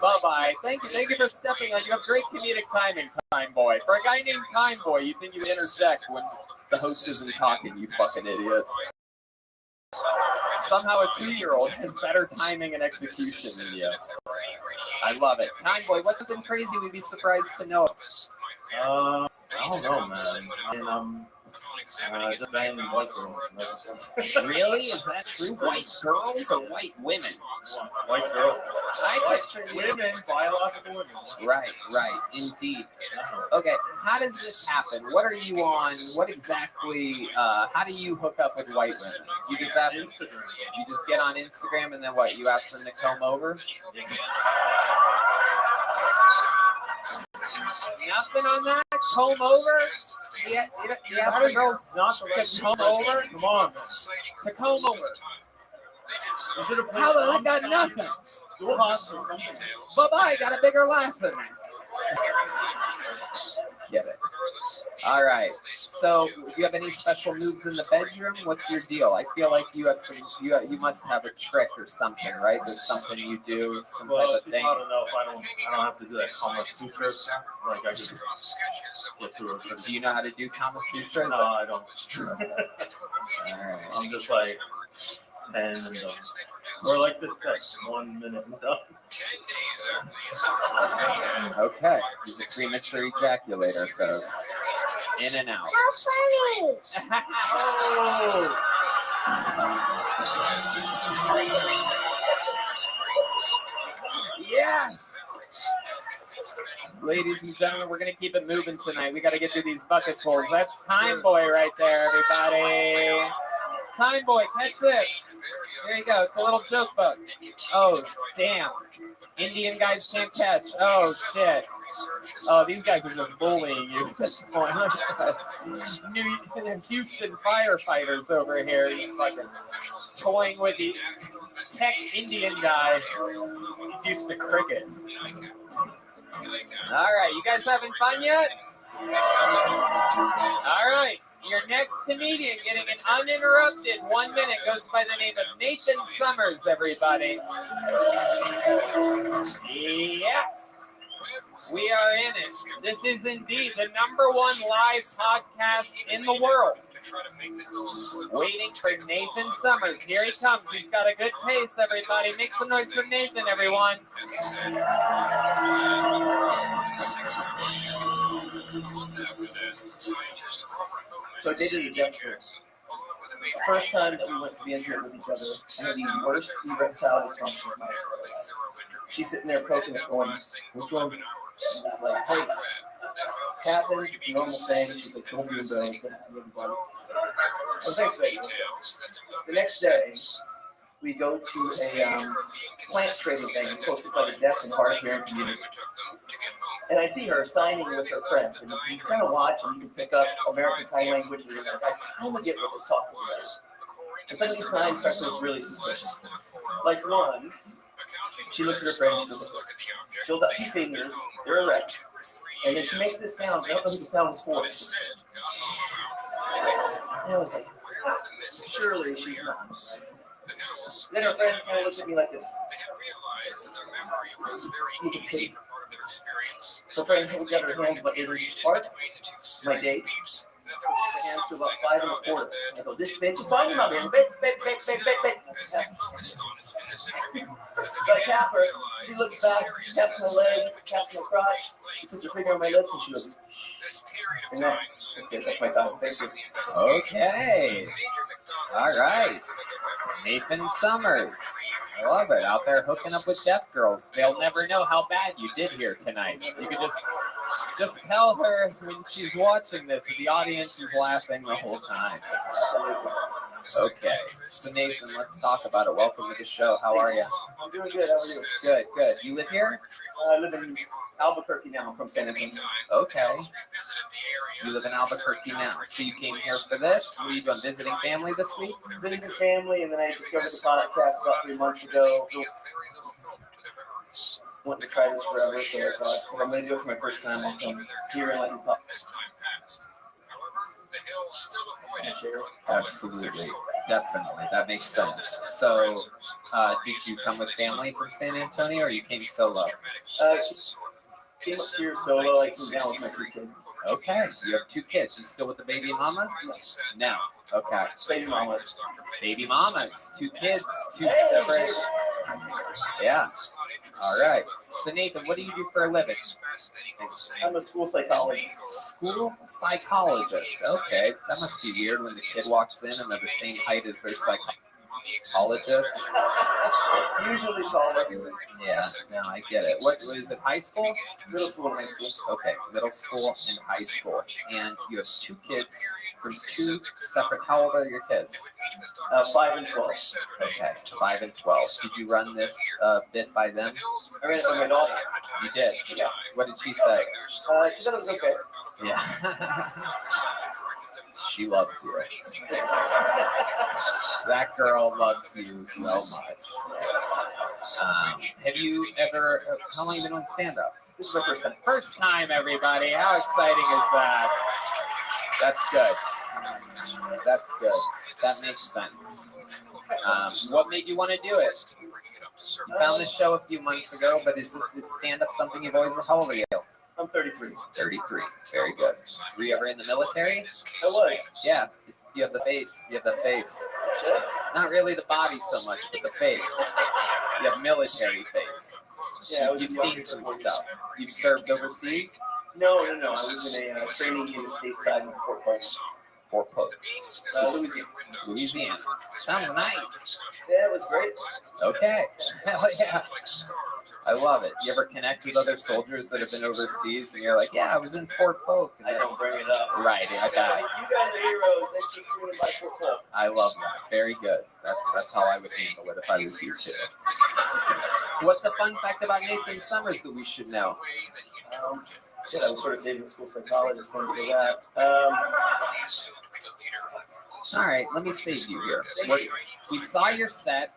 bye-bye. Thank you for stepping on. You have great comedic timing, Time Boy. For a guy named Time Boy, you think you interject when the host isn't talking, you fucking idiot. Somehow a 2-year-old has better timing and execution than you. I love it. Time Boy, what's something crazy we'd be surprised to know? I don't know, man. I mean, just banging white girls. Really? Is that true? White girls or white women? White girls. I picture women, biological women. Right, indeed. Okay, how does this happen? What are you on? What exactly? How do you hook up with white women? You just ask. Instagram. You just get on Instagram and then what? You ask them to come over. Nothing on that? Comb over? You ask the girls to comb over? Come on. To comb over. How the heck got nothing? Bye-bye, got a bigger laugh than me. Get it. All right. So, do you have any special moves in the bedroom? What's your deal? I feel like you have some. You must have a trick or something, right? There's something you do, some type of thing. I don't know if I don't have to do that Kama Sutra. Like I could get through it. Do you know how to do Kama Sutra? No, I don't. All right. I'm just like 10 and done. Or like this 1 minute and done. Okay, he's a premature ejaculator, folks. In and out. How funny! Yeah. Ladies and gentlemen, we're going to keep it moving tonight. We got to get through these bucket pulls. That's Time Boy right there, everybody. Time Boy, catch this. There you go. It's a little joke book. Oh, damn. Indian guys can't catch. Oh, shit. Oh, these guys are just bullying you at this point. New Houston firefighters over here. He's fucking toying with the tech Indian guy. He's used to cricket. All right. You guys having fun yet? All right. Your next comedian getting an uninterrupted 1 minute goes by the name of Nathan Summers, everybody. Yes. We are in it. This is indeed the #1 live podcast in the world. Waiting for Nathan Summers. Here he comes. He's got a good pace, everybody. Make some noise for Nathan, everyone. So I dated a Dutch girl. The first time that we went to the internet with each other, I had the worst erectile dysfunction of my entire life. She's sitting there poking it, going, "What's wrong?" And it's like, "Hey, happens. It's a normal thing." She's like, "Don't be embarrassed." Everybody. Well, thanks, baby. The next day, we go to a plant trading thing hosted by the deaf and hard of hearing community. And I see her signing with her friends, and you kind of watch and you can pick up American Sign Language, and you're like, I kind of get what they're talking about. And some of these signs start to look really suspicious. Like one, she looks at her friend, she goes, she holds out 2 fingers, they're erect, and then she makes this sound. I don't know who the sound is for. And I was like, surely she's not. Then her friend kind of looks at me like this. You can pay. Her friend holds out her hands about 8 inches apart. My date. Pushes her hands to about 5 1/4. I go, "This bitch is talking about me." So I tap her. She looks back, taps my leg, taps my crotch. She puts her finger on my lips and she goes, and that's it. That's my time. Thank you. Okay. All right. Nathan Summers. I love it. Out there hooking up with deaf girls. They'll never know how bad you did here tonight. You could just tell her when she's watching this that the audience is laughing the whole time. Okay. So Nathan, let's talk about it. Welcome to the show. How are you? I'm doing good. How are you? Good, good. You live here? I live in Albuquerque now. I'm from San Antonio. Okay. You live in Albuquerque now. So you came here for this? What are you doing? Visiting family this week? Visiting family, and then I discovered the podcast about 3 months ago. Want to try this forever, so I thought, if I'm going to do it for my first time, I'll come here and let you pop. Absolutely. Definitely. That makes sense. So, did you come with family from San Antonio, or you came solo? Came up here solo. I came down with my 2 kids. Okay. You have 2 kids. You still with the baby mama? No. Okay. Baby mama. Baby mamas. 2 kids. 2 separate. Yeah. All right. So Nathan, what do you do for a living? I'm a school psychologist. School psychologist. Okay. That must be weird when the kid walks in and they're the same height as their psychologist. Usually taller. Yeah. No, I get it. What is it? High school? Middle school and high school. Okay. Middle school and high school. And you have 2 kids from 2 separate. How old are your kids? 5 and 12. Okay, 5 and 12. Did you run this bit by them? I ran it by my daughter. You did? Yeah. What did she say? She said it was okay. Yeah. She loves you. That girl loves you so much. Have you ever, how long have you been on stand-up? This is my first time. First time, everybody. How exciting is that? That's good. That's good. That makes sense. What made you want to do it? You found this show a few months ago, but is this stand-up something you've always, how old are you? I'm 33. 33. Very good. Were you ever in the military? I was. Yeah. You have the face. You have the face. Not really the body so much, but the face. You have military face. Yeah, You've seen some stuff. You've served overseas? No. I was in a training unit stateside in Fort Polk. Fort Polk. Louisiana. Louisiana. Sounds nice. Yeah, it was great. Okay. Hell yeah. I love it. You ever connect with other soldiers that have been overseas and you're like, yeah, I was in Fort Polk. I don't bring it up. Right. I bet. You guys are heroes. Thanks for swinging by Fort Polk. I love that. Very good. That's how I would handle it if I was you too. What's a fun fact about Nathan Summers that we should know? I was sort of saving the school psychologist thing for that. All right, let me save you here. We saw your set.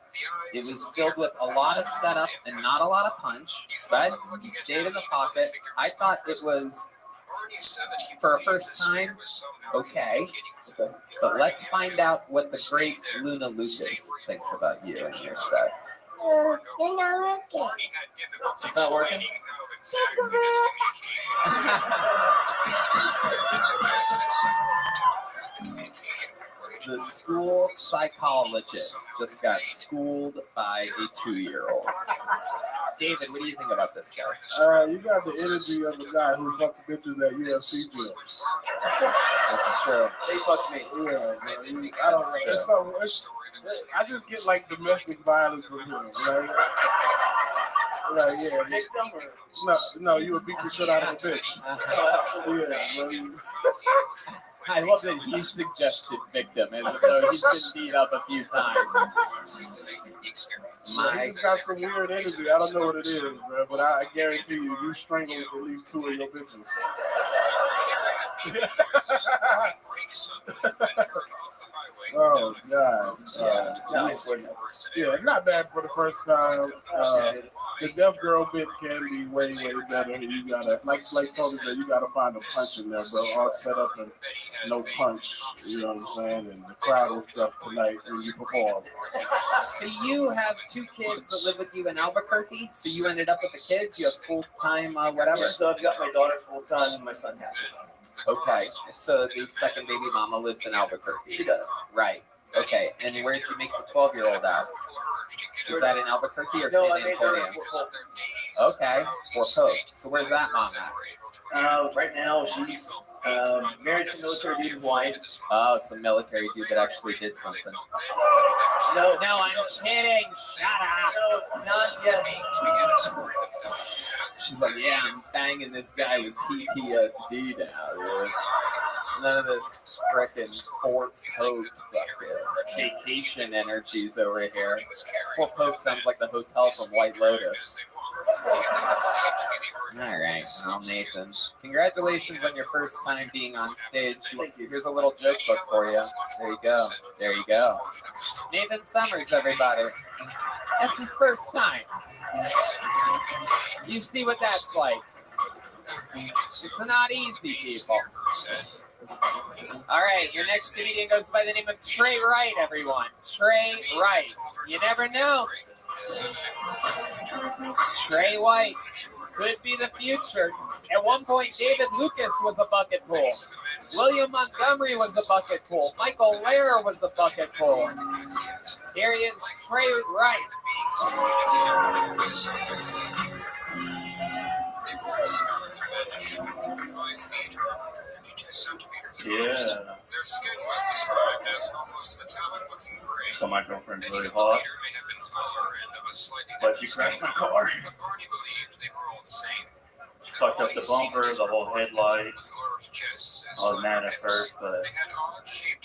It was filled with a lot of setup and not a lot of punch, but you stayed in the pocket. I thought it was, for a first time, okay. But let's find out what the great Luna Lucas thinks about you and your set. You're not working. It's not working? The school psychologist just got schooled by a 2-year-old. David, what do you think about this guy? You got the energy of a guy who fucks bitches at UFC gyms. That's true. They fucked me. Yeah, man. I don't know. I just get like domestic violence from him, right? Like, yeah. Victim or? No, you would beat the shit out of a bitch. Yeah, man. I love that he suggested victim, as though he's been beat up a few times. He just got some weird energy. I don't know what it is, bro, but I guarantee you strangled at least 2 of your bitches. Oh, God. Yeah, not bad for the first time. The deaf girl bit can be way, way better. You gotta, like Tony said, you gotta find a punch in there, bro. All set up and no punch. You know what I'm saying? And the crowd was stuff tonight when you perform. So you have 2 kids that live with you in Albuquerque. So you ended up with the kids. You have full-time whatever. Yeah, so I've got my daughter full-time and my son half-time. Okay. So the second baby mama lives in Albuquerque. She does. Right. Okay. And where'd you make the 12-year-old out? Is that in Albuquerque or San Antonio? Okay, Fort Pope. So where's that mom at? Right now, she's married to a military dude in Hawaii. Oh, some military dude that actually did something. No, I'm kidding. Shut up. No, not yet. She's like, yeah, I'm banging this guy with PTSD now, dude. None of this frickin' Fort Pope vacation energies over here. Fort Pope sounds like the hotel from White Lotus. All right, well, Nathan, congratulations on your first time being on stage. Here's a little joke book for you. There you go. There you go. Nathan Summers, everybody. That's his first time. You see what that's like. It's not easy, people. All right, your next comedian goes by the name of Trey Wright, everyone. Trey Wright. You never know. Trey White could be the future. At one point, David Lucas was a bucket pool. William Montgomery was a bucket pool. Michael Lehrer was a bucket pool. Here he is, Trey Wright. Yeah. So my girlfriend's really hot, but she crashed my car. She fucked up the bumper, the whole headlight. I was mad at first, but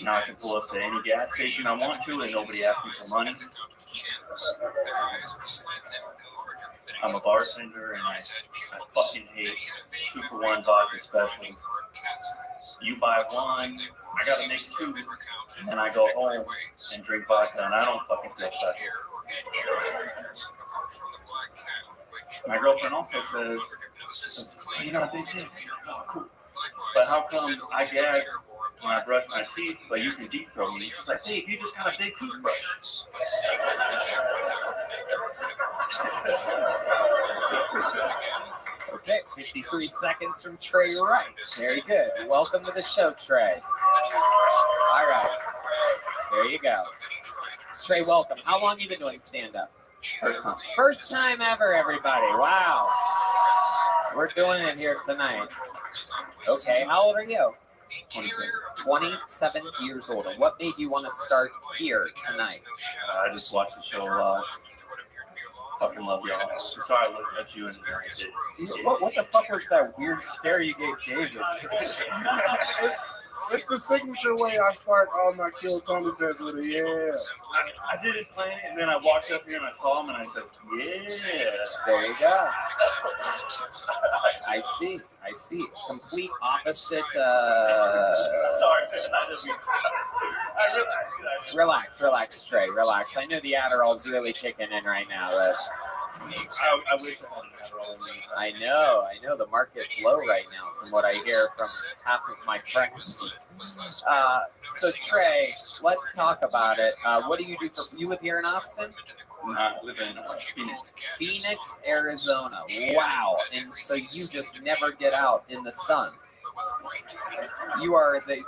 now I can pull up to any gas station I want to and nobody asks me for money. I'm a bartender and I fucking hate 2-for-1 vodka specials. You buy one, I gotta make 2, and then I go home and drink vodka, and I don't fucking feel special. My girlfriend also says, oh, you got a big dick. Oh, cool. But how come I gag when I brush my teeth, but you can deep throat me? She's like, hey, you just got a big toothbrush. Okay, 53 seconds from Trey Wright. Very good. Welcome to the show, Trey. All right. There you go. Trey, welcome. How long have you been doing stand-up? First time. First time ever, everybody. Wow. We're doing it here tonight. Okay, how old are you? 27 years old. And what made you want to start here tonight? I just watched the show a lot. Fucking love y'all. I'm sorry I looked at you and What the fuck was that weird stare you gave David? It's the signature way I start all my Kill Tony says with a yeah. I didn't plan it, and then I walked up here and I saw him and I said, yeah. There you go. I see. Complete opposite. Sorry, Relax, Trey. Relax. I know the Adderall's really kicking in right now. I wish I had an Adderall in me. I know. The market's low right now, from what I hear from half of my friends. So Trey, let's talk about it. What do? You live here in Austin? I live in Phoenix. Phoenix, Arizona. Wow. And so you just never get out in the sun. You are the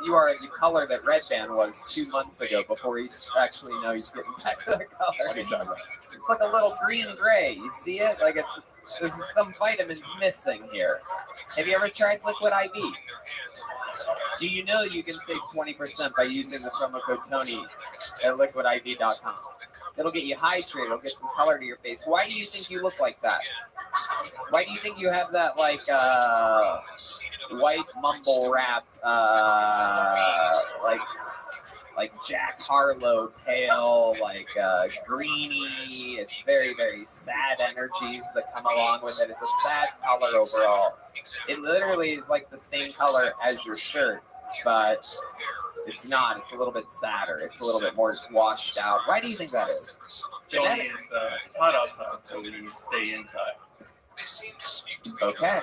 color that Red Band was 2 months ago before he actually knows he's getting back to the color. It's like a little green gray. You see it? Like there's some vitamins missing here. Have you ever tried Liquid IV? Do you know you can save 20% by using the promo code Tony at liquidiv.com? It'll get you hydrated. It'll get some color to your face. Why do you think you look like that? Why do you think you have that white mumble rap, like Jack Harlow pale, greeny? It's very, very sad energies that come along with it. It's a sad color overall. It literally is like the same color as your shirt, but it's not. It's a little bit sadder. It's a little bit more washed out. Why do you think that is? Genetic. It's hot outside, so we stay inside. Okay.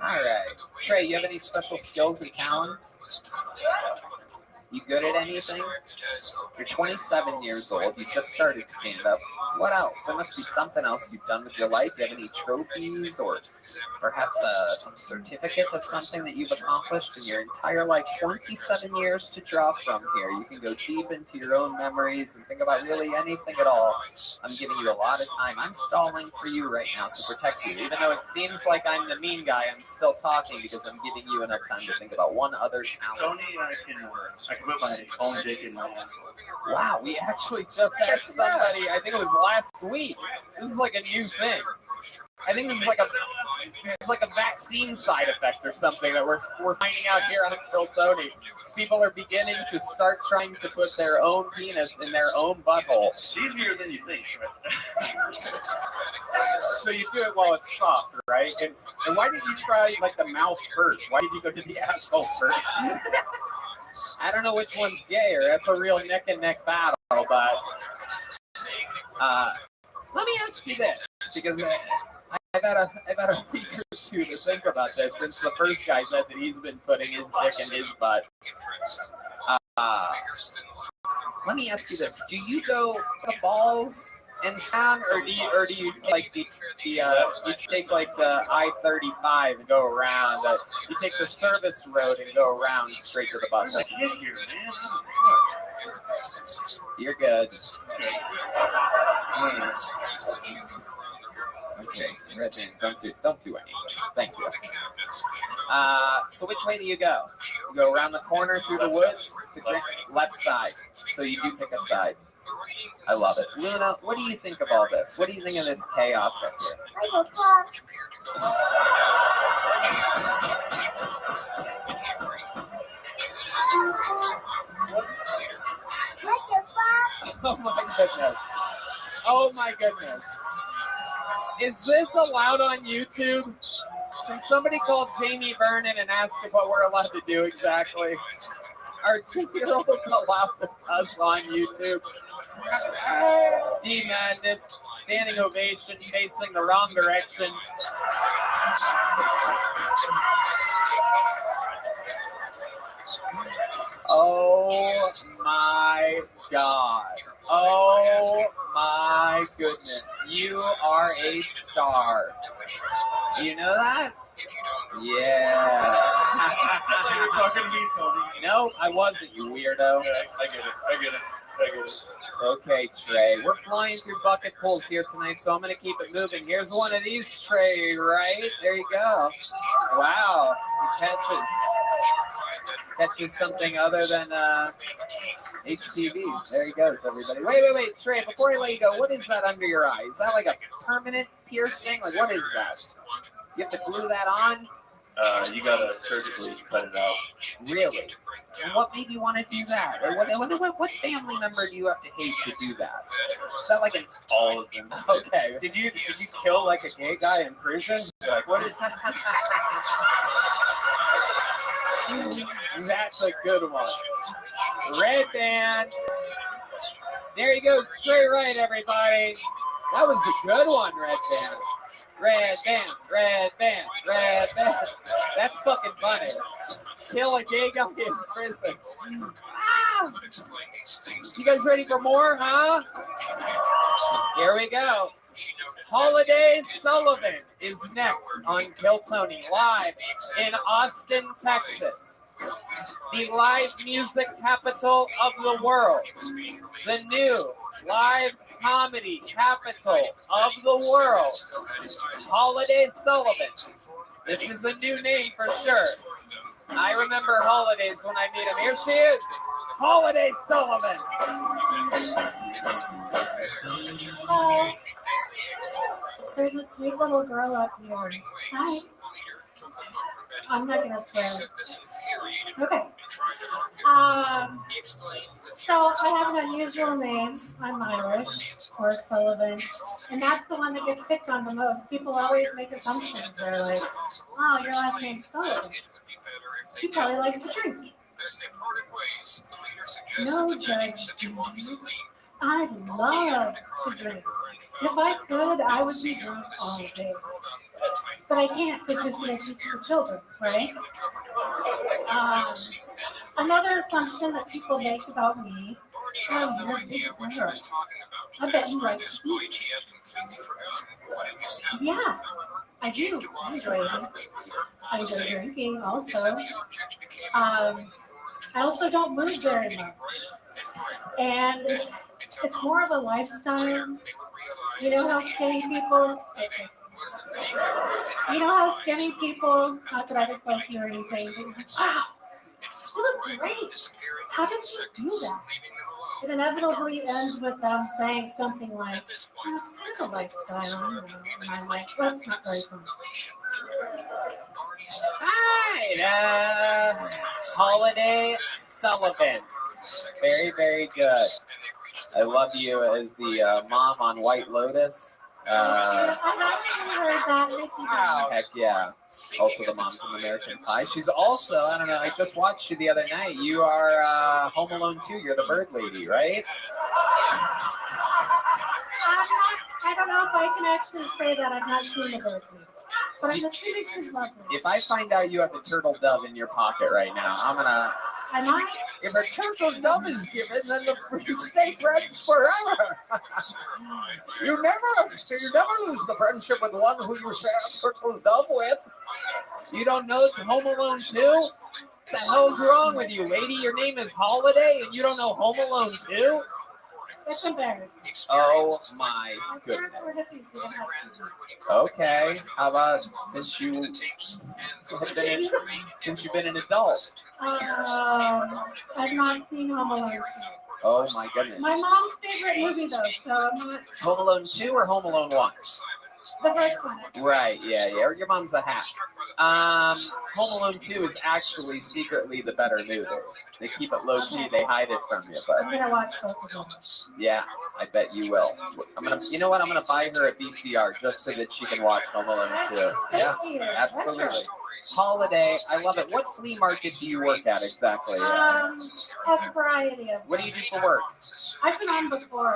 All right. Trey, you have any special skills and talents? You good at anything? You're 27 years old. You just started stand-up. What else? There must be something else you've done with your life. Do you have any trophies or perhaps some certificate of something that you've accomplished in your entire life? 27 years to draw from here. You can go deep into your own memories and think about really anything at all. I'm giving you a lot of time. I'm stalling for you right now to protect you. Even though it seems like I'm the mean guy, I'm still talking because I'm giving you enough time to think about one other talent. Tony, I can put my own dick in my ass. Wow, we actually just had somebody, I think it was last week. This is like a new thing. I think this is like a vaccine side effect or something that we're finding out here on Phil Tony. People are beginning to start trying to put their own penis in their own butthole. It's easier than you think, right? So you do it while it's soft, right? And why did you try like the mouth first? Why did you go to the asshole first? I don't know which one's gayer. That's a real neck and neck battle, but let me ask you this, because I've had a week or two to think about this since the first guy said that he's been putting his dick in his butt. Let me ask you this: do you go the balls and sound, or do you like you take like the I-35 and go around? You take the service road and go around straight to the bus. You're good. Okay, Red Band, don't do anything. Thank you. So which way do you go? You go around the corner through the woods to the left side. So you do pick a side. I love it. Luna, what do you think of all this? What do you think of this chaos up here? Oh my goodness. Oh my goodness. Is this allowed on YouTube? Can somebody call Jamie Vernon and ask if what we're allowed to do exactly? Are 2-year-olds allowed to cuss on YouTube? D-Madness, standing ovation, facing the wrong direction. Oh my God. Oh my goodness. You are a star. You know that? Yeah. I thought you were talking to me, Tony. No, I wasn't, you weirdo. I get it. Okay, Trey. We're flying through bucket pools here tonight, so I'm going to keep it moving. Here's one of these, Trey, right? There you go. Wow. He catches something other than HPV. There he goes, everybody. Wait. Trey, before I let you go, what is that under your eye? Is that like a permanent piercing? Like, what is that? You have to glue that on? You gotta surgically cut it out. Really? And what made you want to do that? Or what family member do you have to hate to do that? Is that like all of them? Okay. Did you kill like a gay guy in prison? Like, what is that? That's a good one. Red Band. There you go, straight right, everybody. That was a good one, Red Band. Red Band. That's fucking funny. Kill a gay guy in prison. Ah! You guys ready for more, huh? Here we go. Holiday Sullivan is next on Kill Tony, live in Austin, Texas. The live music capital of the world. The new live comedy capital of the world. Holiday Sullivan. This is a new name for sure. I remember Holidays when I met him. Here she is, Holiday Sullivan. Hi. There's a sweet little girl up here. Hi. I'm not gonna swear. Okay. So I have an unusual name. I'm Irish, of course, Sullivan, and that's the one that gets picked on the most. People always make assumptions. They're like, "Oh, your last name's Sullivan. You probably like to drink." No, Judge. I love to drink. If I could, I would be drunk all day. But I can't, because who's going to teach the children, right? Another assumption that people make about me, oh, you're a big girl. I bet you like to eat. Yeah, I do. I enjoy eating. I enjoy drinking also. I also don't move very much. And it's more of a lifestyle. You know how skinny people... You know how skinny people, not that I dislike you or anything, but like, wow, you look great. How did you do that? It inevitably ends with them saying something like, oh, it's kind of a lifestyle. And I'm like, well, that's not very fun. Hi, Holiday Sullivan. Very, very good. I love you as the mom on White Lotus. Heck yeah. Also the mom from American Pie. She's also, I don't know, I just watched you the other night. You are Home Alone 2. You're the bird lady, right? I don't know if I can actually say that. I've not seen the bird lady. But I'm assuming she's lovely. If I find out you have a turtle dove in your pocket right now, I'm gonna... If a turtle dove is given, then you stay friends forever. You never lose the friendship with one who you share a turtle dove with. You don't know Home Alone 2? What the hell's wrong with you, lady? Your name is Holiday and you don't know Home Alone 2? It's embarrassing. Oh my goodness. Okay, how about since you've been an adult? I've not seen Home Alone 2. Oh my goodness. My mom's favorite movie though, so I'm not. Home Alone 2 or Home Alone 1? The first one. Right, yeah. Your mom's a hack. Home Alone 2 is actually secretly the better movie. They keep it low-key, they hide it from you, but... I'm gonna watch both of them. Yeah, I bet you will. You know what? I'm gonna buy her a VCR just so that she can watch Home Alone 2. Yeah, absolutely. Holiday, I love it. What flea market do you work at exactly? A variety of. What do you do for work? I've been on before.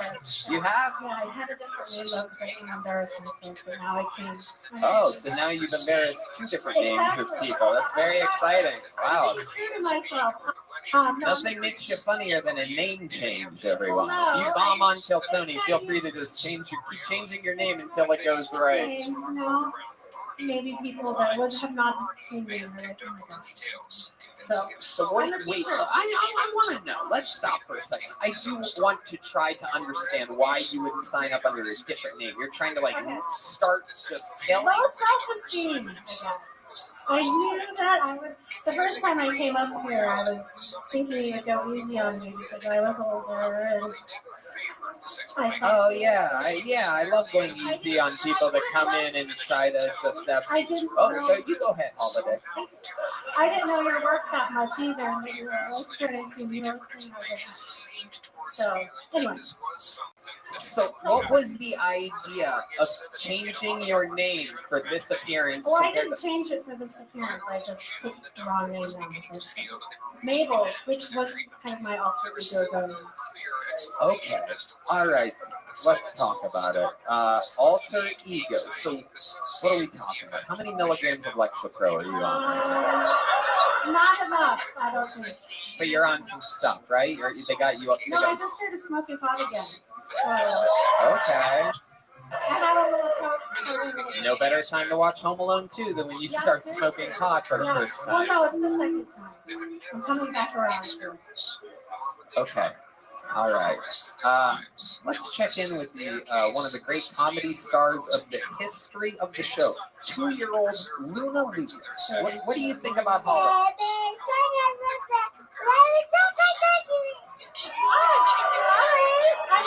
You have? Yeah, I had a different name though because I didn't embarrass myself, but now I can. Oh, so now you've embarrassed two different names of people. That's very exciting. Wow. I'm true to myself. Nothing makes you funnier than a name change, everyone. If you bomb on Kill Tony, feel free to just keep changing your name until it goes right. Names, no. Maybe people that would have not seen me. So what? Wait, I want to know. Let's stop for a second. I do want to try to understand why you would sign up under a different name. You're trying to start just killing. Low self-esteem. I knew that I would. The first time I came up here, I was thinking you would go easy on me because I was older and. Oh yeah, I love going easy on people that come in and try to just have. You go ahead, Holiday. I didn't know your work that much either, and that you were illustrating some roasting. So anyway, So, what was the idea of changing your name for this appearance? Well, I compared didn't change it for this appearance. I just put the wrong name down the first time. Mabel, which was kind of my alter ego going. Okay. All right. Let's talk about it. Alter ego. So, what are we talking about? How many milligrams of Lexapro are you on? Not enough, I don't think. But you're on some stuff, right? They got you up. No, I just started smoking pot again. So, Okay. I had a little talk. No better time to watch Home Alone 2 than when you start smoking pot for the first Well, time. no, it's the second time. I'm coming back around. Okay. All right. Let's check in with one of the great comedy stars of the history of the show, 2-year-old Luna Lucas. What do you think about Holiday?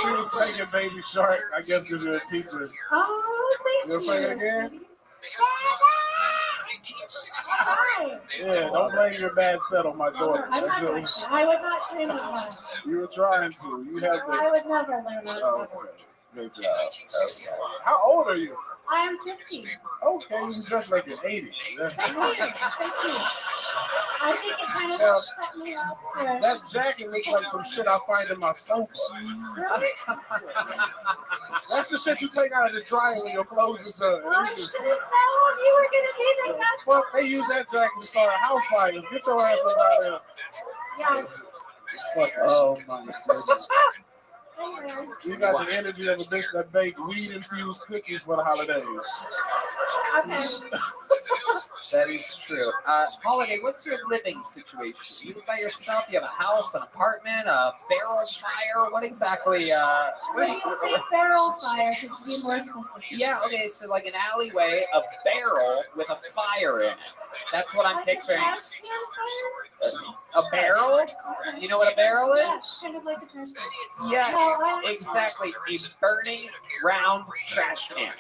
She was singing Baby Shark, I guess because you're a teacher. Oh, thank you. You'll sing it again? Hi. Yeah, don't blame your bad set on my daughter. I would not claim it. You were trying to. You have to. I would never learn that. Okay. Good job. Okay. How old are you? I am 50. Okay, you dress like you're 80. Thank you. I think it kind of upset me up. That jacket looks like some shit I find in my sofa. Really? That's the shit you take out of the dryer when your clothes is done. I should have known you were going to be the customer. Fuck, they use that jacket to start house fires. Get your ass up out of there. Yes. Fuck, oh my goodness. Anyway. You got the energy of a bitch that baked weed-infused cookies for the holidays. Okay. That is true. Holiday, what's your living situation? You live by yourself? You have a house, an apartment, a barrel fire? What exactly? When you say barrel fire, could you be more specific? Yeah, okay, so like an alleyway, a barrel with a fire in it. That's what I'm picturing. A barrel? You know what a barrel is? Yes, kind of like a trash can. Yes, exactly. A burning round trash can.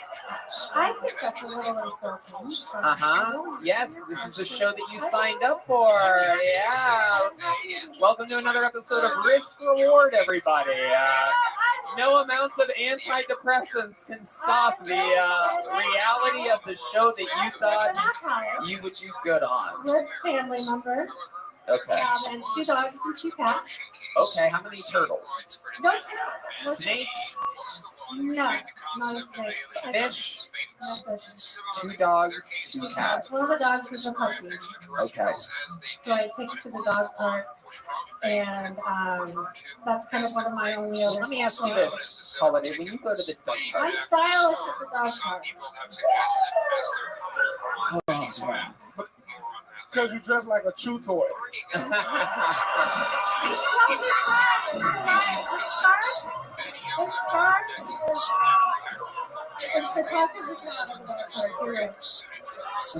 I think that's a little insulting. Uh-huh. Yes, this is the show that you signed up for. Yeah. Welcome to another episode of Risk Reward, everybody. No amount of antidepressants can stop the reality of the show that you thought you would do good on. We're family members. Okay. And 2 dogs and 2 cats. Okay, how many turtles? No turtles. Snakes? No, not a snake. Fish? No fish. 2 dogs, 2 cats. One of the dogs is a puppy. Okay. So I take it to the dog park, and that's kind of one of my only other. Let me ask you this, Holiday. When you go to the dog park, I'm stylish at the dog park. Because you dress like a chew toy. The it's the top of the dog park.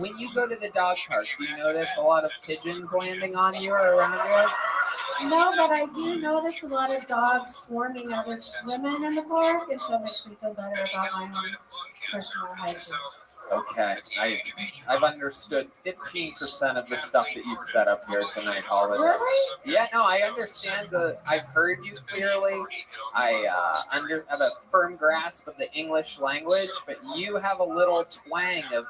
When you go to the dog park, do you notice a lot of pigeons landing on you or around you? No, but I do notice a lot of dogs swarming other women in the park, and so it makes me feel better about my own personal hygiene. Okay, I've understood 15% of the stuff that you've set up here tonight, Holiday. Really? Yeah, no, I understand I've heard you clearly. I have a firm grasp of the English language, but you have a little twang of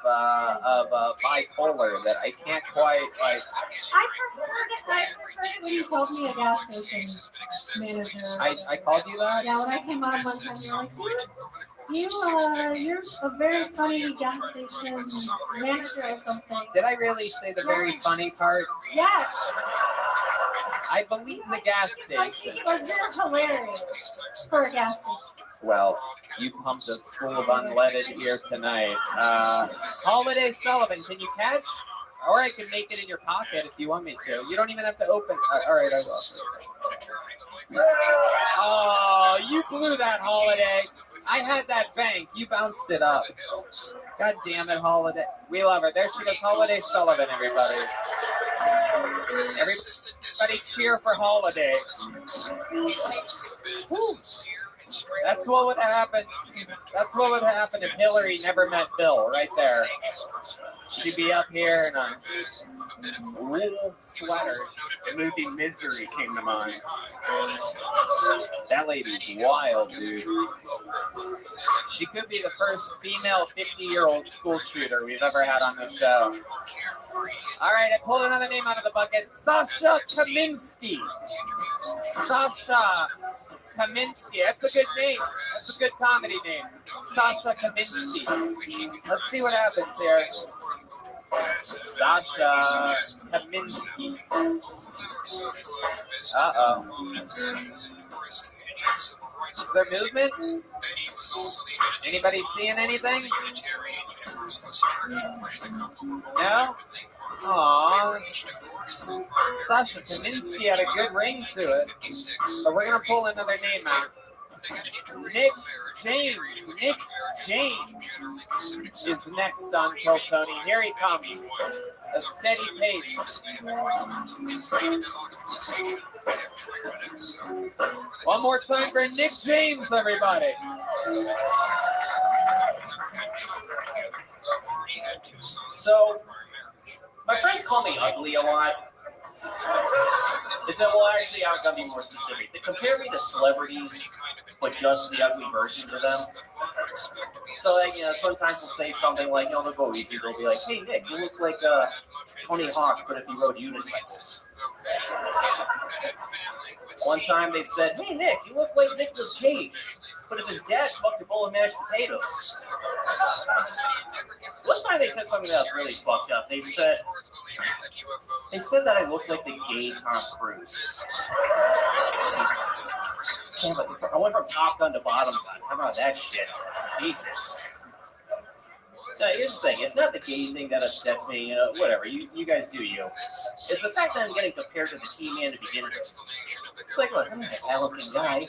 bipolar that I can't quite like. I prefer when you called me a gas station manager. I called you that? Yeah, when I came on one time, you're a very funny gas station manager or something. Did I really say the very funny part? Yes. I believe the gas station. Was hilarious for a gas station. Well, you pumped us full of unleaded here tonight. Holiday Sullivan, can you catch? Or I can make it in your pocket if you want me to. You don't even have to open. All right, I will. Oh, you blew that, Holiday. I had that bank. You bounced it up. God damn it, Holiday. We love her. There she goes, Holiday Sullivan, everybody. Everybody cheer for Holiday. Woo. That's what would happen. That's what would happen if Hillary never met Bill. Right there, she'd be up here in a wool sweater. The movie Misery came to mind. That lady's wild, dude. She could be the first female 50-year-old school shooter we've ever had on the show. All right, I pulled another name out of the bucket. Sasha Kaminsky. Sasha Kaminsky. That's a good name. That's a good comedy name. Sasha Kaminsky. Let's see what happens here. Sasha Kaminsky. Uh-oh. Is there movement? Anybody seeing anything? No? Aww. Sasha Kaminsky had a good ring to it. So we're going to pull another name out. Nick James. Nick James is next on Kill Tony. Here he comes. A steady pace. One more time for Nick James, everybody. So, my friends call me ugly a lot. They said, well, actually, I'm going to be more specific. They compare me to celebrities, but just the ugly versions of them. So, like, sometimes they'll say something like, they'll go easy. They'll be like, hey, Nick, you look like Tony Hawk, but if he rode unicycles. One time they said, hey, Nick, you look like Nicolas Cage, but if his dad fucked a bowl of mashed potatoes. One time they said something that was really fucked up. They said that I looked like the gay Tom Cruise. I went from Top Gun to Bottom Gun. How about that shit? Jesus. Now, here's the thing. It's not the gay thing that upsets me. Whatever. You guys do you. It's the fact that I'm getting compared to the T-Man to begin with. It's like, look, I'm not a bad-looking guy.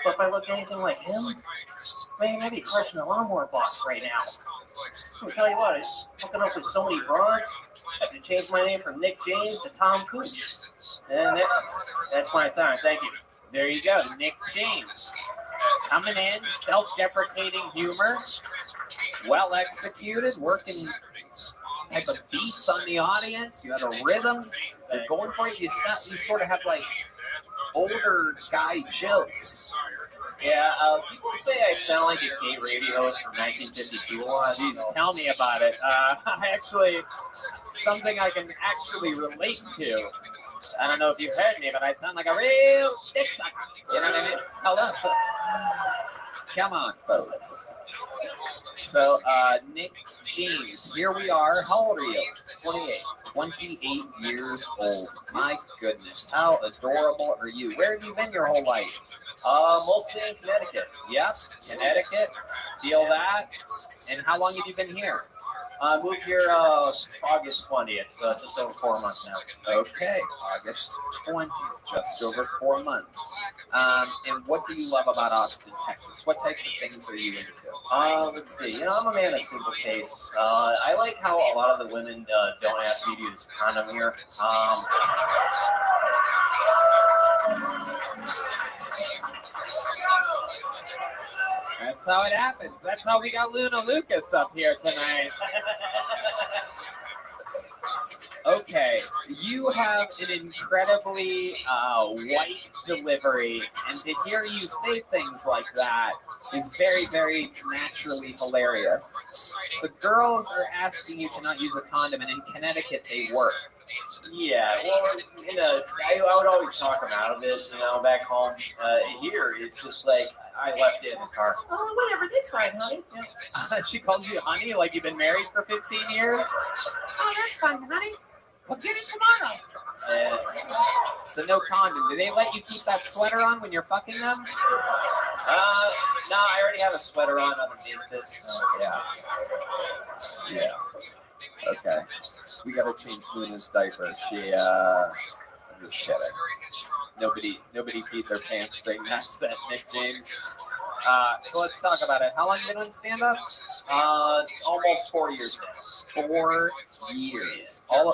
But if I looked anything like him, man, I'd be crushing the lawnmower box right now. I'll tell you what, I'm hooking up with so many broads, I have to change my name from Nick James to Tom Cooch. And that's my time. Thank you. There you go, Nick James. Coming in, self-deprecating humor, well executed, working type of beats on the audience. You had a rhythm. You're going for it. You sort of have like older guy jokes. Yeah, people say I sound like a gay radio host from 1952. Jeez, tell me about it. Something I can actually relate to. I don't know if you've heard me, but I sound like a real dick sucker. You know what I mean? Hello. Come on, folks. So, Nick James, here we are. How old are you? 28. 28 years old. My goodness. How adorable are you? Where have you been your whole life? Mostly in Connecticut. Yep, Connecticut. Feel that? And how long have you been here? I moved here August 20th, just over 4 months now. Okay, August 20th, just over 4 months. And what do you love about Austin, Texas? What types of things are you into? Let's see. I'm a man of simple tastes. I like how a lot of the women don't ask me to use a condom here. That's how it happens. That's how we got Luna Lucas up here tonight. Okay, you have an incredibly white delivery, and to hear you say things like that is very, very naturally hilarious. The girls are asking you to not use a condom, and in Connecticut they work. Yeah, well, I would always talk them out of it, back home. Here, it's just like, I left it in the car. Oh, whatever, that's fine, honey. Yeah. She called you honey like you've been married for 15 years? Oh, that's fine, honey. We'll get it tomorrow. So no condom. Do they let you keep that sweater on when you're fucking them? No, I already have a sweater on underneath this. Yeah. Okay. We gotta change Luna's diaper. I'm just kidding. Nobody peed their pants during that set, Nick James. So let's talk about it. How long have you been doing stand-up? Almost 4 years now. 4 years. All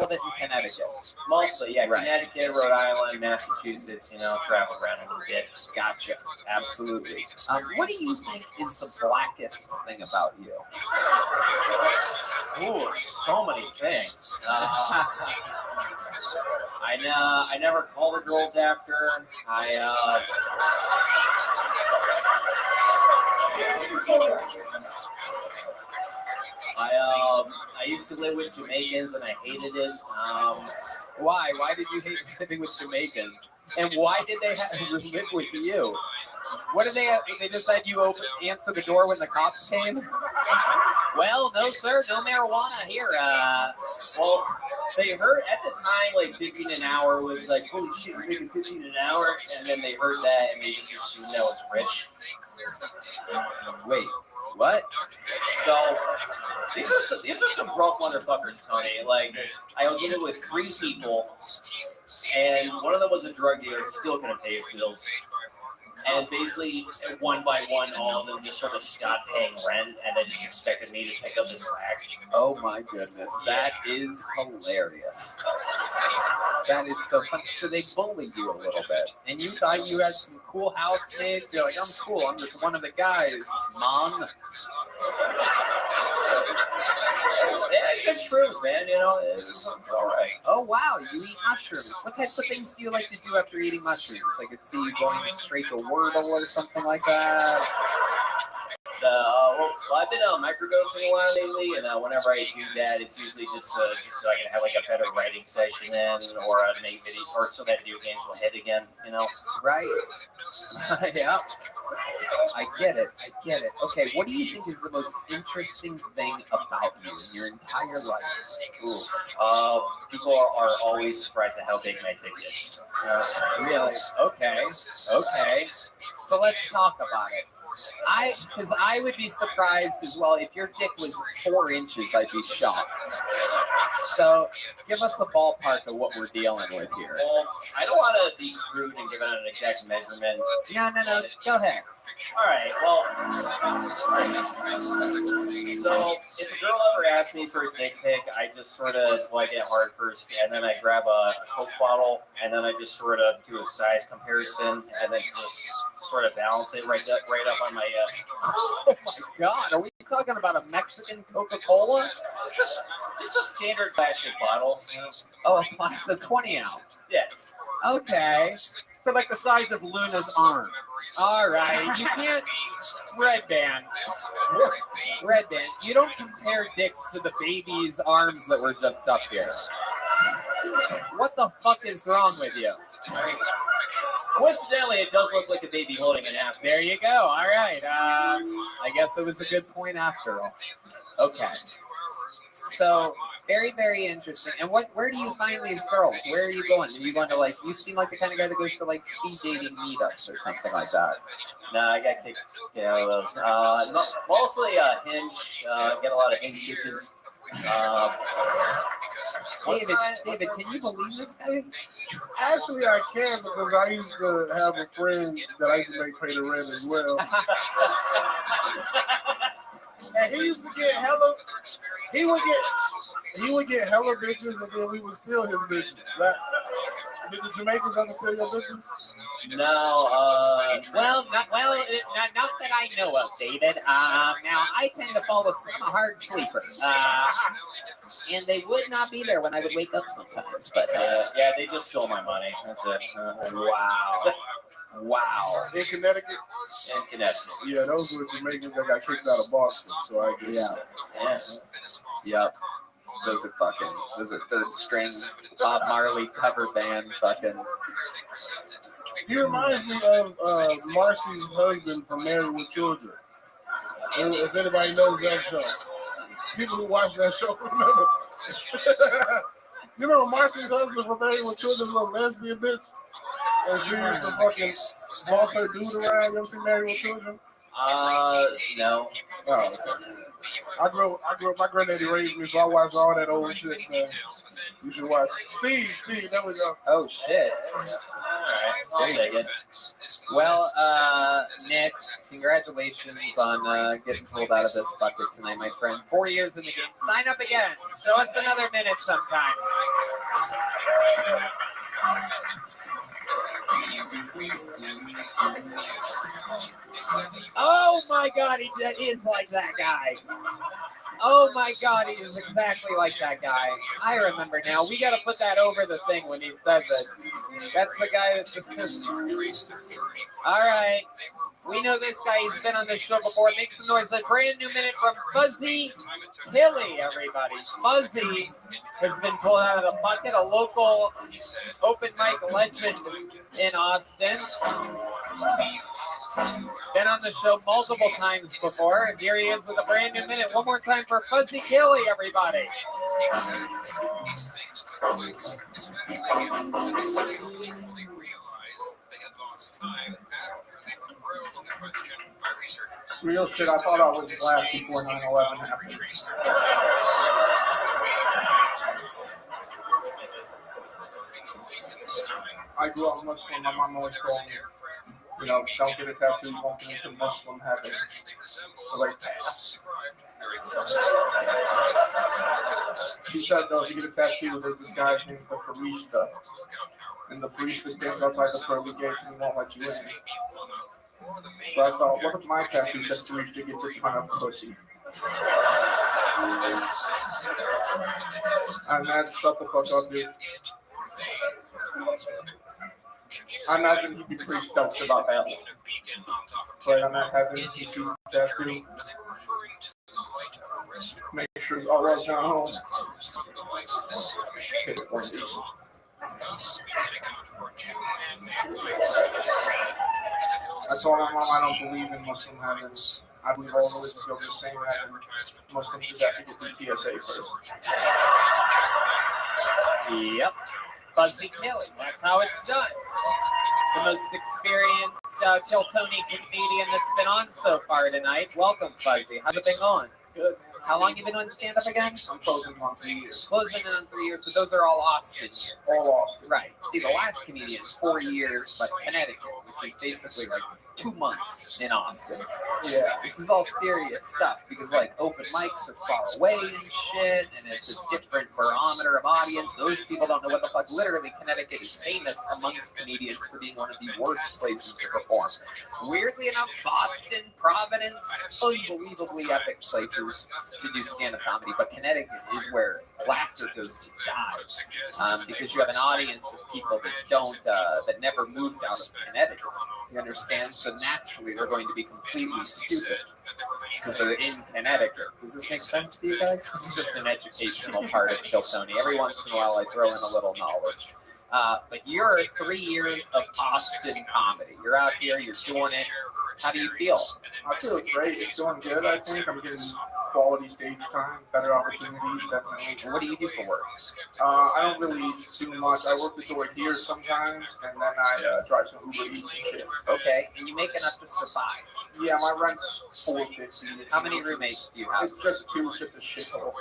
of it in Connecticut. Mostly, yeah. Right. Connecticut, Rhode Island, Massachusetts, travel around a little bit. Gotcha. Absolutely. What do you think is the blackest thing about you? Ooh, so many things. I never call the girls after. I used to live with Jamaicans and I hated it. Why? Why did you hate living with Jamaicans? And why did they live with you? What did they have? They just had you answer the door when the cops came? Well, no, sir, no marijuana here. Well, they heard at the time, like, 15 an hour was like, holy shit, you're making 15 an hour? And then they heard that and they just assumed I was rich. Wait, what? So, these are some broke motherfuckers, Tony. Like, I was living with 3 people, and one of them was a drug dealer who still couldn't pay his bills. And basically, one by one, all of them just sort of stopped paying rent, and they just expected me to pick up the slack. Oh my goodness, that is hilarious. That is so funny. So they bullied you a little bit, and you thought you had some cool housemates. You're like, I'm cool. I'm just one of the guys, Mom. Yeah, good shrooms, man. It's all right. Oh wow, you eat mushrooms. What types of things do you like to do after eating mushrooms? I could see you going straight to Wordle or something like that. Well, I've been microdosing a lot lately, and whenever I do that, it's usually just so I can have like a better writing session or make video, or so that video games will hit again. Right. Yeah. I get it. Okay, what do you think is the most interesting thing about you in your entire life? People are always surprised at how big my dick is. Really? Okay. So let's talk about it. Because I would be surprised as well if your dick was 4 inches. I'd be shocked. So give us a ballpark of what we're dealing with here. Well, I don't want to be crude and give it an exact measurement. No. Go ahead. All right. Well, so if a girl ever asks me for a dick pic, I just sort of get hard first, and then I grab a Coke bottle, and then I just sort of do a size comparison, and then just sort of balance it right up on my. Oh my God! Are we talking about a Mexican Coca-Cola? Just a standard plastic bottle. Oh, a plastic 20 ounce. Yeah. Okay. So like the size of Luna's arm. All right. You can't. Red Band. You don't compare dicks to the baby's arms that were just up here. What the fuck is wrong with you? Coincidentally, it does look like a baby holding an apple. There you go. All right. I guess it was a good point after all. Okay. So very, very interesting. And where do you find these girls? Where are you going? Are you going to you seem like the kind of guy that goes to speed dating meetups or something like that. No, I got kicked out of those. Mostly Hinge. Get a lot of Hinge bitches. David, can you believe this guy? Actually, I can because I used to have a friend that I used to make pay the rent as well. And he used to get hella. He would get hella bitches, and then we would steal his bitches. Right? Did the Jamaicans ever steal your bitches? No. Well, not that I know of, David. Now I tend to fall asleep. I'm a hard sleeper. And they would not be there when I would wake up sometimes. But yeah, they just stole my money. That's it. Wow. In Connecticut? In Connecticut. Yeah, those were Jamaicans that got kicked out of Boston. So I guess. Yeah. Yep. Those are third string Bob Marley cover band fucking. He reminds me of Marcy's husband from Married with Children. If anybody knows that show. People who watch that show remember. You remember Marcy's husband from Married with Children, little lesbian bitch? And she used to fucking boss her dude around. You ever seen Married with Children? No. Oh, okay. I grew up, my granddaddy raised me, so I watched all that old shit, man. You should watch it. Steve, there we go. Oh, shit. right, I'll take it. Well, Nick, congratulations on getting pulled out of this bucket tonight, my friend. 4 years in the game. Sign up again. Show us another minute sometime. Oh my God, he is like that guy. Oh my God, he is exactly like that guy. I remember now. We got to put that over the thing when he says it. That's the guy that's. All right. We know this guy. He's been on this show before. Make some noise. A brand new minute from Fuzzy Killy, everybody. Fuzzy has been pulled out of the bucket, a local open mic legend in Austin. Been on the show multiple times before, and here he is with a brand new minute. One more time for Fuzzy Killy, everybody. Real shit, I thought I was black before 9/11 happened. I grew up Muslim. My mom always told me, you know, don't get a tattoo, you won't get into Muslim heaven. Like that. She said, though, if you get a tattoo, there's this guy's name for Farishta. And the Farishta stands outside the pearly gates and he won't let you in. But I thought, what if my tattoo says Farishta gets a ton of pussy? And man, shut the fuck up, dude. I imagine he'd be pretty stoked about that one. But I'm not having he sees the tattoo. Make sure it's all right down home. I told my mom I don't believe in Muslim heaven. I believe all religions go to the same heaven. Muslims just have to get through TSA first. Yep. Fuzzy Killy. That's how it's done. The most experienced Kiltony comedian that's been on so far tonight. Welcome, Fuzzy. How's it been going? Good. How long you been doing stand-up again? I'm closing on 3 years. Closing in on 3 years, but those are all Austin years. All Austin. Right. See, the last comedian is 4 years, but Connecticut, which is basically like 2 months in Austin. Yeah. This is all serious stuff because like open mics are far away and shit, and it's a different barometer of audience. Those people don't know what the fuck. Literally, Connecticut is famous amongst comedians for being one of the worst places to perform. Weirdly enough, Boston, Providence, unbelievably epic places to do stand-up comedy, but Connecticut is where laughter goes to die because you have an audience of people that don't, that never moved out of Connecticut. You understand? So naturally, they're going to be completely stupid because they're in Connecticut. Does this make sense to you guys? This is just an educational part of Kiltony. Every once in a while, I throw in a little knowledge. But you're 3 years of Austin comedy. You're out here, you're doing it. How do you feel? I feel great. It's going good, I think. I'm getting quality stage time, better opportunities, definitely. What do you do for work? I don't really do much. I work the door here sometimes, and then I drive some Uber Eats and shit. Okay, and you make enough to survive? Yeah, my rent's $450. How many roommates do you have? It's just two. It's just a shithole.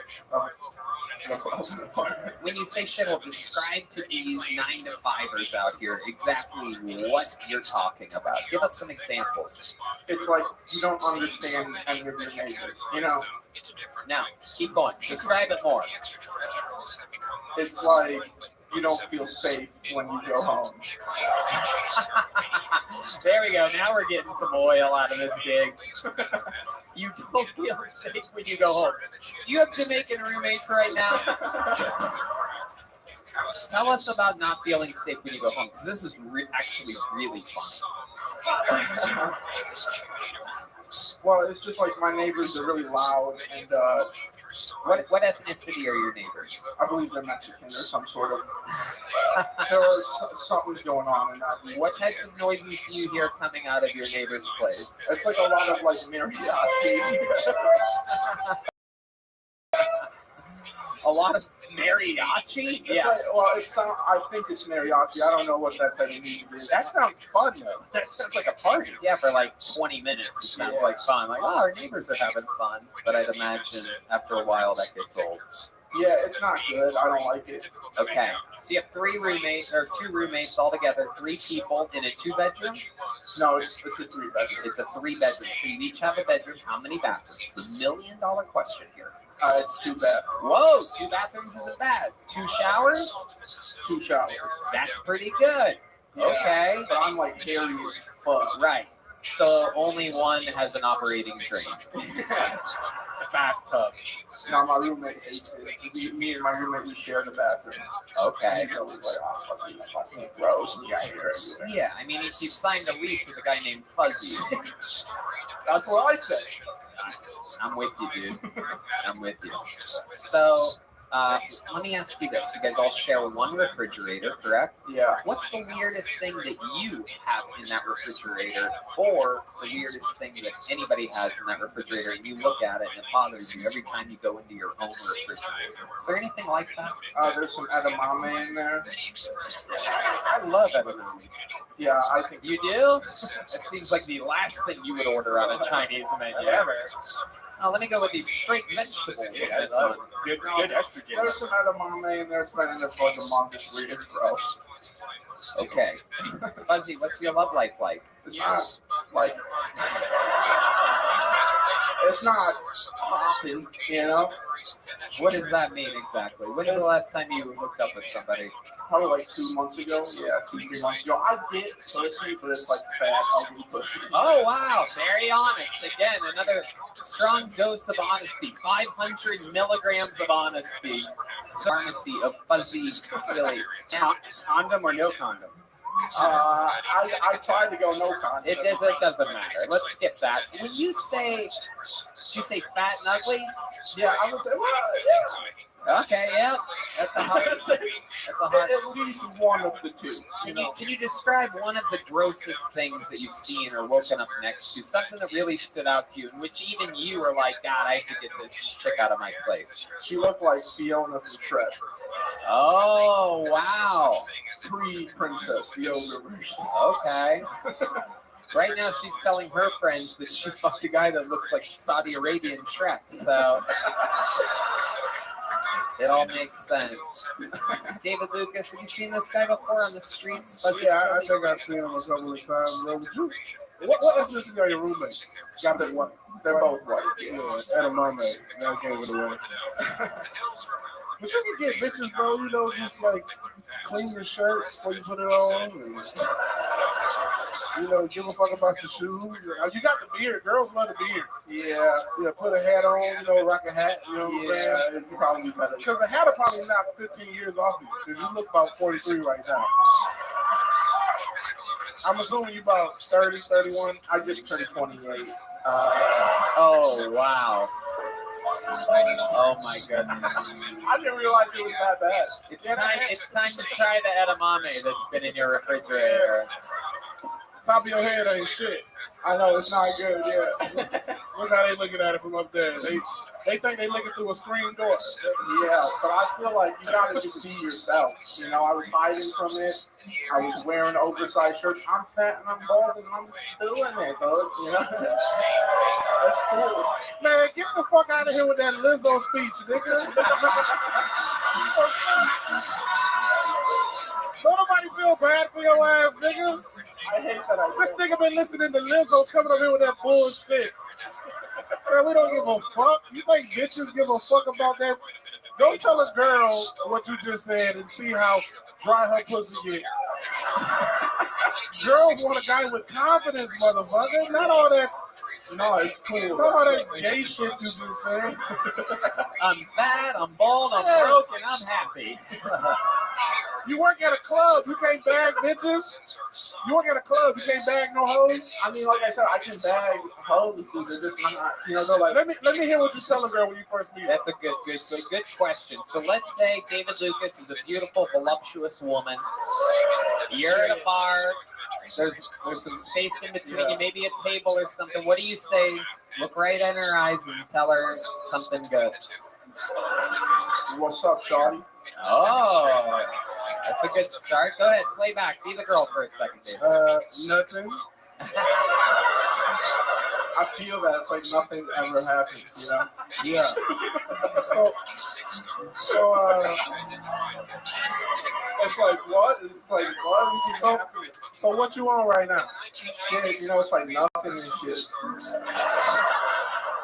When you say shithole, describe to these 9-to-5ers out here exactly what you're talking about. Give us some examples. It's like you don't understand any of your neighbors, you know? Now, keep going. Describe it more. It's like you don't feel safe when you go home. There we go. Now we're getting some oil out of this gig. You don't feel safe when you go home. Do you have Jamaican roommates right now? Tell us about not feeling safe when you go home, because this is actually really fun. Well, it's just like my neighbors are really loud, and what ethnicity are your neighbors? I believe they're Mexican or some sort of. Something's going on in that. What types of noises do you hear coming out of your neighbor's place? It's like a lot of like mariachi. A lot of mariachi? Yeah. Like, well, I think it's mariachi. I don't know what that type of music is. That sounds fun, though. That sounds like a party. Yeah, for like 20 minutes. It sounds like fun. Like, oh, our neighbors are having fun. But I'd imagine after a while that gets old. Yeah, it's not good. I don't like it. Okay, so you have 3 roommates, or 2 roommates altogether, 3 people in a 2-bedroom? No, it's a 3-bedroom. It's a 3-bedroom, so you each have a bedroom. How many bathrooms? The million-dollar question here. It's 2 bathrooms. Whoa, 2 bathrooms isn't bad. 2 showers? 2 showers. That's pretty good. Yeah, Okay. But I'm like hairy as fuck. Right. So only one has an operating drain. Bathtub. No, my roommate hates it. Me and my roommate, we share the bathroom. Okay. He's always like, oh, fucking gross. And you got hair everywhere. Yeah, I mean, he signed a lease with a guy named Fuzzy. That's what I say. I'm with you, dude. I'm with you. So, let me ask you this. You guys all share one refrigerator, correct? Yeah. What's the weirdest thing that you have in that refrigerator, or the weirdest thing that anybody has in that refrigerator, and you look at it and it bothers you every time you go into your own refrigerator? Is there anything like that? There's some edamame in there. I love edamame. Yeah, I think you do. It seems like the last thing you would order on a Chinese menu ever. Oh, let me go with these straight vegetables on this one. Good estrogen. There's some edamame in there. It's been in there for like a month. It's gross. Okay. Fuzzy, what's your love life like? It's not like it's not popping, you know. What does that mean exactly? When's the last time you hooked up with somebody? Probably like 2 months ago. Yeah, 2-3 months ago. I get pussy, but it's like fat, ugly pussy. Oh wow, very honest. Again, another strong dose of honesty. 500 milligrams of honesty. Pharmacy of Fuzzy Philly. Condom or no condom? I tried to go no condom. It doesn't matter. Let's skip that. When you say fat and ugly? Yeah, I would say, well, yeah. Okay, yeah. That's a hard. At least one of the two. Can you describe one of the grossest things that you've seen or woken up next to? Something that really stood out to you, in which even you were like, God, I have to get this chick out of my place. She looked like Fiona from Shrek. Oh, wow. Pre-princess, the older version. Okay. Right now, she's telling her friends that she fucked a guy that looks like Saudi Arabian Shrek. So it all makes sense. David Lucas, have you seen this guy before on the streets? Yeah, I think I've seen him a couple of times. What ethnicity are your roommates? Got that white. They're both white. Yeah, edamame. That gave it away. But you can get bitches, bro. You know, just like clean your shirt before you put it on. And, you know, give a fuck about your shoes. You got the beard. Girls love the beard. Yeah. Yeah, put a hat on, you know, rock a hat. You know what I'm saying? It'd probably be better. Because the hat will probably knock 15 years off you. Because you look about 43 right now. I'm assuming you about 30, 31. I just turned 28. Oh, wow. Oh my goodness! I didn't realize it was that bad. It's time to try the edamame that's been in your refrigerator. Top of your head ain't shit. I know it's not good. Yeah. Look how they looking at it from up there. They think they looking through a screen door. Yeah, but I feel like you gotta just be yourself. You know, I was hiding from it. I was wearing oversized shirts. I'm fat and I'm bald and I'm doing it, bro. You know? That's cool. Man, get the fuck out of here with that Lizzo speech, nigga. Don't nobody feel bad for your ass, nigga. I hate that This nigga been listening to Lizzo coming up here with that bullshit. Man, we don't give a fuck. You think bitches give a fuck about that? Go tell a girl what you just said and see how dry her pussy get. Girls want a guy with confidence, motherfucker. Not all that. No, it's cool. Not all that gay shit you just said. I'm fat, I'm bald, I'm broke, and I'm happy. You work at a club, you can't bag bitches. You work at a club, you can't bag no hoes. I mean, like I said, I can bag hoes, dude. They're just not, you know, they're like. Let me hear what you tell a girl when you first meet her. That's a good question. So let's say David Lucas is a beautiful, voluptuous woman. You're at a bar. There's some space in between you, maybe a table or something. What do you say? Look right in her eyes and tell her something good. What's up, shawty? Oh, that's a good start. Go ahead, play back. Be the girl for a second, David. Nothing. I feel that it's like nothing ever happens, you know? Yeah. So, So, It's like what? It's like what? So what you on right now? Shit, you know, it's like nothing and shit.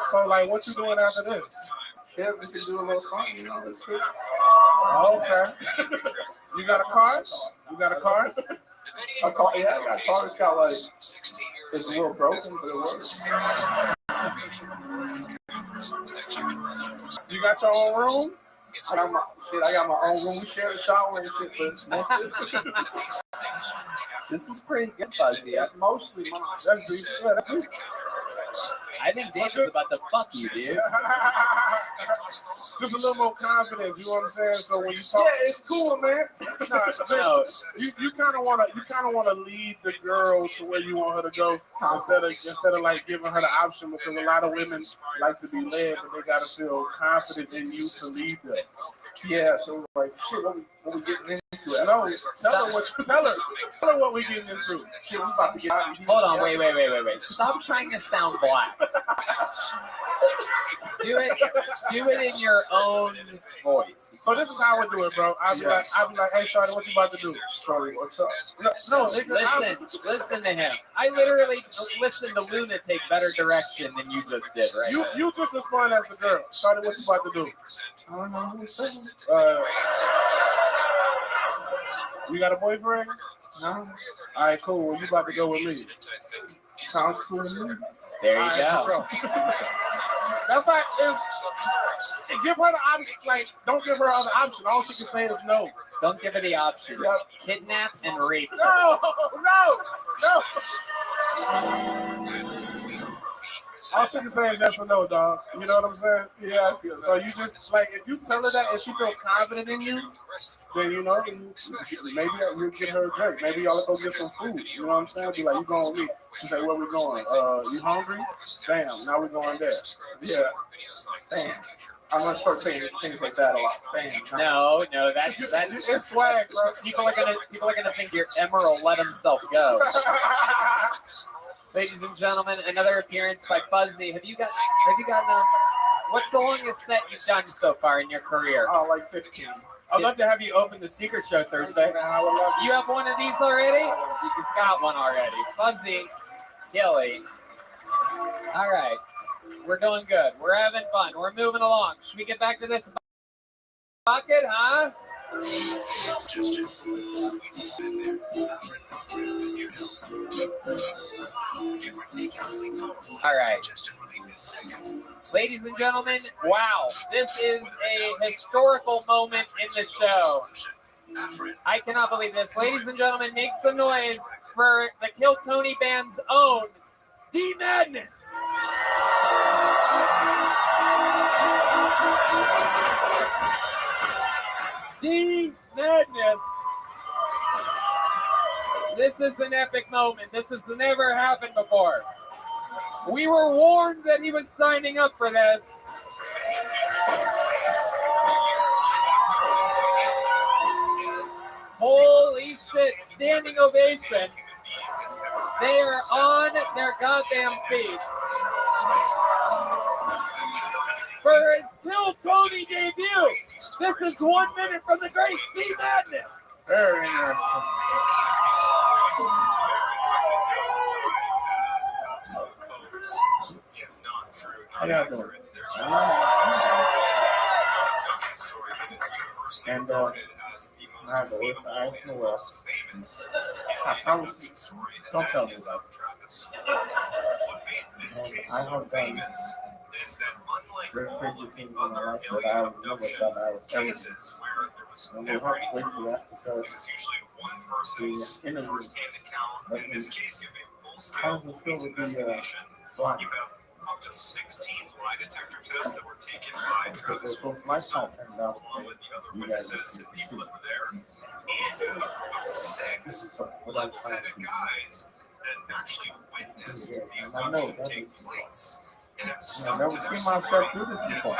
So like, what you doing after this? Yeah, we should do a little something, you know, it's good. Oh, okay. You got a car? You got a car? A car, yeah, I got a car. It's got like, it's a little broken, but it works. You got your own room? I got my own room. We share the shower and shit, but mostly. This is pretty good, Fuzzy. That's mostly mine. That's decent. Yeah, that's decent. I think David's about to fuck you, dude. Just a little more confident, you know what I'm saying? So when you talk, Yeah, it's cool, man. no, you kind of wanna lead the girl to where you want her to go instead of like giving her the option, because a lot of women like to be led, but they gotta feel confident in you to lead them. Yeah, so like shit, what we getting into? No, tell her what we getting into. Shit, we about to get out of here. Hold on, wait. Stop trying to sound black. Do it in your own voice. So this is how we do it, bro. I'll be like, hey, Shawty, what you about to do? Sorry, what's up? No, nigga, Listen to him. I literally listened to Luna take better direction than you just did, right? You just respond as the girl. Shawty, what you about to do? I don't know. You got a boyfriend? No. All right, cool. Well, you about to go with me. Sounds cool to me. There you go. That's like, give her the option. Like, don't give her the option. All she can say is no. Don't give her the option. Kidnap and rape. No. All she can say is yes or no, dog. You know what I'm saying? Yeah. So you just, like, if you tell her that and she feel confident in you, then, you know, maybe you'll get her a drink. Maybe y'all go get some food. You know what I'm saying? Be like, you going with me? She say, where we going? You hungry? Bam, now we're going there. Yeah. Bam. I'm gonna start saying things like that a lot. Bam. No, that's it's swag, bro. People are gonna think your Emerald let himself go. Ladies and gentlemen, another appearance by Fuzzy. Have you gotten what's the longest set you've done so far in your career? Oh, like 15. I'd love to have you open the Secret Show Thursday. You have one of these already? You just got one already. Fuzzy, Gilly. All right. We're doing good. We're having fun. We're moving along. Should we get back to this bucket, huh? All right. Ladies and gentlemen, wow, this is a historical moment in the show. I cannot believe this. Ladies and gentlemen, make some noise for the Kill Tony Band's own D Madness. D Madness. This is an epic moment. This has never happened before. We were warned that he was signing up for this. Holy shit, standing ovation. They are on their goddamn feet. For his Kill Tony debut, this is 1 minute from the great D Madness. Very interesting. How y'all doing? And I have a list. I don't know what else. Don't tell me about it. I have done very crazy things in my life that I don't know what I was ever doing. And we'll have to wait for that because the interview. How does it feel to be blind? Up to 16 lie detector tests that were taken by Travis along with the other witnesses and people that were there. And 6 red-blooded guys that actually witnessed the eruption take place. And it's I've never seen myself do this before.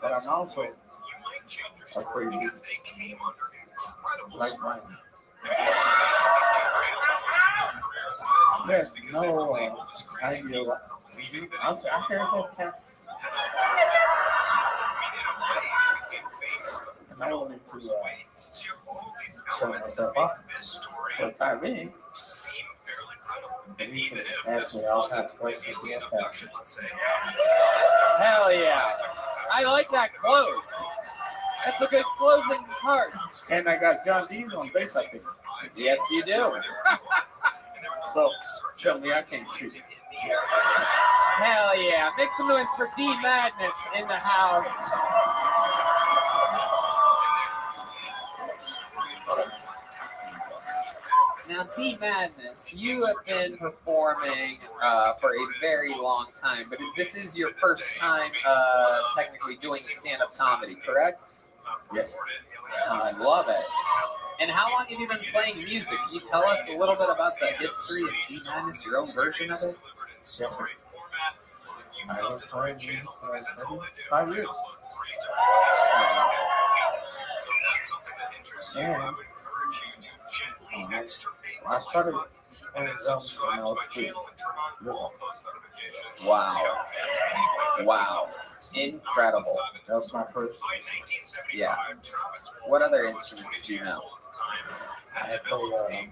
But I'm also a crazy, like mine. There's no idea what. I heard that. And I wanted to show myself up for the time being. And you can ask me all kinds of questions. Hell yeah. I like that close. That's a good closing part. And I got John Dean on bass, I think. Yes, you do. So, tell me I can't shoot. Hell yeah. Make some noise for D Madness in the house. Now, D Madness, you have been performing for a very long time, but this is your first time technically doing stand-up comedy, correct? Yes. I love it. And how long have you been playing music? Can you tell us a little bit about the history of D Madness, your own version of it? Yes, sir. I was playing music for 5 years. And I started playing drums when I was 3. Wow. Wow. Incredible. That was my first. Yeah. What other instruments do you know? I play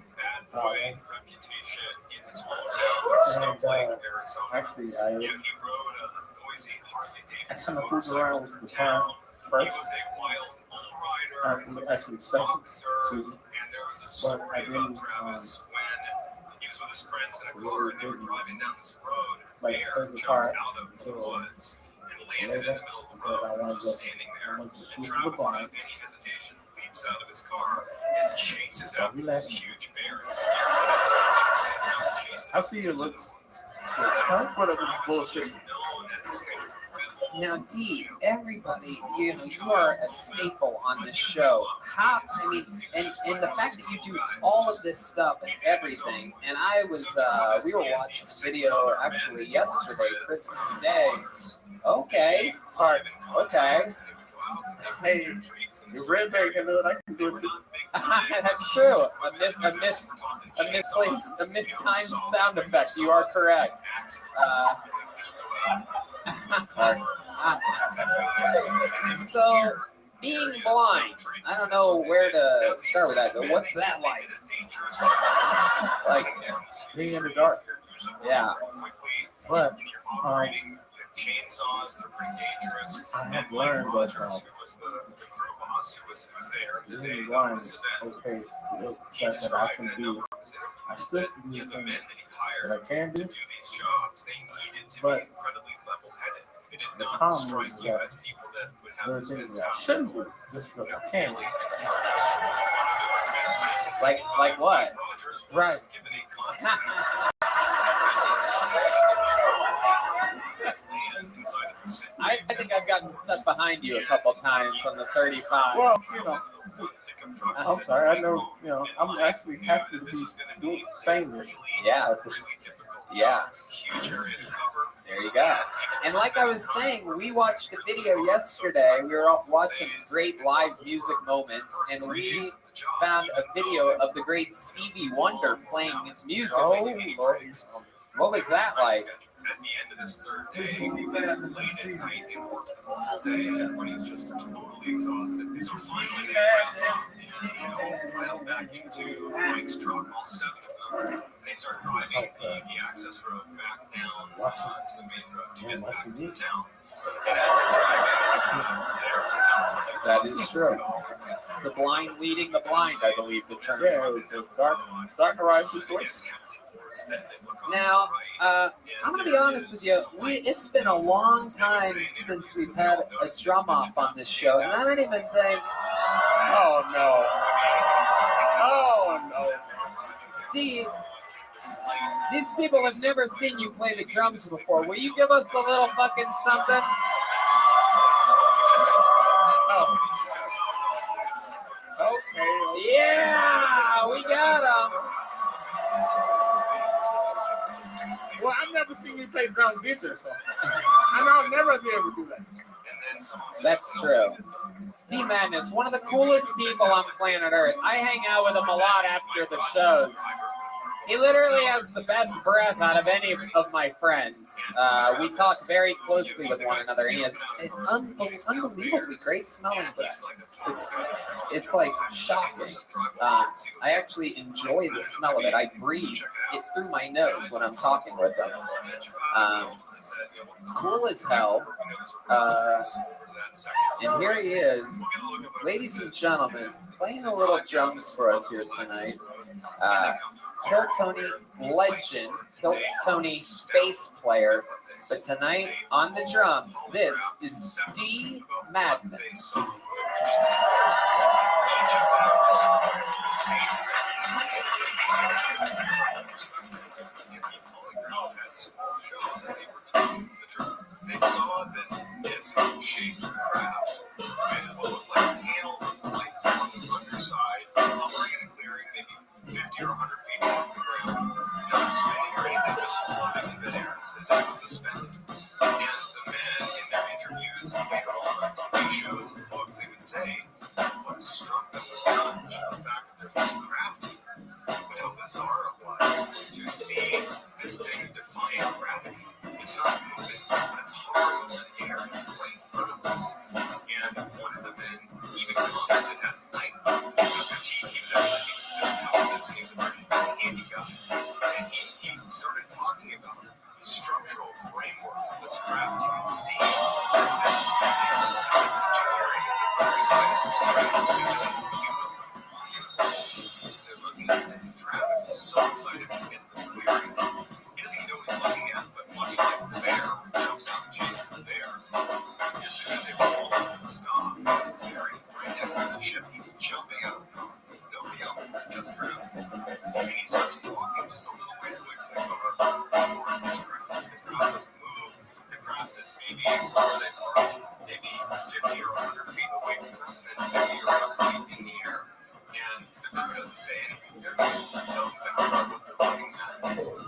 violin. And actually, I kind of moved around with the guitar first. Actually, second, excuse me. But I didn't really didn't like play guitar until later because I wanted to switch to the blind. I see your looks. What up with bullshit? Now, D, everybody, you are a staple on this show. How, I mean, and the fact that you do all of this stuff and everything, and I was, we were watching a video actually yesterday, Christmas Day. Okay. Sorry. Okay. Hey, your redneck can do it. I can do it too. That's true. A mistimed sound effect. You are correct. So, being blind, I don't know where to start with that, but what's that like? Like, being in the dark. Yeah. But, I have learned that being blind is okay. That I can do. I still can do things that I can do, but the problem is that there are things that I shouldn't do just because I can do. Like what? Right. I think I've gotten stuck behind you a couple times on the 35. Well, I'm sorry. I know, I'm actually happy to be saying this. Yeah. Yeah. There you go. And like I was saying, we watched a video yesterday. We were all watching great live music moments, and we found a video of the great Stevie Wonder playing music. Oh, what was that like? At the end of this third day, late at night, they worked all day. Everybody's just totally exhausted. So finally, they file back into Mike's truck, all 7 of them. They start driving the access road back down to the main road to get back to town. And as they drive back, that is true. The blind leading the blind, I believe the term. Yeah, it's a dark horizon situation. Now, I'm going to be honest with you. It's been a long time since we've had a drum off on this show, and I don't even think. Oh no! Oh no! Steve, these people have never seen you play the drums before. Will you give us a little fucking something? Oh. Okay. Yeah, we got him. Well, I've never seen you play drums either, so I'll never be able to do that. That's true. D Madness, one of the coolest people on planet Earth. I hang out with him a lot after the shows. He literally has the best breath out of any of my friends. We talk very closely with one another, and he has an unbelievably great smelling breath. It's like shocking. I actually enjoy the smell of it. I breathe it through my nose when I'm talking with him. Cool as hell. And here he is, ladies and gentlemen, playing a little drums for us here tonight. Kill Tony legend, Kill Tony bass player, but tonight on the drums, this is D Madness. They saw this disc-shaped craft with what looked like panels of lights on the underside, hovering in a clearing maybe 50 or 100 feet off the ground. Not spinning or anything, just floating in midair as if it was suspended. And the men in their interviews later on TV shows and books, they would say what struck them was not just the fact that there's this craft here, but how bizarre it was to see this thing defying gravity. It's not moving, but it's hovering over the air and it's right in front of us. And one of the men even commented at length because he was actually building houses and he was a handy guy. And he started talking about the structural framework of this craft. You can see that engineering on the other side of this craft is just beautiful. They're looking at it, and Travis is so excited to get to this clearing. He doesn't even know what he's looking at, but much like the bear who jumps out and chases the bear, as soon as they roll over the stop, he's clearing right next to the ship. He's jumping out. Nobody else, just Travis. And he starts walking just a little ways away from the car towards this craft. The craft doesn't move. The craft is maybe where they are, maybe 50 or 100 feet away from them, and 50 or 100 feet in the air. And the crew doesn't say anything. They're dumbfounded by what they're looking at.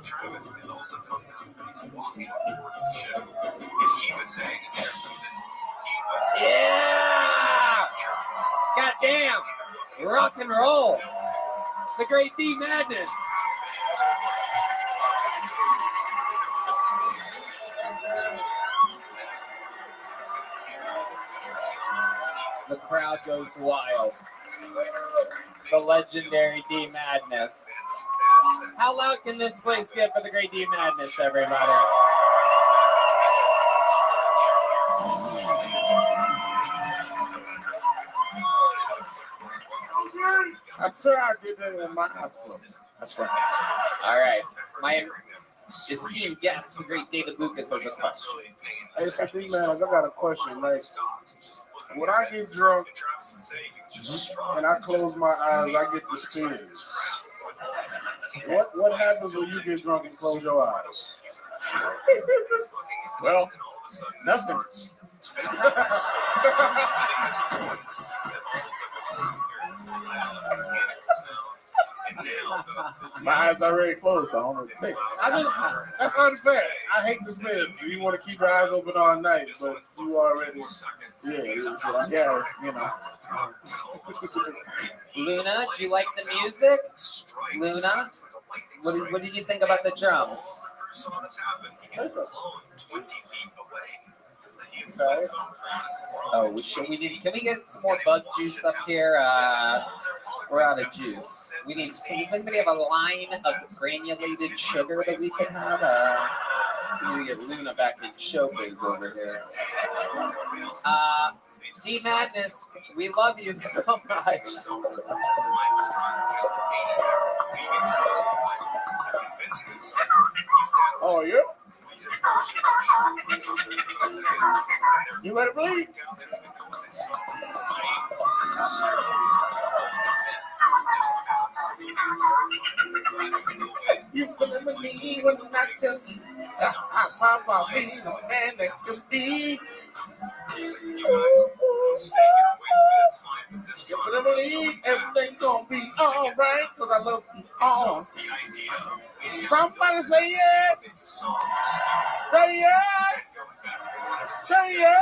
Travis is also dumbfounded. He's walking towards the ship. And he was saying in there that he was. Yeah! Goddamn! Rock and roll! The great D Madness! The crowd goes wild. The legendary D Madness. How loud can this place get for the great D Madness, everybody? I swear I did that in my hospital. That's right. All right. My esteemed guest, the great David Lucas, has a question. Hey, so D man, I got a question. Like, when I get drunk and I close my eyes, I get the spins. What happens when you get drunk and close your eyes? Well, nothing. My eyes already closed, so I don't know what to take. That's unfair. I hate the spin. You want to keep your eyes open all night, but you already, yeah, you know. Luna, do you like the music? Luna, what did you think about the drums? Oh, can we get some more bug juice up here? We're out of juice. Does anybody have a line of granulated sugar that we can have? We need to get Luna back in showbiz over here. D Madness, we love you so much. Oh, yeah? You let it bleed? You feeling the need when I tell you how my being a man that can be. You better believe everything's gonna be alright, cause I love you all. Somebody say yeah. Say yeah. Say yeah.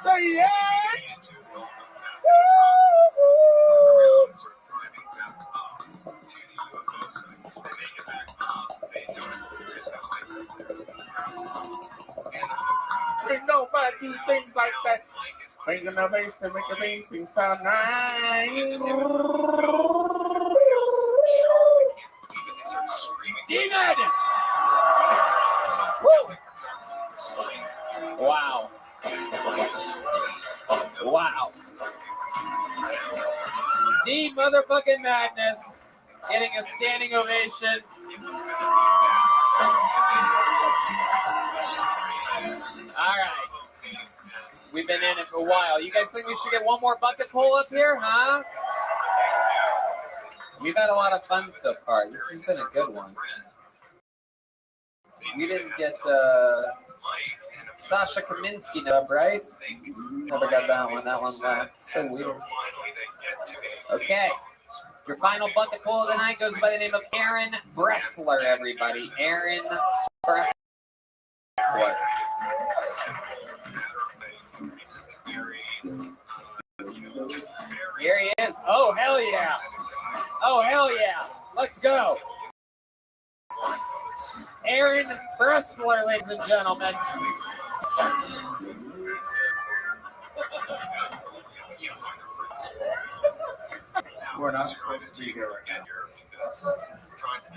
Say yeah. Woo-hoo. do things like that. Making a face to make a thing sound nice. Demon! Woo! Wow. Wow. The motherfucking madness getting a standing ovation. All right. We've been in it for a while. You guys think we should get one more bucket pull up here, huh? We've had a lot of fun so far. This has been a good one. We didn't get Sasha Kaminsky dub, right? Never got that one. That one left. So weird. Okay. Your final bucket pull of the night goes by the name of Aaron Bressler, everybody. Aaron Bressler. Here he is. Oh, hell yeah. Oh, hell yeah. Let's go. Aaron Bressler, ladies and gentlemen. We're not supposed to be here right now.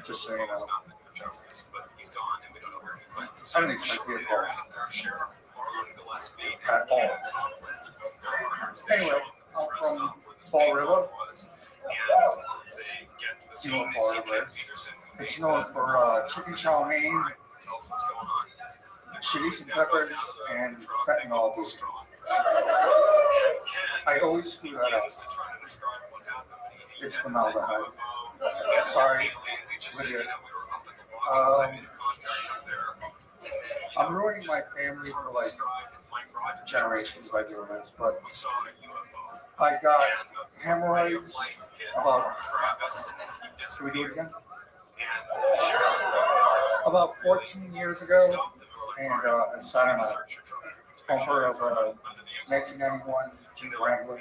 Just so you know. I didn't expect you to call at all. Anyway, I'm from Fall River. You know what Fall River is? It's known for chicken chow mein, chilies and peppers, and fentanyl. I always screw that up. It's formaldehyde. Sorry, Lydia. I'm ruining my family for like generations by doing this, but I got hemorrhoids about. Can we do it again? About 14 years ago, and I sat on a bumper of a 1991 Jeep Wrangler.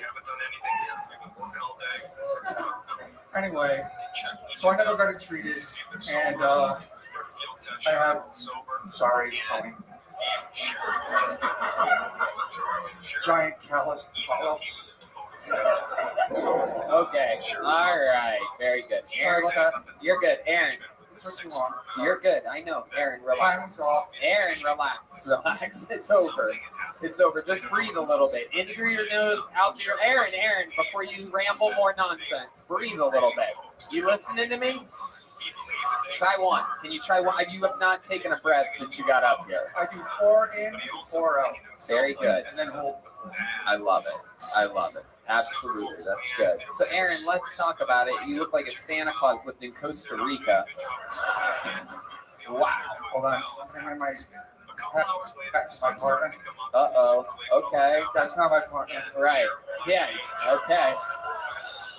Anyway, so I never got it treated, and I have, sorry, Tony, giant callus polyps. Okay, all right, very good. Aaron, you're good. Aaron, you're good. I know. Aaron, relax. Aaron, relax. Relax. It's over. It's over. Just breathe a little bit. In through your nose, out through your... Aaron, before you ramble more nonsense, breathe a little bit. You listening to me? Try one. Can you try one? You have not taken a breath since you got up here. I do 4 in, 4 out. Very good. And then hold. I love it. I love it. Absolutely. That's good. So, Aaron, let's talk about it. You look like if Santa Claus lived in Costa Rica. Wow. Hold on. I'm my apartment. Uh-oh. Okay. That's not my apartment. Right. Yeah. Okay.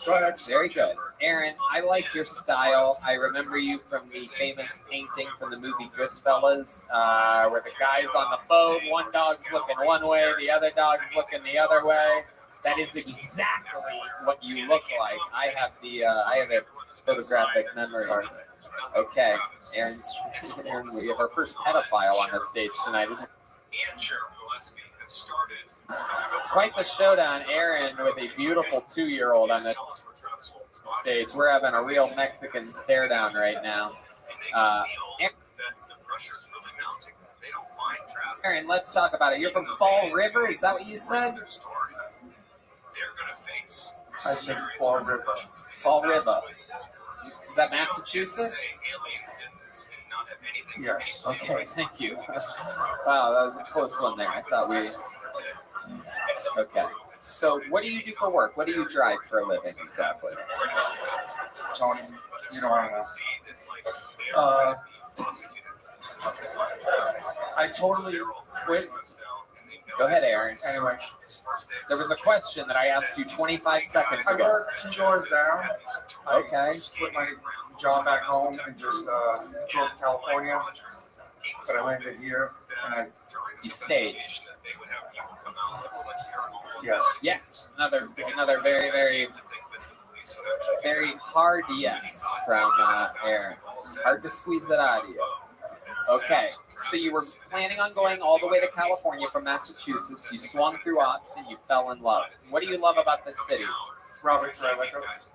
Go ahead. Very good. Aaron, I like your style. I remember you from the famous painting from the movie Goodfellas, where the guy's on the boat, one dog's looking one way, the other dog's looking the other way. That is exactly what you look like. I have a photographic memory. Okay, Aaron, we have our first pedophile on the stage tonight. This is quite the showdown. Aaron with a beautiful 2-year-old on the stage. We're having a real Mexican stare down right now. Aaron, let's talk about it. You're from Fall River, is that what you said? I said Fall River. Fall River. Is that Massachusetts? Yes. Okay, thank you. Wow, that was a close one there. I thought we... Okay. So what do you do for work? What do you drive for a living exactly? Tony, you don't want to know. I totally quit. Go ahead, Aaron. Anyway. There was a question that I asked you 25 seconds I ago. worked 2 doors down. Okay. I quit my job back home and just drove to California. But I landed here and You stayed. Yes. Yes. Another very, very, very hard yes from Aaron. Hard to squeeze it out of you. Okay, so you were planning on going all the way to California from Massachusetts. You swung through Austin. You fell in love. What do you love about this city? Robert Dreilicker.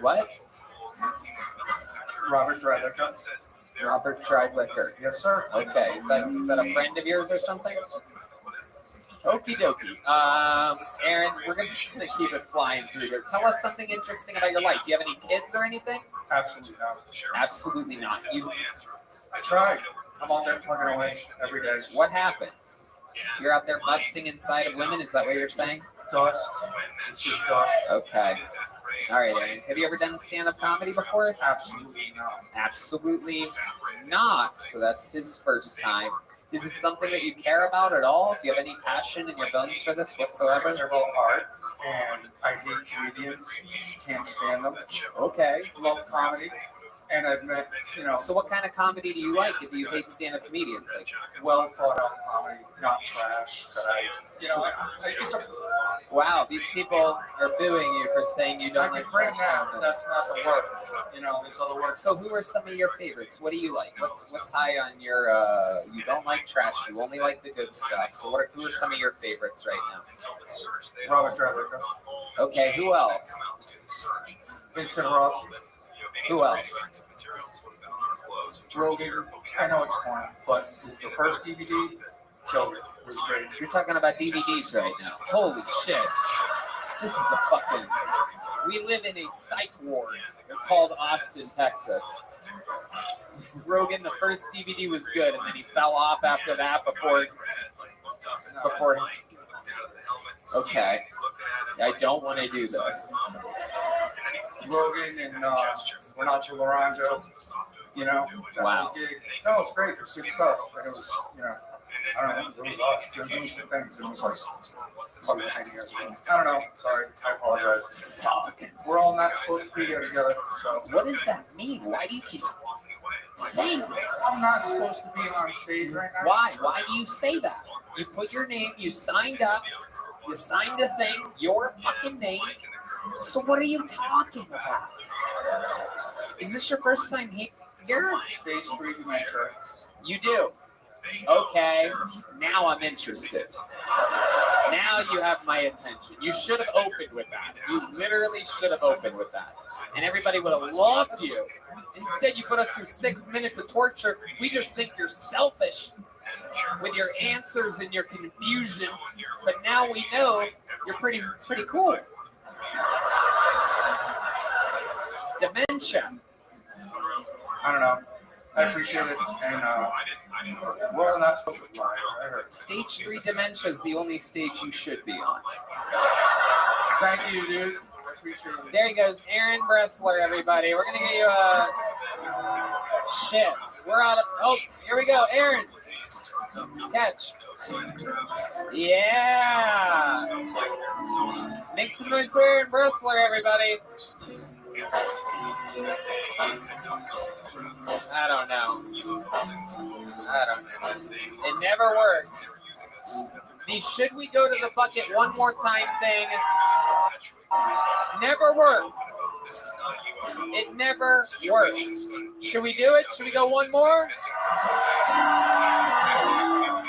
What? Robert Dreilicker. Robert Dreilicker. Yes, sir. Okay, is that a friend of yours or something? Okie dokie. Aaron, we're just gonna keep it flying through here. Tell us something interesting about your life. Do you have any kids or anything? Absolutely not. Absolutely not. You. I tried. I'm on there plugging away every day. What happened? You're out there busting inside of women. Is that what you're saying? Dust. It's just dust. Okay. All right, Aaron. Have you ever done stand-up comedy before? Absolutely not. Absolutely not. So that's his first time. Is it something that you care about at all? Do you have any passion in your bones for this whatsoever? I care about art, and I hate comedians. Can't stand them. Okay. Love comedy, and I've met, So what kind of comedy do you like if you hate stand-up comedians? Like, well thought out comedy, not trash. It's a. Wow, these people are booing you for saying you don't like bring trash that. comedy. That's not the word. There's other words. So who are some of your favorites? What do you like? What's high on your? You don't like trash. You only like the good stuff. So who are some of your favorites right now? Robert Dreilicker. Okay, who else? Vincent Rothschild. Who else? Rogan. I know it's corny, but the first DVD killed it. It was great. You're talking about DVDs right now. Holy shit. This is a fucking... We live in a psych ward called Austin, Texas. Rogan, the first DVD was good, and then he fell off after that before... Okay. I don't want to do this. Rogan and Renato Laranjo, Wow. No, it's great. It's good stuff. And it was, I don't know. It was doing some things. It was like probably 10 years ago. I don't know. Sorry. I apologize. Fuck. We're all not supposed to be there together. So. What does that mean? Why do you keep saying that? I'm not supposed to be on stage right now. Why? Why do you say that? You put your name, you signed up, you signed a thing, your fucking name. So what are you talking about? Is this your first time here? Stage 3 dementia. You do. Okay, now I'm interested. Now you have my attention. You should have opened with that. You literally should have opened with that. And everybody would have loved you. Instead, you put us through 6 minutes of torture. We just think you're selfish with your answers and your confusion. But now we know you're pretty cool. Dementia. I don't know. I appreciate it, and we're all not supposed to lie. Stage 3 dementia is the only stage you should be on. Thank you, dude. I appreciate it. There he goes, Aaron Bressler, everybody. We're gonna get you a shit. We're out of. Oh, here we go, Aaron. Catch. Yeah. Make some noise for Aaron Bressler, everybody. I don't know. It never works. The should we go to the bucket one more time thing never works. It never works. Should we do it? Should we go one more?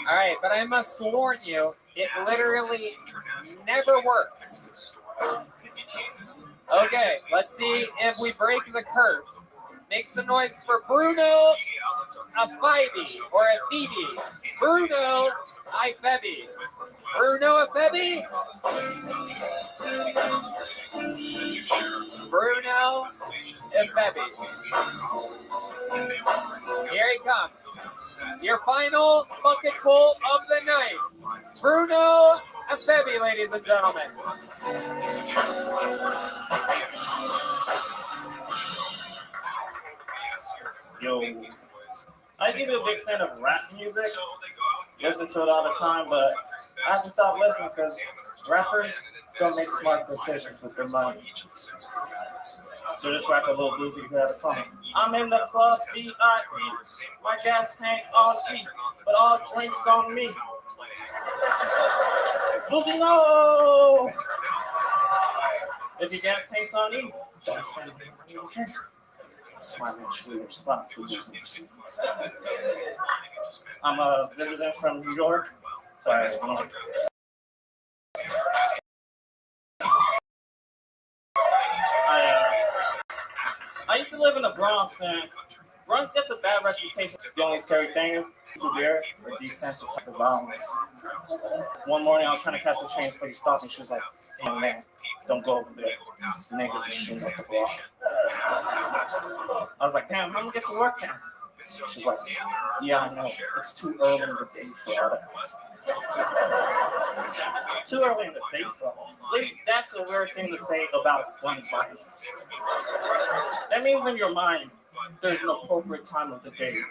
All right, but I must warn you, it literally never works. Okay, let's see if we break the curse. Make some noise for Bruno Afebi or Afebi. Bruno Afebi. Bruno Afebi. Bruno Afebi. Here he comes. Your final bucket full of the night. Bruno Afebi, ladies and gentlemen. Yo, I used to be a big fan of rap music. Listen to it all the time, but I have to stop listening because rappers don't make smart decisions with their money. So just rap a little bluesy to have a song. I'm in the club, VIP, my gas tank all sweet, but all drinks on me. Boozy, no! If your gas tank's on you, don't spend money on drinks. financially responsible. I'm a visitor from New York. Sorry, I used to live in the Bronx, and Bronx gets a bad reputation. The only scary thing is people there are desensitized to violence. One morning, I was trying to catch the train, so he stopped me. She was like, "Hey man, don't go over there. The niggas are shooting up the block." I was like, "Damn, how am I gonna get to work now?" She's like, "Yeah, I know. It's too early in the day for all that." Too early in the day for all that. That's a weird thing to say about gun violence. That means in your mind, there's an appropriate time of the day.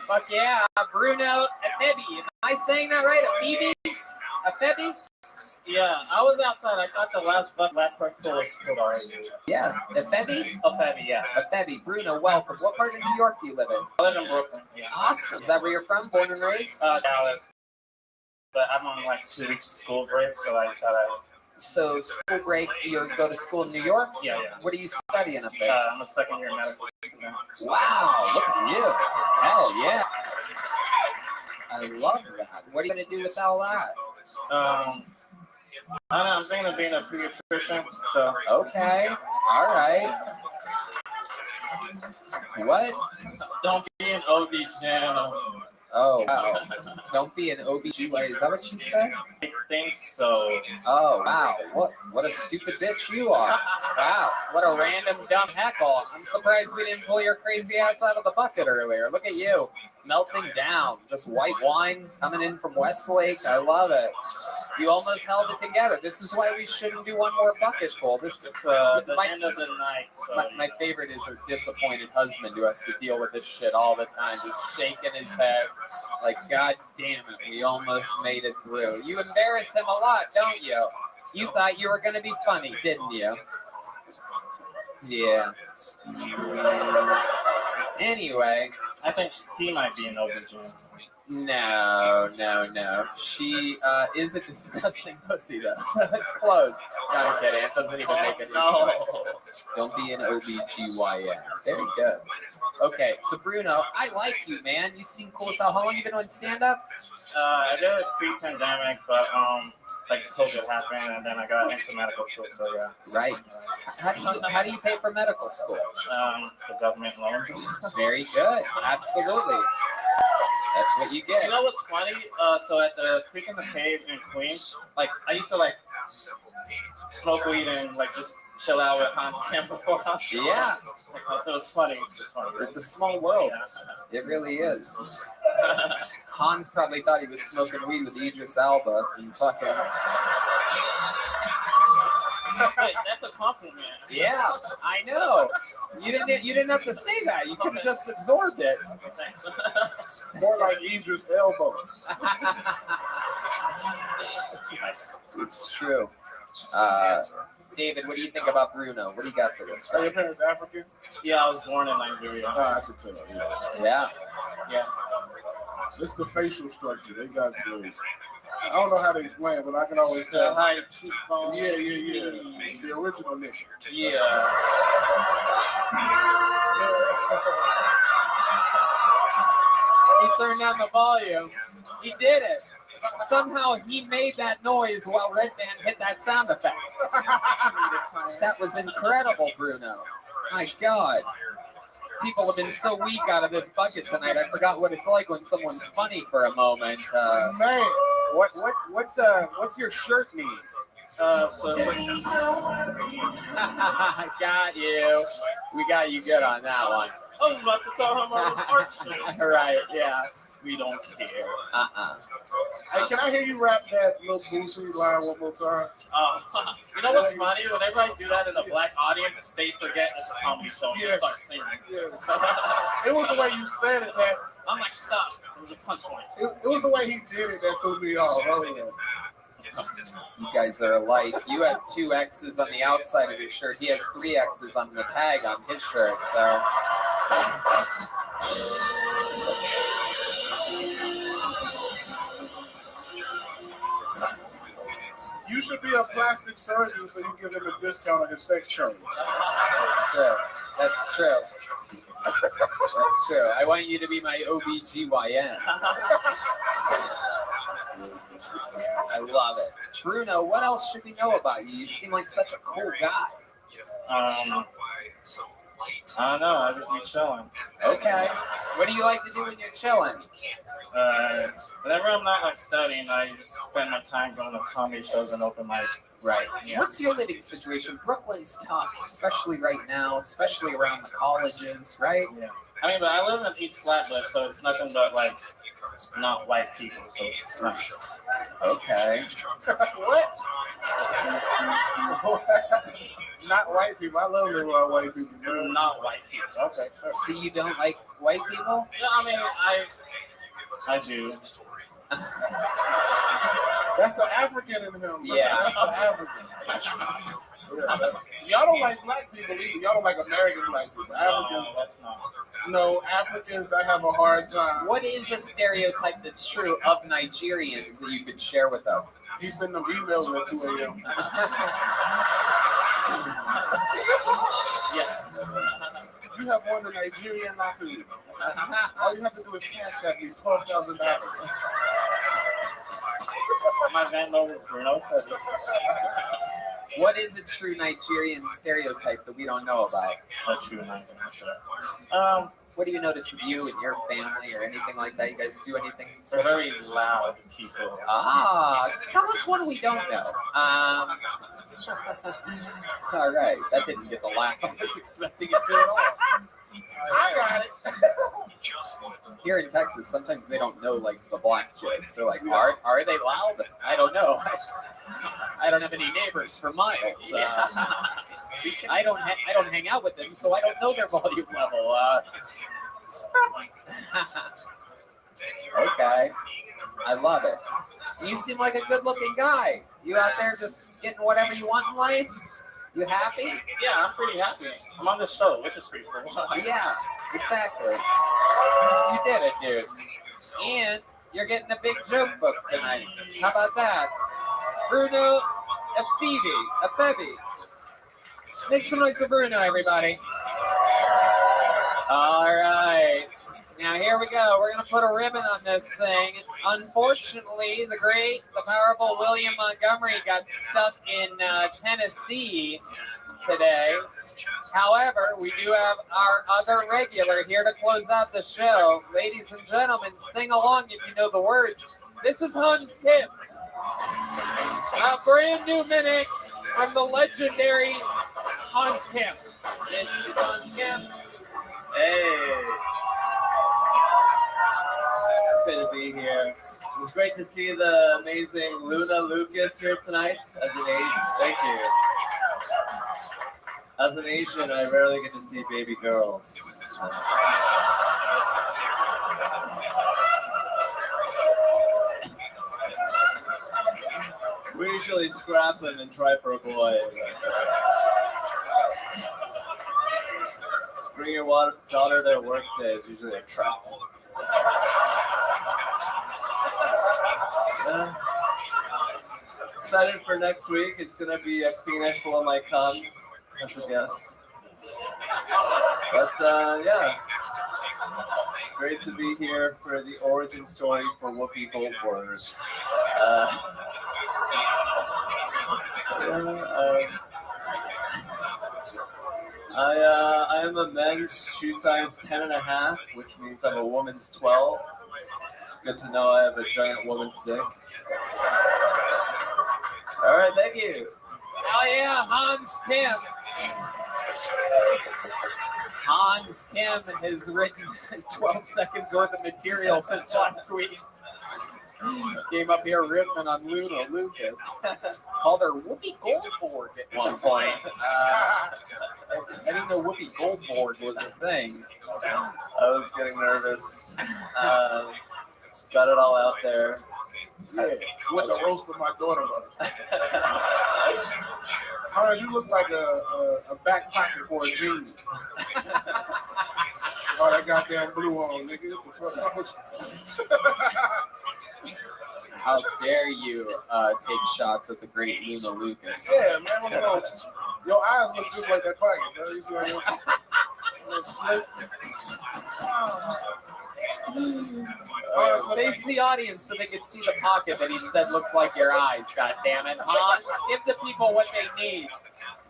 Fuck yeah, Bruno Afebi. Am I saying that right? Afebi? Afebi? Yeah, I was outside. I got the last part was spilled already. Yeah, Afebi? Afebi, yeah. Afebi. Bruno, welcome. What part of New York do you live in? I live in Brooklyn. Yeah. Awesome. Is that where you're from? Born and raised? Dallas. But I'm on like 2 weeks school break, so I thought I... So school break, you go to school in New York? Yeah. What are you studying up there? I'm a second year medical student. Wow, look at you. Hell yeah. I love that. What are you going to do with all that? I don't know, I'm thinking of being a pediatrician, so... Okay, all right. What? Don't be an OB-GYN. Oh, wow. Don't be an OB-GYN. Is that what you said? I think so. Oh, wow. What a stupid bitch you are. Wow. What a random dumb heckle. I'm surprised we didn't pull your crazy ass out of the bucket earlier. Look at you. Melting down. Just white wine coming in from Westlake. I love it. You almost held it together. This is why we shouldn't do one more bucket full. It's the end of the night. So. My favorite is her disappointed husband who has to deal with this shit all the time. Just shaking his head like, God damn it, we almost made it through. You embarrass him a lot, don't you? You thought you were going to be funny, didn't you? Yeah. Anyway. I think he might be an OB-GYN. No. She is a disgusting pussy, though. So it's close. No, I'm kidding. It doesn't even make any sense. Don't be an OB-GYN. Very good. Okay, so Bruno, I like you, man. You seem cool as hell. How long you been doing stand-up? I did it pre-pandemic, but like COVID happened, and then I got into medical school. So yeah. Right. How do you pay for medical school? The government loans. Very good. Absolutely. That's what you get. You know what's funny? So at the Creek in the Cave in Queens, like I used to like smoke weed and like just chill out with Hans Camp before house. Yeah. It was funny. It's a small world. It really is. Hans probably thought he was smoking weed with Idris Elba and fucking. That's a compliment. Yeah, I know. You didn't have to say that. You could have just absorbed it. More like Idris Elba. It's true. David, what do you think about Bruno? What do you got for this? Are your parents African? Yeah, I was born in Nigeria. I can tell. Yeah. It's the facial structure. They got the. I don't know how to explain it, but I can always tell. The high cheekbones. Yeah. The original nigga. Yeah. He turned down the volume. He did it. Somehow he made that noise while Red Band hit that sound effect. That was incredible, Bruno. My God. People have been so weak out of this bucket tonight. I forgot what it's like when someone's funny for a moment. Man, what's your shirt mean? Got you. We got you good on that one. I was about to tell him I was art show. Right, yeah. We don't care. Hey, can I hear you rap that little Boosie line one more time? You know what's funny? Whenever I do that in a black audience, they forget it's a comedy show and Yes. start singing. Yes. It was the way you said it that. I'm like, stop. It was a punchline. It was the way he did it that threw me off. You guys are alike. You have 2 X's on the outside of your shirt. He has 3 X's on the tag on his shirt. So. You should be a plastic surgeon so you give him a discount on his sex change. That's true. That's true. That's true. I want you to be my OBGYN. I love it. Bruno, what else should we know about you? You seem like such a cool guy. I don't know. I just be chilling. Okay. What do you like to do when you're chilling? Whenever I'm not like studying, I just spend my time going to comedy shows and open mics. Right. Yeah. What's your living situation? Brooklyn's tough, especially right now, especially around the colleges, right? Yeah. I mean, but I live in East Flatbush, so it's nothing but like not white people, so it's nice. Okay. What? Not white people. I love living with white people. Not white people. Okay. Sure. So you don't like white people? Yeah, I mean, I do. That's the African in him. Bro. Yeah. That's the African. Yeah, y'all don't like black people either. Y'all don't like American black people. Africans. That's not. No, Africans, I have a hard time. What is a stereotype that's true of Nigerians that you could share with us? He sent them emails at 2 a.m. Yes. You have won the Nigerian lottery. All you have to do is cash at me $12,000. My Venmo is Bruno. What is a true Nigerian stereotype that we don't know about? A true Nigerian stereotype. What do you notice with you and your family or anything like that? You guys do anything? They're very loud people. Ah, tell us what we don't know. All right, that didn't get the laugh I was expecting it to at all. I got it. Here in Texas, sometimes they don't know like the black kids. They're like, are they loud? I don't know. I don't have any neighbors for miles. I don't hang out with them, so I don't know their volume level. Okay, I love it. You seem like a good-looking guy. You out there just getting whatever you want in life? You happy? Yeah, I'm pretty happy. I'm on the show, which is pretty cool. Yeah, exactly. You did it, dude. And you're getting a big joke book tonight. How about that? Bruno Efebi. Make some noise for Bruno, everybody. All right. Now, here we go. We're going to put a ribbon on this thing. Unfortunately, the great, the powerful William Montgomery got stuck in Tennessee today. However, we do have our other regular here to close out the show. Ladies and gentlemen, sing along if you know the words. This is Hans Kim. A brand new minute from the legendary Hans Kim. This is Hans Kim. Hey. It's good to be here. It's great to see the amazing Luna Lucas here tonight as an Asian. Thank you. As an Asian, I rarely get to see baby girls. We usually scrap them and try for a boy. Bring your daughter to their work day is usually a trap. Excited for next week. It's going to be a Kleenex full of my cum as a guest. But yeah, great to be here for the origin story for Whoopi Goldberg. I am a men's shoe size 10.5, which means I'm a woman's 12. It's good to know I have a giant woman's dick. All right, thank you. Hell yeah, Hans Kim. Hans Kim has written 12 seconds worth of material since last week. Came up here ripping on Luna Lucas. Called her Whoopi Goldberg at one point. I didn't know Whoopi Goldberg was a thing. I was getting nervous. Got it all out there. Yeah, what's a roast of my daughter, brother? Hans, you look like a back pocket for a jeans. Oh, that goddamn blue on, nigga. How dare you take shots at the great Luna Lucas? Yeah, man. Your eyes look just like that pocket. You know, you see how little slit. Face the audience so they can see the pocket that he said looks like your eyes. God damn it, Hans! Give the people what they need.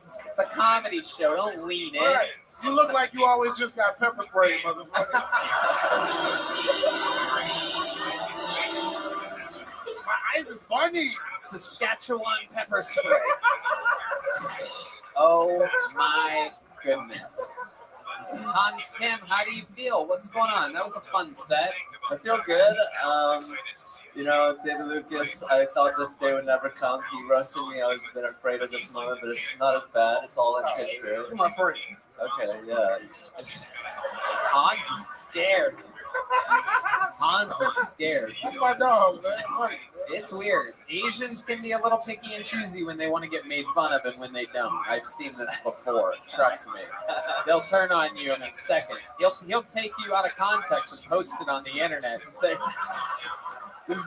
It's a comedy show. Don't lean in. Right. You look like you always just got pepper spray, motherfucker. My eyes is bunny. Saskatchewan pepper spray. Oh my goodness. Hans Kim, how do you feel? What's going on? That was a fun set. I feel good. You know, David Lucas, I thought this day would never come. He roasted me. I was a bit afraid of this moment, but it's not as bad. It's all in good spirit. You're my friend. Okay, yeah. Hans is scared. Hans is scared. That's my dog, man. It's weird. Asians can be a little picky and choosy when they want to get made fun of and when they don't. I've seen this before. Trust me. They'll turn on you in a second. He'll take you out of context and post it on the internet and say, this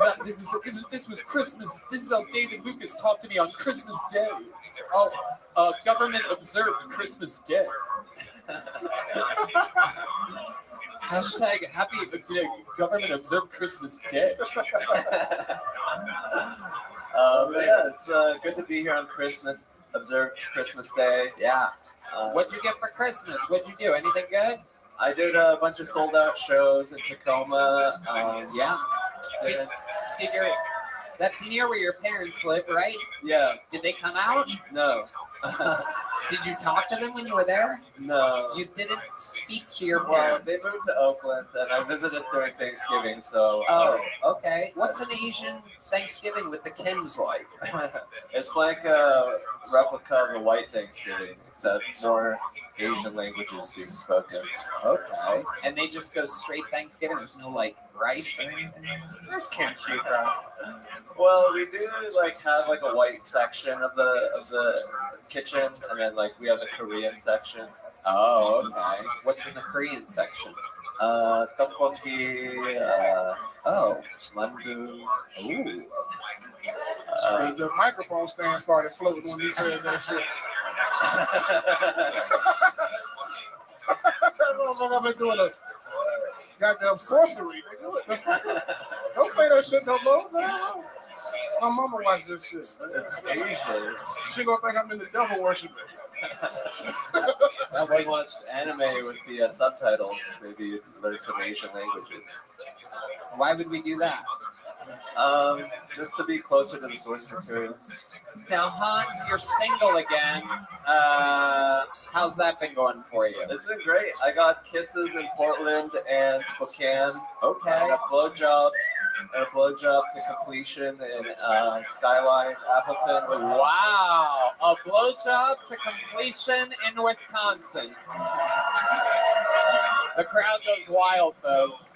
was Christmas. This is how David Lucas talked to me on Christmas Day. Oh, government observed Christmas Day. Hashtag happy government observed Christmas Day. Yeah, it's good to be here on Christmas, observed Christmas Day. Yeah. What'd you get for Christmas? What'd you do? Anything good? I did a bunch of sold out shows in Tacoma. Yeah. That's near where your parents live, right? Yeah. Did they come out? No. Did you talk to them when you were there? No. You didn't speak to your Well, parents? they moved to Oakland, and I visited during Thanksgiving, so... Oh, okay. What's an Asian Thanksgiving with the Kims like? It's like a replica of a white Thanksgiving, except more Asian languages being spoken. Okay. And they just go straight Thanksgiving? There's no, like, rice or anything? There's kimchi, bro. Well, we do like have like a white section of the kitchen, and then like we have the Korean section. Oh, okay. What's in the Korean section? Tteokbokki, mandu. Ooh. The microphone stand started floating when he said that shit. That motherfucker been doing a goddamn sorcery. Nigga. What the fuck? Don't say that shit no more, man. My mama watched this shit. It's Asian. She gonna think I'm in the devil worship. I watched anime with the subtitles. Maybe learn some Asian languages. Why would we do that? Just to be closer to the source material. Now, Hans, you're single again. How's that been going for you? It's been great. I got kisses in Portland and Spokane. Okay. And a blowjob to completion in Skyline, Appleton. Wow, a blowjob to completion in Wisconsin. The crowd goes wild, folks.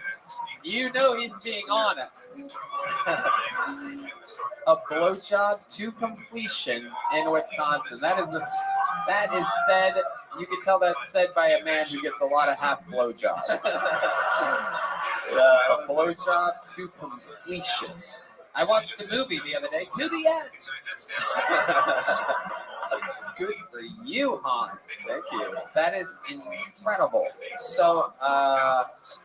You know he's being honest. A blowjob to completion in Wisconsin. That is said. You can tell that's said by a man who gets a lot of half blowjobs. A blowjob to completion. I watched the movie the other day, to the end. Good for you, Hans. Thank you. That is incredible. So,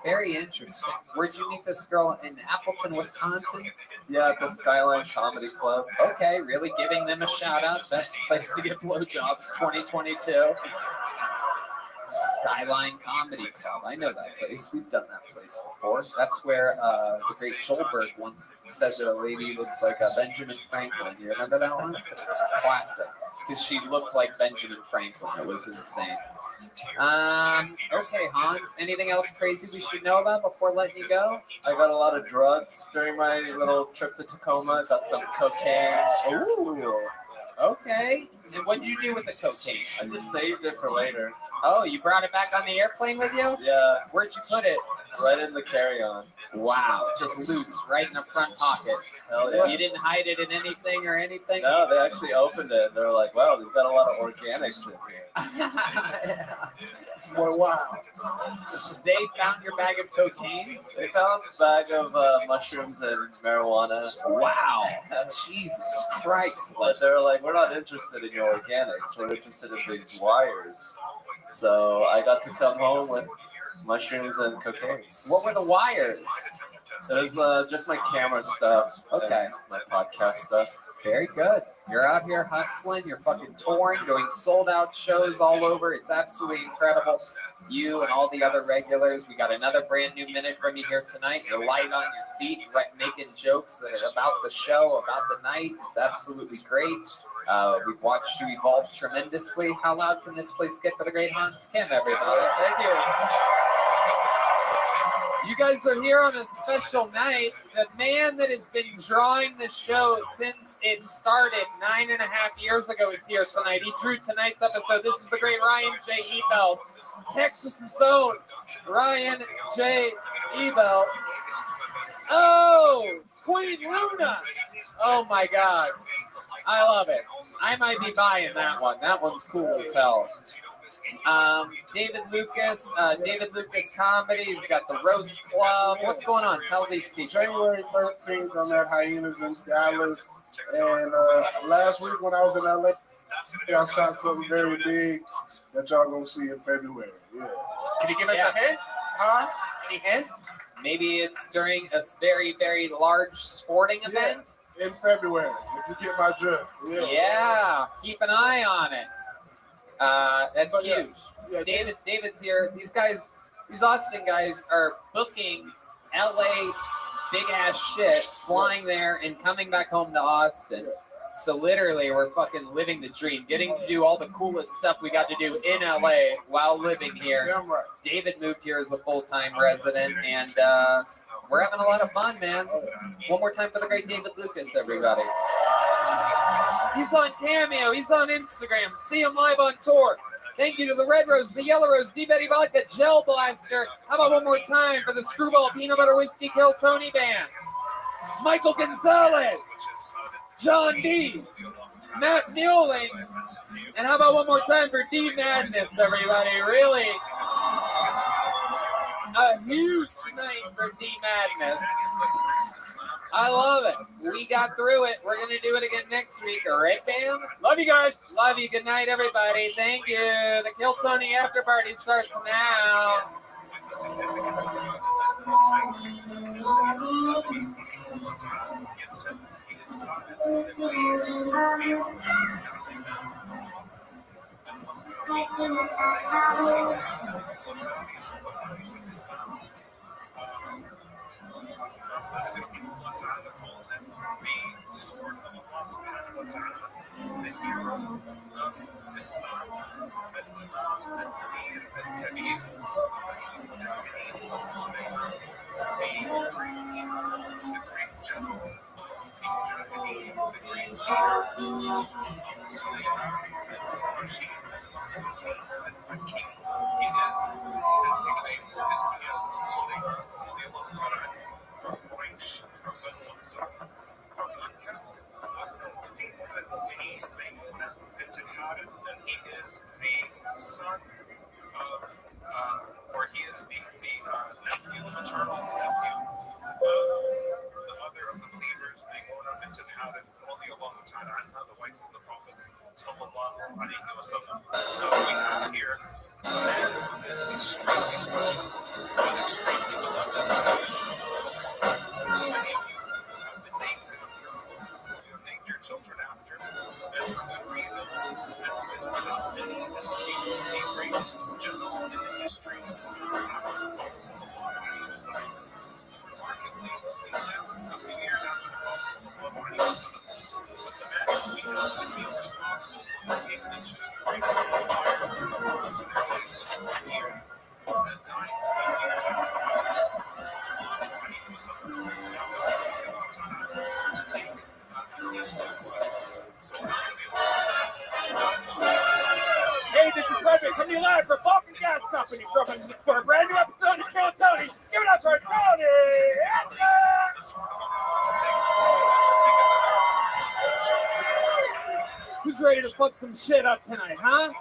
very interesting. Where'd you meet this girl? In Appleton, Wisconsin? Yeah, at the Skyline Comedy Club. Okay, really giving them a shout out. Best place to get blowjobs 2022. Skyline Comedy Club. I know that place. We've done that place before. That's where the great Joelberg once said that a lady looks like a Benjamin Franklin. You remember that one? Classic. Because she looked like Benjamin Franklin. It was insane. Okay, Hans. Anything else crazy we should know about before letting you go? I got a lot of drugs during my little trip to Tacoma. Got some cocaine. Ooh. Okay. And what did you do with the cocaine? I just saved it for later. Oh, you brought it back on the airplane with you? Yeah. Where'd you put it? Right in the carry-on. Wow, just loose, right in the front pocket. Hell yeah. You didn't hide it in anything or anything? No, they actually opened it. They're like, wow, they've got a lot of organics in here. Boy, wow. They found your bag of cocaine? They found a bag of mushrooms and marijuana. Wow. Jesus Christ. But they were like, we're not interested in your organics. We're interested in these wires. So I got to come home with mushrooms and cocaine. What were the wires? It was just my camera stuff. Okay. My podcast stuff. Very good. You're out here hustling. You're fucking touring, doing sold-out shows all over. It's absolutely incredible. You and all the other regulars. We got another brand new minute from you here tonight. You're light on your feet, making jokes that are about the show, about the night. It's absolutely great. We've watched you evolve tremendously. How loud can this place get for the great Hans Kim, everybody? Thank you. You guys are here on a special night. The man that has been drawing the show since it started 9.5 years ago is here tonight. He drew tonight's episode. This is the great Ryan J. Ebel, Texas's own Ryan J. Ebel. Oh, Queen Luna. Oh my God. I love it. I might be buying that one. That one's cool as hell. David Lucas Comedy. He's got the Roast Club. What's going on? Tell these people. January 13th, I'm at Hyenas in Dallas. And last week when I was in LA, I shot something very big that y'all gonna see in February. Yeah. Can you give us a hint? Huh? Any hint? Maybe it's during a very, very large sporting event? In February, if you get my drift. Yeah. Keep an eye on it. That's But huge. Yeah, David's here. These Austin guys are booking LA big ass shit, flying there and coming back home to Austin. So literally, we're fucking living the dream, getting to do all the coolest stuff we got to do in LA while living here. Damn right. David moved here as a full-time resident, and we're having a lot of fun, man. One more time for the great David Lucas, everybody. He's on Cameo. He's on Instagram. See him live on tour. Thank you to the Red Rose, the Yellow Rose, Deep Eddy Vodka, Gel Blaster. How about one more time for the Screwball Peanut Butter Whiskey Kill Tony Band? Michael Gonzalez, John D, Matt Mueling, and how about one more time for D Madness, everybody? Really a huge night for D Madness. I love it. We got through it. We're going to do it again next week. All right, Bam? Love you guys. Love you. Good night, everybody. Thank you. The Kill Tony after party starts now. the mother of the believers, the owner of the Hadith, the wife of the Prophet and he's dropping for a brand new episode of Kill Tony. Give it up for Tony! Who's ready to fuck some shit up tonight, huh?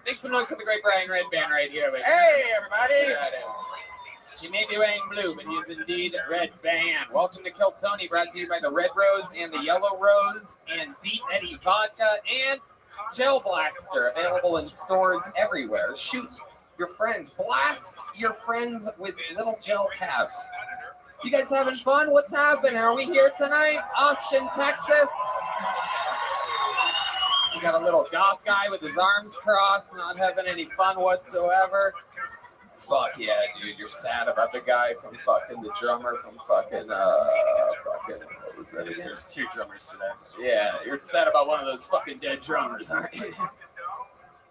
Make some noise for the great Brian Red Band right here. Hey, everybody! There it is. He may be wearing blue, but he is indeed Red Band. Welcome to Kill Tony, brought to you by the Red Rose and the Yellow Rose and Deep Eddy Vodka and Gel Blaster, available in stores everywhere. Shoot your friends. Blast your friends with little gel tabs. You guys having fun? What's happening? Are we here tonight? Austin, Texas? We got a little goth guy with his arms crossed, not having any fun whatsoever. Fuck yeah, dude. You're sad about the guy from fucking the drummer from fucking, what was that again? There's 2 drummers today. Yeah, you're sad about one of those fucking dead drummers, aren't you?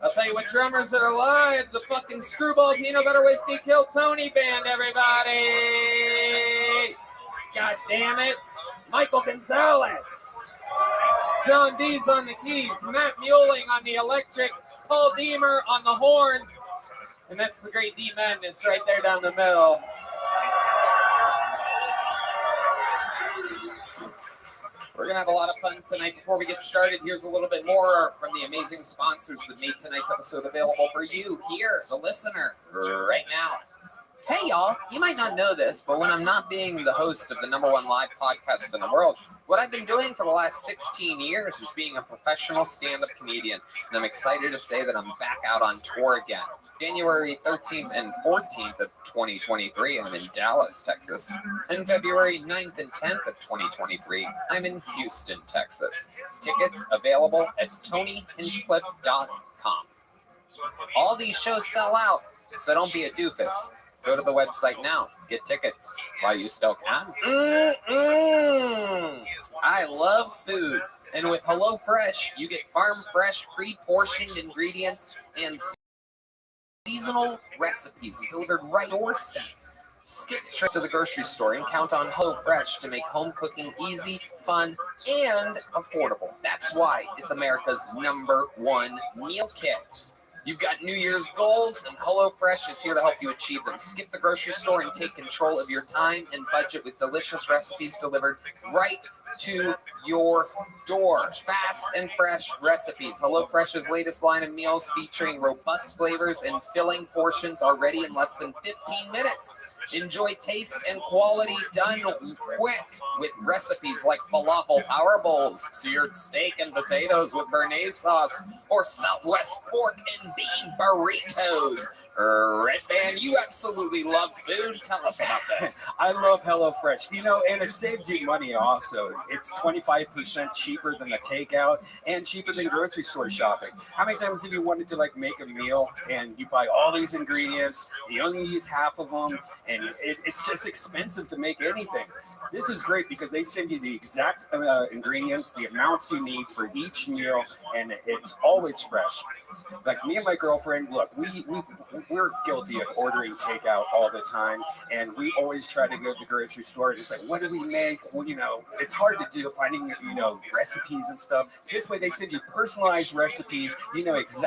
I'll tell you what drummers are alive. The fucking Screwball Peanut Butter Whiskey Kill Tony Band, everybody. God damn it. Michael Gonzalez. John D's on the keys. Matt Mueling on the electric. Paul Deemer on the horns. And that's the great D Madness right there down the middle. We're going to have a lot of fun tonight. Before we get started, here's a little bit more from the amazing sponsors that made tonight's episode available for you here, the listener, right now. Hey, y'all, you might not know this, but when I'm not being the host of the #1 live podcast in the world, what I've been doing for the last 16 years is being a professional stand-up comedian, and I'm excited to say that I'm back out on tour again. January 13th and 14th of 2023, I'm in Dallas, Texas, and February 9th and 10th of 2023, I'm in Houston, Texas. Tickets available at TonyHinchcliffe.com. All these shows sell out, so don't be a doofus. Go to the website now. Get tickets while you still can. I love food. And with HelloFresh, you get farm fresh, pre-portioned ingredients and seasonal recipes delivered right to your doorstep. Skip the trip to the grocery store and count on HelloFresh to make home cooking easy, fun, and affordable. That's why it's America's #1 meal kit. You've got New Year's goals, and HelloFresh is here to help you achieve them. Skip the grocery store and take control of your time and budget with delicious recipes delivered right to your door. Fast and fresh recipes. HelloFresh's latest line of meals featuring robust flavors and filling portions are ready in less than 15 minutes. Enjoy taste and quality done quick with recipes like falafel power bowls, seared steak and potatoes with béarnaise sauce, or Southwest pork and bean burritos. Red Band, you absolutely love food. Tell us about this. I love HelloFresh. You know, and it saves you money also. It's 25% cheaper than the takeout and cheaper than grocery store shopping. How many times have you wanted to like make a meal and you buy all these ingredients, you only use half of them, and it's just expensive to make anything? This is great because they send you the exact ingredients, the amounts you need for each meal, and it's always fresh. Like me and my girlfriend, look, we're guilty of ordering takeout all the time, and we always try to go to the grocery store and it's like, what do we make? Well, you know, it's hard to do finding, you know, recipes and stuff. This way they send you personalized recipes, you know, it's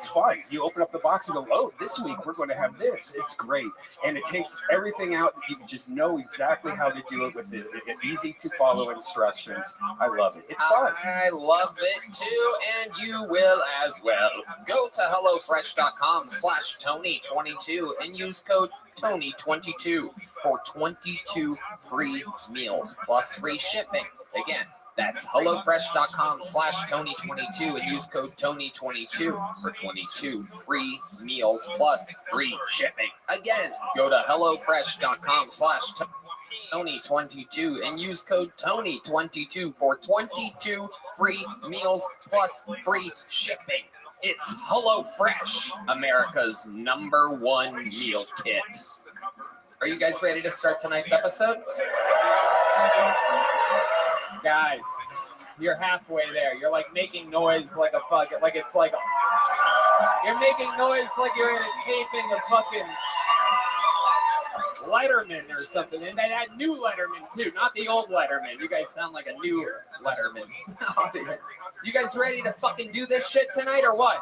fun. You open up the box and go, oh, this week we're going to have this. It's great. And it takes everything out. You can just know exactly how to do it with the easy to follow instructions. I love it. It's fun. I love it too, and you will as well. Go to HelloFresh.com/Tony22 and use code Tony22 for 22 free meals plus free shipping. Again, that's HelloFresh.com/Tony22 and use code Tony22 for 22 free meals plus free shipping. Again, go to HelloFresh.com/Tony22 and use code Tony22 for 22 free meals plus free shipping. It's HelloFresh, America's #1 meal kit. Are you guys ready to start tonight's episode? Guys, you're halfway there. You're like making noise like a fucking, like it's like, you're making noise like you're in a taping of fucking, Letterman or something, and that new Letterman too, not the old Letterman. You guys sound like a new Letterman audience. You guys ready to fucking do this shit tonight or what?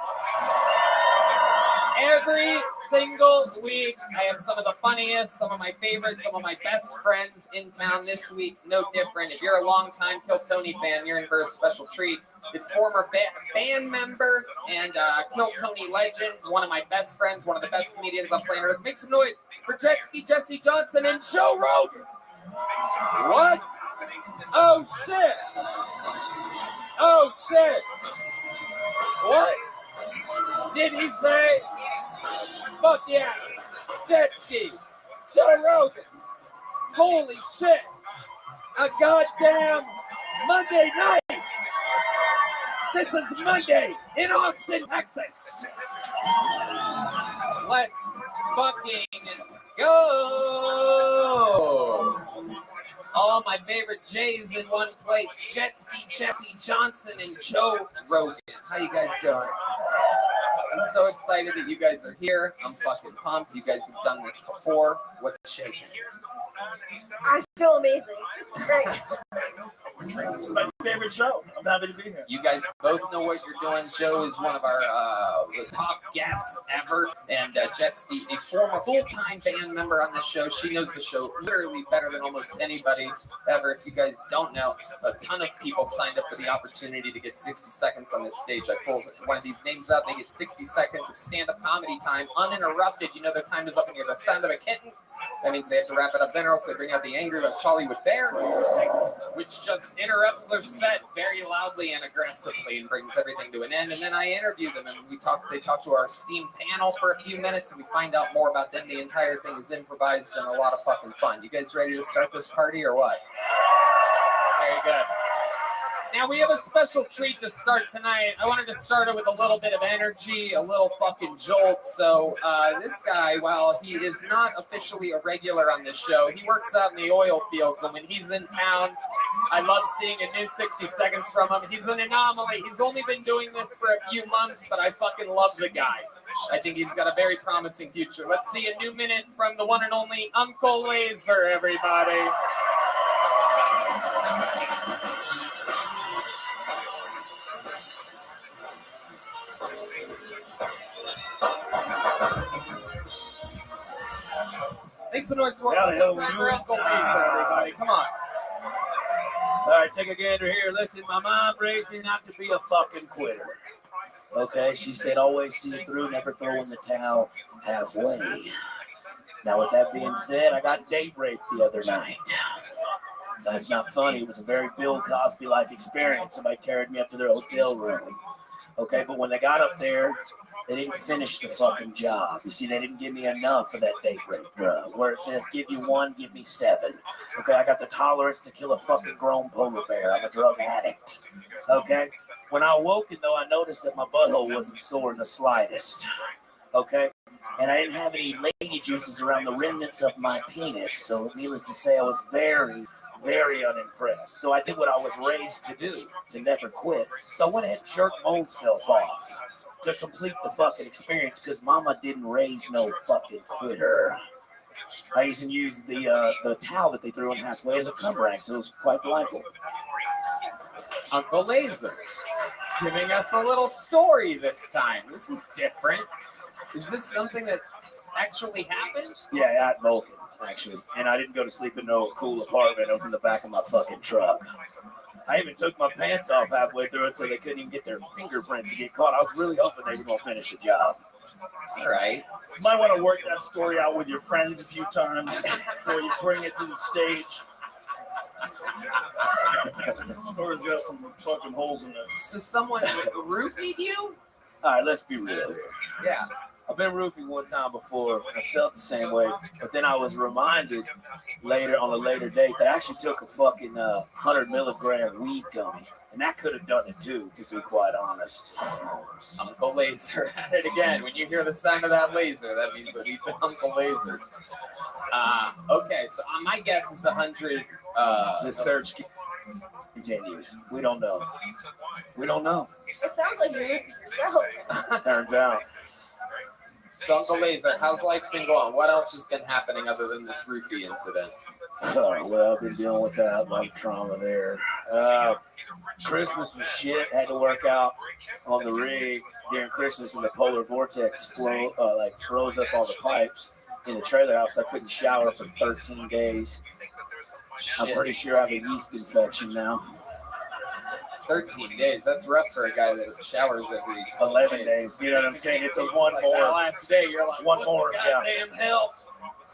Every single week, I have some of the funniest, some of my favorites, some of my best friends in town. This week, no different. If you're a longtime Kill Tony fan, you're in for a special treat. It's former band member and Kill Tony legend, one of my best friends, one of the best comedians on planet Earth. Make some noise for Jetski, Jesse Johnson, and Joe Rogan. What? Oh, shit. Oh, shit. What did he say? Fuck yeah. Jetski, Joe Rogan. Holy shit. A goddamn Monday night. This is Monday in Austin, Texas. Let's fucking go. All my favorite J's in one place. Jetski, Jesse Johnson, and Joe Rogan. How you guys doing? I'm so excited that you guys are here. I'm fucking pumped. You guys have done this before. What's shaking? I feel amazing. Great. This is my favorite show. I'm happy to be here. You guys both know what you're doing. Joe is one of our top guests ever, and Jetski, a former full-time band member on the show. She knows the show literally better than almost anybody ever. If you guys don't know, a ton of people signed up for the opportunity to get 60 seconds on this stage. I pulled one of these names up. They get 60 seconds of stand-up comedy time, uninterrupted. You know their time is up and you hear the sound of a kitten. That means they have to wrap it up then, or else they bring out the Angry West Hollywood Bear, which just interrupts their set very loudly and aggressively and brings everything to an end. And then I interview them, and they talk to our esteemed panel for a few minutes, and we find out more about them. The entire thing is improvised and a lot of fucking fun. You guys ready to start this party or what? Very good. Now, we have a special treat to start tonight. I wanted to start it with a little bit of energy, a little fucking jolt. So this guy, while he is not officially a regular on this show, he works out in the oil fields. And when he's in town, I love seeing a new 60 seconds from him. He's an anomaly. He's only been doing this for a few months, but I fucking love the guy. I think he's got a very promising future. Let's see a new minute from the one and only Uncle Laser, everybody. Make some noise for Uncle Laser, everybody. Come on. All right, take a gander here. Listen, my mom raised me not to be a fucking quitter. Okay, she said always see it through, never throw in the towel halfway. Now, with that being said, I got date raped the other night. That's not funny. It was a very Bill Cosby-like experience. Somebody carried me up to their hotel room. Okay, but when they got up there, they didn't finish the fucking job. You see, they didn't give me enough of that date rape drug. Where it says, give you one, give me seven. Okay, I got the tolerance to kill a fucking grown polar bear. I'm a drug addict. Okay? When I awoke, though, I noticed that my butthole wasn't sore in the slightest. Okay? And I didn't have any lady juices around the remnants of my penis. So needless to say, I was very, very unimpressed. So I did what I was raised to do, to never quit. So I went ahead and jerked my own self off to complete the fucking experience because mama didn't raise no fucking quitter. I even used the towel that they threw in halfway as a cum rag, so it was quite delightful. Uncle Laser, giving us a little story this time. This is different. Is this something that actually happened? Yeah, at Vulcan, actually. And I didn't go to sleep in no cool apartment. I was in the back of my fucking truck. I even took my pants off halfway through it so they couldn't even get their fingerprints to get caught. I was really hoping they were going to finish the job. All right. You might want to work that story out with your friends a few times before you bring it to the stage. The story's got some fucking holes in it. So someone roofied you? All right, let's be real here. Yeah. I've been roofied one time before, and I felt the same way. But then I was reminded later, on a later date, that I actually took a fucking 100 milligram weed gummy. And that could have done it too, to be quite honest. Uncle Laser at it again. When you hear the sound of that laser, that means that we've been Uncle Laser. Okay, so my guess is the 100. The search continues. We don't know. We don't know. It sounds like you're with yourself. Turns out. So Uncle Laser, how's life been going? What else has been happening other than this roofie incident? Well, I've been dealing with that, a lot of trauma there. Christmas was shit. Had to work out on the rig during Christmas, and the polar vortex froze up all the pipes in the trailer house. I couldn't shower for 13 days. I'm pretty sure I have a yeast infection now. 13 days. That's rough for a guy that showers every 11 days. You know what I'm saying? It's a one like more. That last day, you're like, one more. Goddamn help.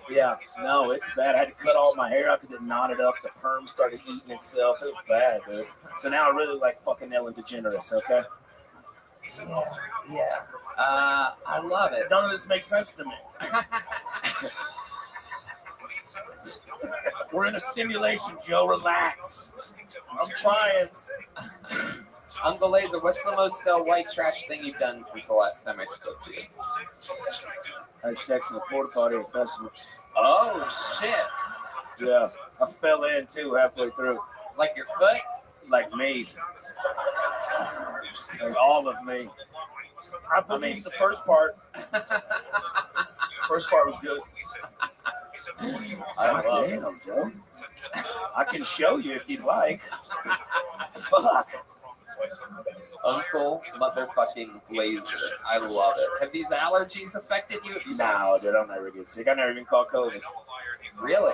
Yeah, no, it's bad. I had to cut all my hair out because it knotted up. The perm started eating itself. It was bad, dude. So now I really like fucking Ellen DeGeneres, okay? Yeah. I love it. None of this makes sense to me. We're in a simulation, Joe. Relax. I'm trying. Uncle Laser, what's the most white trash thing you've done since the last time I spoke to you? I had sex in a porta potty at a festival. Oh, shit. Yeah, I fell in too halfway through. Like your foot? Like me. Like all of me. I believe the first part. First part was good. Damn, Joe. I can show you if you'd like. Fuck. Uncle motherfucking Laser. I love it. Have these allergies affected you? No, dude, I'll never get sick. I never even caught COVID. Really?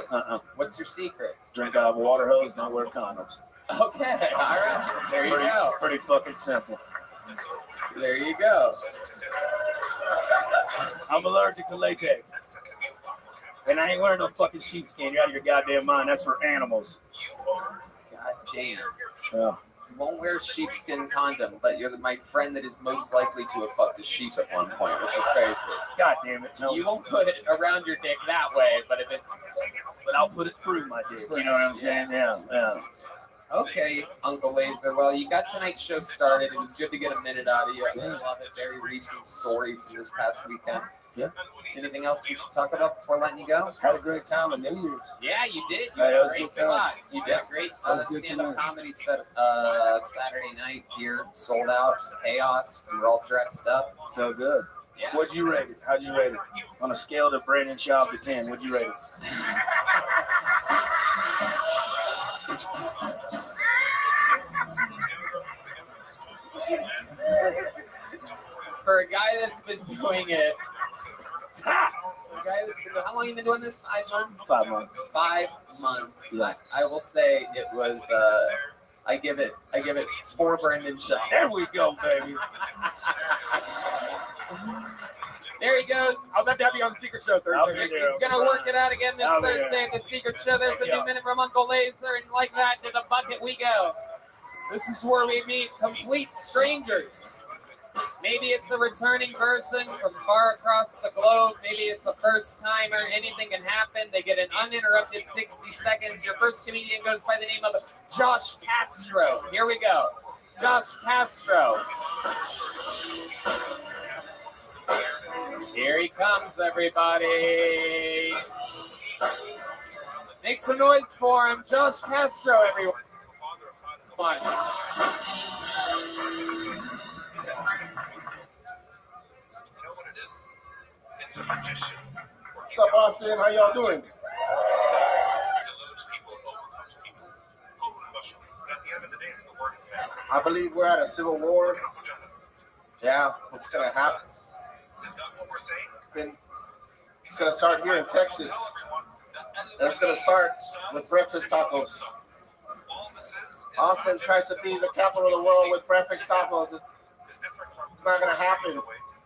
What's your secret? Drink out of a water hose, don't wear condoms. Okay, all right. There you go. Pretty fucking simple. There you go. I'm allergic to latex. And I ain't wearing no fucking sheepskin. You're out of your goddamn mind. That's for animals. God damn. Yeah. You won't wear a sheepskin condom, but you're my friend that is most likely to have fucked a sheep at one point, which is crazy. God damn it, Tony. You won't put it around your dick that way, but if it's... But I'll put it through my dick. You know what I'm saying? Yeah. Okay, Uncle Laser. Well, you got tonight's show started. It was good to get a minute out of you. I love it. Very recent story from this past weekend. Yeah. Anything else we should talk about before letting you go? Had a great time on New Year's. Yeah, you did. That was Great good time. spot. You did a great stand-up comedy set Saturday night here, sold out, chaos. We were all dressed up. Felt good. Yeah. What'd you rate it? How'd you rate it? On a scale to Brandon Schaub to 10, what'd you rate it? For a guy that's been doing it, how long have you been doing this? 5 months? 5 months. 5 months. Yeah. I will say it was. I give it 4 Brendan Shaw. There we go, baby. There he goes. I'll have to have you on the Secret Show Thursday. He's going to work it out again this Thursday at the Secret Show. There's a new minute from Uncle Laser, and like that, to the bucket we go. This is where we meet complete strangers. Maybe it's a returning person from far across the globe. Maybe it's a first-timer. Anything can happen. They get an uninterrupted 60 seconds. Your first comedian goes by the name of Josh Castro. Here we go. Josh Castro. Here he comes, everybody. Make some noise for him. Josh Castro, everyone. What's up, Austin? How y'all doing? I believe we're at a civil war. Yeah, what's gonna happen? It's gonna start here in Texas. And it's gonna start with breakfast tacos. Austin tries to be the capital of the world with breakfast tacos. It's not gonna happen.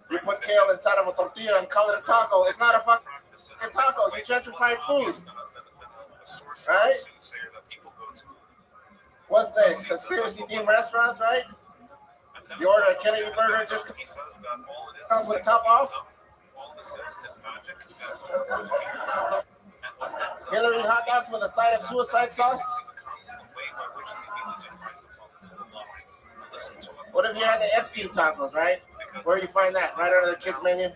You put kale inside of a tortilla and call it a taco. It's not a fucking taco. You gentrify food. Right? What's next? Conspiracy themed restaurants, right? You order a Kennedy burger, just comes with the top off. Hillary hot dogs with a side of suicide sauce. What if you had the Epstein tacos, right? Where do you find that? Right under the kids' menu?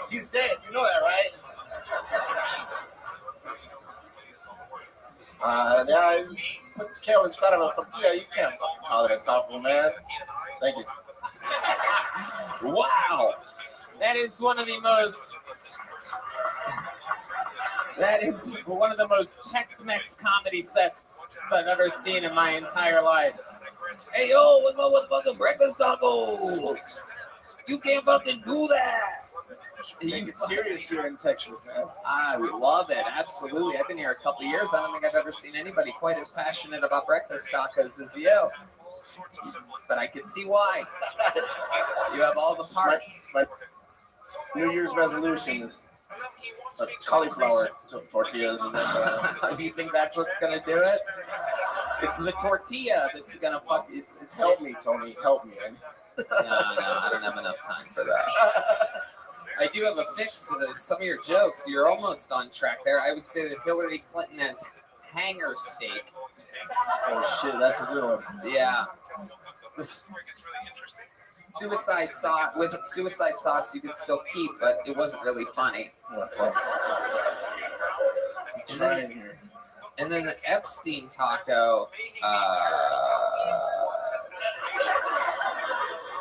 He's dead. You know that, right? Yeah, put kale inside of a tortilla. You can't fucking call it a taco, man. Thank you. Wow. That is one of the most Tex-Mex comedy sets I've ever seen in my entire life. Hey, yo, what's up with fucking breakfast tacos? You can't fucking do that. Take it serious here in Texas, man. I love it. Absolutely. I've been here a couple of years. I don't think I've ever seen anybody quite as passionate about breakfast tacos as you. But I can see why. You have all the parts. My New Year's resolution is cauliflower tortillas. Do you think that's what's going to do it? It's the tortilla that's going to fuck. It's help me, Tony. Help me, man. No, I don't have enough time for that. I do have a fix to some of your jokes. You're almost on track there. I would say that Hillary Clinton has hanger steak. Oh shit, that's a good one. Yeah. The suicide sauce you could still keep, but it wasn't really funny. And then the Epstein taco.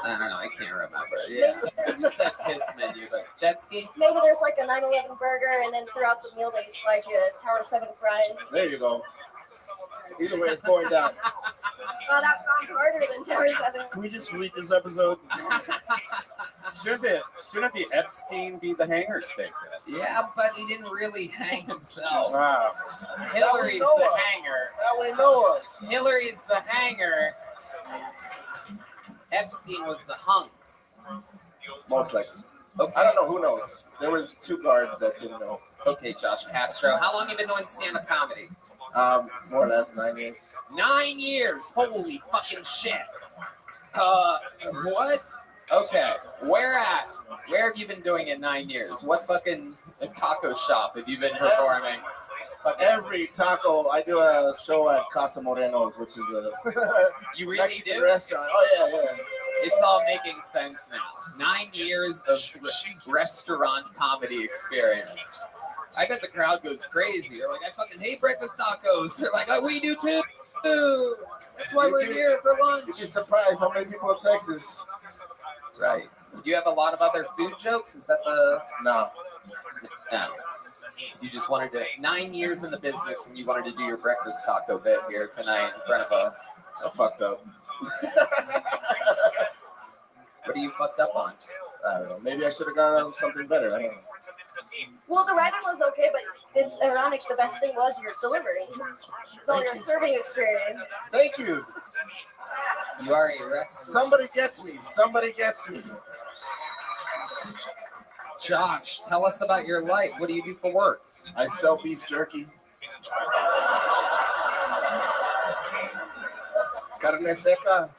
I don't know. I can't remember. Yeah, you said kids menu, but jet ski. Maybe there's like a 9/11 burger, and then throughout the meal they slide you a Tower 7 fries. There you go. Either way, it's going down. Well, that gone harder than Tower 7. Can we just delete this episode? Shouldn't it Epstein be the hanger steak? Yeah, but he didn't really hang himself. Wow. Hillary's the hanger. That we know of. Hillary's the hanger. Epstein was the hung. Most likely. Okay. I don't know. Who knows? There was two guards that didn't know. Okay, Josh Castro. How long have you been doing stand-up comedy? More or less 9 years. 9 years. Holy fucking shit. What? Okay. Where at? Where have you been doing it 9 years? What fucking taco shop have you been performing? Every taco, I do a show at Casa Moreno's, which is a you really Mexican do? restaurant. Oh yeah. It's all making sense now. 9 years of restaurant comedy experience. I bet the crowd goes crazy. They're like, I fucking hate breakfast tacos. They're like, oh, we do too. That's why we're here for lunch. You'd be surprised how many people in Texas. Right. Do you have a lot of other food jokes? Is that the... No. You just wanted to... 9 years in the business and you wanted to do your breakfast taco bit here tonight in front of a fucked up. What are you fucked up on? I don't know. Maybe I should have gone on something better. I don't know. Well, the writing was okay, but it's ironic. The best thing was your delivery. No, your serving experience. Thank you. You are a restaurant. Somebody gets me. Somebody gets me. Josh, tell us about your life. What do you do for work? I sell beef jerky. Carne seca.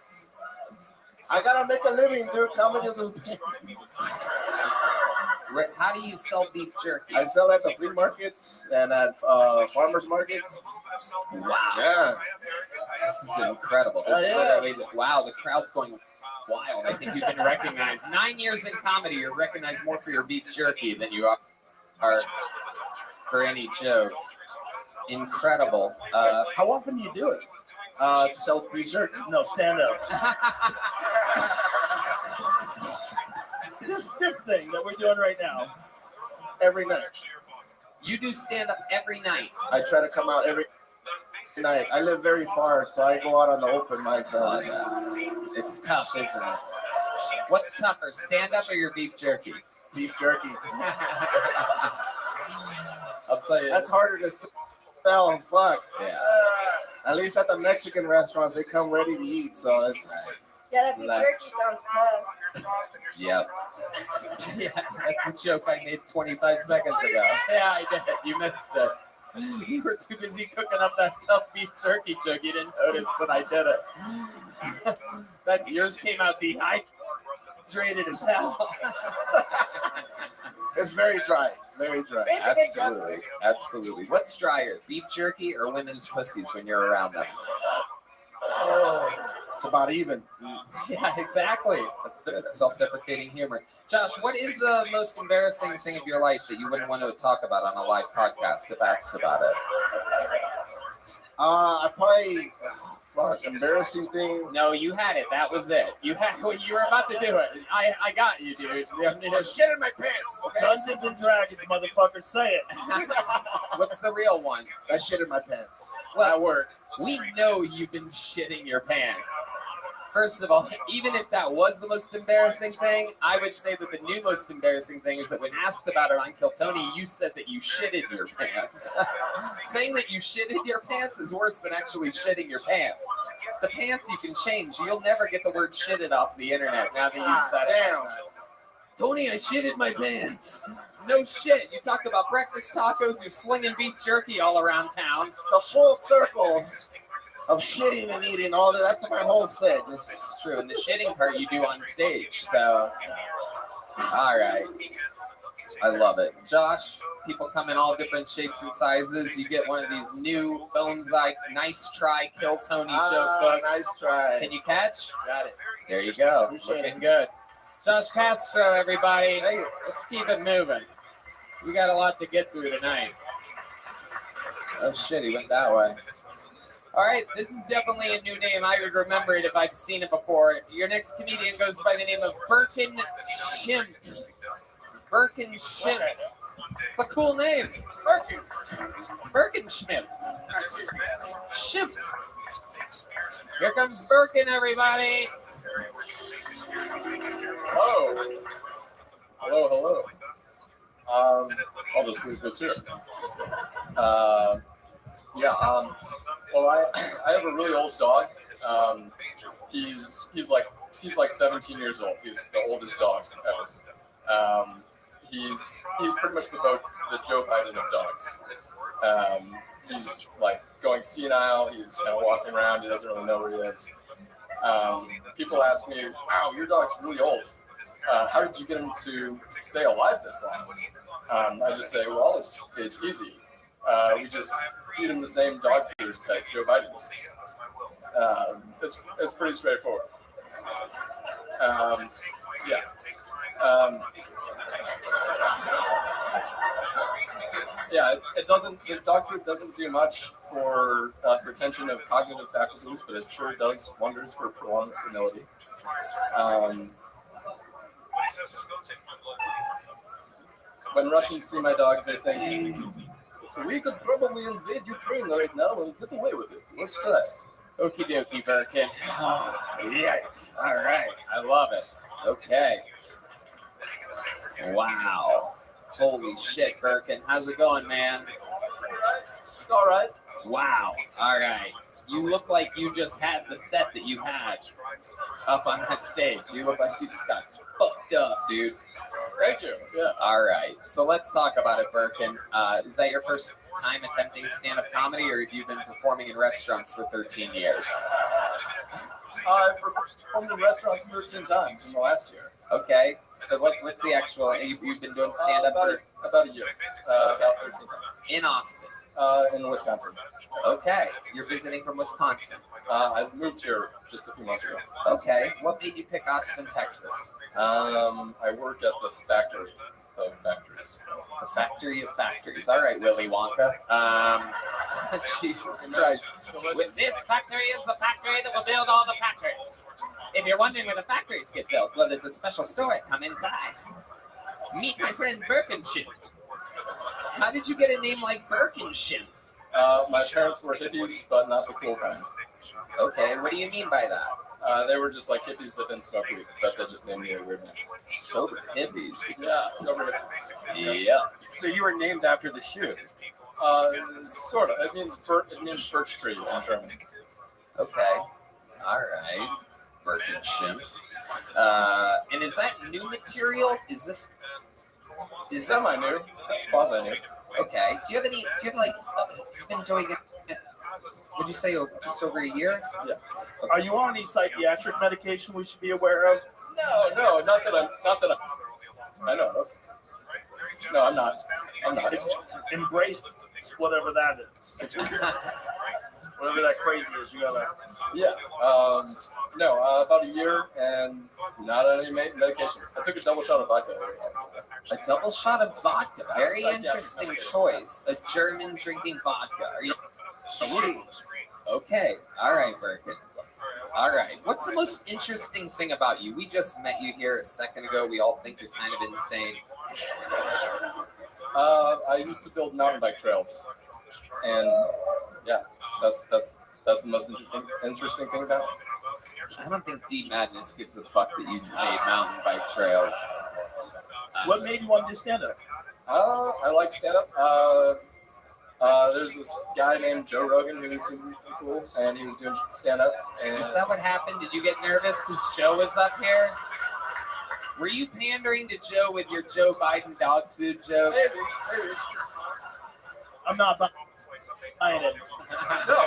I gotta make a living, dude. Comedy is How do you sell beef jerky? I sell at the flea markets and at farmers markets. Wow. Yeah. This is incredible. This literally, wow, the crowd's going wild. I think you've been recognized. 9 years in comedy, you're recognized more for your beef jerky than you are for any jokes. Incredible. How often do you do it? Sell beef jerky. No, stand up. This thing that we're doing right now. Every night. You do stand up every night. I try to come out every night. I live very far, so I go out on the open mics. It's tough, isn't it? What's tougher, stand up or your beef jerky? Beef jerky. I'll tell you. That's harder to sell. Fuck. Yeah. At least at the Mexican restaurants, they come ready to eat, so it's. Yeah, that beef jerky sounds tough. Yep. Yeah, that's a joke I made 25 seconds ago. Yeah, I did. You missed it. You were too busy cooking up that tough beef jerky joke. You didn't notice that I did it. That yours came out dehydrated as hell. It's very dry. Very dry. Absolutely. Absolutely. What's drier, beef jerky or women's pussies when you're around them? Oh, it's about even. Yeah, exactly. That's the self-deprecating humor. Josh, what is the most embarrassing thing of your life that you wouldn't want to talk about on a live podcast if asked about it? I probably embarrassing thing. No, you had it. That was it. You were about to do it. I got you, dude. Shit in my pants. Okay? Dungeons and Dragons, motherfucker, say it. What's the real one? I shit in my pants. Well, At work. We know you've been shitting your pants. First of all, even if that was the most embarrassing thing, I would say that the new most embarrassing thing is that when asked about it on Kill Tony, you said that you shitted your pants. Saying that you shitted your pants is worse than actually shitting your pants. The pants you can change. You'll never get the word shitted off the internet now that you've said it. Tony, I shitted my pants. No shit. You talked about breakfast tacos. You're slinging beef jerky all around town. It's a full circle of shitting and eating. All that. That's my whole set. It's true. And the shitting part you do on stage. So, all right. I love it. Josh, people come in all different shapes and sizes. You get one of these new Bones Eye Nice Try Kill Tony joke books. Nice try. Can you catch? Got it. There you go. Appreciate Looking good. Josh Castro, everybody. Hey, let's keep it moving. We got a lot to get through tonight. Oh shit, he went that way. All right, this is definitely a new name. I would remember it if I'd seen it before. Your next comedian goes by the name of Birkin Schimpf. Birkin Schimpf. It's a cool name. Birkin Schmidt. Schimpf. Here comes Birkin, everybody. Hello. Hello. I'll just leave this here. Well, I have a really old dog. He's like 17 years old. He's the oldest dog ever. He's pretty much the Joe Biden of dogs. He's like going senile. He's kind of walking around. He doesn't really know where he is. People ask me, "Wow, your dog's really old. How did you get him to stay alive this long?" I just say, "Well, it's easy. We just feed him the same dog food that Joe Biden eats. It's pretty straightforward." It doesn't. The dog food doesn't do much for retention of cognitive faculties, but it sure does wonders for prolonged senility. When Russians see my dog, they think, "We could probably invade Ukraine right now and get away with it. Let's try." Okie dokie, Birkin. Yes. All right. I love it. Okay. Wow. Holy shit, Birkin. How's it going, man? It's all right. Wow. All right. You look like you just had the set that you had up on that stage. You look like you just got fucked up, dude. Thank you. Yeah. All right. So let's talk about it, Birkin. Is that your first time attempting stand-up comedy, or have you been performing in restaurants for 13 years? I've performed in restaurants 13 times in the last year. Okay. So what's the actual? You've been doing stand-up for about a year. About 13 times. In Austin. In Wisconsin. Okay. You're visiting from Wisconsin. I moved here just a few months ago. Okay. What made you pick Austin, Texas? I work at the factory of factories. The factory of factories. All right, Willy Wonka. Jesus Christ. This factory is the factory that will build all the factories. If you're wondering where the factories get built, well, it's a special story. Come inside. Meet my friend Birkenship. How did you get a name like Birkenship? My parents were hippies, but not the cool kind. Okay, what do you mean by that? They were just like hippies that didn't smoke weed, but they just named me a weird name. Sober hippies? Yeah, sober hippies. Yeah. So you were named after the shoe? Sort of. It means birch tree in German. Okay. All right. Birkenship. And is that new material? Is this semi-new? Quasi-new. Okay. Do you have like, you've been doing it, would you say just over a year? Yeah. Okay. Are you on any psychiatric medication we should be aware of? No, not that I know of. No, I'm not. Embrace whatever that is. Whatever that crazy is, you gotta. Yeah. About a year and not on any medications. I took a double shot of vodka. A double shot of vodka. Very interesting choice. A German drinking vodka. Are you? Okay. All right, Birkin. All right. What's the most interesting thing about you? We just met you here a second ago. We all think you're kind of insane. I used to build mountain bike trails, and yeah, that's the most interesting thing about it. I don't think D Madness gives a fuck that you made mountain bike trails. What made you want to do stand-up? I like stand-up. There's this guy named Joe Rogan who's super cool, and he was doing stand-up. Is that what happened? Did you get nervous because Joe was up here? Were you pandering to Joe with your Joe Biden dog food jokes? Maybe. I'm not buying it. No.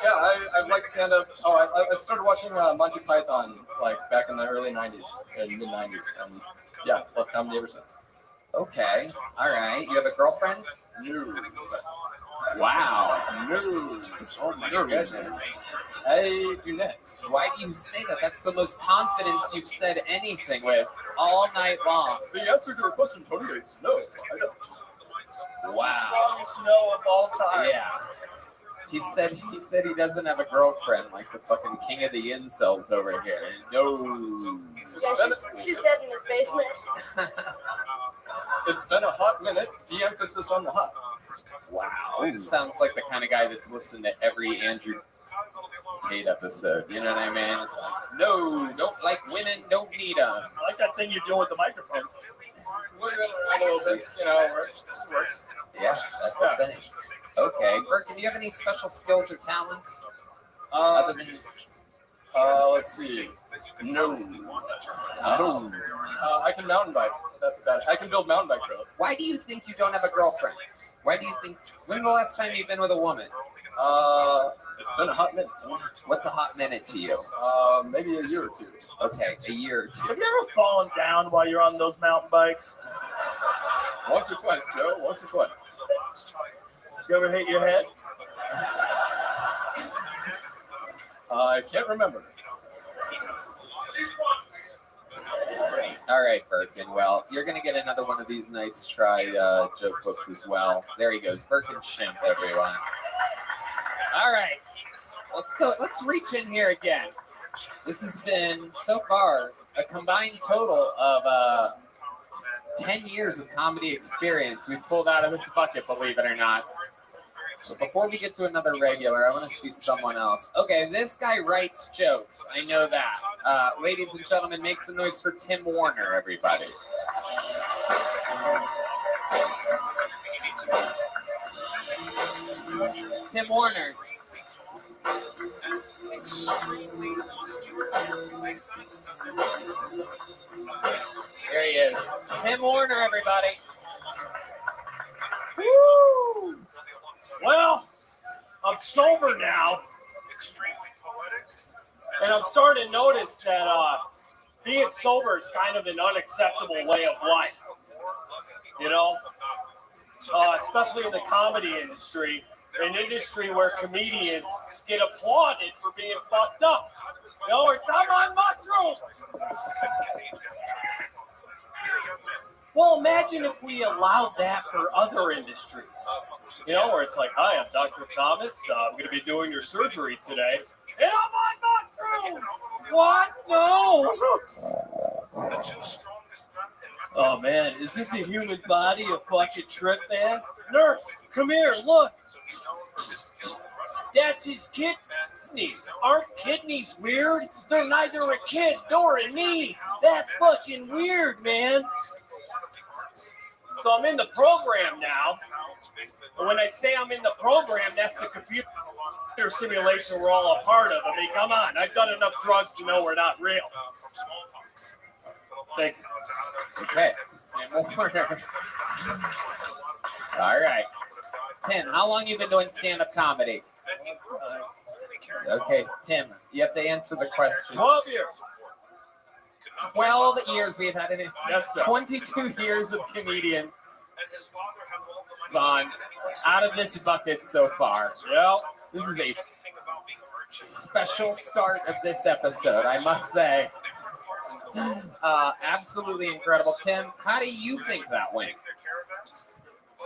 Yeah, I like stand-up. Oh, I started watching Monty Python like back in the early 90s and mid-90s, and yeah, loved comedy ever since. Okay, all right. You have a girlfriend? No. Wow. No. Oh my goodness. I do not. Why do you say that? That's the most confidence you've said anything with all night long. The answer to your question, Tony, is no, I don't. Wow. Strongest no of all time. Yeah. He said he doesn't have a girlfriend, like the fucking king of the incels over here. No. Yeah, she's dead in his basement. It's been a hot minute. De-emphasis on the hot. Wow. He sounds like the kind of guy that's listened to every Andrew Tate episode. You know what I mean? It's like, no, don't like women, don't need them. I like that thing you're doing with the microphone. A little bit, you know, works. Yeah, that's the thing. Okay, Birkin, do you have any special skills or talents? Other than, let's see. No. Oh. I can mountain bike. That's about it. I can build mountain bike trails. Why do you think you don't have a girlfriend? Why do you think? When's the last time you've been with a woman? It's been a hot minute. What's a hot minute to you? Maybe a year or two. Okay, a year or two. Have you ever fallen down while you're on those mountain bikes? Once or twice, Joe. Once or twice. Did you ever hit your head? I can't remember. All right, Birkin. Well, you're going to get another one of these nice try joke books as well. There he goes. Birkin Shimp, everyone. All right. Let's go. Let's reach in here again. This has been, so far, a combined total of 10 years of comedy experience we've pulled out of this bucket, believe it or not. But before we get to another regular, I want to see someone else. Okay, this guy writes jokes. I know that. Ladies and gentlemen, make some noise for Tim Warner, everybody. Tim Warner. There he is. Tim Warner, everybody. Woo! Well, I'm sober now, and I'm starting to notice that being sober is kind of an unacceptable way of life. You know, especially in the comedy industry, an industry where comedians get applauded for being fucked up. You know, or I'm on mushrooms. Well, imagine if we allowed that for other industries. You know, where it's like, hi, I'm Dr. Thomas. I'm going to be doing your surgery today. And I'm on mushrooms! What? No! Oh, man, isn't the human body a fucking trip, man? Nurse, come here, look. That's his kidneys. Aren't kidneys weird? They're neither a kid nor a knee. That's fucking weird, man. So I'm in the program now. And when I say I'm in the program, that's the computer simulation we're all a part of. I mean, come on. I've done enough drugs to know we're not real. Thank you. Okay. Tim Warner. All right. Tim, how long you been doing stand-up comedy? Okay, Tim, you have to answer the question. 12 years. 12 years we've had it. Yes, sir. 22 years of comedian on out of this bucket so far. Yeah. This is a special start of this episode, I must say. Absolutely incredible. Tim, how do you think that went?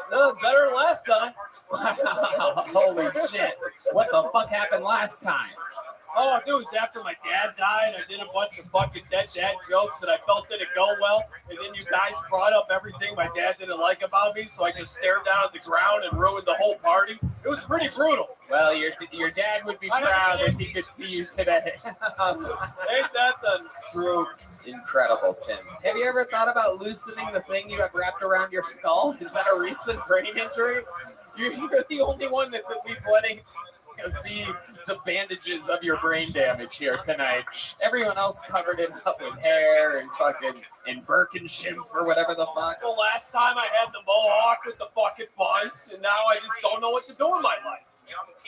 Better than last time. Holy shit. What the fuck happened last time? Oh, dude, it was after my dad died. I did a bunch of fucking dead dad jokes that I felt didn't go well. And then you guys brought up everything my dad didn't like about me, so I just stared down at the ground and ruined the whole party. It was pretty brutal. Well, your dad would be proud if he could see you today. Ain't that the truth? Incredible, Tim. Have you ever thought about loosening the thing you have wrapped around your skull? Is that a recent brain injury? You're the only one that's at least letting see the bandages of your brain damage here tonight. Everyone else covered it up with hair and fucking and Birkenshimp or whatever the fuck. Well, last time I had the mohawk with the fucking buns, and now I just don't know what to do in my life.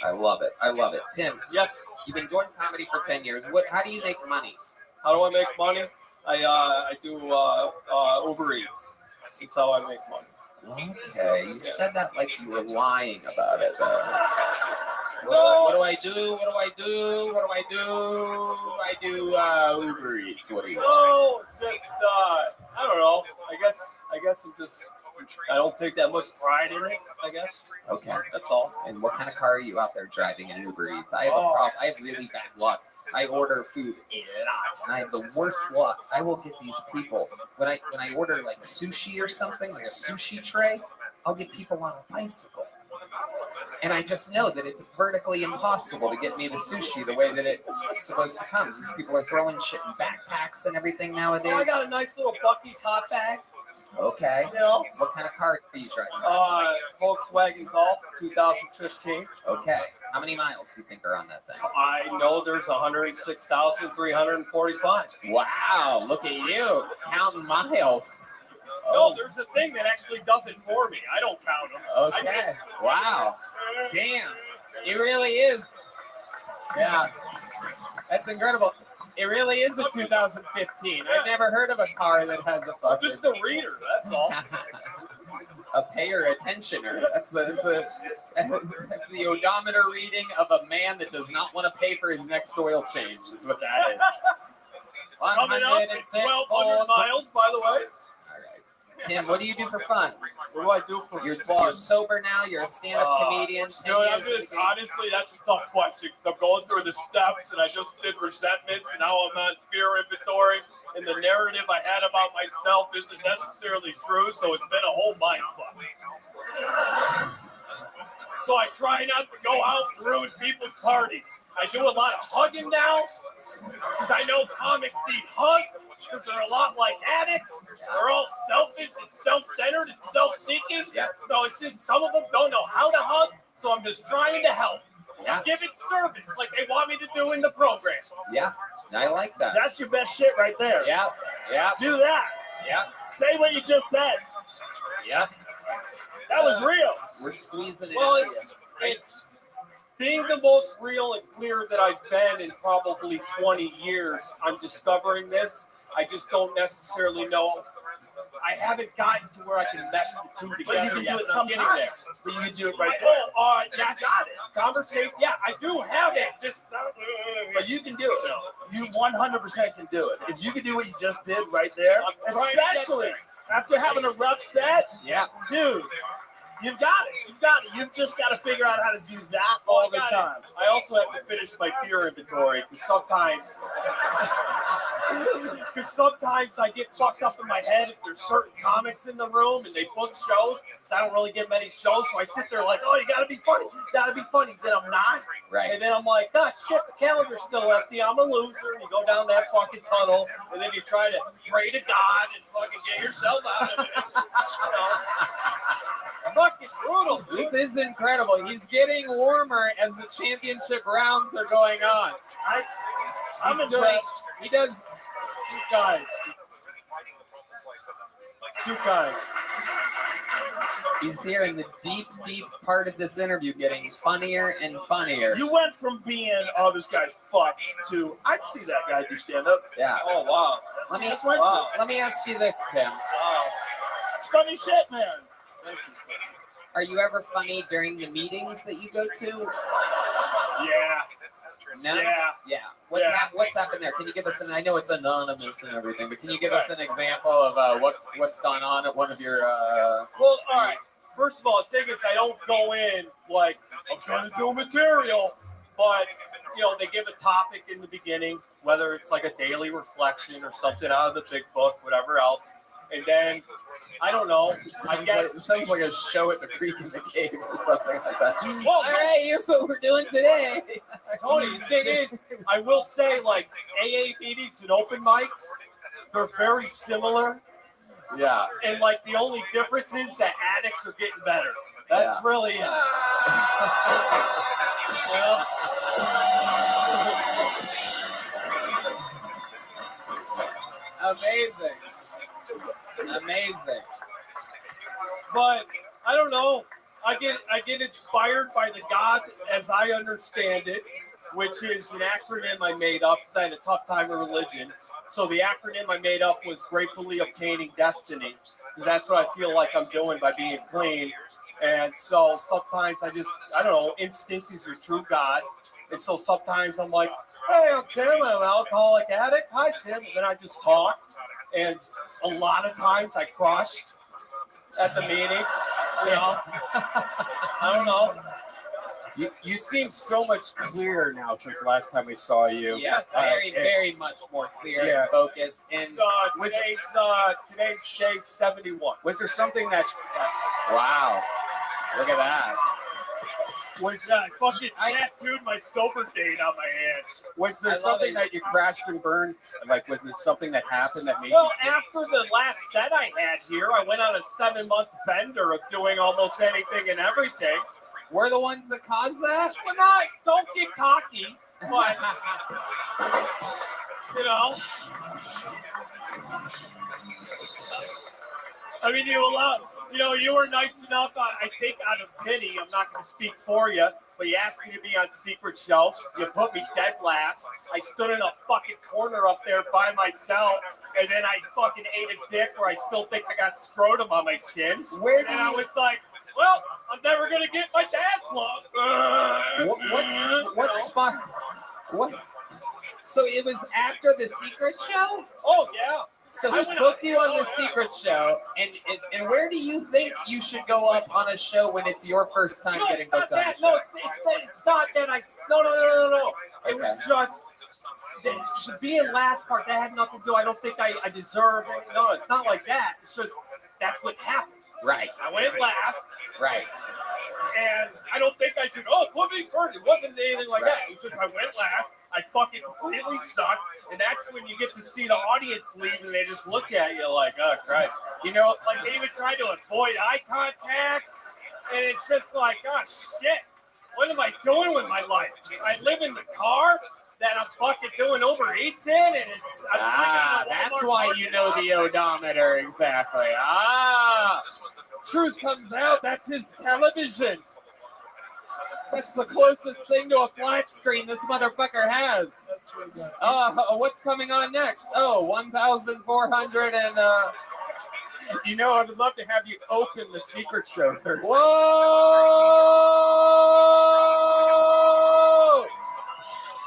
I love it. I love it. Tim, yes, you've been doing comedy for 10 years. How do you make money? How do I make money? I do Uber Eats. That's how I make money. Okay, you said that like you were lying about it. What do I do? I do Uber Eats. What do you do? No, it's just I don't know. I guess I don't take that much pride in it. I guess. Okay, that's all. And what kind of car are you out there driving in Uber Eats? I have a problem. I have really bad luck. I order food a lot, and I have the worst luck. I will get these people when I order like sushi or something, like a sushi tray. I'll get people on a bicycle. And I just know that it's vertically impossible to get me the sushi the way that it's supposed to come. These people are throwing shit in backpacks and everything nowadays. I got a nice little Buc-ee's hot bag. Okay. You know? What kind of car are you driving? Volkswagen Golf 2015. Okay. How many miles do you think are on that thing? I know there's 106,345. Wow, look at you counting miles. No, there's a thing that actually does it for me. I don't count them. Okay. Wow. Damn. It really is. Yeah. That's incredible. It really is a 2015. I've never heard of a car that has a fucking... I'm just a reader, that's all. A payer attentioner. That's the odometer reading of a man that does not want to pay for his next oil change, is what that is. Coming up at 1,200 miles, by the way. Tim, what do you do for fun? What do I do for You're fun? sober now. You're a stand-up comedian. Dude, honestly, that's a tough question because I'm going through the steps, and I just did resentments, and now I'm on fear inventory, and the narrative I had about myself isn't necessarily true, so it's been a whole mindfuck. So I try not to go out and ruin people's parties. I do a lot of hugging now, because I know comics need hugs, because they're a lot like addicts. They're all selfish and self-centered and self-seeking. Yeah. So it's just some of them don't know how to hug, so I'm just trying to help. Yeah. Give it service, like they want me to do in the program. Yeah, I like that. That's your best shit right there. Yeah, yeah. Do that. Yeah. Say what you just said. Yeah. That was real. We're squeezing it Well, into it's being the most real and clear that I've been in probably 20 years. I'm discovering this. I just don't necessarily know. I haven't gotten to where I can mesh the two together. But you can yet. do it I'm getting sometimes. there. But you can do it right there. Yeah, got it. Conversation. Yeah, I do have it. Just. But you can do it. You 100% can do it. If you can do what you just did right there, especially after having a rough set, yeah, dude. You've got it. You've got it. You've just got to figure out how to do that all the time. I also have to finish my fear inventory because sometimes I get fucked up in my head if there's certain comics in the room and they book shows. So I don't really get many shows, so I sit there like, oh, you gotta be funny, Then I'm not. Right. And then I'm like, oh shit, the calendar's still empty. I'm a loser. And you go down that fucking tunnel, and then you try to pray to God and fucking get yourself out of it. Fucking brutal. This is incredible. He's getting warmer as the championship rounds are going on. I'm impressed. He does. Two guys. He's here in the deep, deep part of this interview getting funnier and funnier. You went from being, oh, this guy's fucked, to, I'd see that guy do stand-up. Yeah. Oh, wow. Let me ask you this, Tim. Wow. It's funny shit, man. Thank you. Are you ever funny during the meetings that you go to? Yeah. No? Yeah. What's happened there? Can you give us I know it's anonymous and everything, but can you give us an example of what's gone on at one of your Well, all right. first of all, tickets, I don't go in like, I'm going to do material, but, you know, they give a topic in the beginning, whether it's like a daily reflection or something out of the big book, whatever else. And then, I don't know, I guess. It sounds like a show at the Creek in the Cave or something like that. Well, All right, here's what we're doing today. Tony, the thing is, I will say, like, AA meetings and open mics, they're very similar. Yeah. And, like, the only difference is that addicts are getting better. That's really it. Amazing. Amazing. But I don't know. I get inspired by the God as I understand it, which is an acronym I made up because I had a tough time with religion. So the acronym I made up was gratefully obtaining destiny, because that's what I feel like I'm doing by being clean. And so sometimes I don't know, instinct is your true God. And so sometimes I'm like, hey, I'm Tim, I'm an alcoholic addict. Hi, Tim. And then I just talk. And a lot of times I crush at the meetings, you know. I don't know. You seem so much clearer now since the last time we saw you. Yeah, very much more clear and focused. And today's day 71. Was there something that? Wow, look at that. Was I fucking tattooed my sober date on my hand? Was there something that you crashed and burned? Like, was it something that happened that made Well, you? after the last set I had here, I went on a 7-month bender of doing almost anything and everything. We're the ones that caused that? Well, not, don't get cocky, but, you know. I mean, you were nice enough, I think out of pity, I'm not going to speak for you, but you asked me to be on Secret Show. You put me dead last. I stood in a fucking corner up there by myself, and then I fucking ate a dick where I still think I got scrotum on my chin. And I was like, well, I'm never going to get my dad's love. What spot? What? So it was after the Secret Show? Oh, yeah. So he booked you on the Secret Show, and where do you think you should go up on a show when it's your first time getting booked on a show? No, it's not that No. It was just the being last part. That had nothing to do. I don't think I deserve it. No, it's not like that. It's just that's what happened. Right. I went last. Right. And I don't think I should, put me first. It wasn't anything like that. It was just I went last. I fucking completely sucked. And that's when you get to see the audience leave and they just look at you like, oh, Christ. You know, like they even tried to avoid eye contact. And it's just like, oh, shit. What am I doing with my life? I live in the car that I'm fucking doing overeats in, and that's why you know the odometer exactly. Truth comes out. That's his television. That's the closest thing to a flat screen this motherfucker has. What's coming on next? 1,400 and I would love to have you open the Secret Show Thursday. Whoa!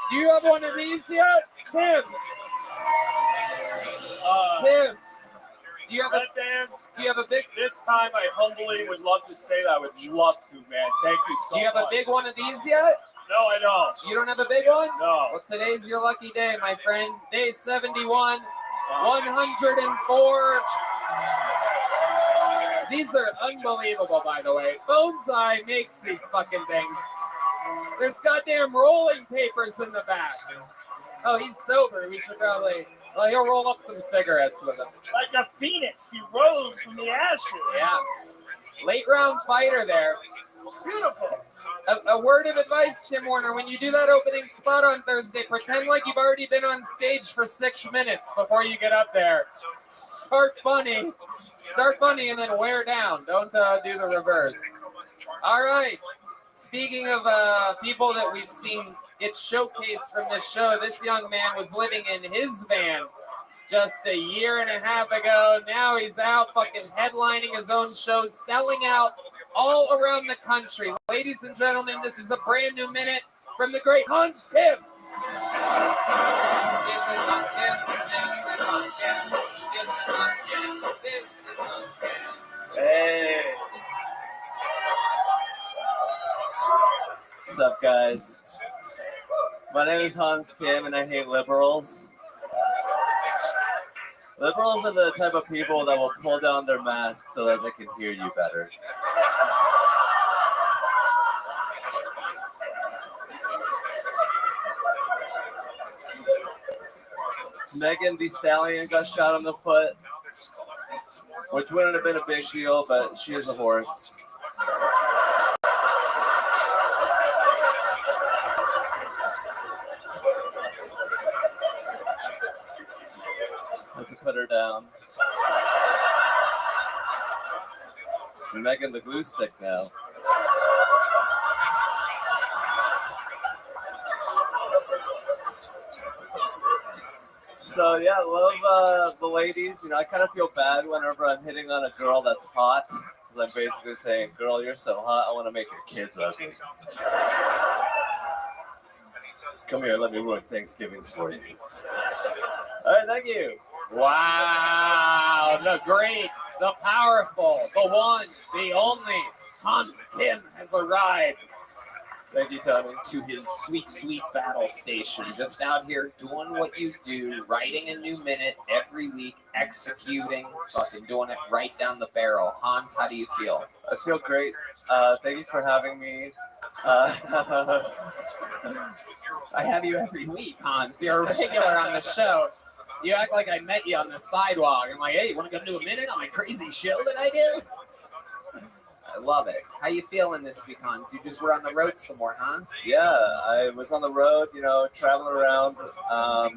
Do you have one of these yet, Tim? Tim, do you have a big? This time, I humbly would love to say that I would love to, man. Thank you so much. Do you have a big one of these yet? No, I don't. You don't have a big one? No. Well, today's your lucky day, my friend. Day 71, 104. These are unbelievable, by the way. Phone's Eye makes these fucking things. There's goddamn rolling papers in the back. Oh, he's sober. We should probably... Well, he'll roll up some cigarettes with him. Like a phoenix, he rose from the ashes. Yeah. Late round fighter there. Beautiful. A word of advice, Tim Warner. When you do that opening spot on Thursday, pretend like you've already been on stage for 6 minutes before you get up there. Start funny, and then wear down. Don't do the reverse. All right. Speaking of people that we've seen get showcased from this show, this young man was living in his van just a year and a half ago. Now he's out fucking headlining his own shows, selling out all around the country. Ladies and gentlemen, this is a brand new minute from the great Hans Tim. Hey. guys? My name is Hans Kim, and I hate liberals. Liberals are the type of people that will pull down their mask so that they can hear you better. Megan Thee Stallion got shot on the foot, which wouldn't have been a big deal, but she is a horse. Had to put her down. It's Megan the glue stick now. So yeah, I love the ladies. You know, I kind of feel bad whenever I'm hitting on a girl that's hot, because I'm basically saying, "Girl, you're so hot, I want to make your kids ugly." Come here, let me ruin Thanksgivings for you. All right, thank you. Wow, the great, the powerful, the one, the only Hans Kim has arrived. Thank you, Tony. To his sweet, sweet battle station. Just out here doing what you do, writing a new minute every week, executing, fucking doing it right down the barrel. Hans, how do you feel? I feel great. Thank you for having me. I have you every week, Hans. You're a regular on the show. You act like I met you on the sidewalk. I'm like, hey, you want to go do a minute on my crazy show that I do? I love it. How you feeling this week, Hans? You just were on the road some more, huh? Yeah, I was on the road, you know, traveling around. I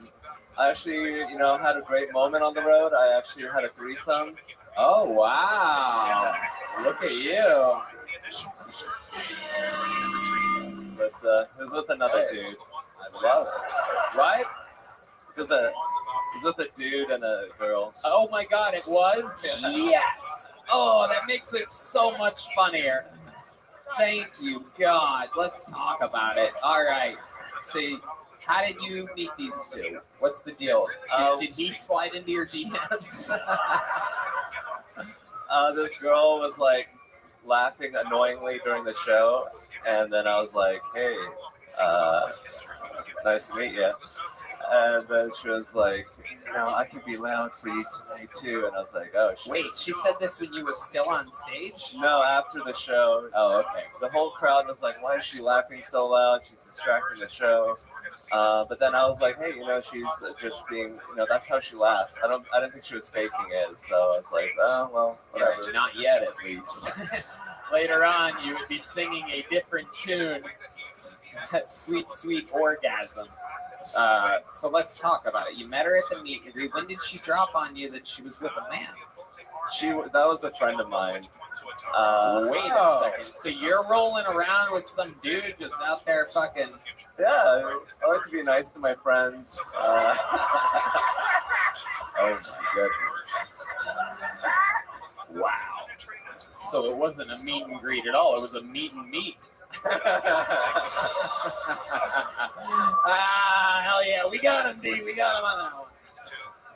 actually, you know, had a great moment on the road. I actually had a threesome. Oh, wow. Look at you. But it was with another dude. I love it. What? It was with a dude and a girl. Oh my God, it was? Yes. Oh, that makes it so much funnier. Thank you, God. Let's talk about it. All right. See, how did you meet these two? What's the deal? Did he slide into your DMs? This girl was like laughing annoyingly during the show, and then I was like, "Hey, nice to meet you." And then she was like, "You know, I can be loud for you tonight too." And I was like, "Oh shit." Wait, she said this when you were still on stage? No, after the show. Oh, okay. The whole crowd was like, "Why is she laughing so loud? She's distracting the show." But then I was like, "Hey, you know, she's just being, you know, that's how she laughs. I didn't think she was faking it." So I was like, "Oh well, whatever." Yeah, not yet, at least. Later on, you would be singing a different tune. That sweet, sweet orgasm. So let's talk about it. You met her at the meet and greet. When did she drop on you that she was with a man? That was a friend of mine. Wait a second. So you're rolling around with some dude just out there fucking... Yeah, I like to be nice to my friends. Oh my goodness. Wow. So it wasn't a meet and greet at all. It was a meet and meet. Hell yeah, we got him, D. We got him on that one.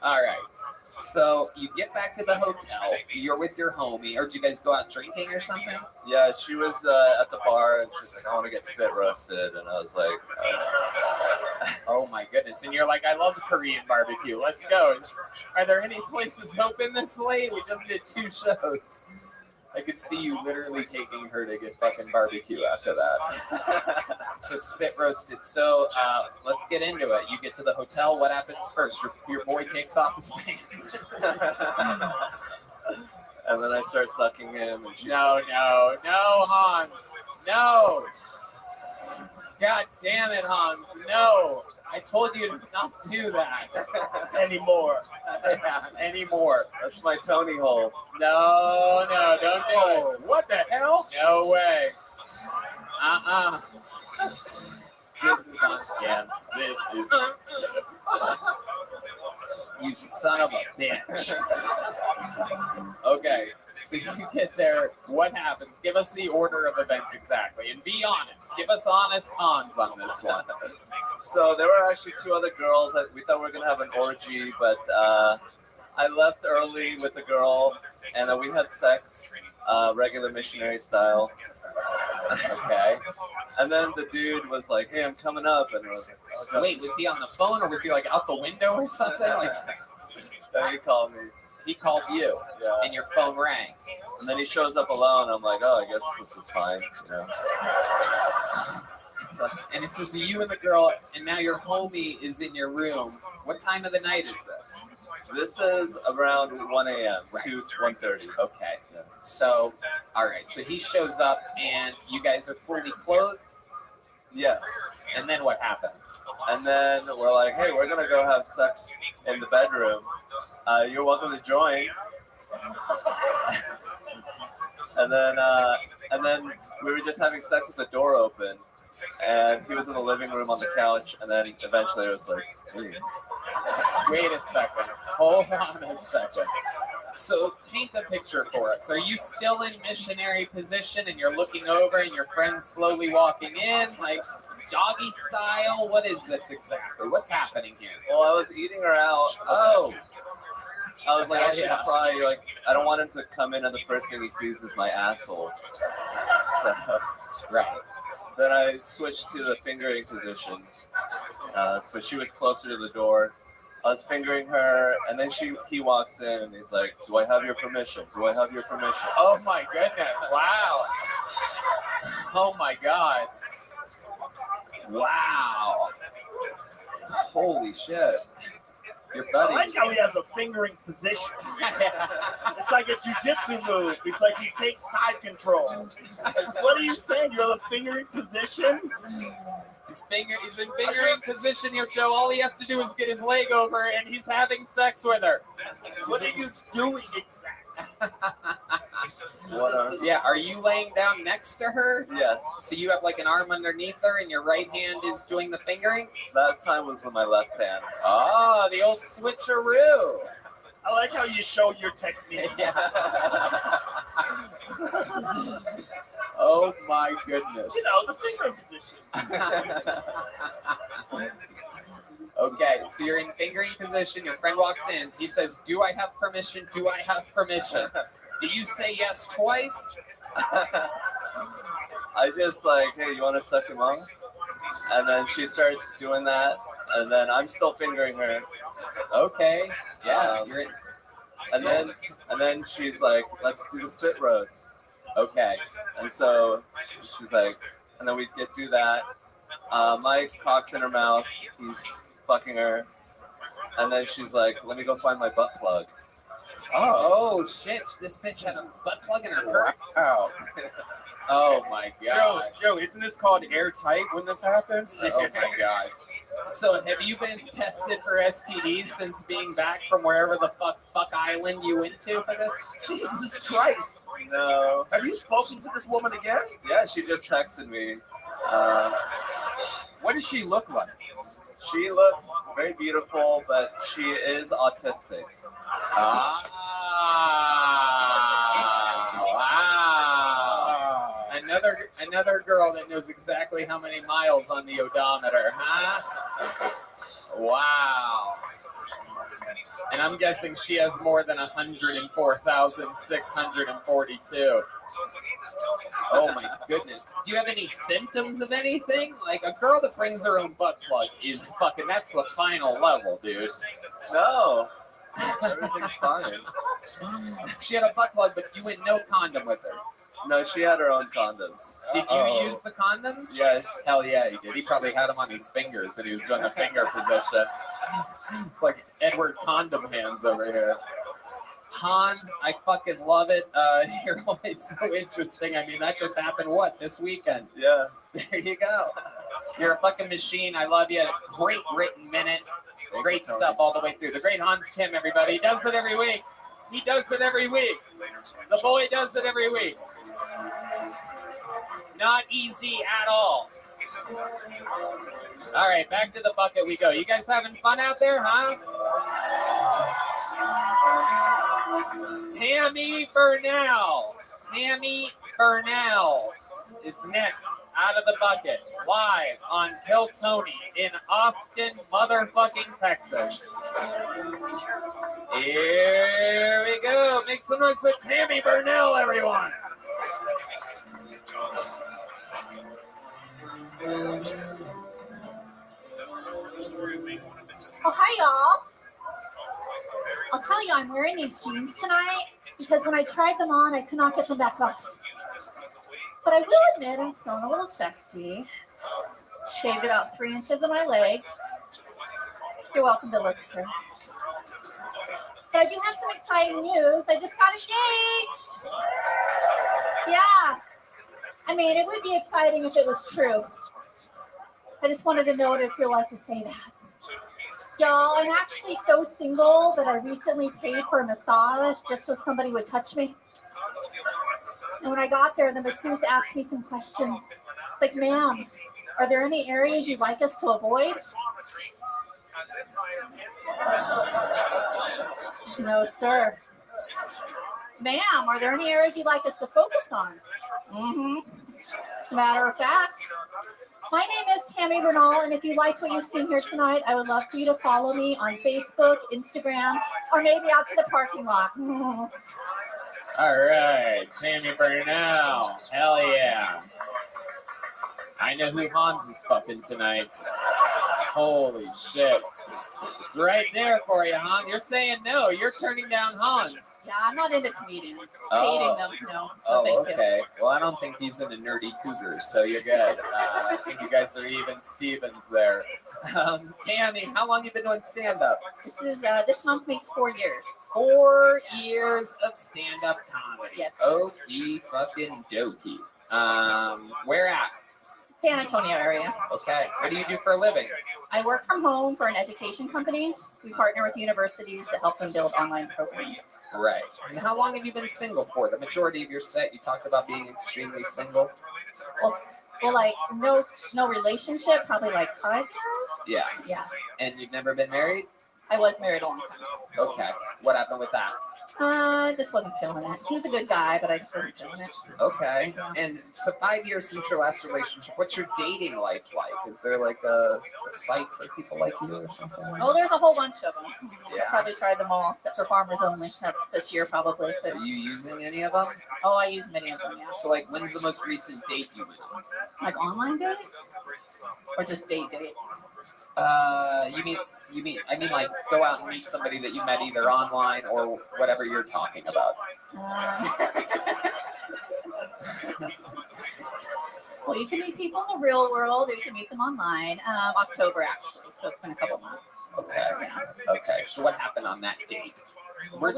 All right. So you get back to the hotel. You're with your homie. Or did you guys go out drinking or something? Yeah, she was at the bar, and she's like, "I want to get spit roasted," and I was like, "Oh my goodness!" And you're like, "I love Korean barbecue. Let's go." Are there any places open this late? We just did 2 shows. I could see you literally taking her to get fucking barbecue after that. So spit roasted. So let's get into it. You get to the hotel. What happens first? Your boy takes off his pants. And then I start sucking him. And No, Hans. No. God damn it, Hans. No. I told you to not do that anymore. Anymore. That's my Tony hole. No, don't do it. What the hell? No way. This is on scam. This is you son of a bitch. Okay. So you get there, what happens? Give us the order of events exactly, and be honest. Give us honest Hans on this one. So there were actually 2 other girls that we thought we were gonna have an orgy, but I left early with the girl, and we had sex, regular missionary style. Okay. And then the dude was like, "Hey, I'm coming up," and I was like, "Oh, God." Wait, was he on the phone or was he like out the window or something? Like, No, he called me. he called you, Yeah. and your phone rang. And then he shows up alone. I'm like, "Oh, I guess this is fine." You know. And it's just you and the girl, and now your homie is in your room. What time of the night is this? This is around 1 a.m. to 1:30. Okay. So, all right. So he shows up, and you guys are fully clothed. Yes. And then what happens? And then we're like, "Hey, we're gonna go have sex in the bedroom. You're welcome to join." And then we were just having sex with the door open, and he was in the living room on the couch, and then eventually it was like, "Hey." Wait a second. Hold on a second. So paint the picture for us. Are you still in missionary position and you're looking over and your friend's slowly walking in, like doggy style? What is this exactly? What's happening here? Well, I was eating her out. Oh. I was like, I should Yeah. probably, like, I don't want him to come in and the first thing he sees is my asshole. So, right. Then I switched to the fingering position. So she was closer to the door. I was fingering her, and then he walks in and he's like, "Do I have your permission? Do I have your permission?" Oh my goodness. Wow. Oh my God. Wow. Holy shit. Your I buddy. like how he has a fingering position. It's like a jiu-jitsu move. It's like he takes side control. What are you saying? You have a fingering position? He's in fingering position here, Joe. All he has to do is get his leg over, and he's having sex with her. What are you doing exactly? Yeah, are you laying down next to her? Yes. So you have like an arm underneath her, and your right hand is doing the fingering? Last time was with my left hand. Oh, the old switcheroo. I like how you show your technique. Oh my goodness. You know, the fingering position. Okay, so you're in fingering position. Your friend walks in. He says, "Do I have permission? Do I have permission?" Do you say yes twice? I just like, "Hey, you want to suck him off?" And then she starts doing that, and then I'm still fingering her. Okay, yeah. You're in. And then she's like, "Let's do the spit roast." Okay. And so she's like, and then we do that. My cock's in her mouth. He's fucking her. And then she's like, "Let me go find my butt plug." Oh shit! This bitch had a butt plug in her purse. Wow. Oh my god. Joe, isn't this called airtight when this happens? Oh my god. So have you been tested for STDs since being back from wherever the fuck island you went to for this? Jesus Christ. No. Have you spoken to this woman again? Yeah, she just texted me. What does she look like? She looks very beautiful, but she is autistic. Wow. Another girl that knows exactly how many miles on the odometer, huh? Wow. And I'm guessing she has more than 104,642. Oh my goodness. Do you have any symptoms of anything? Like a girl that brings her own butt plug is fucking, that's the final level, dude. No. Everything's fine. She had a butt plug, but you went no condom with her. No, she had her own condoms. Did you use the condoms? Yes. Hell yeah, he did. He probably had them on his fingers when he was doing the finger position. It's like Edward Condom Hands over here. Hans, I fucking love it. You're always so interesting. I mean, that just happened, this weekend? Yeah. There you go. You're a fucking machine. I love you. Great written minute. Great stuff all the way through. The great Hans Kim, everybody. He does it every week. He does it every week. The boy does it every week. Not easy at all. All right, back to the bucket we go. You guys having fun out there, huh? Tammy Burnell is next out of the bucket, live on Kill Tony in Austin, motherfucking Texas. Here we go. Make some noise for Tammy Burnell, everyone. Oh, hi, y'all. I'll tell you, I'm wearing these jeans tonight because when I tried them on, I could not get them back off. But I will admit I'm feeling a little sexy. Shaved about 3 inches of my legs. You're welcome to look, sir. But I do have some exciting news. I just got engaged. Yeah. I mean, it would be exciting if it was true. I just wanted to know what it'd feel like to say that. Y'all, I'm actually so single that I recently paid for a massage just so somebody would touch me. And when I got there, the masseuse asked me some questions. It's like, ma'am, are there any areas you'd like us to avoid? No, sir. Ma'am, are there any areas you'd like us to focus on? Mm-hmm. As a matter of fact, my name is Tammy Bernal, and if you liked what you've seen here tonight, I would love for you to follow me on Facebook, Instagram, or maybe out to the parking lot. All right, Tammy Bernal. Hell yeah. I know who Hans is fucking tonight. Holy shit. It's right there for you, Hans. You're saying no. You're turning down Hans. Yeah, I'm not into comedians. Oh. Dating them, no. Oh, Thank you. okay. Well, I don't think he's into nerdy cougar, so you're good. I think you guys are even Stevens there. Tammy, how long you been doing stand-up? This month makes 4 years. 4 years of stand-up comedy. Yes. Okie fucking dokie. Where at? San Antonio area. Okay. What do you do for a living? I work from home for an education company. We partner with universities to help them build online programs. Right. And how long have you been single for? The majority of your set, you talked about being extremely single. Well, like no relationship, probably like 5 years. Yeah. Yeah. And you've never been married? I was married a long time. Okay. What happened with that? Just wasn't feeling it. He was a good guy, but I just wasn't feeling it. Okay. And so 5 years since your last relationship, what's your dating life like? Is there like a site for people like you or something? Oh, there's a whole bunch of them. Yeah. I probably tried them all, except for Farmers Only. That's this year probably. But... Are you using any of them? Oh, I use many of them, yeah. So like, when's the most recent date you went on? Like online dating? Or just date? You mean like go out and meet somebody that you met either online or whatever you're talking about. Well, you can meet people in the real world, or you can meet them online. October, actually, so it's been a couple months. Okay. Yeah. Okay. So what happened on that date? What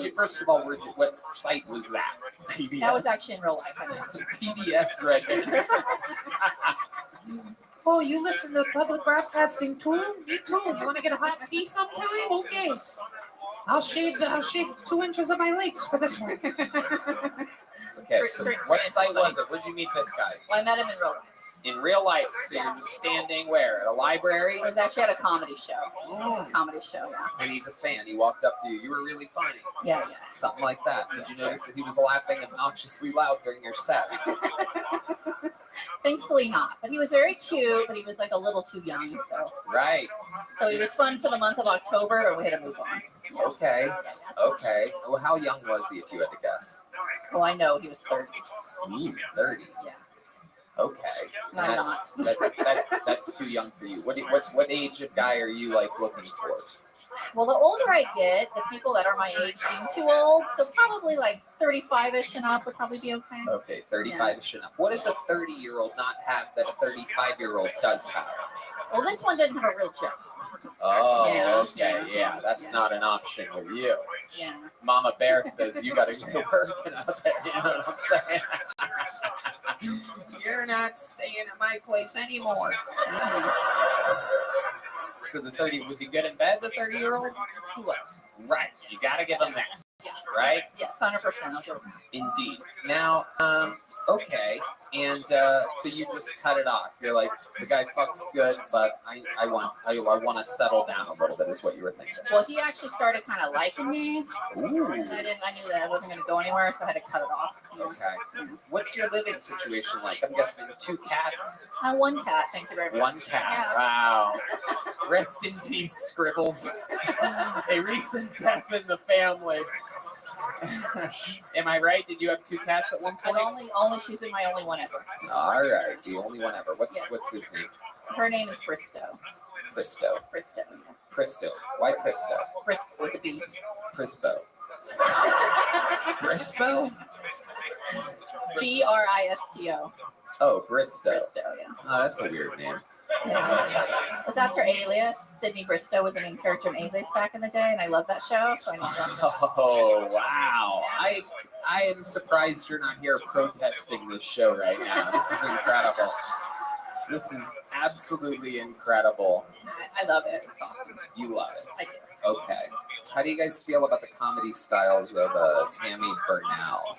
site was that? PBS? That was actually in real life. PBS, right there. Oh, you listen to public broadcasting too? Me too. You want to get a hot tea sometime? Okay. I'll shave 2 inches of my legs for this one. Okay, so what site was it? Where did you meet this guy? Well, I met him in real life. In real life, so you're just standing where? At a library? I was actually at a comedy show. Comedy show, yeah. And he's a fan. He walked up to you. You were really funny. Yeah. Something like that. Did you notice that he was laughing obnoxiously loud during your set? Thankfully not. But he was very cute, but he was like a little too young. So. Right. So he was fun for the month of October, but we had to move on. Okay. Okay. Well, how young was he, if you had to guess? Oh, I know. He was 30. Ooh, 30. Yeah. Okay. No, I'm not. That's too young for you. What age of guy are you like looking for? Well, the older I get, the people that are my age seem too old. So probably like 35-ish and up would probably be okay. Okay, 35-ish and up. What does a 30-year-old not have that a 35-year-old does have? Well, this one didn't have a real job. Oh, Yeah. okay, yeah. That's not an option with you. Yeah. Mama Bear says you gotta get working out there, you know what I'm saying? You're not staying at my place anymore. So the 30, was he good in bed, the 30-year-old? He was. Right, you gotta give him that. Right? Yes, 100%. Indeed. Now, okay, and so you just cut it off. You're like, the guy fucks good, but I want to settle down a little bit, is what you were thinking. Well, he actually started kind of liking me. Ooh. And I knew that I wasn't going to go anywhere, so I had to cut it off. Okay. What's your living situation like? I'm guessing 2 cats. 1 cat. Thank you very much. 1 cat. Yeah. Wow. Rest in peace, Scribbles. A recent death in the family. Am I right? Did you have 2 cats at one point? Only she's been my only one ever. All right, the only one ever. What's his name? Her name is Bristow. Bristow. Bristow. Bristow. Why Bristow? Bristow with a B. Brisbow. Brisbow? Bristo. Oh, Bristow. Bristow, yeah. Oh, that's a weird name. It was after Alias. Sydney Bristow was the main character in Alias back in the day, and I love that show, so I named her. Oh, wow. I am surprised you're not here protesting this show right now. This is incredible. This is absolutely incredible. I love it. It's awesome. You love it. I do. Okay. How do you guys feel about the comedy styles of Tammy Bernal?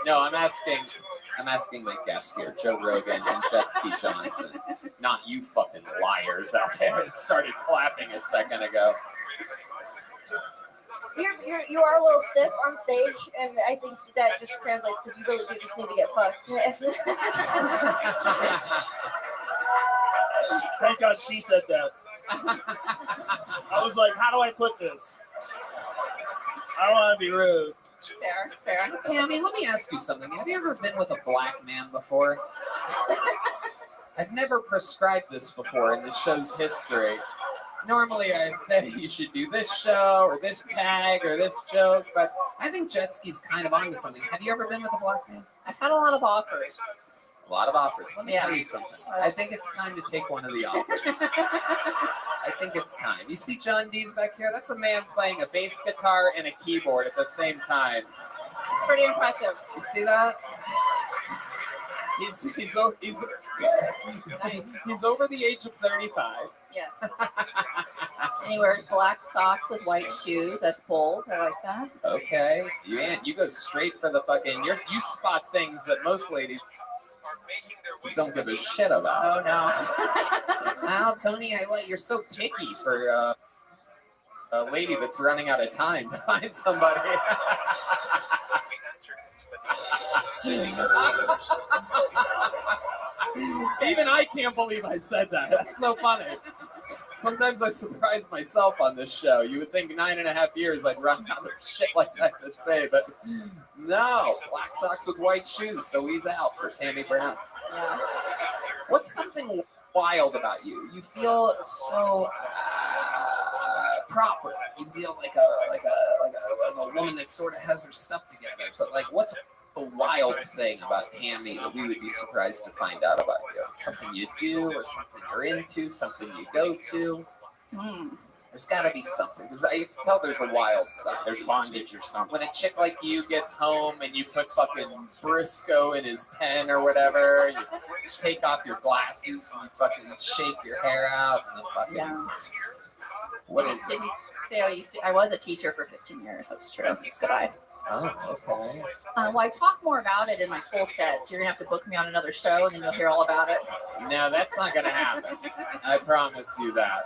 No, I'm asking my guests here, Joe Rogan and Jetski Johnson. Not you fucking liars out there that started clapping a second ago. You are a little stiff on stage, and I think that just translates because you really do just need to get fucked. Thank God she said that. I was like, how do I put this? I don't want to be rude. Fair. Tammy, let me ask you something. Have you ever been with a black man before? I've never prescribed this before in the show's history. Normally I say you should do this show or this tag or this joke, but I think Jetski's kind of onto something. Have you ever been with a black man? I've had a lot of offers. A lot of offers. Let me tell you something. I think it's time to take one of the offers. I think it's time. You see John D's back here? That's a man playing a bass guitar and a keyboard at the same time. It's pretty impressive. You see that? He's over the age of 35. Yeah. And he wears black socks with white shoes. That's bold. I like that. Okay. Man, you go straight for the fucking. You spot things that most ladies just don't give a shit about. Oh no. Wow, Tony, you're so picky for a lady that's running out of time to find somebody. Even I can't believe I said that. That's so funny. Sometimes I surprise myself on this show. You would think 9.5 years I'd run out of shit like that to say, but no. Black socks with white shoes, so he's out for Tammy Brown. Yeah. What's something wild about you? You feel so proper. You feel like a woman that sort of has her stuff together. But like, what's a wild thing about Tammy that we would be surprised to find out about you? Something you do, or something you're into, something you go to? There's got to be something, because I can tell there's a wild side. There's bondage or something. When a chick like you gets home and you put fucking Briscoe in his pen or whatever, you take off your glasses and you fucking shake your hair out and the fucking... Yeah. What is it? Did you say I was a teacher for 15 years? That's true. Did I? Oh, okay. Well, I talk more about it in my full set, so you're gonna have to book me on another show, and then you'll hear all about it. No, that's not gonna happen. I promise you that.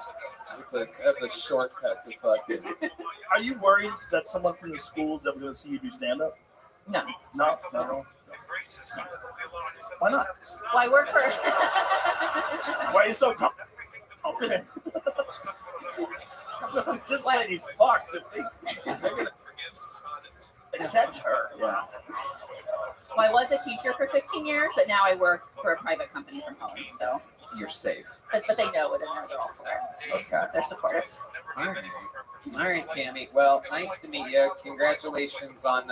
That's a shortcut to fucking. Are you worried that someone from the school is ever going to see you do stand-up? No. No. Why not? Well, I work for. Why are you so confident? This lady's fucked. They're gonna catch her. Yeah. Well, I was a teacher for 15 years, but now I work for a private company from home, so. You're safe. But they know it, and they're all for it. Okay. They're supportive. All right, Tammy. Well, nice to meet you. Congratulations on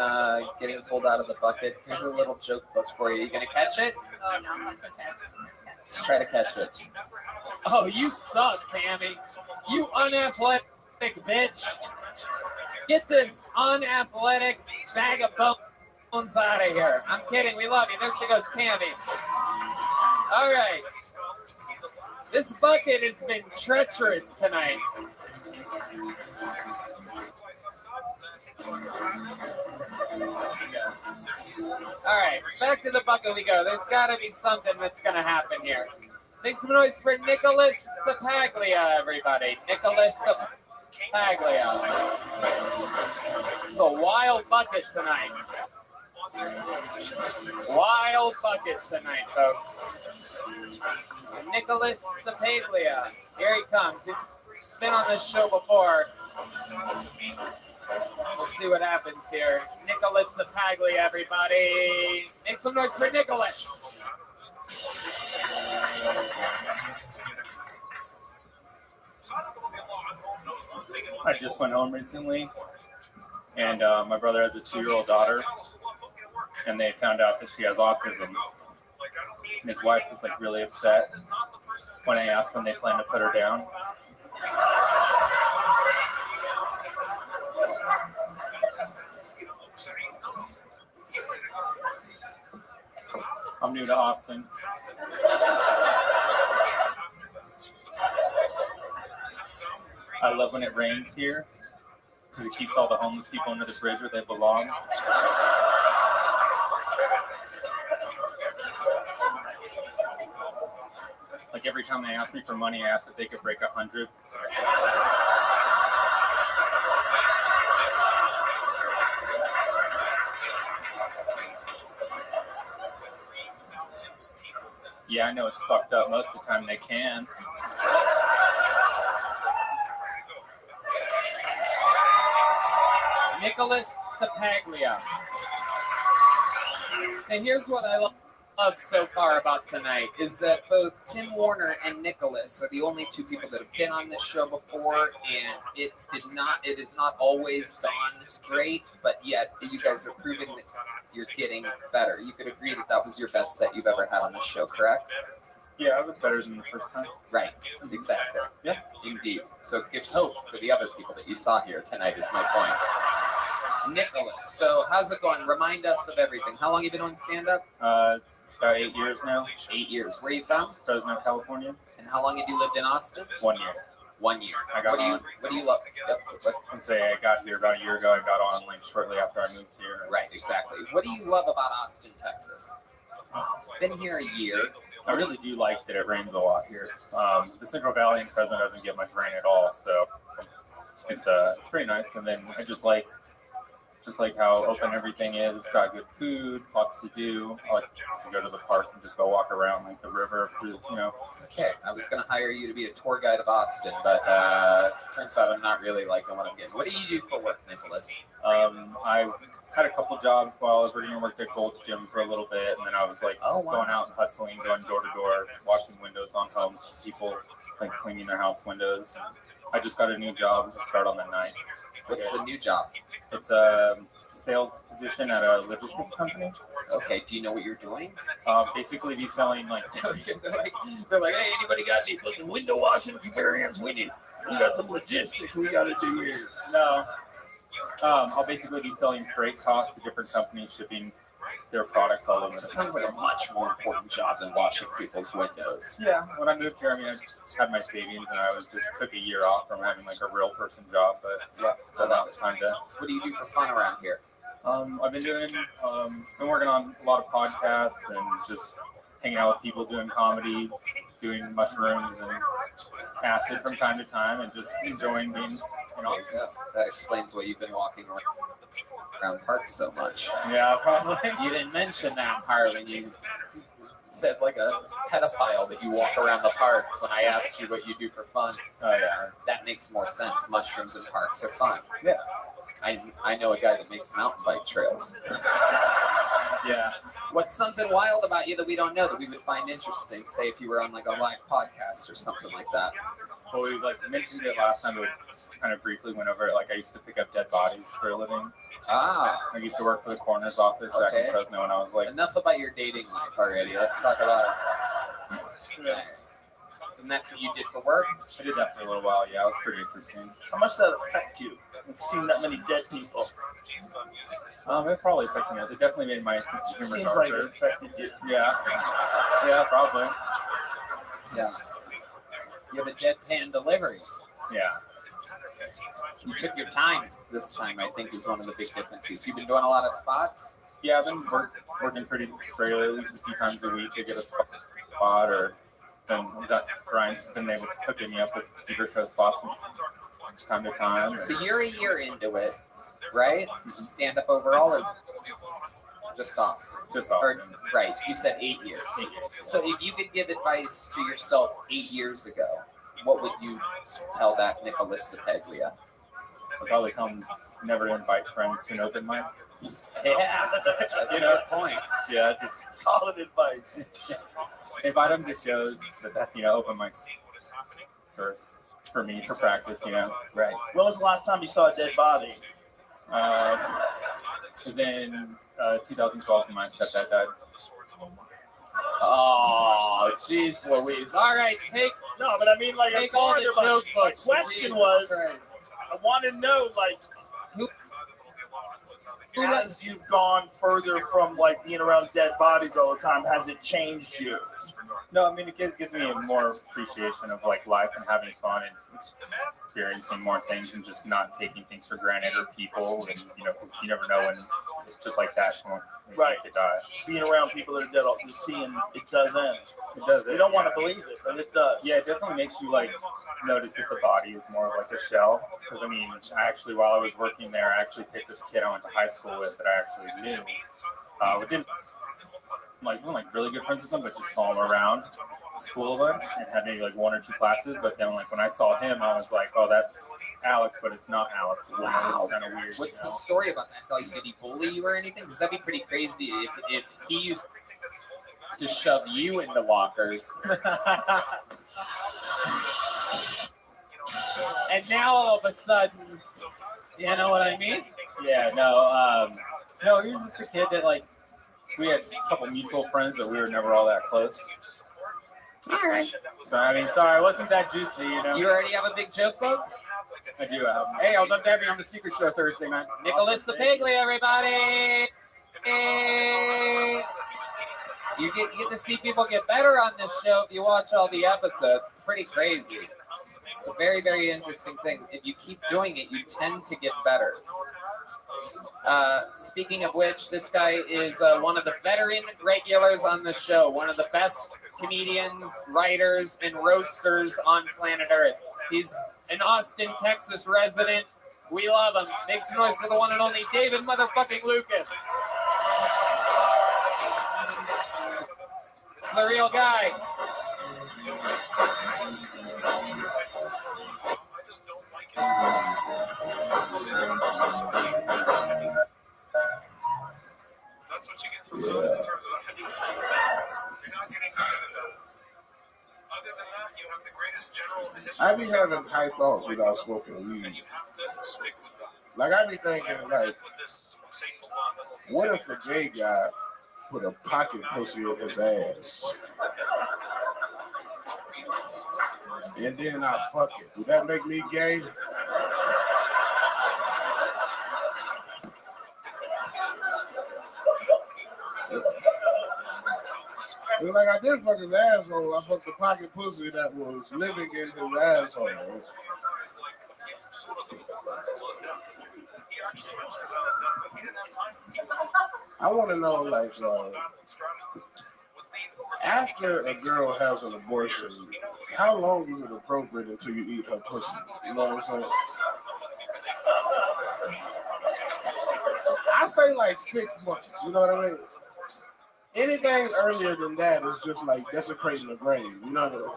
getting pulled out of the bucket. Here's a little joke book for you. You gonna catch it? Oh no, that's intense. Let's try to catch it. Oh, you suck, Tammy. You unathletic bitch. Get this unathletic bag of bones out of here. I'm kidding. We love you. There she goes, Tammy. All right. This bucket has been treacherous tonight. All right, back to the bucket we go. There's got to be something that's going to happen here. Make some noise for Nicholas Sapaglia, everybody. Nicholas Sapaglia. It's a wild bucket tonight. Wild bucket tonight, folks. Nicholas Sapaglia. Here he comes. He's been on this show before. We'll see what happens here. Nicholas Zapaglia, everybody. Make some noise for Nicholas. I just went home recently, and my brother has a 2-year-old daughter, and they found out that she has autism. And his wife was like really upset when I asked when they plan to put her down. I'm new to Austin. I love when it rains here because it keeps all the homeless people under the bridge where they belong. Like every time they ask me for money, I ask if they could break 100. Yeah, I know it's fucked up. Most of the time they can. Nicholas Zapaglia. And here's what I love so far about tonight is that both Tim Warner and Nicholas are the only two people that have been on this show before, and it is not always gone great, but yet you guys are proving that you're getting better. You could agree that that was your best set you've ever had on this show, correct? Yeah, it was better than the first time. Right, exactly. Yeah, indeed. So it gives hope for the other people that you saw here tonight is my point. Nicholas, so how's it going? Remind us of everything. How long have you been doing stand-up? About 8 years now. 8 years. Where are you from? Fresno, California. And how long have you lived in Austin? 1 year. 1 year. I got what do you love? Yep. I'm saying I got here about a year ago. I got on like shortly after I moved here. Right, exactly. What do you love about Austin, Texas? Been here a year. I really do like that it rains a lot here. The Central Valley in Fresno doesn't get much rain at all, so it's pretty nice. And then I just like how open everything is. It's got good food, lots to do. I like to go to the park and just go walk around like the river through, Okay, I was going to hire you to be a tour guide of Austin, but turns out I'm not really liking what I'm getting. What do you do for work, Nicholas? I had a couple jobs while I was working. I worked at Gold's Gym for a little bit, and then I was like going out and hustling, going door to door, washing windows on homes for people, like cleaning their house windows. I just got a new job to start on the 9th. What's the new job? It's a sales position at a logistics company. Okay, do you know what you're doing? Basically, be selling like they're like, hey, anybody got any fucking window washing experience? We got some logistics we got to do here. No. I'll basically be selling freight costs to different companies, shipping their products all over the place. Sounds like a much more important job than washing people's windows. Yeah, when I moved here, I just had my savings, and I just took a year off from having like a real person job. But yeah, so that was time to. What do you do for fun around here? I've been working on a lot of podcasts and just hanging out with people doing comedy, doing mushrooms and acid from time to time, and just enjoying being in Austin. Yeah, that explains why you've been walking around parks so much. Yeah, probably. You didn't mention that part when you said like a pedophile that you walk around the parks when I asked you what you do for fun. Oh yeah. That makes more sense. Mushrooms and parks are fun. Yeah. I know a guy that makes mountain bike trails. Yeah. What's something wild about you that we don't know that we would find interesting? Say if you were on like a live podcast or something like that. Well, we mentioned it last time. We kind of briefly went over it. Like I used to pick up dead bodies for a living. Ah. I used to work for the coroner's office back in Fresno, and I was like, enough about your dating life already. Let's talk about. Yeah. And that's what you did for work? I did that for a little while. Yeah, it was pretty interesting. How much did that affect you? Like seeing that many dead people. It probably affected me. It definitely made my sense of humor Seems darker. like it affected you. Yeah. Yeah, probably. Yeah. You have a deadpan delivery. Yeah. You took your time this time, I think, is one of the big differences. You've been doing a lot of spots? Yeah, I've been working pretty regularly, at least a few times a week to get a spot, or then Brian's been able to hooking me up with super show spots from time to time. So you're a year into it, right? Stand up overall, or just Austin? Just Austin. Right, you said 8 years. 8 years. So if you could give advice to yourself 8 years ago, what would you tell that Nicholas Zapaglia? probably tell them never invite friends to an open mic. Yeah, that's a good point. Yeah, just solid advice. Invite them to shows, but open mics for me for practice. Right. When was the last time you saw a dead body? It was in 2012 when my stepdad died. Oh, jeez Louise. All right, No, but I mean, like, take all the joke my books. question Jesus was, Christ. I want to know, like, as you've gone further from, like, being around dead bodies all the time, has it changed you? No, I mean, it gives me a more appreciation of, like, life and having fun and experiencing more things and just not taking things for granted or people. And, you never know when, just like that, someone could die. Being around people that are dead, just seeing it does end. It does. You don't want to believe it, but it does. Yeah, it definitely makes you, like, notice that the body is more of, like, a shell. Because, I mean, while I was working there, I actually picked this kid I went to high school with that I actually knew. We didn't, we weren't really good friends with him, but just saw him around school a bunch and had maybe, like, 1 or 2 classes. But then, like, when I saw him, I was like, oh, that's Alex, but it's not Alex. Wow. It's kind of weird. What's the story about that? Like, did he bully you or anything? Because that'd be pretty crazy if he used to shove you into lockers. And now all of a sudden, you know what I mean? Yeah, no, he was just a kid that, like, we had a couple mutual friends, but we were never all that close. All right. So, I mean, sorry, it wasn't that juicy, You already have a big joke book? I do have. Hey, I'd love to have you on the Secret Show Thursday, man. Nicholas the Pigley, everybody! Hey. You get to see people get better on this show if you watch all the episodes. It's pretty crazy. It's a very, very interesting thing. If you keep doing it, you tend to get better. Speaking of which, this guy is one of the veteran regulars on the show, one of the best comedians, writers, and roasters on planet Earth. He's an Austin, Texas resident. We love him. Make some noise for the one and only David motherfucking Lucas. It's the real guy. That's what you get from God in terms of the heavy. You're not getting other than that, you have the greatest general in the history. I be having high thoughts without smoking weed. Like, I be thinking, like, what if a gay guy put a pocket pussy in his ass? And then I fuck it. Would that make me gay? It's like I didn't fuck his asshole. I fucked the pocket pussy that was living in his asshole. I want to know, like, after a girl has an abortion, how long is it appropriate until you eat her pussy? You know what I'm saying? I say like 6 months. You know what I mean? Anything earlier than that is just like desecrating the grave. You know what I mean?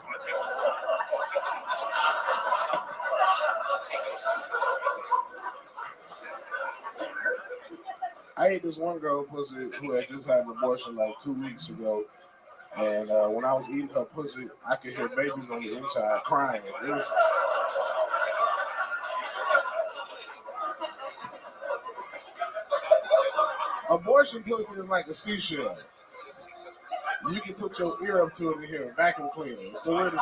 I ate this one girl pussy who had just had an abortion like 2 weeks ago. And when I was eating her pussy, I could hear babies on the inside crying. It was... Abortion pussy is like a seashell. You can put your ear up to it and hear a vacuum cleaner. So it is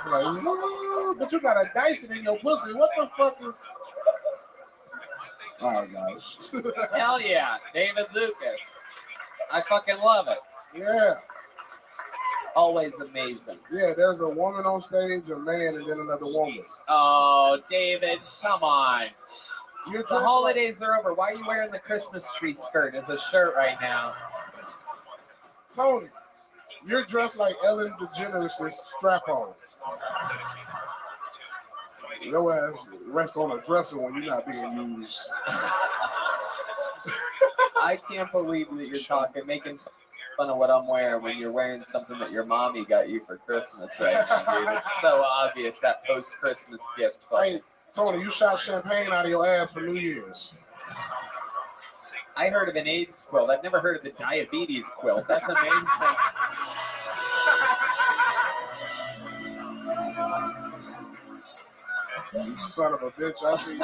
like, ooh, but you gotta dice it in your pussy. What the fuck is... All right, guys. Hell yeah, David Lucas. I fucking love it. Yeah. Always amazing. Yeah, there's a woman on stage, a man, and then another woman. Oh, David, come on. The holidays are over. Why are you wearing the Christmas tree skirt as a shirt right now? Tony, you're dressed like Ellen DeGeneres' strap-on. Your ass rests on a dresser when you're not being used. I can't believe that you're making fun of what I'm wearing when you're wearing something that your mommy got you for Christmas right now, dude. It's so obvious, that post-Christmas gift. Hey, Tony, you shot champagne out of your ass for New Year's. I heard of an AIDS quilt. I've never heard of the diabetes quilt. That's amazing. You son of a bitch. I see.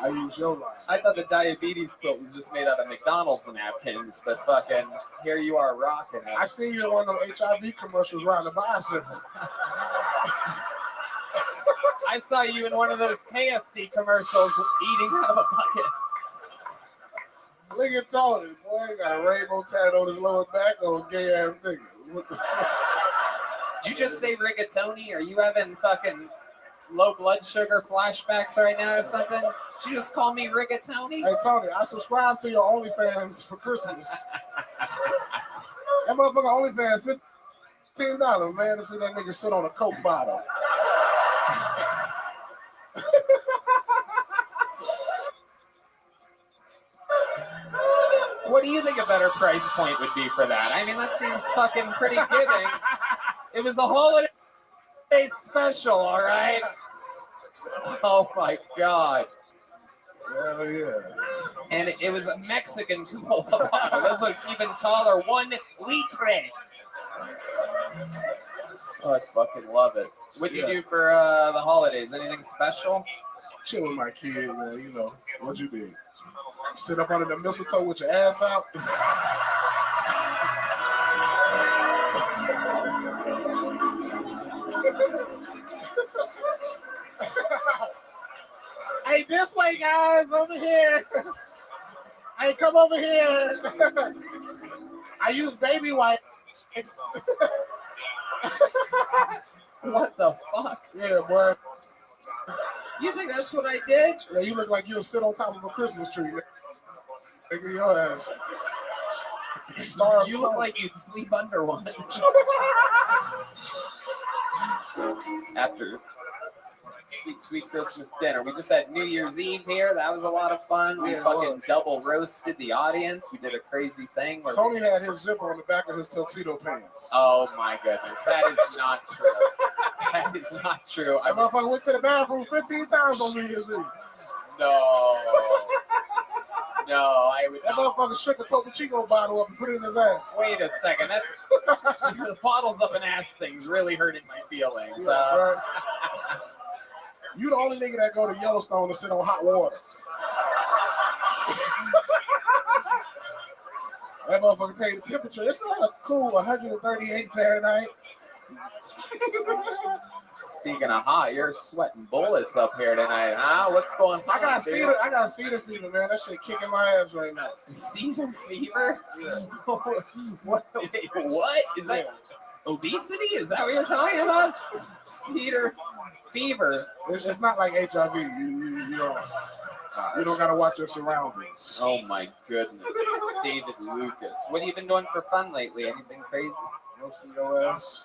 I use your line. I thought the diabetes quilt was just made out of McDonald's napkins, but fucking here you are rocking it. I see you in one of them HIV commercials riding a bicycle. I saw you in one of those KFC commercials eating out of a bucket. Look at Tony, boy. He got a rainbow tattoo on his lower back on a gay ass nigga. What the fuck? Did you just say rigatoni? Are you having fucking low blood sugar flashbacks right now or something? Did you just call me rigatoni? Hey, Tony, I subscribed to your OnlyFans for Christmas. That motherfucker OnlyFans, $15, man, to see that nigga sit on a Coke bottle. What do you think a better price point would be for that? I mean, that seems fucking pretty giving. It was a holiday special, all right? Oh my God. Hell yeah. And it was a Mexican cola bottle. That's like even taller. 1 litre. Oh, I fucking love it. What'd you do for the holidays? Anything special? Chill with my kid, man. You know, what'd you do? Sit up under the mistletoe with your ass out? Hey, this way, guys, over here. Hey, come over here. I use baby wipes. What the fuck? Yeah, boy. You think that's what I did? Yeah, you look like you'll sit on top of a Christmas tree. Nigga, your ass. You look like you'd sleep under one. After sweet Christmas dinner. We just had New Year's Eve here. That was a lot of fun. We fucking double roasted the audience. We did a crazy thing. Where Tony had his zipper on the back of his tuxedo pants. Oh my goodness. That is not true. That is not true. That motherfucker went to the bathroom 15 times on New Year's Eve. No. No, I would That motherfucker shook a Topo Chico bottle up and put it in his ass. Wait a second. That's the bottles up and ass thing's really hurting my feelings. Yeah, right. You the only nigga that go to Yellowstone to sit on hot water. That motherfucker tell you the temperature. It's not a cool 138 Fahrenheit. Speaking of hot, you're sweating bullets up here tonight, huh? What's going on? I got cedar fever, man. That shit kicking my ass right now. Cedar fever? Yeah. What? Wait, what? Is that obesity? Is that what you're talking about? Cedar fever. It's not like HIV. You don't gotta watch your surroundings. Oh my goodness. David Lucas. What have you been doing for fun lately? Anything crazy? Roasting your ass.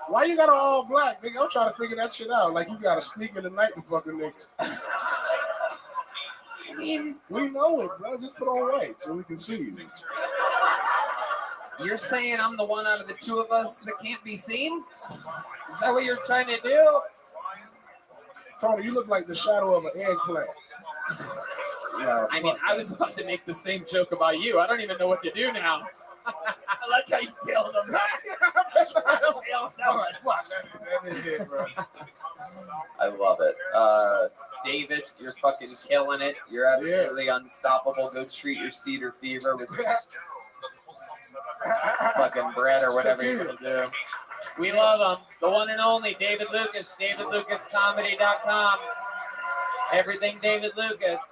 Why you got all black, nigga? I'm trying to figure that shit out. Like you gotta sneak in the night to fucking niggas. I mean, we know it, bro. Just put on white so we can see you. You're saying I'm the one out of the two of us that can't be seen? Is that what you're trying to do? Tony, you look like the shadow of an eggplant. I mean, I was about to make the same joke about you. I don't even know what to do now. I like how you killed him. I love it. David, you're fucking killing it. You're absolutely unstoppable. Go treat your cedar fever with fucking bread or whatever you're going to do. We love him. The one and only David Lucas. DavidLucasComedy.com. Everything David Lucas.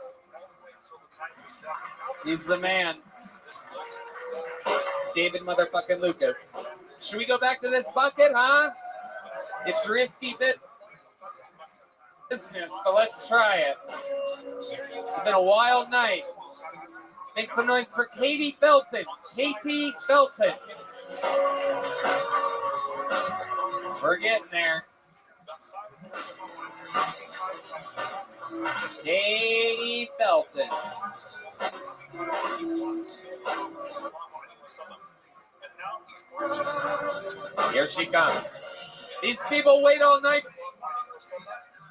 He's the man. David motherfucking Lucas. Should we go back to this bucket, huh? It's risky business, but let's try it. It's been a wild night. Make some noise for Katie Felton. Katie Felton. We're getting there. Katie Felton. Here she comes. These people wait all night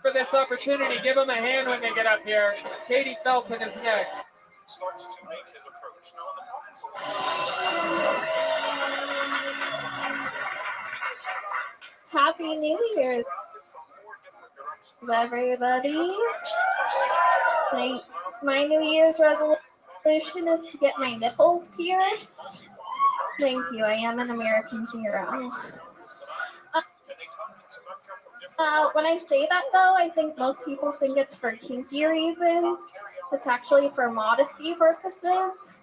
for this opportunity. Give them a hand when they get up here. Katie Felton is next. Starts to make his approach. Happy New Year, everybody. Thanks. My New Year's resolution is to get my nipples pierced. Thank you. I am an American hero. When I say that, though, I think most people think it's for kinky reasons. It's actually for modesty purposes.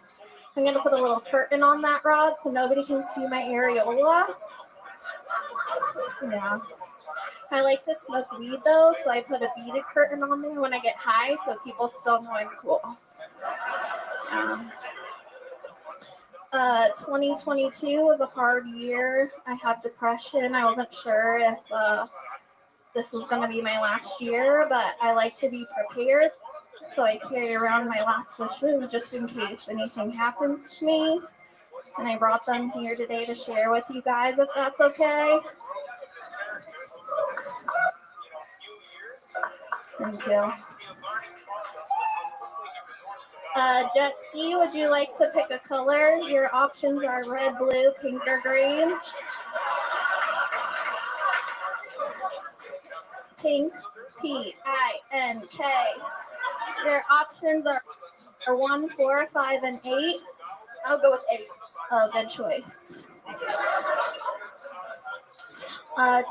I'm going to put a little curtain on that rod so nobody can see my areola. Yeah. I like to smoke weed, though, so I put a beaded curtain on there when I get high so people still know I'm cool. 2022 was a hard year. I have depression. I wasn't sure if this was going to be my last year, but I like to be prepared. So I carry around my last wishes just in case anything happens to me. And I brought them here today to share with you guys, if that's okay. Thank you. Jet Ski, would you like to pick a color? Your options are red, blue, pink, or green. Pink, P-I-N-K. Your options are 1, 4, 5, and 8. I'll go with 8. Oh, good choice.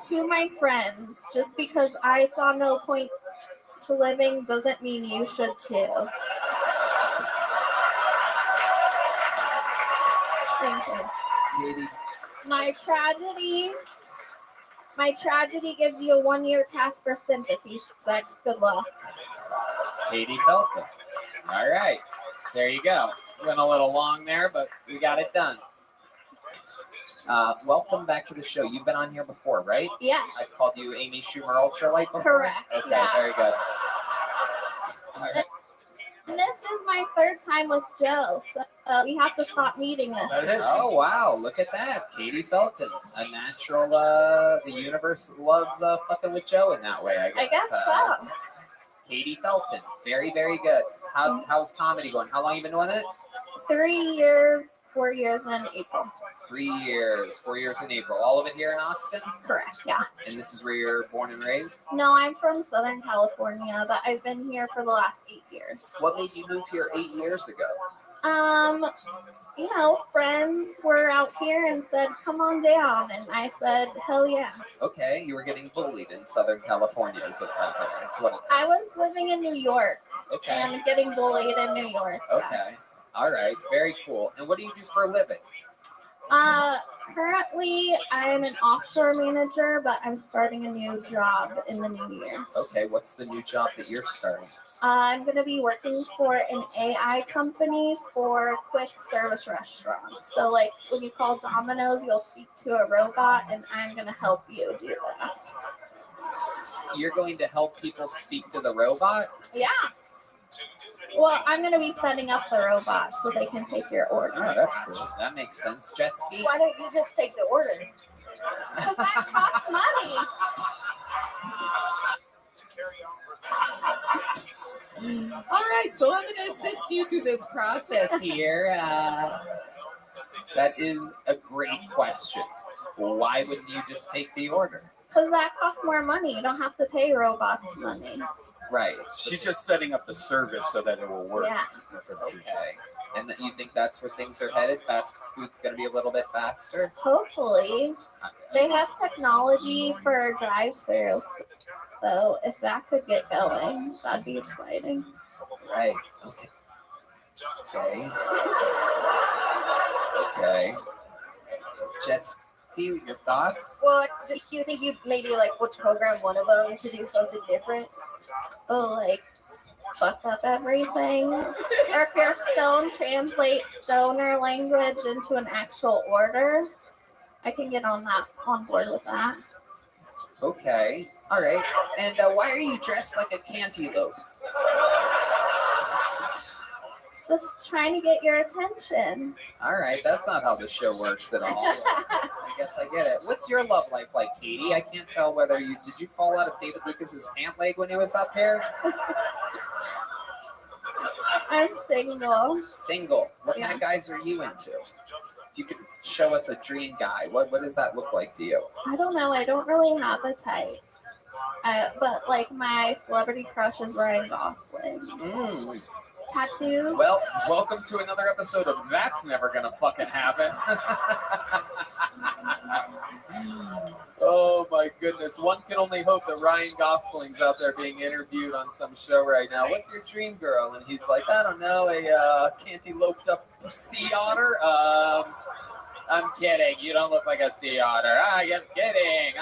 To my friends, just because I saw no point to living doesn't mean you should too. Thank you. Katie. My tragedy gives you a 1-year pass for sympathy sex. Good luck. Katie Felton. All right. There you go. Went a little long there, but we got it done. Welcome back to the show. You've been on here before, right? Yes. I called you Amy Schumer Ultralight before? Correct. Okay, yeah. very good. All right. And this is my 3rd time with Joe, so we have to stop meeting this. Oh, wow. Look at that. Katie Felton. A natural, the universe loves fucking with Joe in that way, I guess. So. Katie Felton. Very, very good. How's comedy going? How long you been doing it? 3 years, 4 years in April. 3 years, 4 years in April. All of it here in Austin? Correct, yeah. And this is where you're born and raised? No, I'm from Southern California, but I've been here for the last 8 years. What made you move here 8 years ago? Friends were out here and said, come on down. And I said, hell yeah. Okay, you were getting bullied in Southern California is what's happening. That's what it's I was living in New York. Okay. And getting bullied in New York. Okay. Yeah. All right. Very cool. And what do you do for a living? Currently, I'm an offshore manager, but I'm starting a new job in the new year. Okay. What's the new job that you're starting? I'm going to be working for an AI company for quick service restaurants. So, like, when you call Domino's, you'll speak to a robot, and I'm going to help you do that. You're going to help people speak to the robot? Yeah. Well, I'm going to be setting up the robot so they can take your order. Oh, that's cool. That makes sense. Jet Ski? Why don't you just take the order? Because that costs money. All right, so I'm going to assist you through this process here. That is a great question. Why wouldn't you just take the order? Because that costs more money. You don't have to pay robots money. Right. She's just setting up the service so that it will work. Yeah. Okay. And that you think that's where things are headed? Fast food's going to be a little bit faster? Hopefully. They have technology for drive-throughs. So if that could get going, that'd be exciting. Right. Okay. Okay. Jet Ski, your thoughts? Well, do you think you maybe would program one of them to do something different? Oh, fuck up everything. Or if your stone translates stoner language into an actual order, I can get on board with that. Okay. All right. And why are you dressed like a cantaloupe? Just trying to get your attention. All right, that's not how the show works at all. I guess I get it. What's your love life like, Katie? I can't tell whether did you fall out of David Lucas's pant leg when he was up here? I'm single. Single. What kind of guys are you into? If you could show us a dream guy, what does that look like to you? I don't know. I don't really have a type. But like my celebrity crush is Ryan Gosling. Tattoos. Well, welcome to another episode of That's Never Gonna Fucking Happen. Oh my goodness. One can only hope that Ryan Gosling's out there being interviewed on some show right now. What's your dream girl? And he's like, I don't know, a cantalouped up sea otter. I'm kidding. You don't look like a sea otter. I'm kidding.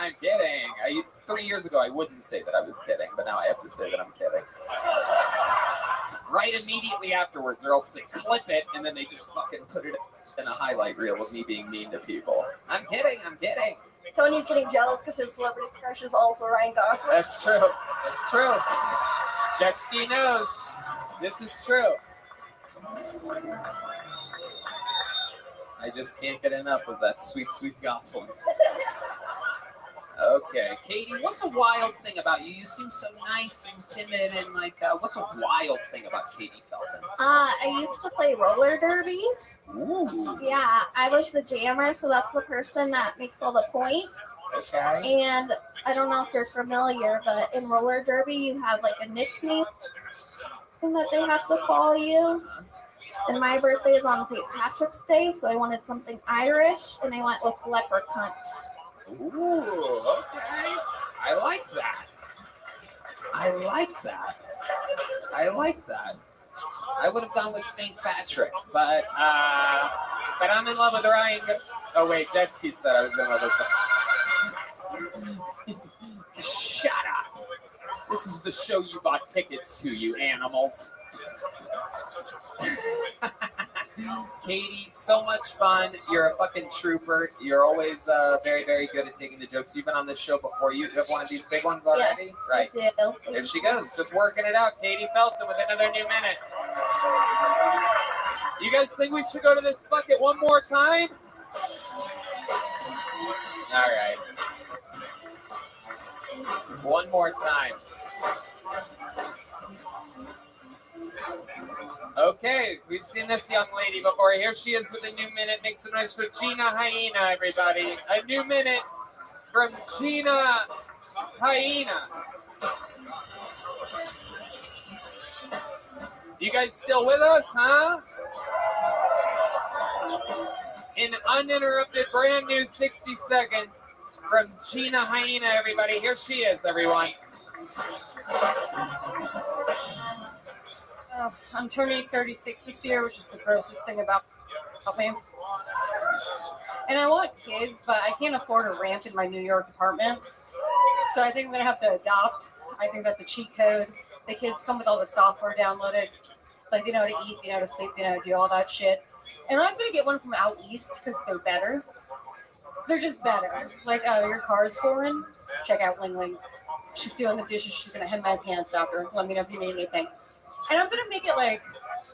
3 years ago, I wouldn't say that I was kidding, but now I have to say that I'm kidding. Right immediately afterwards, or else they clip it and then they just fucking put it in a highlight reel of me being mean to people. I'm kidding. Tony's getting jealous because his celebrity crush is also Ryan Gosling. That's true. Jeff C knows. This is true. I just can't get enough of that sweet, sweet Gosling. Okay, Katie, what's a wild thing about you? You seem so nice and timid and what's a wild thing about Katie Felton? I used to play roller derby. Ooh. Yeah, I was the jammer, so that's the person that makes all the points. Okay. And I don't know if you're familiar, but in roller derby, you have like a nickname that they have to call you. And my birthday is on St. Patrick's Day, so I wanted something Irish, and I went with leprechaun. Ooh, okay. I like that. I would have gone with St. Patrick, but I'm in love with Ryan. Oh wait, Jetski said I was in love with him. Shut up. This is the show you bought tickets to, you animals. Katie, so much fun. You're a fucking trooper. You're always very, very good at taking the jokes. You've been on this show before. You have one of these big ones already? Yes, right. I do. There she goes. Just working it out. Katie Felton with another new minute. You guys think we should go to this bucket one more time? All right. One more time. Okay, we've seen this young lady before. Here she is with a new minute. Make some noise for Gina Hyena, everybody. A new minute from Gina Hyena. You guys still with us, huh? An uninterrupted brand new 60 seconds from Gina Hyena, everybody. Here she is, everyone. I'm turning 36 this year, which is the grossest thing about me. And I want kids, but I can't afford a ramp in my New York apartment. So I think I'm going to have to adopt. I think that's a cheat code. The kids come with all the software downloaded. Like, they know how to eat, they know how to sleep, they know how to do all that shit. And I'm going to get one from out east because they're better. They're just better. Like, your car is foreign? Check out Ling Ling. She's doing the dishes. She's going to hem my pants after. Let me know if you need anything. And I'm going to make it like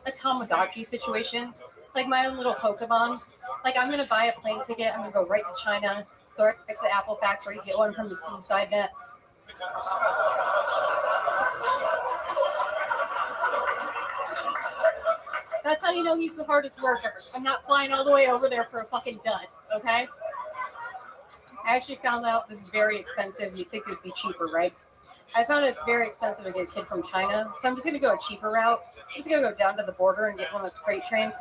a Tamagotchi situation, like my own little Pokemon. Like, I'm going to buy a plane ticket. I'm going to go right to China, go right to the Apple factory, get one from the Seaside Net. That's how you know he's the hardest worker. I'm not flying all the way over there for a fucking dud, okay? I actually found out this is very expensive. You'd think it would be cheaper, right? I found it's very expensive to get a kid from China, so I'm just going to go a cheaper route. I'm just going to go down to the border and get one that's crate trained.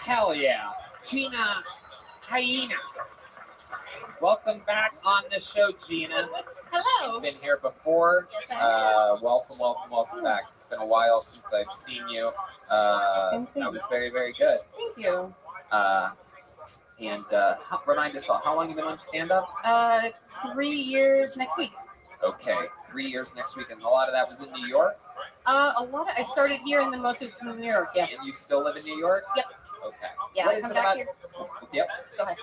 Hell yeah. Gina Hyena. Welcome back on the show, Gina. Hello. You've been here before. Yes, I Welcome back. It's been a while since I've seen you. That was very, very good. Thank you. Remind us all, how long have you been on stand-up? 3 years next week. Okay, 3 years next week, and a lot of that was in New York? I started here, and then most of it's in New York, yeah. And you still live in New York? Yep. Okay. Yeah, What I is come it back about? here. Yep. Go ahead.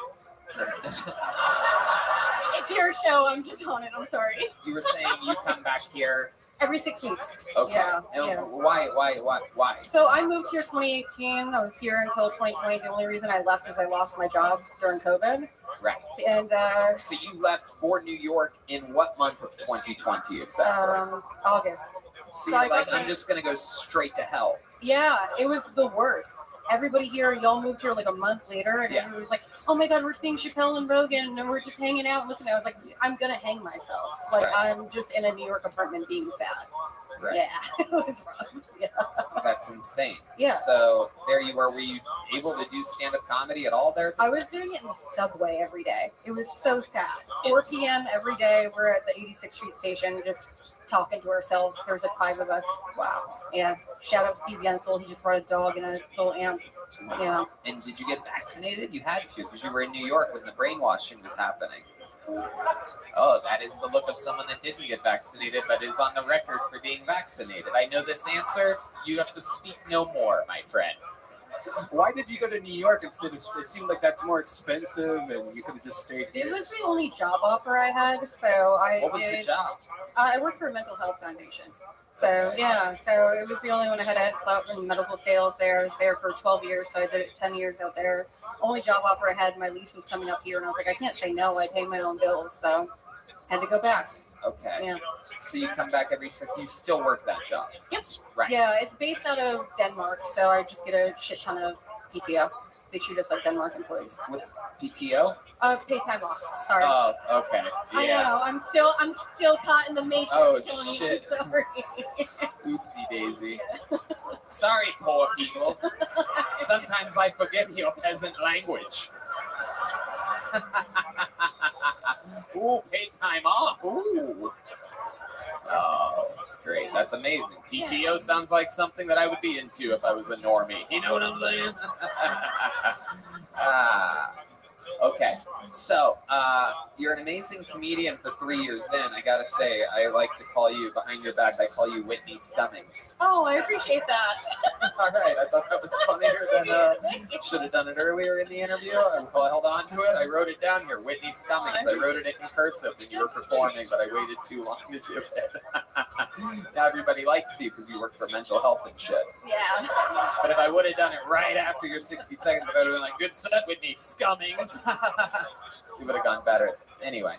It's your show. I'm just on it. I'm sorry. You were saying you come back here Every 6 weeks. Okay. Yeah. And Yeah. why? So I moved here 2018. I was here until 2020. The only reason I left is I lost my job during COVID. Right. And So you left for New York in what month of 2020 exactly? August. So I you're like, got I'm just gonna go straight to hell. Yeah, it was the worst. Everybody here, y'all moved here like a month later, and everybody was like, "Oh my God, we're seeing Chappelle and Rogan, and we're just hanging out and listening." I was like, "I'm gonna hang myself. Like, I'm just in a New York apartment being sad." Right. Yeah, it was rough. Yeah. That's insane. Yeah. So there you were. Were you able to do stand-up comedy at all there? I was doing it in the subway every day. It was so sad. 4 p.m. every day, we're at the 86th Street station just talking to ourselves. There's like 5 of us. Wow. Yeah. Shout out Steve Yensel. He just brought a dog and a little amp. Yeah. And did you get vaccinated? You had to because you were in New York when the brainwashing was happening. Oh, that is the look of someone that didn't get vaccinated but is on the record for being vaccinated. I know this answer. You have to speak no more, my friend. Why did you go to New York instead of? It seemed like that's more expensive, and you could have just stayed here. It was the only job offer I had, so I What was the job? I worked for a mental health foundation. So yeah, so it was the only one I had clout in medical sales there. I was there for 12 years, so I did it 10 years out there. Only job offer I had, my lease was coming up here, and I was like, I can't say no. I pay my own bills, so had to go back. Okay. Yeah. So you come back every 6. You still work that job. Yep. Right. Yeah, it's based out of Denmark, so I just get a shit ton of PTO. They treat us like Denmark employees. What's PTO? Paid time off. Sorry. Oh, okay. I Yeah. know. I'm still caught in the matrix, Oh, Tony. shit. I'm sorry. Oopsie daisy. Sorry, poor people. Sometimes I forget your peasant language. Ooh, paid time off. Ooh. Oh, that's great. That's amazing. PTO sounds like something that I would be into if I was a normie. You know what I'm saying? Okay. So, you're an amazing comedian for 3 years in. I gotta say, I like to call you, behind your back, I call you Whitney Stummings. Oh, I appreciate that. All right. I thought that was funnier than, should have done it earlier in the interview. I held on to it. I wrote it down here, Whitney Stummings. I wrote it in cursive when you were performing, but I waited too long to do it. Now everybody likes you because you work for mental health and shit. Yeah. But if I would have done it right after your 60 seconds, I would have been like, good set, Whitney Stummings. You would have gone better. Anyway.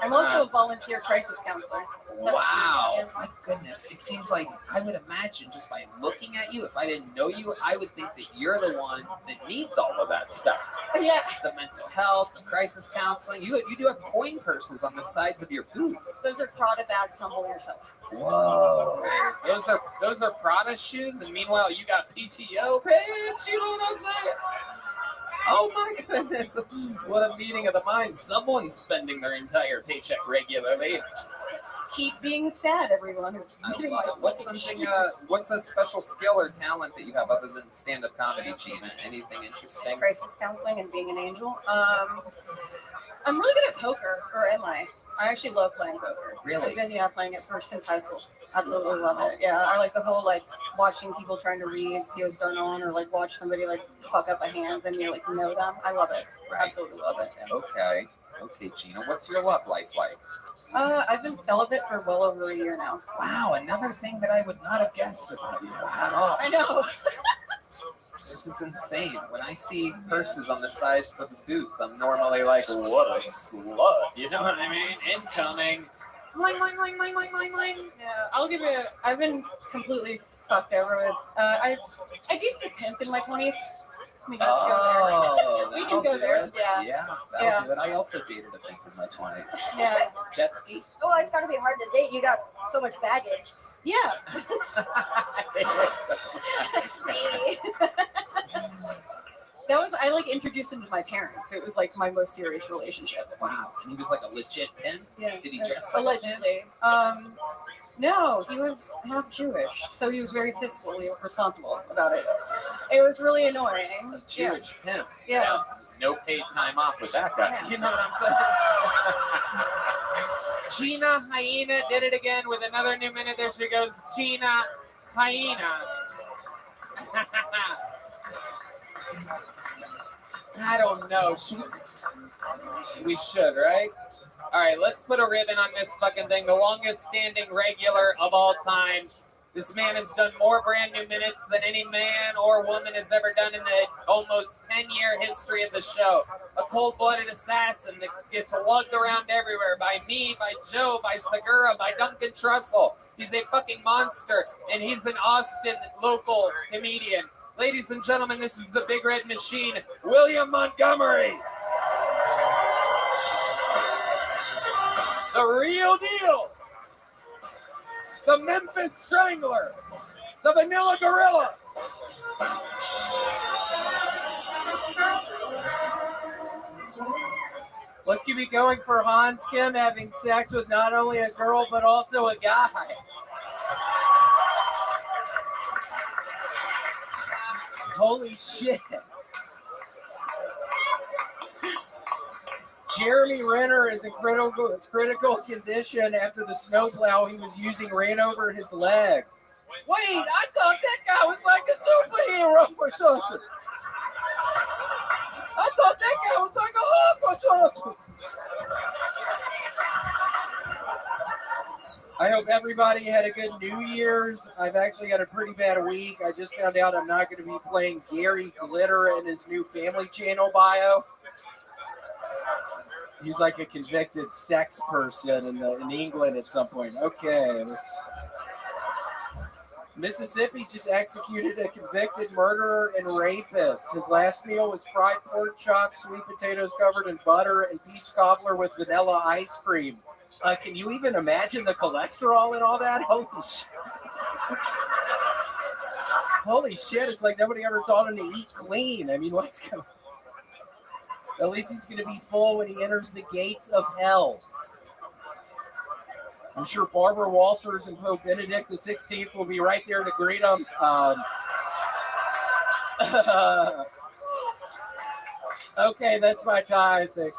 I'm also a volunteer crisis counselor. Wow. My goodness. It seems like I would imagine just by looking at you, if I didn't know you, I would think that you're the one that needs all of that stuff. Yeah. The mental health, the crisis counseling. You do have coin purses on the sides of your boots. Those are Prada bags, humble yourself. Whoa. Those are Prada shoes, and meanwhile you got PTO, bitch. You know what I'm saying? Oh my goodness. What a meeting of the minds. Someone's spending their entire paycheck regularly. Keep being sad, everyone. What's a special skill or talent that you have other than stand-up comedy, Gina? Anything interesting? Crisis counseling and being an angel. I'm really good at poker, or am I? I actually love playing poker. Really? I've been playing it since high school. Absolutely love it. Yeah, I like the whole watching people trying to read, see what's going on, or watch somebody fuck up a hand and you know them. I love it. Right. Absolutely love it. Yeah. Okay, Gina. What's your love life like? I've been celibate for well over a year now. Wow, another thing that I would not have guessed about you at all. I know. This is insane. When I see purses on the sides of the boots, I'm normally like, what a slut. You know what I mean? Incoming. Ling, ling, ling, ling, ling, ling, ling. Yeah, I'll give you. I've been completely fucked over with. I dated a pimp in my 20s. We can go there. Yeah. That'll do it. I also dated a pimp in my 20s. Yeah. Jet ski. Oh, it's got to be hard to date. You got so much baggage. Yeah. I introduced him to my parents. It was my most serious relationship. Wow. And he was a legit pimp? Yeah. Did he dress allegedly? No, he was half Jewish, so he was very fiscally responsible about it. It was really annoying. Jewish pimp. Yeah. No paid time off with that guy. Yeah. You know what I'm saying? Gina Hyena did it again with another new minute. There she goes. Gina Hyena. I don't know. We should, right? All right, let's put a ribbon on this fucking thing. The longest standing regular of all time. This man has done more brand new minutes than any man or woman has ever done in the almost 10-year history of the show. A cold-blooded assassin that gets lugged around everywhere by me, by Joe, by Segura, by Duncan Trussell. He's a fucking monster, and he's an Austin local comedian. Ladies and gentlemen, this is the Big Red Machine, William Montgomery. The real deal. The Memphis Strangler. The Vanilla Gorilla. Let's keep it going for Hans Kim having sex with not only a girl, but also a guy. Holy shit. Jeremy Renner is in critical condition after the snowplow he was using ran over his leg. Wait, I thought that guy was like a superhero or something. I thought that guy was like a Hulk or something. I hope everybody had a good New Year's. I've actually had a pretty bad week. I just found out I'm not going to be playing Gary Glitter in his new Family Channel bio. He's like a convicted sex person in England at some point. Okay. Mississippi just executed a convicted murderer and rapist. His last meal was fried pork chops, sweet potatoes covered in butter, and peach cobbler with vanilla ice cream. Can you even imagine the cholesterol and all that? Holy shit. Holy shit, it's like nobody ever taught him to eat clean. I mean, what's going on? At least he's going to be full when he enters the gates of hell. I'm sure Barbara Walters and Pope Benedict XVI will be right there to greet him. Okay, that's my time, I think.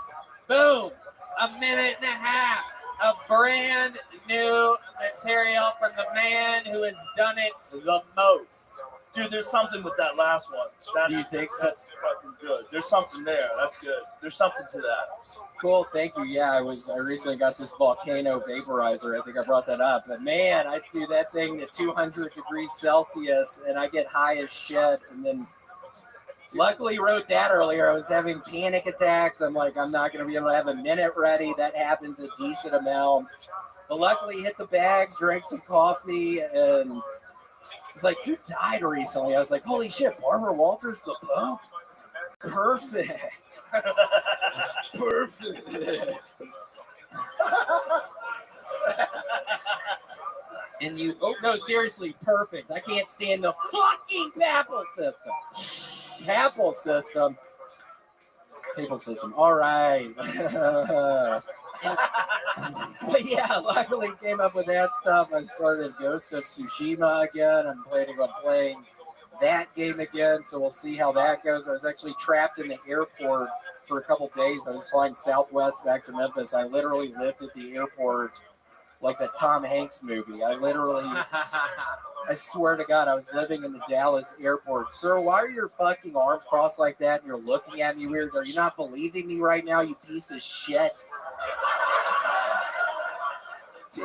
Boom! A minute and a half of brand new material from the man who has done it the most. Dude, there's something with that last one. Do you think so? That's fucking good. There's something there. That's good. There's something to that. Cool, thank you. Yeah, I recently got this volcano vaporizer. I think I brought that up. But man, I do that thing to 200 degrees Celsius and I get high as shit. And then luckily wrote that earlier. I was having panic attacks. I'm like, I'm not going to be able to have a minute ready. That happens a decent amount. But luckily hit the bag, drank some coffee, and it's like, who died recently? I was like, holy shit, Barbara Walters, the Pope? Perfect. Perfect. And you, no, seriously, perfect. I can't stand the fucking papal system. Papal system. Papal system. All right. But yeah, luckily came up with that stuff. I started Ghost of Tsushima again. I'm planning on playing that game again, so we'll see how that goes. I was actually trapped in the airport for a couple days. I was flying Southwest back to Memphis. I literally lived at the airport like the Tom Hanks movie. I swear to God, I was living in the Dallas airport. Sir, why are your fucking arms crossed like that and you're looking at me weird? Are you not believing me right now, you piece of shit?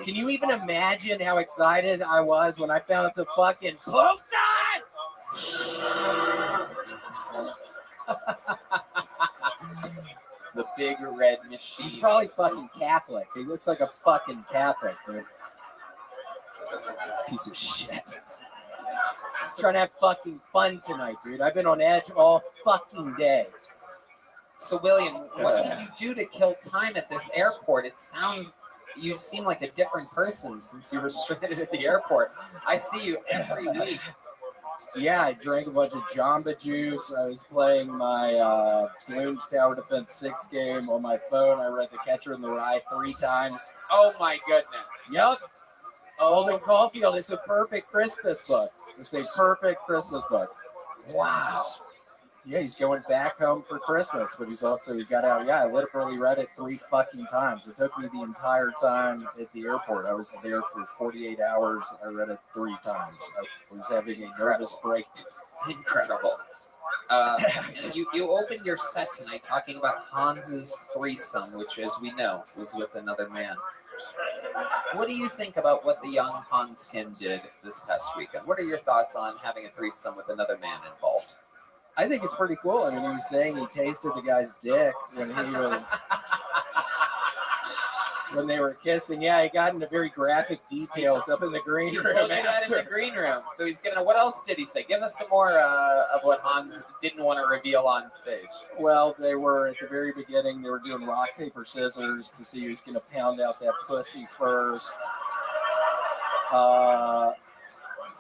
Can you even imagine how excited I was when I found out the fucking close time? The Big Red Machine. He's probably fucking Catholic. He looks like a fucking Catholic, dude. Piece of shit. Just trying to have fucking fun tonight, dude. I've been on edge all fucking day. So, William, what did you do to kill time at this airport? It sounds, you seem like a different person since you were stranded at the airport. I see you every week. Yeah, I drank a bunch of Jamba Juice. I was playing my Bloons Tower Defense 6 game on my phone. I read The Catcher in the Rye 3 times. Oh, my goodness. Yep. Alden Caulfield, it's a perfect Christmas book. It's a perfect Christmas book. Wow. Yeah, he's going back home for Christmas, but he got out. Yeah, I literally read it 3 fucking times. It took me the entire time at the airport. I was there for 48 hours. I read it 3 times. I was having a nervous breakdown. Incredible. You opened your set tonight talking about Hans's threesome, which, as we know, was with another man. What do you think about what the young Hans Kim did this past weekend? What are your thoughts on having a threesome with another man involved? I think it's pretty cool. I mean, he was saying he tasted the guy's dick when they were kissing. Yeah, he got into very graphic details up in the green room. He told you that in the green room. So he's gonna. What else did he say? Give us some more of what Hans didn't want to reveal on stage. Well, they were at the very beginning. They were doing rock paper scissors to see who's gonna pound out that pussy first.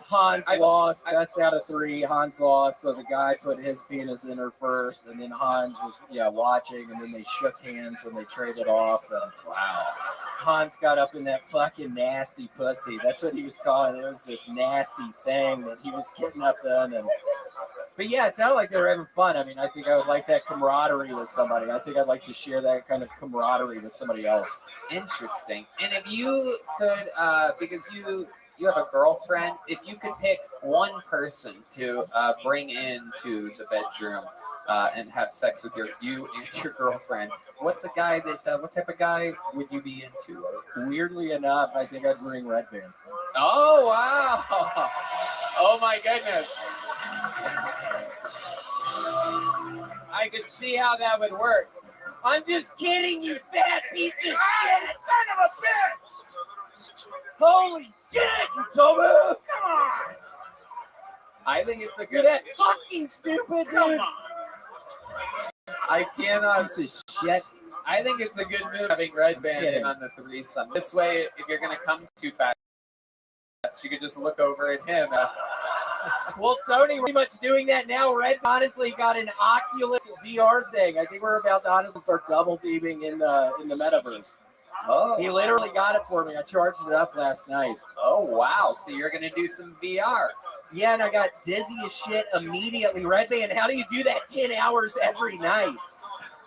Hans lost. Best out of 3. Hans lost, so the guy put his penis in her first, and then Hans was watching, and then they shook hands when they traded off. And wow, Hans got up in that fucking nasty pussy. That's what he was calling it. It was this nasty thing that he was getting up in. But yeah, it sounded like they were having fun. I mean, I think I would like that camaraderie with somebody. I think I'd like to share that kind of camaraderie with somebody else. Interesting. And if you could, because you have a girlfriend, if you could pick one person to bring into the bedroom and have sex with you and your girlfriend, what's a guy that what type of guy would you be into? Weirdly enough, I think I'd bring Red Band. Oh wow! Oh my goodness! I could see how that would work. I'm just kidding, you fat piece of shit! Son of a bitch! Holy shit, you dumbass! Come on! I think it's a You're good. that fucking stupid, Come dude. on! I cannot. Piece of shit. I think it's a good move having Red Band in on the threesome. This way, if you're gonna come too fast, you could just look over at him. Well, Tony, we're pretty much doing that now. Red honestly got an Oculus VR thing. I think we're about to honestly start double teaming in the metaverse. Oh, he literally got it for me. I charged it up last night. Oh wow! So you're gonna do some VR? Yeah, and I got dizzy as shit immediately. Red Band, how do you do that 10 hours every night?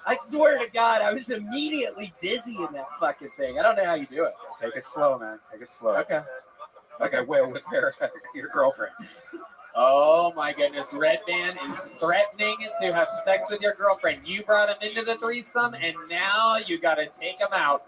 I swear to God, I was immediately dizzy in that fucking thing. I don't know how you do it. Take it slow, man. Take it slow. Okay. Okay, well, with your girlfriend. Oh my goodness, Red Band is threatening to have sex with your girlfriend. You brought him into the threesome, and now you gotta take him out.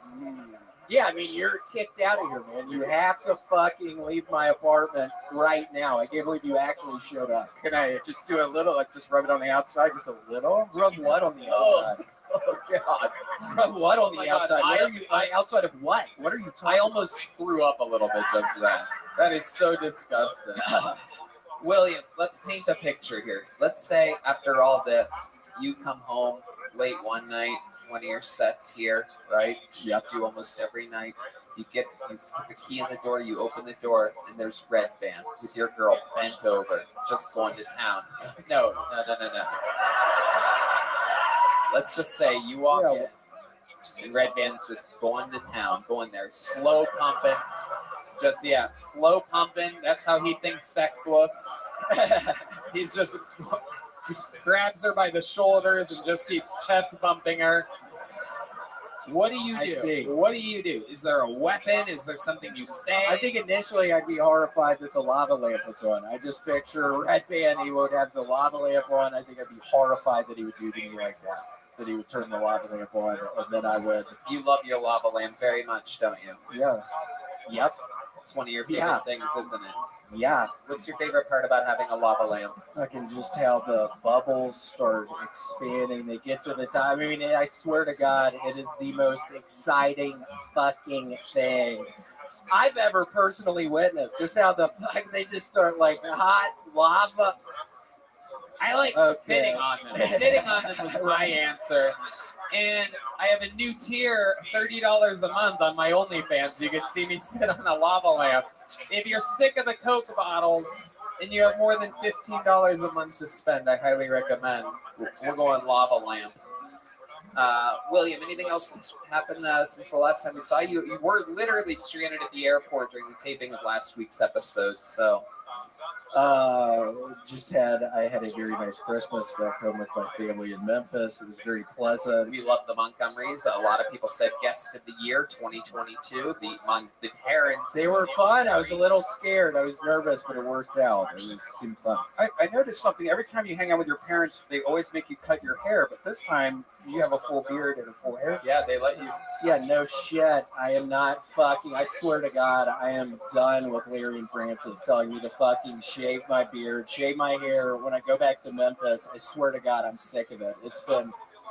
Yeah, I mean, you're kicked out of here, man. You have to fucking leave my apartment right now. I can't believe you actually showed up. Can I just do a little, like just rub it on the outside, just a little? Rub what on the outside? Oh God! Rub what on the outside? God, What are you outside of what? What are you talking? I almost threw up a little bit just then. That is so disgusting. William, let's paint a picture here. Let's say after all this, you come home late one night, one of your sets here, right? You do almost every night. You put the key in the door, you open the door, and there's Red Band with your girl bent over, just going to town. No. Let's just say you walk in, and Red Band's just going to town, going there, slow pumping. Slow pumping. That's how he thinks sex looks. He's just grabs her by the shoulders and just keeps chest bumping her. What do you do? What do you do? Is there a weapon? Is there something you say? I think initially I'd be horrified that the lava lamp was on. I just picture Red Band, he would have the lava lamp on. I think I'd be horrified that he would do to me like that. That he would turn the lava lamp on, and then I would. You love your lava lamp very much, don't you? Yeah. Yep. It's one of your favorite things, isn't it? Yeah. What's your favorite part about having a lava lamp? I can just how the bubbles start expanding. They get to the top. I mean, I swear to God, it is the most exciting fucking thing I've ever personally witnessed. Just how the fuck they just start like hot lava. I like sitting on them. Sitting on them is my answer. And I have a new tier, $30 a month on my OnlyFans. You can see me sit on a lava lamp. If you're sick of the Coke bottles and you have more than $15 a month to spend, I highly recommend. We're going lava lamp. William, anything else happened since the last time we saw you? You were literally stranded at the airport during the taping of last week's episode. So I had a very nice Christmas back home with my family in Memphis. It was very pleasant. We love the Montgomerys. A lot of people said guest of the year 2022. The parents. They were fun. I was a little scared. I was nervous, but it worked out. Seemed fun. I noticed something. Every time you hang out with your parents, they always make you cut your hair, but this time you have a full beard and a full hair. Yeah, they let you. Yeah, no shit. I am not fucking. I swear to God, I am done with Larry and Francis telling me to fucking shave my beard, shave my hair. When I go back to Memphis, I swear to God, I'm sick of it.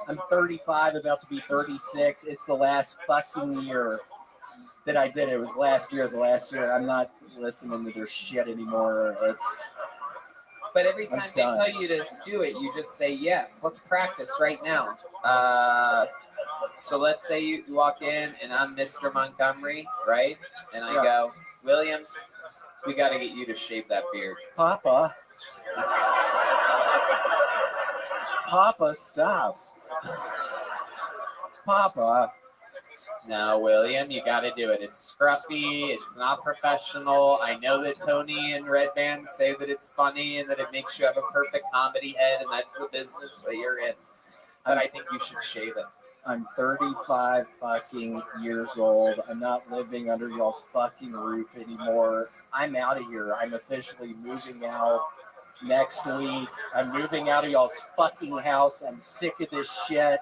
I'm 35, about to be 36. It's the last fucking year that I did it. It was the last year. I'm not listening to their shit anymore. But every time they tell you to do it, you just say yes. Let's practice right now. So let's say you walk in and I'm Mr. Montgomery, right? And I go, William, we got to get you to shave that beard. Papa, stop. Papa. No, William, you got to do it. It's scruffy. It's not professional. I know that Tony and Red Band say that it's funny and that it makes you have a perfect comedy head, and that's the business that you're in. But I think you should shave it. I'm 35 fucking years old. I'm not living under y'all's fucking roof anymore. I'm out of here. I'm officially moving out next week. I'm moving out of y'all's fucking house. I'm sick of this shit.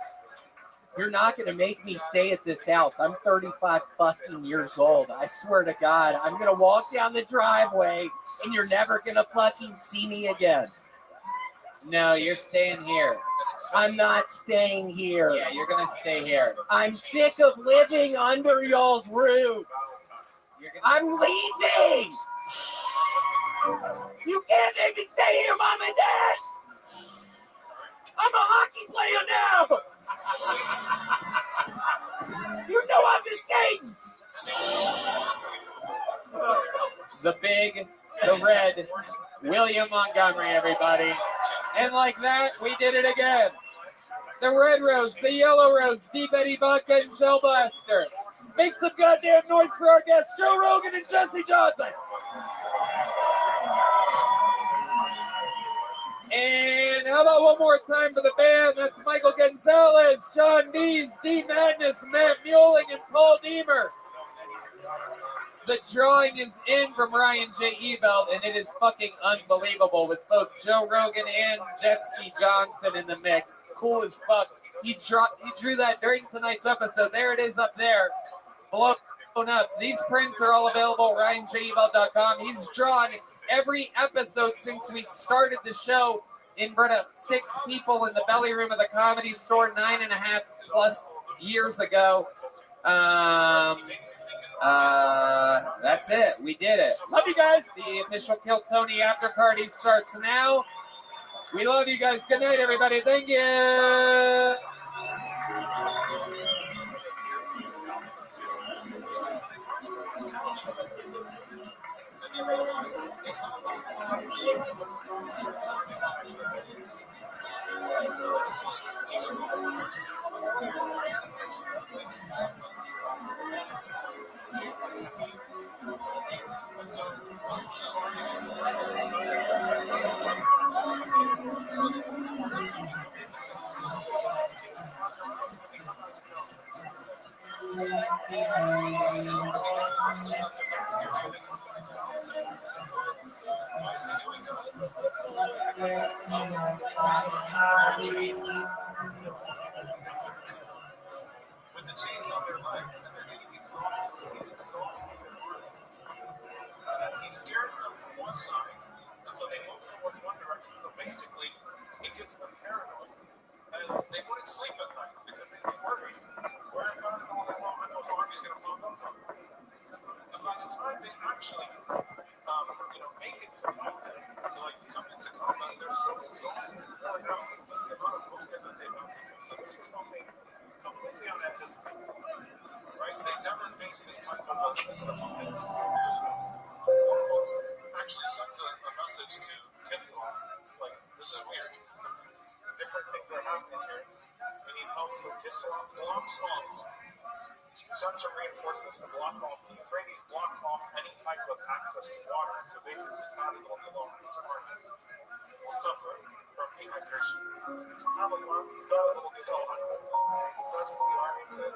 You're not going to make me stay at this house. I'm 35 fucking years old. I swear to God, I'm going to walk down the driveway and you're never going to fucking see me again. No, you're staying here. I'm not staying here. Yeah, you're going to stay here. I'm sick of living under y'all's roof. I'm leaving. You can't make me stay here, Mom and Dad. I'm a hockey player now. You know I'm escaping. The red, William Montgomery, everybody. And like that, we did it again. The red rose, the yellow rose, Deep Eddy Vodka, and Gel Blaster. Make some goddamn noise for our guests, Joe Rogan and Jesse Johnson. And how about one more time for the band? That's Michael Gonzalez, John Dees, D Magnus, Matt Muelling, and Paul Deemer. The drawing is in from Ryan J. Ebelt, and it is fucking unbelievable with both Joe Rogan and Jetski Johnson in the mix. Cool as fuck. He drew that during tonight's episode. There it is up there. Blown up. These prints are all available at RyanJEbelt.com. He's drawn every episode since we started the show in front of 6 people in the belly room of the Comedy Store 9.5+ years ago. That's it. We did it. Love you guys. The official Kill Tony after party starts now. We love you guys. Good night, everybody. Thank you. With the chains on their legs, and they're getting exhausted, so he's exhausting their group. And then he scares them from one side, and so they move towards one direction. So basically, he gets them paranoid, and they wouldn't sleep at night because they'd be worried. Where am I going all day long? I know where Arby's going to pop up from. And by the time they actually, make it to combat, to like come into combat, they're so exhausted and worn out because the amount of movement that they've had to do. So this is something completely unanticipated, right? They never face this type of opponent. Actually sends a message to Kissel, like, this is weird. Different things are happening here. We need help. So Kissel blocks off sensor reinforcements to block off, the Euphrates block off any type of access to water. So basically, cattle all day long in each apartment will suffer from dehydration. So cattle all day long. He says to the army to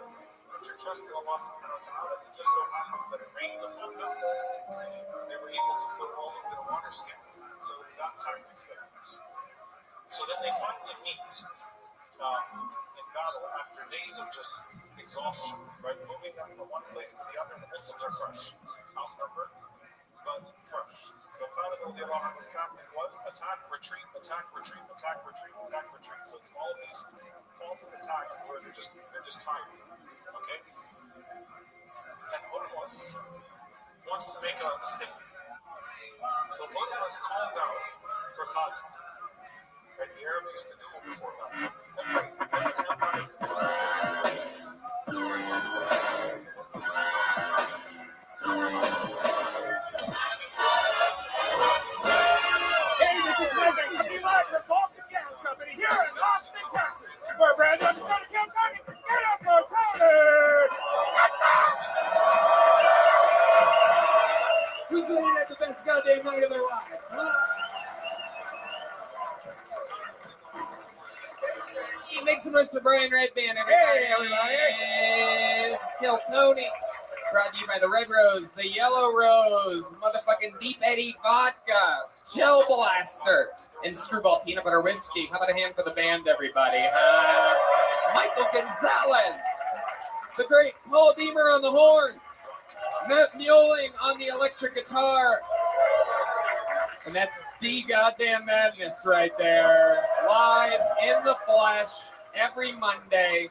put your trust in Allah subhanahu wa ta'ala. It just so happens that it rains upon them. They were able to fill all of their water skins. So that tactic failed. So then they finally meet in battle after days of just exhaustion, right? Moving them from one place to the other, and the Muslims are fresh, outnumbered, but fresh. So Khalid al-Diran's tactic was attack, retreat, attack, retreat, attack, retreat, attack, retreat. So it's all of these false attacks where they're just tired. Okay? And Hurmuz wants to make a statement. So Hurmuz calls out for Khalid. And the Arabs used to do it before that. Hey, this is Rabbi. Live from Balkan Gas Company here in Austin, Texas. Where Brad Young's going to kill Tony. Get up for Tony! Who's winning at the best goddamn night of their lives, huh? Make some noise for Brian Redband, everybody. Hey, everybody. It's Kill Tony. Brought to you by the Red Rose, the Yellow Rose, motherfucking Deep Eddy Vodka, Gel Blaster, and Screwball Peanut Butter Whiskey. How about a hand for the band, everybody? Michael Gonzalez, the great Paul Deemer on the horns, Matt Mueling on the electric guitar. And that's the goddamn madness right there. Live in the flesh every Monday.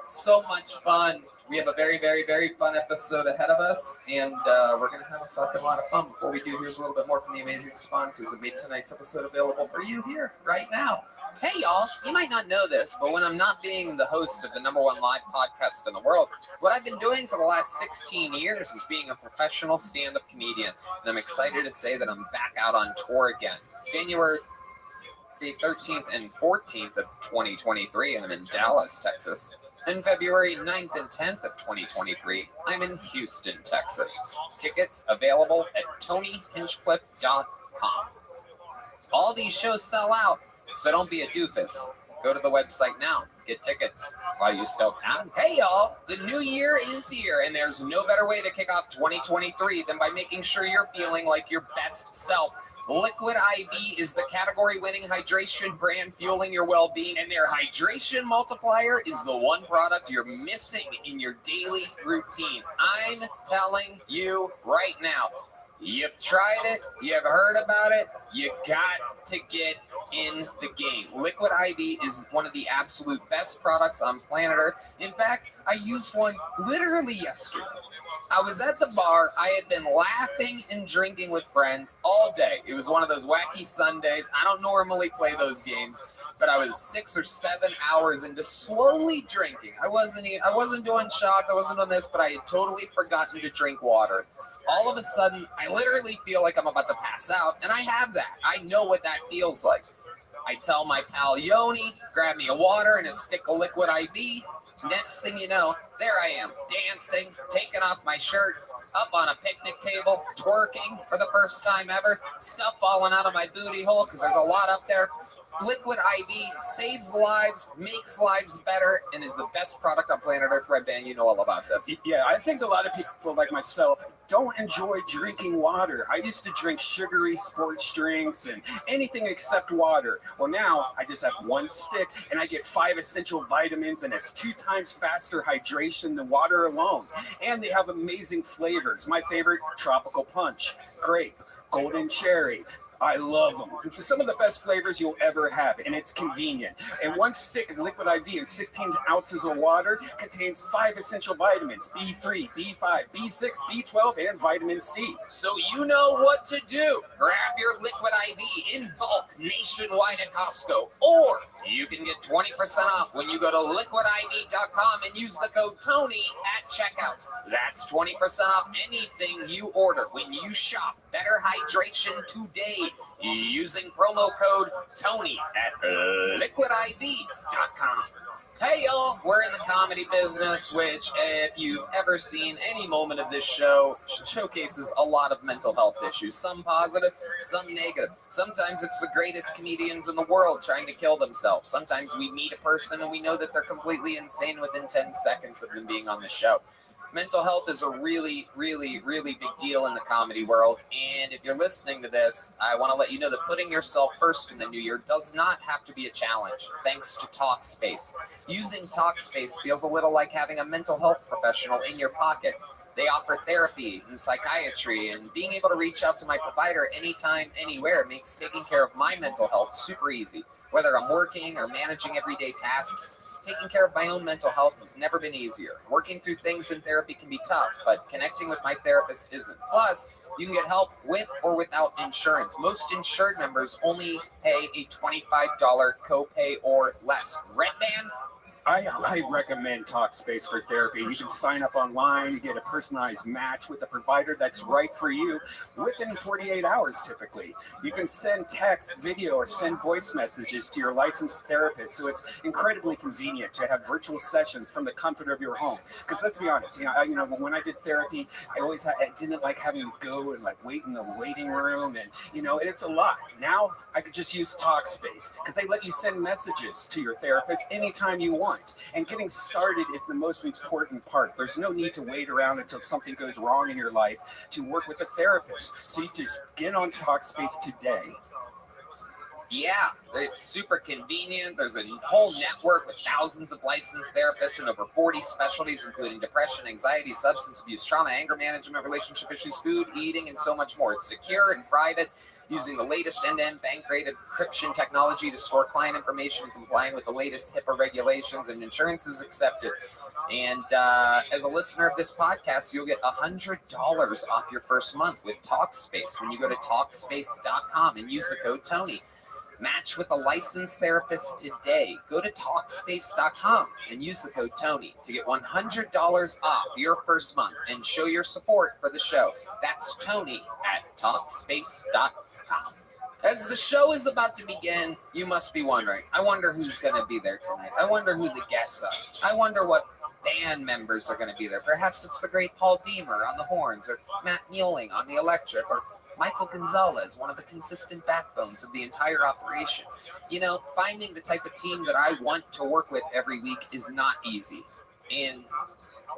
So much fun. We have a very, very, very fun episode ahead of us, and we're going to have a fucking lot of fun. Before we do, here's a little bit more from the amazing sponsors that made tonight's episode available for you here right now. Hey, y'all, you might not know this, but when I'm not being the host of the #1 live podcast in the world, what I've been doing for the last 16 years is being a professional stand-up comedian, and I'm excited to say that I'm back out on tour again. January the 13th and 14th of 2023, I'm in Dallas, Texas. And February 9th and 10th of 2023, I'm in Houston, Texas. Tickets available at TonyHinchcliffe.com. All these shows sell out, so don't be a doofus. Go to the website now. Get tickets while you still can. Hey, y'all, the new year is here, and there's no better way to kick off 2023 than by making sure you're feeling like your best self. Liquid IV is the category-winning hydration brand fueling your well-being, and their hydration multiplier is the one product you're missing in your daily routine. I'm telling you right now, you've tried it, you've heard about it, you got to get in the game. Liquid IV is one of the absolute best products on planet Earth. In fact, I used one literally yesterday. I was at the bar. I had been laughing and drinking with friends all day. It was one of those wacky Sundays. I don't normally play those games, but I was 6 or 7 hours into slowly drinking. I wasn't doing shots. I wasn't doing this, but I had totally forgotten to drink water. All of a sudden, I literally feel like I'm about to pass out, and I have that. I know what that feels like. I tell my pal Yoni, grab me a water and a stick of liquid IV. Next thing you know, there I am, dancing, taking off my shirt, up on a picnic table, twerking for the first time ever, stuff falling out of my booty hole because there's a lot up there. Liquid IV saves lives, makes lives better, and is the best product on planet Earth. Red Band, you know all about this. Yeah, I think a lot of people like myself don't enjoy drinking water. I used to drink sugary sports drinks and anything except water. Well, now I just have one stick and I get 5 essential vitamins, and it's 2 times faster hydration than water alone. And they have amazing flavors. My favorite, tropical punch, grape, golden cherry. I love them. It's some of the best flavors you'll ever have, and it's convenient. And one stick of liquid IV and 16 ounces of water contains 5 essential vitamins, B3, B5, B6, B12, and vitamin C. So you know what to do. Grab your liquid IV in bulk nationwide at Costco, or you can get 20% off when you go to liquidiv.com and use the code TONY at checkout. That's 20% off anything you order when you shop Better Hydration today using promo code TONY at liquidiv.com. Hey y'all, we're in the comedy business, which if you've ever seen any moment of this show, showcases a lot of mental health issues. Some positive, some negative. Sometimes it's the greatest comedians in the world trying to kill themselves. Sometimes we meet a person and we know that they're completely insane within 10 seconds of them being on the show. Mental health is a really, really, really big deal in the comedy world. And if you're listening to this, I want to let you know that putting yourself first in the new year does not have to be a challenge, thanks to TalkSpace. Using TalkSpace feels a little like having a mental health professional in your pocket. They offer therapy and psychiatry, and being able to reach out to my provider anytime, anywhere makes taking care of my mental health super easy. Whether I'm working or managing everyday tasks, taking care of my own mental health has never been easier. Working through things in therapy can be tough, but connecting with my therapist isn't. Plus, you can get help with or without insurance. Most insured members only pay a $25 copay or less. Red Band? I recommend Talkspace for therapy. You can sign up online, you get a personalized match with a provider that's right for you within 48 hours typically. You can send text, video, or send voice messages to your licensed therapist, so it's incredibly convenient to have virtual sessions from the comfort of your home. Because let's be honest, when I did therapy, I didn't like having to go and like wait in the waiting room, and it's a lot. Now I could just use Talkspace because they let you send messages to your therapist anytime you want. And getting started is the most important part. There's no need to wait around until something goes wrong in your life to work with a therapist. So you just get on Talkspace today. Yeah, it's super convenient. There's a whole network with thousands of licensed therapists in over 40 specialties, including depression, anxiety, substance abuse, trauma, anger management, relationship issues, food, eating, and so much more. It's secure and private, using the latest end-to-end bank-grade encryption technology to store client information, complying with the latest HIPAA regulations, and insurance is accepted. And as a listener of this podcast, you'll get $100 off your first month with Talkspace when you go to Talkspace.com and use the code Tony. Match with a licensed therapist today. Go to Talkspace.com and use the code Tony to get $100 off your first month and show your support for the show. That's Tony at Talkspace.com. As the show is about to begin, you must be wondering, I wonder who's going to be there tonight. I wonder who the guests are. I wonder what band members are going to be there. Perhaps it's the great Paul Deemer on the horns, or Matt Mueling on the electric, or Michael Gonzalez, one of the consistent backbones of the entire operation. Finding the type of team that I want to work with every week is not easy. And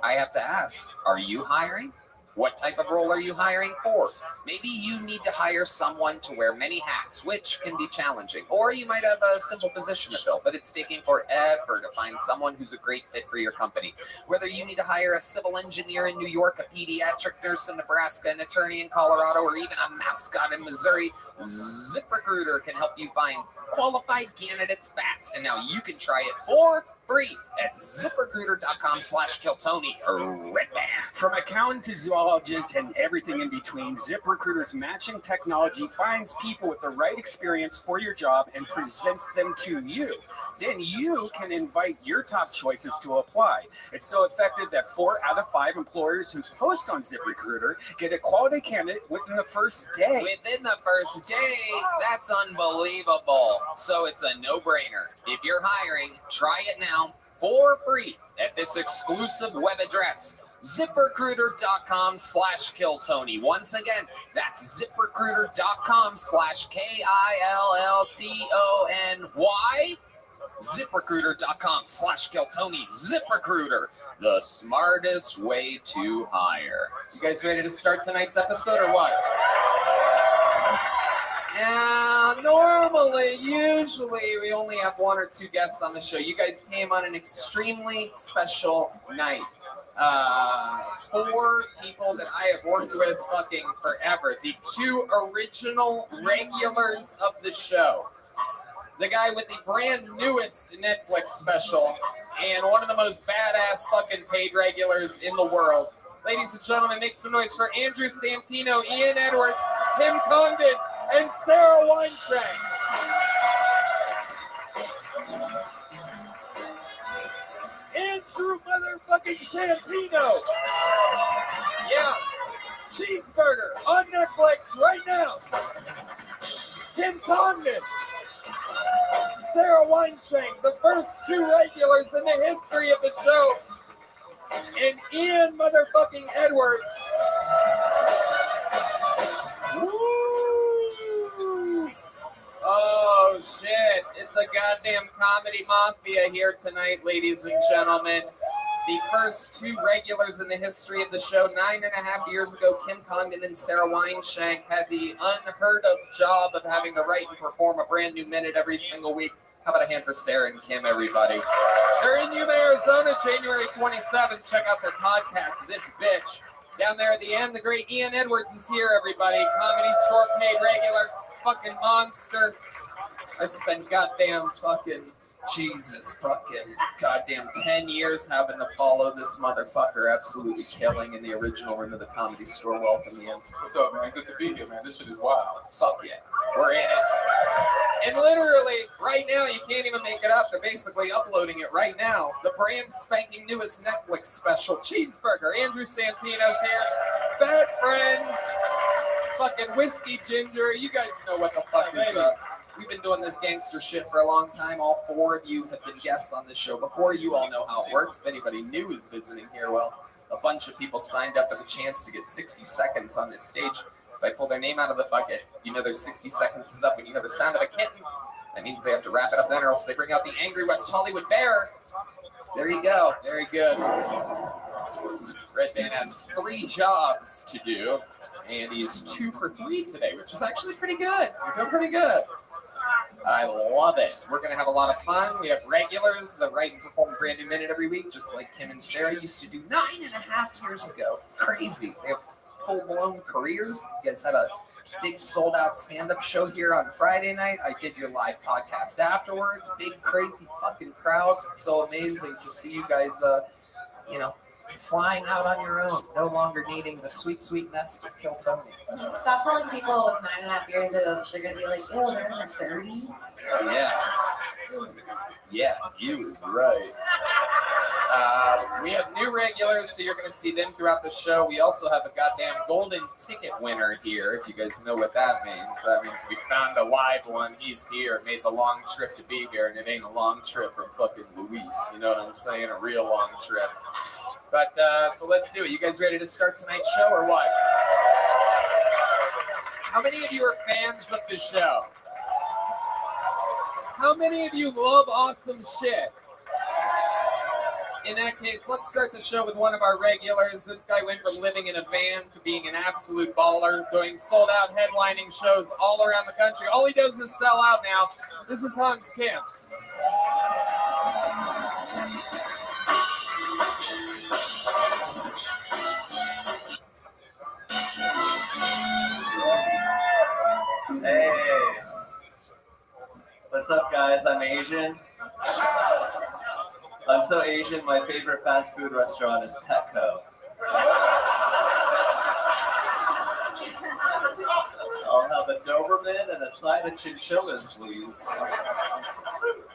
I have to ask, are you hiring? What type of role are you hiring for? Maybe you need to hire someone to wear many hats, which can be challenging. Or you might have a simple position to fill, but it's taking forever to find someone who's a great fit for your company. Whether you need to hire a civil engineer in New York, a pediatric nurse in Nebraska, an attorney in Colorado, or even a mascot in Missouri, ZipRecruiter can help you find qualified candidates fast. And now you can try it for free at ZipRecruiter.com/KillTony or Redman. From accountant to zoologist and everything in between, ZipRecruiter's matching technology finds people with the right experience for your job and presents them to you. Then you can invite your top choices to apply. It's so effective that 4 out of 5 employers who post on ZipRecruiter get a quality candidate within the first day. Within the first day? That's unbelievable. So it's a no-brainer. If you're hiring, try it now for free at this exclusive web address, ZipRecruiter.com/KillTony. Once again, that's ZipRecruiter.com/KILLTONY. ZipRecruiter.com/KillTony. ZipRecruiter, the smartest way to hire. You guys ready to start tonight's episode or what? Yeah, usually we only have 1 or 2 guests on the show. You guys came on an extremely special night. 4 people that I have worked with fucking forever. The 2 original regulars of the show. The guy with the brand newest Netflix special and one of the most badass fucking paid regulars in the world. Ladies and gentlemen, make some noise for Andrew Santino, Ian Edwards, Tim Condon, and Sarah Weintraub. Andrew motherfucking Santino. Yeah. Cheeseburger on Netflix right now. Tim Condon. Sarah Weinshank, the first 2 regulars in the history of the show, and Ian motherfucking Edwards. Woo! Oh shit, it's a goddamn comedy mafia here tonight, ladies and gentlemen. The first 2 regulars in the history of the show, 9.5 years ago, Kim Congdon and Sarah Weinshank had the unheard of job of having to write and perform a brand new minute every single week. How about a hand for Sarah and Kim, everybody? They're in Yuma, Arizona, January 27th. Check out their podcast, This Bitch. Down there at the end, the great Ian Edwards is here, everybody. Comedy Store paid regular, fucking monster. I spent goddamn fucking Jesus fucking goddamn 10 years having to follow this motherfucker, absolutely killing in the original Room of the Comedy Store. Welcome, Ian. What's up, man? Good to be here, man. This shit is wild. Fuck yeah. We're in it. And literally, right now, you can't even make it up. They're basically uploading it right now. The brand spanking newest Netflix special, Cheeseburger. Andrew Santino's here. Bad Friends. Fucking Whiskey Ginger. You guys know what the fuck is up. We've been doing this gangster shit for a long time. All 4 of you have been guests on this show before. You all know how it works. If anybody new is visiting here, well, a bunch of people signed up for the chance to get 60 seconds on this stage. If I pull their name out of the bucket, you know their 60 seconds is up when you hear the sound of a kitten. That means they have to wrap it up then, or else they bring out the angry West Hollywood bear. There you go. Very good. Red Man has 3 jobs to do, and he's 2 for 3 today, which is actually pretty good. You're doing pretty good. I love it. We're going to have a lot of fun. We have regulars that write and perform a brand new minute every week, just like Kim and Sarah used to do 9.5 years ago. It's crazy. They have full-blown careers. You guys had a big sold-out stand-up show here on Friday night. I did your live podcast afterwards. Big, crazy fucking crowds. It's so amazing to see you guys, flying out on your own, no longer needing the sweet, sweet nest of Kill Tony. Stop telling people with 9.5 years ago they're going to be like, oh, they're in their 30s. Yeah. Yeah, you was right. We have new regulars, so you're going to see them throughout the show. We also have a goddamn golden ticket winner here, if you guys know what that means. That means we found a live one. He's here, made the long trip to be here, and it ain't a long trip from fucking Luis. You know what I'm saying? A real long trip. But, so let's do it. You guys ready to start tonight's show or what? How many of you are fans of the show? How many of you love awesome shit? In that case, let's start the show with one of our regulars. This guy went from living in a van to being an absolute baller, doing sold-out headlining shows all around the country. All he does is sell out now. This is Hans Kim. Hey, what's up, guys? I'm Asian. I'm so Asian, my favorite fast food restaurant is Petco. I'll have a Doberman and a side of chinchillas, please.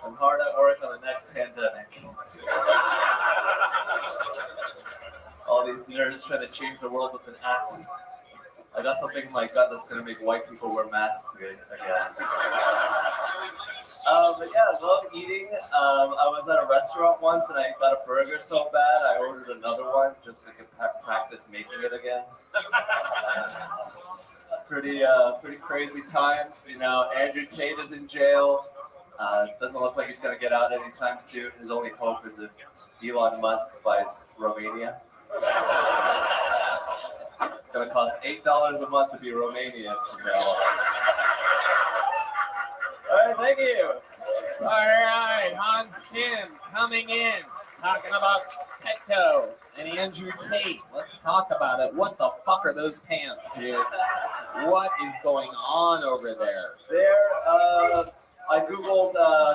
I'm hard at work on the next pandemic. All these nerds trying to change the world with an act. I got something in my gut that's going to make white people wear masks again. But yeah, I love eating. I was at a restaurant once and I got a burger so bad I ordered another one just so I could practice making it again. Pretty crazy times. You know, Andrew Tate is in jail. Doesn't look like he's going to get out anytime soon. His only hope is if Elon Musk buys Romania. It's going to cost $8 a month to be Romanian from now on. All right, thank you. All right, Hans Kim coming in, talking about Petco and Andrew Tate. Let's talk about it. What the fuck are those pants, dude? What is going on over there? I googled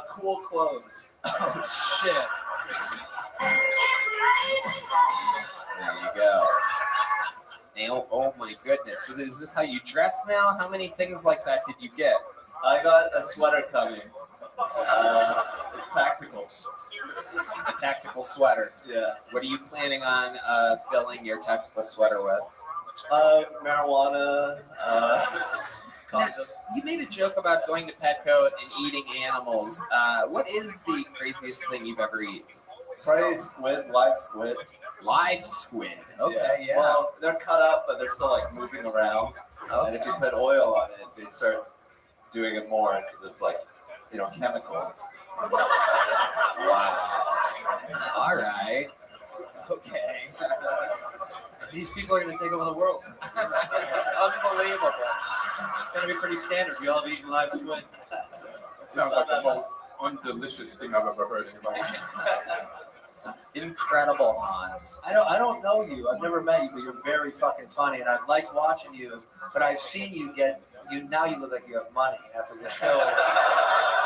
cool clothes. Oh, shit. There you go. Oh my goodness. So is this how you dress now? How many things like that did you get? I got a sweater coming. It's tactical. A tactical sweater. Yeah. What are you planning on filling your tactical sweater with? Marijuana, condoms. You made a joke about going to Petco and eating animals. What is the craziest thing you've ever eaten? Probably squid, live squid. Live squid. Okay, yeah. Well, they're cut up, but they're still like moving around. And if you put oil on it, they start doing it more because of like, chemicals. Wow. All right. Okay. These people are going to take over the world. It's unbelievable. It's going to be pretty standard. We all have eaten live squid. Sounds like the most undelicious thing I've ever heard in my life. Incredible, Hans. I don't know you. I've never met you, but you're very fucking funny, and I've liked watching you. But I've seen you now. You look like you have money after the show.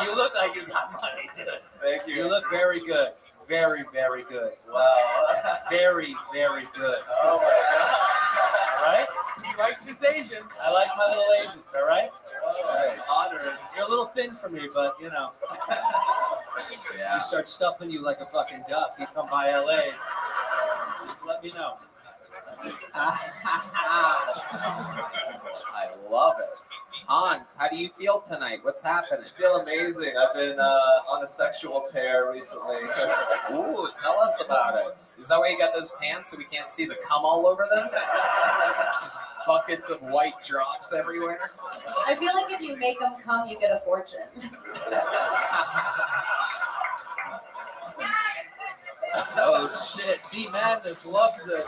You look like you got money, dude. Thank you. You look very good. Very, very good. Wow. Very, very good. Oh my God. All right? He likes his Asians. I like my little Asians, all right? Right. Honored. You're a little thin for me, but Yeah. You start stuffing you like a fucking duck. You come by LA, just let me know. I love it. Hans, how do you feel tonight? What's happening? I feel amazing. I've been on a sexual tear recently. Ooh, tell us about it. Is that why you got those pants so we can't see the cum all over them? Buckets of white drops everywhere. I feel like if you make them come, you get a fortune. Oh shit, D Madness loves it.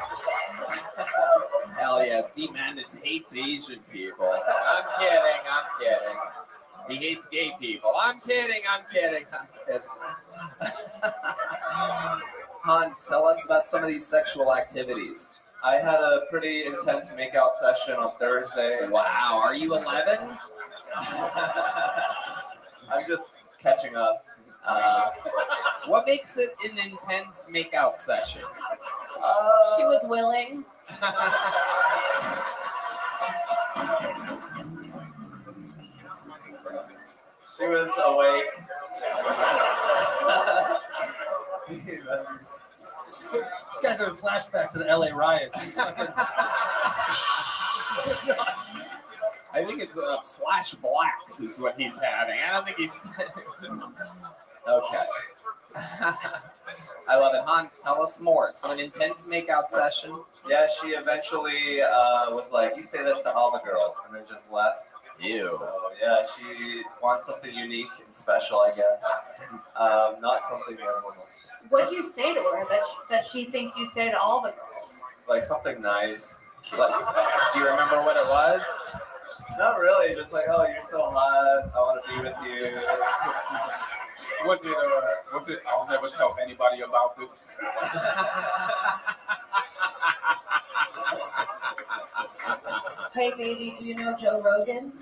Hell yeah, D Madness hates Asian people. I'm kidding. He hates gay people. I'm kidding. Hans, tell us about some of these sexual activities. I had a pretty intense makeout session on Thursday. Wow, are you 11? I'm just catching up. What makes it an intense makeout session? She was willing. She was awake. This guy's having flashbacks to the LA riots. He's fucking nuts. I think it's flash blacks is what he's having. I don't think he's... Okay. I love it. Hans, tell us more. So an intense makeout session? Yeah, she eventually was like, you say this to all the girls, and then just left. Ew. So, yeah, she wants something unique and special, I guess. Not something everyone wants. What'd you say to her that she thinks you say to all the girls? Like something nice. But, do you remember what it was? Not really, just like, oh, you're so hot, I want to be with you. Was it, I'll never tell anybody about this? Hey, baby, do you know Joe Rogan?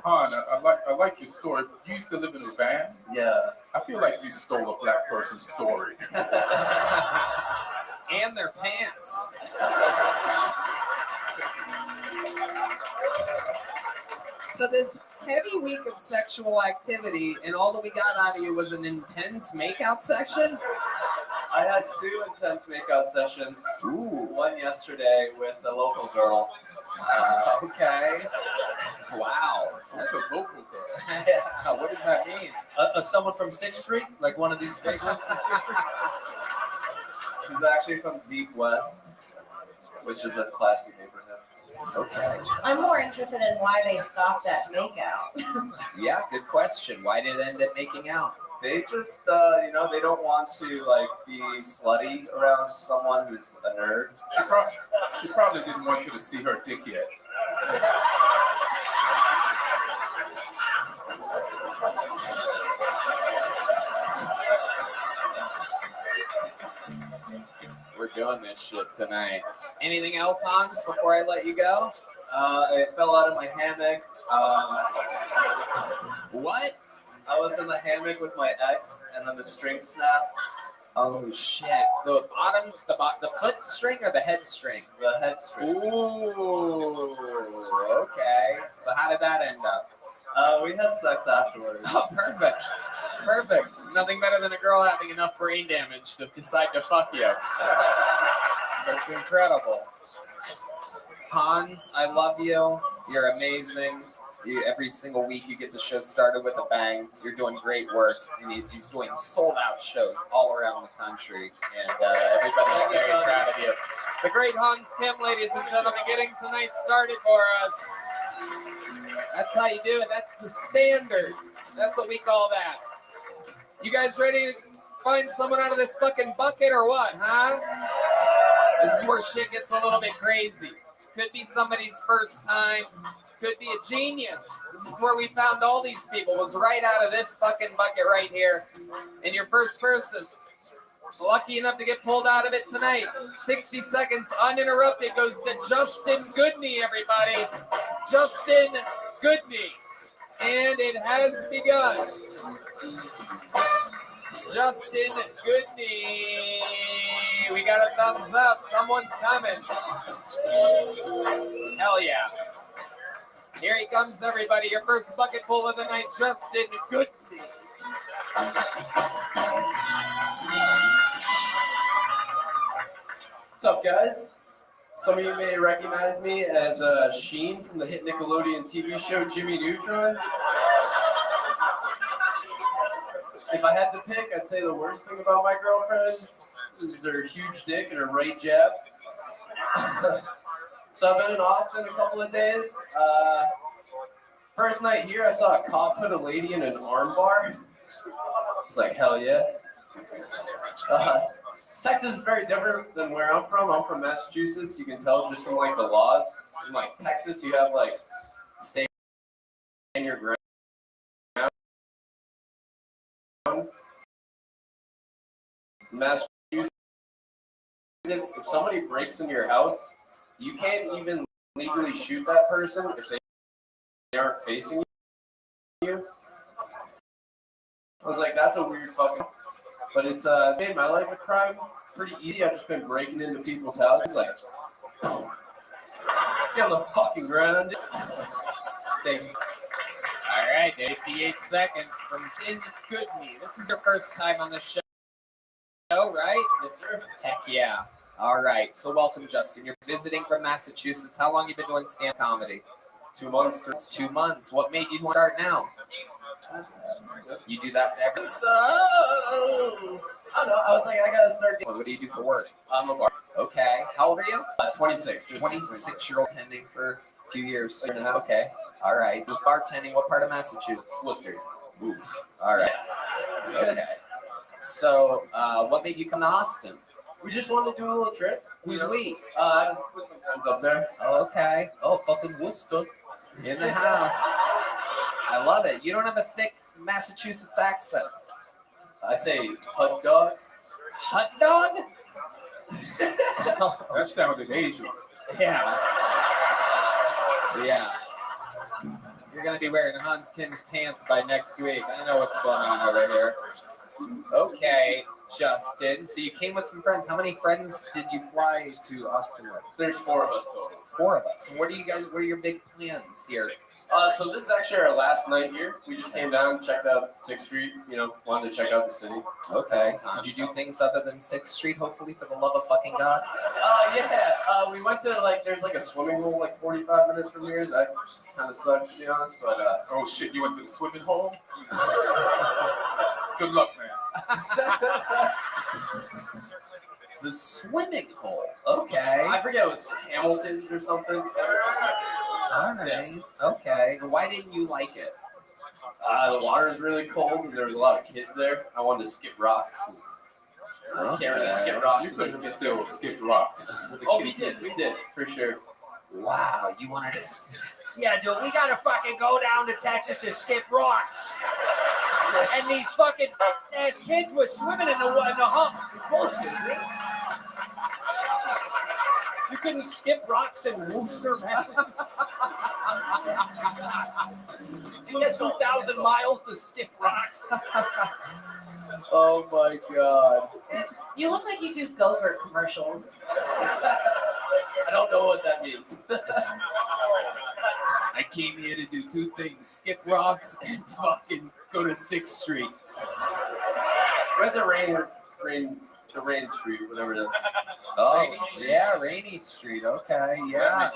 Han, I like your story. You used to live in a van? Yeah. I feel like you stole a black person's story. And their pants. So this heavy week of sexual activity, and all that we got out of you was an intense makeout section? I had 2 intense makeout sessions. Ooh. One yesterday with a local girl. Okay. Wow. That's a local girl. Yeah. What does that mean? Someone from 6th Street? Like one of these big ones from 6th Street? She's actually from Deep West, which is a classy neighborhood. Okay. I'm more interested in why they stopped that makeout. Yeah, good question. Why did it end up making out? They just, they don't want to, be slutty around someone who's a nerd. She probably didn't want you to see her dick yet. We're doing this shit tonight. Anything else, Hans, before I let you go? I fell out of my hammock. What? I was in the hammock with my ex, and then the string snapped. Oh shit! The bottom, the foot string or the head string? The head string. Ooh. Okay. So how did that end up? We had sex afterwards. Oh, perfect. Perfect. Nothing better than a girl having enough brain damage to decide to fuck you. That's incredible. Hans, I love you. You're amazing. Every single week you get the show started with a bang. You're doing great work, and he's doing sold-out shows all around the country, and everybody's very proud of you. The great Hans Kim, ladies and gentlemen, getting tonight started for us. That's how you do it. That's the standard. That's what we call that. You guys ready to find someone out of this fucking bucket or what, huh? This is where shit gets a little bit crazy. Could be somebody's first time. Could be a genius. This is where we found all these people. Was right out of this fucking bucket right here. And your first person, lucky enough to get pulled out of it tonight. 60 seconds uninterrupted goes to Justin Goodney, everybody. Justin Goodney. And it has begun. Justin Goodney. We got a thumbs up. Someone's coming. Hell yeah. Here he comes, everybody. Your first bucket full of the night, Justin Goodney. What's up, guys? Some of you may recognize me as Sheen from the hit Nickelodeon TV show Jimmy Neutron. If I had to pick, I'd say the worst thing about my girlfriend is her huge dick and her right jab. So I've been in Austin a couple of days. First night here, I saw a cop put a lady in an arm bar. It's like, hell yeah. Texas is very different than where I'm from. I'm from Massachusetts. You can tell just from like the laws. In like Texas, you have like stay in your ground. Massachusetts, if somebody breaks into your house, you can't even legally shoot that person if they aren't facing you. I was like, that's a weird fucking. But it's made my life a crime pretty easy. I've just been breaking into people's houses, like, get on the fucking ground. Thank you. All right, 88 seconds from Justin Goodney. This is your first time on the show, right? Yes, sir. Heck yeah. All right, so welcome, Justin. You're visiting from Massachusetts. How long have you been doing stand comedy? 2 months. 2 months. What made you want to start now? You do that every so. I don't know. I was like, I gotta start. What do you do for work? I'm a bar. Okay. How old are you? 26. 26-year-old tending for a few years. Okay. All right. Just bartending. What part of Massachusetts? Worcester. Oof. All right. Okay. So, what made you come to Austin? We just wanted to do a little trip. Who's we? Put some friends up there. Oh, okay. Oh, fucking Worcester in the house. I love it. You don't have a thick Massachusetts accent. I say hot dog. Hot dog? That sounded Asian. Yeah. Yeah. You're going to be wearing Hans Kim's pants by next week. I know what's going on over here. Okay, Justin. So you came with some friends. How many friends did you fly to Austin with? There's 4 of us total. 4 of us. What are your big plans here? So this is actually our last night here. We just came down, checked out 6th Street, wanted to check out the city. Okay. Did you do things other than 6th Street, hopefully, for the love of fucking God? Yeah. We went to, there's a swimming hole 45 minutes from here. That kind of sucks, to be honest. But, oh, shit, you went to the swimming hole? Good luck, man. The swimming hole. Okay. I forget what's Hamilton's or something. All right. Okay. Why didn't you like it? The water was really cold and there was a lot of kids there. I wanted to skip rocks. Okay. Can't really skip rocks. You could have still skipped rocks. Oh, we did, for sure. Wow, you wanted to. Yeah, dude, we gotta fucking go down to Texas to skip rocks. And these fucking ass kids were swimming in the hump. It's bullshit, dude. You couldn't skip rocks in Worcester, man. You get 2,000 miles to skip rocks. Oh my God. You look like you do Gopher commercials. I don't know what that means. I came here to do two things: skip rocks and fucking go to 6th Street. We're at the Rain Street, whatever it is. Oh, yeah, Rainy Street. Okay, yeah,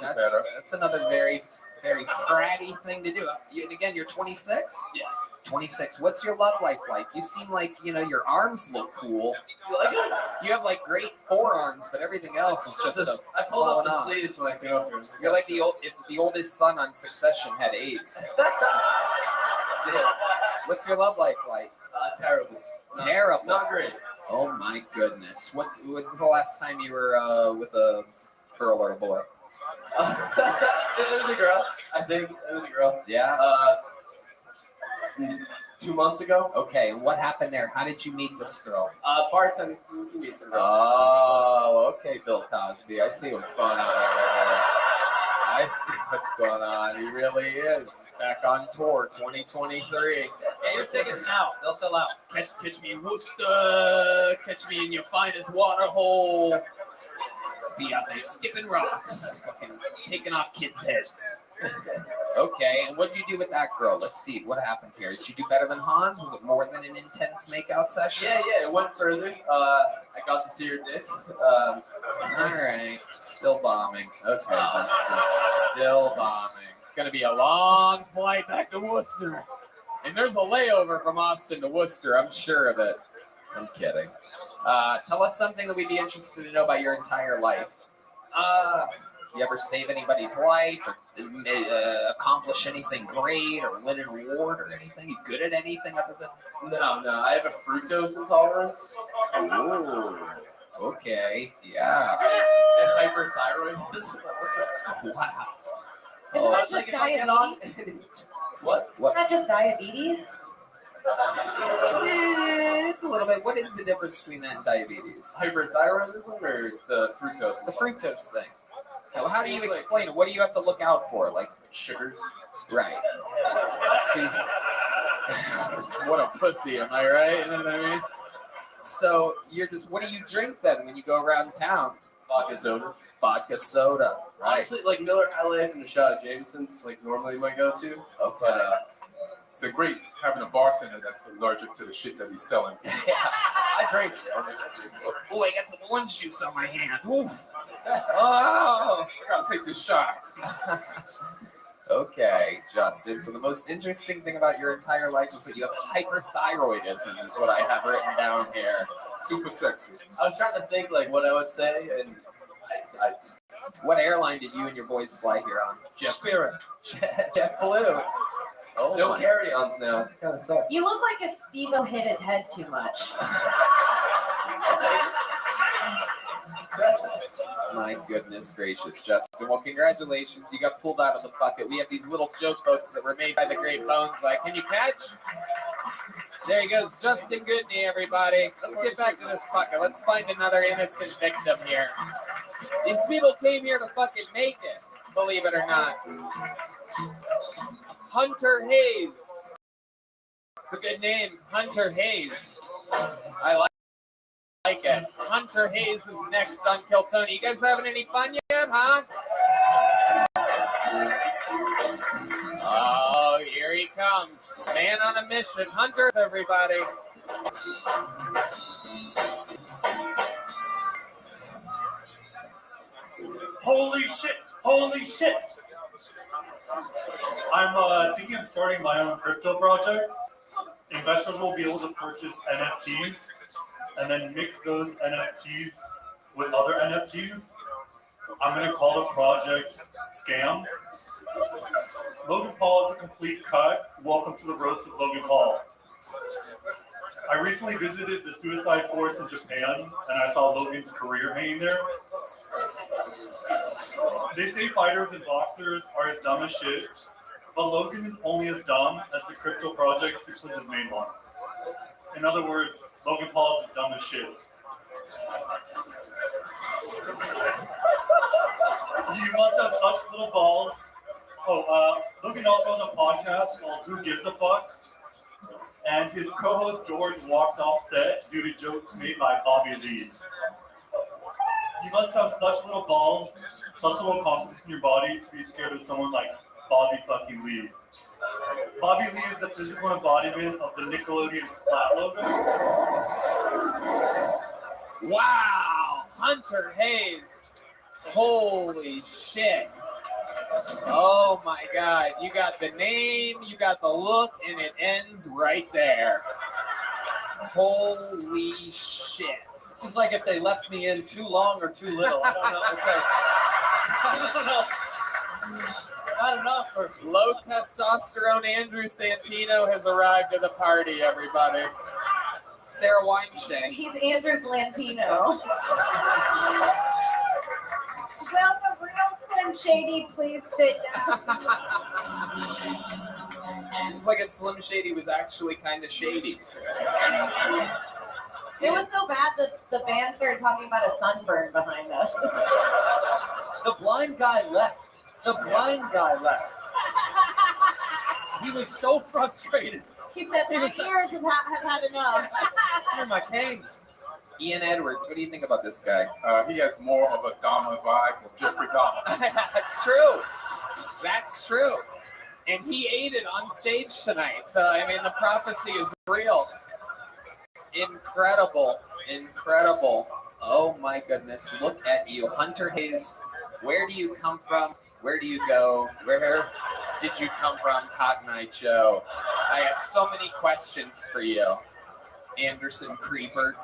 that's another very, very fratty thing to do. And again, you're 26? Yeah. 26. What's your love life like? You seem like, your arms look cool. You like it? You have like great forearms, but everything else is just I pulled up the falling off. sleeves so I can go through. You're like if the oldest son on Succession had AIDS. What's your love life like? Terrible. Terrible. Not great. Oh my goodness. When was the last time you were with a girl or a boy? It was a girl. I think it was a girl. Yeah. 2 months ago. Okay, and what happened there? How did you meet this girl? Bartending. You meet some girls. Oh, okay, Bill Cosby. I see what's going on over there. I see what's going on. He really is. He's back on tour 2023. Get your tickets now. They'll sell out. Catch me in Worcester. Catch me in your finest water hole. Be out there skipping rocks. Fucking taking off kids' heads. Okay, and what did you do with that girl? Let's see. What happened here? Did you do better than Hans? Was it more than an intense makeout session? Yeah, it went further. I got to see her dick. All right. Still bombing. Okay, still bombing. It's going to be a long flight back to Worcester. And there's a layover from Austin to Worcester. I'm sure of it. I'm kidding. Tell us something that we'd be interested to know about your entire life. You ever save anybody's life or accomplish anything great or win an award or anything? You good at anything other than... No. I have a fructose intolerance. Ooh. Okay. Yeah. And hyperthyroidism. Wow. Isn't that just diabetes? What? Not just diabetes? It's a little bit. What is the difference between that and diabetes? Hyperthyroidism or the fructose? The fructose thing. How do you explain it? What do you have to look out for? Like sugars? Right. See, what a pussy, am I right? You know what I mean? So what do you drink then when you go around town? Vodka soda. Vodka soda. Right. Honestly, like Miller High Life and a shot of Jameson's, like normally my go-to. Okay. It's a great having a bartender that's allergic to the shit that he's selling. Yeah, I drink. Oh, I got some orange juice on my hand. Oof. Oh, I gotta take this shot. Okay, Justin. So the most interesting thing about your entire life is that you have hyperthyroidism, is what I have written down here. Super sexy. I was trying to think like what I would say, and what airline did you and your boys fly here on? Spirit. JetBlue. Oh, no carry-ons now. It's kind of sucks. You look like if Steve-O hit his head too much. My goodness gracious, Justin. Well, congratulations. You got pulled out of the bucket. We have these little joke boats that were made by the Great Bones. Can you catch? There he goes, Justin Goodney, everybody. Let's get back to this bucket. Let's find another innocent victim here. These people came here to fucking make it, believe it or not. Hunter Hayes. It's a good name, Hunter Hayes. I like it. Hunter Hayes is next on Kill Tony. You guys having any fun yet, huh? Oh, here he comes. Man on a mission. Hunter, everybody. Holy shit! Holy shit! I'm thinking of starting my own crypto project. Investors will be able to purchase NFTs and then mix those NFTs with other NFTs. I'm going to call the project Scam. Logan Paul is a complete cut. Welcome to the roads of Logan Paul. I recently visited the suicide forest in Japan and I saw Logan's career hanging there. They say fighters and boxers are as dumb as shit, but Logan is only as dumb as the crypto project was his main one. In other words, Logan Paul is as dumb as shit. You must have such little balls. Logan also has a podcast called Who Gives a Fuck? And his co-host George walked off set due to jokes made by Bobby Lee. You must have such little balls, such little confidence in your body to be scared of someone like Bobby fucking Lee. Bobby Lee is the physical embodiment of the Nickelodeon Splat logo. Wow, Hunter Hayes. Holy shit. Oh my God. You got the name, you got the look, and it ends right there. Holy shit. This is like if they left me in too long or too little. I don't know. It's like, I don't know. Not enough. Or... Low testosterone Andrew Santino has arrived at the party, everybody. Sarah Weinstein. He's Andrew Blantino. Well, the real Slim Shady, please sit down. It's like if Slim Shady was actually kind of shady. It was so bad that the band started talking about a sunburn behind us. The blind guy left. The blind guy left. He was so frustrated. He said, my ears have had enough. Hear my cane. Ian Edwards, what do you think about this guy? He has more of a Dahmer vibe than Jeffrey Dahmer. That's true. That's true. And he ate it on stage tonight. So, I mean, the prophecy is real. Incredible. Incredible. Oh, my goodness. Look at you. Hunter Hayes, where do you come from? Where do you go? Where did you come from, Cotton Eye Joe? I have so many questions for you. Anderson Creeper.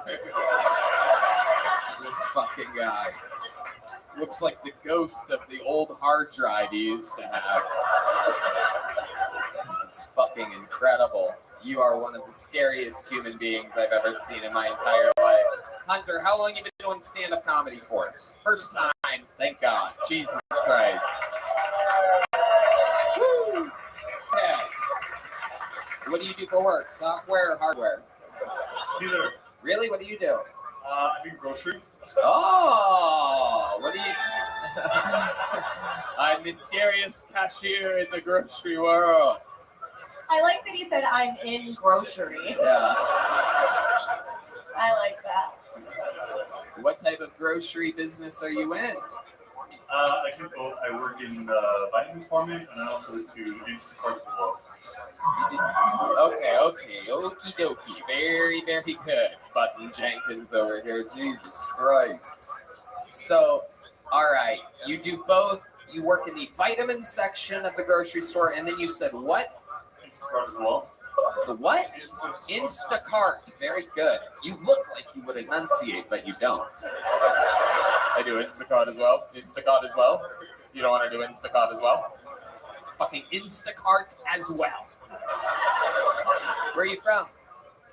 This fucking guy. Looks like the ghost of the old hard drive he used to have. This is fucking incredible. You are one of the scariest human beings I've ever seen in my entire life. Hunter, how long have you been doing stand-up comedy for? First time, thank God. Jesus Christ. Woo! Okay. So what do you do for work? Software or hardware? Neither. Really? What do you do? I do grocery. Oh, what do you... I'm the scariest cashier in the grocery world. I like that he said I'm in grocery. Yeah. I like that. What type of grocery business are you in? I do both. I work in the vitamin department and I also do Instacart as well. Okay, okie dokie. Very, very good. Button Jenkins over here. Jesus Christ. So, all right. You do both. You work in the vitamin section of the grocery store, and then you said what? Instacart as well. The what? Instacart. Very good. You look like you would enunciate, but you don't. I do Instacart as well. Instacart as well. You don't want to do Instacart as well? Fucking Instacart as well. Where are you from?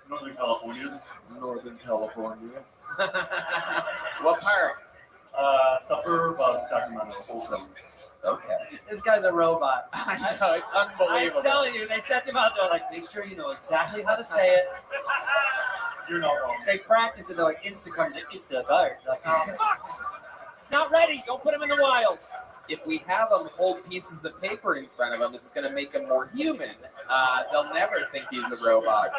Northern California. Northern California. What part? Suburb of Sacramento. Okay. This guy's a robot. I know, it's unbelievable. I'm telling you, they set him out there like, make sure you know exactly how to say it. You're not wrong. They practice it. They're like, Instacart. He's like, Instacart. Like, oh, fuck. It's not ready. Don't put him in the wild. If we have them hold pieces of paper in front of them, it's going to make him more human. They'll never think he's a robot.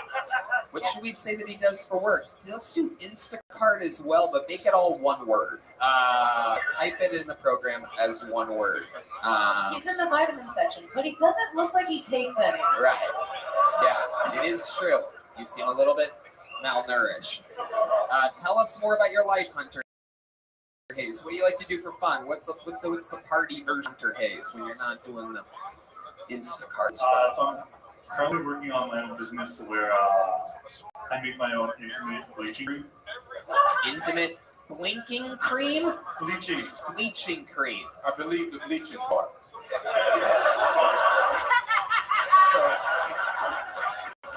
What should we say that he does for work? Let's do Instacart as well, but make it all one word. Type it in the program as one word. He's in the vitamin section, but he doesn't look like he takes any. Right. Yeah, it is true. You seem a little bit malnourished. Tell us more about your life, Hunter Hayes. What do you like to do for fun? What's the party version of Hunter Hayes when you're not doing the Instacart? So I'm currently working on my own business where I make my own intimate bleaching cream. Intimate blinking cream? Bleaching cream. I believe the bleaching part. So,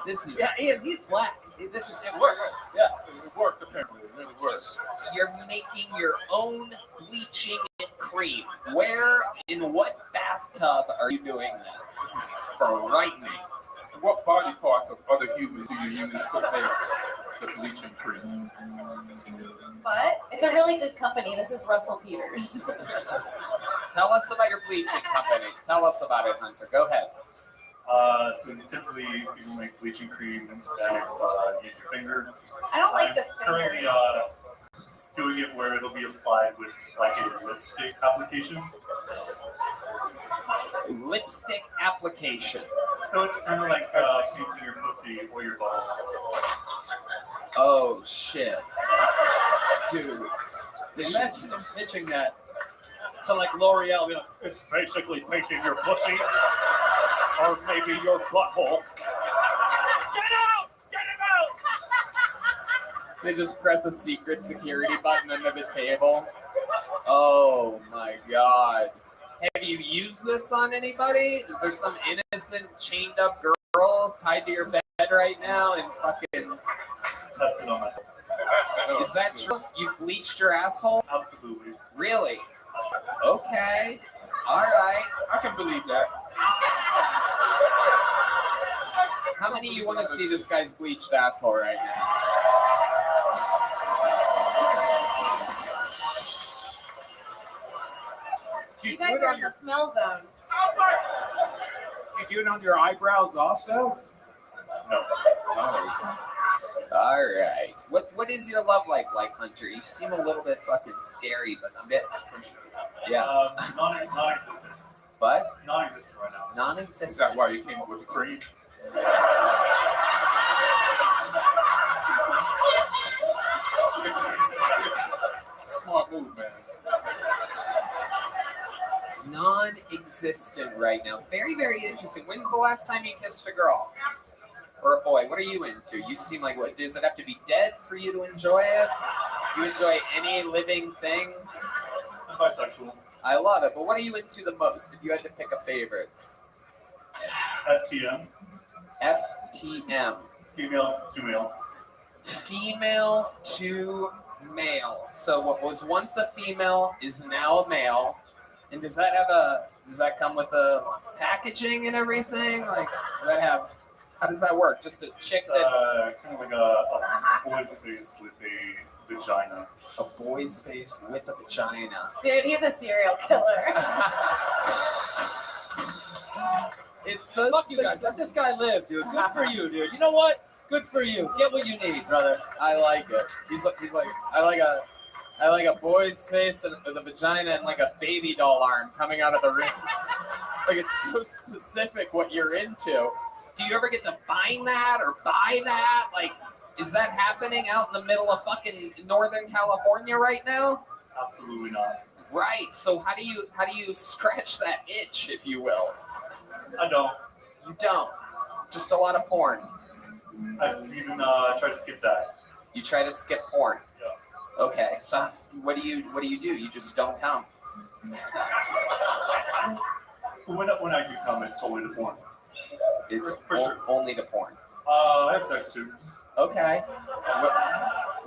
this is... Yeah, Ian, he's black. This is It worked. Yeah, it worked apparently. It really worked. You're making your own bleaching cream. Where, in what bathtub are you doing this? This is frightening. What body parts of other humans do you use to make the bleaching cream? But it's a really good company. This is Russell Peters. Tell us about your bleaching company. Tell us about it, Hunter. Go ahead. So typically people make bleaching cream and use your finger. I don't like the currently doing it where it'll be applied with like a lipstick application. Lipstick application. So it's kind of like painting your pussy or your balls. Oh shit, dude! Imagine them pitching that to like L'Oreal. You know, it's basically painting your pussy or maybe your butthole. Get out! Get him out! They just press a secret security button under the table. Oh my god! Have you used this on anybody? Is there some innocent chained up girl tied to your bed right now and fucking testing on myself? Is that true? You bleached your asshole? Absolutely. Really? Okay. All right. I can believe that. How many of you want to see this guy's bleached asshole right now? You guys are in the smell zone. Did you do it on your eyebrows also? No. Oh. All right. What is your love life like, Hunter? You seem a little bit fucking scary, but a bit. Yeah. Non-existent. What? Non-existent right now. Non-existent. Is that why you came up with the cream? Smart move, man. Non-existent right now. Very, very interesting. When's the last time you kissed a girl? Or a boy? What are you into? You seem like what? Does it have to be dead for you to enjoy it? Do you enjoy any living thing? I'm bisexual. I love it. But what are you into the most? If you had to pick a favorite. FTM. FTM. Female to male. Female to male. So what was once a female is now a male. And does that come with a packaging and everything? Like, how does that work? Just a chick that... kind of like a boy's face with a vagina. A boy's face with a vagina. Dude, he's a serial killer. It's so Fuck you guys. Let this guy live, dude. Good for you, dude. You know what? Good for you. Get what you need, brother. I like it. He's like I like a boy's face and with a vagina and like a baby doll arm coming out of the ribs. Like it's so specific what you're into. Do you ever get to find that or buy that? Like, is that happening out in the middle of fucking Northern California right now? Absolutely not. Right. So how do you scratch that itch, if you will? I don't. You don't. Just a lot of porn. I've even tried to skip that. You try to skip porn. Yeah. Okay. So what do you do? You just don't come. When I do come, it's solely to porn. It's for sure. Only to porn. I have sex too. Okay.